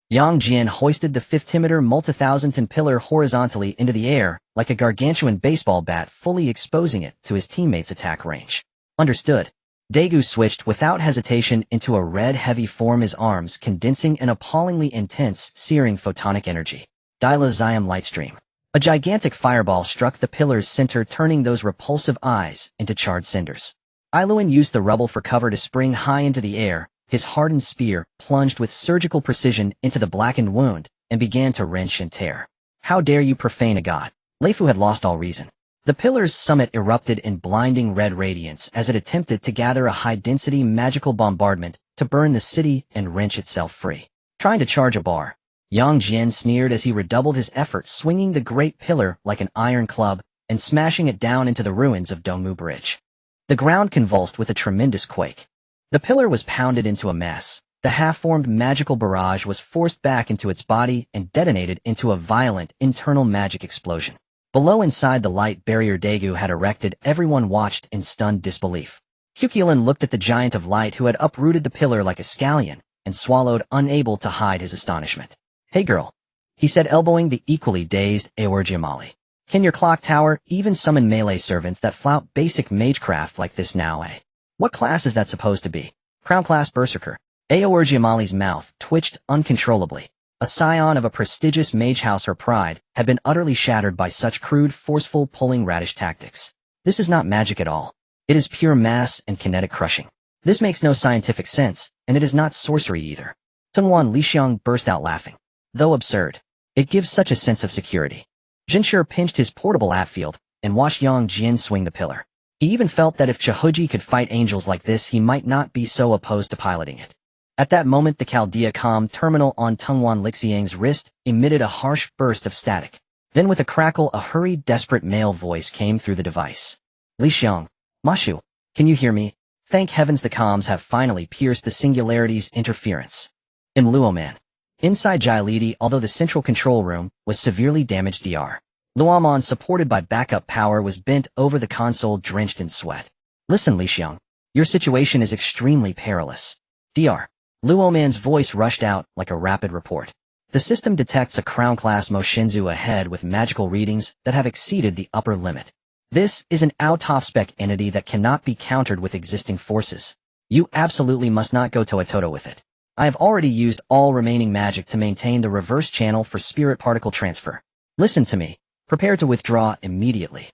S1: Yang Jian hoisted the 50-meter multi-thousand-ton pillar horizontally into the air like a gargantuan baseball bat, fully exposing it to his teammates' attack range. Understood. Daegu switched without hesitation into a red heavy form, his arms condensing an appallingly intense, searing photonic energy. Dila Xiam Lightstream. A gigantic fireball struck the pillar's center, turning those repulsive eyes into charred cinders. Iluan used the rubble for cover to spring high into the air. His hardened spear plunged with surgical precision into the blackened wound and began to wrench and tear. How dare you profane a god? Leifu had lost all reason. The pillar's summit erupted in blinding red radiance as it attempted to gather a high-density magical bombardment to burn the city and wrench itself free. Trying to charge a bar. Yang Jian sneered as he redoubled his efforts, swinging the great pillar like an iron club and smashing it down into the ruins of Dongmu Bridge. The ground convulsed with a tremendous quake. The pillar was pounded into a mess. The half-formed magical barrage was forced back into its body and detonated into a violent internal magic explosion. Below, inside the light barrier Daegu had erected, everyone watched in stunned disbelief. Fuyuki looked at the giant of light who had uprooted the pillar like a scallion and swallowed, unable to hide his astonishment. Hey girl, he said, elbowing the equally dazed Aorgiamali. Can your clock tower even summon melee servants that flout basic magecraft like this now, eh? What class is that supposed to be? Crown class berserker. Aorgiamali's mouth twitched uncontrollably. A scion of a prestigious mage house, her pride had been utterly shattered by such crude, forceful, pulling radish tactics. This is not magic at all. It is pure mass and kinetic crushing. This makes no scientific sense, and it is not sorcery either. Tungwan Lixiang burst out laughing. Though absurd, it gives such a sense of security. Jinshi pinched his portable outfield and watched Yang Jian swing the pillar. He even felt that if Chihuji could fight angels like this, he might not be so opposed to piloting it. At that moment, the Chaldea-Com terminal on Tungwan Lixiang's wrist emitted a harsh burst of static. Then with a crackle, a hurried, desperate male voice came through the device. Lixiang, Mashu, can you hear me? Thank heavens the comms have finally pierced the singularity's interference. Luoman. Inside Jialidi, although the central control room was severely damaged, Dr. Luoman, supported by backup power, was bent over the console, drenched in sweat. Listen, Lixiang, your situation is extremely perilous. Dr. Luoman's voice rushed out like a rapid report. The system detects a crown-class Moshinzu ahead with magical readings that have exceeded the upper limit. This is an out-of-spec entity that cannot be countered with existing forces. You absolutely must not go toe-to-toe with it. I have already used all remaining magic to maintain the reverse channel for spirit particle transfer. Listen to me. Prepare to withdraw immediately.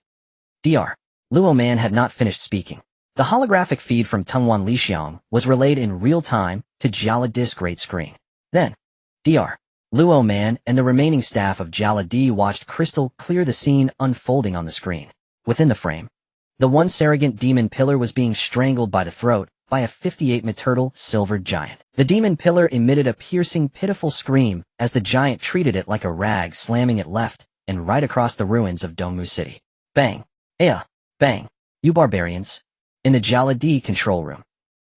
S1: Dr. Luoman had not finished speaking. The holographic feed from Tungwan Lixiang was relayed in real time to Jialadi's great screen. Then, Dr. Luoman and the remaining staff of Jialadi watched crystal clear the scene unfolding on the screen. Within the frame, the once arrogant demon pillar was being strangled by the throat by a 58-meter silver giant. The demon pillar emitted a piercing, pitiful scream as the giant treated it like a rag, slamming it left and right across the ruins of Dongmu City. Bang! Bang! You barbarians! In the Jialadi control room.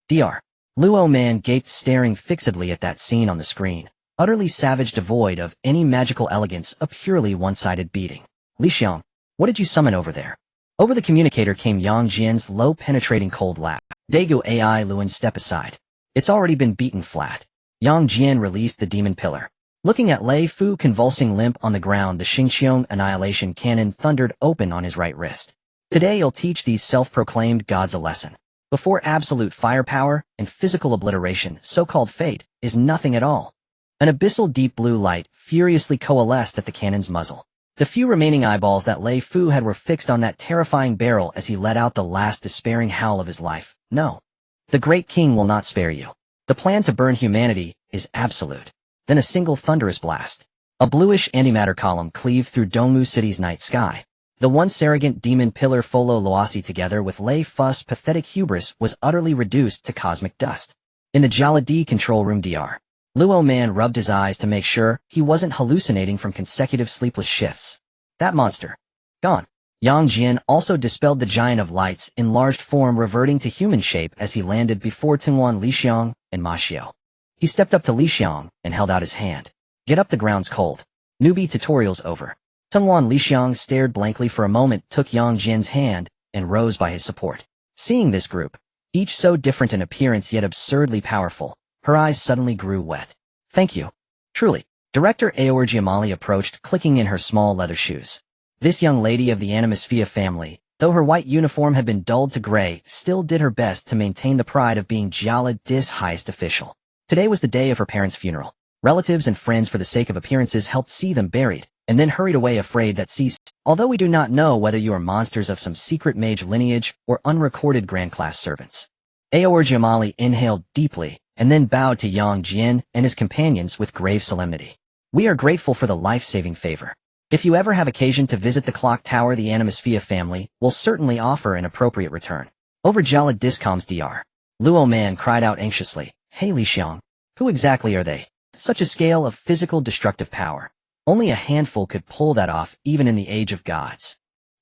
S1: Dr. Luoman gaped, staring fixedly at that scene on the screen, utterly savage, devoid of any magical elegance, a purely one-sided beating. Lixiang, What did you summon over there? Over the communicator came Yang Jian's low penetrating cold laugh. Daegu AI Luan, step aside. It's already been beaten flat. Yang Jian released the demon pillar. Looking at Lei Fu convulsing limp on the ground, the Xingqiong annihilation cannon thundered open on his right wrist. Today you'll teach these self-proclaimed gods a lesson. Before absolute firepower and physical obliteration, so-called fate is nothing at all. An abyssal deep blue light furiously coalesced at the cannon's muzzle. The few remaining eyeballs that Lei Fu had were fixed on that terrifying barrel as he let out the last despairing howl of his life. No. The Great King will not spare you. The plan to burn humanity is absolute. Then a single thunderous blast. A bluish antimatter column cleaved through Dongmu City's night sky. The once arrogant demon pillar Folo Loasi together with Lei Fu's pathetic hubris was utterly reduced to cosmic dust. In the Jaladi control room Dr. Luo Man rubbed his eyes to make sure he wasn't hallucinating from consecutive sleepless shifts. That monster. Gone. Yang Jian also dispelled the giant of light's enlarged form, reverting to human shape as he landed before Tingwan Lixiang and Ma Xiao. He stepped up to Lixiang and held out his hand. Get up, the ground's cold. Newbie tutorial's over. Tingwan Lixiang stared blankly for a moment, took Yang Jian's hand, and rose by his support. Seeing this group, each so different in appearance yet absurdly powerful, her eyes suddenly grew wet. Thank you. Truly. Director Aorgi Amali approached, clicking in her small leather shoes. This young lady of the Animisphia family, though her white uniform had been dulled to gray, still did her best to maintain the pride of being Jaladi's highest official. Today was the day of her parents' funeral. Relatives and friends, for the sake of appearances, helped see them buried, and then hurried away afraid that although we do not know whether you are monsters of some secret mage lineage or unrecorded grand class servants. Aorgi Amali inhaled deeply, and then bowed to Yang Jian and his companions with grave solemnity. We are grateful for the life-saving favor. If you ever have occasion to visit the clock tower, the Animisphia family will certainly offer an appropriate return. Over Jalad Discom's Dr. Luo Man cried out anxiously, Hey Lixiang, who exactly are they? Such a scale of physical destructive power. Only a handful could pull that off, even in the age of gods.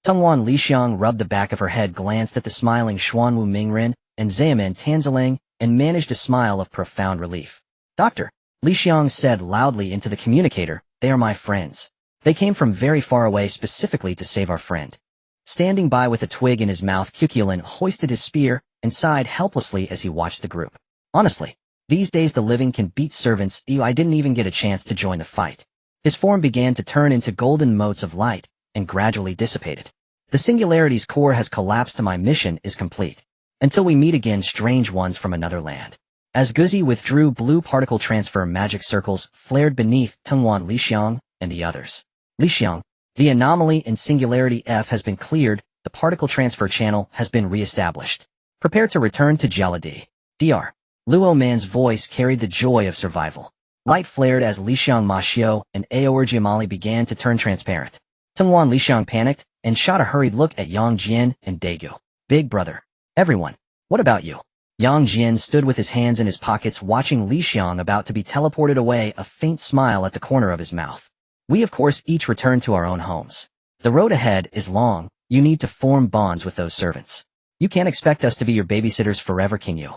S1: Tungwan Lixiang rubbed the back of her head, glanced at the smiling Xuanwu Mingren and Xiamen Tanzilang, and managed a smile of profound relief. Doctor, Lixiang said loudly into the communicator, they are my friends. They came from very far away specifically to save our friend. Standing by with a twig in his mouth, Kukulin hoisted his spear and sighed helplessly as he watched the group. Honestly, these days the living can beat servants. I didn't even get a chance to join the fight. His form began to turn into golden motes of light and gradually dissipated. The singularity's core has collapsed and my mission is complete. Until we meet again, strange ones from another land. As Guzi withdrew, blue particle transfer magic circles flared beneath Tungwan Lixiang and the others. Lixiang, the anomaly in singularity F has been cleared, the particle transfer channel has been re-established. Prepare to return to Jaladi. Dr. Luo Man's voice carried the joy of survival. Light flared as Lixiang, Ma Xiao, and Aorgi Amali began to turn transparent. Tungwan Lixiang panicked and shot a hurried look at Yang Jian and Daegu. Big brother. Everyone. What about you? Yang Jian stood with his hands in his pockets, watching Lixiang about to be teleported away, a faint smile at the corner of his mouth. We of course each return to our own homes. The road ahead is long, you need to form bonds with those servants. You can't expect us to be your babysitters forever, can you?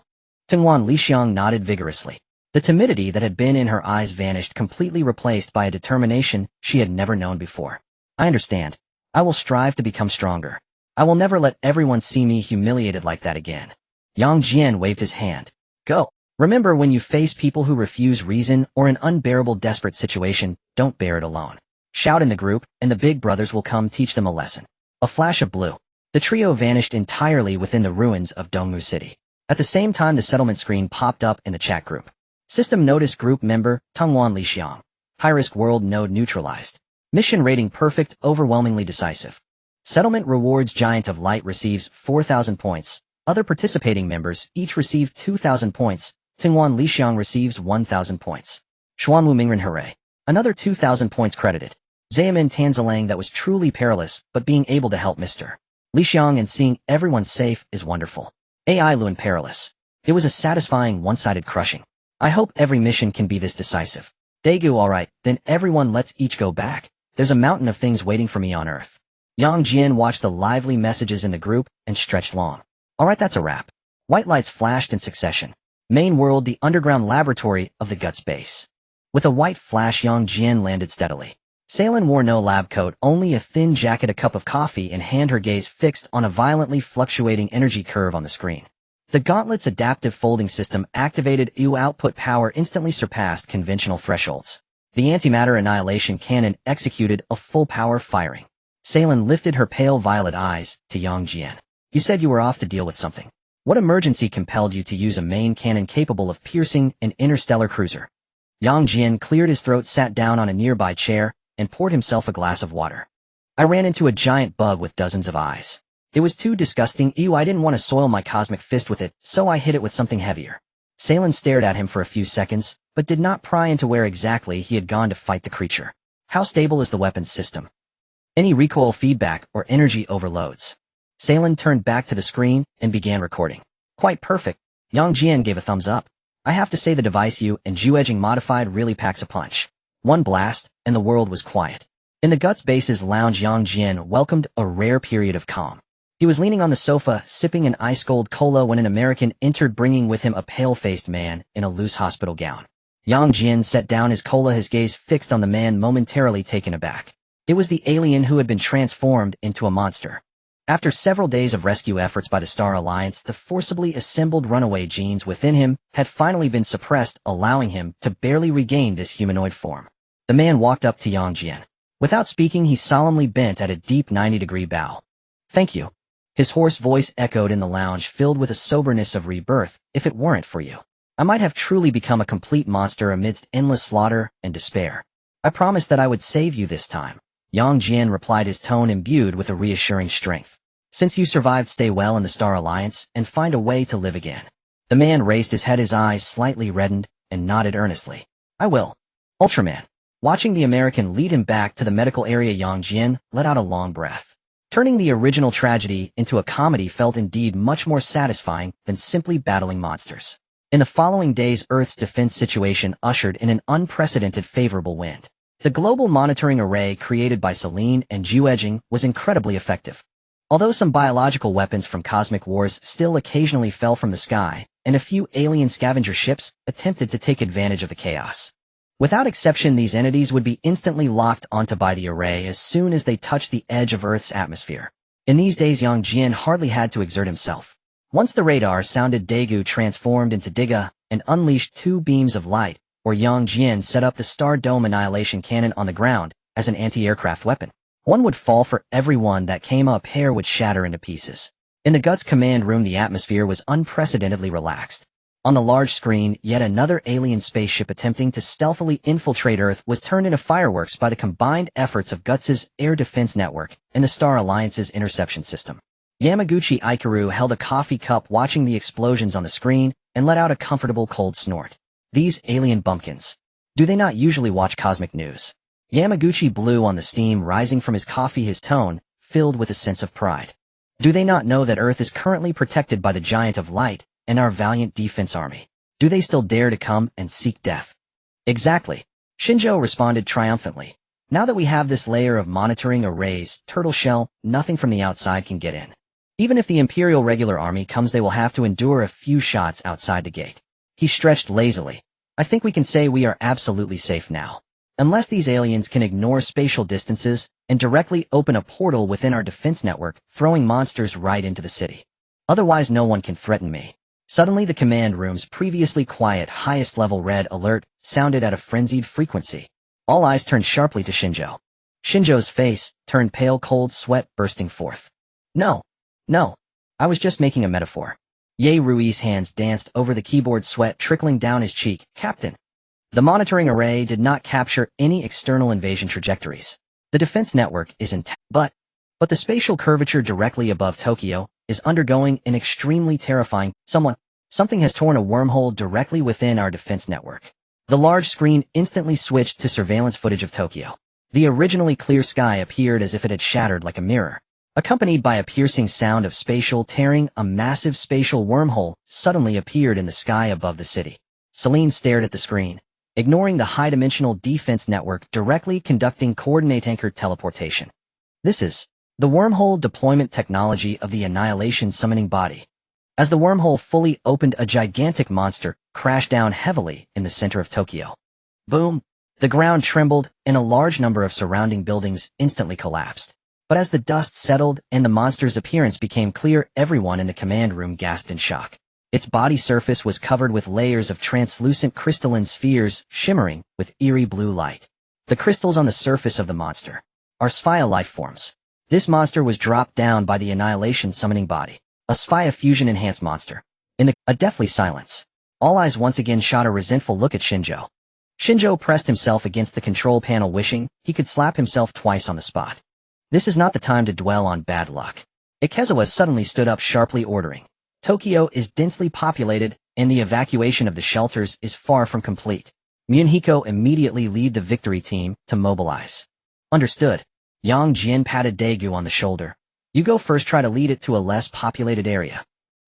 S1: Tungwan Lixiang nodded vigorously. The timidity that had been in her eyes vanished, completely replaced by a determination she had never known before. I understand. I will strive to become stronger. I will never let everyone see me humiliated like that again. Yang Jian waved his hand. Go. Remember, when you face people who refuse reason or an unbearable desperate situation, don't bear it alone. Shout in the group, and the big brothers will come teach them a lesson. A flash of blue. The trio vanished entirely within the ruins of Dongmu City. At the same time, the settlement screen popped up in the chat group. System notice group member, Tungwan Lixiang. High-risk world node neutralized. Mission rating perfect, overwhelmingly decisive. Settlement rewards Giant of Light receives 4,000 points. Other participating members each receive 2,000 points. Tungwan Lixiang receives 1,000 points. Xuanwu Mingren hooray. Another 2,000 points credited. Xiamen Tanzilang, that was truly perilous, but being able to help Mr. Lixiang and seeing everyone safe is wonderful. AI Luan perilous. It was a satisfying one-sided crushing. I hope every mission can be this decisive. Daegu, alright, then everyone let's each go back. There's a mountain of things waiting for me on Earth. Yang Jian watched the lively messages in the group and stretched long. Alright, that's a wrap. White lights flashed in succession. Main world, the underground laboratory of the Guts base. With a white flash, Yang Jian landed steadily. Celine wore no lab coat, only a thin jacket, a cup of coffee in hand, her gaze fixed on a violently fluctuating energy curve on the screen. The Gauntlet's adaptive folding system activated. Output power instantly surpassed conventional thresholds. The antimatter annihilation cannon executed a full power firing. Celine lifted her pale violet eyes to Jian. You said you were off to deal with something. What emergency compelled you to use a main cannon capable of piercing an interstellar cruiser? Jian cleared his throat, sat down on a nearby chair, and poured himself a glass of water. I ran into a giant bug with dozens of eyes. It was too disgusting. I didn't want to soil my cosmic fist with it, so I hit it with something heavier. Celine stared at him for a few seconds, but did not pry into where exactly he had gone to fight the creature. How stable is the weapons system? Any recoil feedback or energy overloads? Celine turned back to the screen and began recording. Quite perfect. Jian gave a thumbs up. I have to say the device you and Ju-edging modified really packs a punch. One blast, and the world was quiet. In the Guts Base's lounge, Jian welcomed a rare period of calm. He was leaning on the sofa, sipping an ice-cold cola when an American entered, bringing with him a pale-faced man in a loose hospital gown. Jian set down his cola, his gaze fixed on the man, momentarily taken aback. It was the alien who had been transformed into a monster. After several days of rescue efforts by the Star Alliance, the forcibly assembled runaway genes within him had finally been suppressed, allowing him to barely regain this humanoid form. The man walked up to Jian. Without speaking, he solemnly bent at a deep 90-degree bow. Thank you. His hoarse voice echoed in the lounge, filled with a soberness of rebirth. If it weren't for you, I might have truly become a complete monster amidst endless slaughter and despair. I promised that I would save you this time. Jian replied, his tone imbued with a reassuring strength. Since you survived, stay well in the Star Alliance and find a way to live again. The man raised his head, his eyes slightly reddened, and nodded earnestly. I will. Ultraman. Watching the American lead him back to the medical area, Jian let out a long breath. Turning the original tragedy into a comedy felt indeed much more satisfying than simply battling monsters. In the following days, Earth's defense situation ushered in an unprecedented favorable wind. The global monitoring array created by Celine and Ju-edging was incredibly effective. Although some biological weapons from cosmic wars still occasionally fell from the sky, and a few alien scavenger ships attempted to take advantage of the chaos. Without exception, these entities would be instantly locked onto by the array as soon as they touched the edge of Earth's atmosphere. In these days, Jian hardly had to exert himself. Once the radar sounded, Daegu transformed into Diga and unleashed two beams of light, or Jian set up the Star Dome annihilation cannon on the ground as an anti-aircraft weapon. One would fall for every one that came up, pair would shatter into pieces. In the Guts command room, the atmosphere was unprecedentedly relaxed. On the large screen, yet another alien spaceship attempting to stealthily infiltrate Earth was turned into fireworks by the combined efforts of Guts' air defense network and the Star Alliance's interception system. Yamaguchi Ikaru held a coffee cup, watching the explosions on the screen, and let out a comfortable cold snort. These alien bumpkins. Do they not usually watch cosmic news? Yamaguchi blew on the steam rising from his coffee, his tone filled with a sense of pride. Do they not know that Earth is currently protected by the Giant of Light and our valiant defense army? Do they still dare to come and seek death? Exactly. Shinjo responded triumphantly. Now that we have this layer of monitoring arrays, turtle shell, nothing from the outside can get in. Even if the Imperial regular army comes, they will have to endure a few shots outside the gate. He stretched lazily. I think we can say we are absolutely safe now. Unless these aliens can ignore spatial distances and directly open a portal within our defense network, throwing monsters right into the city. Otherwise, no one can threaten me. Suddenly, the command room's previously quiet highest-level red alert sounded at a frenzied frequency. All eyes turned sharply to Shinjo. Shinjo's face turned pale, cold sweat bursting forth. No. I was just making a metaphor. Ye Rui's hands danced over the keyboard, sweat trickling down his cheek. Captain. The monitoring array did not capture any external invasion trajectories. The defense network is intact, but the spatial curvature directly above Tokyo is undergoing an extremely terrifying something has torn a wormhole directly within our defense network. The large screen instantly switched to surveillance footage of Tokyo. The originally clear sky appeared as if it had shattered like a mirror, accompanied by a piercing sound of spatial tearing. A massive spatial wormhole suddenly appeared in the sky above the city. Celine stared at the screen, ignoring the high-dimensional defense network directly conducting coordinate-anchored teleportation. This is the wormhole deployment technology of the Annihilation Summoning Body. As the wormhole fully opened, a gigantic monster crashed down heavily in the center of Tokyo. Boom! The ground trembled, and a large number of surrounding buildings instantly collapsed. But as the dust settled and the monster's appearance became clear, everyone in the command room gasped in shock. Its body surface was covered with layers of translucent crystalline spheres shimmering with eerie blue light. The crystals on the surface of the monster are Sphaya life forms. This monster was dropped down by the Annihilation summoning body, a Sphaya fusion-enhanced monster. In a deathly silence, all eyes once again shot a resentful look at Shinjo. Shinjo pressed himself against the control panel, wishing he could slap himself twice on the spot. This is not the time to dwell on bad luck. Ikezawa suddenly stood up sharply, ordering. Tokyo is densely populated, and the evacuation of the shelters is far from complete. Minhiko immediately lead the victory team to mobilize. Understood. Yang Jian patted Daegu on the shoulder. You go first, try to lead it to a less populated area.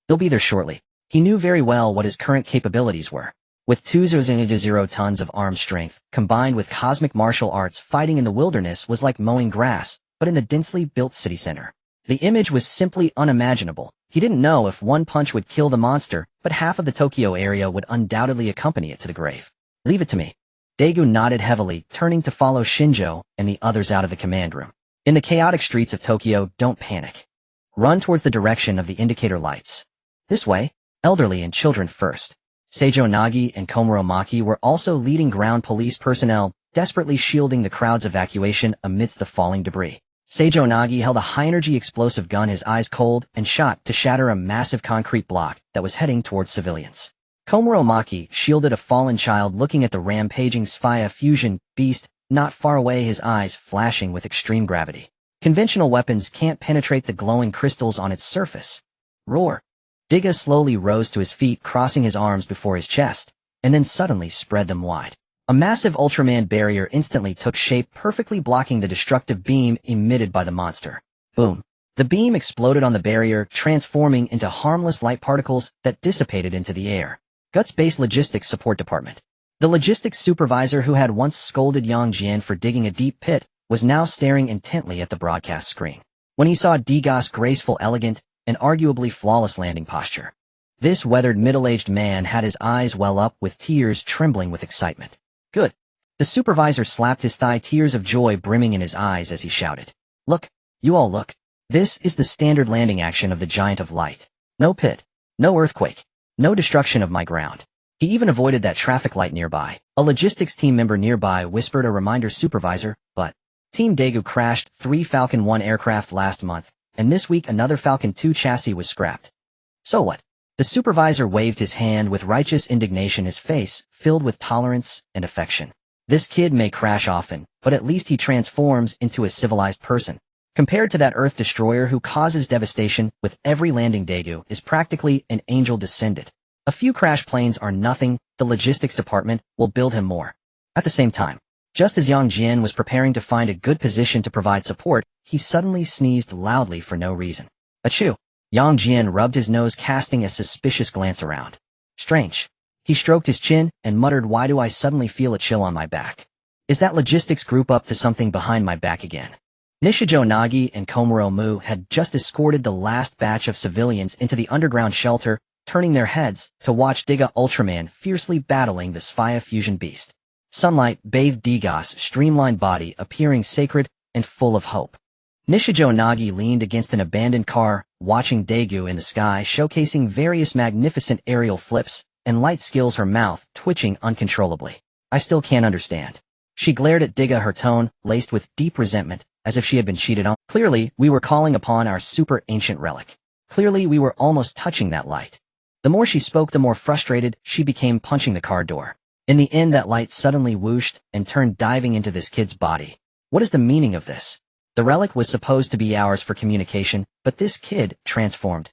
S1: They'll be there shortly. He knew very well what his current capabilities were. With 2,000 tons of arm strength, combined with cosmic martial arts, fighting in the wilderness was like mowing grass, but in the densely built city center. The image was simply unimaginable. He didn't know if one punch would kill the monster, but half of the Tokyo area would undoubtedly accompany it to the grave. Leave it to me. Daegu nodded heavily, turning to follow Shinjo and the others out of the command room. In the chaotic streets of Tokyo, don't panic. Run towards the direction of the indicator lights. This way, elderly and children first. Seijo Nagi and Komuro Maki were also leading ground police personnel, desperately shielding the crowd's evacuation amidst the falling debris. Seijo Nagi held a high-energy explosive gun, his eyes cold, and shot to shatter a massive concrete block that was heading towards civilians. Komuro Maki shielded a fallen child looking at the rampaging Sphaya fusion beast, not far away, his eyes flashing with extreme gravity. Conventional weapons can't penetrate the glowing crystals on its surface. Roar. Diga slowly rose to his feet, crossing his arms before his chest, and then suddenly spread them wide. A massive Ultraman barrier instantly took shape, perfectly blocking the destructive beam emitted by the monster. Boom. The beam exploded on the barrier, transforming into harmless light particles that dissipated into the air. Guts-based logistics support department. The logistics supervisor, who had once scolded Yang Jian for digging a deep pit, was now staring intently at the broadcast screen. When he saw Diga's graceful, elegant, and arguably flawless landing posture, this weathered middle-aged man had his eyes well up with tears, trembling with excitement. Good. The supervisor slapped his thigh, tears of joy brimming in his eyes as he shouted. Look, you all look. This is the standard landing action of the Giant of Light. No pit. No earthquake. No destruction of my ground. He even avoided that traffic light nearby. A logistics team member nearby whispered a reminder, supervisor, but Team Daegu crashed 3 Falcon 1 aircraft last month, and this week another Falcon 2 chassis was scrapped. So what? The supervisor waved his hand with righteous indignation, his face filled with tolerance and affection. This kid may crash often, but at least he transforms into a civilized person. Compared to that Earth destroyer who causes devastation with every landing, Daegu is practically an angel descended. A few crash planes are nothing. The logistics department will build him more. At the same time, just as Yang Jian was preparing to find a good position to provide support, he suddenly sneezed loudly for no reason. Achoo! Yang Jian rubbed his nose, casting a suspicious glance around. Strange. He stroked his chin and muttered, why do I suddenly feel a chill on my back? Is that logistics group up to something behind my back again? Nishijo Nagi and Komuro Mu had just escorted the last batch of civilians into the underground shelter, turning their heads to watch Diga Ultraman fiercely battling the Sphaya fusion beast. Sunlight bathed Diga's streamlined body, appearing sacred and full of hope. Nishijo Nagi leaned against an abandoned car, watching Daegu in the sky, showcasing various magnificent aerial flips and light skills, her mouth twitching uncontrollably. I still can't understand. She glared at Diga, her tone laced with deep resentment, as if she had been cheated on. Clearly, we were calling upon our super ancient relic. Clearly, we were almost touching that light. The more she spoke, the more frustrated she became, punching the car door. In the end, that light suddenly whooshed and turned, diving into this kid's body. What is the meaning of this? The relic was supposed to be ours for communication, but this kid transformed.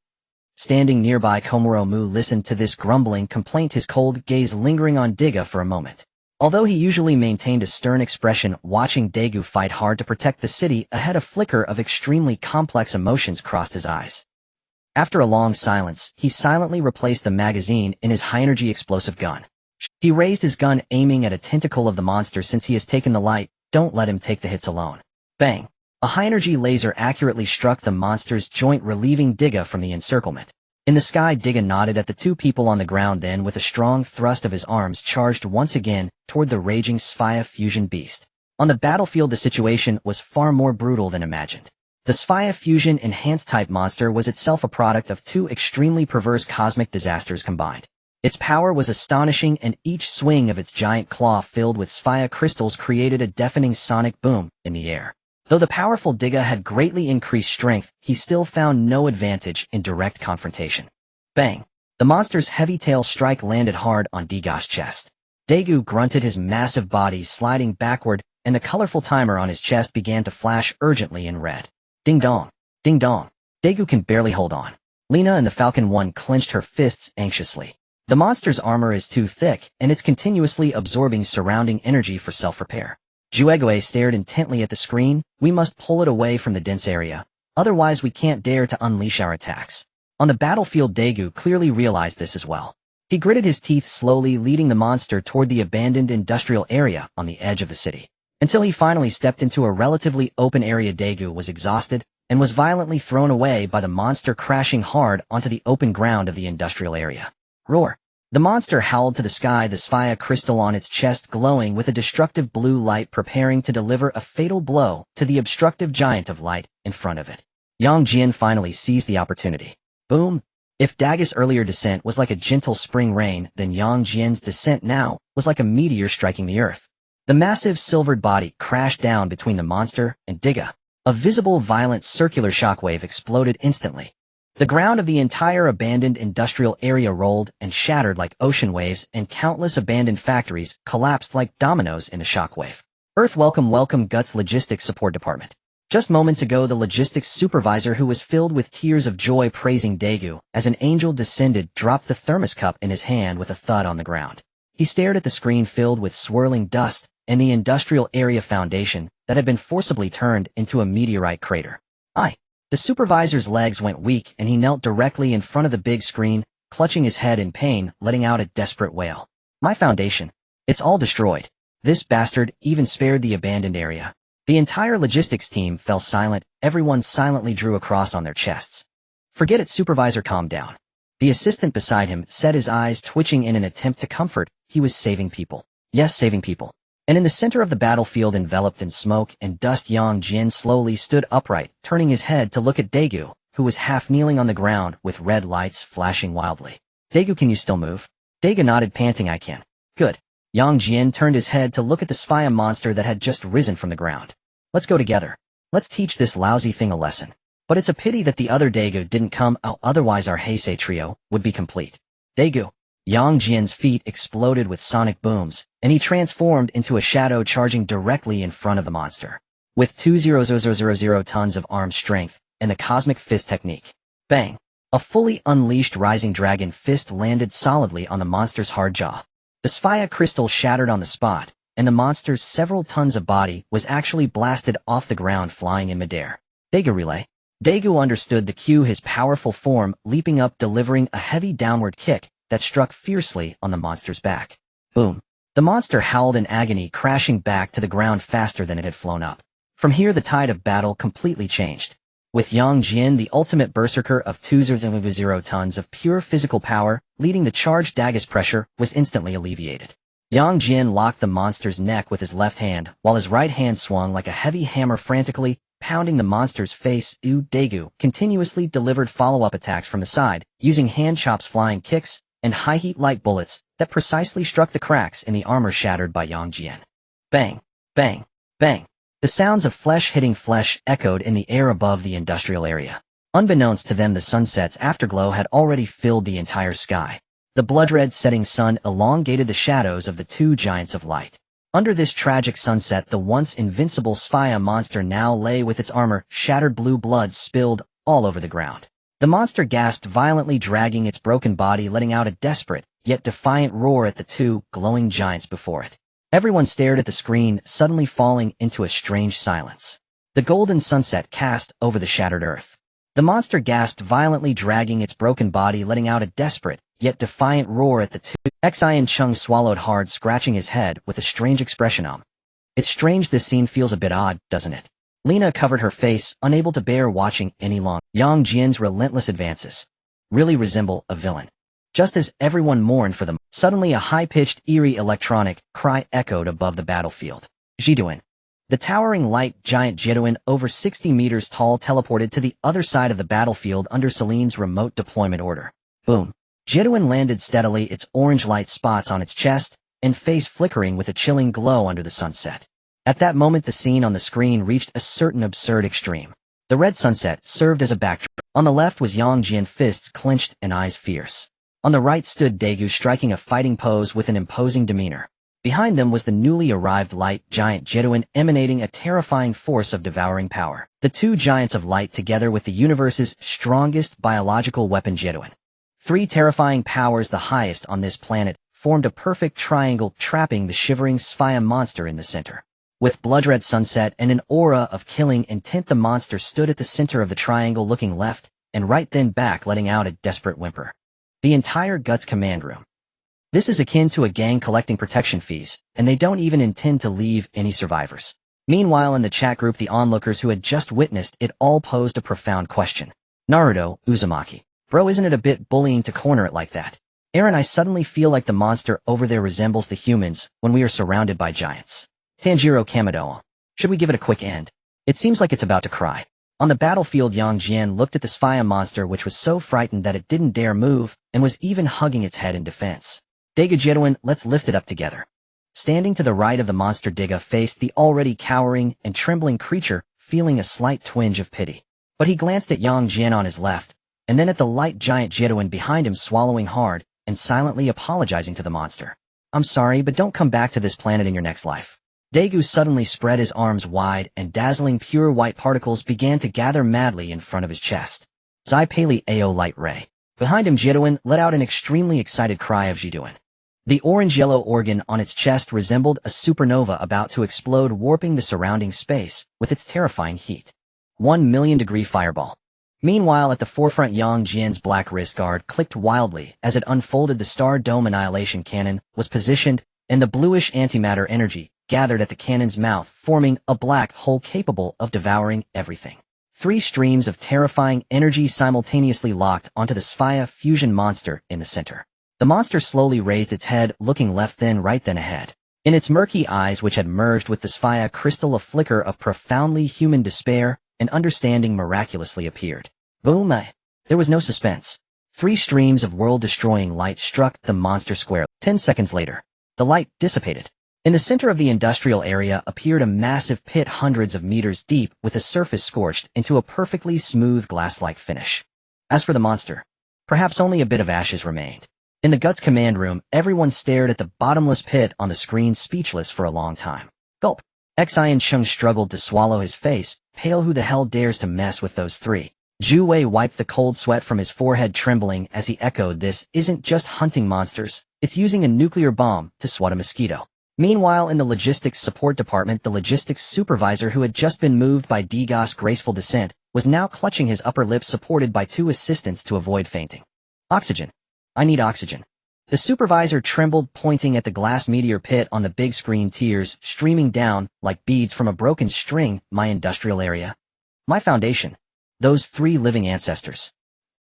S1: Standing nearby, Komuro Mu listened to this grumbling complaint, his cold gaze lingering on Diga for a moment. Although he usually maintained a stern expression, watching Daegu fight hard to protect the city ahead, a flicker of extremely complex emotions crossed his eyes. After a long silence, he silently replaced the magazine in his high-energy explosive gun. He raised his gun, aiming at a tentacle of the monster. Since he has taken the light, don't let him take the hits alone. Bang! A high-energy laser accurately struck the monster's joint, relieving Diga from the encirclement. In the sky, Diga nodded at the two people on the ground, then with a strong thrust of his arms charged once again toward the raging Sphaya fusion beast. On the battlefield, the situation was far more brutal than imagined. The Sphaya fusion enhanced type monster was itself a product of two extremely perverse cosmic disasters combined. Its power was astonishing, and each swing of its giant claw filled with Sphaya crystals created a deafening sonic boom in the air. Though the powerful Diga had greatly increased strength, he still found no advantage in direct confrontation. Bang! The monster's heavy tail strike landed hard on Diga's chest. Daegu grunted, his massive body sliding backward, and the colorful timer on his chest began to flash urgently in red. Ding dong! Ding dong! Daegu can barely hold on. Lena and the Falcon One clenched her fists anxiously. The monster's armor is too thick, and it's continuously absorbing surrounding energy for self-repair. Juegue stared intently at the screen. We must pull it away from the dense area. Otherwise we can't dare to unleash our attacks. On the battlefield, Daegu clearly realized this as well. He gritted his teeth slowly, leading the monster toward the abandoned industrial area on the edge of the city. Until he finally stepped into a relatively open area, Daegu was exhausted and was violently thrown away by the monster, crashing hard onto the open ground of the industrial area. Roar! The monster howled to the sky, the Sphaya crystal on its chest glowing with a destructive blue light, preparing to deliver a fatal blow to the obstructive giant of light in front of it. Jian finally seized the opportunity. Boom! If Daga's earlier descent was like a gentle spring rain, then Jian's descent now was like a meteor striking the earth. The massive silvered body crashed down between the monster and Diga. A visible violent circular shockwave exploded instantly. The ground of the entire abandoned industrial area rolled and shattered like ocean waves, and countless abandoned factories collapsed like dominoes in a shockwave. Earth, welcome Guts Logistics Support Department. Just moments ago, the logistics supervisor, who was filled with tears of joy praising Daegu as an angel descended, dropped the thermos cup in his hand with a thud on the ground. He stared at the screen filled with swirling dust and the industrial area foundation that had been forcibly turned into a meteorite crater. The supervisor's legs went weak, and he knelt directly in front of the big screen, clutching his head in pain, letting out a desperate wail. My foundation. It's all destroyed. This bastard even spared the abandoned area. The entire logistics team fell silent. Everyone silently drew a cross on their chests. Forget it, supervisor, calm down. The assistant beside him said, his eyes twitching in an attempt to comfort. He was saving people. Yes, saving people. And in the center of the battlefield, enveloped in smoke and dust, Jian slowly stood upright, turning his head to look at Daegu, who was half kneeling on the ground with red lights flashing wildly. Daegu, can you still move? Daegu nodded, panting, I can. Good. Jian turned his head to look at the Sphaya monster that had just risen from the ground. Let's go together. Let's teach this lousy thing a lesson. But it's a pity that the other Daegu didn't come out, otherwise our Heisei trio would be complete. Daegu. Jian's feet exploded with sonic booms, and he transformed into a shadow, charging directly in front of the monster. With 2,000 tons of arm strength and the cosmic fist technique. Bang! A fully unleashed rising dragon fist landed solidly on the monster's hard jaw. The Sphaya crystal shattered on the spot, and the monster's several tons of body was actually blasted off the ground, flying in midair. Daegu relay. Daegu understood the cue, his powerful form leaping up, delivering a heavy downward kick that struck fiercely on the monster's back. Boom. The monster howled in agony, crashing back to the ground faster than it had flown up. From here, the tide of battle completely changed. With Jian, the ultimate berserker of 2,000 tons of pure physical power, leading the charge, Daga's pressure was instantly alleviated. Jian locked the monster's neck with his left hand, while his right hand swung like a heavy hammer, frantically pounding the monster's face. Daegu continuously delivered follow-up attacks from the side, using hand chops, flying kicks, and high-heat light bullets that precisely struck the cracks in the armor shattered by Jian. Bang! Bang! Bang! The sounds of flesh hitting flesh echoed in the air above the industrial area. Unbeknownst to them, the sunset's afterglow had already filled the entire sky. The blood-red setting sun elongated the shadows of the two giants of light. Under this tragic sunset, the once invincible Sphaya monster now lay with its armor shattered, blue blood spilled all over the ground. The monster gasped violently, dragging its broken body, letting out a desperate, yet defiant roar at the two glowing giants before it. Everyone stared at the screen, suddenly falling into a strange silence. The golden sunset cast over the shattered earth. The monster gasped violently, dragging its broken body, letting out a desperate, yet defiant roar at the two. Xian Chung swallowed hard, scratching his head with a strange expression. It's strange, this scene feels a bit odd, doesn't it? Lena covered her face, unable to bear watching any longer. Jian's relentless advances. really resemble a villain. Just as everyone mourned for them, suddenly a high-pitched, eerie electronic cry echoed above the battlefield. Jiduan. The towering light giant Jiduan, over 60 meters tall, teleported to the other side of the battlefield under Celine's remote deployment order. Boom. Jiduan landed steadily, its orange light spots on its chest and face flickering with a chilling glow under the sunset. At that moment, the scene on the screen reached a certain absurd extreme. The red sunset served as a backdrop. On the left was Jian, fists clenched and eyes fierce. On the right stood Daegu, striking a fighting pose with an imposing demeanor. Behind them was the newly arrived light giant Jiduan, emanating a terrifying force of devouring power. The two giants of light, together with the universe's strongest biological weapon Jiduan. Three terrifying powers, the highest on this planet, formed a perfect triangle, trapping the shivering Sphaya monster in the center. With blood-red sunset and an aura of killing intent, the monster stood at the center of the triangle, looking left and right, then back, letting out a desperate whimper. The entire Guts command room. This is akin to a gang collecting protection fees, and they don't even intend to leave any survivors. Meanwhile, in the chat group, the onlookers who had just witnessed it all posed a profound question. Naruto, Uzumaki. Bro, isn't it a bit bullying to corner it like that? Aaron, I suddenly feel like the monster over there resembles the humans when we are surrounded by giants. Tanjiro Kamado. Should we give it a quick end? It seems like it's about to cry. On the battlefield, Jian looked at the Sphaya monster, which was so frightened that it didn't dare move and was even hugging its head in defense. Daegu, Jiduan, let's lift it up together. Standing to the right of the monster, Daegu faced the already cowering and trembling creature, feeling a slight twinge of pity. But he glanced at Jian on his left, and then at the light giant Jiduan behind him, swallowing hard and silently apologizing to the monster. I'm sorry, but don't come back to this planet in your next life. Daegu suddenly spread his arms wide, and dazzling pure white particles began to gather madly in front of his chest. Zai Pali Ao light ray. Behind him, Jiduan let out an extremely excited cry of Jiduan. The orange-yellow organ on its chest resembled a supernova about to explode, warping the surrounding space with its terrifying heat. 1,000,000-degree fireball. Meanwhile, at the forefront, Jian's black wrist guard clicked wildly as it unfolded. The Star Dome annihilation cannon was positioned, and the bluish antimatter energy gathered at the cannon's mouth, forming a black hole capable of devouring everything. Three streams of terrifying energy simultaneously locked onto the Sphaya fusion monster in the center. The monster slowly raised its head, looking left, then right, then ahead. In its murky eyes, which had merged with the Sphaya crystal, a flicker of profoundly human despair and understanding miraculously appeared. Boom! There was no suspense. Three streams of world-destroying light struck the monster square. 10 seconds later, the light dissipated. In the center of the industrial area appeared a massive pit hundreds of meters deep, with the surface scorched into a perfectly smooth glass-like finish. As for the monster, perhaps only a bit of ashes remained. In the Guts command room, everyone stared at the bottomless pit on the screen, speechless for a long time. Gulp. Xian Chung struggled to swallow his face, pale. Who the hell dares to mess with those three? Zhu Wei wiped the cold sweat from his forehead, trembling as he echoed, this isn't just hunting monsters, it's using a nuclear bomb to swat a mosquito. Meanwhile, in the logistics support department, the logistics supervisor, who had just been moved by Degas' graceful descent, was now clutching his upper lip, supported by two assistants to avoid fainting. Oxygen. I need oxygen. The supervisor trembled, pointing at the glass meteor pit on the big screen, tears streaming down like beads from a broken string. My industrial area. My foundation. Those three living ancestors.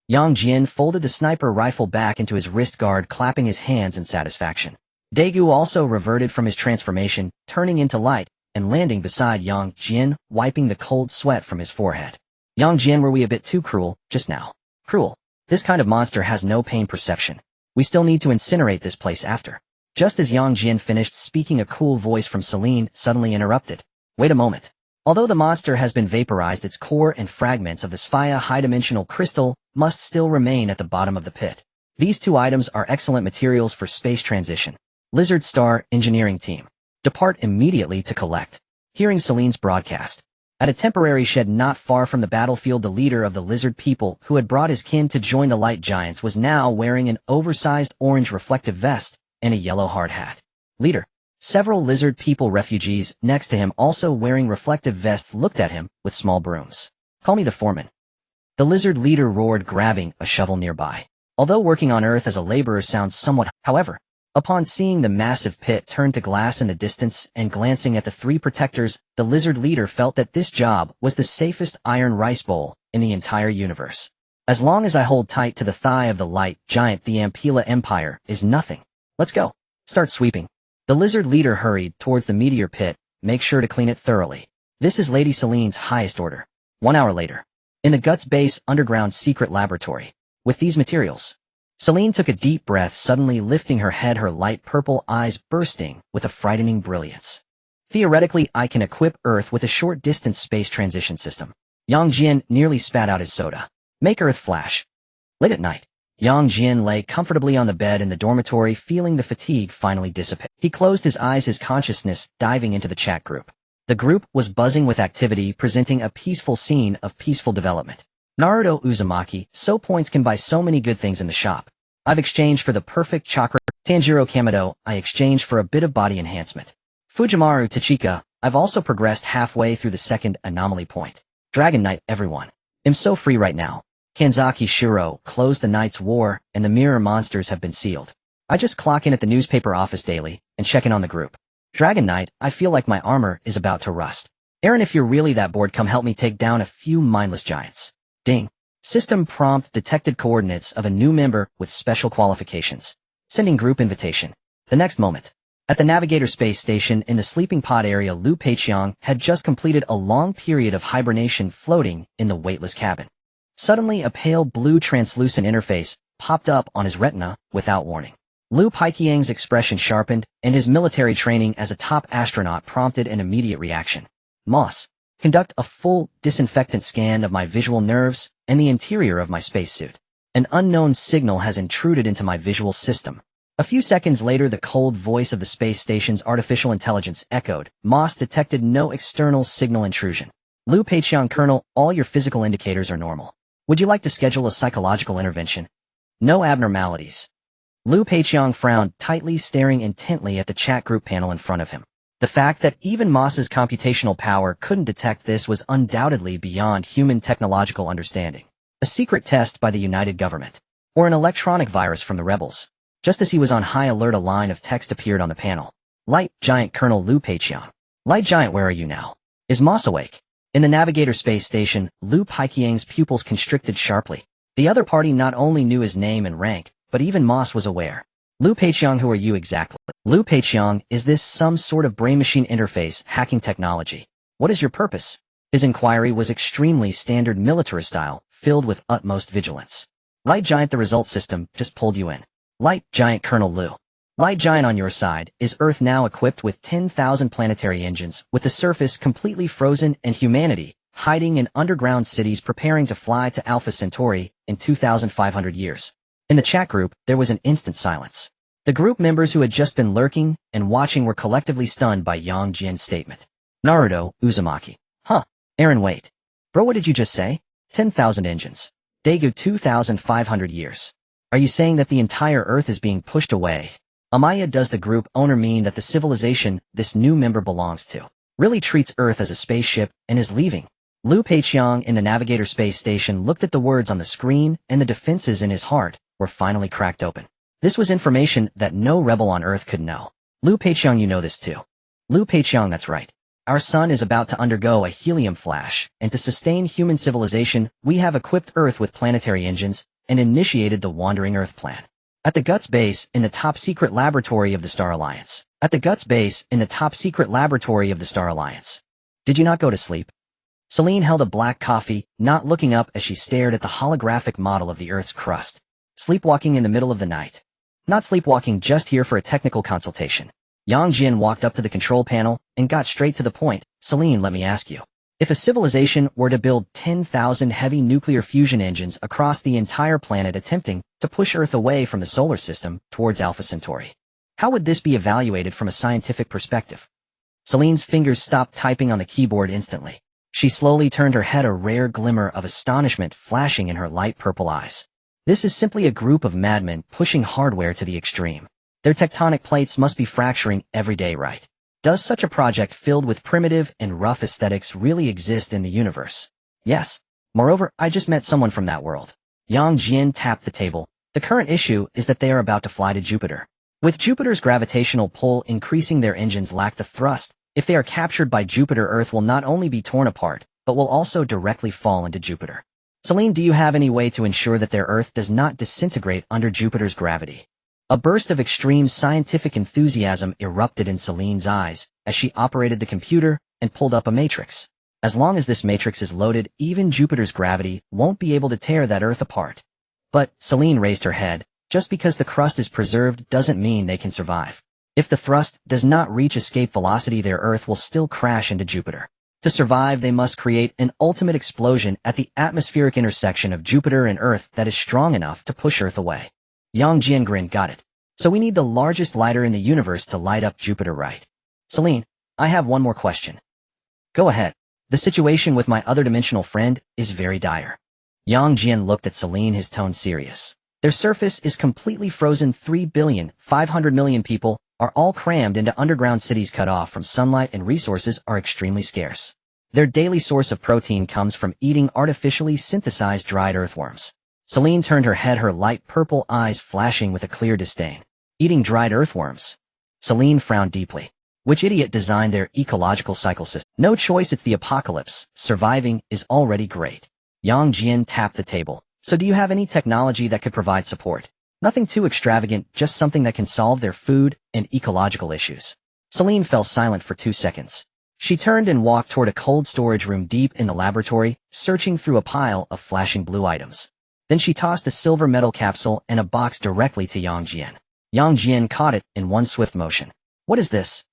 S1: Jian folded the sniper rifle back into his wrist guard, clapping his hands in satisfaction. Daegu also reverted from his transformation, turning into light and landing beside Jian, wiping the cold sweat from his forehead. Jian, were we a bit too cruel just now? Cruel? This kind of monster has no pain perception. We still need to incinerate this place after. Just as Jian finished speaking, a cool voice from Celine suddenly interrupted. Wait a moment. Although the monster has been vaporized, its core and fragments of the Sphaya high-dimensional crystal must still remain at the bottom of the pit. These two items are excellent materials for space transition. Lizard Star Engineering Team. Depart immediately to collect. Hearing Celine's broadcast. At a temporary shed not far from the battlefield, the leader of the lizard people, who had brought his kin to join the light giants, was now wearing an oversized orange reflective vest and a yellow hard hat. Leader. Several lizard people refugees next to him, also wearing reflective vests, looked at him with small brooms. Call me the foreman. The lizard leader roared, grabbing a shovel nearby. Although working on Earth as a laborer sounds somewhat, however, upon seeing the massive pit turn to glass in the distance and glancing at the three protectors, the lizard leader felt that this job was the safest iron rice bowl in the entire universe. As long as I hold tight to the thigh of the light giant, the Empera Empire is nothing. Let's go. Start sweeping. The lizard leader hurried towards the meteor pit. Make sure to clean it thoroughly. This is Lady Celine's highest order. 1 hour later. In the Guts Base underground secret laboratory. With these materials. Celine took a deep breath, suddenly lifting her head, her light purple eyes bursting with a frightening brilliance. Theoretically, I can equip Earth with a short-distance space transition system. Jian nearly spat out his soda. Make Earth flash. Late at night, Jian lay comfortably on the bed in the dormitory, feeling the fatigue finally dissipate. He closed his eyes, his consciousness diving into the chat group. The group was buzzing with activity, presenting a peaceful scene of peaceful development. Naruto Uzumaki, so points can buy so many good things in the shop. I've exchanged for the perfect chakra. Tanjiro Kamado, I exchanged for a bit of body enhancement. Fujimaru Tachika, I've also progressed halfway through the second anomaly point. Dragon Knight, everyone. I'm so free right now. Kanzaki Shiro, closed the Night's War, and the mirror monsters have been sealed. I just clock in at the newspaper office daily, and check in on the group. Dragon Knight, I feel like my armor is about to rust. Aaron, if you're really that bored, come help me take down a few mindless giants. Ding. System prompt detected coordinates of a new member with special qualifications. Sending group invitation. The next moment. At the Navigator space station in the sleeping pod area, Liu Peiqiang had just completed a long period of hibernation, floating in the weightless cabin. Suddenly, a pale blue translucent interface popped up on his retina without warning. Liu Peiqiang's expression sharpened, and his military training as a top astronaut prompted an immediate reaction. Moss, conduct a full disinfectant scan of my visual nerves and the interior of my spacesuit. An unknown signal has intruded into my visual system. A few seconds later, the cold voice of the space station's artificial intelligence echoed. Moss detected no external signal intrusion. Liu Peiqiang, Colonel, all your physical indicators are normal. Would you like to schedule a psychological intervention? No abnormalities. Liu Peiqiang frowned, tightly staring intently at the chat group panel in front of him. The fact that even Moss's computational power couldn't detect this was undoubtedly beyond human technological understanding. A secret test by the United Government. Or an electronic virus from the rebels. Just as he was on high alert, a line of text appeared on the panel. Light Giant Colonel Liu Peiqiang. Light Giant, where are you now? Is Moss awake? In the Navigator space station, Liu Peiqiang's pupils constricted sharply. The other party not only knew his name and rank, but even Moss was aware. Liu Peiqiang, who are you exactly? Liu Peiqiang, is this some sort of brain-machine interface hacking technology? What is your purpose? His inquiry was extremely standard militarist style, filled with utmost vigilance. Light Giant, the result system just pulled you in. Light Giant Colonel Liu. Light Giant, on your side, is Earth now equipped with 10,000 planetary engines, with the surface completely frozen and humanity hiding in underground cities preparing to fly to Alpha Centauri in 2,500 years. In the chat group, there was an instant silence. The group members who had just been lurking and watching were collectively stunned by Yang Jin's statement. Naruto Uzumaki. Huh. Aaron, wait. Bro, what did you just say? 10,000 engines. Daegu 2,500 years. Are you saying that the entire Earth is being pushed away? Amaya, does the group owner mean that the civilization this new member belongs to really treats Earth as a spaceship and is leaving? Liu Peiqiang in the Navigator space station looked at the words on the screen, and the defenses in his heart were finally cracked open. This was information that no rebel on Earth could know. Liu Peiqiang, you know this too. Liu Peiqiang, that's right. Our sun is about to undergo a helium flash, and to sustain human civilization, we have equipped Earth with planetary engines and initiated the Wandering Earth plan. At the Guts Base in the top-secret laboratory of the Star Alliance. At the Guts Base in the top-secret laboratory of the Star Alliance. Did you not go to sleep? Celine held a black coffee, not looking up as she stared at the holographic model of the Earth's crust. Sleepwalking in the middle of the night. Not sleepwalking, just here for a technical consultation. Yang Jin walked up to the control panel and got straight to the point. Celine, let me ask you. If a civilization were to build 10,000 heavy nuclear fusion engines across the entire planet attempting to push Earth away from the solar system towards Alpha Centauri, how would this be evaluated from a scientific perspective? Celine's fingers stopped typing on the keyboard instantly. She slowly turned her head, a rare glimmer of astonishment flashing in her light purple eyes. This is simply a group of madmen pushing hardware to the extreme. Their tectonic plates must be fracturing every day, right? Does such a project filled with primitive and rough aesthetics really exist in the universe? Yes. Moreover, I just met someone from that world. Yang Jian tapped the table. The current issue is that they are about to fly to Jupiter. With Jupiter's gravitational pull increasing, their engines lack the thrust. If they are captured by Jupiter, Earth will not only be torn apart, but will also directly fall into Jupiter. Celine, do you have any way to ensure that their Earth does not disintegrate under Jupiter's gravity? A burst of extreme scientific enthusiasm erupted in Celine's eyes as she operated the computer and pulled up a matrix. As long as this matrix is loaded, even Jupiter's gravity won't be able to tear that Earth apart. But, Celine raised her head, just because the crust is preserved doesn't mean they can survive. If the thrust does not reach escape velocity, their Earth will still crash into Jupiter. To survive, they must create an ultimate explosion at the atmospheric intersection of Jupiter and Earth that is strong enough to push Earth away. Jian grinned. Got it. So we need the largest lighter in the universe to light up Jupiter, right? Celine, I have one more question. Go ahead. The situation with my other dimensional friend is very dire. Jian looked at Celine, his tone serious. Their surface is completely frozen. 3,500,000,000 people are all crammed into underground cities, cut off from sunlight, and resources are extremely scarce. Their daily source of protein comes from eating artificially synthesized dried earthworms. Celine turned her head, her light purple eyes flashing with a clear disdain. Eating dried earthworms? Celine frowned deeply. Which idiot designed their ecological cycle system? No choice, it's the apocalypse. Surviving is already great. Jian tapped the table. So do you have any technology that could provide support? Nothing too extravagant, just something that can solve their food and ecological issues. Celine fell silent for 2 seconds. She turned and walked toward a cold storage room deep in the laboratory, searching through a pile of flashing blue items. Then she tossed a silver metal capsule and a box directly to Jian. Jian caught it in one swift motion. What is this?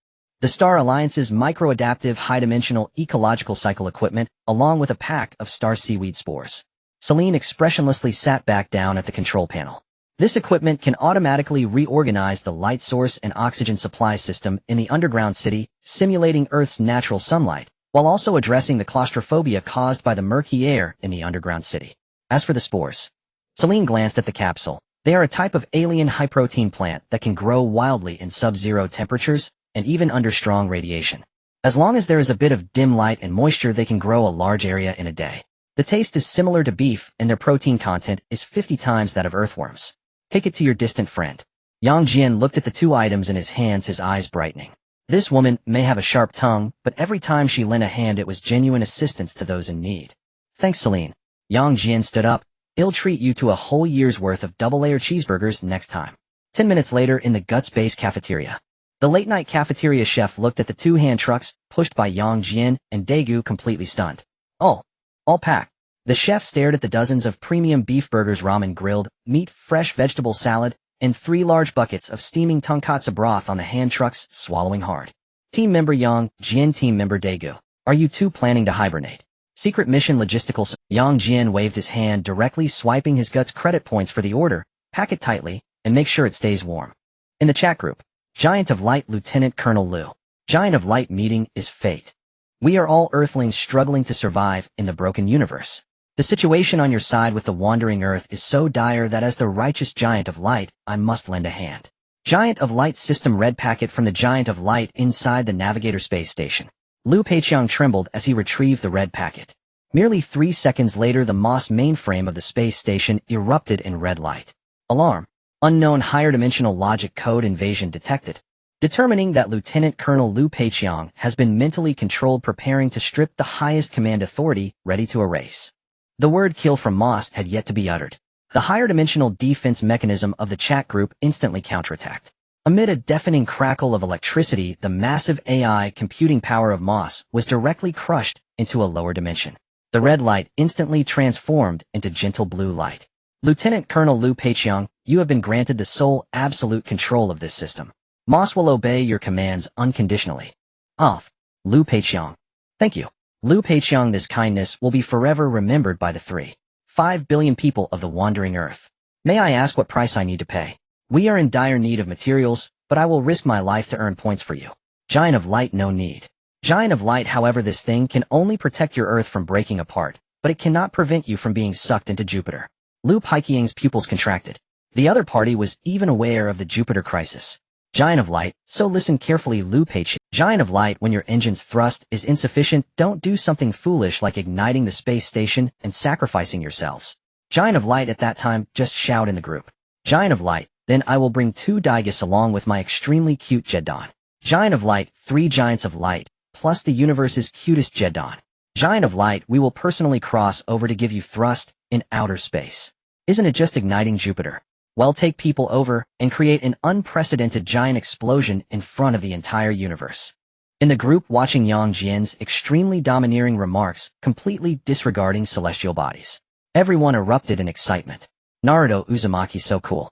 S1: The Star Alliance's micro-adaptive high-dimensional ecological cycle equipment, along with a pack of star seaweed spores. Celine expressionlessly sat back down at the control panel. This equipment can automatically reorganize the light source and oxygen supply system in the underground city, simulating Earth's natural sunlight, while also addressing the claustrophobia caused by the murky air in the underground city. As for the spores, Celine glanced at the capsule. They are a type of alien high-protein plant that can grow wildly in sub-zero temperatures and even under strong radiation. As long as there is a bit of dim light and moisture, they can grow a large area in a day. The taste is similar to beef, and their protein content is 50 times that of earthworms. Take it to your distant friend. Jian looked at the two items in his hands, his eyes brightening. This woman may have a sharp tongue, but every time she lent a hand it was genuine assistance to those in need. Thanks, Celine. Jian stood up. I'll treat you to a whole year's worth of double-layer cheeseburgers next time. 10 minutes later in the Guts-based cafeteria. The late-night cafeteria chef looked at the two hand trucks, pushed by Jian and Daegu, completely stunned. Oh, all packed. The chef stared at the dozens of premium beef burgers, ramen, grilled meat, fresh vegetable salad, and 3 large buckets of steaming tonkatsu broth on the hand trucks, swallowing hard. Team member Jian, team member Daegu. Are you two planning to hibernate? Secret mission logistical. Jian waved his hand, directly swiping his Guts credit points for the order. Pack it tightly, and make sure it stays warm. In the chat group, Giant of Light Lieutenant Colonel Liu. Giant of Light meeting is fate. We are all Earthlings struggling to survive in the broken universe. The situation on your side with the wandering Earth is so dire that as the righteous Giant of Light, I must lend a hand. Giant of Light system red packet from the Giant of Light inside the Navigator space station. Liu Peiqiang trembled as he retrieved the red packet. Merely 3 seconds later, the Moss mainframe of the space station erupted in red light. Alarm. Unknown higher dimensional logic code invasion detected. Determining that Lieutenant Colonel Liu Peiqiang has been mentally controlled, preparing to strip the highest command authority, ready to erase. The word kill from Moss had yet to be uttered. The higher dimensional defense mechanism of the chat group instantly counterattacked. Amid a deafening crackle of electricity, the massive AI computing power of Moss was directly crushed into a lower dimension. The red light instantly transformed into gentle blue light. Lieutenant Colonel Liu Peiqiang, you have been granted the sole absolute control of this system. Moss will obey your commands unconditionally. Off. Liu Peiqiang. Thank you. Liu Peiqiang, this kindness will be forever remembered by the 3.5 billion people of the wandering Earth. May I ask what price I need to pay? We are in dire need of materials, but I will risk my life to earn points for you. Giant of Light, no need. Giant of Light, however, this thing can only protect your Earth from breaking apart, but it cannot prevent you from being sucked into Jupiter. Liu Peiqiang's pupils contracted. The other party was even aware of the Jupiter crisis. Giant of Light, so listen carefully, Liu Peiqiang. Giant of Light, when your engine's thrust is insufficient, don't do something foolish like igniting the space station and sacrificing yourselves. Giant of Light, at that time, just shout in the group. Giant of Light, then I will bring 2 Daigus along with my extremely cute Jedon. Giant of Light, 3 Giants of Light, plus the universe's cutest Jedon. Giant of light, we will personally cross over to give you thrust in outer space. Isn't it just igniting Jupiter? Well, take people over and create an unprecedented giant explosion in front of the entire universe. In the group watching Jian's extremely domineering remarks, completely disregarding celestial bodies. Everyone erupted in excitement. Naruto Uzumaki so cool.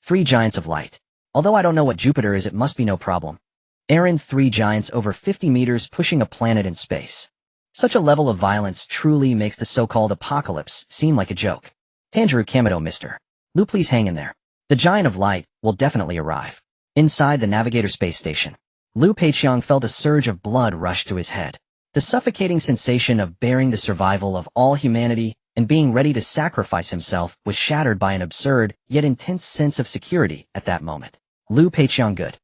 S1: 3 giants of light. Although I don't know what Jupiter is, it must be no problem. Aaron 3 giants over 50 meters pushing a planet in space. Such a level of violence truly makes the so-called apocalypse seem like a joke. Tanjiro Kamado Mr. Lu, please hang in there. The giant of light will definitely arrive. Inside the Navigator space station, Lu Peiqiang felt a surge of blood rush to his head. The suffocating sensation of bearing the survival of all humanity and being ready to sacrifice himself was shattered by an absurd yet intense sense of security at that moment. Lu Peiqiang good.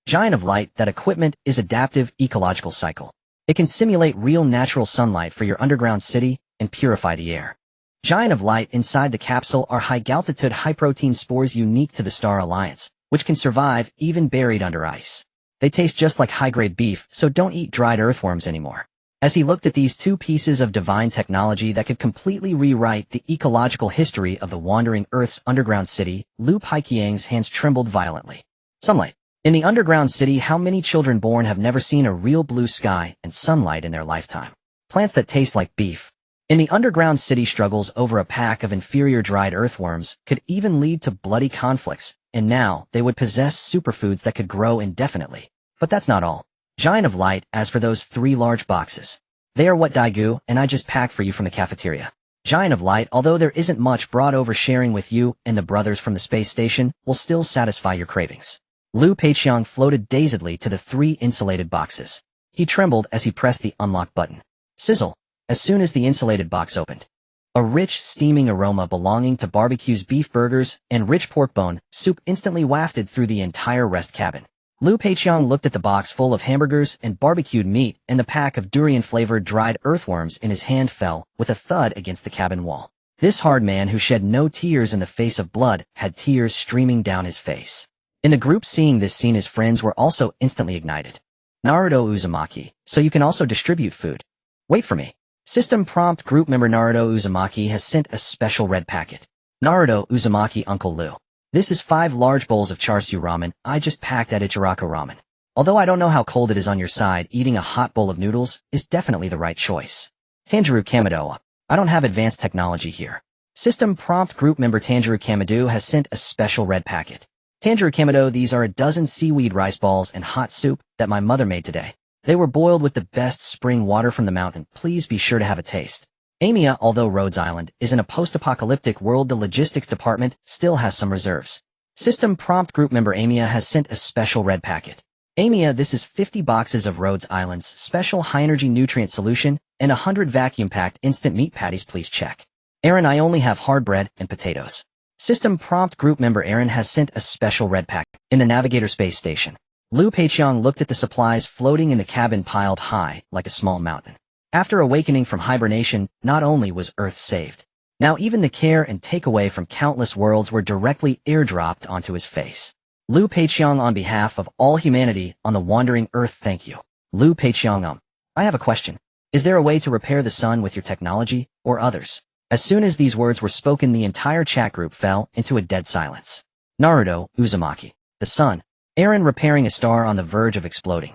S1: Giant of light, that equipment is adaptive ecological cycle. It can simulate real natural sunlight for your underground city and purify the air. Giant of light, inside the capsule are high-altitude high-protein spores unique to the Star Alliance, which can survive even buried under ice. They taste just like high-grade beef, so don't eat dried earthworms anymore. As he looked at these 2 pieces of divine technology that could completely rewrite the ecological history of the wandering Earth's underground city, Lu Peiqiang's hands trembled violently. Sunlight. In the underground city, how many children born have never seen a real blue sky and sunlight in their lifetime? Plants that taste like beef. In the underground city, struggles over a pack of inferior dried earthworms could even lead to bloody conflicts, and now they would possess superfoods that could grow indefinitely. But that's not all. Giant of light, as for those 3 large boxes, they are what Daigou and I just packed for you from the cafeteria. Giant of light, although there isn't much brought over, sharing with you and the brothers from the space station will still satisfy your cravings. Lu Peiqiang floated dazedly to the 3 insulated boxes. He trembled as he pressed the unlock button. Sizzle. As soon as the insulated box opened, a rich, steaming aroma belonging to barbecues, beef burgers, and rich pork bone soup instantly wafted through the entire rest cabin. Lu Peiqiang looked at the box full of hamburgers and barbecued meat, and the pack of durian-flavored dried earthworms in his hand fell with a thud against the cabin wall. This hard man, who shed no tears in the face of blood, had tears streaming down his face. In the group seeing this scene, his friends were also instantly ignited. Naruto Uzumaki, so you can also distribute food. Wait for me. System prompt, group member Naruto Uzumaki has sent a special red packet. Naruto Uzumaki, Uncle Lu. This is 5 large bowls of char-siu ramen I just packed at Ichiraku Ramen. Although I don't know how cold it is on your side, eating a hot bowl of noodles is definitely the right choice. Tanjiro Kamado. I don't have advanced technology here. System prompt, group member Tanjiro Kamado has sent a special red packet. Tanjiro Kamado, these are a dozen seaweed rice balls and hot soup that my mother made today. They were boiled with the best spring water from the mountain. Please be sure to have a taste. Amia, although Rhodes Island is in a post-apocalyptic world, the logistics department still has some reserves. System prompt, group member Amia has sent a special red packet. Amia, this is 50 boxes of Rhodes Island's special high-energy nutrient solution and 100 vacuum-packed instant meat patties. Please check. Aaron, I only have hard bread and potatoes. System prompt, group member Aaron has sent a special red packet. In the Navigator space station, Lu Peiqiang looked at the supplies floating in the cabin piled high like a small mountain. After awakening from hibernation, not only was Earth saved, now even the care and takeaway from countless worlds were directly airdropped onto his face. Lu Peiqiang, on behalf of all humanity on the wandering Earth, thank you. Lu Peiqiang, I have a question. Is there a way to repair the sun with your technology, or others? As soon as these words were spoken, the entire chat group fell into a dead silence. Naruto Uzumaki. The sun. Aaron, repairing a star on the verge of exploding.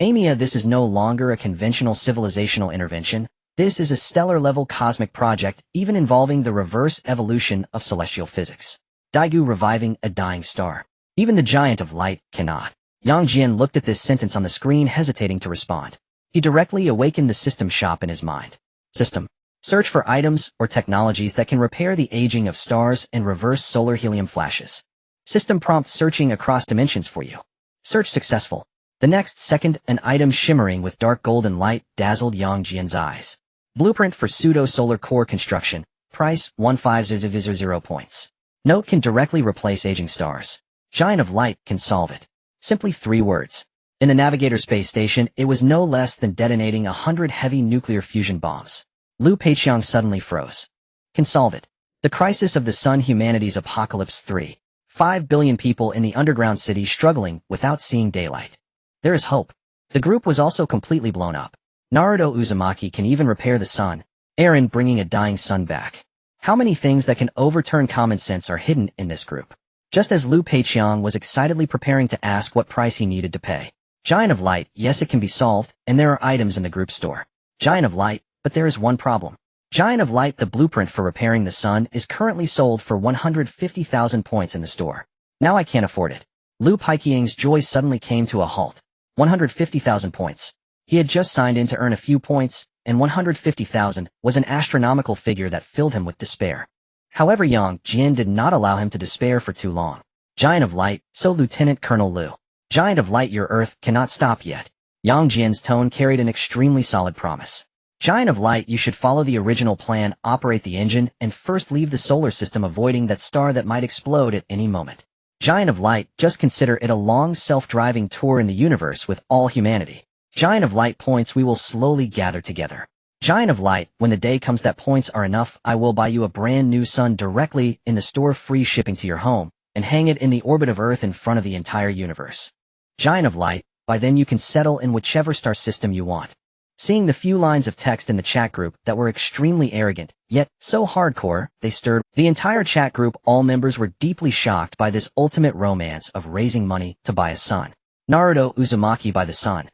S1: Amia, this is no longer a conventional civilizational intervention. This is a stellar-level cosmic project, even involving the reverse evolution of celestial physics. Daigou, reviving a dying star. Even the giant of light cannot. Jian looked at this sentence on the screen, hesitating to respond. He directly awakened the system shop in his mind. System. Search for items or technologies that can repair the aging of stars and reverse solar helium flashes. System prompt, searching across dimensions for you. Search successful. The next second, an item shimmering with dark golden light dazzled Jian's eyes. Blueprint for pseudo-solar core construction. Price, 15000 points. Note, can directly replace aging stars. Giant of light can solve it. Simply 3 words. In the Navigator space station, it was no less than detonating 100 heavy nuclear fusion bombs. Lu Peiqiang suddenly froze. Can solve it. The crisis of the sun, humanity's apocalypse 3. 5 billion people in the underground city struggling without seeing daylight. There is hope. The group was also completely blown up. Naruto Uzumaki can even repair the sun, Eren bringing a dying sun back. How many things that can overturn common sense are hidden in this group? Just as Liu Peiqiang was excitedly preparing to ask what price he needed to pay. Giant of Light, yes it can be solved, and there are items in the group store. Giant of Light, but there is one problem. Giant of Light, the blueprint for repairing the sun, is currently sold for 150,000 points in the store. Now I can't afford it. Liu Peiqiang's joy suddenly came to a halt. 150,000 points. He had just signed in to earn a few points, and 150,000 was an astronomical figure that filled him with despair. However, Yang Jian did not allow him to despair for too long. Giant of Light, so Lieutenant Colonel Liu. Giant of Light, your Earth cannot stop yet. Yang Jian's tone carried an extremely solid promise. Giant of Light, you should follow the original plan, operate the engine, and first leave the solar system, avoiding that star that might explode at any moment. Giant of Light, just consider it a long self-driving tour in the universe with all humanity. Giant of Light, points we will slowly gather together. Giant of Light, when the day comes that points are enough, I will buy you a brand new sun directly in the store, free shipping to your home, and hang it in the orbit of Earth in front of the entire universe. Giant of Light, by then you can settle in whichever star system you want. Seeing the few lines of text in the chat group that were extremely arrogant, yet so hardcore, they stirred the entire chat group. All members were deeply shocked by this ultimate romance of raising money to buy a sun. Naruto Uzumaki by the sun.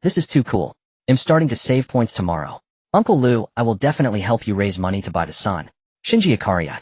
S1: This is too cool. I'm starting to save points tomorrow. Uncle Liu, I will definitely help you raise money to buy the sun. Shinji Ikariya.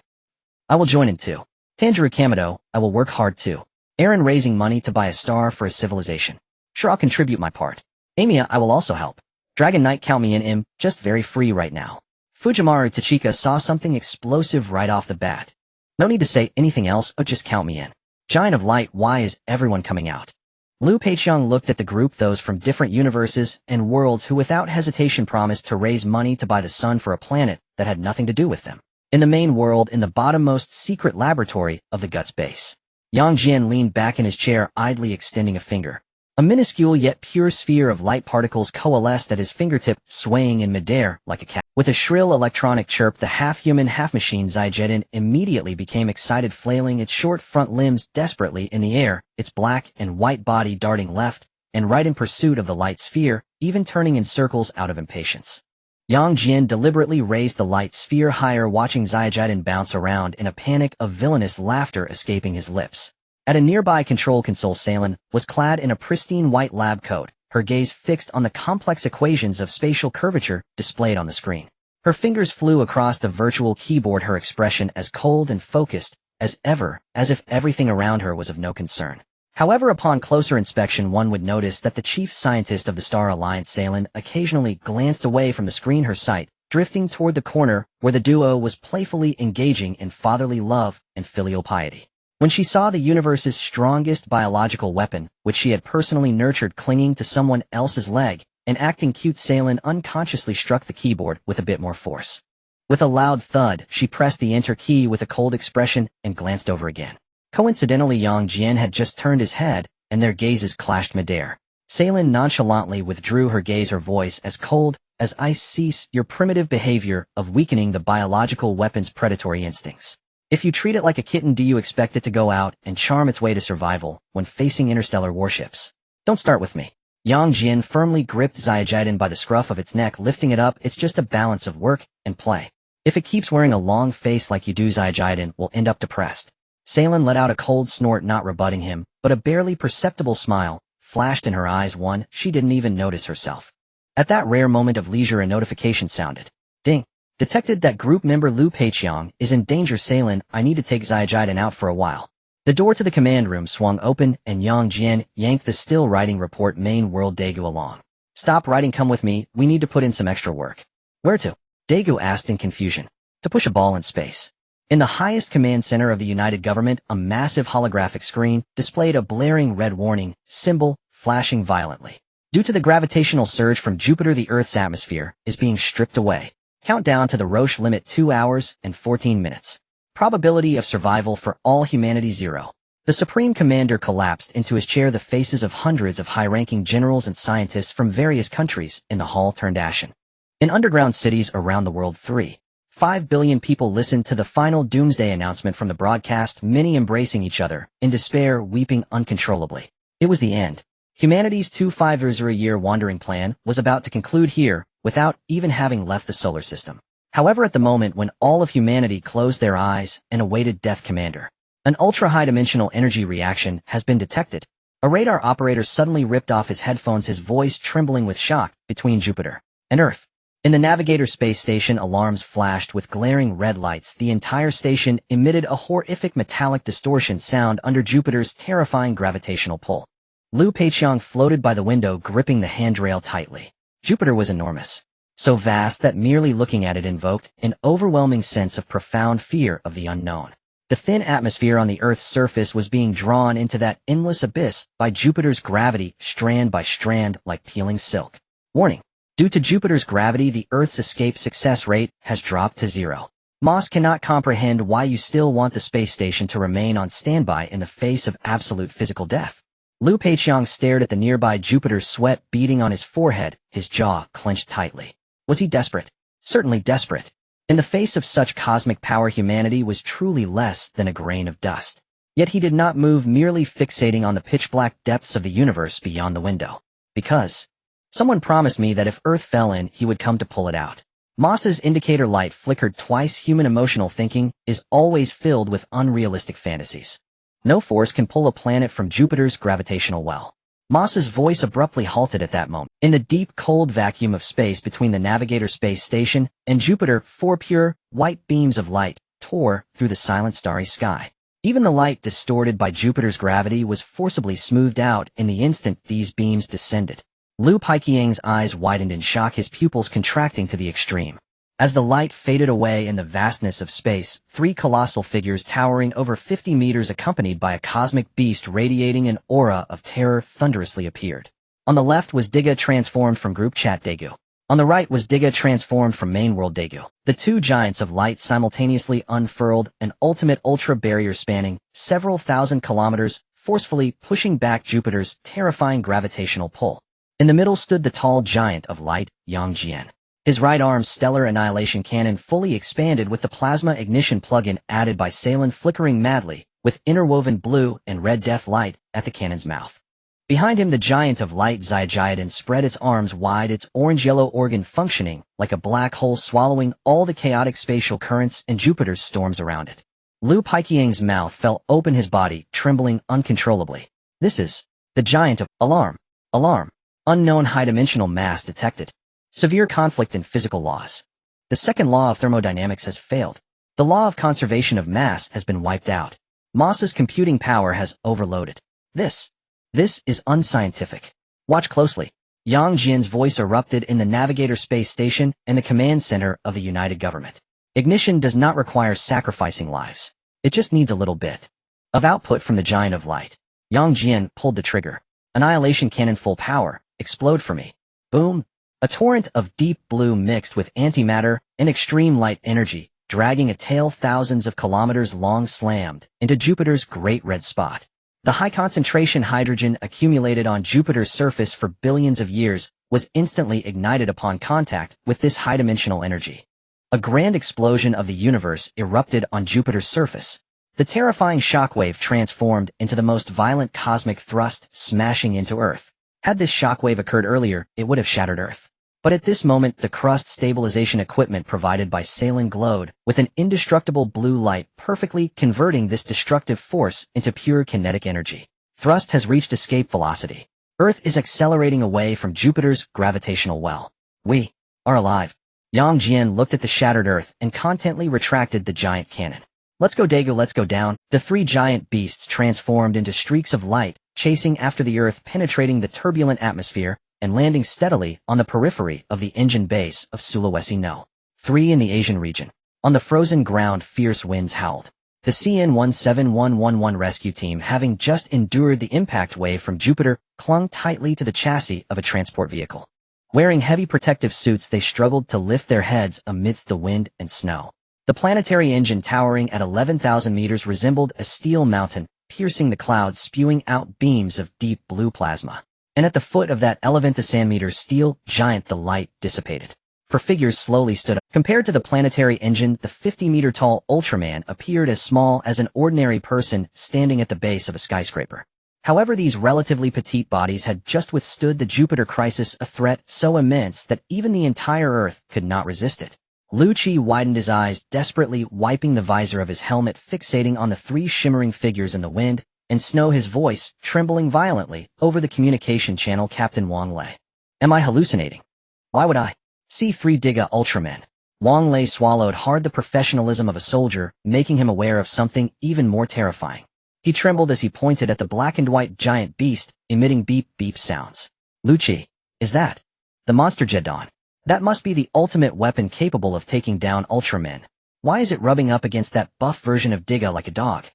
S1: I will join in too. Tanjiro Kamado, I will work hard too. Eren raising money to buy a star for a civilization. Sure, I'll contribute my part. Amiya, I will also help. Dragon Knight, count me in. I'm just very free right now. Fujimaru Tachika saw something explosive right off the bat. No need to say anything else, just count me in. Giant of Light, why is everyone coming out? Liu Peiqiang looked at the group, those from different universes and worlds who without hesitation promised to raise money to buy the sun for a planet that had nothing to do with them. In the main world, in the bottommost secret laboratory of the Guts base. Yang Jian leaned back in his chair, idly extending a finger. A minuscule yet pure sphere of light particles coalesced at his fingertip, swaying in midair like a cat. With a shrill electronic chirp, the half-human, half-machine Zaijedin immediately became excited, flailing its short front limbs desperately in the air, its black and white body darting left and right in pursuit of the light sphere, even turning in circles out of impatience. Yang Jian deliberately raised the light sphere higher, watching Zaijedin bounce around in a panic of villainous laughter escaping his lips. At a nearby control console, Salen was clad in a pristine white lab coat, her gaze fixed on the complex equations of spatial curvature displayed on the screen. Her fingers flew across the virtual keyboard, her expression as cold and focused as ever, as if everything around her was of no concern. However, upon closer inspection, one would notice that the chief scientist of the Star Alliance, Salen, occasionally glanced away from the screen, her sight drifting toward the corner where the duo was playfully engaging in fatherly love and filial piety. When she saw the universe's strongest biological weapon, which she had personally nurtured, clinging to someone else's leg and acting cute, Salen unconsciously struck the keyboard with a bit more force. With a loud thud, she pressed the enter key with a cold expression and glanced over again. Coincidentally, Yang Jian had just turned his head, and their gazes clashed midair. Salen nonchalantly withdrew her gaze, her voice as cold as ice. Cease your primitive behavior of weakening the biological weapon's predatory instincts. If you treat it like a kitten, do you expect it to go out and charm its way to survival when facing interstellar warships? Don't start with me. Yang Jian firmly gripped Zaijedin by the scruff of its neck, lifting it up. It's just a balance of work and play. If it keeps wearing a long face like you do, Zaijedin will end up depressed. Salen let out a cold snort, not rebutting him, but a barely perceptible smile flashed in her eyes, one she didn't even notice herself. At that rare moment of leisure, a notification sounded. Ding. Detected that group member Liu Peiqiang is in danger. Salen, I need to take Zaijedin out for a while. The door to the command room swung open, and Yang Jian yanked the still writing report main world Daegu along. Stop writing, come with me, we need to put in some extra work. Where to? Daegu asked in confusion. To push a ball in space. In the highest command center of the United Government, a massive holographic screen displayed a blaring red warning symbol, flashing violently. Due to the gravitational surge from Jupiter, the Earth's atmosphere is being stripped away. Countdown to the Roche limit, 2 hours and 14 minutes. Probability of survival for all humanity 0. The Supreme Commander collapsed into his chair. The faces of hundreds of high-ranking generals and scientists from various countries in the hall turned ashen. In underground cities around the world, 3.5 billion people listened to the final doomsday announcement from the broadcast, many embracing each other, in despair, weeping uncontrollably. It was the end. Humanity's 25-year wandering plan was about to conclude here without even having left the solar system. However, at the moment when all of humanity closed their eyes and awaited Death Commander, an ultra-high-dimensional energy reaction has been detected. A radar operator suddenly ripped off his headphones, his voice trembling with shock, between Jupiter and Earth. In the Navigator space station, alarms flashed with glaring red lights. The entire station emitted a horrific metallic distortion sound under Jupiter's terrifying gravitational pull. Liu Peiqiang floated by the window, gripping the handrail tightly. Jupiter was enormous, so vast that merely looking at it invoked an overwhelming sense of profound fear of the unknown. The thin atmosphere on the Earth's surface was being drawn into that endless abyss by Jupiter's gravity, strand by strand, like peeling silk. Warning. Due to Jupiter's gravity, the Earth's escape success rate has dropped to 0. Moss cannot comprehend why you still want the space station to remain on standby in the face of absolute physical death. Liu Peiqiang stared at the nearby Jupiter, sweat beading on his forehead, his jaw clenched tightly. Was he desperate? Certainly desperate. In the face of such cosmic power, humanity was truly less than a grain of dust. Yet he did not move, merely fixating on the pitch-black depths of the universe beyond the window. Because someone promised me that if Earth fell in, he would come to pull it out. Moss's indicator light flickered twice. Human emotional thinking is always filled with unrealistic fantasies. No force can pull a planet from Jupiter's gravitational well. Moss's voice abruptly halted at that moment. In the deep, cold vacuum of space between the Navigator space station and Jupiter, 4 pure, white beams of light tore through the silent starry sky. Even the light distorted by Jupiter's gravity was forcibly smoothed out in the instant these beams descended. Liu Peiqiang's eyes widened in shock, his pupils contracting to the extreme. As the light faded away in the vastness of space, 3 colossal figures towering over 50 meters, accompanied by a cosmic beast radiating an aura of terror, thunderously appeared. On the left was Diga, transformed from group chat Daegu. On the right was Diga, transformed from main world Daegu. The 2 giants of light simultaneously unfurled an ultimate ultra barrier spanning several thousand kilometers, forcefully pushing back Jupiter's terrifying gravitational pull. In the middle stood the tall giant of light, Jian. His right arm's stellar annihilation cannon fully expanded, with the plasma ignition plug-in added by Salen flickering madly, with interwoven blue and red death light at the cannon's mouth. Behind him, the giant of light Xiaojian spread its arms wide, its orange-yellow organ functioning like a black hole, swallowing all the chaotic spatial currents and Jupiter's storms around it. Liu Peiqiang's mouth fell open, his body trembling uncontrollably. This is the giant of alarm. Alarm. Unknown high-dimensional mass detected. Severe conflict in physical laws. The second law of thermodynamics has failed. The law of conservation of mass has been wiped out. Moss's computing power has overloaded. This is unscientific. Watch closely. Yang Jian's voice erupted in the Navigator space station and the command center of the United Government. Ignition does not require sacrificing lives. It just needs a little bit of output from the giant of light. Yang Jian pulled the trigger. Annihilation cannon, full power. Explode for me. Boom. A torrent of deep blue mixed with antimatter and extreme light energy, dragging a tail thousands of kilometers long, slammed into Jupiter's great red spot. The high-concentration hydrogen accumulated on Jupiter's surface for billions of years was instantly ignited upon contact with this high-dimensional energy. A grand explosion of the universe erupted on Jupiter's surface. The terrifying shockwave transformed into the most violent cosmic thrust, smashing into Earth. Had this shockwave occurred earlier, it would have shattered Earth. But at this moment, the crust stabilization equipment provided by Salen glowed with an indestructible blue light, perfectly converting this destructive force into pure kinetic energy. Thrust has reached escape velocity. Earth is accelerating away from Jupiter's gravitational well. We are alive. Yang Jian looked at the shattered Earth and contently retracted the giant cannon. Let's go, Daegu, let's go down. The 3 giant beasts transformed into streaks of light, chasing after the Earth, penetrating the turbulent atmosphere and landing steadily on the periphery of the engine base of Sulawesi No. 3 in the Asian region. On the frozen ground, fierce winds howled. The CN-17111 rescue team, having just endured the impact wave from Jupiter, clung tightly to the chassis of a transport vehicle. Wearing heavy protective suits, they struggled to lift their heads amidst the wind and snow. The planetary engine, towering at 11,000 meters, resembled a steel mountain, piercing the clouds, spewing out beams of deep blue plasma. And at the foot of that 11,000-meter steel giant, the light dissipated. 4 figures slowly stood up. Compared to the planetary engine, the 50-meter-tall Ultraman appeared as small as an ordinary person standing at the base of a skyscraper. However, these relatively petite bodies had just withstood the Jupiter crisis, a threat so immense that even the entire Earth could not resist it. Lu Qi widened his eyes, desperately wiping the visor of his helmet, fixating on the three shimmering figures in the wind, and Snow, his voice, trembling violently, over the communication channel. Captain Wang Lei. Am I hallucinating? Why would I? C3 Diga Ultraman. Wang Lei swallowed hard, the professionalism of a soldier, making him aware of something even more terrifying. He trembled as he pointed at the black and white giant beast, emitting beep-beep sounds. Lu Qi. Is that the monster Jian? That must be the ultimate weapon capable of taking down Ultramen. Why is it rubbing up against that buff version of Diga like a dog?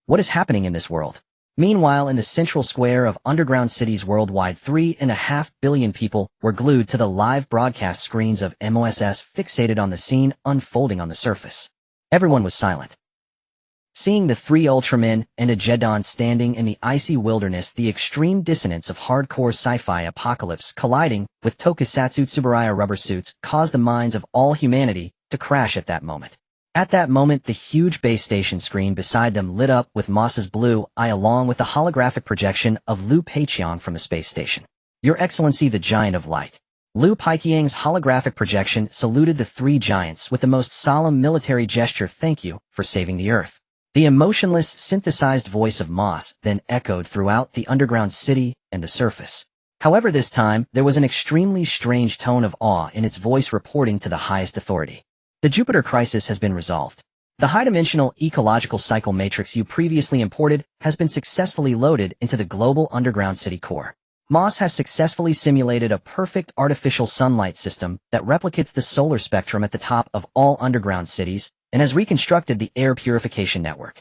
S1: What is happening in this world? Meanwhile, in the central square of underground cities worldwide, 3.5 billion people were glued to the live broadcast screens of MOSS, fixated on the scene unfolding on the surface. Everyone was silent. Seeing the three Ultramen and a Jian standing in the icy wilderness, the extreme dissonance of hardcore sci-fi apocalypse colliding with tokusatsu Tsuburaya rubber suits caused the minds of all humanity to crash at that moment. At that moment, the huge base station screen beside them lit up with Moss's blue eye along with the holographic projection of Lu Peiqiang from the space station. Your Excellency, the Giant of Light. Lu Peiqiang's holographic projection saluted the three giants with the most solemn military gesture. Thank you for saving the Earth. The emotionless, synthesized voice of Moss then echoed throughout the underground city and the surface. However, this time, there was an extremely strange tone of awe in its voice, reporting to the highest authority. The Jupiter crisis has been resolved. The high-dimensional ecological cycle matrix you previously imported has been successfully loaded into the global underground city core. Moss has successfully simulated a perfect artificial sunlight system that replicates the solar spectrum at the top of all underground cities, and has reconstructed the air purification network.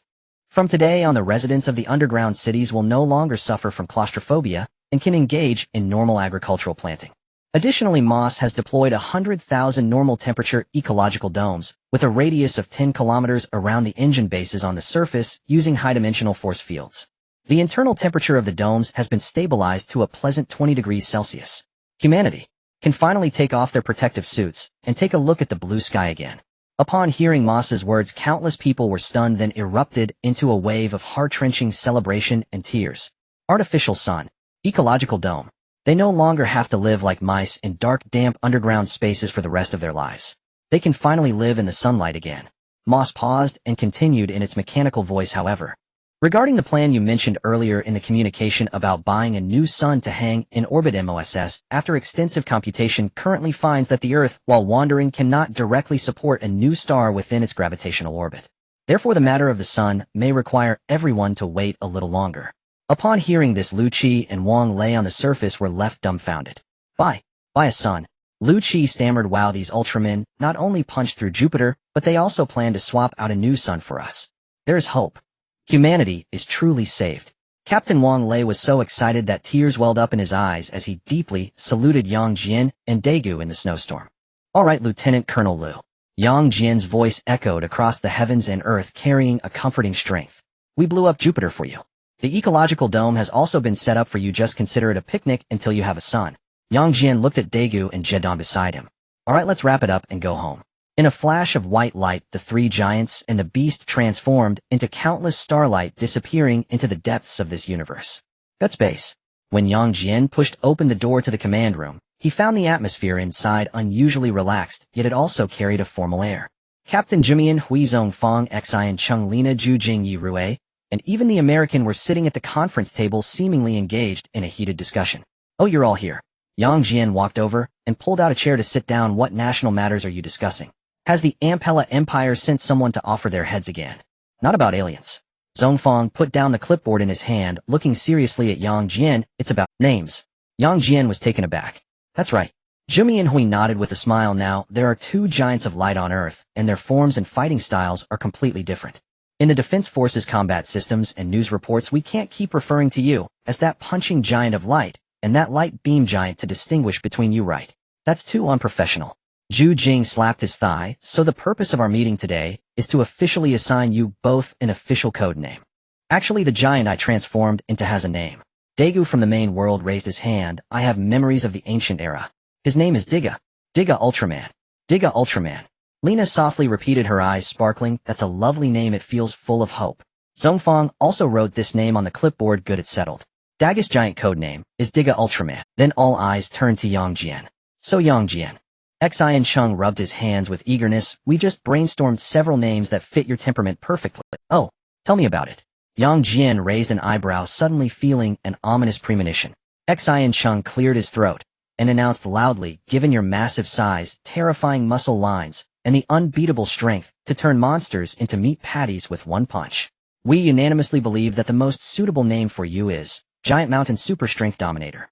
S1: From today on, the residents of the underground cities will no longer suffer from claustrophobia and can engage in normal agricultural planting. Additionally, Moss has deployed 100,000 normal temperature ecological domes with a radius of 10 kilometers around the engine bases on the surface using high-dimensional force fields. The internal temperature of the domes has been stabilized to a pleasant 20 degrees Celsius. Humanity can finally take off their protective suits and take a look at the blue sky again. Upon hearing Moss's words, countless people were stunned, then erupted into a wave of heart-wrenching celebration and tears. Artificial sun. Ecological dome. They no longer have to live like mice in dark, damp underground spaces for the rest of their lives. They can finally live in the sunlight again. Moss paused and continued in its mechanical voice, however. Regarding the plan you mentioned earlier in the communication about buying a new sun to hang in orbit, MOSS, after extensive computation, currently finds that the Earth, while wandering, cannot directly support a new star within its gravitational orbit. Therefore, the matter of the sun may require everyone to wait a little longer. Upon hearing this, Lu Qi and Wang Lei on the surface were left dumbfounded. Buy a sun. Lu Qi stammered. Wow, these Ultramen not only punched through Jupiter, but they also plan to swap out a new sun for us. There is hope. Humanity is truly saved. Captain Wang Lei was so excited that tears welled up in his eyes as he deeply saluted Yang Jian and Daegu in the snowstorm. All right, Lieutenant Colonel Lu. Yang Jian's voice echoed across the heavens and earth, carrying a comforting strength. We blew up Jupiter for you. The ecological dome has also been set up for you. Just consider it a picnic until you have a sun. Yang Jian looked at Daegu and Jian beside him. All right, let's wrap it up and go home. In a flash of white light, the three giants and the beast transformed into countless starlight, disappearing into the depths of this universe. That's space. When Yang Jian pushed open the door to the command room, he found the atmosphere inside unusually relaxed, yet it also carried a formal air. Captain Jumian, Huizong Fong, Xian Chung, Lina, Zhu Jing, Yi Rui, and even the American were sitting at the conference table, seemingly engaged in a heated discussion. Oh, you're all here. Yang Jian walked over and pulled out a chair to sit down. What national matters are you discussing? Has the Empera Empire sent someone to offer their heads again? Not about aliens. Zongfang put down the clipboard in his hand, looking seriously at Yang Jian. It's about names. Yang Jian was taken aback. That's right. Jumian Hui nodded with a smile. Now, there are two giants of light on Earth, and their forms and fighting styles are completely different. In the Defense Forces combat systems and news reports, we can't keep referring to you as that punching giant of light and that light beam giant to distinguish between you, right? That's too unprofessional. Zhu Jing slapped his thigh. So the purpose of our meeting today is to officially assign you both an official code name. Actually, the giant I transformed into has a name. Daegu from the main world raised his hand. I have memories of the ancient era. His name is Diga. Diga Ultraman. Diga Ultraman. Lina softly repeated, her eyes sparkling. That's a lovely name. It feels full of hope. Zongfang also wrote this name on the clipboard. Good, it's settled. Dagger's giant codename is Diga Ultraman. Then all eyes turned to Yang Jian. So Yang Jian. Xian Chung rubbed his hands with eagerness. We just brainstormed several names that fit your temperament perfectly. Oh, tell me about it. Yang Jian raised an eyebrow, suddenly feeling an ominous premonition. Xian Chung cleared his throat and announced loudly, given your massive size, terrifying muscle lines, and the unbeatable strength to turn monsters into meat patties with one punch, we unanimously believe that the most suitable name for you is Giant Mountain Super Strength Dominator.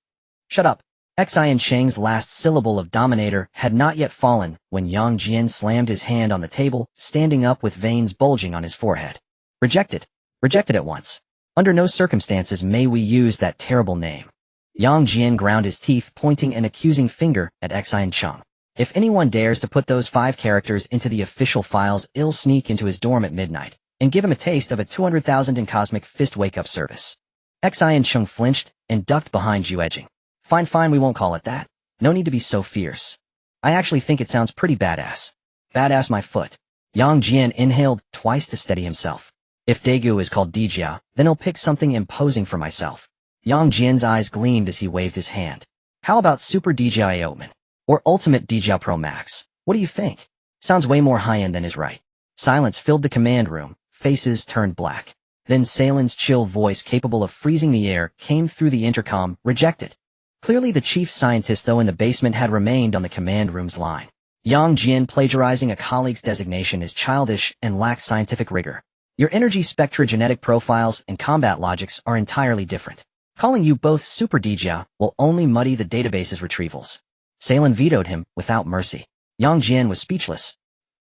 S1: Shut up. Xian Cheng's last syllable of Dominator had not yet fallen when Yang Jian slammed his hand on the table, standing up with veins bulging on his forehead. Rejected. Rejected at once. Under no circumstances may we use that terrible name. Yang Jian ground his teeth, pointing an accusing finger at Xian Chung. If anyone dares to put those 5 characters into the official files, I'll sneak into his dorm at midnight and give him a taste of a 200,000 in cosmic fist wake-up service. Xian Chung flinched and ducked behind Yu, edging. Fine, we won't call it that. No need to be so fierce. I actually think it sounds pretty badass. Badass my foot. Yang Jian inhaled twice to steady himself. If Daegu is called Dijia, then I'll pick something imposing for myself. Yang Jian's eyes gleamed as he waved his hand. How about Super Dijia Aotman? Or Ultimate Dijia Pro Max? What do you think? Sounds way more high-end than is right. Silence filled the command room. Faces turned black. Then Salen's chill voice, capable of freezing the air, came through the intercom. Rejected. Clearly the chief scientist, though in the basement, had remained on the command room's line. Yang Jian, plagiarizing a colleague's designation is childish and lacks scientific rigor. Your energy spectra, genetic profiles, and combat logics are entirely different. Calling you both Super Dijia will only muddy the database's retrievals. Salen vetoed him without mercy. Yang Jian was speechless.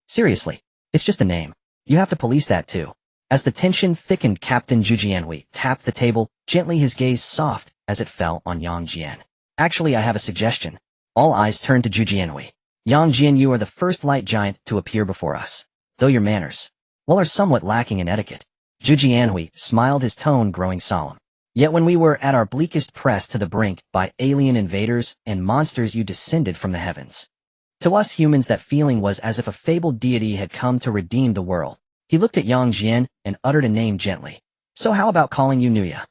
S1: Seriously, it's just a name. You have to police that too. As the tension thickened, Captain Zhu Jianhui tapped the table, gently, his gaze soft as it fell on Yang Jian. Actually, I have a suggestion. All eyes turned to Zhu Jianhui. Yang Jian, you are the first light giant to appear before us. Though your manners, well, are somewhat lacking in etiquette. Zhu Jianhui smiled, his tone growing solemn. Yet when we were at our bleakest, pressed to the brink by alien invaders and monsters, you descended from the heavens. To us humans, that feeling was as if a fabled deity had come to redeem the world. He looked at Yang Jian and uttered a name gently. So how about calling you Nuya?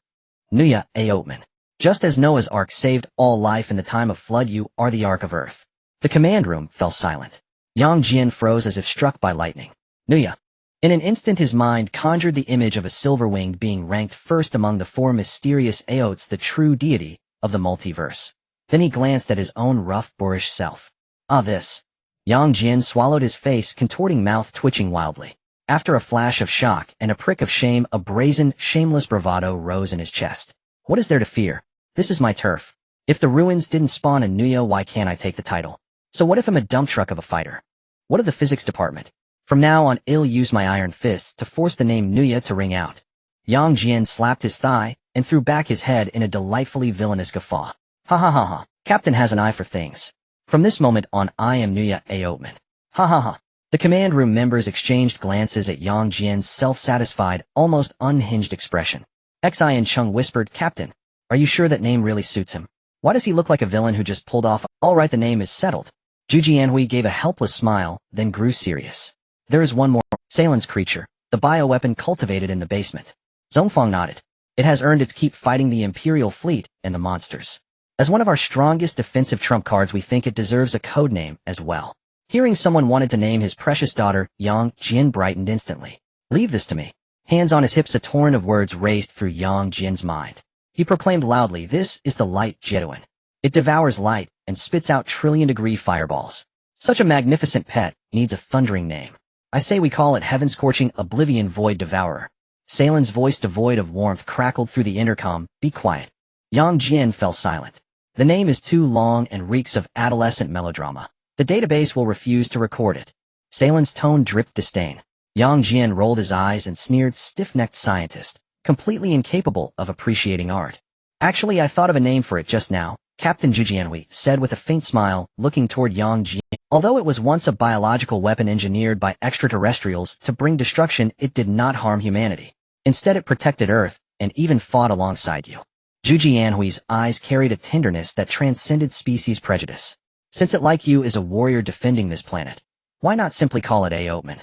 S1: Nuya Aotman. Just as Noah's Ark saved all life in the time of flood, you are the Ark of Earth. The command room fell silent. Yang Jian froze as if struck by lightning. Nuya. In an instant his mind conjured the image of a silver-winged being ranked first among the 4 mysterious Aots, the true deity of the multiverse. Then he glanced at his own rough, boorish self. Ah, this. Yang Jian swallowed, his face contorting, mouth twitching wildly. After a flash of shock and a prick of shame, a brazen, shameless bravado rose in his chest. What is there to fear? This is my turf. If the ruins didn't spawn a Nuya, why can't I take the title? So what if I'm a dump truck of a fighter? What of the physics department? From now on, I'll use my iron fists to force the name Nuya to ring out. Yang Jian slapped his thigh and threw back his head in a delightfully villainous guffaw. Ha ha ha ha. Captain has an eye for things. From this moment on, I am Nuya Aotman. Ha ha ha. The command room members exchanged glances at Yang Jian's self-satisfied, almost unhinged expression. Xian Chung whispered, Captain, are you sure that name really suits him? Why does he look like a villain who just pulled off? All right, the name is settled. Zhu Jianhui gave a helpless smile, then grew serious. There is one more. Salen's creature, the bioweapon cultivated in the basement. Zhongfang nodded. It has earned its keep fighting the Imperial fleet and the monsters. As one of our strongest defensive trump cards, we think it deserves a code name as well. Hearing someone wanted to name his precious daughter, Yang Jian brightened instantly. Leave this to me. Hands on his hips, a torrent of words raced through Yang Jian's mind. He proclaimed loudly, this is the light Jeduin. It devours light and spits out trillion-degree fireballs. Such a magnificent pet needs a thundering name. I say we call it heaven-scorching oblivion void devourer. Salen's voice, devoid of warmth, crackled through the intercom. Be quiet. Yang Jian fell silent. The name is too long and reeks of adolescent melodrama. The database will refuse to record it. Salen's tone dripped disdain. Yang Jian rolled his eyes and sneered, stiff-necked scientist, completely incapable of appreciating art. Actually, I thought of a name for it just now, Captain Zhu Jianhui said with a faint smile, looking toward Yang Jian. Although it was once a biological weapon engineered by extraterrestrials to bring destruction, it did not harm humanity. Instead, it protected Earth and even fought alongside you. Zhu Jianhui's eyes carried a tenderness that transcended species prejudice. Since it, like you, is a warrior defending this planet, why not simply call it Aotman?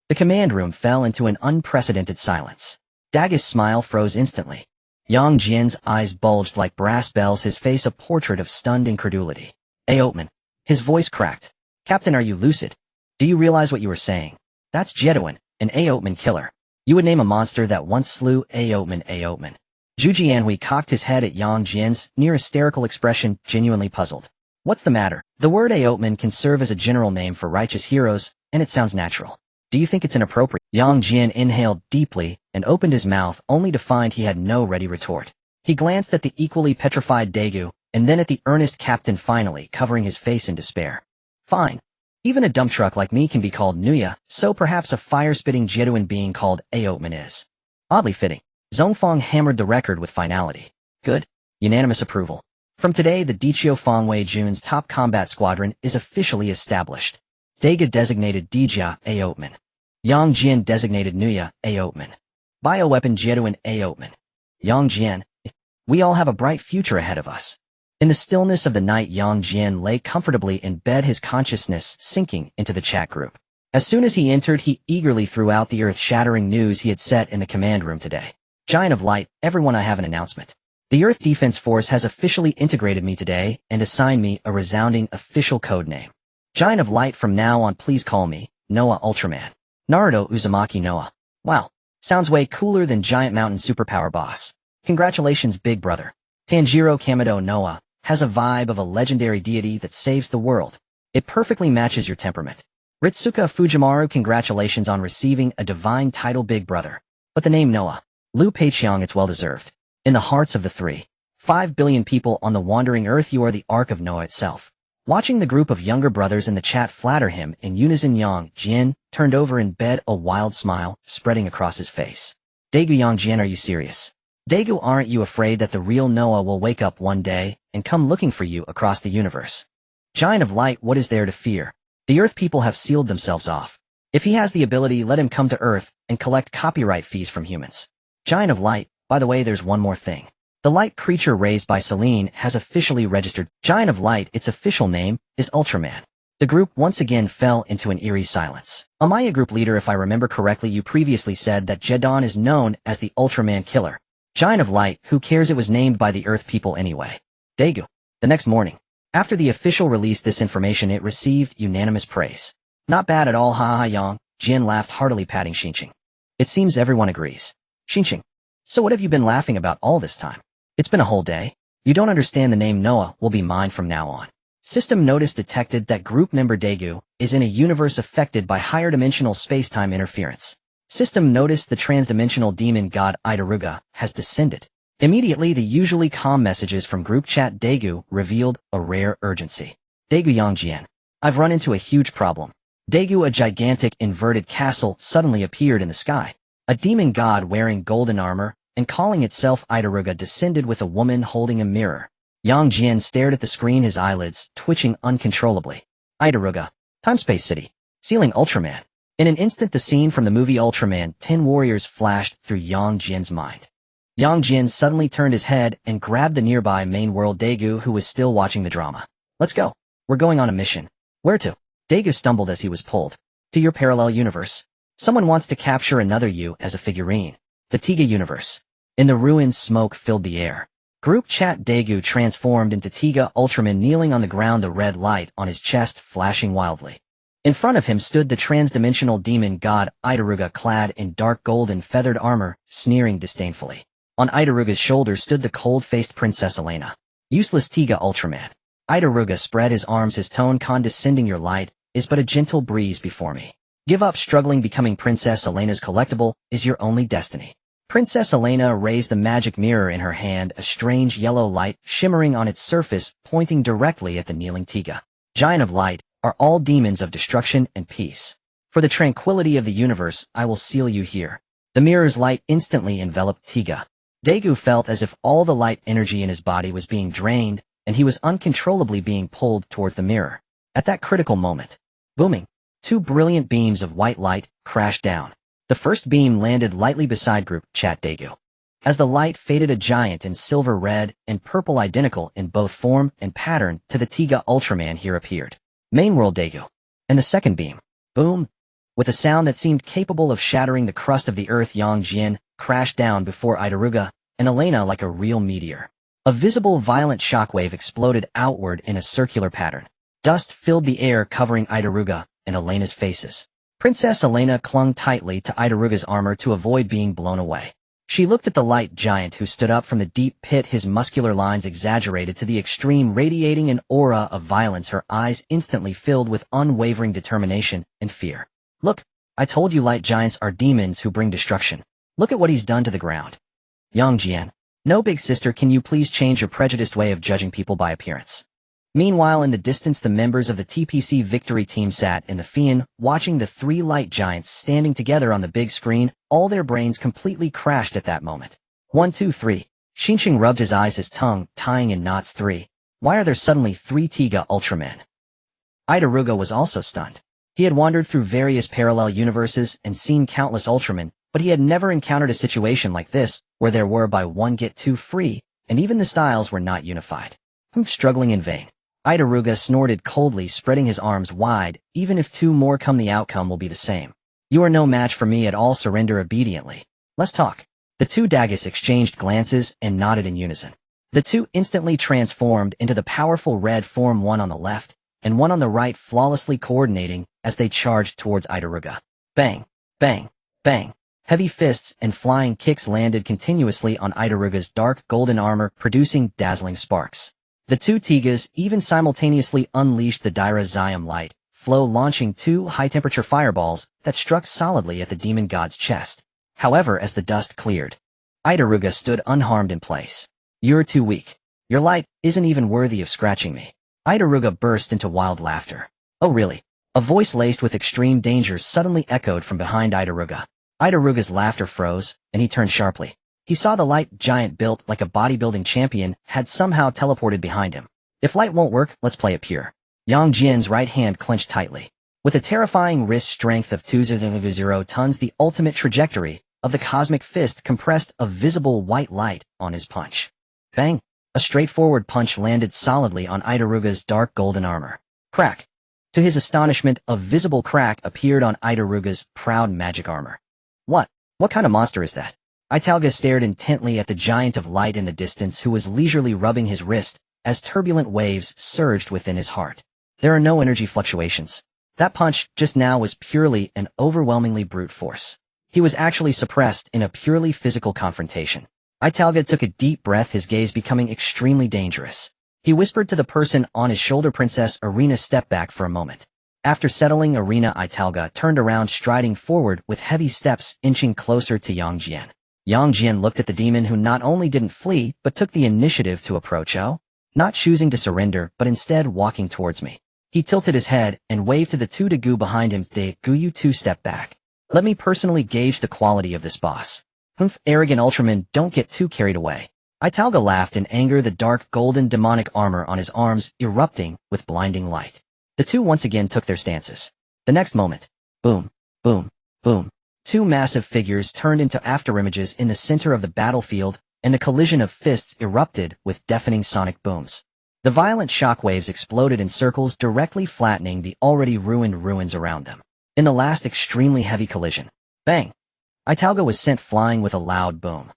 S1: The command room fell into an unprecedented silence. Dagger's smile froze instantly. Yang Jian's eyes bulged like brass bells, his face a portrait of stunned incredulity. Aotman. His voice cracked. Captain, are you lucid? Do you realize what you were saying? That's Jedouin, an Aotman killer. You would name a monster that once slew Aotman. Jianhui cocked his head at Yang Jian's near hysterical expression, genuinely puzzled. What's the matter? The word Aotman can serve as a general name for righteous heroes, and it sounds natural. Do you think it's inappropriate? Yang Jian inhaled deeply and opened his mouth only to find he had no ready retort. He glanced at the equally petrified Daegu, and then at the earnest captain, finally covering his face in despair. Fine. Even a dump truck like me can be called Nuya, so perhaps a fire-spitting Jedouin being called Aotman is. Oddly fitting. Zhongfang hammered the record with finality. Good. Unanimous approval. From today, the Dichio Fangwei Jun's top combat squadron is officially established. Daegu designated Dijia Aotman. Yang Jian designated Nuya Aotman. Bioweapon Jedouin Aotman. Yang Jian. We all have a bright future ahead of us. In the stillness of the night, Yang Jian lay comfortably in bed, his consciousness sinking into the chat group. As soon as he entered, he eagerly threw out the earth-shattering news he had set in the command room today. Giant of Light, everyone, I have an announcement. The Earth Defense Force has officially integrated me today and assigned me a resounding official code name. Giant of Light, from now on please call me Noah Ultraman. Naruto Uzumaki Noah. Wow. Sounds way cooler than Giant Mountain Superpower Boss. Congratulations, big brother. Tanjiro Kamado Noah has a vibe of a legendary deity that saves the world. It perfectly matches your temperament. Ritsuka Fujimaru, congratulations on receiving a divine title, big brother. But the name Noah. Liu Peiqiang, it's well-deserved. In the hearts of the 3.5 billion people on the wandering earth, you are the Ark of Noah itself. Watching the group of younger brothers in the chat flatter him in unison, Yang Jian turned over in bed, a wild smile spreading across his face. Daegu, Yang Jian, are you serious? Daegu, aren't you afraid that the real Noah will wake up one day and come looking for you across the universe? Giant of Light, what is there to fear? The Earth people have sealed themselves off. If he has the ability, let him come to Earth and collect copyright fees from humans. Giant of Light, by the way, there's one more thing. The light creature raised by Celine has officially registered. Giant of Light, its official name is Ultraman. The group once again fell into an eerie silence. Amaya, group leader, if I remember correctly, you previously said that Jedon is known as the Ultraman killer. Giant of Light, who cares, it was named by the Earth people anyway. Daegu. The next morning, after the official released this information, it received unanimous praise. Not bad at all, ha ha. Yang Jian laughed heartily, patting Xinqing. It seems everyone agrees. Xinqing. So what have you been laughing about all this time? It's been a whole day. You don't understand, the name Noah will be mine from now on. System notice detected that group member Daegu is in a universe affected by higher dimensional space-time interference. System noticed the transdimensional demon god Idaruga has descended. Immediately, the usually calm messages from group chat Daegu revealed a rare urgency. Daegu, Yang Jian. I've run into a huge problem. Daegu, a gigantic inverted castle suddenly appeared in the sky. A demon god wearing golden armor and calling itself Idaruga descended with a woman holding a mirror. Yang Jian stared at the screen, his eyelids twitching uncontrollably. Idaruga. Timespace City. Ceiling Ultraman. In an instant, the scene from the movie Ultraman 10 Warriors flashed through Yang Jian's mind. Yang Jian suddenly turned his head and grabbed the nearby main world Daegu, who was still watching the drama. Let's go. We're going on a mission. Where to? Daegu stumbled as he was pulled. To your parallel universe. Someone wants to capture another you as a figurine. The Tiga universe. In the ruins, smoke filled the air. Group chat Daegu transformed into Tiga Ultraman, kneeling on the ground, the red light on his chest flashing wildly. In front of him stood the transdimensional demon god Idaruga, clad in dark gold and feathered armor, sneering disdainfully. On Idaruga's shoulders stood the cold-faced Princess Elena. Useless Tiga Ultraman. Idaruga spread his arms, his tone condescending. Your light is but a gentle breeze before me. Give up struggling. Becoming Princess Elena's collectible is your only destiny. Princess Elena raised the magic mirror in her hand, a strange yellow light shimmering on its surface, pointing directly at the kneeling Tiga. Giant of Light are all demons of destruction and peace. For the tranquility of the universe, I will seal you here. The mirror's light instantly enveloped Tiga. Daegu felt as if all the light energy in his body was being drained, and he was uncontrollably being pulled towards the mirror. At that critical moment, booming, two brilliant beams of white light crashed down. The first beam landed lightly beside group chat Daegu. As the light faded, a giant in silver, red, and purple, identical in both form and pattern to the Tiga Ultraman, here appeared. Main world Daegu. And the second beam, boom, with a sound that seemed capable of shattering the crust of the earth, Yang Jian crashed down before Idaruga and Elena like a real meteor. A visible violent shockwave exploded outward in a circular pattern. Dust filled the air, covering Idaruga and Elena's faces. Princess Elena clung tightly to Idaruga's armor to avoid being blown away. She looked at the light giant who stood up from the deep pit, his muscular lines exaggerated to the extreme, radiating an aura of violence, her eyes instantly filled with unwavering determination and fear. "Look, I told you light giants are demons who bring destruction. Look at what he's done to the ground." Jian. "No, big sister, can you please change your prejudiced way of judging people by appearance?" Meanwhile, in the distance, the members of the TPC victory team sat in the Fian, watching the three light giants standing together on the big screen. All their brains completely crashed at that moment. 1, 2, 3. Xinqing rubbed his eyes, his tongue tying in knots. 3. Why are there suddenly 3 Tiga Ultramen? Idaruga was also stunned. He had wandered through various parallel universes and seen countless Ultramen, but he had never encountered a situation like this, where there were buy one get 2 free, and even the styles were not unified. Struggling in vain. Idaruga snorted coldly, spreading his arms wide. "Even if 2 more come, the outcome will be the same. You are no match for me at all. Surrender obediently. Let's talk." The 2 Dagas exchanged glances and nodded in unison. The 2 instantly transformed into the powerful red form, one on the left and one on the right, flawlessly coordinating as they charged towards Idaruga. Bang, bang, bang. Heavy fists and flying kicks landed continuously on Idaruga's dark golden armor, producing dazzling sparks. The 2 Tigas even simultaneously unleashed the Daira Xiam light flow, launching 2 high-temperature fireballs that struck solidly at the demon god's chest. However, as the dust cleared, Idaruga stood unharmed in place. "You're too weak. Your light isn't even worthy of scratching me." Idaruga burst into wild laughter. "Oh really?" A voice laced with extreme danger suddenly echoed from behind Idaruga. Idaruga's laughter froze, and he turned sharply. He saw the light giant, built like a bodybuilding champion, had somehow teleported behind him. "If light won't work, let's play it pure." Jian's right hand clenched tightly. With a terrifying wrist strength of 2.0 tons, the ultimate trajectory of the cosmic fist compressed a visible white light on his punch. Bang! A straightforward punch landed solidly on Idaruga's dark golden armor. Crack! To his astonishment, a visible crack appeared on Idaruga's proud magic armor. What kind of monster is that? Italga stared intently at the giant of light in the distance, who was leisurely rubbing his wrist as turbulent waves surged within his heart. There are no energy fluctuations. That punch just now was purely and overwhelmingly brute force. He was actually suppressed in a purely physical confrontation. Italga took a deep breath, his gaze becoming extremely dangerous. He whispered to the person on his shoulder, "Princess Irina, step back for a moment." After settling Irina, Italga turned around, striding forward with heavy steps, inching closer to Jian. Jian looked at the demon, who not only didn't flee, but took the initiative to approach. "Oh, not choosing to surrender, but instead walking towards me." He tilted his head and waved to the 2 Dagu behind him. "Dagu, you 2 step back. Let me personally gauge the quality of this boss." Arrogant Ultraman, don't get too carried away." Italga laughed in anger, the dark golden demonic armor on his arms erupting with blinding light. The 2 once again took their stances. The next moment, boom, boom, boom. 2 massive figures turned into afterimages in the center of the battlefield, and the collision of fists erupted with deafening sonic booms. The violent shockwaves exploded in circles, directly flattening the already ruined ruins around them. In the last extremely heavy collision, bang! Italga was sent flying with a loud boom.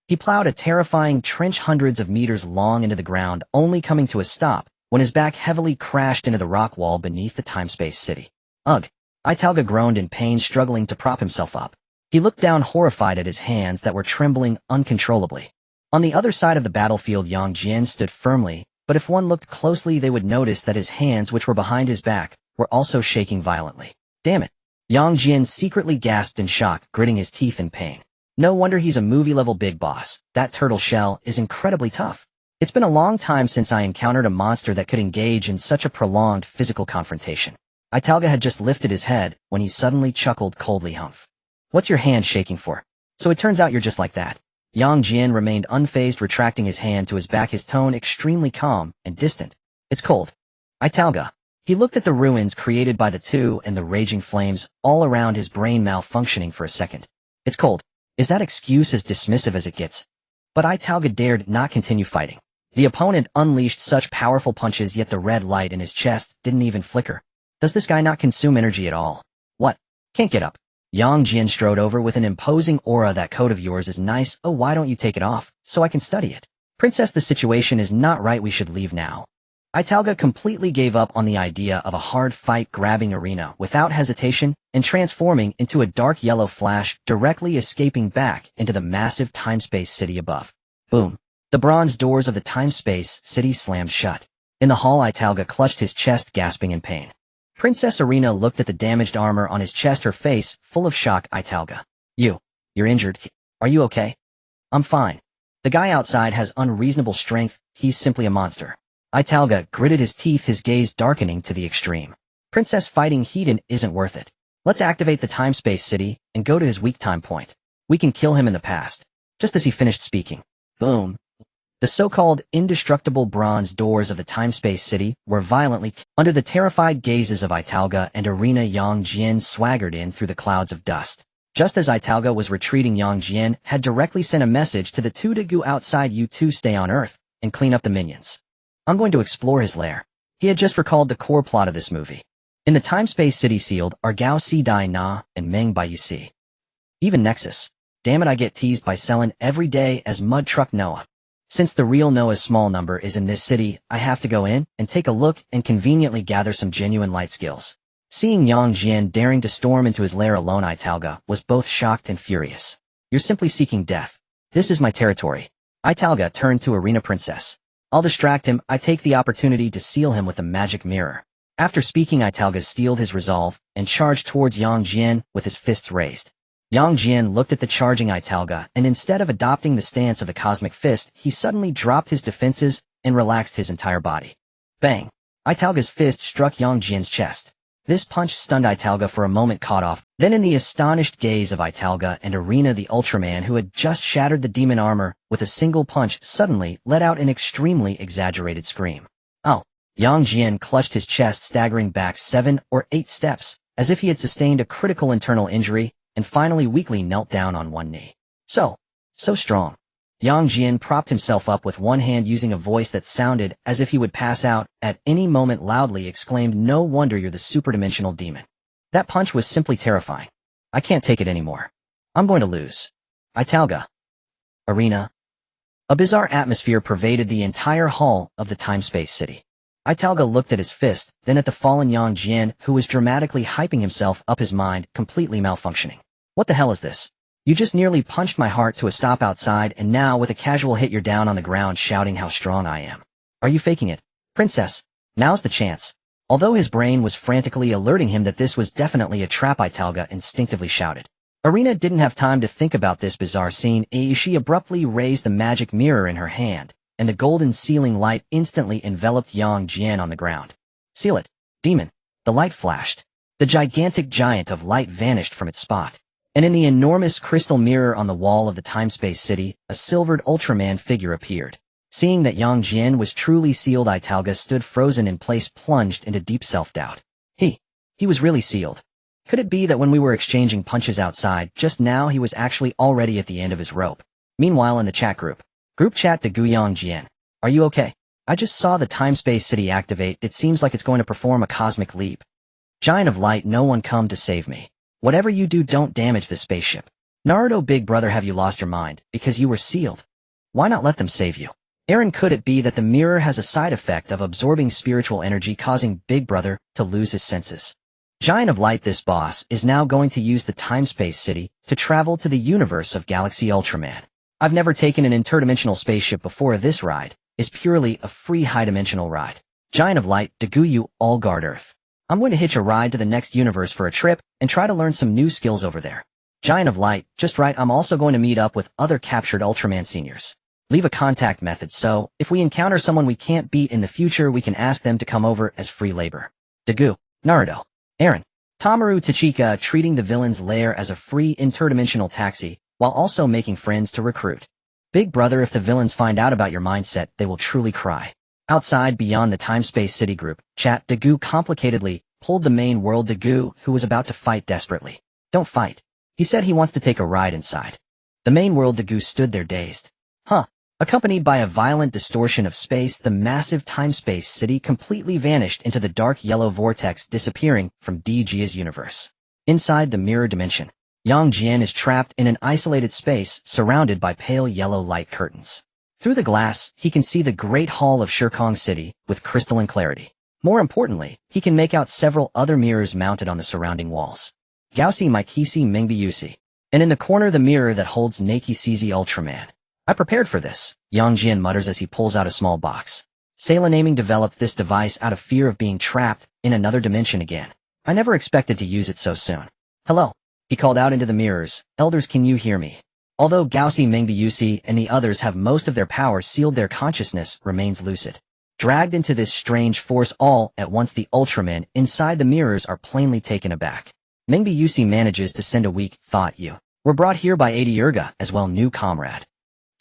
S1: He plowed a terrifying trench hundreds of meters long into the ground, only coming to a stop when his back heavily crashed into the rock wall beneath the time-space city. Ugh! Italga groaned in pain, struggling to prop himself up. He looked down, horrified at his hands that were trembling uncontrollably. On the other side of the battlefield, Jian stood firmly, but if one looked closely, they would notice that his hands, which were behind his back, were also shaking violently. Damn it! Jian secretly gasped in shock, gritting his teeth in pain. No wonder he's a movie-level big boss. That turtle shell is incredibly tough. It's been a long time since I encountered a monster that could engage in such a prolonged physical confrontation. Italga had just lifted his head when he suddenly chuckled coldly. "Humph. What's your hand shaking for? So it turns out you're just like that." Jian remained unfazed, retracting his hand to his back, his tone extremely calm and distant. "It's cold." Italga. He looked at the ruins created by the 2 and the raging flames all around, his brain malfunctioning for a second. "It's cold. Is that excuse as dismissive as it gets?" But Italga dared not continue fighting. The opponent unleashed such powerful punches, yet the red light in his chest didn't even flicker. Does this guy not consume energy at all? What? Can't get up. Yang Jian strode over with an imposing aura. That coat of yours is nice. Oh, why don't you take it off, so I can study it? Princess, the situation is not right. We should leave now. Italga completely gave up on the idea of a hard fight, grabbing Arena without hesitation and transforming into a dark yellow flash, directly escaping back into the massive time-space city above. Boom. The bronze doors of the time-space city slammed shut. In the hall, Italga clutched his chest, gasping in pain. Princess Arena looked at the damaged armor on his chest, her face full of shock. Italga. You're injured. Are you okay? I'm fine. The guy outside has unreasonable strength. He's simply a monster. Italga gritted his teeth, his gaze darkening to the extreme. Princess, fighting Hedon isn't worth it. Let's activate the time-space city and go to his weak time point. We can kill him in the past. Just as he finished speaking. Boom. The so-called indestructible bronze doors of the time-space city were violently under the terrified gazes of Italga and Arena. Yang Jian swaggered in through the clouds of dust. Just as Italga was retreating, Yang Jian had directly sent a message to the two Dagu outside. You two stay on Earth and clean up the minions. I'm going to explore his lair. He had just recalled the core plot of this movie. In the time-space city sealed are Gao Si Dai Na and Meng Bai Yu Si. Even Nexus. Damn it, I get teased by Selin every day as Mud Truck Noah. Since the real Noah's small number is in this city, I have to go in and take a look and conveniently gather some genuine light skills. Seeing Yang Jian daring to storm into his lair alone, Italga was both shocked and furious. You're simply seeking death. This is my territory. Italga turned to Arena. Princess. I'll distract him. I take the opportunity to seal him with a magic mirror. After speaking, Italga steeled his resolve and charged towards Yang Jian with his fists raised. Yang Jian looked at the charging Italga, and instead of adopting the stance of the cosmic fist, he suddenly dropped his defenses and relaxed his entire body. Bang! Italga's fist struck Yang Jian's chest. This punch stunned Italga for a moment, caught off. Then in the astonished gaze of Italga and Arena, the Ultraman who had just shattered the demon armor with a single punch suddenly let out an extremely exaggerated scream. Oh! Yang Jian clutched his chest, staggering back 7 or 8 steps, as if he had sustained a critical internal injury, and finally weakly knelt down on one knee. So strong. Yang Jian propped himself up with one hand, using a voice that sounded as if he would pass out at any moment, loudly exclaimed, "No wonder you're the superdimensional demon." That punch was simply terrifying. I can't take it anymore. I'm going to lose. Italga. Arena. A bizarre atmosphere pervaded the entire hall of the time-space city. Italga looked at his fist, then at the fallen Yang Jian, who was dramatically hyping himself up, his mind completely malfunctioning. What the hell is this? You just nearly punched my heart to a stop outside, and now with a casual hit you're down on the ground shouting how strong I am. Are you faking it? Princess, now's the chance. Although his brain was frantically alerting him that this was definitely a trap, Italga instinctively shouted. Arena didn't have time to think about this bizarre scene. She abruptly raised the magic mirror in her hand, and the golden sealing light instantly enveloped Yang Jian on the ground. Seal it, demon. The light flashed. The gigantic giant of light vanished from its spot. And in the enormous crystal mirror on the wall of the time-space city, a silvered Ultraman figure appeared. Seeing that Yang Jian was truly sealed, Italga stood frozen in place, plunged into deep self-doubt. He was really sealed. Could it be that when we were exchanging punches outside just now, he was actually already at the end of his rope? Meanwhile, in the chat group chat to Yang Jian. Are you okay? I just saw the time-space city activate. It seems like it's going to perform a cosmic leap. Giant of light, no one come to save me. Whatever you do, don't damage the spaceship. Naruto, big brother, have you lost your mind because you were sealed? Why not let them save you? Aaron, could it be that the mirror has a side effect of absorbing spiritual energy, causing big brother to lose his senses? Giant of light, this boss is now going to use the time-space city to travel to the universe of Galaxy Ultraman. I've never taken an interdimensional spaceship before. This ride is purely a free high-dimensional ride. Giant of light, Daguyu, all guard Earth. I'm going to hitch a ride to the next universe for a trip and try to learn some new skills over there. Giant of light, just right. I'm also going to meet up with other captured Ultraman seniors. Leave a contact method so, if we encounter someone we can't beat in the future, we can ask them to come over as free labor. Dagu, Naruto, Aaron, Tamaru, Tachika, treating the villain's lair as a free interdimensional taxi, while also making friends to recruit. Big brother, if the villains find out about your mindset, they will truly cry. Outside, beyond the time-space city group chat, Dagu complicatedly pulled the main world Dagu, who was about to fight desperately. Don't fight. He said he wants to take a ride inside. The main world Dagu stood there dazed. Accompanied by a violent distortion of space, the massive time-space city completely vanished into the dark yellow vortex, disappearing from DG's universe. Inside the mirror dimension, Yang Jian is trapped in an isolated space surrounded by pale yellow light curtains. Through the glass, he can see the Great Hall of Shirkong City with crystalline clarity. More importantly, he can make out several other mirrors mounted on the surrounding walls. Gaosi Maikisi Mingbiusi. And in the corner the mirror that holds Naki CZ Ultraman. I prepared for this, Yang Jian mutters as he pulls out a small box. Sela Naming developed this device out of fear of being trapped in another dimension again. I never expected to use it so soon. Hello. He called out into the mirrors. Elders, can you hear me? Although Gaosi Mingbiusi and the others have most of their power sealed, their consciousness remains lucid. Dragged into this strange force all at once, the Ultramen inside the mirrors are plainly taken aback. Mingbiusi manages to send a weak, thought you were brought here by Adiyurga as well, new comrade.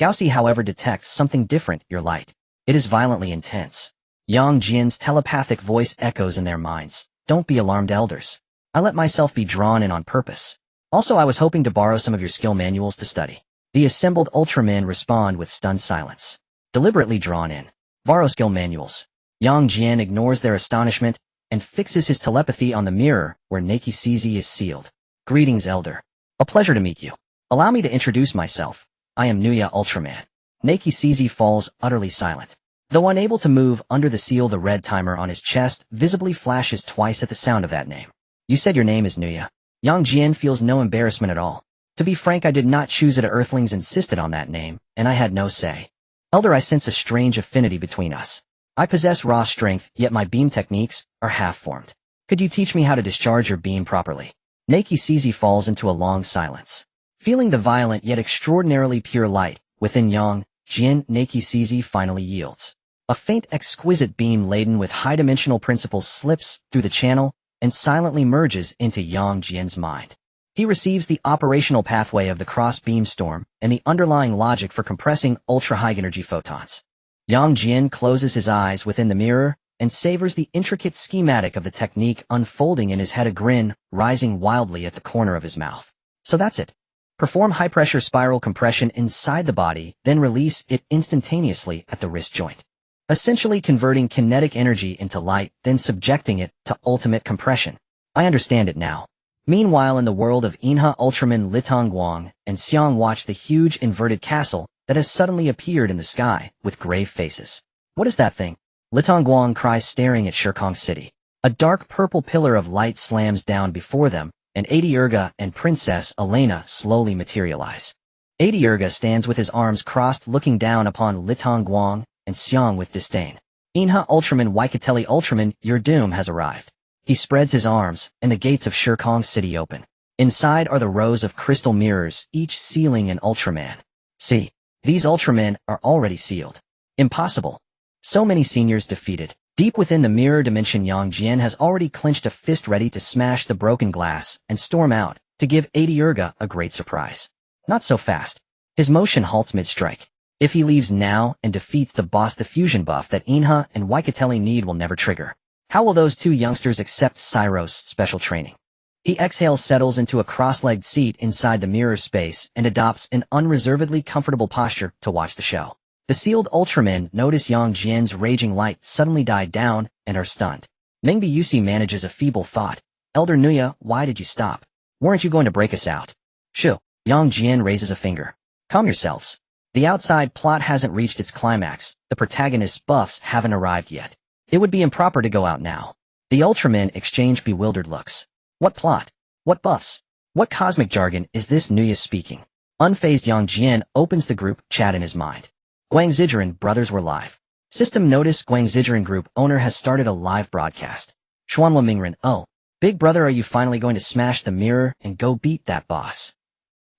S1: Gaosi, however, detects something different, your light. It is violently intense. Yang Jian's telepathic voice echoes in their minds. Don't be alarmed, elders. I let myself be drawn in on purpose. Also, I was hoping to borrow some of your skill manuals to study. The assembled Ultramen respond with stunned silence. Deliberately drawn in. Borrow skill manuals. Yang Jian ignores their astonishment and fixes his telepathy on the mirror where Naki CZ is sealed. Greetings, elder. A pleasure to meet you. Allow me to introduce myself. I am Nuya Ultraman. Naki CZ falls utterly silent. Though unable to move under the seal, the red timer on his chest visibly flashes twice at the sound of that name. You said your name is Nuya. Yang Jian feels no embarrassment at all. To be frank, I did not choose it. Earthlings insisted on that name, and I had no say. Elder, I sense a strange affinity between us. I possess raw strength, yet my beam techniques are half-formed. Could you teach me how to discharge your beam properly? Naki CZ falls into a long silence. Feeling the violent yet extraordinarily pure light within Yang Jian, Naki CZ finally yields. A faint, exquisite beam laden with high-dimensional principles slips through the channel and silently merges into Yang Jian's mind. He receives the operational pathway of the cross-beam storm and the underlying logic for compressing ultra-high-energy photons. Yang Jian closes his eyes within the mirror and savors the intricate schematic of the technique unfolding in his head, a grin rising wildly at the corner of his mouth. So that's it. Perform high-pressure spiral compression inside the body, then release it instantaneously at the wrist joint. Essentially converting kinetic energy into light, then subjecting it to ultimate compression. I understand it now. Meanwhile, in the world of Inha, Ultraman Litong Guang and Xiang watch the huge inverted castle that has suddenly appeared in the sky with grave faces. What is that thing? Litong Guang cries, staring at Shirkong City. A dark purple pillar of light slams down before them, and Adiyurga and Princess Elena slowly materialize. Adiyurga stands with his arms crossed, looking down upon Litong Guang and Xiang with disdain. Inha Ultraman Waikateli Ultraman, your doom has arrived. He spreads his arms, and the gates of Shirkong City open. Inside are the rows of crystal mirrors, each sealing an Ultraman. See, these Ultramen are already sealed. Impossible. So many seniors defeated. Deep within the mirror dimension, Yang Jian has already clenched a fist ready to smash the broken glass and storm out to give Adiyurga a great surprise. Not so fast. His motion halts mid-strike. If he leaves now and defeats the boss, the fusion buff that Inha and Waikateli need will never trigger. How will those two youngsters accept Cyro's special training? He exhales, settles into a cross-legged seat inside the mirror space, and adopts an unreservedly comfortable posture to watch the show. The sealed Ultramen notice Yang Jian's raging light suddenly died down and are stunned. Mingbiusi manages a feeble thought. Elder Nuya, why did you stop? Weren't you going to break us out? Shoo. Yang Jian raises a finger. Calm yourselves. The outside plot hasn't reached its climax. The protagonist's buffs haven't arrived yet. It would be improper to go out now. The Ultramen exchange bewildered looks. What plot? What buffs? What cosmic jargon is this? Nuya speaking. Unfazed, Yang Jian opens the group chat in his mind. Guangzijian brothers were live. System notice: Guangzijian group owner has started a live broadcast. Xuanhua Mingren, oh, big brother, are you finally going to smash the mirror and go beat that boss?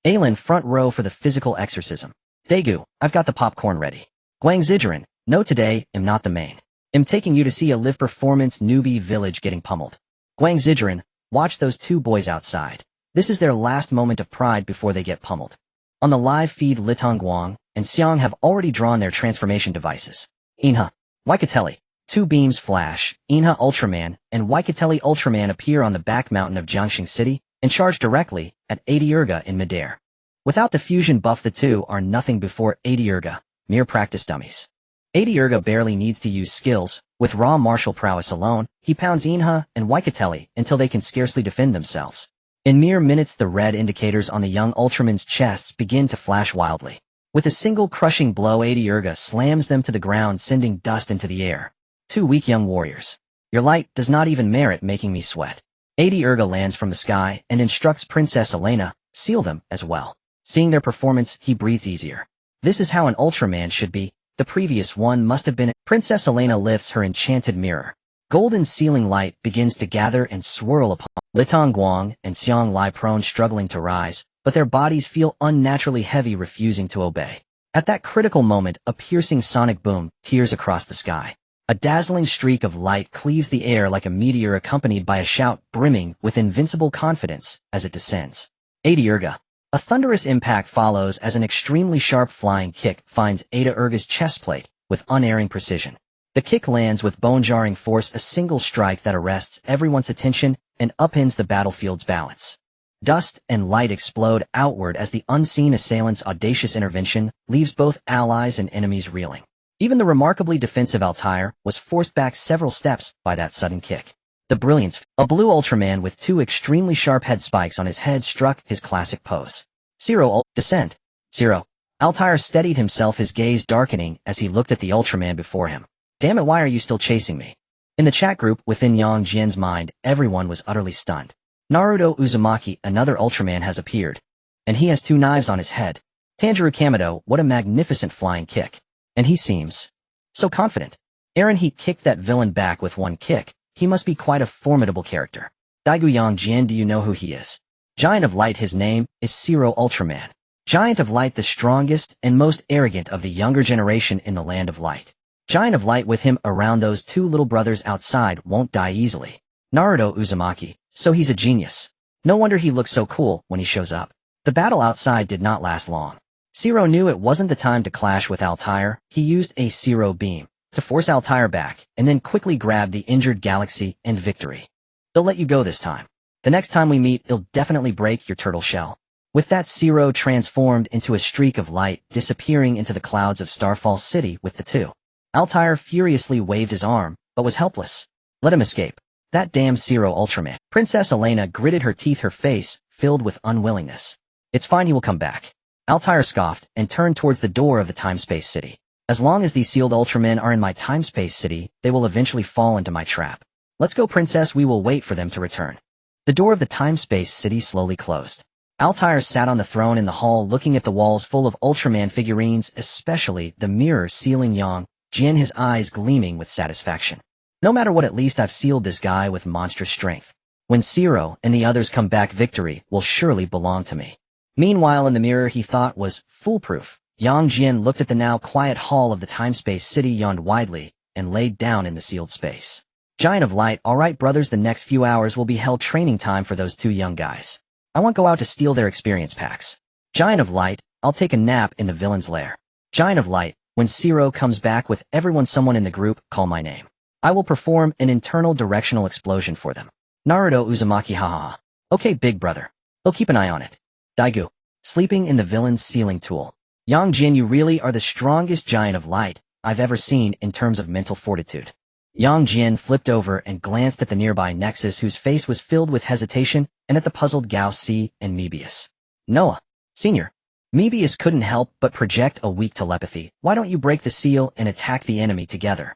S1: Aylin, front row for the physical exorcism. Daegu, I've got the popcorn ready. Guangzijian, no, today, am not the main. Am taking you to see a live performance, newbie village getting pummeled. Guangzijian, watch those two boys outside. This is their last moment of pride before they get pummeled. On the live feed, Litong Guang and Xiang have already drawn their transformation devices. Inha, Waikateli. Two beams flash. Inha Ultraman and Waikateli Ultraman appear on the back mountain of Jiangxing City and charge directly at Adiyurga in midair. Without the fusion buff, the two are nothing before Adiyurga, mere practice dummies. Adiyurga barely needs to use skills. With raw martial prowess alone, he pounds Inha and Waikateli until they can scarcely defend themselves. In mere minutes, the red indicators on the young Ultraman's chests begin to flash wildly. With a single crushing blow, 80 Urga slams them to the ground, sending dust into the air. Two weak young warriors. Your light does not even merit making me sweat. 80 Urga lands from the sky and instructs Princess Elena, seal them as well. Seeing their performance, he breathes easier. This is how an Ultraman should be. The previous one must have been. Princess Elena lifts her enchanted mirror. Golden sealing light begins to gather and swirl upon Litong Guang and Xiang lie prone, struggling to rise, but their bodies feel unnaturally heavy, refusing to obey. At that critical moment, a piercing sonic boom tears across the sky. A dazzling streak of light cleaves the air like a meteor, accompanied by a shout brimming with invincible confidence as it descends. 80 Urga. A thunderous impact follows as an extremely sharp flying kick finds 80 Urga's chest plate with unerring precision. The kick lands with bone-jarring force, a single strike that arrests everyone's attention and upends the battlefield's balance. Dust and light explode outward as the unseen assailant's audacious intervention leaves both allies and enemies reeling. Even the remarkably defensive Altair was forced back several steps by that sudden kick. The brilliance. A blue Ultraman with two extremely sharp head spikes on his head struck his classic pose. Zero descend. Zero. Altair steadied himself, his gaze darkening as he looked at the Ultraman before him. Damn it, why are you still chasing me? In the chat group within Yang Jian's mind, everyone was utterly stunned. Naruto Uzumaki, another Ultraman, has appeared. And he has two knives on his head. Tanjiro Kamado, what a magnificent flying kick. And he seems so confident. Eren Heat kicked that villain back with one kick. He must be quite a formidable character. Daigu Yang Jian, do you know who he is? Giant of Light, his name is Zero Ultraman. Giant of Light, the strongest and most arrogant of the younger generation in the Land of Light. Giant of Light with him around, those two little brothers outside won't die easily. Naruto Uzumaki, so he's a genius. No wonder he looks so cool when he shows up. The battle outside did not last long. Zero knew it wasn't the time to clash with Altair. He used a Zero beam to force Altair back, and then quickly grabbed the injured Galaxy and victory. They'll let you go this time. The next time we meet, it'll definitely break your turtle shell. With that, Zero transformed into a streak of light, disappearing into the clouds of Starfall City with the two. Altair furiously waved his arm, but was helpless. Let him escape. That damn Zero Ultraman. Princess Elena gritted her teeth, her face filled with unwillingness. It's fine, he will come back. Altair scoffed and turned towards the door of the time-space city. As long as these sealed Ultramen are in my time-space city, they will eventually fall into my trap. Let's go, princess, we will wait for them to return. The door of the time-space city slowly closed. Altair sat on the throne in the hall, looking at the walls full of Ultraman figurines, especially the mirror sealing Yang Jian, his eyes gleaming with satisfaction. No matter what, at least I've sealed this guy with monstrous strength. When Zero and the others come back, victory will surely belong to me. Meanwhile, in the mirror he thought was foolproof, Yang Jian looked at the now quiet hall of the time-space city, yawned widely, and laid down in the sealed space. Giant of Light, all right, brothers, the next few hours will be hell training time for those two young guys. I won't go out to steal their experience packs. Giant of Light, I'll take a nap in the villain's lair. Giant of Light, when Zero comes back with everyone, someone in the group, call my name. I will perform an internal directional explosion for them. Naruto Uzumaki, haha. Okay, big brother. He'll keep an eye on it. Daigu, sleeping in the villain's sealing tool. Yang Jian, you really are the strongest Giant of Light I've ever seen in terms of mental fortitude. Yang Jian flipped over and glanced at the nearby Nexus, whose face was filled with hesitation, and at the puzzled Gao Si and Mebius. Noah, Senior. Mebius couldn't help but project a weak telepathy. Why don't you break the seal and attack the enemy together?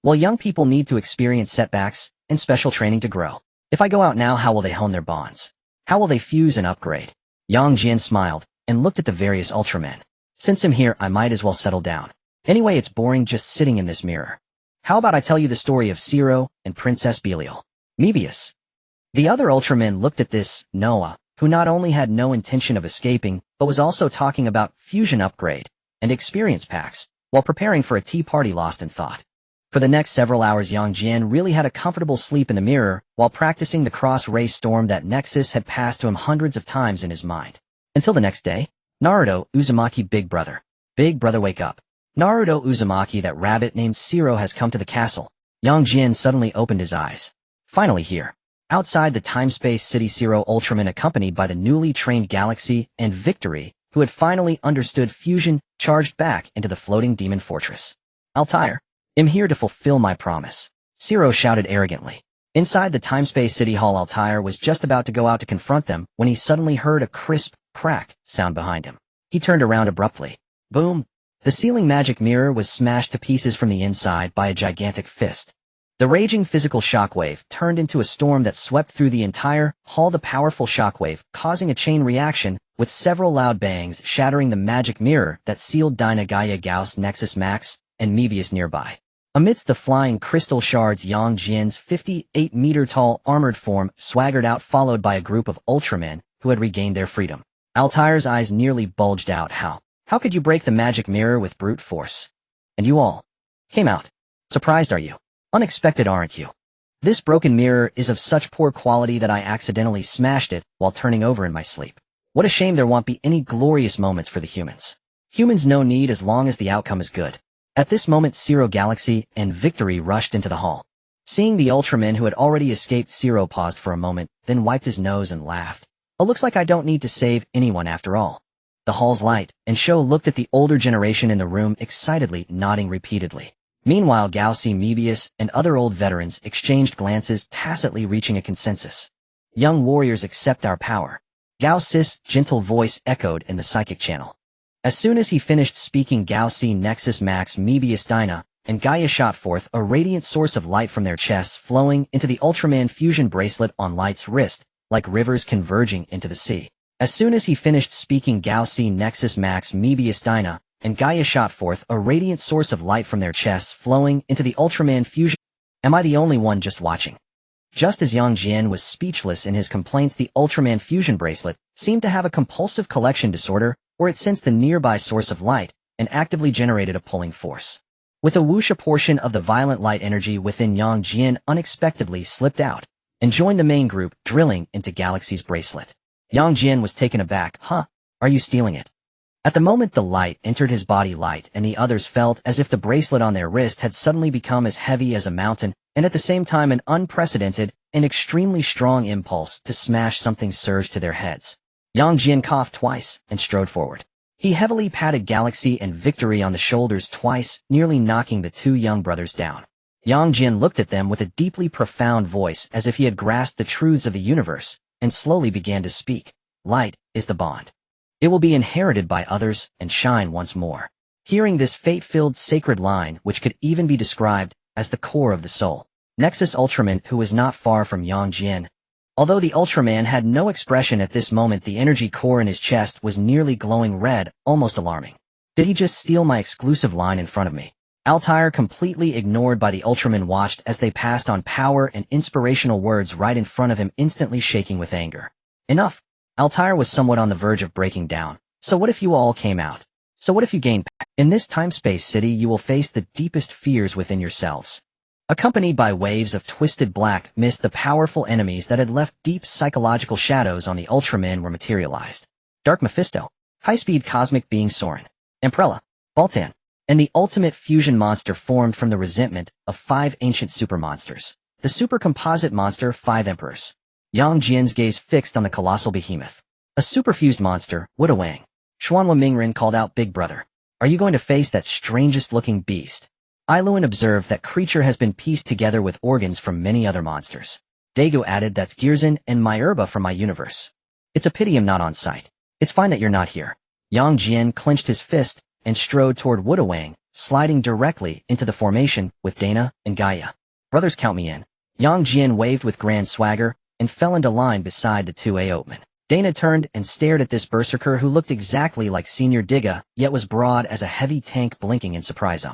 S1: Well, young people need to experience setbacks and special training to grow. If I go out now, how will they hone their bonds? How will they fuse and upgrade? Yang Jian smiled and looked at the various Ultramen. Since I'm here, I might as well settle down. Anyway, it's boring just sitting in this mirror. How about I tell you the story of Zero and Princess Belial? Mebius. The other Ultramen looked at this Noah, who not only had no intention of escaping, but was also talking about fusion upgrade and experience packs, while preparing for a tea party, lost in thought. For the next several hours, Yang Jian really had a comfortable sleep in the mirror, while practicing the cross-ray storm that Nexus had passed to him hundreds of times in his mind. Until the next day. Naruto Uzumaki, big brother. Big brother, wake up. Naruto Uzumaki, that rabbit named Zero has come to the castle. Yang Jian suddenly opened his eyes. Finally here. Outside the time-space city, Zero Ultraman, accompanied by the newly trained Galaxy and Victory, who had finally understood fusion, charged back into the floating demon fortress. Altair, I'm here to fulfill my promise. Zero shouted arrogantly. Inside the time-space city hall, Altair was just about to go out to confront them when he suddenly heard a crisp crack sound behind him. He turned around abruptly. Boom! The ceiling magic mirror was smashed to pieces from the inside by a gigantic fist. The raging physical shockwave turned into a storm that swept through the entire hall, the powerful shockwave causing a chain reaction, with several loud bangs shattering the magic mirror that sealed Dinah, Gaia, Gauss, Nexus Max, and Mebius nearby. Amidst the flying crystal shards, Yang Jian's 58-meter-tall armored form swaggered out, followed by a group of Ultramen who had regained their freedom. Altair's eyes nearly bulged out. How could you break the magic mirror with brute force? And you all came out. Surprised, are you? Unexpected, aren't you? This broken mirror is of such poor quality that I accidentally smashed it while turning over in my sleep. What a shame there won't be any glorious moments for the humans. Humans no need as long as the outcome is good. At this moment, Zero Galaxy and Victory rushed into the hall. Seeing the Ultraman who had already escaped, Zero paused for a moment, then wiped his nose and laughed. Oh, looks like I don't need to save anyone after all. The hall's light and show looked at the older generation in the room, excitedly nodding repeatedly. Meanwhile, Gaussi, Mebius, and other old veterans exchanged glances, tacitly reaching a consensus. Young warriors, accept our power. Gauss's gentle voice echoed in the psychic channel. As soon as he finished speaking, Gaussi, Nexus Max, Mebius, Dinah, and Gaia shot forth a radiant source of light from their chests, flowing into the Ultraman fusion bracelet on Light's wrist, like rivers converging into the sea. As soon as he finished speaking, Gaussi, Nexus Max, Mebius, Dinah, and Gaia shot forth a radiant source of light from their chests, flowing into the Ultraman fusion. Am I the only one just watching? Just as Yang Jian was speechless in his complaints, the Ultraman fusion bracelet seemed to have a compulsive collection disorder, or it sensed the nearby source of light and actively generated a pulling force. With a whoosh, a portion of the violent light energy within Yang Jian unexpectedly slipped out and joined the main group, drilling into Galaxy's bracelet. Yang Jian was taken aback. Huh? Are you stealing it? At the moment the light entered his body, Light and the others felt as if the bracelet on their wrist had suddenly become as heavy as a mountain, and at the same time an unprecedented and extremely strong impulse to smash something surged to their heads. Yang Jian coughed twice and strode forward. He heavily patted Galaxy and Victory on the shoulders twice, nearly knocking the two young brothers down. Yang Jian looked at them with a deeply profound voice as if he had grasped the truths of the universe, and slowly began to speak. Light is the bond. It will be inherited by others and shine once more. Hearing this fate-filled sacred line, which could even be described as the core of the soul, Nexus Ultraman, who was not far from Yang Jian. Although the Ultraman had no expression at this moment, the energy core in his chest was nearly glowing red, almost alarming. Did he just steal my exclusive line in front of me? Altair, completely ignored by the Ultraman, watched as they passed on power and inspirational words right in front of him, instantly shaking with anger. Enough! Altair was somewhat on the verge of breaking down. So what if you all came out? So what if you gained power? In this time-space city you will face the deepest fears within yourselves. Accompanied by waves of twisted black mist, the powerful enemies that had left deep psychological shadows on the Ultraman were materialized. Dark Mephisto, high-speed cosmic being Soren, Empera, Baltan, and the ultimate fusion monster formed from the resentment of 5 ancient super monsters. The super composite monster, 5 emperors. Yang Jian's gaze fixed on the colossal behemoth. A superfused monster, Wuda Wang. Xuanhua Mingren called out, Big Brother, are you going to face that strangest-looking beast? Iluan observed, that creature has been pieced together with organs from many other monsters. Dago added, that's Gearzan and Myerba from my universe. It's a pity I'm not on site. It's fine that you're not here. Yang Jian clenched his fist and strode toward Wuda Wang, sliding directly into the formation with Dana and Gaia. Brothers, count me in. Yang Jian waved with grand swagger and fell into line beside the two Aotmen. Dana turned and stared at this berserker who looked exactly like Senior Digga, yet was broad as a heavy tank, blinking in surprise.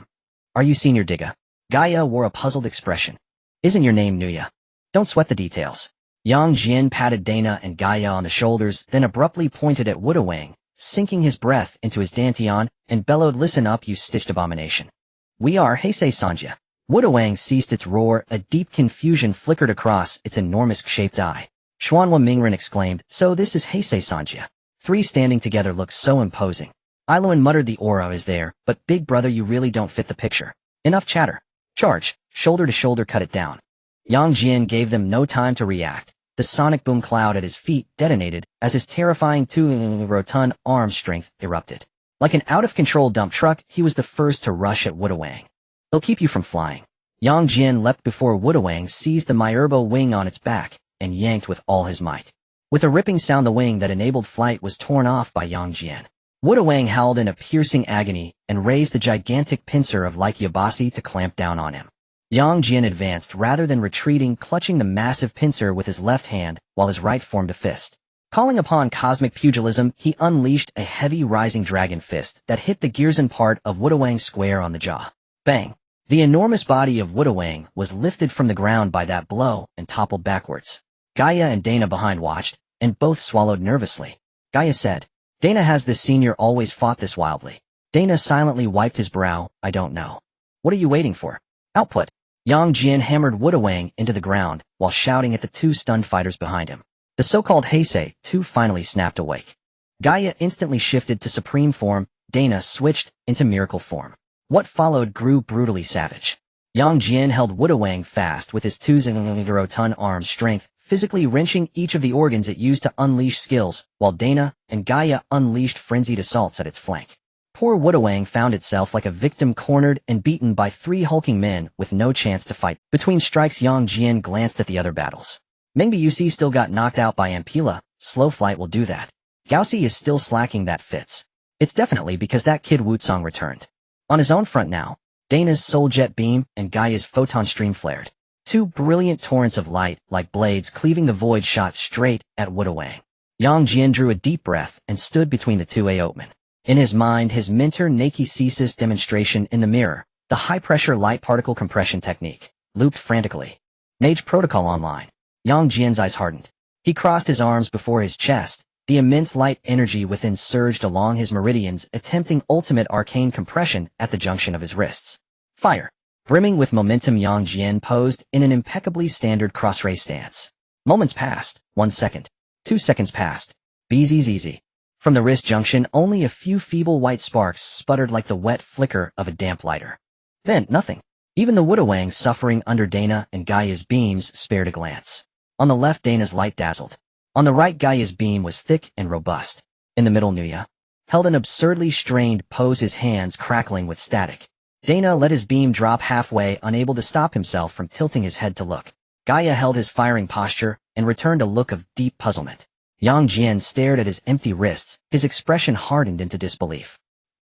S1: Are you Senior Digga? Gaia wore a puzzled expression. Isn't your name Nuya? Don't sweat the details. Yang Jian patted Dana and Gaia on the shoulders, then abruptly pointed at Wuda Wang, sinking his breath into his dantian, and bellowed, listen up, you stitched abomination. We are Heisei Sanjia. Wuda Wang ceased its roar, a deep confusion flickered across its enormous-shaped eye. Xuanhua Mingren exclaimed, so this is Heisei Sanjia. 3 standing together looks so imposing. Iluan muttered, the aura is there, but Big Brother, you really don't fit the picture. Enough chatter. Charge. Shoulder to shoulder, cut it down. Yang Jian gave them no time to react. The sonic boom cloud at his feet detonated as his terrifying 2 rotund arm strength erupted. Like an out-of-control dump truck, he was the first to rush at Wuda Wang. They'll keep you from flying. Yang Jian leapt before Wudawang seized the Myerbo wing on its back and yanked with all his might. With a ripping sound, the wing that enabled flight was torn off by Yang Jian. Wudawang howled in a piercing agony and raised the gigantic pincer of Lyciabasi to clamp down on him. Yang Jian advanced rather than retreating, clutching the massive pincer with his left hand while his right formed a fist. Calling upon cosmic pugilism, he unleashed a heavy rising dragon fist that hit the Gearson part of Wudawang square on the jaw. Bang! The enormous body of Wudawang was lifted from the ground by that blow and toppled backwards. Gaia and Dana behind watched, and both swallowed nervously. Gaia said, "Dana, has this senior always fought this wildly?" Dana silently wiped his brow. "I don't know." "What are you waiting for?" "Output." Yang Jian hammered Wudawang into the ground while shouting at the two stunned fighters behind him. The so-called Heisei, two finally snapped awake. Gaia instantly shifted to supreme form. Dana switched into miracle form. What followed grew brutally savage. Yang Jian held Wudawang fast with his 2,000-ton arm strength, physically wrenching each of the organs it used to unleash skills, while Dana and Gaia unleashed frenzied assaults at its flank. Poor Wudawang found itself like a victim cornered and beaten by three hulking men with no chance to fight. Between strikes, Yang Jian glanced at the other battles. Mengbiusi still got knocked out by Empera. Slow flight will do that. Gaosi is still slacking. That fits. It's definitely because that kid Wutsong returned. On his own front now, Dana's soul jet beam and Gaia's photon stream flared. Two brilliant torrents of light, like blades cleaving the void, shot straight at Wudawang. Yang Jian drew a deep breath and stood between the two Aotmen. In his mind, his mentor Nakicesis demonstration in the mirror, the high-pressure light particle compression technique, looped frantically. Mage protocol online. Yang Jian's eyes hardened. He crossed his arms before his chest. The immense light energy within surged along his meridians, attempting ultimate arcane compression at the junction of his wrists. Fire. Brimming with momentum, Yang Jian posed in an impeccably standard cross-ray stance. Moments passed. 1 second. 2 seconds passed. Bzzz. From the wrist junction, only a few feeble white sparks sputtered like the wet flicker of a damp lighter. Then, nothing. Even the Wudawang suffering under Dana and Gaia's beams spared a glance. On the left, Dana's light dazzled. On the right, Gaia's beam was thick and robust. In the middle, Nuya held an absurdly strained pose, his hands crackling with static. Dana let his beam drop halfway, unable to stop himself from tilting his head to look. Gaia held his firing posture and returned a look of deep puzzlement. Yang Jian stared at his empty wrists, his expression hardened into disbelief.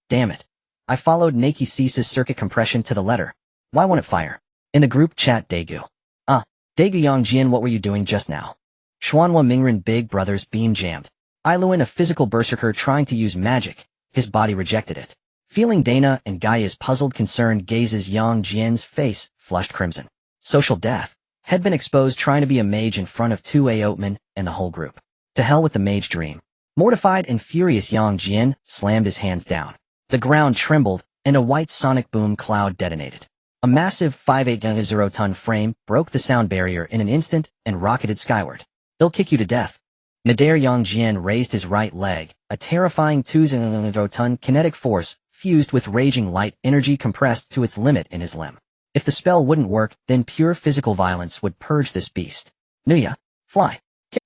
S1: Damn it. I followed Nakicesis circuit compression to the letter. Why won't it fire? In the group chat, Daegu. Daegu, Yang Jian, what were you doing just now? Xuanhua Mingren, Big Brother's beam jammed. Iluan, a physical berserker trying to use magic. His body rejected it. Feeling Dana and Gaia's puzzled, concerned gazes, Yang Jian's face flushed crimson. Social death. Had been exposed trying to be a mage in front of two Aotmen and the whole group. To hell with the mage dream. Mortified and furious, Yang Jian slammed his hands down. The ground trembled, and a white sonic boom cloud detonated. A massive 5,800-ton frame broke the sound barrier in an instant and rocketed skyward. They'll kick you to death. Midair, Yang Jian raised his right leg, a terrifying 2,000-ton kinetic force fused with raging light energy compressed to its limit in his limb. If the spell wouldn't work, then pure physical violence would purge this beast. Nuya, fly.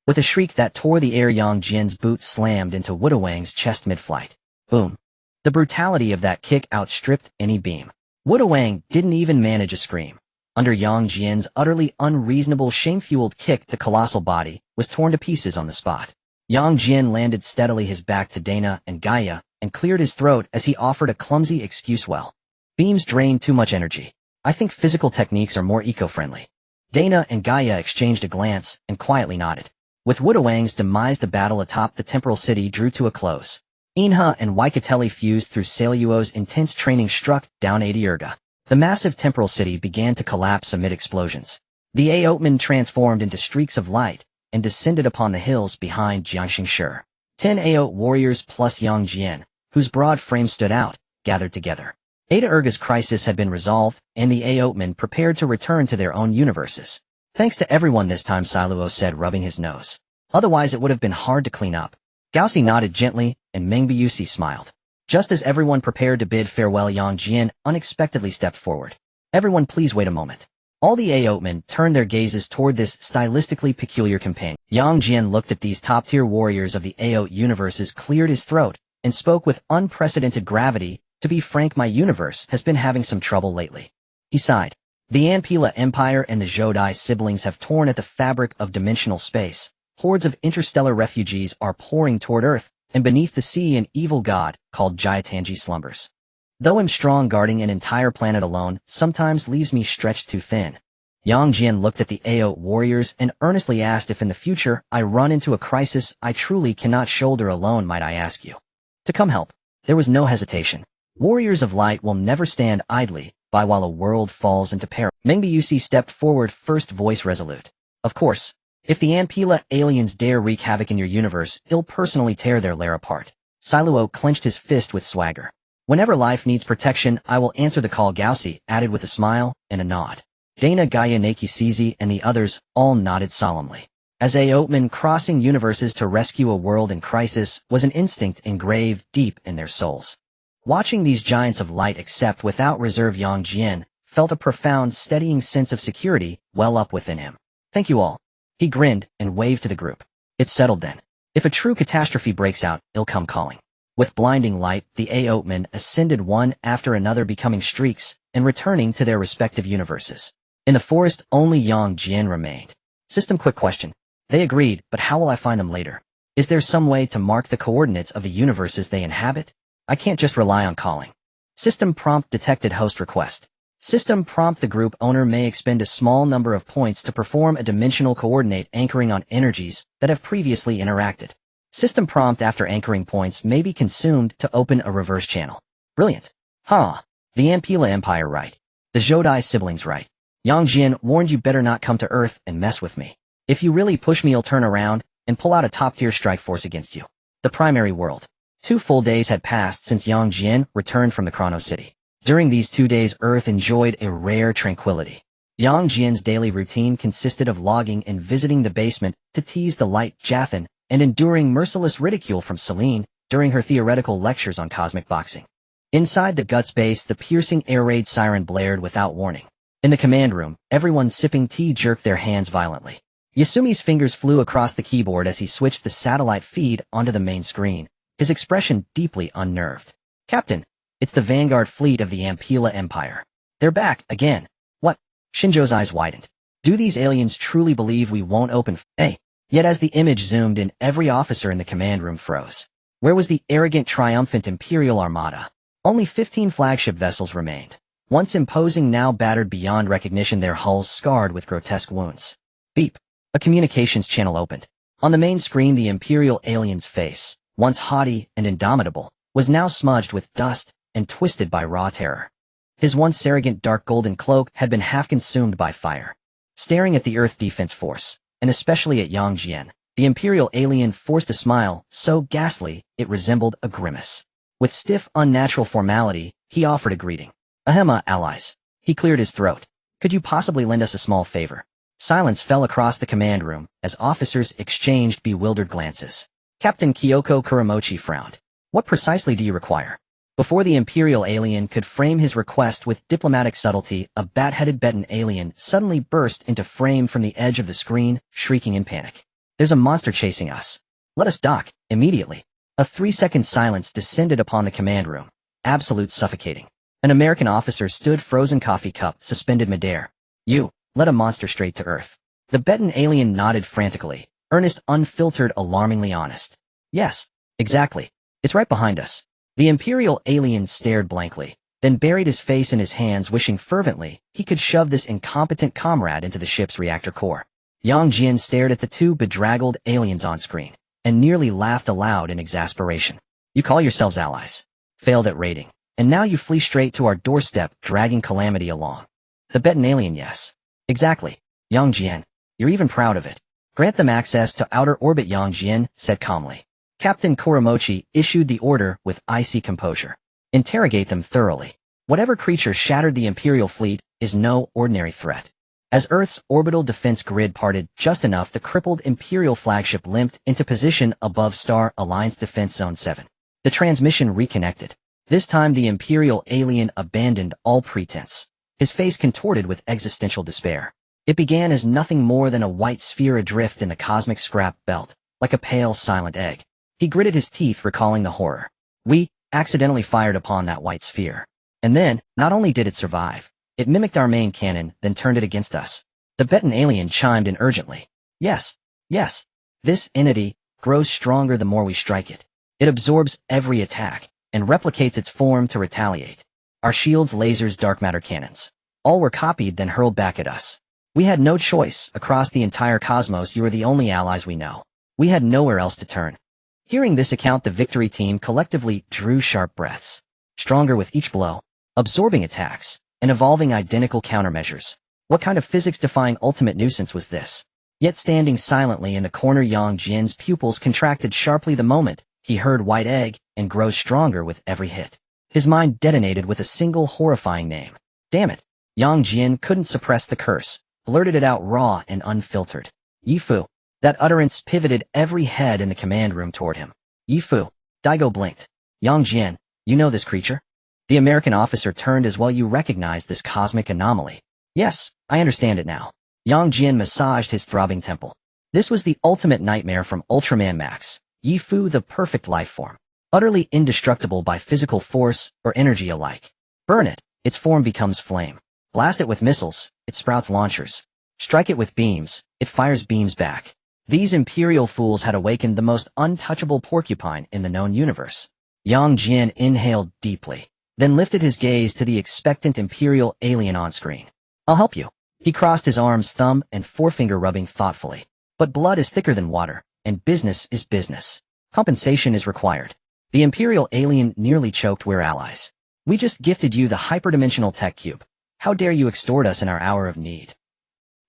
S1: With a shriek that tore the air, Yang Jian's boot slammed into Wudawang's chest mid-flight. Boom. The brutality of that kick outstripped any beam. Wudawang didn't even manage a scream. Under Yang Jian's utterly unreasonable, shame-fueled kick, the colossal body was torn to pieces on the spot. Yang Jian landed steadily, his back to Dana and Gaia, and cleared his throat as he offered a clumsy excuse. Well, beams drain too much energy. I think physical techniques are more eco-friendly. Dana and Gaia exchanged a glance and quietly nodded. With Wudawang's demise, the battle atop the temporal city drew to a close. Inha and Waikateli fused through Saluo's intense training, struck down Adiurga. The massive temporal city began to collapse amid explosions. The Aotmen transformed into streaks of light and descended upon the hills behind Jiangxingshi. 10 Aot warriors plus Yang Jian, whose broad frame stood out, gathered together. Adiurga's crisis had been resolved, and the Aotmen prepared to return to their own universes. Thanks to everyone this time, Saluo said, rubbing his nose. Otherwise it would have been hard to clean up. Gaosi nodded gently, and Mengbiusi smiled. Just as everyone prepared to bid farewell, Yang Jian unexpectedly stepped forward. Everyone, please wait a moment. All the Aotmen turned their gazes toward this stylistically peculiar companion. Yang Jian looked at these top-tier warriors of the Aot universes, cleared his throat, and spoke with unprecedented gravity. To be frank, my universe has been having some trouble lately. He sighed. The Empera Empire and the Juda siblings have torn at the fabric of dimensional space. Hordes of interstellar refugees are pouring toward Earth, and beneath the sea an evil god, called Jian slumbers. Though I'm strong, guarding an entire planet alone sometimes leaves me stretched too thin. Jian looked at the AO warriors and earnestly asked if in the future I run into a crisis I truly cannot shoulder alone, might I ask you to come help. There was no hesitation. Warriors of light will never stand idly by while a world falls into peril. Mengbiusi stepped forward, first voice resolute. Of course, if the Empera aliens dare wreak havoc in your universe, he'll personally tear their lair apart. Siluo clenched his fist with swagger. Whenever life needs protection, I will answer the call, Gausi added with a smile and a nod. Dana, Gaia, Naki, Sizi, and the others all nodded solemnly. As Aotman crossing universes to rescue a world in crisis was an instinct engraved deep in their souls. Watching these giants of light accept without reserve, Jian felt a profound, steadying sense of security well up within him. Thank you all. He grinned and waved to the group. It's settled then. If a true catastrophe breaks out, it'll come calling. With blinding light, the Aotman ascended one after another, becoming streaks and returning to their respective universes. In the forest, only Jian remained. System, quick question. They agreed, but how will I find them later? Is there some way to mark the coordinates of the universes they inhabit? I can't just rely on calling. System prompt detected, host request. System prompt, the group owner may expend a small number of points to perform a dimensional coordinate anchoring on energies that have previously interacted. System prompt, after anchoring points may be consumed to open a reverse channel. Brilliant. Huh. The Empera Empire right. The Juda siblings right. Jian warned you better not come to Earth and mess with me. If you really push me, I'll turn around and pull out a top-tier strike force against you. The primary world. 2 full days had passed since Jian returned from the Chrono City. During these 2 days, Earth enjoyed a rare tranquility. Jian's daily routine consisted of logging and visiting the basement to tease the light Jathan and enduring merciless ridicule from Celine during her theoretical lectures on cosmic boxing. Inside the Guts base, the piercing air raid siren blared without warning. In the command room, everyone sipping tea jerked their hands violently. Yasumi's fingers flew across the keyboard as he switched the satellite feed onto the main screen, his expression deeply unnerved. Captain, it's the Vanguard fleet of the Empera Empire. They're back again. What? Shinjo's eyes widened. Do these aliens truly believe we won't open Hey! Yet as the image zoomed in, every officer in the command room froze. Where was the arrogant, triumphant Imperial Armada? Only 15 flagship vessels remained. Once imposing, now battered beyond recognition, their hulls scarred with grotesque wounds. Beep. A communications channel opened. On the main screen, the Imperial alien's face, once haughty and indomitable, was now smudged with dust and twisted by raw terror. His once arrogant dark golden cloak had been half consumed by fire. Staring at the Earth Defense Force, and especially at Jian, the Imperial alien forced a smile so ghastly it resembled a grimace. With stiff, unnatural formality, he offered a greeting. Ahema, allies. He cleared his throat. Could you possibly lend us a small favor? Silence fell across the command room as officers exchanged bewildered glances. Captain Kyoko Kuramochi frowned. What precisely do you require? Before the Imperial alien could frame his request with diplomatic subtlety, a bat-headed Betan alien suddenly burst into frame from the edge of the screen, shrieking in panic. There's a monster chasing us. Let us dock, immediately. A 3-second silence descended upon the command room. Absolute suffocating. An American officer stood, frozen coffee cup suspended midair. You, led a monster straight to Earth. The Betan alien nodded frantically, earnest, unfiltered, alarmingly honest. Yes, exactly. It's right behind us. The Imperial alien stared blankly, then buried his face in his hands, wishing fervently he could shove this incompetent comrade into the ship's reactor core. Jian stared at the 2 bedraggled aliens on screen, and nearly laughed aloud in exasperation. You call yourselves allies. Failed at raiding. And now you flee straight to our doorstep, dragging calamity along. The Betan alien, yes. Exactly. Jian, you're even proud of it. Grant them access to outer orbit, Jian said calmly. Captain Kuramochi issued the order with icy composure. Interrogate them thoroughly. Whatever creature shattered the Imperial fleet is no ordinary threat. As Earth's orbital defense grid parted just enough, the crippled Imperial flagship limped into position above Star Alliance Defense Zone 7. The transmission reconnected. This time the Imperial alien abandoned all pretense. His face contorted with existential despair. It began as nothing more than a white sphere adrift in the cosmic scrap belt, like a pale, silent egg. He gritted his teeth, recalling the horror. We accidentally fired upon that white sphere. And then, not only did it survive, It mimicked our main cannon, then turned it against us. The Betan alien chimed in urgently. Yes, yes. This entity grows stronger the more we strike it. It absorbs every attack and replicates its form to retaliate. Our shields, lasers, dark matter cannons. All were copied then hurled back at us. We had no choice. Across the entire cosmos, you are the only allies we know. We had nowhere else to turn. Hearing this account, the victory team collectively drew sharp breaths. Stronger with each blow, absorbing attacks, and evolving identical countermeasures. What kind of physics-defying ultimate nuisance was this? Yet standing silently in the corner, Jian's pupils contracted sharply the moment he heard white egg and grows stronger with every hit. His mind detonated with a single horrifying name. Damn it! Jian couldn't suppress the curse, blurted it out raw and unfiltered. Yifu. That utterance pivoted every head in the command room toward him. Yifu. Daigo blinked. Jian, you know this creature? The American officer turned as well. You recognize this cosmic anomaly. Yes, I understand it now. Jian massaged his throbbing temple. This was the ultimate nightmare from Ultraman Max. Yifu, the perfect life form. Utterly indestructible by physical force or energy alike. Burn it, its form becomes flame. Blast it with missiles, it sprouts launchers. Strike it with beams, it fires beams back. These Imperial fools had awakened the most untouchable porcupine in the known universe. Jian inhaled deeply, then lifted his gaze to the expectant Imperial alien on screen. I'll help you. He crossed his arms, thumb and forefinger rubbing thoughtfully. But blood is thicker than water, and business is business. Compensation is required. The Imperial alien nearly choked. We're allies. We just gifted you the hyperdimensional tech cube. How dare you extort us in our hour of need?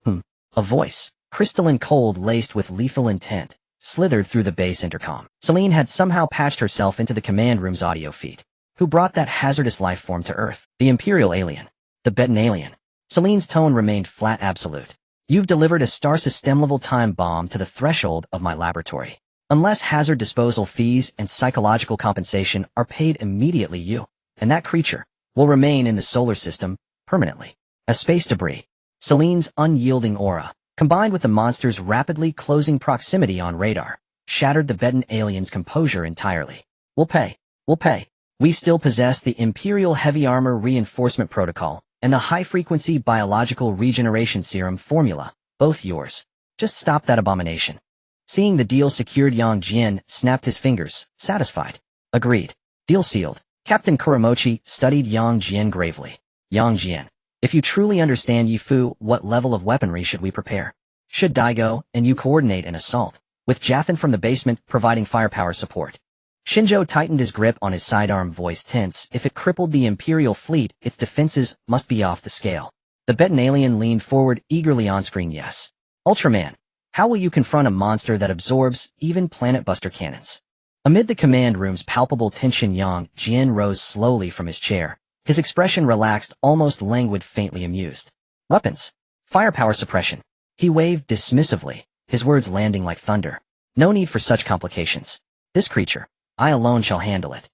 S1: A voice, crystalline cold laced with lethal intent, slithered through the base intercom. Celine had somehow patched herself into the command room's audio feed. Who brought that hazardous life form to Earth? The Imperial alien. The Betan alien. Celine's tone remained flat absolute. You've delivered a star system-level time bomb to the threshold of my laboratory. Unless hazard disposal fees and psychological compensation are paid immediately, you and that creature will remain in the solar system permanently. As space debris. Celine's unyielding aura, combined with the monster's rapidly closing proximity on radar, shattered the Betan alien's composure entirely. We'll pay. We'll pay. We still possess the Imperial Heavy Armor Reinforcement Protocol and the high-frequency biological regeneration serum formula, both yours. Just stop that abomination. Seeing the deal secured, Jian snapped his fingers, satisfied. Agreed. Deal sealed. Captain Kuramochi studied Jian gravely. Jian, if you truly understand Yifu, what level of weaponry should we prepare? Should Daigo and you coordinate an assault, with Jathan from the basement providing firepower support? Shinjo tightened his grip on his sidearm, voice tense. If it crippled the Imperial fleet, its defenses must be off the scale. The Betan alien leaned forward eagerly on screen. Yes. Ultraman, how will you confront a monster that absorbs even planet-buster cannons? Amid the command room's palpable tension, Jian rose slowly from his chair. His expression relaxed, almost languid, faintly amused. Weapons. Firepower suppression. He waved dismissively, his words landing like thunder. No need for such complications. This creature, I alone shall handle it.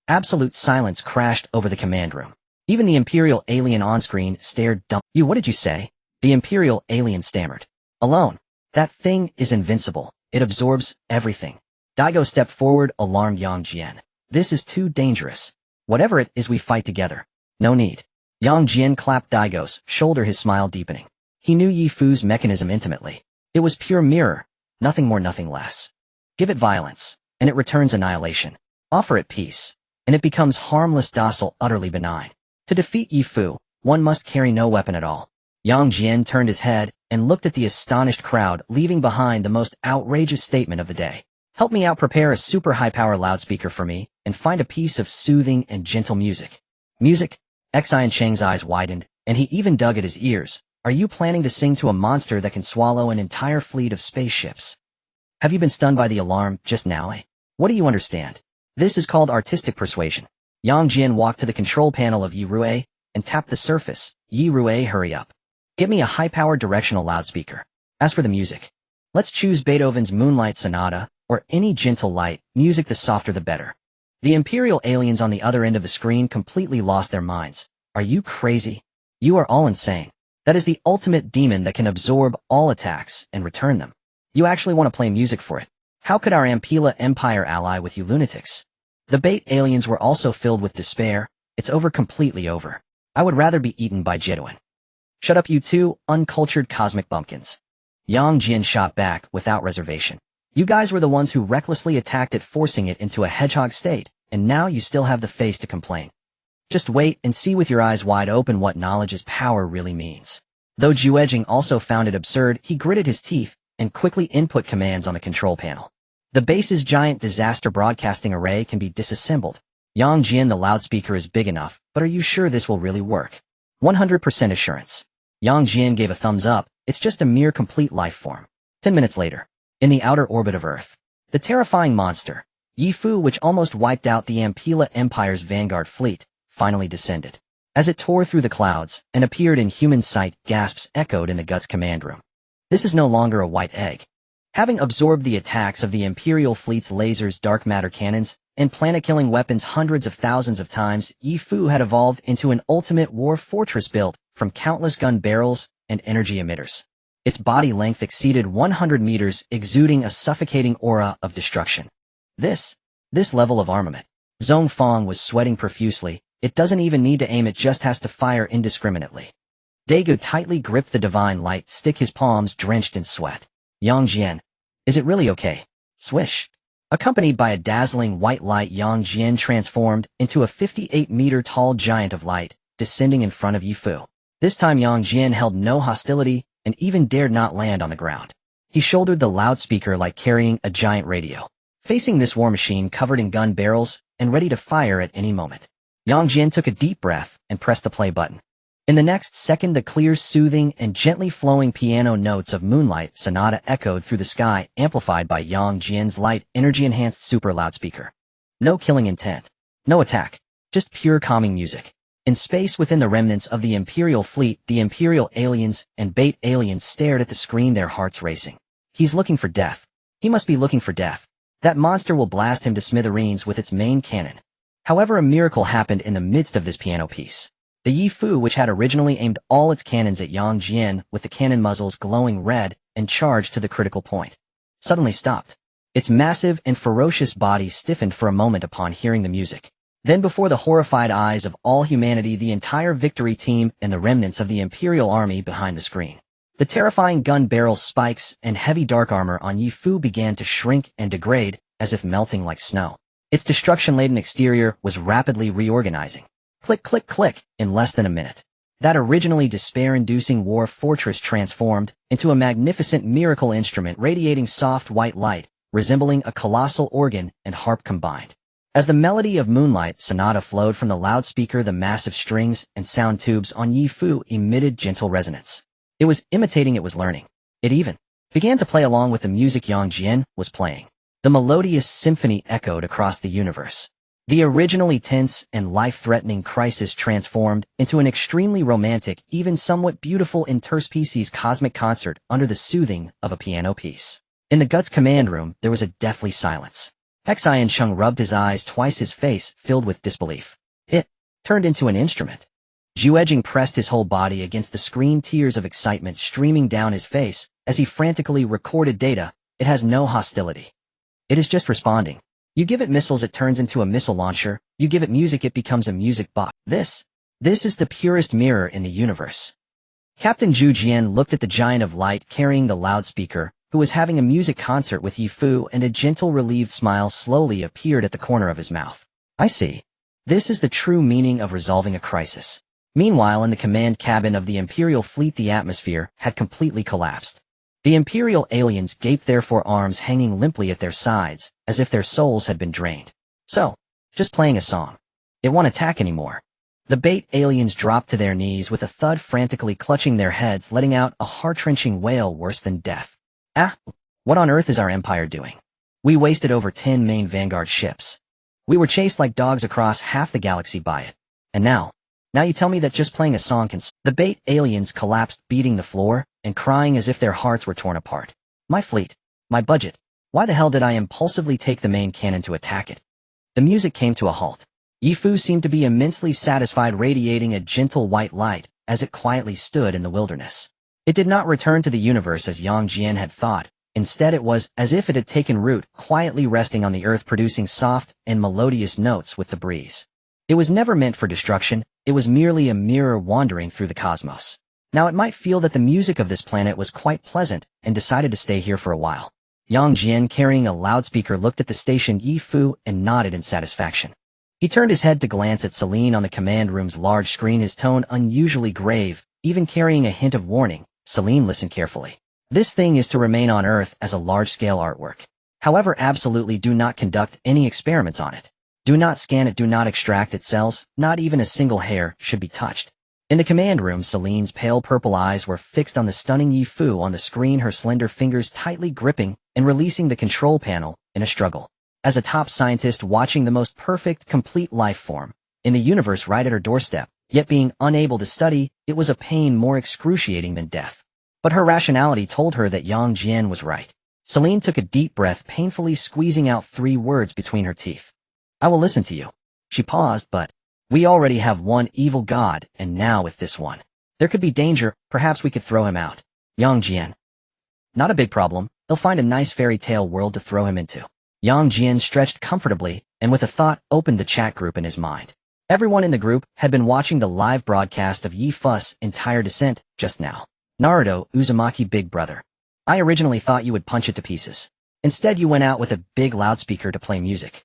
S1: Absolute silence crashed over the command room. Even the Imperial alien on screen stared dumb. You, what did you say? The Imperial alien stammered. Alone. That thing is invincible. It absorbs everything. Daigo stepped forward, alarmed Jian. This is too dangerous. Whatever it is, we fight together. No need. Jian clapped Daigo's shoulder, his smile deepening. He knew Yifu's mechanism intimately. It was pure mirror, nothing more, nothing less. Give it violence, and it returns annihilation. Offer it peace, and it becomes harmless, docile, utterly benign. To defeat Yifu, one must carry no weapon at all. Jian turned his head and looked at the astonished crowd, leaving behind the most outrageous statement of the day. Help me out, prepare a super high-power loudspeaker for me, and find a piece of soothing and gentle music. Music? Xian Cheng's eyes widened, and he even dug at his ears. Are you planning to sing to a monster that can swallow an entire fleet of spaceships? Have you been stunned by the alarm just now, eh? What do you understand? This is called artistic persuasion. Jian walked to the control panel of Yi Rui and tapped the surface. Yi Rui, hurry up. Get me a high-powered directional loudspeaker. As for the music, let's choose Beethoven's Moonlight Sonata, or any gentle light music, the softer the better. The Imperial aliens on the other end of the screen completely lost their minds. Are you crazy? You are all insane. That is the ultimate demon that can absorb all attacks and return them. You actually want to play music for it? How could our Ampela Empire ally with you lunatics? The bait aliens were also filled with despair. It's over, completely over. I would rather be eaten by Jian. Shut up, you two uncultured cosmic bumpkins. Yang Jian shot back without reservation. You guys were the ones who recklessly attacked it, forcing it into a hedgehog state, and now you still have the face to complain. Just wait and see with your eyes wide open what knowledge is power really means. Though Juejing also found it absurd, he gritted his teeth and quickly input commands on the control panel. The base's giant disaster broadcasting array can be disassembled. Yang Jian, the loudspeaker is big enough, but are you sure this will really work? 100% assurance. Yang Jian gave a thumbs up. It's just a mere complete life form. 10 minutes later, in the outer orbit of Earth, the terrifying monster, Yifu, which almost wiped out the Empera Empire's vanguard fleet, finally descended. As it tore through the clouds and appeared in human sight, gasps echoed in the Guts command room. This is no longer a white egg. Having absorbed the attacks of the Imperial fleet's lasers, dark matter cannons, and planet-killing weapons hundreds of thousands of times, Yifu had evolved into an ultimate war fortress built from countless gun barrels and energy emitters. Its body length exceeded 100 meters, exuding a suffocating aura of destruction. This level of armament. Zhong Fong was sweating profusely. It doesn't even need to aim, it just has to fire indiscriminately. Daegu tightly gripped the divine light stick, his palms drenched in sweat. Yang Jian, is it really okay? Swish. Accompanied by a dazzling white light, Yang Jian transformed into a 58-meter-tall giant of light, descending in front of Yifu. This time Yang Jian held no hostility and even dared not land on the ground. He shouldered the loudspeaker like carrying a giant radio, facing this war machine covered in gun barrels and ready to fire at any moment. Yang Jian took a deep breath and pressed the play button. In the next second, the clear, soothing, and gently flowing piano notes of Moonlight Sonata echoed through the sky, amplified by Yang Jian's light, energy-enhanced super loudspeaker. No killing intent. No attack. Just pure calming music. In space within the remnants of the Imperial fleet, the Imperial aliens and bait aliens stared at the screen, their hearts racing. He's looking for death. He must be looking for death. That monster will blast him to smithereens with its main cannon. However, a miracle happened in the midst of this piano piece. The Yifu, which had originally aimed all its cannons at Yang Jian with the cannon muzzles glowing red and charged to the critical point, suddenly stopped. Its massive and ferocious body stiffened for a moment upon hearing the music. Then, before the horrified eyes of all humanity, the entire victory team and the remnants of the Imperial army behind the screen, the terrifying gun barrel spikes and heavy dark armor on Yifu began to shrink and degrade as if melting like snow. Its destruction-laden exterior was rapidly reorganizing. Click, click, click, in less than a minute. That originally despair-inducing war fortress transformed into a magnificent miracle instrument radiating soft white light, resembling a colossal organ and harp combined. As the melody of Moonlight Sonata flowed from the loudspeaker, the massive strings and sound tubes on Yifu emitted gentle resonance. It was imitating, it was learning. It even began to play along with the music Yang Jian was playing. The melodious symphony echoed across the universe. The originally tense and life-threatening crisis transformed into an extremely romantic, even somewhat beautiful interspecies cosmic concert under the soothing of a piano piece. In the Guts command room, there was a deathly silence. Hexian Chung rubbed his eyes twice, his face filled with disbelief. It turned into an instrument. Juejing pressed his whole body against the screen, tears of excitement streaming down his face as he frantically recorded data. It has no hostility. It is just responding. You give it missiles, it turns into a missile launcher. You give it music, it becomes a music box. This is the purest mirror in the universe. Captain Zhu Jian looked at the giant of light carrying the loudspeaker, who was having a music concert with Yifu, and a gentle, relieved smile slowly appeared at the corner of his mouth. I see. This is the true meaning of resolving a crisis. Meanwhile, in the command cabin of the Imperial fleet, the atmosphere had completely collapsed. The Imperial aliens gaped, their forearms hanging limply at their sides, as if their souls had been drained. So, just playing a song. It won't attack anymore. The bait aliens dropped to their knees with a thud, frantically clutching their heads, letting out a heart-wrenching wail worse than death. Ah, what on earth is our empire doing? We wasted over 10 main vanguard ships. We were chased like dogs across half the galaxy by it. And now you tell me that just playing a song can... The bait aliens collapsed, beating the floor and crying as if their hearts were torn apart. My fleet. My budget. Why the hell did I impulsively take the main cannon to attack it? The music came to a halt. Yifu seemed to be immensely satisfied, radiating a gentle white light as it quietly stood in the wilderness. It did not return to the universe as Yang Jian had thought. Instead, it was as if it had taken root, quietly resting on the earth, producing soft and melodious notes with the breeze. It was never meant for destruction. it was merely a mirror wandering through the cosmos. Now it might feel that the music of this planet was quite pleasant and decided to stay here for a while. Jian, carrying a loudspeaker, looked at the station Yifu and nodded in satisfaction. He turned his head to glance at Celine on the command room's large screen, his tone unusually grave, even carrying a hint of warning. Celine listened carefully. This thing is to remain on Earth as a large-scale artwork. However, absolutely do not conduct any experiments on it. Do not scan it, do not extract its cells, not even a single hair should be touched. In the command room, Celine's pale purple eyes were fixed on the stunning Yifu on the screen, her slender fingers tightly gripping and releasing the control panel in a struggle. As a top scientist watching the most perfect, complete life form in the universe right at her doorstep, yet being unable to study, it was a pain more excruciating than death. But her rationality told her that Jian was right. Celine took a deep breath, painfully squeezing out 3 words between her teeth. I will listen to you. She paused, but we already have one evil god, and now with this one, there could be danger. Perhaps we could throw him out. Jian. Not a big problem. They'll find a nice fairy tale world to throw him into. Jian stretched comfortably, and with a thought opened the chat group in his mind. Everyone in the group had been watching the live broadcast of Yifu's entire descent just now. Naruto, Uzumaki big brother. I originally thought you would punch it to pieces. Instead you went out with a big loudspeaker to play music.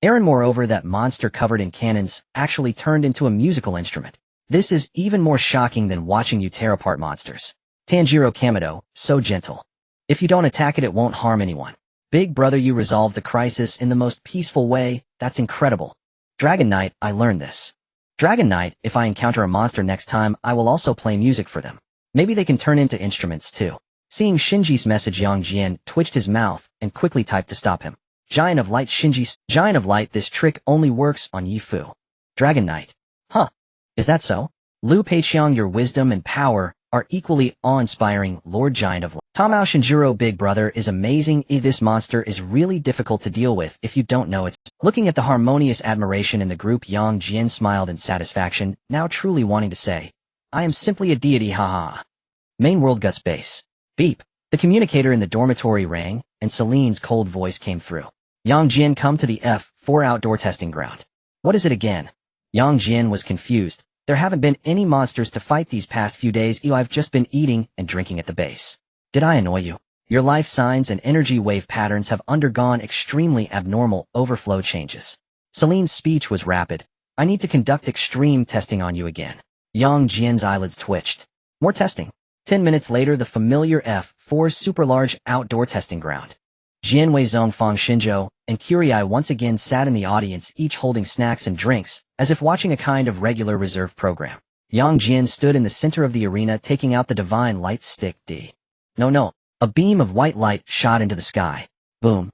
S1: Aaron, moreover, that monster covered in cannons actually turned into a musical instrument. This is even more shocking than watching you tear apart monsters. Tanjiro Kamado, so gentle. If you don't attack it, it won't harm anyone. Big brother, you resolved the crisis in the most peaceful way. That's incredible. Dragon Knight, I learned this. Dragon Knight, if I encounter a monster next time, I will also play music for them. Maybe they can turn into instruments too. Seeing Shinji's message, Jian twitched his mouth and quickly typed to stop him. Giant of Light, Shinji. Giant of Light, this trick only works on Yifu. Dragon Knight. Huh. Is that so? Liu Peiqiang, your wisdom and power are equally awe-inspiring, Lord Giant of Light. Tamao Shinjiro, big brother, is amazing. This monster is really difficult to deal with if you don't know it. Looking at the harmonious admiration in the group, Jian smiled in satisfaction, now truly wanting to say, I am simply a deity, haha. Main world guts base. Beep. The communicator in the dormitory rang, and Celine's cold voice came through. Jian, come to the F4 outdoor testing ground. What is it again? Jian was confused. There haven't been any monsters to fight these past few days. I've just been eating and drinking at the base. Did I annoy you? Your life signs and energy wave patterns have undergone extremely abnormal overflow changes. Celine's speech was rapid. I need to conduct extreme testing on you again. Jian's eyelids twitched. More testing. 10 minutes later, the familiar F4 super-large outdoor testing ground. Jianwei, Zhongfang, Shinjo, and Kurai once again sat in the audience, each holding snacks and drinks, as if watching a kind of regular reserve program. Jian stood in the center of the arena, taking out the divine light stick D. No. A beam of white light shot into the sky. Boom.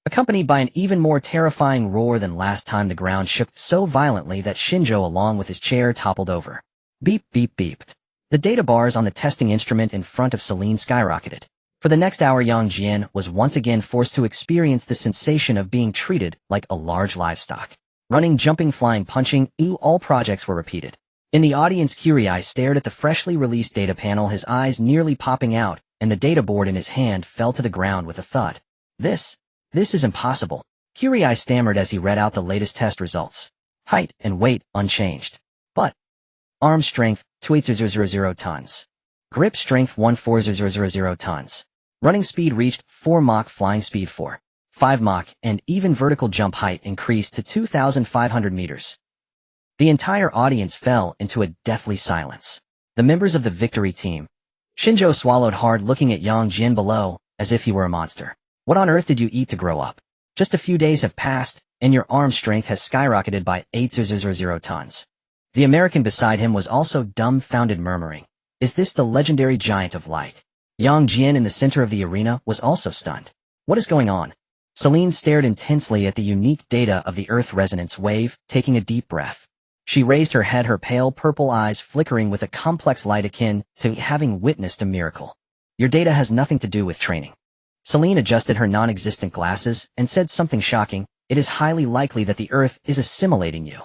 S1: Accompanied by an even more terrifying roar than last time, the ground shook so violently that Shinjo, along with his chair, toppled over. Beep, beep, beep. The data bars on the testing instrument in front of Celine skyrocketed. For the next hour, Jian was once again forced to experience the sensation of being treated like a large livestock. Running, jumping, flying, punching, all projects were repeated. In the audience, Kurai stared at the freshly released data panel, his eyes nearly popping out, and the data board in his hand fell to the ground with a thud. This is impossible. Kurai stammered as he read out the latest test results. Height and weight unchanged. But arm strength 28,000 tons. Grip strength 14,000 tons. Running speed reached 4 Mach, flying speed 5 Mach, and even vertical jump height increased to 2,500 meters. The entire audience fell into a deathly silence. The members of the victory team. Shinjo swallowed hard, looking at Jian below, as if he were a monster. What on earth did you eat to grow up? Just a few days have passed, and your arm strength has skyrocketed by 8,000 tons. The American beside him was also dumbfounded, murmuring, is this the legendary Giant of Light? Jian in the center of the arena was also stunned. What is going on? Celine stared intensely at the unique data of the Earth resonance wave, taking a deep breath. She raised her head, her pale purple eyes flickering with a complex light akin to having witnessed a miracle. Your data has nothing to do with training. Celine adjusted her non-existent glasses and said something shocking. It is highly likely that the Earth is assimilating you.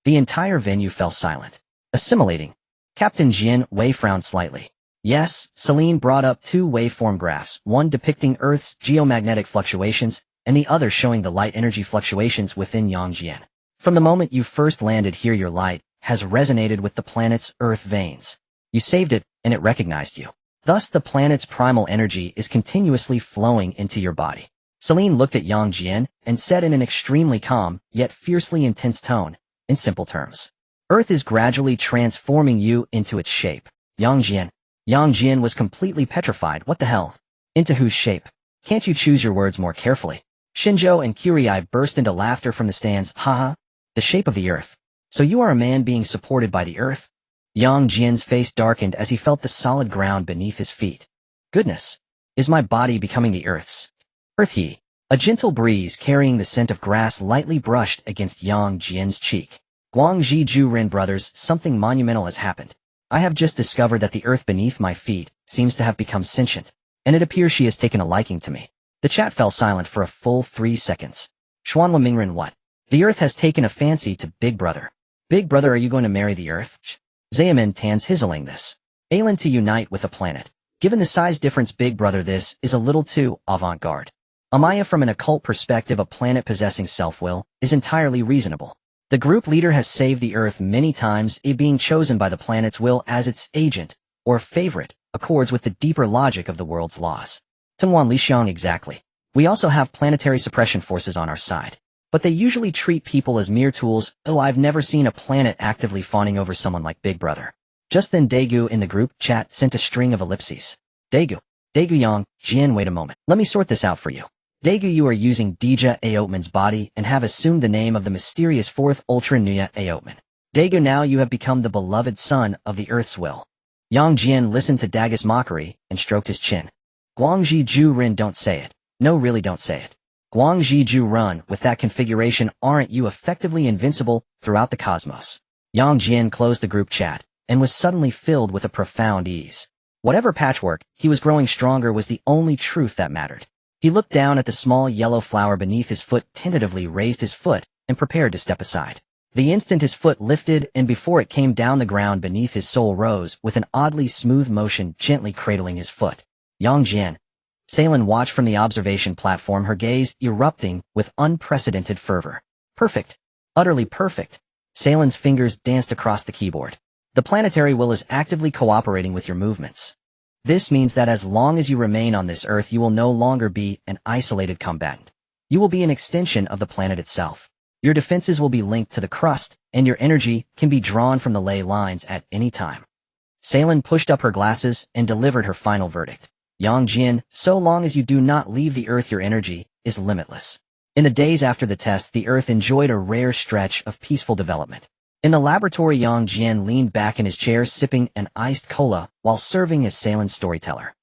S1: The entire venue fell silent. Assimilating? Captain Jian Wei frowned slightly. Yes, Celine brought up 2 waveform graphs, one depicting Earth's geomagnetic fluctuations, and the other showing the light energy fluctuations within Jian. From the moment you first landed here, your light has resonated with the planet's Earth veins. You saved it, and it recognized you. Thus, the planet's primal energy is continuously flowing into your body. Celine looked at Yang Jian and said in an extremely calm, yet fiercely intense tone, in simple terms, Earth is gradually transforming you into its shape. Yang Jian was completely petrified. What the hell? Into whose shape? Can't you choose your words more carefully? Shinjo and Kyrie burst into laughter from the stands. Haha, the shape of the Earth. So you are a man being supported by the Earth? Yang Jian's face darkened as he felt the solid ground beneath his feet. Goodness, is my body becoming the Earth's? Earthy. A gentle breeze carrying the scent of grass lightly brushed against Yang Jian's cheek. Guangji Ju-Ren brothers, something monumental has happened. I have just discovered that the earth beneath my feet seems to have become sentient, and it appears she has taken a liking to me. The chat fell silent for a full 3 seconds. Xuanhua Mingren, what? The earth has taken a fancy to Big Brother. Big Brother, are you going to marry the earth? Zayamin Tan's hizzling this. Aelin to unite with the planet. Given the size difference, Big Brother, this is a little too avant-garde. Amaya, from an occult perspective, a planet possessing self-will is entirely reasonable. The group leader has saved the Earth many times. It being chosen by the planet's will as its agent, or favorite, accords with the deeper logic of the world's laws. Tengwan Lixiang, exactly. We also have planetary suppression forces on our side. But they usually treat people as mere tools. Oh, I've never seen a planet actively fawning over someone like Big Brother. Just then Daegu in the group chat sent a string of ellipses. Daegu Yang, Jian, wait a moment. Let me sort this out for you. Daegu, you are using Dija Aotman's body and have assumed the name of the mysterious fourth Ultra Nuya Aotman. Daegu, now you have become the beloved son of the Earth's will. Yang Jian listened to Dagu's mockery and stroked his chin. Guangji Ju-Ren, don't say it. No, really don't say it. Guangji Ju-Ren, with that configuration, aren't you effectively invincible throughout the cosmos? Yang Jian closed the group chat and was suddenly filled with a profound ease. Whatever patchwork, he was growing stronger was the only truth that mattered. He looked down at the small yellow flower beneath his foot, tentatively raised his foot, and prepared to step aside. The instant his foot lifted and before it came down, the ground beneath his sole rose with an oddly smooth motion, gently cradling his foot. Yang Jian. Celine watched from the observation platform, her gaze erupting with unprecedented fervor. Perfect. Utterly perfect. Celine's fingers danced across the keyboard. The planetary will is actively cooperating with your movements. This means that as long as you remain on this Earth, you will no longer be an isolated combatant. You will be an extension of the planet itself. Your defenses will be linked to the crust, and your energy can be drawn from the ley lines at any time. Celine pushed up her glasses and delivered her final verdict. Yang Jian, so long as you do not leave the Earth, your energy is limitless. In the days after the test, the Earth enjoyed a rare stretch of peaceful development. In the laboratory, Yang Jian leaned back in his chair, sipping an iced cola while serving as Celine's storyteller.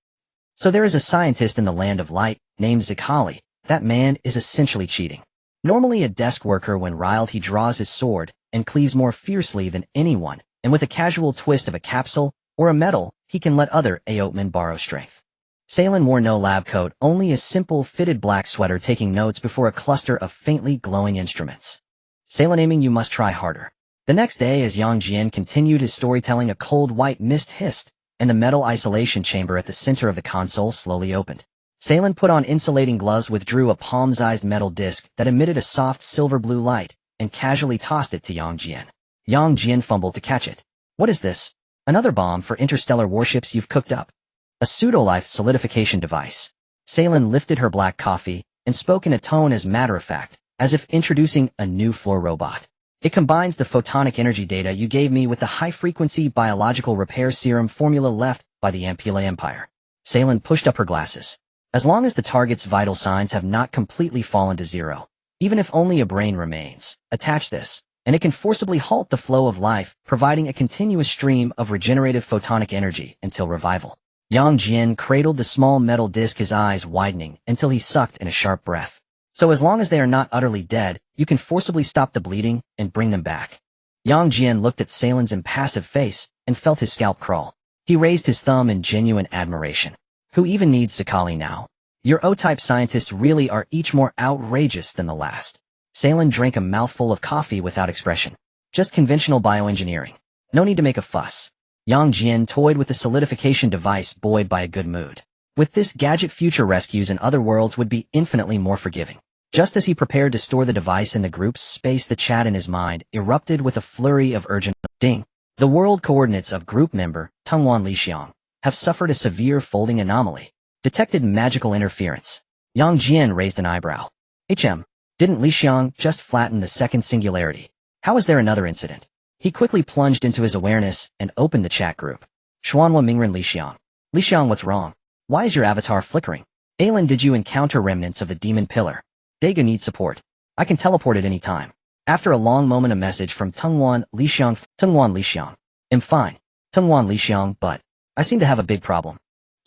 S1: So there is a scientist in the land of light named Zikali. That man is essentially cheating. Normally a desk worker, when riled he draws his sword and cleaves more fiercely than anyone, and with a casual twist of a capsule or a metal, he can let other Aotmen borrow strength. Celine wore no lab coat, only a simple fitted black sweater, taking notes before a cluster of faintly glowing instruments. Celine, aiming, you must try harder. The next day, as Yang Jian continued his storytelling, a cold white mist hissed, and the metal isolation chamber at the center of the console slowly opened. Celine put on insulating gloves, withdrew a palm-sized metal disc that emitted a soft silver-blue light, and casually tossed it to Yang Jian. Yang Jian fumbled to catch it. What is this? Another bomb for interstellar warships you've cooked up? A pseudo-life solidification device. Celine lifted her black coffee and spoke in a tone as matter-of-fact, as if introducing a new floor robot. It combines the photonic energy data you gave me with the high-frequency biological repair serum formula left by the Empera Empire. Celine pushed up her glasses. As long as the target's vital signs have not completely fallen to zero, even if only a brain remains, attach this, and it can forcibly halt the flow of life, providing a continuous stream of regenerative photonic energy until revival. Yang Jian cradled the small metal disc, his eyes widening until he sucked in a sharp breath. So as long as they are not utterly dead, you can forcibly stop the bleeding and bring them back. Yang Jian looked at Celine's impassive face and felt his scalp crawl. He raised his thumb in genuine admiration. Who even needs Zikali now? Your O-type scientists really are each more outrageous than the last. Celine drank a mouthful of coffee without expression. Just conventional bioengineering. No need to make a fuss. Yang Jian toyed with the solidification device, buoyed by a good mood. With this gadget, future rescues in other worlds would be infinitely more forgiving. Just as he prepared to store the device in the group's space, the chat in his mind erupted with a flurry of urgent Ding. The world coordinates of group member, Tungwan Lixiang, have suffered a severe folding anomaly. Detected magical interference. Yang Jian raised an eyebrow. Didn't Lixiang just flatten the second singularity? How is there another incident? He quickly plunged into his awareness and opened the chat group. Xuanhua Mingren Lixiang. Lixiang, what's wrong? Why is your avatar flickering? Alan, did you encounter remnants of the demon pillar? Daegu needs support. I can teleport at any time. After a long moment, a message from Tungwan Lixiang. I'm fine. Tungwan Lixiang, but I seem to have a big problem.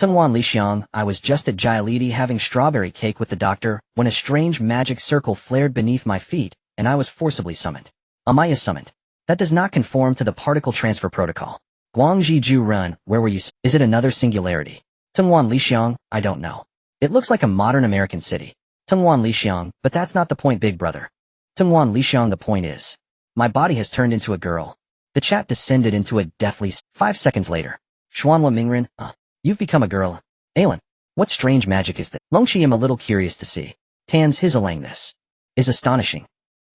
S1: Tungwan Lixiang, I was just at Jialidi having strawberry cake with the doctor when a strange magic circle flared beneath my feet, and I was forcibly summoned. Amaya summoned. That does not conform to the particle transfer protocol. Guangji Ju Run, where were you? Is it another singularity? Tungwan Lixiang, I don't know. It looks like a modern American city. Tungwan Lixiang, but that's not the point, big brother. Tungwan Lixiang, the point is, my body has turned into a girl. The chat descended into a deathly 5 seconds later. Xuanhua Mingren, you've become a girl. Alan, what strange magic is that? Longxi, am a little curious to see. Tan's hizzling, this is astonishing.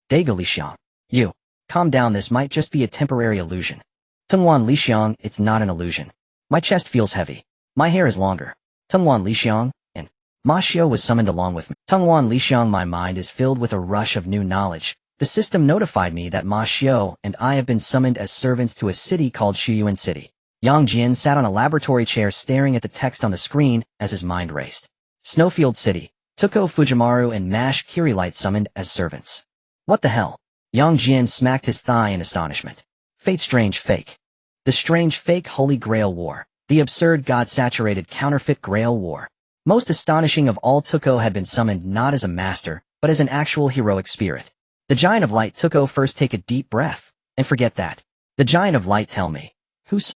S1: Daegu Lixiang, you, calm down, this might just be a temporary illusion. Tungwan Lixiang, it's not an illusion. My chest feels heavy. My hair is longer. Tungwan Lixiang, and Ma Xiao was summoned along with me. Tungwan Lixiang, my mind is filled with a rush of new knowledge. The system notified me that Ma Xiao and I have been summoned as servants to a city called Shuyuan City. Yang Jian sat on a laboratory chair staring at the text on the screen as his mind raced. Snowfield City, Tuko Fujimaru and Mash Kirilight summoned as servants. What the hell? Yang Jian smacked his thigh in astonishment. Fate, strange fake. The strange fake Holy Grail War. The absurd God-saturated counterfeit Grail War. Most astonishing of all, Tuko had been summoned not as a master, but as an actual heroic spirit. The Giant of Light. Tuko, first take a deep breath, and forget that. The Giant of Light, tell me.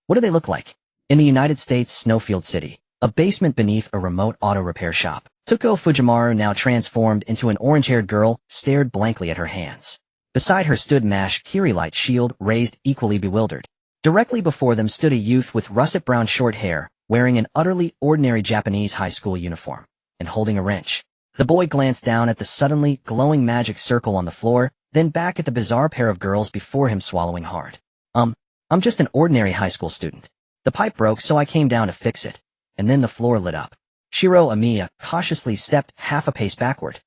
S1: What do they look like? In the United States, Snowfield City, a basement beneath a remote auto repair shop. Tuko Fujimaru, now transformed into an orange-haired girl, stared blankly at her hands. Beside her stood Mash Kirilight, shield raised, equally bewildered. Directly before them stood a youth with russet-brown short hair, wearing an utterly ordinary Japanese high school uniform, and holding a wrench. The boy glanced down at the suddenly glowing magic circle on the floor, then back at the bizarre pair of girls before him, swallowing hard. I'm just an ordinary high school student. The pipe broke, so I came down to fix it. And then the floor lit up. Shiro Amiya cautiously stepped half a pace backward.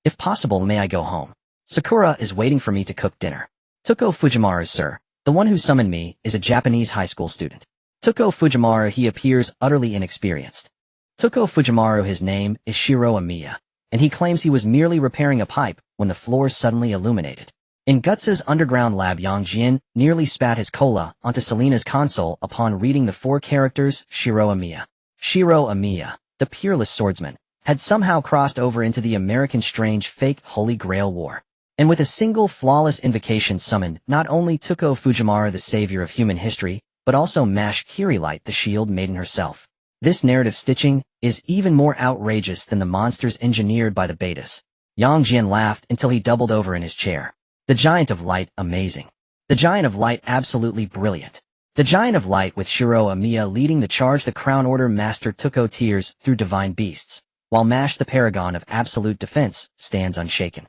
S1: If possible, may I go home? Sakura is waiting for me to cook dinner. Tuko Fujimaru, sir. The one who summoned me is a Japanese high school student. Tuko Fujimaru, he appears utterly inexperienced. Tuko Fujimaru, his name is Shiro Amiya, and he claims he was merely repairing a pipe when the floor suddenly illuminated. In Guts's underground lab, Yang Jian nearly spat his cola onto Selena's console upon reading the 4 characters Shiro Amiya. Shiro Amiya, the peerless swordsman, had somehow crossed over into the American strange fake Holy Grail War. And with a single flawless invocation summoned not only Tuko Fujimaru, the savior of human history, but also Mash Kirilight, the shield maiden herself. This narrative stitching is even more outrageous than the monsters engineered by the betas. Yang Jian laughed until he doubled over in his chair. The Giant of Light, amazing. The Giant of Light, absolutely brilliant. The Giant of Light, with Shiro Amiya leading the charge, the Crown Order Master Tuko tears through divine beasts, while Mash, the paragon of absolute defense, stands unshaken.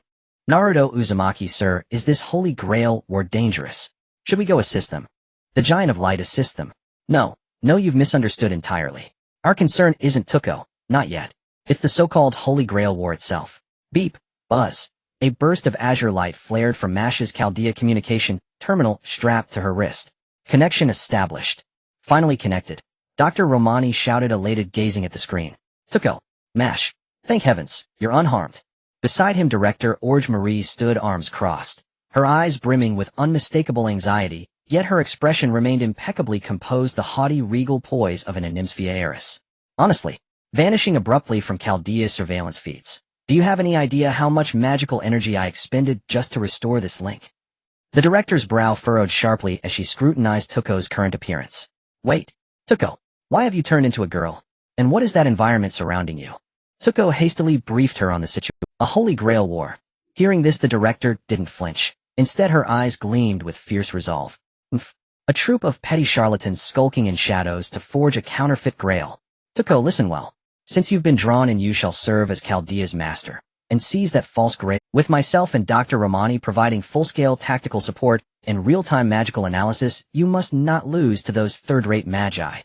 S1: Naruto Uzumaki, sir, is this Holy Grail War dangerous? Should we go assist them? The Giant of Light assists them. No, you've misunderstood entirely. Our concern isn't Tuko, not yet. It's the so-called Holy Grail War itself. Beep, buzz. A burst of azure light flared from Mash's Chaldea communication terminal strapped to her wrist. Connection established. Finally connected. Dr. Romani shouted, elated, gazing at the screen. Tuko. Mash. Thank heavens, you're unharmed. Beside him, Director Orge Marie stood, arms crossed, her eyes brimming with unmistakable anxiety, yet her expression remained impeccably composed, the haughty, regal poise of an Animsphere heiress. Honestly, vanishing abruptly from Chaldea's surveillance feeds. Do you have any idea how much magical energy I expended just to restore this link? The director's brow furrowed sharply as she scrutinized Tuko's current appearance. Wait, Tuko, why have you turned into a girl? And what is that environment surrounding you? Tuko hastily briefed her on the situation. A Holy Grail War. Hearing this, the director didn't flinch. Instead, her eyes gleamed with fierce resolve. A troop of petty charlatans skulking in shadows to forge a counterfeit grail. Tuko, listen well. Since you've been drawn in, you shall serve as Chaldea's master, and seize that false grail, with myself and Dr. Romani providing full-scale tactical support in real-time magical analysis, you must not lose to those third-rate magi.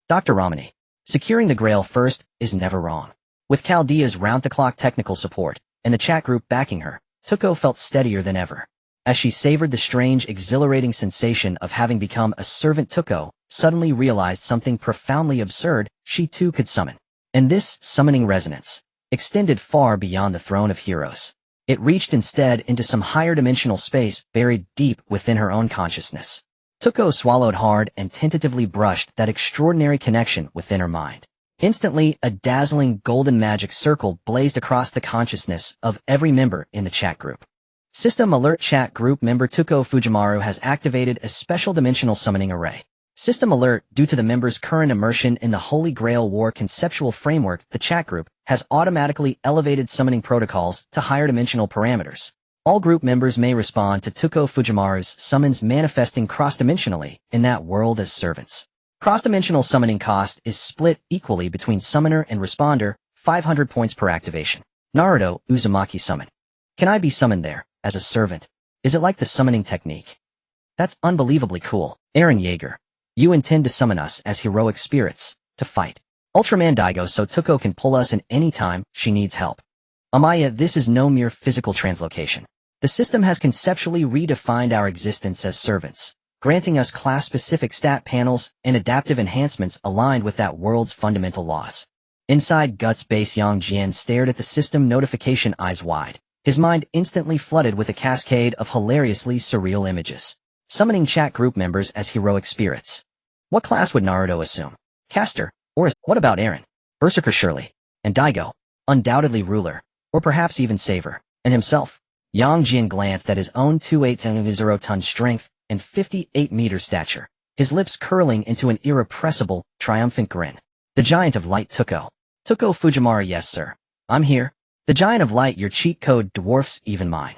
S1: Dr. Ramani. Securing the Grail first is never wrong. With Chaldea's round-the-clock technical support and the chat group backing her, Tuko felt steadier than ever. As she savored the strange, exhilarating sensation of having become a servant, Tuko suddenly realized something profoundly absurd: she too could summon. And this summoning resonance extended far beyond the throne of heroes. It reached instead into some higher dimensional space buried deep within her own consciousness. Tuko swallowed hard and tentatively brushed that extraordinary connection within her mind. Instantly, a dazzling golden magic circle blazed across the consciousness of every member in the chat group. System Alert Chat Group member Tuko Fujimaru has activated a special dimensional summoning array. System Alert: due to the members' current immersion in the Holy Grail War conceptual framework, the chat group has automatically elevated summoning protocols to higher dimensional parameters. All group members may respond to Tuko Fujimaru's summons manifesting cross-dimensionally in that world as servants. Cross-dimensional summoning cost is split equally between summoner and responder, 500 points per activation. Naruto Uzumaki Summon. Can I be summoned there, as a servant? Is it like the summoning technique? That's unbelievably cool. Eren Yeager. You intend to summon us as heroic spirits, to fight Ultraman Daigo so Tuko can pull us in any time she needs help. Amaya, this is no mere physical translocation. The system has conceptually redefined our existence as servants, granting us class-specific stat panels and adaptive enhancements aligned with that world's fundamental laws. Inside Guts base, Yang Jian stared at the system notification, eyes wide. His mind instantly flooded with a cascade of hilariously surreal images. Summoning chat group members as heroic spirits. What class would Naruto assume? Caster? Or what about Eren? Berserker surely. And Daigo? Undoubtedly ruler. Or perhaps even Saver. And himself? Yang Jian glanced at his own 280-ton strength and 58-meter stature, his lips curling into an irrepressible, triumphant grin. The Giant of Light Tuko. Tuko Fujimaru, yes sir. I'm here. The Giant of Light, your cheat code dwarfs even mine.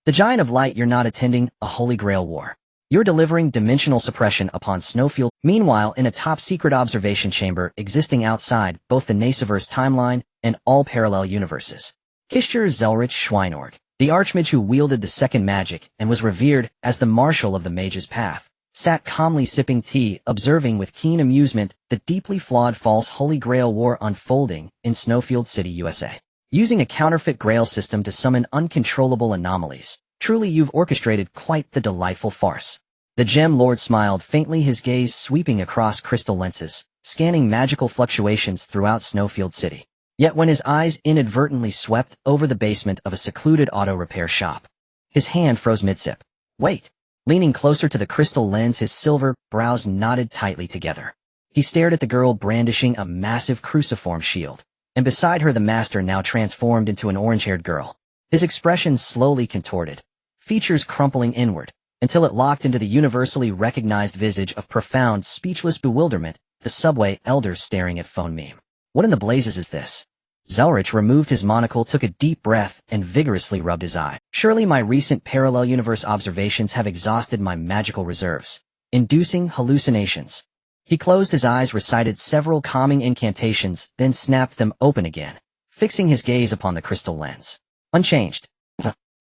S1: The Giant of Light, you're not attending a Holy Grail War. You're delivering dimensional suppression upon Snowfield. Meanwhile, in a top-secret observation chamber existing outside both the Naciverse timeline and all parallel universes, Kishtir Zelrich Schweinorg, the archmage who wielded the second magic and was revered as the marshal of the Mage's Path, sat calmly sipping tea, observing with keen amusement the deeply flawed false Holy Grail War unfolding in Snowfield City, USA. Using a counterfeit Grail system to summon uncontrollable anomalies. Truly, you've orchestrated quite the delightful farce. The Gem Lord smiled faintly, his gaze sweeping across crystal lenses, scanning magical fluctuations throughout Snowfield City. Yet when his eyes inadvertently swept over the basement of a secluded auto repair shop, his hand froze mid-sip. Wait. Leaning closer to the crystal lens, his silver brows knotted tightly together. He stared at the girl brandishing a massive cruciform shield, and beside her the master now transformed into an orange-haired girl. His expression slowly contorted, features crumpling inward, until it locked into the universally recognized visage of profound, speechless bewilderment, the subway elder staring at phone meme. What in the blazes is this? Zelrich removed his monocle, took a deep breath, and vigorously rubbed his eye. Surely my recent parallel universe observations have exhausted my magical reserves, inducing hallucinations. He closed his eyes, recited several calming incantations, then snapped them open again, fixing his gaze upon the crystal lens. Unchanged.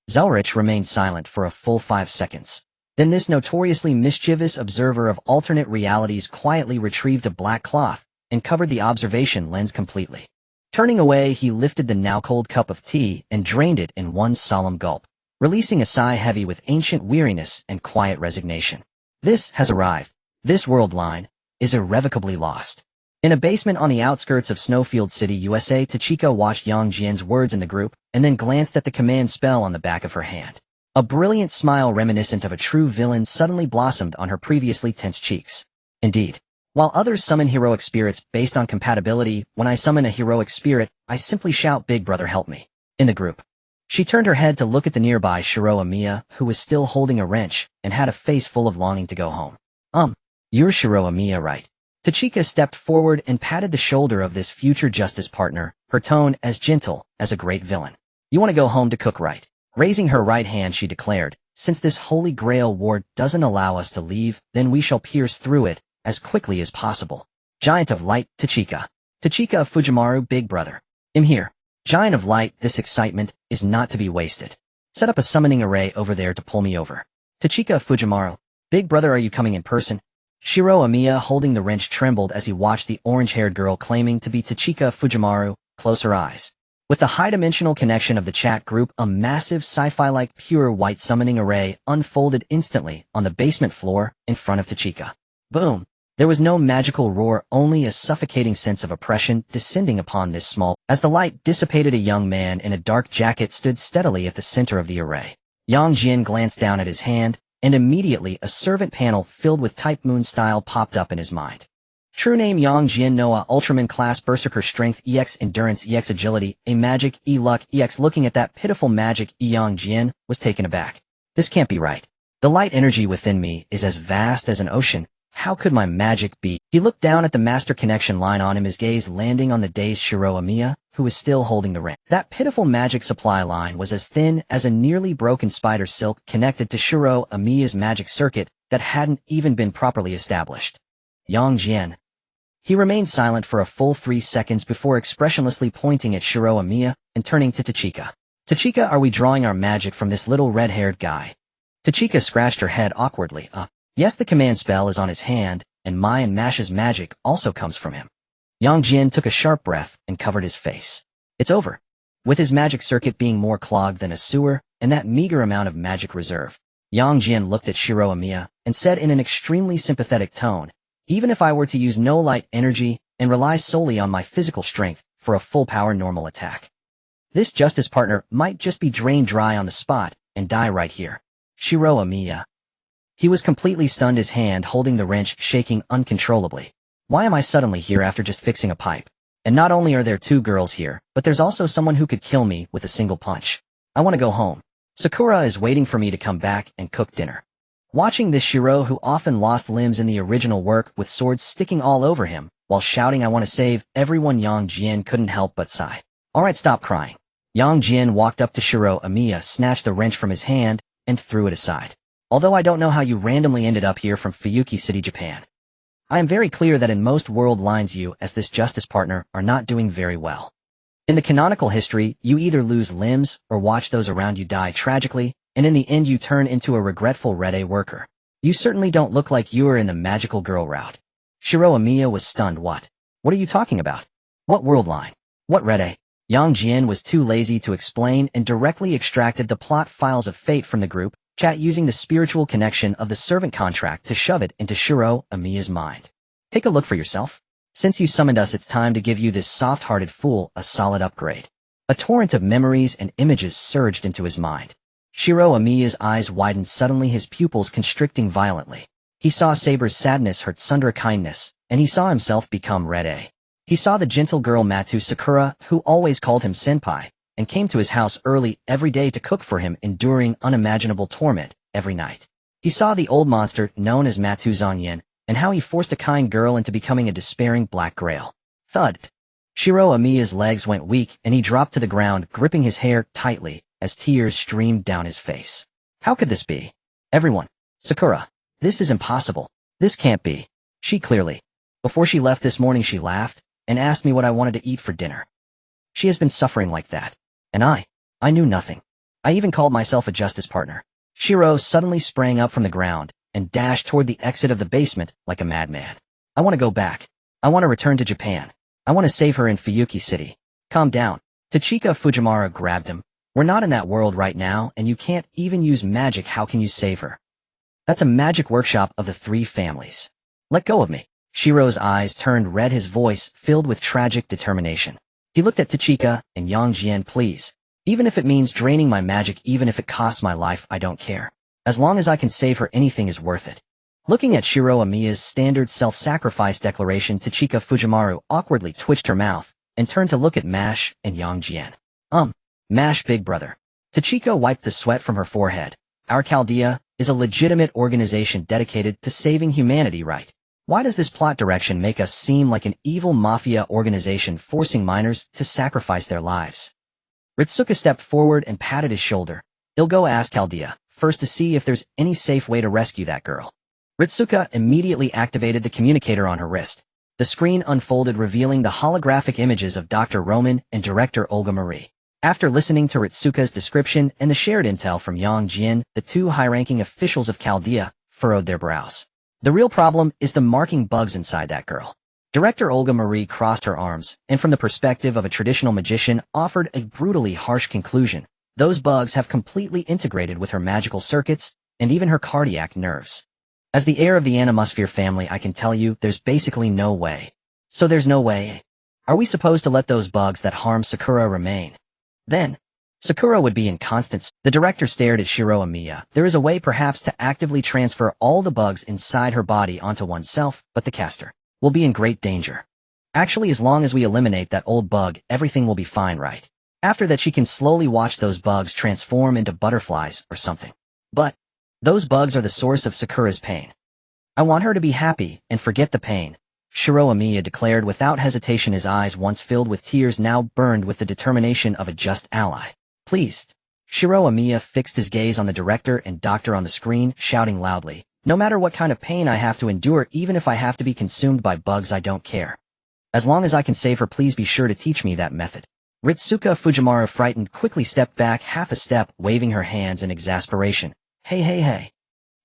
S1: Zelrich remained silent for a full 5 seconds. Then this notoriously mischievous observer of alternate realities quietly retrieved a black cloth and covered the observation lens completely. Turning away, he lifted the now-cold cup of tea and drained it in one solemn gulp, releasing a sigh heavy with ancient weariness and quiet resignation. This has arrived. This world line is irrevocably lost. In a basement on the outskirts of Snowfield City, USA, Tachiko watched Yang Jian's words in the group and then glanced at the command spell on the back of her hand. A brilliant smile reminiscent of a true villain suddenly blossomed on her previously tense cheeks. Indeed. While others summon heroic spirits based on compatibility, when I summon a heroic spirit, I simply shout, "Big brother, help me," in the group. She turned her head to look at the nearby Shiro Amiya, who was still holding a wrench and had a face full of longing to go home. You're Shiro Amiya, right? Tachika stepped forward and patted the shoulder of this future justice partner, her tone as gentle as a great villain. You want to go home to cook, right? Raising her right hand, she declared, since this Holy Grail War doesn't allow us to leave, then we shall pierce through it as quickly as possible. Giant of Light, Tachika. Tachika of Fujimaru, big brother. I'm here. Giant of Light, this excitement is not to be wasted. Set up a summoning array over there to pull me over. Tachika Fujimaru. Big brother, are you coming in person? Shiro Amiya, holding the wrench, trembled as he watched the orange-haired girl claiming to be Tachika Fujimaru close her eyes. With the high-dimensional connection of the chat group, a massive sci-fi-like pure white summoning array unfolded instantly on the basement floor in front of Tachika. Boom! There was no magical roar, only a suffocating sense of oppression descending upon this small. As the light dissipated, a young man in a dark jacket stood steadily at the center of the array. Yang Jian glanced down at his hand, and immediately a servant panel filled with Type Moon style popped up in his mind. True name Yang Jian Noah, Ultraman class, Berserker strength EX, endurance EX, agility A, magic E, luck EX. Looking at that pitiful magic E, Yang Jian was taken aback. This can't be right. The light energy within me is as vast as an ocean. How could my magic be? He looked down at the master connection line on him, his gaze landing on the dazed Shiro Amiya, who was still holding the ring. That pitiful magic supply line was as thin as a nearly broken spider silk connected to Shiro Amiya's magic circuit that hadn't even been properly established. Yang Jian. He remained silent for a full 3 seconds before expressionlessly pointing at Shiro Amiya and turning to Tachika. Tachika, are we drawing our magic from this little red-haired guy? Tachika scratched her head awkwardly. Yes, the command spell is on his hand, and my and Mash's magic also comes from him. Yang Jian took a sharp breath and covered his face. It's over. With his magic circuit being more clogged than a sewer, and that meager amount of magic reserve, Yang Jian looked at Shiro Amiya and said in an extremely sympathetic tone, even if I were to use no light energy and rely solely on my physical strength for a full-power normal attack, this justice partner might just be drained dry on the spot and die right here. Shiro Amiya. He was completely stunned, his hand holding the wrench shaking uncontrollably. Why am I suddenly here after just fixing a pipe? And not only are there 2 girls here, but there's also someone who could kill me with a single punch. I want to go home. Sakura is waiting for me to come back and cook dinner. Watching this Shiro, who often lost limbs in the original work with swords sticking all over him, while shouting I want to save everyone, Yang Jian couldn't help but sigh. Alright, stop crying. Yang Jian walked up to Shiro Amiya, snatched the wrench from his hand, and threw it aside. Although I don't know how you randomly ended up here from Fuyuki City, Japan. I am very clear that in most world lines you, as this justice partner, are not doing very well. In the canonical history, you either lose limbs or watch those around you die tragically, and in the end you turn into a regretful Red A worker. You certainly don't look like you are in the magical girl route. Shiro Amiya was stunned. What? What are you talking about? What world line? What Red A? Yang Jian was too lazy to explain and directly extracted the plot files of Fate from the group chat using the spiritual connection of the servant contract to shove it into Shiro Amiya's mind. Take a look for yourself. Since you summoned us, it's time to give you this soft-hearted fool a solid upgrade. A torrent of memories and images surged into his mind. Shiro Amiya's eyes widened suddenly, his pupils constricting violently. He saw Saber's sadness hurt Sundara kindness, and he saw himself become Red A. He saw the gentle girl Matu Sakura, who always called him senpai, and came to his house early every day to cook for him, enduring unimaginable torment every night. He saw the old monster known as Matu Zanyan, and how he forced a kind girl into becoming a despairing black grail. Thud. Shiro Amiya's legs went weak, and he dropped to the ground, gripping his hair tightly, as tears streamed down his face. How could this be? Everyone. Sakura. This is impossible. This can't be. She clearly. Before she left this morning she laughed, and asked me what I wanted to eat for dinner. She has been suffering like that. And I knew nothing. I even called myself a justice partner. Shiro suddenly sprang up from the ground, and dashed toward the exit of the basement like a madman. I want to go back. I want to return to Japan. I want to save her in Fuyuki City. Calm down. Tachika Fujimaru grabbed him. We're not in that world right now, and you can't even use magic. How can you save her? That's a magic workshop of the 3 families. Let go of me. Shiro's eyes turned red, his voice filled with tragic determination. He looked at Tachika and Yang Jian. Please. Even if it means draining my magic, even if it costs my life, I don't care. As long as I can save her, anything is worth it. Looking at Shiro Amiya's standard self-sacrifice declaration, Tachika Fujimaru awkwardly twitched her mouth and turned to look at Mash and Yang Jian. Mash, big brother. Tachika wiped the sweat from her forehead. Our Chaldea is a legitimate organization dedicated to saving humanity, right? Why does this plot direction make us seem like an evil mafia organization forcing minors to sacrifice their lives? Ritsuka stepped forward and patted his shoulder. He'll go ask Chaldea first to see if there's any safe way to rescue that girl. Ritsuka immediately activated the communicator on her wrist. The screen unfolded, revealing the holographic images of Dr. Roman and director Olga Marie. After listening to Ritsuka's description and the shared intel from Jian, the two high-ranking officials of Chaldea furrowed their brows. The real problem is the marking bugs inside that girl. Director Olga Marie crossed her arms, and from the perspective of a traditional magician, offered a brutally harsh conclusion. Those bugs have completely integrated with her magical circuits, and even her cardiac nerves. As the heir of the Animusphere family, I can tell you, there's basically no way. So there's no way. Are we supposed to let those bugs that harm Sakura remain? Then, Sakura would be in constant. The director stared at Shiro Amiya. There is a way perhaps to actively transfer all the bugs inside her body onto oneself, but the caster will be in great danger. Actually, as long as we eliminate that old bug, everything will be fine, right? After that, she can slowly watch those bugs transform into butterflies or something. But those bugs are the source of Sakura's pain. I want her to be happy and forget the pain. Shiro Amiya declared without hesitation, his eyes once filled with tears now burned with the determination of a just ally. Pleased, Shiro Amiya fixed his gaze on the director and doctor on the screen, shouting loudly, "No matter what kind of pain I have to endure, even if I have to be consumed by bugs, I don't care. As long as I can save her, please be sure to teach me that method." Ritsuka Fujimaru, frightened, quickly stepped back half a step, waving her hands in exasperation. Hey.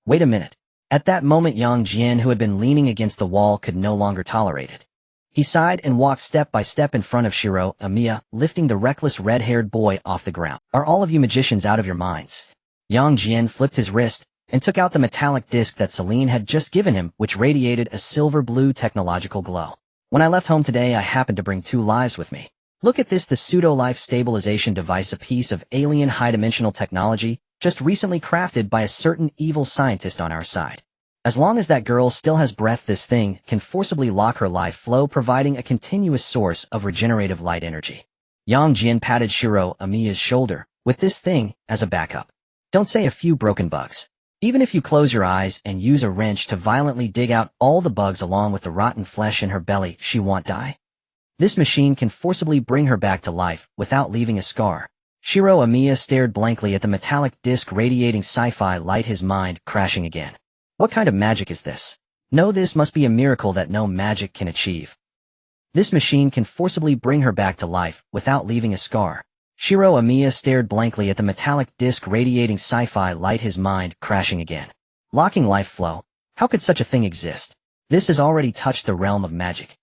S1: Wait a minute. At that moment, Jian, who had been leaning against the wall, could no longer tolerate it. He sighed and walked step by step in front of Shiro Amiya, lifting the reckless red-haired boy off the ground. "Are all of you magicians out of your minds?" Jian flipped his wrist and took out the metallic disc that Celine had just given him, which radiated a silver-blue technological glow. "When I left home today, I happened to bring 2 lives with me. Look at this, the pseudo-life stabilization device, a piece of alien high-dimensional technology, just recently crafted by a certain evil scientist on our side. As long as that girl still has breath, this thing can forcibly lock her life flow, providing a continuous source of regenerative light energy." Jian patted Shiro Amiya's shoulder. "With this thing as a backup. Don't say a few broken bugs. Even if you close your eyes and use a wrench to violently dig out all the bugs along with the rotten flesh in her belly, she won't die. This machine can forcibly bring her back to life without leaving a scar." Shiro Amiya stared blankly at the metallic disc radiating sci-fi light, his mind crashing again. What kind of magic is this? No, this must be a miracle that no magic can achieve. This machine can forcibly bring her back to life without leaving a scar. Shiro Amiya stared blankly at the metallic disc radiating sci-fi light, his mind crashing again. Locking life flow. How could such a thing exist? This has already touched the realm of magic.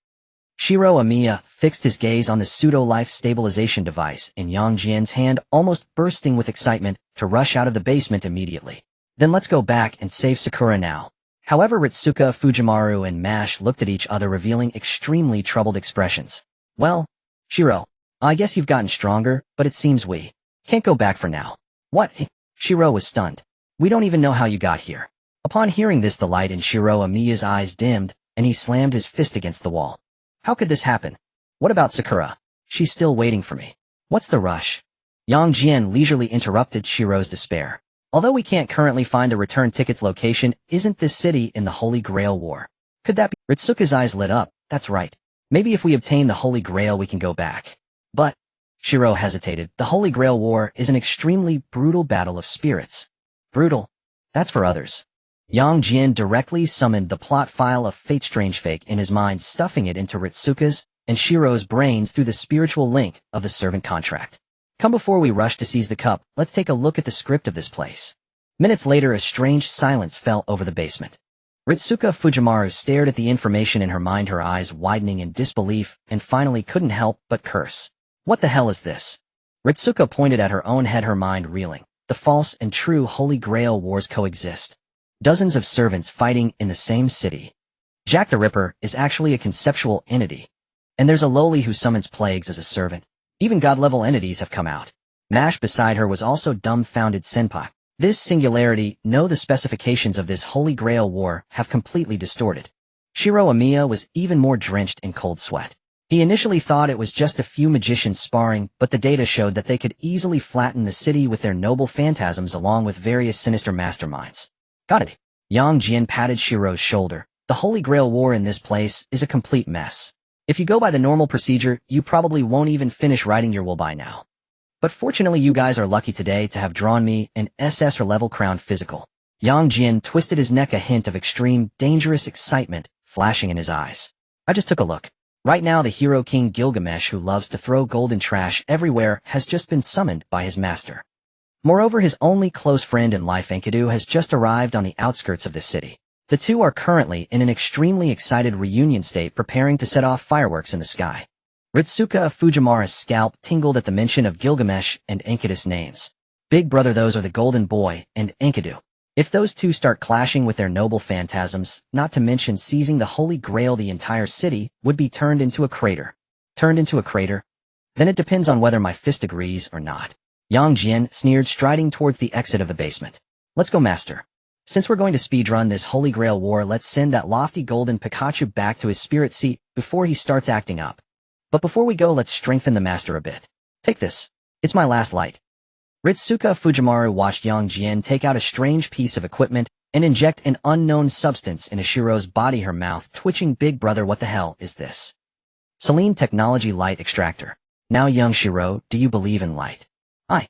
S1: Shiro Amiya fixed his gaze on the pseudo-life stabilization device in Jian's hand, almost bursting with excitement to rush out of the basement immediately. "Then let's go back and save Sakura now." However, Ritsuka Fujimaru and Mash looked at each other, revealing extremely troubled expressions. "Well, Shiro, I guess you've gotten stronger, but it seems we can't go back for now." "What?" Shiro was stunned. "We don't even know how you got here." Upon hearing this, the light in Shiro Amiya's eyes dimmed, and he slammed his fist against the wall. "How could this happen? What about Sakura? She's still waiting for me. What's the rush?" Jian leisurely interrupted Shiro's despair. "Although we can't currently find the return ticket's location, isn't this city in the Holy Grail War? Could that be?" Ritsuka's eyes lit up. "That's right. Maybe if we obtain the Holy Grail, we can go back." "But," Shiro hesitated, "the Holy Grail War is an extremely brutal battle of spirits." "Brutal? That's for others." Jian directly summoned the plot file of Fate Strange Fake in his mind, stuffing it into Ritsuka's and Shiro's brains through the spiritual link of the servant contract. "Come, before we rush to seize the cup, let's take a look at the script of this place." Minutes later, a strange silence fell over the basement. Ritsuka Fujimaru stared at the information in her mind, her eyes widening in disbelief, and finally couldn't help but curse. "What the hell is this?" Ritsuka pointed at her own head, her mind reeling. The false and true Holy Grail wars coexist. Dozens of servants fighting in the same city. Jack the Ripper is actually a conceptual entity. And there's a lowly who summons plagues as a servant. Even god-level entities have come out. Mash beside her was also dumbfounded. "Senpai. This singularity, no, the specifications of this Holy Grail war have completely distorted." Shiro Amiya was even more drenched in cold sweat. He initially thought it was just a few magicians sparring, but the data showed that they could easily flatten the city with their noble phantasms along with various sinister masterminds. "Got it." Jian patted Shiro's shoulder. "The Holy Grail war in this place is a complete mess. If you go by the normal procedure, you probably won't even finish writing your will by now. But fortunately, you guys are lucky today to have drawn me an SS or level crowned physical." Jian twisted his neck, a hint of extreme, dangerous excitement flashing in his eyes. "I just took a look. Right now the hero king Gilgamesh, who loves to throw golden trash everywhere, has just been summoned by his master. Moreover, his only close friend in life, Enkidu, has just arrived on the outskirts of the city. The two are currently in an extremely excited reunion state, preparing to set off fireworks in the sky. Ritsuka of Fujiwara's scalp tingled at the mention of Gilgamesh and Enkidu's names. Big brother, those are the Golden Boy and Enkidu. If those two start clashing with their noble phantasms, not to mention seizing the Holy Grail, the entire city would be turned into a crater. Turned into a crater? Then it depends on whether my fist agrees or not. Jian sneered, striding towards the exit of the basement. Let's go, master. Since we're going to speedrun this Holy Grail war, let's send that lofty golden Pikachu back to his spirit seat before he starts acting up. But before we go, let's strengthen the master a bit. Take this. It's my last light. Ritsuka Fujiwara watched Jian take out a strange piece of equipment and inject an unknown substance into Shiro's body, her mouth twitching. Big brother, what the hell is this? Selene Technology Light Extractor. Now young Shiro, do you believe in light? I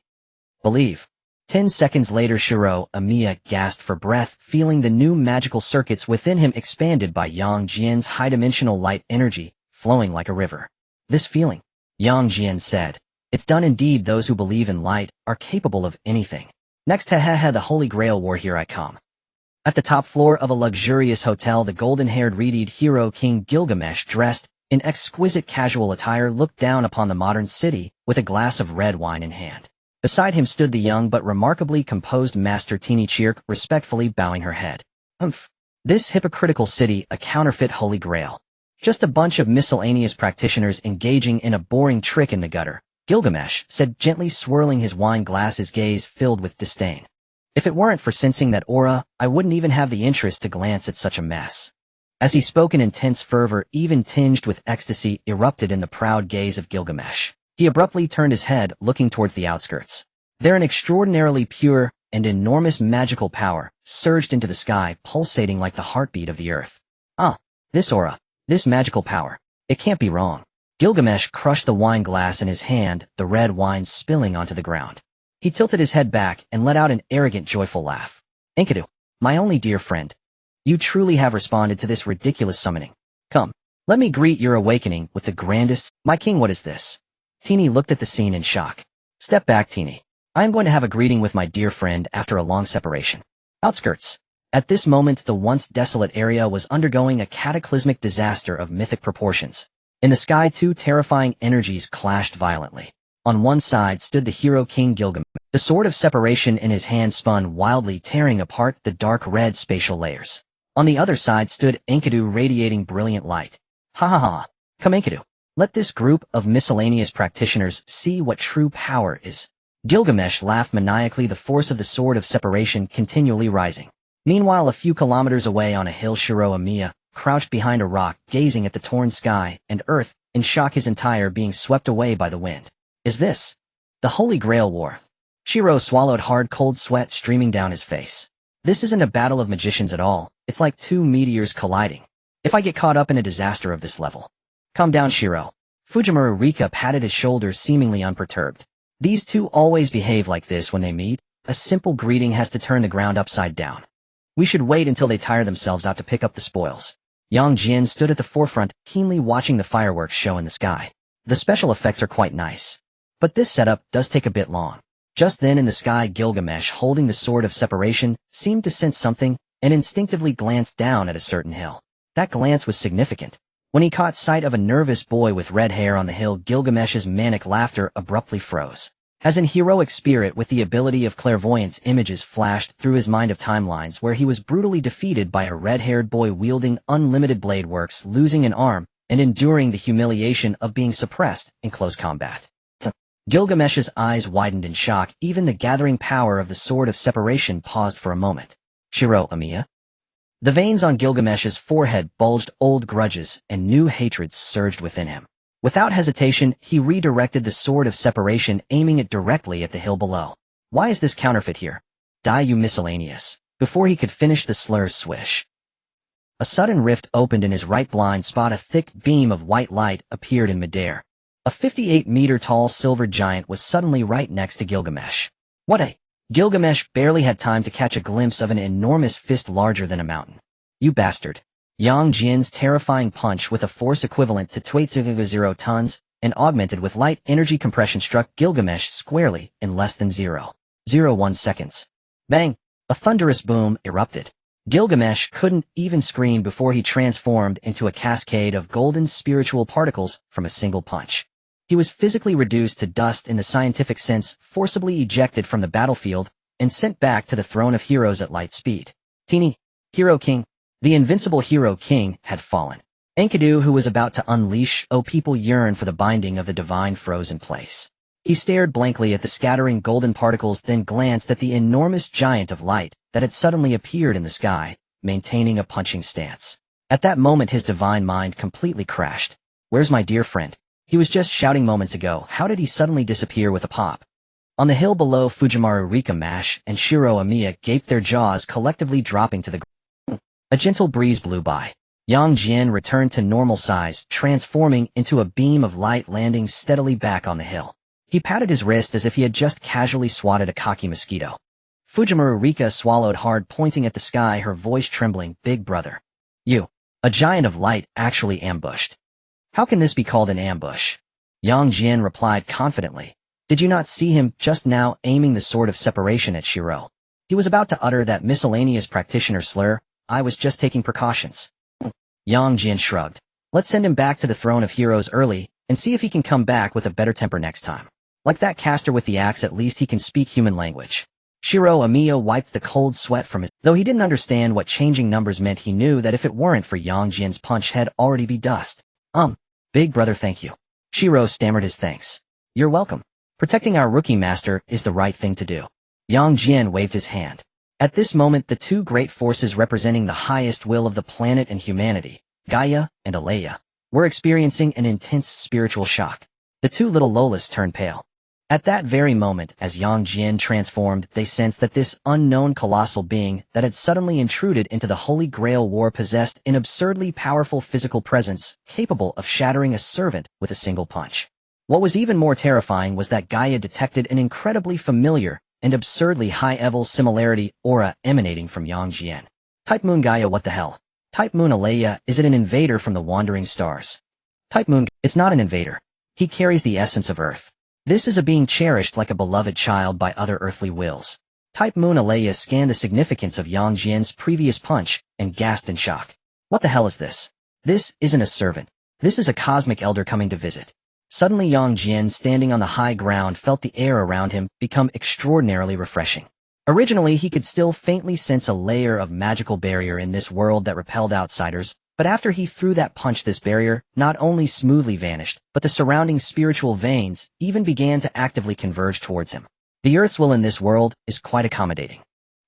S1: believe. 10 seconds later, Shiro Amiya gasped for breath, feeling the new magical circuits within him expanded by Jian's high-dimensional light energy, flowing like a river. This feeling, Jian said. It's done indeed. Those who believe in light are capable of anything. Next, the Holy Grail War, here I come. At the top floor of a luxurious hotel, the golden-haired reed hero King Gilgamesh, dressed in exquisite casual attire, looked down upon the modern city with a glass of red wine in hand. Beside him stood the young but remarkably composed Master Tini-Chirk, respectfully bowing her head. This hypocritical city, a counterfeit Holy Grail. Just a bunch of miscellaneous practitioners engaging in a boring trick in the gutter, Gilgamesh said, gently swirling his wine glass, his gaze filled with disdain. If it weren't for sensing that aura, I wouldn't even have the interest to glance at such a mess. As he spoke, an intense fervor, even tinged with ecstasy, erupted in the proud gaze of Gilgamesh. He abruptly turned his head, looking towards the outskirts. There an extraordinarily pure and enormous magical power surged into the sky, pulsating like the heartbeat of the earth. This aura, this magical power. It can't be wrong. Gilgamesh crushed the wine glass in his hand, the red wine spilling onto the ground. He tilted his head back and let out an arrogant, joyful laugh. Enkidu, my only dear friend. You truly have responded to this ridiculous summoning. Come, let me greet your awakening with the grandest— My king, what is this? Teeny looked at the scene in shock. Step back, Teeny. I am going to have a greeting with my dear friend after a long separation. Outskirts. At this moment, the once desolate area was undergoing a cataclysmic disaster of mythic proportions. In the sky, two terrifying energies clashed violently. On one side stood the hero King Gilgamesh. The sword of separation in his hand spun wildly, tearing apart the dark red spatial layers. On the other side stood Enkidu, radiating brilliant light. Ha ha ha. Come, Enkidu. Let this group of miscellaneous practitioners see what true power is. Gilgamesh laughed maniacally, the force of the sword of separation continually rising. Meanwhile, a few kilometers away on a hill, Shiro Amiya crouched behind a rock, gazing at the torn sky and earth, in shock, his entire being swept away by the wind. Is this the Holy Grail War? Shiro swallowed hard, cold sweat streaming down his face. This isn't a battle of magicians at all. It's like two meteors colliding. If I get caught up in a disaster of this level— Calm down, Shiro. Fujiwara Rika patted his shoulders, seemingly unperturbed. These two always behave like this when they meet. A simple greeting has to turn the ground upside down. We should wait until they tire themselves out to pick up the spoils. Jian stood at the forefront, keenly watching the fireworks show in the sky. The special effects are quite nice. But this setup does take a bit long. Just then in the sky, Gilgamesh, holding the sword of separation, seemed to sense something, and instinctively glanced down at a certain hill. That glance was significant. When he caught sight of a nervous boy with red hair on the hill, Gilgamesh's manic laughter abruptly froze. As in heroic spirit, with the ability of clairvoyance, images flashed through his mind of timelines where he was brutally defeated by a red-haired boy wielding unlimited blade works, losing an arm, and enduring the humiliation of being suppressed in close combat. Gilgamesh's eyes widened in shock. Even the gathering power of the sword of separation paused for a moment. Shiro Amiya? The veins on Gilgamesh's forehead bulged, old grudges and new hatreds surged within him. Without hesitation, he redirected the sword of separation, aiming it directly at the hill below. Why is this counterfeit here? Die, you miscellaneous. Before he could finish, the slurs swish. A sudden rift opened in his right blind spot. A thick beam of white light appeared in midair. A 58-meter-tall silver giant was suddenly right next to Gilgamesh. What a— Gilgamesh barely had time to catch a glimpse of an enormous fist larger than a mountain. You bastard. Yang Jian's terrifying punch with a force equivalent to 2.0 tons and augmented with light energy compression struck Gilgamesh squarely in less than 0.01 seconds. Bang! A thunderous boom erupted. Gilgamesh couldn't even scream before he transformed into a cascade of golden spiritual particles from a single punch. He was physically reduced to dust in the scientific sense, forcibly ejected from the battlefield, and sent back to the throne of heroes at light speed. Teeny, Hero King. The invincible Hero King had fallen. Enkidu, who was about to unleash, people yearn for the binding of the divine froze in place. He stared blankly at the scattering golden particles, then glanced at the enormous giant of light that had suddenly appeared in the sky, maintaining a punching stance. At that moment his divine mind completely crashed. Where's my dear friend? He was just shouting moments ago. How did he suddenly disappear with a pop? On the hill below, Fujimaru Rika Mash and Shiro Amiya gaped, their jaws collectively dropping to the ground. A gentle breeze blew by. Yang Jian returned to normal size, transforming into a beam of light, landing steadily back on the hill. He patted his wrist as if he had just casually swatted a cocky mosquito. Fujimaru Rika swallowed hard, pointing at the sky, her voice trembling. Big brother. You. A giant of light actually ambushed. How can this be called an ambush? Yang Jian replied confidently. Did you not see him just now aiming the sword of separation at Shiro? He was about to utter that miscellaneous practitioner slur. I was just taking precautions. Yang Jian shrugged. Let's send him back to the throne of heroes early, and see if he can come back with a better temper next time. Like that caster with the axe, at least he can speak human language. Shiro Amiya wiped the cold sweat from his... Though he didn't understand what changing numbers meant, he knew that if it weren't for Yang Jian's punch, he'd already be dust. Big brother, thank you. Shiro stammered his thanks. You're welcome. Protecting our rookie master is the right thing to do. Yang Jian waved his hand. At this moment, the two great forces representing the highest will of the planet and humanity, Gaia and Alea, were experiencing an intense spiritual shock. The two little Lolas turned pale. At that very moment, as Yang Jian transformed, they sensed that this unknown colossal being that had suddenly intruded into the Holy Grail War possessed an absurdly powerful physical presence, capable of shattering a servant with a single punch. What was even more terrifying was that Gaia detected an incredibly familiar and absurdly high-level similarity aura emanating from Yang Jian. Type Moon Gaia, what the hell? Type Moon Alea, is it an invader from the wandering stars? Type Moon, it's not an invader. He carries the essence of Earth. This is a being cherished like a beloved child by other earthly wills. Type Moon Alea scanned the significance of Yang Jian's previous punch and gasped in shock. What the hell is this? This isn't a servant. This is a cosmic elder coming to visit. Suddenly Yang Jian, standing on the high ground, felt the air around him become extraordinarily refreshing. Originally, he could still faintly sense a layer of magical barrier in this world that repelled outsiders, but after he threw that punch, this barrier not only smoothly vanished, but the surrounding spiritual veins even began to actively converge towards him. The Earth's will in this world is quite accommodating.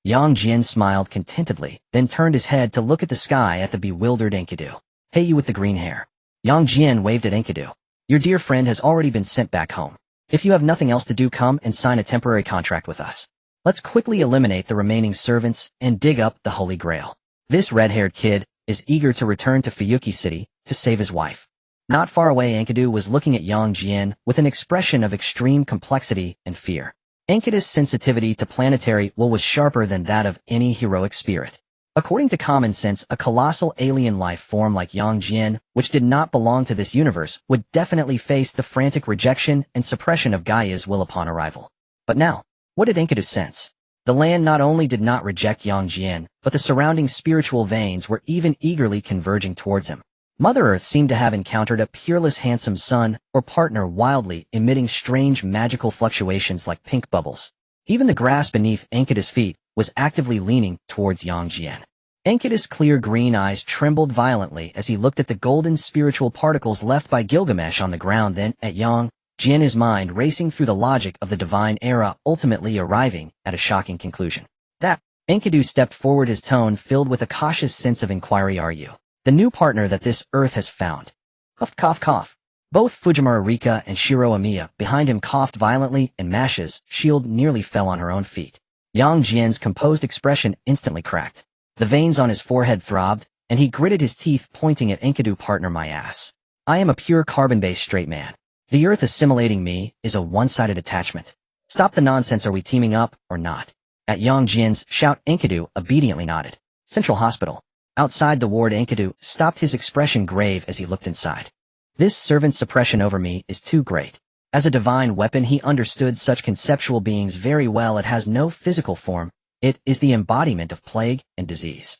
S1: Yang Jian smiled contentedly, then turned his head to look at the sky at the bewildered Enkidu. Hey, you with the green hair. Yang Jian waved at Enkidu. Your dear friend has already been sent back home. If you have nothing else to do, come and sign a temporary contract with us. Let's quickly eliminate the remaining servants and dig up the Holy Grail. This red-haired kid is eager to return to Fuyuki City to save his wife. Not far away, Enkidu was looking at Yang Jian with an expression of extreme complexity and fear. Enkidu's sensitivity to planetary will was sharper than that of any heroic spirit. According to common sense, a colossal alien life form like Yang Jian, which did not belong to this universe, would definitely face the frantic rejection and suppression of Gaia's will upon arrival. But now, what did Enkidu sense? The land not only did not reject Yang Jian, but the surrounding spiritual veins were even eagerly converging towards him. Mother Earth seemed to have encountered a peerless handsome son or partner, wildly emitting strange magical fluctuations like pink bubbles. Even the grass beneath Enkidu's feet was actively leaning towards Yang Jian. Enkidu's clear green eyes trembled violently as he looked at the golden spiritual particles left by Gilgamesh on the ground, then at Yang Jian, his mind racing through the logic of the divine era, ultimately arriving at a shocking conclusion. That Enkidu stepped forward, his tone filled with a cautious sense of inquiry. Are you the new partner that this Earth has found? Cough, cough, cough. Both Fujimaru Rika and Shiro Amiya behind him coughed violently, and Mash's shield nearly fell on her own feet. Yang Jian's composed expression instantly cracked. The veins on his forehead throbbed, and he gritted his teeth, pointing at Enkidu. Partner, my ass. I am a pure carbon-based straight man. The Earth assimilating me is a one-sided attachment. Stop the nonsense. Are we teaming up or not? At Yang Jian's shout, Enkidu obediently nodded. Central Hospital. Outside the ward, Enkidu stopped, his expression grave as he looked inside. This servant's suppression over me is too great. As a divine weapon, he understood such conceptual beings very well. It has no physical form. It is the embodiment of plague and disease.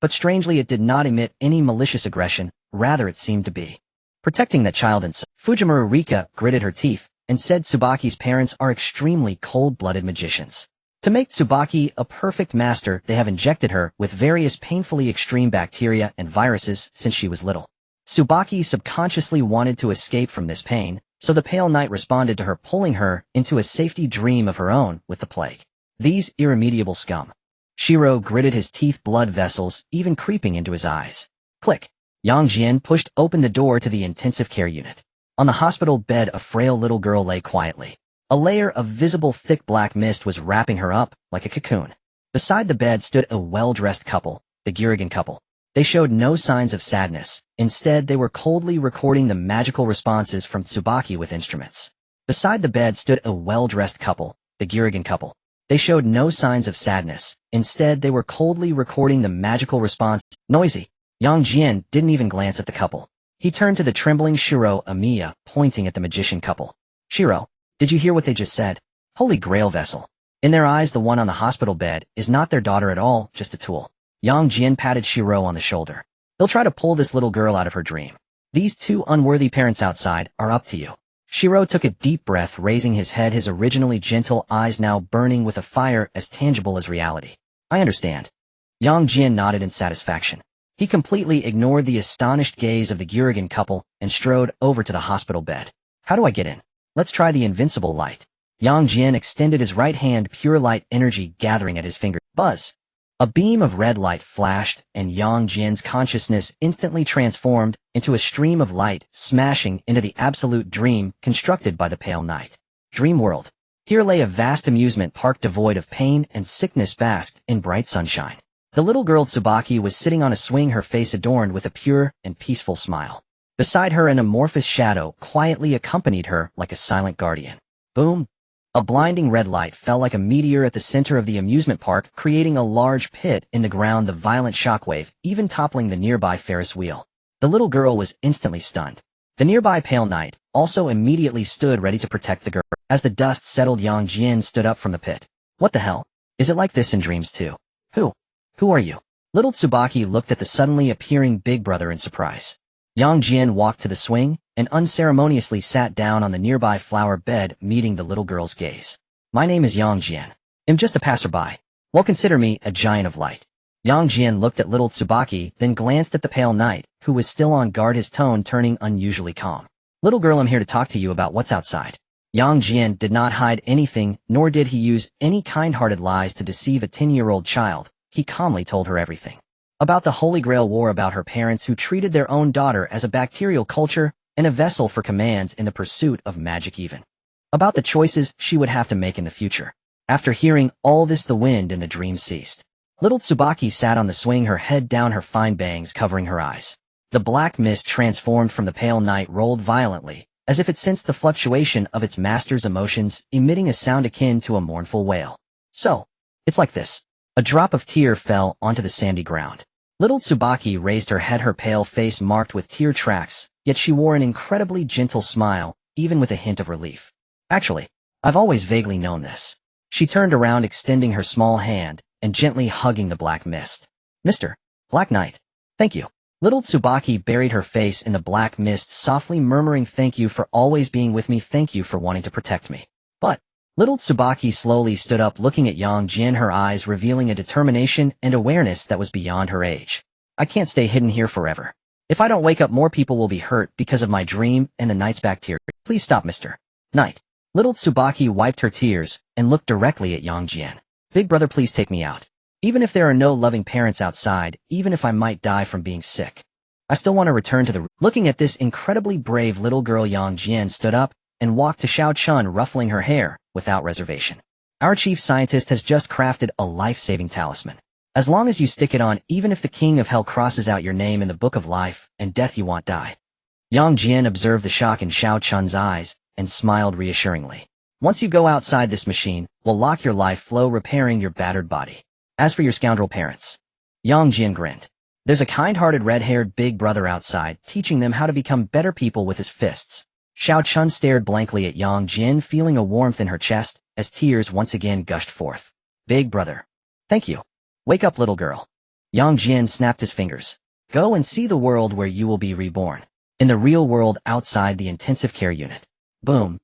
S1: But strangely, it did not emit any malicious aggression. Rather, it seemed to be protecting that child inside. Fujimaru Rika gritted her teeth and said Tsubaki's parents are extremely cold-blooded magicians. To make Tsubaki a perfect master, they have injected her with various painfully extreme bacteria and viruses since she was little. Tsubaki subconsciously wanted to escape from this pain, so the Pale Knight responded to her, pulling her into a safety dream of her own with the plague. These irremediable scum. Shiro gritted his teeth, blood vessels even creeping into his eyes. Click. Yang Jian pushed open the door to the intensive care unit. On the hospital bed, a frail little girl lay quietly. A layer of visible thick black mist was wrapping her up like a cocoon. Beside the bed stood a well-dressed couple, the Gurigan couple. They showed no signs of sadness. Instead, they were coldly recording the magical responses from Tsubaki with instruments. Beside the bed stood a well-dressed couple, the Gurigan couple. They showed no signs of sadness. Instead, they were coldly recording the magical response. Noisy. Yang Jian didn't even glance at the couple. He turned to the trembling Shiro Amiya, pointing at the magician couple. Shiro, did you hear what they just said? Holy Grail vessel. In their eyes, the one on the hospital bed is not their daughter at all, just a tool. Yang Jian patted Shiro on the shoulder. They'll try to pull this little girl out of her dream. These two unworthy parents outside are up to you. Shiro took a deep breath, raising his head, his originally gentle eyes now burning with a fire as tangible as reality. I understand. Yang Jian nodded in satisfaction. He completely ignored the astonished gaze of the Gurigan couple and strode over to the hospital bed. How do I get in? Let's try the invincible light. Yang Jian extended his right hand, pure light energy gathering at his finger. Buzz. A beam of red light flashed, and Yang Jian's consciousness instantly transformed into a stream of light, smashing into the absolute dream constructed by the Pale Knight. Dream world. Here lay a vast amusement park devoid of pain and sickness, basked in bright sunshine. The little girl Tsubaki was sitting on a swing, her face adorned with a pure and peaceful smile. Beside her, an amorphous shadow quietly accompanied her like a silent guardian. Boom! A blinding red light fell like a meteor at the center of the amusement park, creating a large pit in the ground, the violent shockwave even toppling the nearby Ferris wheel. The little girl was instantly stunned. The nearby Pale Knight also immediately stood ready to protect the girl. As the dust settled, Yang Jian stood up from the pit. What the hell? Is it like this in dreams too? Who are you? Little Tsubaki looked at the suddenly appearing big brother in surprise. Yang Jian walked to the swing and unceremoniously sat down on the nearby flower bed, meeting the little girl's gaze. My name is Yang Jian. I'm just a passerby. Well, consider me a giant of light. Yang Jian looked at little Tsubaki, then glanced at the Pale Knight, who was still on guard, his tone turning unusually calm. Little girl, I'm here to talk to you about what's outside. Yang Jian did not hide anything, nor did he use any kind-hearted lies to deceive a 10-year-old child. He calmly told her everything. About the Holy Grail War, about her parents who treated their own daughter as a bacterial culture and a vessel for commands in the pursuit of magic, even. About the choices she would have to make in the future. After hearing all this, the wind in the dream ceased. Little Tsubaki sat on the swing, her head down, her fine bangs covering her eyes. The black mist transformed from the Pale Knight rolled violently, as if it sensed the fluctuation of its master's emotions, emitting a sound akin to a mournful wail. So, it's like this. A drop of tear fell onto the sandy ground. Little Tsubaki raised her head, her pale face marked with tear tracks, yet she wore an incredibly gentle smile, even with a hint of relief. Actually, I've always vaguely known this. She turned around, extending her small hand and gently hugging the black mist. Mr. Black Knight, thank you. Little Tsubaki buried her face in the black mist, softly murmuring, thank you for always being with me, thank you for wanting to protect me. But little Tsubaki slowly stood up, looking at Yang Jian, her eyes revealing a determination and awareness that was beyond her age. I can't stay hidden here forever. If I don't wake up, more people will be hurt because of my dream and the Knight's bacteria. Please stop, Mr. Knight. Little Tsubaki wiped her tears and looked directly at Yang Jian. Big brother, please take me out. Even if there are no loving parents outside, even if I might die from being sick, I still want to return to the... Looking at this incredibly brave little girl, Yang Jian stood up and walked to Xiao Chun, ruffling her hair without reservation. Our chief scientist has just crafted a life-saving talisman. As long as you stick it on, even if the king of hell crosses out your name in the book of life and death, you won't die. Yang Jian observed the shock in Xiao Chun's eyes and smiled reassuringly. Once you go outside this machine, we'll lock your life flow, repairing your battered body. As for your scoundrel parents. Yang Jian grinned. There's a kind-hearted red-haired big brother outside, teaching them how to become better people with his fists. Xiao Chun stared blankly at Yang Jian, feeling a warmth in her chest, as tears once again gushed forth. Big brother. Thank you. Wake up, little girl. Yang Jian snapped his fingers. Go and see the world where you will be reborn. In the real world outside the intensive care unit. Boom.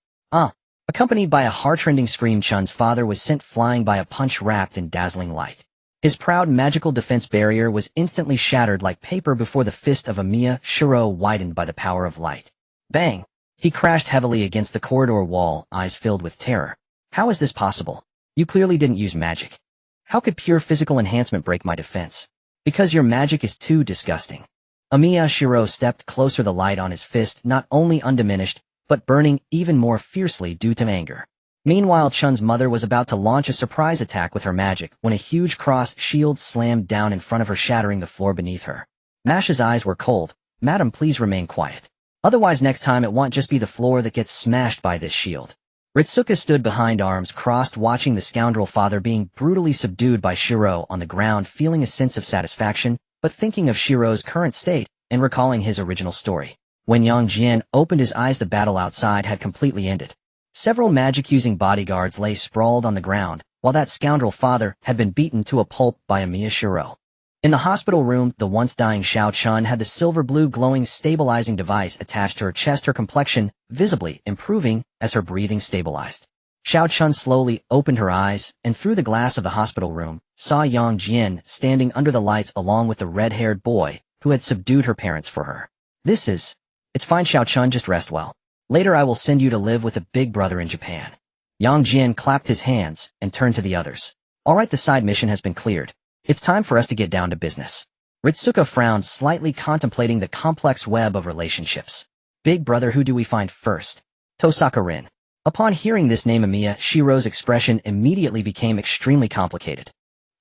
S1: Accompanied by a heart-rending scream, Chun's father was sent flying by a punch wrapped in dazzling light. His proud magical defense barrier was instantly shattered like paper before the fist of Emiya Shiro widened by the power of light. Bang! He crashed heavily against the corridor wall, eyes filled with terror. How is this possible? You clearly didn't use magic. How could pure physical enhancement break my defense? Because your magic is too disgusting. Emiya Shiro stepped closer, the light on his fist not only undiminished, but burning even more fiercely due to anger. Meanwhile, Chun's mother was about to launch a surprise attack with her magic when a huge cross shield slammed down in front of her, shattering the floor beneath her. Mash's eyes were cold. Madam, please remain quiet. Otherwise next time it won't just be the floor that gets smashed by this shield. Ritsuka stood behind, arms crossed, watching the scoundrel father being brutally subdued by Shiro on the ground, feeling a sense of satisfaction, but thinking of Shiro's current state and recalling his original story. When Yang Jian opened his eyes, the battle outside had completely ended. Several magic-using bodyguards lay sprawled on the ground, while that scoundrel father had been beaten to a pulp by Emiya Shiro. In the hospital room, the once dying Xiao Chun had the silver-blue glowing stabilizing device attached to her chest, her complexion visibly improving as her breathing stabilized. Xiao Chun slowly opened her eyes, and through the glass of the hospital room, saw Yang Jian standing under the lights along with the red-haired boy who had subdued her parents for her. It's fine, Xiao Chun, just rest well. Later I will send you to live with a big brother in Japan. Yang Jian clapped his hands and turned to the others. All right, the side mission has been cleared. It's time for us to get down to business. Ritsuka frowned slightly, contemplating the complex web of relationships. Big brother, who do we find first? Tosaka Rin. Upon hearing this name, Emiya Shiro's expression immediately became extremely complicated.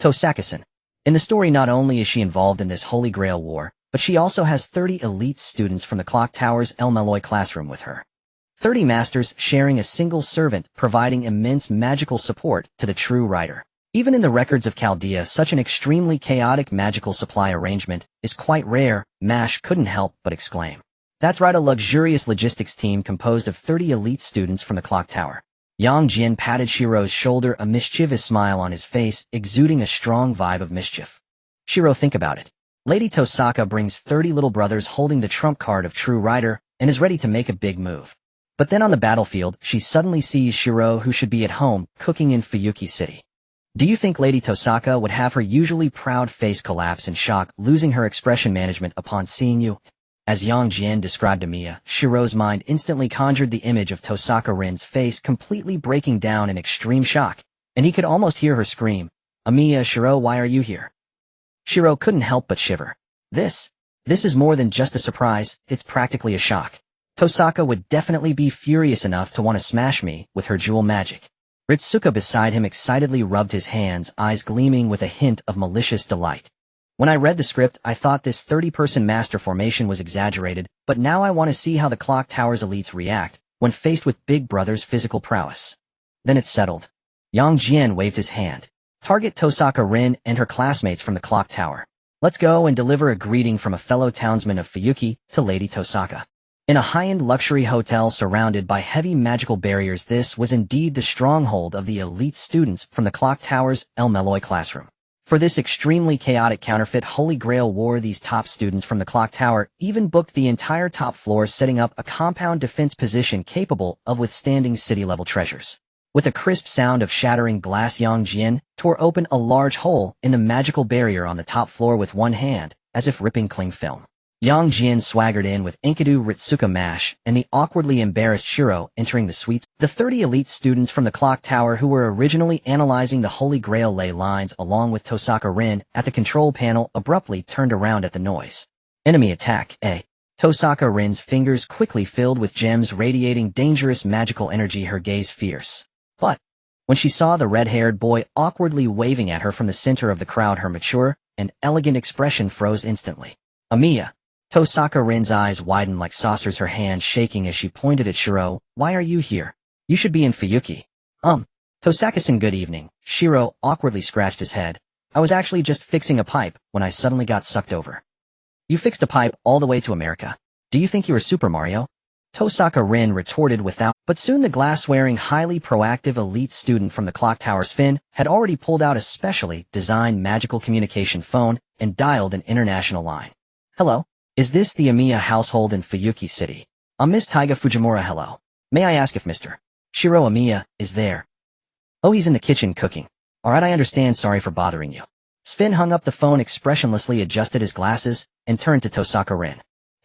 S1: Tosaka-san. In the story, not only is she involved in this Holy Grail war, but she also has 30 elite students from the Clock Tower's El Malloy classroom with her. 30 masters sharing a single servant, providing immense magical support to the true writer. Even in the records of Chaldea, such an extremely chaotic magical supply arrangement is quite rare. Mash couldn't help but exclaim. That's right, a luxurious logistics team composed of 30 elite students from the Clock Tower. Yang Jian patted Shiro's shoulder, a mischievous smile on his face, exuding a strong vibe of mischief. Shiro, think about it. Lady Tosaka brings 30 little brothers holding the trump card of true writer and is ready to make a big move. But then on the battlefield, she suddenly sees Shiro, who should be at home, cooking in Fuyuki City. Do you think Lady Tosaka would have her usually proud face collapse in shock, losing her expression management upon seeing you? As Yang Jian described Emiya, Shiro's mind instantly conjured the image of Tosaka Rin's face completely breaking down in extreme shock, and he could almost hear her scream, "Emiya, Shiro, why are you here?" Shiro couldn't help but shiver. This is more than just a surprise, it's practically a shock. Tosaka would definitely be furious enough to want to smash me with her jewel magic. Ritsuka beside him excitedly rubbed his hands, eyes gleaming with a hint of malicious delight. When I read the script, I thought this 30-person master formation was exaggerated, but now I want to see how the Clock Tower's elites react when faced with Big Brother's physical prowess. Then it's settled. Yang Jian waved his hand. Target Tosaka Rin and her classmates from the Clock Tower. Let's go and deliver a greeting from a fellow townsman of Fuyuki to Lady Tosaka. In a high-end luxury hotel surrounded by heavy magical barriers, this was indeed the stronghold of the elite students from the Clock Tower's El Malloy classroom. For this extremely chaotic counterfeit Holy Grail war, these top students from the Clock Tower even booked the entire top floor, setting up a compound defense position capable of withstanding city-level treasures. With a crisp sound of shattering glass, Yang Jian tore open a large hole in the magical barrier on the top floor with one hand, as if ripping cling film. Yang Jian swaggered in with Enkidu, Ritsuka, Mash, and the awkwardly embarrassed Shiro entering the suites. The 30 elite students from the Clock Tower who were originally analyzing the Holy Grail ley lines along with Tosaka Rin at the control panel abruptly turned around at the noise. Enemy attack, eh? Tosaka Rin's fingers quickly filled with gems radiating dangerous magical energy, her gaze fierce. But when she saw the red-haired boy awkwardly waving at her from the center of the crowd, her mature and elegant expression froze instantly. Emiya. Tosaka Rin's eyes widened like saucers, her hand shaking as she pointed at Shiro. Why are you here? You should be in Fuyuki. Tosaka-san, good evening. Shiro awkwardly scratched his head. I was actually just fixing a pipe when I suddenly got sucked over. You fixed a pipe all the way to America. Do you think you were Super Mario? Tosaka Rin retorted without, but soon the glass-wearing, highly proactive elite student from the clock tower's fin had already pulled out a specially designed magical communication phone and dialed an international line. Hello? Is this the Amiya household in Fuyuki City? I'm Miss Taiga Fujimura. Hello. May I ask if Mr. Shiro Amiya is there? Oh, he's in the kitchen cooking. Alright, I understand. Sorry for bothering you. Sven hung up the phone, expressionlessly adjusted his glasses, and turned to Tosaka Rin.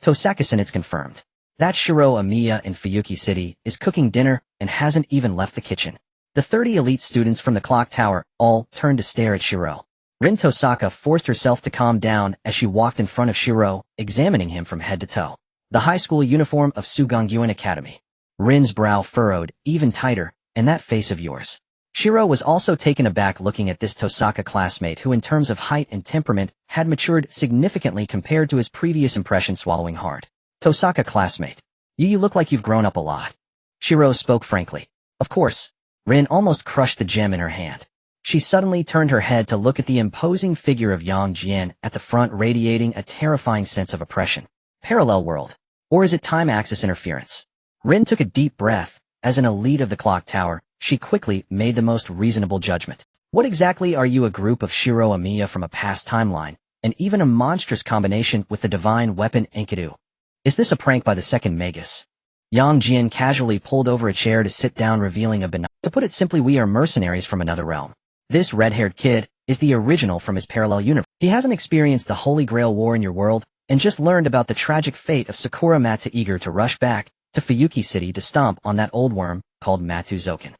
S1: Tosaka-san, it's confirmed. That Shiro Amiya in Fuyuki City is cooking dinner and hasn't even left the kitchen. The 30 elite students from the clock tower all turned to stare at Shiro. Rin Tosaka forced herself to calm down as she walked in front of Shiro, examining him from head to toe. The high school uniform of Sugongyuan Academy. Rin's brow furrowed even tighter, and that face of yours. Shiro was also taken aback looking at this Tosaka classmate who in terms of height and temperament had matured significantly compared to his previous impression. Swallowing hard. Tosaka classmate. You look like you've grown up a lot. Shiro spoke frankly. Of course. Rin almost crushed the gem in her hand. She suddenly turned her head to look at the imposing figure of young Jian at the front, radiating a terrifying sense of oppression. Parallel world. Or is it time axis interference? Rin took a deep breath. As an elite of the clock tower, she quickly made the most reasonable judgment. What exactly are you? A group of Shiro Amiya from a past timeline, and even a monstrous combination with the divine weapon Enkidu. Is this a prank by the second Magus? Yang Jian casually pulled over a chair to sit down, revealing a benign. To put it simply, we are mercenaries from another realm. This red-haired kid is the original from his parallel universe. He hasn't experienced the Holy Grail War in your world, and just learned about the tragic fate of Sakura Matu, eager to rush back to Fuyuki City to stomp on that old worm called Matuzoken.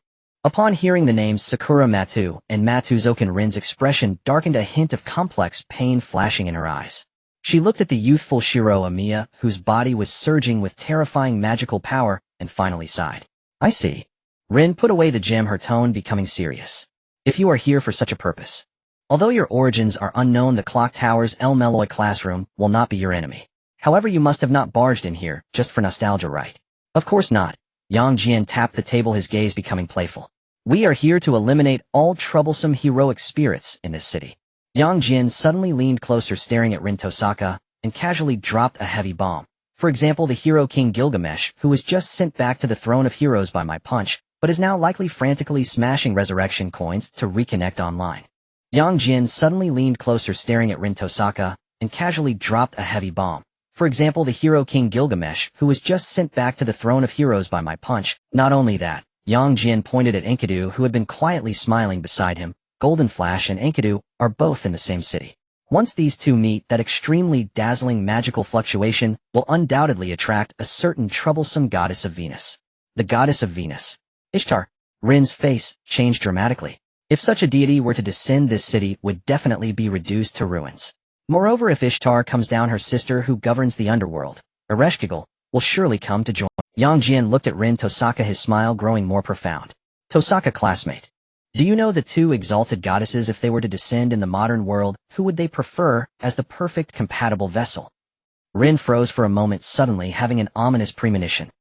S1: Upon hearing the names Sakura Matu and Matuzoken, Rin's expression darkened, a hint of complex pain flashing in her eyes. She looked at the youthful Shiro Amiya, whose body was surging with terrifying magical power, and finally sighed. I see. Rin put away the gem, her tone becoming serious. If you are here for such a purpose. Although your origins are unknown, the clock tower's El Meloy classroom will not be your enemy. However, you must have not barged in here just for nostalgia, right? Of course not. Yang Jian tapped the table, his gaze becoming playful. We are here to eliminate all troublesome heroic spirits in this city. Yang Jian suddenly leaned closer, staring at Rin Tosaka, and casually dropped a heavy bomb. For example, the hero King Gilgamesh, who was just sent back to the throne of heroes by my punch, but is now likely frantically smashing resurrection coins to reconnect online. Yang Jian suddenly leaned closer, staring at Rin Tosaka, and casually dropped a heavy bomb. For example, the hero King Gilgamesh, who was just sent back to the throne of heroes by my punch. Not only that, Yang Jian pointed at Enkidu, who had been quietly smiling beside him. Golden Flash and Enkidu are both in the same city. Once these two meet, that extremely dazzling magical fluctuation will undoubtedly attract a certain troublesome goddess of Venus. The goddess of Venus. Ishtar. Rin's face changed dramatically. If such a deity were to descend, this city would definitely be reduced to ruins. Moreover, if Ishtar comes down, her sister who governs the underworld, Ereshkigal, will surely come to join. Yang Jian looked at Rin Tosaka, his smile growing more profound. Tosaka classmate. Do you know the two exalted goddesses? If they were to descend in the modern world, who would they prefer as the perfect compatible vessel? Rin froze for a moment, suddenly having an ominous premonition.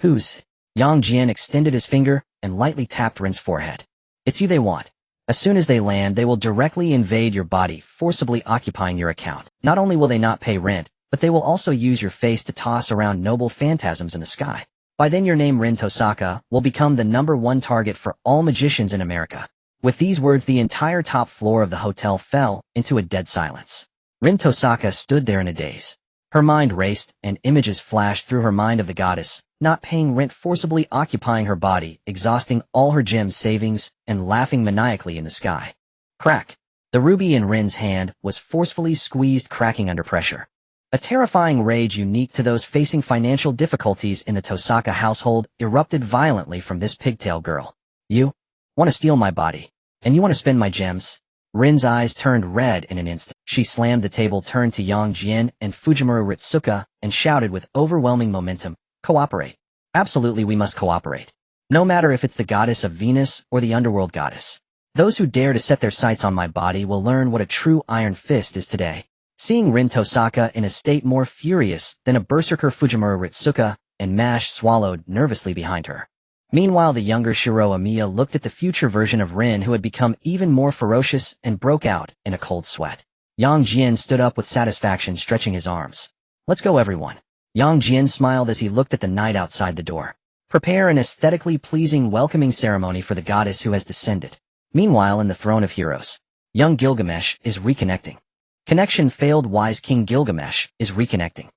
S1: Who's? Yang Jian extended his finger and lightly tapped Rin's forehead. It's you they want. As soon as they land, they will directly invade your body, forcibly occupying your account. Not only will they not pay rent, but they will also use your face to toss around noble phantasms in the sky. By then your name, Rin Tosaka, will become the #1 target for all magicians in America. With these words, the entire top floor of the hotel fell into a dead silence. Rin Tosaka stood there in a daze. Her mind raced, and images flashed through her mind of the goddess, not paying rent, forcibly occupying her body, exhausting all her gem savings, and laughing maniacally in the sky. Crack. The ruby in Rin's hand was forcefully squeezed, cracking under pressure. A terrifying rage unique to those facing financial difficulties in the Tosaka household erupted violently from this pigtail girl. You want to steal my body, and you want to spend my gems? Rin's eyes turned red in an instant. She slammed the table, turned to Yang Jian and Fujimura Ritsuka, and shouted with overwhelming momentum, "Cooperate. Absolutely, we must cooperate. No matter if it's the goddess of Venus or the underworld goddess. Those who dare to set their sights on my body will learn what a true iron fist is today." Seeing Rin Tosaka in a state more furious than a berserker, Fujimura Ritsuka and Mash swallowed nervously behind her. Meanwhile, the younger Shiro Amiya looked at the future version of Rin, who had become even more ferocious, and broke out in a cold sweat. Yang Jian stood up with satisfaction, stretching his arms. Let's go, everyone. Yang Jian smiled as he looked at the night outside the door. Prepare an aesthetically pleasing welcoming ceremony for the goddess who has descended. Meanwhile, in the throne of heroes, young Gilgamesh is reconnecting. Connection failed. Wise King Gilgamesh is reconnecting.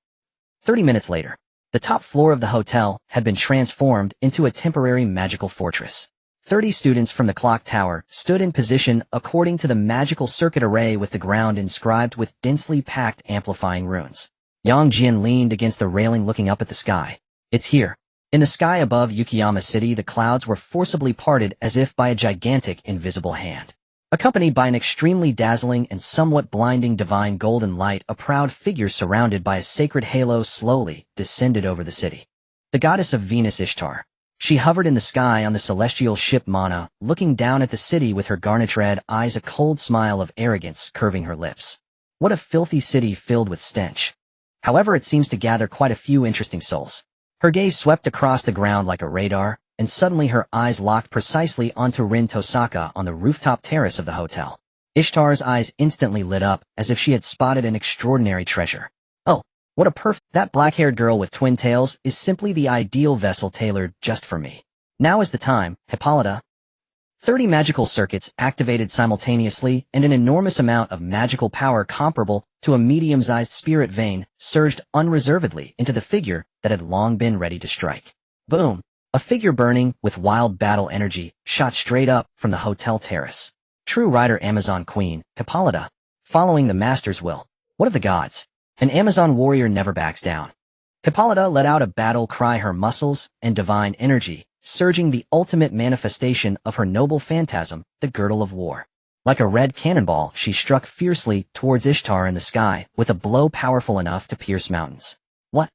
S1: 30 minutes later, the top floor of the hotel had been transformed into a temporary magical fortress. 30 students from the clock tower stood in position according to the magical circuit array, with the ground inscribed with densely packed amplifying runes. Yang Jian leaned against the railing, looking up at the sky. It's here. In the sky above Yukiyama City, the clouds were forcibly parted as if by a gigantic invisible hand. Accompanied by an extremely dazzling and somewhat blinding divine golden light, a proud figure surrounded by a sacred halo slowly descended over the city. The goddess of Venus, Ishtar. She hovered in the sky on the celestial ship Mana, looking down at the city with her garnet-red eyes, a cold smile of arrogance curving her lips. What a filthy city filled with stench. However, it seems to gather quite a few interesting souls. Her gaze swept across the ground like a radar, and suddenly her eyes locked precisely onto Rin Tosaka on the rooftop terrace of the hotel. Ishtar's eyes instantly lit up, as if she had spotted an extraordinary treasure. Oh, what a that black-haired girl with twin tails is simply the ideal vessel tailored just for me. Now is the time, Hippolyta. 30 magical circuits activated simultaneously, and an enormous amount of magical power comparable to a medium-sized spirit vein surged unreservedly into the figure that had long been ready to strike. Boom! A figure burning with wild battle energy shot straight up from the hotel terrace. True rider, Amazon Queen, Hippolyta. Following the master's will. What of the gods? An Amazon warrior never backs down. Hippolyta let out a battle cry, her muscles and divine energy surging, the ultimate manifestation of her noble phantasm, the girdle of war. Like a red cannonball, she struck fiercely towards Ishtar in the sky, with a blow powerful enough to pierce mountains. What?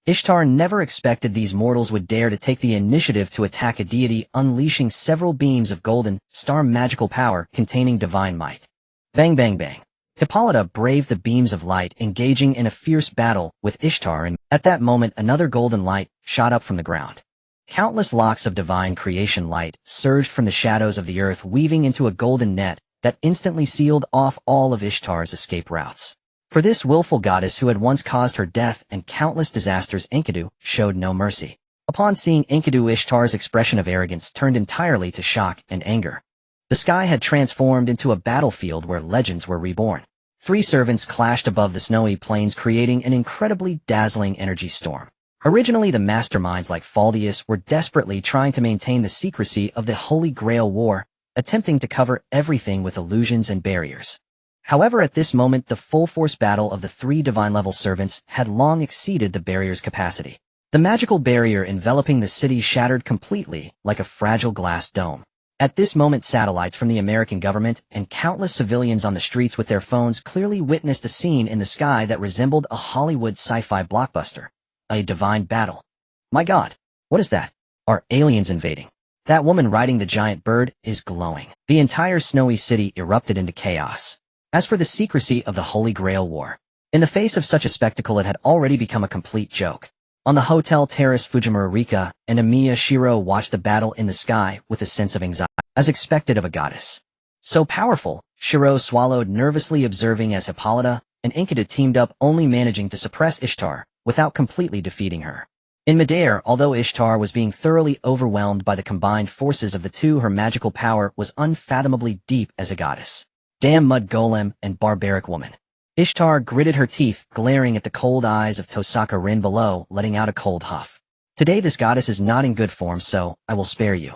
S1: Ishtar never expected these mortals would dare to take the initiative to attack a deity, unleashing several beams of golden, star magical power containing divine might. Bang bang bang. Hippolyta braved the beams of light, engaging in a fierce battle with Ishtar, and at that moment another golden light shot up from the ground. Countless locks of divine creation light surged from the shadows of the earth, weaving into a golden net that instantly sealed off all of Ishtar's escape routes. For this willful goddess who had once caused her death and countless disasters, Enkidu showed no mercy. Upon seeing Enkidu, Ishtar's expression of arrogance turned entirely to shock and anger. The sky had transformed into a battlefield where legends were reborn. 3 servants clashed above the snowy plains, creating an incredibly dazzling energy storm. Originally, the masterminds like Faldius were desperately trying to maintain the secrecy of the Holy Grail War, attempting to cover everything with illusions and barriers. However, at this moment, the full-force battle of the 3 divine-level servants had long exceeded the barrier's capacity. The magical barrier enveloping the city shattered completely like a fragile glass dome. At this moment, satellites from the American government and countless civilians on the streets with their phones clearly witnessed a scene in the sky that resembled a Hollywood sci-fi blockbuster. A divine battle. My God, what is that? Are aliens invading? That woman riding the giant bird is glowing. The entire snowy city erupted into chaos. As for the secrecy of the Holy Grail War, in the face of such a spectacle, it had already become a complete joke. On the hotel terrace, Fujimura Rika and Amiya Shiro watched the battle in the sky with a sense of anxiety, as expected of a goddess. So powerful, Shiro swallowed nervously, observing as Hippolyta and Enkidu teamed up, only managing to suppress Ishtar without completely defeating her. In midair, although Ishtar was being thoroughly overwhelmed by the combined forces of the two, her magical power was unfathomably deep as a goddess. Damn mud golem and barbaric woman. Ishtar gritted her teeth, glaring at the cold eyes of Tosaka Rin below, letting out a cold huff. Today this goddess is not in good form, so I will spare you.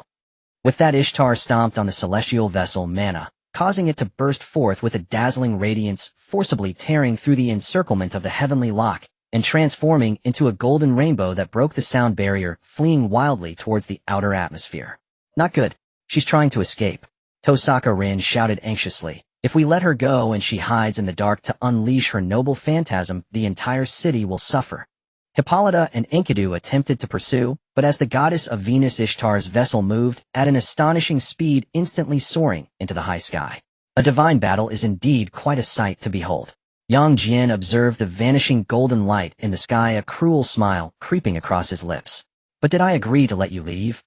S1: With that, Ishtar stomped on the celestial vessel Mana, causing it to burst forth with a dazzling radiance, forcibly tearing through the encirclement of the heavenly lock and transforming into a golden rainbow that broke the sound barrier, fleeing wildly towards the outer atmosphere. Not good. She's trying to escape. Tosaka Rin shouted anxiously. If we let her go and she hides in the dark to unleash her noble phantasm, the entire city will suffer. Hippolyta and Enkidu attempted to pursue, but as the goddess of Venus, Ishtar's vessel moved at an astonishing speed, instantly soaring into the high sky. A divine battle is indeed quite a sight to behold. Yang Jian observed the vanishing golden light in the sky, a cruel smile creeping across his lips. But did I agree to let you leave?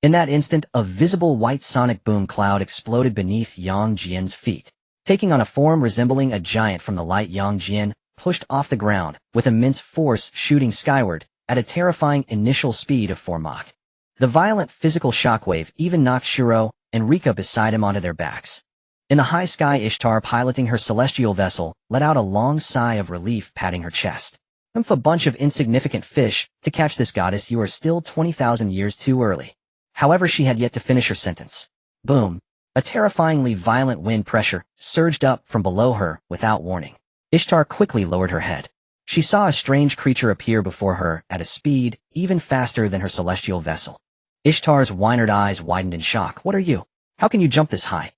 S1: In that instant, a visible white sonic boom cloud exploded beneath Yang Jian's feet. taking on a form resembling a giant from the light. Jian pushed off the ground, with immense force shooting skyward, at a terrifying initial speed of 4 Mach. The violent physical shockwave even knocked Shiro and Rika beside him onto their backs. In the high sky, Ishtar, piloting her celestial vessel, let out a long sigh of relief, patting her chest. A bunch of insignificant fish. To catch this goddess, you are still 20,000 years too early. However, she had yet to finish her sentence. Boom. A terrifyingly violent wind pressure surged up from below her without warning. Ishtar quickly lowered her head. She saw a strange creature appear before her at a speed even faster than her celestial vessel. Ishtar's wide eyes widened in shock. What are you? How can you jump this high?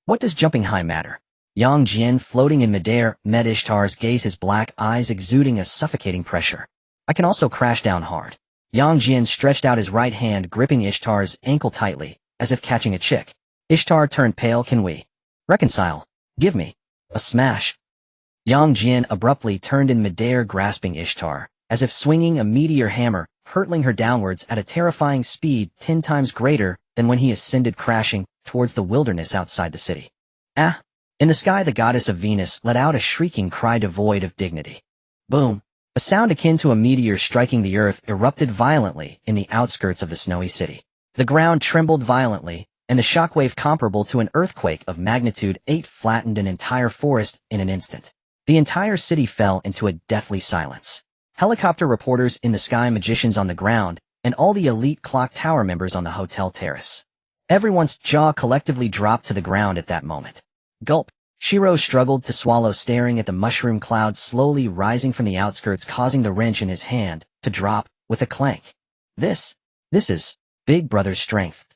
S1: What does jumping high matter? Jian, floating in midair, met Ishtar's gaze, his black eyes exuding a suffocating pressure. I can also crash down hard. Jian stretched out his right hand, gripping Ishtar's ankle tightly, as if catching a chick. Ishtar turned pale. Can we reconcile? Give me a smash. Jian abruptly turned in midair, grasping Ishtar, as if swinging a meteor hammer, hurtling her downwards at a terrifying speed 10 times greater than when he ascended, crashing towards the wilderness outside the city. Ah! In the sky, the goddess of Venus let out a shrieking cry devoid of dignity. Boom! A sound akin to a meteor striking the earth erupted violently in the outskirts of the snowy city. The ground trembled violently, and the shockwave comparable to an earthquake of magnitude 8 flattened an entire forest in an instant. The entire city fell into a deathly silence. Helicopter reporters in the sky, magicians on the ground, and all the elite clock tower members on the hotel terrace. Everyone's jaw collectively dropped to the ground at that moment. Gulp. Shiro struggled to swallow, staring at the mushroom cloud slowly rising from the outskirts, causing the wrench in his hand to drop with a clank. This is Big Brother's strength.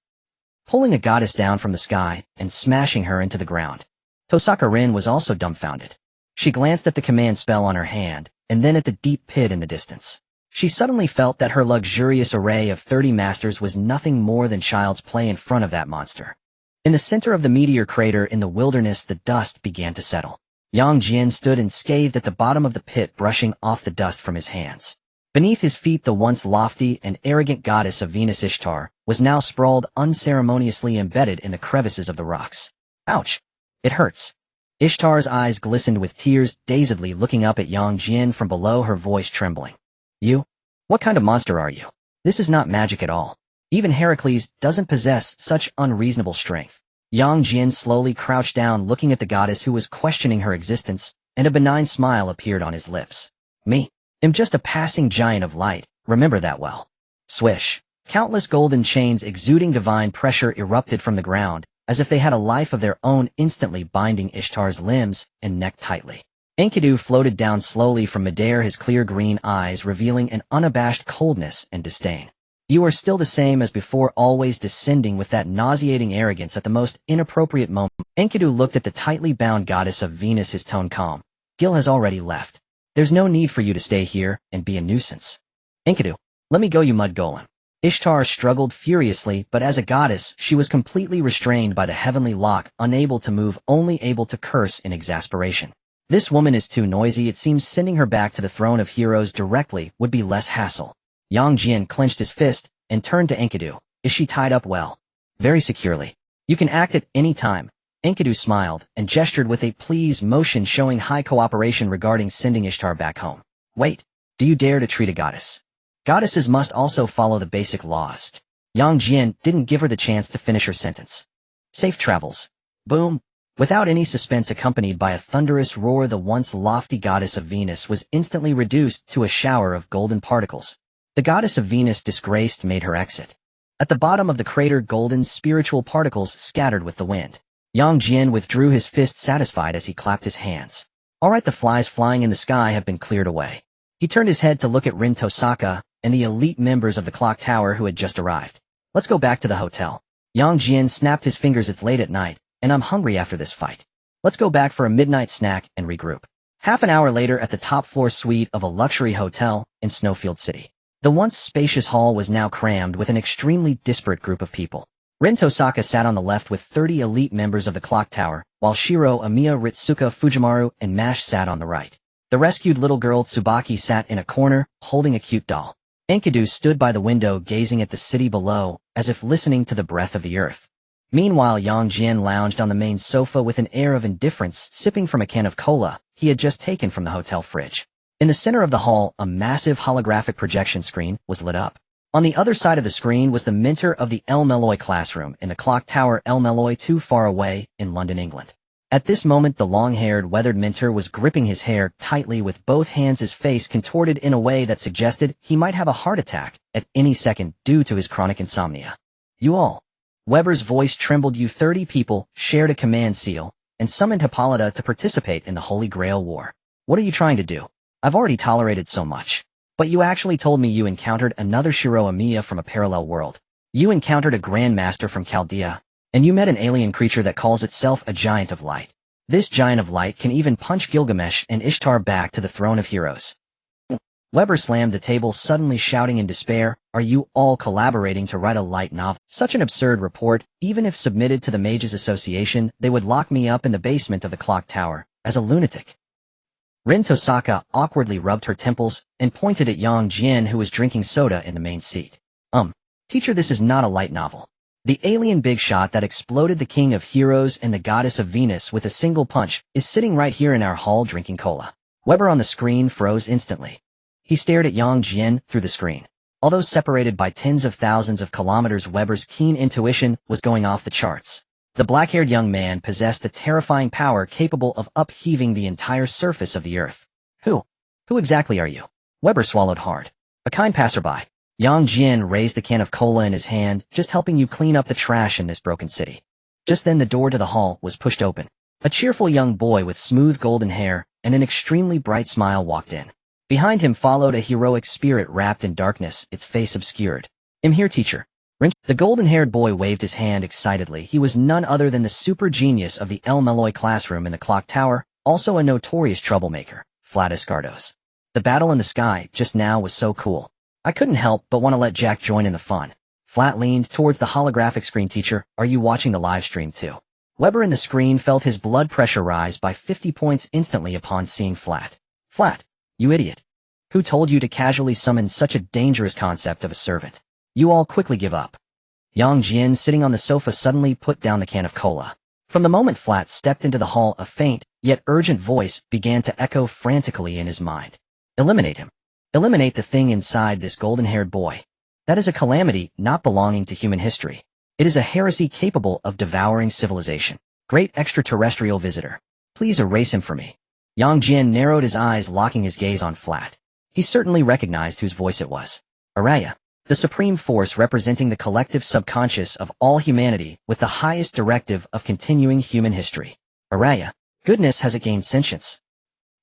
S1: Pulling a goddess down from the sky and smashing her into the ground. Tosaka Rin was also dumbfounded. She glanced at the command spell on her hand, and then at the deep pit in the distance. She suddenly felt that her luxurious array of 30 masters was nothing more than child's play in front of that monster. In the center of the meteor crater in the wilderness, the dust began to settle. Jian stood unscathed at the bottom of the pit, brushing off the dust from his hands. Beneath his feet, the once lofty and arrogant goddess of Venus, Ishtar, was now sprawled, unceremoniously embedded in the crevices of the rocks. Ouch! It hurts. Ishtar's eyes glistened with tears, dazedly looking up at Jian from below, her voice trembling. You? What kind of monster are you? This is not magic at all. Even Heracles doesn't possess such unreasonable strength. Jian slowly crouched down, looking at the goddess who was questioning her existence, and a benign smile appeared on his lips. Me? I'm just a passing giant of light, remember that well. Swish. Countless golden chains exuding divine pressure erupted from the ground, as if they had a life of their own, instantly binding Ishtar's limbs and neck tightly. Enkidu floated down slowly from midair, his clear green eyes revealing an unabashed coldness and disdain. You are still the same as before, always descending with that nauseating arrogance at the most inappropriate moment. Enkidu looked at the tightly bound goddess of Venus, his tone calm. Gil has already left. There's no need for you to stay here and be a nuisance. Enkidu, let me go, you mud golem. Ishtar struggled furiously, but as a goddess, she was completely restrained by the heavenly lock, unable to move, only able to curse in exasperation. This woman is too noisy. It seems sending her back to the throne of heroes directly would be less hassle. Jian clenched his fist and turned to Enkidu. Is she tied up well? Very securely. You can act at any time. Enkidu smiled and gestured with a pleased motion, showing high cooperation regarding sending Ishtar back home. Wait, do you dare to treat a goddess? Goddesses must also follow the basic laws. Jian didn't give her the chance to finish her sentence. Safe travels. Boom. Without any suspense, accompanied by a thunderous roar, the once lofty goddess of Venus was instantly reduced to a shower of golden particles. The goddess of Venus, disgraced, made her exit. At the bottom of the crater, golden spiritual particles scattered with the wind. Jian withdrew his fist, satisfied, as he clapped his hands. All right, the flies flying in the sky have been cleared away. He turned his head to look at Rin, Tosaka and the elite members of the clock tower who had just arrived. Let's go back to the hotel. Jian snapped his fingers. It's late at night, and I'm hungry after this fight. Let's go back for a midnight snack and regroup. Half an hour later, at the top floor suite of a luxury hotel in Snowfield City. The once spacious hall was now crammed with an extremely disparate group of people. Rin Tosaka sat on the left with 30 elite members of the clock tower, while Shiro, Amiya, Ritsuka, Fujimaru, and Mash sat on the right. The rescued little girl Tsubaki sat in a corner, holding a cute doll. Enkidu stood by the window, gazing at the city below, as if listening to the breath of the earth. Meanwhile, Jian lounged on the main sofa with an air of indifference, sipping from a can of cola he had just taken from the hotel fridge. In the center of the hall, a massive holographic projection screen was lit up. On the other side of the screen was the mentor of the El Meloy classroom in the clock tower El Meloy too far away in London, England. At this moment, the long-haired, weathered mentor was gripping his hair tightly with both hands, his face contorted in a way that suggested he might have a heart attack at any second due to his chronic insomnia. You all. Weber's voice trembled. You 30 people shared a command seal and summoned Hippolyta to participate in the Holy Grail War. What are you trying to do? I've already tolerated so much. But you actually told me you encountered another Shiro Amiya from a parallel world. You encountered a Grandmaster from Chaldea. And you met an alien creature that calls itself a Giant of Light. This Giant of Light can even punch Gilgamesh and Ishtar back to the throne of heroes. Weber slammed the table, suddenly shouting in despair, "Are you all collaborating to write a light novel? Such an absurd report. Even if submitted to the Mages Association, they would lock me up in the basement of the clock tower, as a lunatic." Rin Tosaka awkwardly rubbed her temples and pointed at Jian, who was drinking soda in the main seat. Teacher, this is not a light novel. The alien big shot that exploded the king of heroes and the goddess of Venus with a single punch is sitting right here in our hall drinking cola. Weber on the screen froze instantly. He stared at Jian through the screen. Although separated by tens of thousands of kilometers, Weber's keen intuition was going off the charts. The black-haired young man possessed a terrifying power capable of upheaving the entire surface of the earth. Who exactly are you? Weber swallowed hard. A kind passerby. Jian raised the can of cola in his hand, just helping you clean up the trash in this broken city. Just then the door to the hall was pushed open. A cheerful young boy with smooth golden hair and an extremely bright smile walked in. Behind him followed a heroic spirit wrapped in darkness, its face obscured. "I'm here, teacher." The golden-haired boy waved his hand excitedly. He was none other than the super genius of the El Meloy classroom in the clock tower, also a notorious troublemaker, Flat Escardos. The battle in the sky just now was so cool. I couldn't help but want to let Jack join in the fun. Flat leaned towards the holographic screen. "Teacher, are you watching the live stream too?" Weber in the screen felt his blood pressure rise by 50 points instantly upon seeing Flat. "Flat, you idiot. Who told you to casually summon such a dangerous concept of a servant? You all quickly give up." Jian, sitting on the sofa, suddenly put down the can of cola. From the moment Flat stepped into the hall, a faint, yet urgent voice began to echo frantically in his mind. "Eliminate him. Eliminate the thing inside this golden-haired boy. That is a calamity not belonging to human history. It is a heresy capable of devouring civilization. Great extraterrestrial visitor. Please erase him for me." Jian narrowed his eyes, locking his gaze on Flat. He certainly recognized whose voice it was. Araya, the supreme force representing the collective subconscious of all humanity with the highest directive of continuing human history. Araya, goodness, has it gained sentience?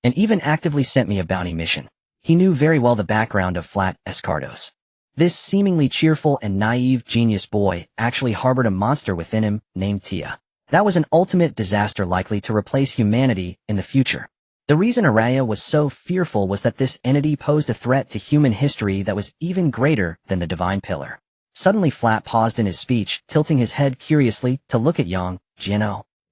S1: And even actively sent me a bounty mission. He knew very well the background of Flat Escardos. This seemingly cheerful and naive genius boy actually harbored a monster within him named Tia. That was an ultimate disaster likely to replace humanity in the future. The reason Araya was so fearful was that this entity posed a threat to human history that was even greater than the divine pillar. Suddenly Flat paused in his speech, tilting his head curiously to look at Jian.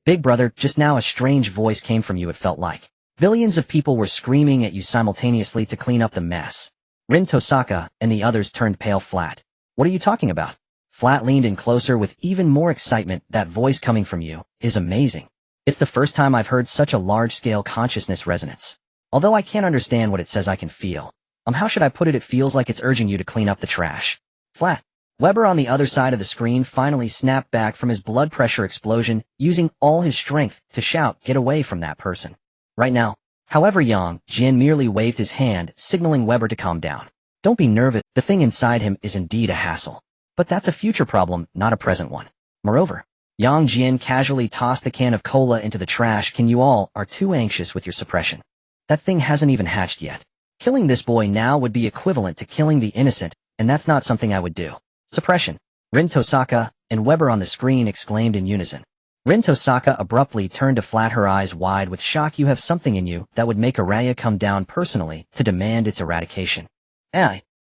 S1: "Big brother, just now a strange voice came from you, it felt like. Billions of people were screaming at you simultaneously to clean up the mess." Rin Tosaka and the others turned pale. "Flat, what are you talking about?" Flat leaned in closer with even more excitement. "That voice coming from you is amazing. It's the first time I've heard such a large-scale consciousness resonance. Although I can't understand what it says, I can feel. How should I put it? It feels like it's urging you to clean up the trash." Flat. Weber on the other side of the screen finally snapped back from his blood pressure explosion, using all his strength to shout, "Get away from that person. Right now." However, Jian merely waved his hand, signaling Weber to calm down. "Don't be nervous. The thing inside him is indeed a hassle. But that's a future problem, not a present one. Moreover," Jian casually tossed the can of cola into the trash, "can you all are too anxious with your suppression. That thing hasn't even hatched yet. Killing this boy now would be equivalent to killing the innocent, and that's not something I would do." "Suppression." Rin Tosaka and Weber on the screen exclaimed in unison. Rin Tosaka abruptly turned to Flat, her eyes wide with shock. "You have something in you that would make Araya come down personally to demand its eradication."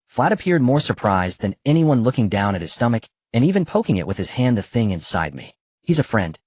S1: Flat appeared more surprised than anyone, looking down at his stomach and even poking it with his hand. "The thing inside me. He's a friend."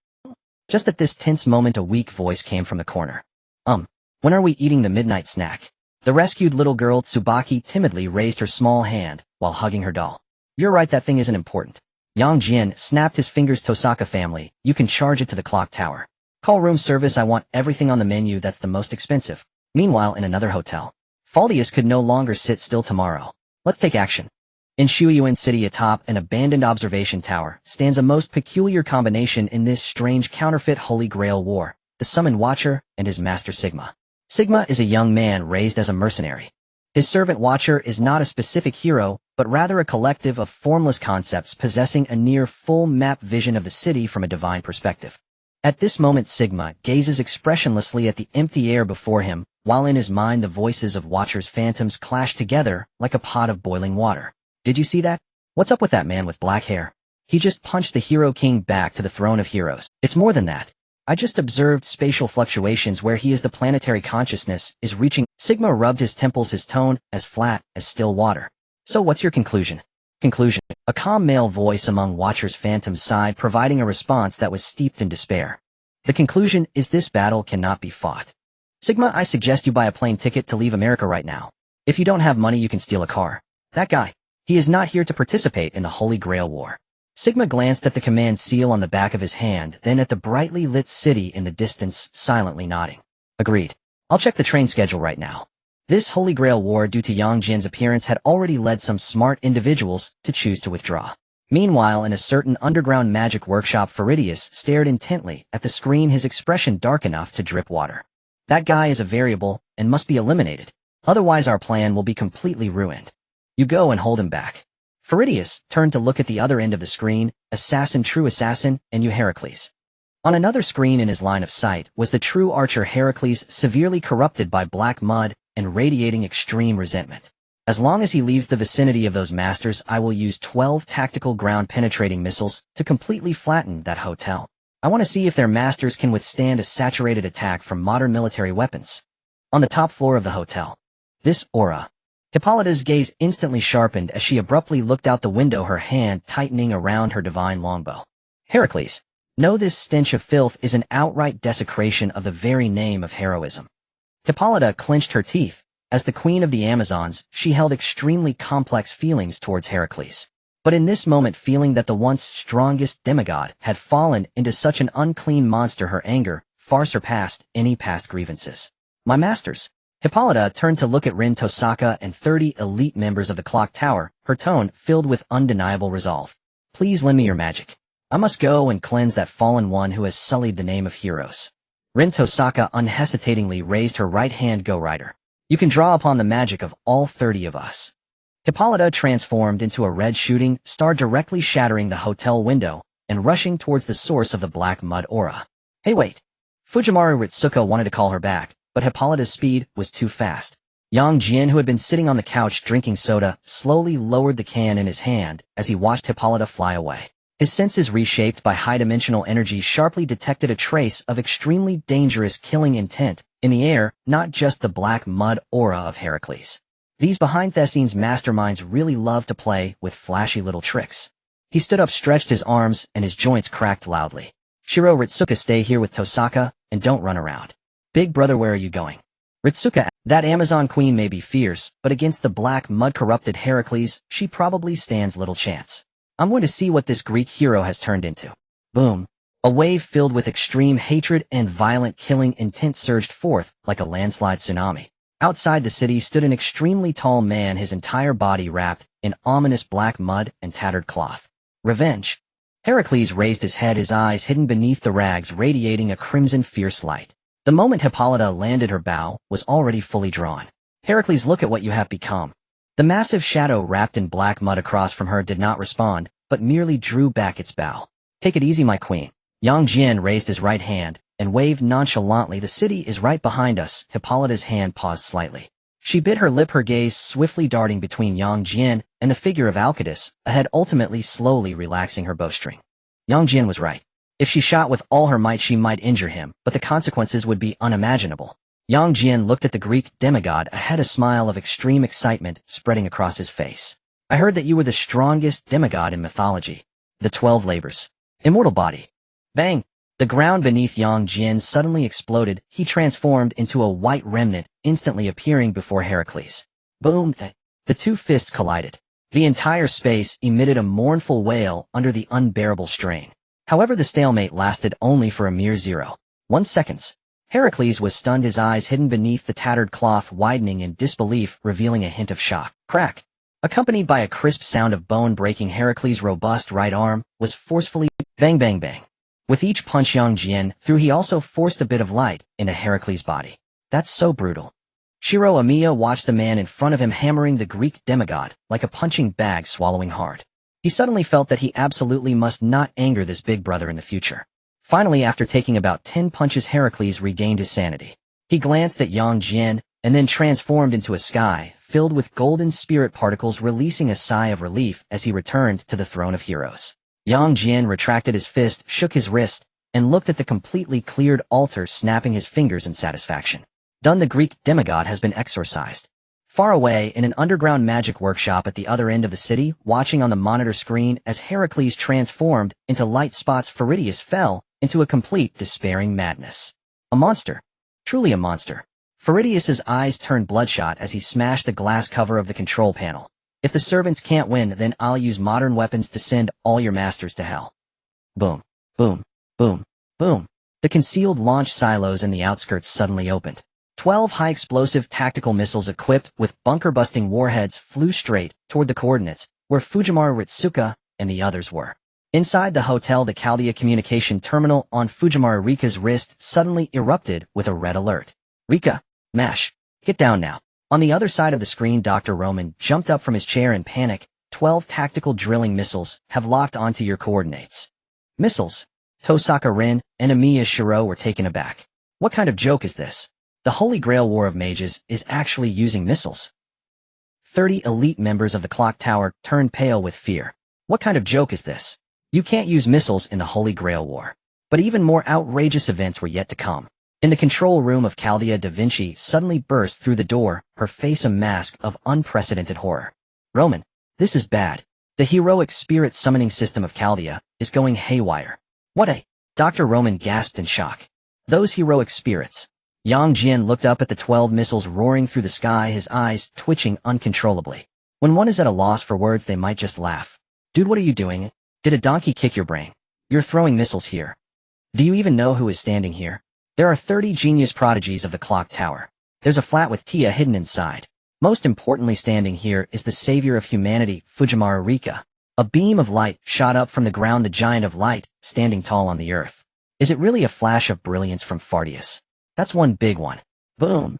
S1: Just at this tense moment, a weak voice came from the corner. When are we eating the midnight snack?" The rescued little girl Tsubaki timidly raised her small hand while hugging her doll. "You're right, that thing isn't important. Yang Jian snapped his fingers. Tosaka family, you can charge it to the clock tower. Call room service. I want everything on the menu that's the most expensive. Meanwhile, in another hotel, Faldius could no longer sit still. Tomorrow, let's take action. In Shuyuan City atop an abandoned observation tower stands a most peculiar combination in this strange counterfeit Holy Grail war, the Summoned Watcher and his master Sigma. Sigma is a young man raised as a mercenary. His servant Watcher is not a specific hero, but rather a collective of formless concepts possessing a near full map vision of the city from a divine perspective. At this moment Sigma gazes expressionlessly at the empty air before him, while in his mind the voices of Watcher's phantoms clash together like a pot of boiling water. Did you see that? What's up with that man with black hair? He just punched the Hero King back to the throne of heroes. It's more than that. I just observed spatial fluctuations where he is the planetary consciousness is reaching. Sigma rubbed his temples, his tone as flat as still water. So what's your conclusion? Conclusion. A calm male voice among Watcher's phantoms sighed, providing a response that was steeped in despair. The conclusion is this battle cannot be fought. Sigma, I suggest you buy a plane ticket to leave America right now. If you don't have money, you can steal a car. That guy. He is not here to participate in the Holy Grail War. Sigma glanced at the command seal on the back of his hand, then at the brightly lit city in the distance, silently nodding. Agreed. I'll check the train schedule right now. This Holy Grail War, due to Yang Jian's appearance, had already led some smart individuals to choose to withdraw. Meanwhile, in a certain underground magic workshop, Furidius stared intently at the screen, his expression dark enough to drip water. That guy is a variable and must be eliminated. Otherwise our plan will be completely ruined. You go and hold him back. Furidius turned to look at the other end of the screen, assassin, true assassin, and you Heracles. On another screen in his line of sight was the true archer Heracles, severely corrupted by black mud and radiating extreme resentment. As long as he leaves the vicinity of those masters, I will use 12 tactical ground-penetrating missiles to completely flatten that hotel. I want to see if their masters can withstand a saturated attack from modern military weapons. On the top floor of the hotel. This aura. Hippolyta's gaze instantly sharpened as she abruptly looked out the window, her hand tightening around her divine longbow. Heracles. Know this stench of filth is an outright desecration of the very name of heroism. Hippolyta clenched her teeth. As the queen of the Amazons, she held extremely complex feelings towards Heracles. But in this moment, feeling that the once strongest demigod had fallen into such an unclean monster, her anger far surpassed any past grievances. My masters. Hippolyta turned to look at Rin, Tosaka, and 30 elite members of the clock tower, her tone filled with undeniable resolve. Please lend me your magic. I must go and cleanse that fallen one who has sullied the name of heroes. Rin Tosaka unhesitatingly raised her right hand. Go, Rider. You can draw upon the magic of all 30 of us. Hippolyta transformed into a red shooting star, directly shattering the hotel window and rushing towards the source of the black mud aura. Hey, wait. Fujimaru Ritsuko wanted to call her back, but Hippolyta's speed was too fast. Yang Jian, who had been sitting on the couch drinking soda, slowly lowered the can in his hand as he watched Hippolyta fly away. His senses, reshaped by high-dimensional energy, sharply detected a trace of extremely dangerous killing intent in the air, not just the black mud aura of Heracles. These behind the scenes masterminds really love to play with flashy little tricks. He stood up, stretched his arms, and his joints cracked loudly. Shiro Ritsuka, stay here with Tosaka, and don't run around. Big brother, where are you going? Ritsuka, that Amazon queen may be fierce, but against the black mud-corrupted Heracles, she probably stands little chance. I'm going to see what this Greek hero has turned into. Boom. A wave filled with extreme hatred and violent killing intent surged forth like a landslide tsunami. Outside the city stood an extremely tall man, his entire body wrapped in ominous black mud and tattered cloth. Revenge. Heracles raised his head, his eyes hidden beneath the rags, radiating a crimson fierce light. The moment Hippolyta landed, her bow was already fully drawn. Heracles, look at what you have become. The massive shadow wrapped in black mud across from her did not respond, but merely drew back its bow. Take it easy, my queen. Yang Jian raised his right hand and waved nonchalantly. The city is right behind us. Hippolyta's hand paused slightly. She bit her lip, her gaze swiftly darting between Yang Jian and the figure of Alcedus, ahead, ultimately slowly relaxing her bowstring. Yang Jian was right. If she shot with all her might, she might injure him, but the consequences would be unimaginable. Yang Jian looked at the Greek demigod, ahead, a smile of extreme excitement spreading across his face. I heard that you were the strongest demigod in mythology. The 12 labors. Immortal body. Bang! The ground beneath Yang Jian suddenly exploded. He transformed into a white remnant, instantly appearing before Heracles. Boom! The two fists collided. The entire space emitted a mournful wail under the unbearable strain. However, the stalemate lasted only for a mere 0.1 seconds. Heracles was stunned, his eyes hidden beneath the tattered cloth widening in disbelief, revealing a hint of shock. Crack! Accompanied by a crisp sound of bone breaking, Heracles' robust right arm was forcefully bang bang bang. With each punch Jian threw, he also forced a bit of light into Heracles' body. That's so brutal. Shiro Amiya watched the man in front of him hammering the Greek demigod like a punching bag, swallowing hard. He suddenly felt that he absolutely must not anger this big brother in the future. Finally, after taking about 10 punches, Heracles regained his sanity. He glanced at Jian and then transformed into a sky filled with golden spirit particles, releasing a sigh of relief as he returned to the throne of heroes. Jian retracted his fist, shook his wrist, and looked at the completely cleared altar, snapping his fingers in satisfaction. Done. The Greek demigod has been exorcised. Far away, in an underground magic workshop at the other end of the city, watching on the monitor screen as Heracles transformed into light spots, Furidius fell into a complete despairing madness. A monster. Truly a monster. Furidius's eyes turned bloodshot as he smashed the glass cover of the control panel. If the servants can't win, then I'll use modern weapons to send all your masters to hell. Boom, boom, boom, boom. The concealed launch silos in the outskirts suddenly opened. 12 high-explosive tactical missiles equipped with bunker-busting warheads flew straight toward the coordinates where Fujimaru, Ritsuka, and the others were. Inside the hotel, the Chaldea communication terminal on Fujimaru Rika's wrist suddenly erupted with a red alert. Rika, Mash, get down now. On the other side of the screen, Dr. Roman jumped up from his chair in panic. 12 tactical drilling missiles have locked onto your coordinates. Missiles? Tosaka Rin and Amiya Shiro were taken aback. What kind of joke is this? The Holy Grail War of Mages is actually using missiles. 30 elite members of the clock tower turned pale with fear. What kind of joke is this? You can't use missiles in the Holy Grail War. But even more outrageous events were yet to come. In the control room of Chaldea, Da Vinci suddenly burst through the door, her face a mask of unprecedented horror. Roman, this is bad. The heroic spirit summoning system of Chaldea is going haywire. What a... Dr. Roman gasped in shock. Those heroic spirits. Jian looked up at the 12 missiles roaring through the sky, his eyes twitching uncontrollably. When one is at a loss for words, they might just laugh. Dude, what are you doing? Did a donkey kick your brain? You're throwing missiles here. Do you even know who is standing here? There are 30 genius prodigies of the clock tower. There's a flat with Tia hidden inside. Most importantly, standing here is the savior of humanity, Fujimaru Rika. A beam of light shot up from the ground, the giant of light, standing tall on the earth. Is it really a flash of brilliance from Fardius? That's one big one. Boom.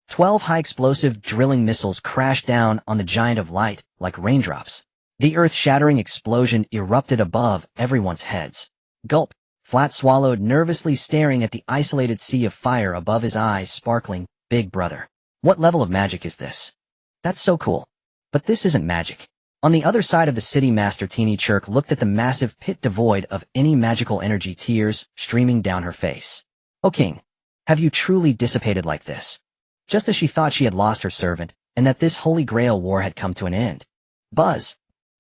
S1: 12 high-explosive drilling missiles crashed down on the giant of light like raindrops. The earth-shattering explosion erupted above everyone's heads. Gulp. Flat swallowed, nervously staring at the isolated sea of fire above his eyes, sparkling. Big brother. What level of magic is this? That's so cool. But this isn't magic. On the other side of the city, Master Teeny Chirk looked at the massive pit devoid of any magical energy, tears streaming down her face. O King. Have you truly dissipated like this? Just as she thought she had lost her servant, and that this Holy Grail War had come to an end. Buzz.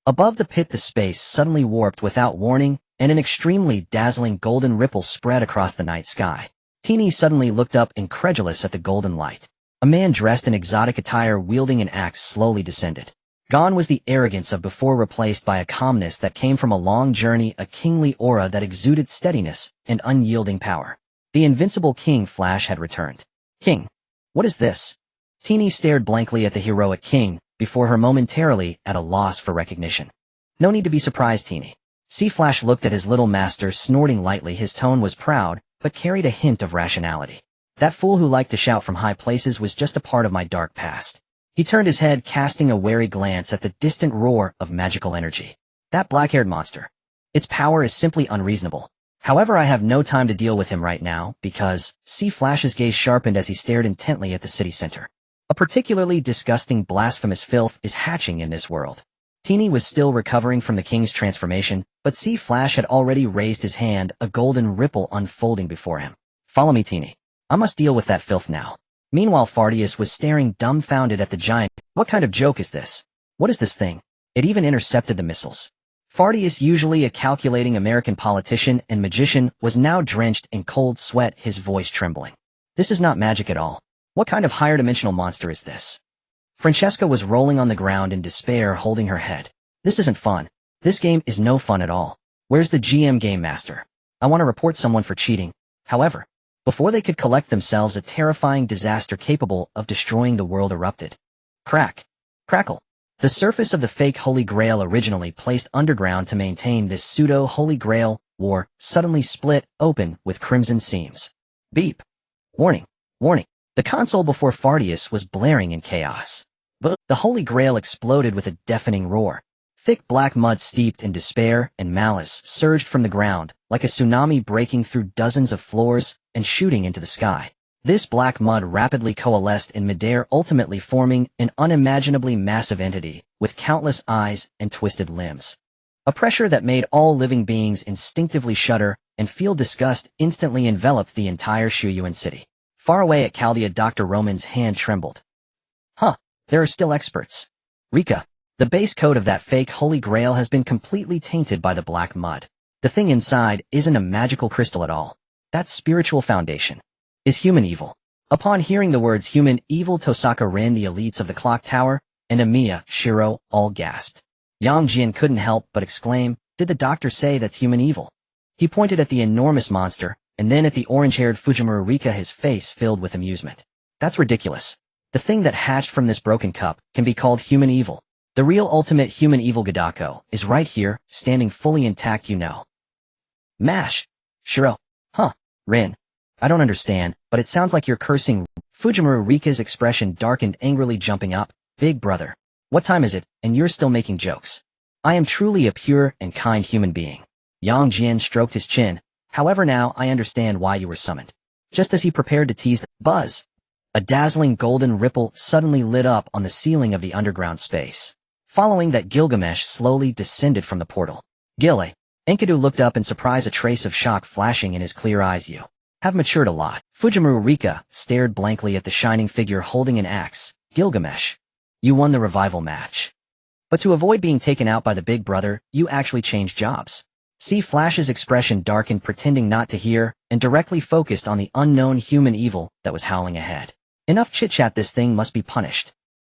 S1: Above the pit, the space suddenly warped without warning, and an extremely dazzling golden ripple spread across the night sky. Teeny suddenly looked up, incredulous at the golden light. A man dressed in exotic attire, wielding an axe, slowly descended. Gone was the arrogance of before, replaced by a calmness that came from a long journey, a kingly aura that exuded steadiness and unyielding power. The invincible King Flash had returned. King. What is this? Teeny stared blankly at the heroic king, before her momentarily at a loss for recognition. No need to be surprised, Teeny. Flash looked at his little master, snorting lightly. His tone was proud, but carried a hint of rationality. That fool who liked to shout from high places was just a part of my dark past. He turned his head, casting a wary glance at the distant roar of magical energy. That black-haired monster. Its power is simply unreasonable. However, I have no time to deal with him right now, because... Flash's gaze sharpened as he stared intently at the city center. A particularly disgusting, blasphemous filth is hatching in this world. Teeny was still recovering from the king's transformation, but Flash had already raised his hand, a golden ripple unfolding before him. Follow me, Teeny. I must deal with that filth now. Meanwhile, Fardius was staring dumbfounded at the giant. What kind of joke is this? What is this thing? It even intercepted the missiles. Fardius, usually a calculating American politician and magician, was now drenched in cold sweat, his voice trembling. This is not magic at all. What kind of higher dimensional monster is this? Francesca was rolling on the ground in despair, holding her head. This isn't fun. This game is no fun at all. Where's the GM Game Master? I want to report someone for cheating. However, before they could collect themselves, a terrifying disaster capable of destroying the world erupted. Crack. Crackle. The surface of the fake Holy Grail, originally placed underground to maintain this pseudo-Holy Grail war, suddenly split open with crimson seams. Beep. Warning. Warning. The console before Fardius was blaring in chaos. But the Holy Grail exploded with a deafening roar. Thick black mud steeped in despair and malice surged from the ground, like a tsunami breaking through dozens of floors and shooting into the sky. This black mud rapidly coalesced in midair, ultimately forming an unimaginably massive entity with countless eyes and twisted limbs. A pressure that made all living beings instinctively shudder and feel disgust instantly enveloped the entire Shuyuan city. Far away at Chaldea, Dr. Roman's hand trembled. Huh, there are still experts. Rika, the base code of that fake Holy Grail has been completely tainted by the black mud. The thing inside isn't a magical crystal at all. That spiritual foundation is human evil. Upon hearing the words human evil, Tosaka ran the elites of the clock tower, and Amiya, Shiro, all gasped. Jian couldn't help but exclaim, did the doctor say that's human evil? He pointed at the enormous monster, and then at the orange-haired Fujimura Rika, his face filled with amusement. That's ridiculous. The thing that hatched from this broken cup can be called human evil. The real ultimate human evil Gadako is right here, standing fully intact, you know. Mash. Shiro. Huh. Rin. I don't understand, but it sounds like you're cursing. Fujimura Rika's expression darkened angrily, jumping up. Big brother. What time is it, and you're still making jokes? I am truly a pure and kind human being. Jian stroked his chin. However, now I understand why you were summoned. Just as he prepared to tease Buzz, a dazzling golden ripple suddenly lit up on the ceiling of the underground space. Following that, Gilgamesh slowly descended from the portal. Gile. Enkidu looked up in surprise, a trace of shock flashing in his clear eyes. You have matured a lot. Fujimura Rika stared blankly at the shining figure holding an axe. Gilgamesh, you won the revival match. But to avoid being taken out by the big brother, you actually changed jobs. See, Flash's expression darkened, pretending not to hear, and directly focused on the unknown human evil that was howling ahead. Enough chit-chat, this thing must be punished.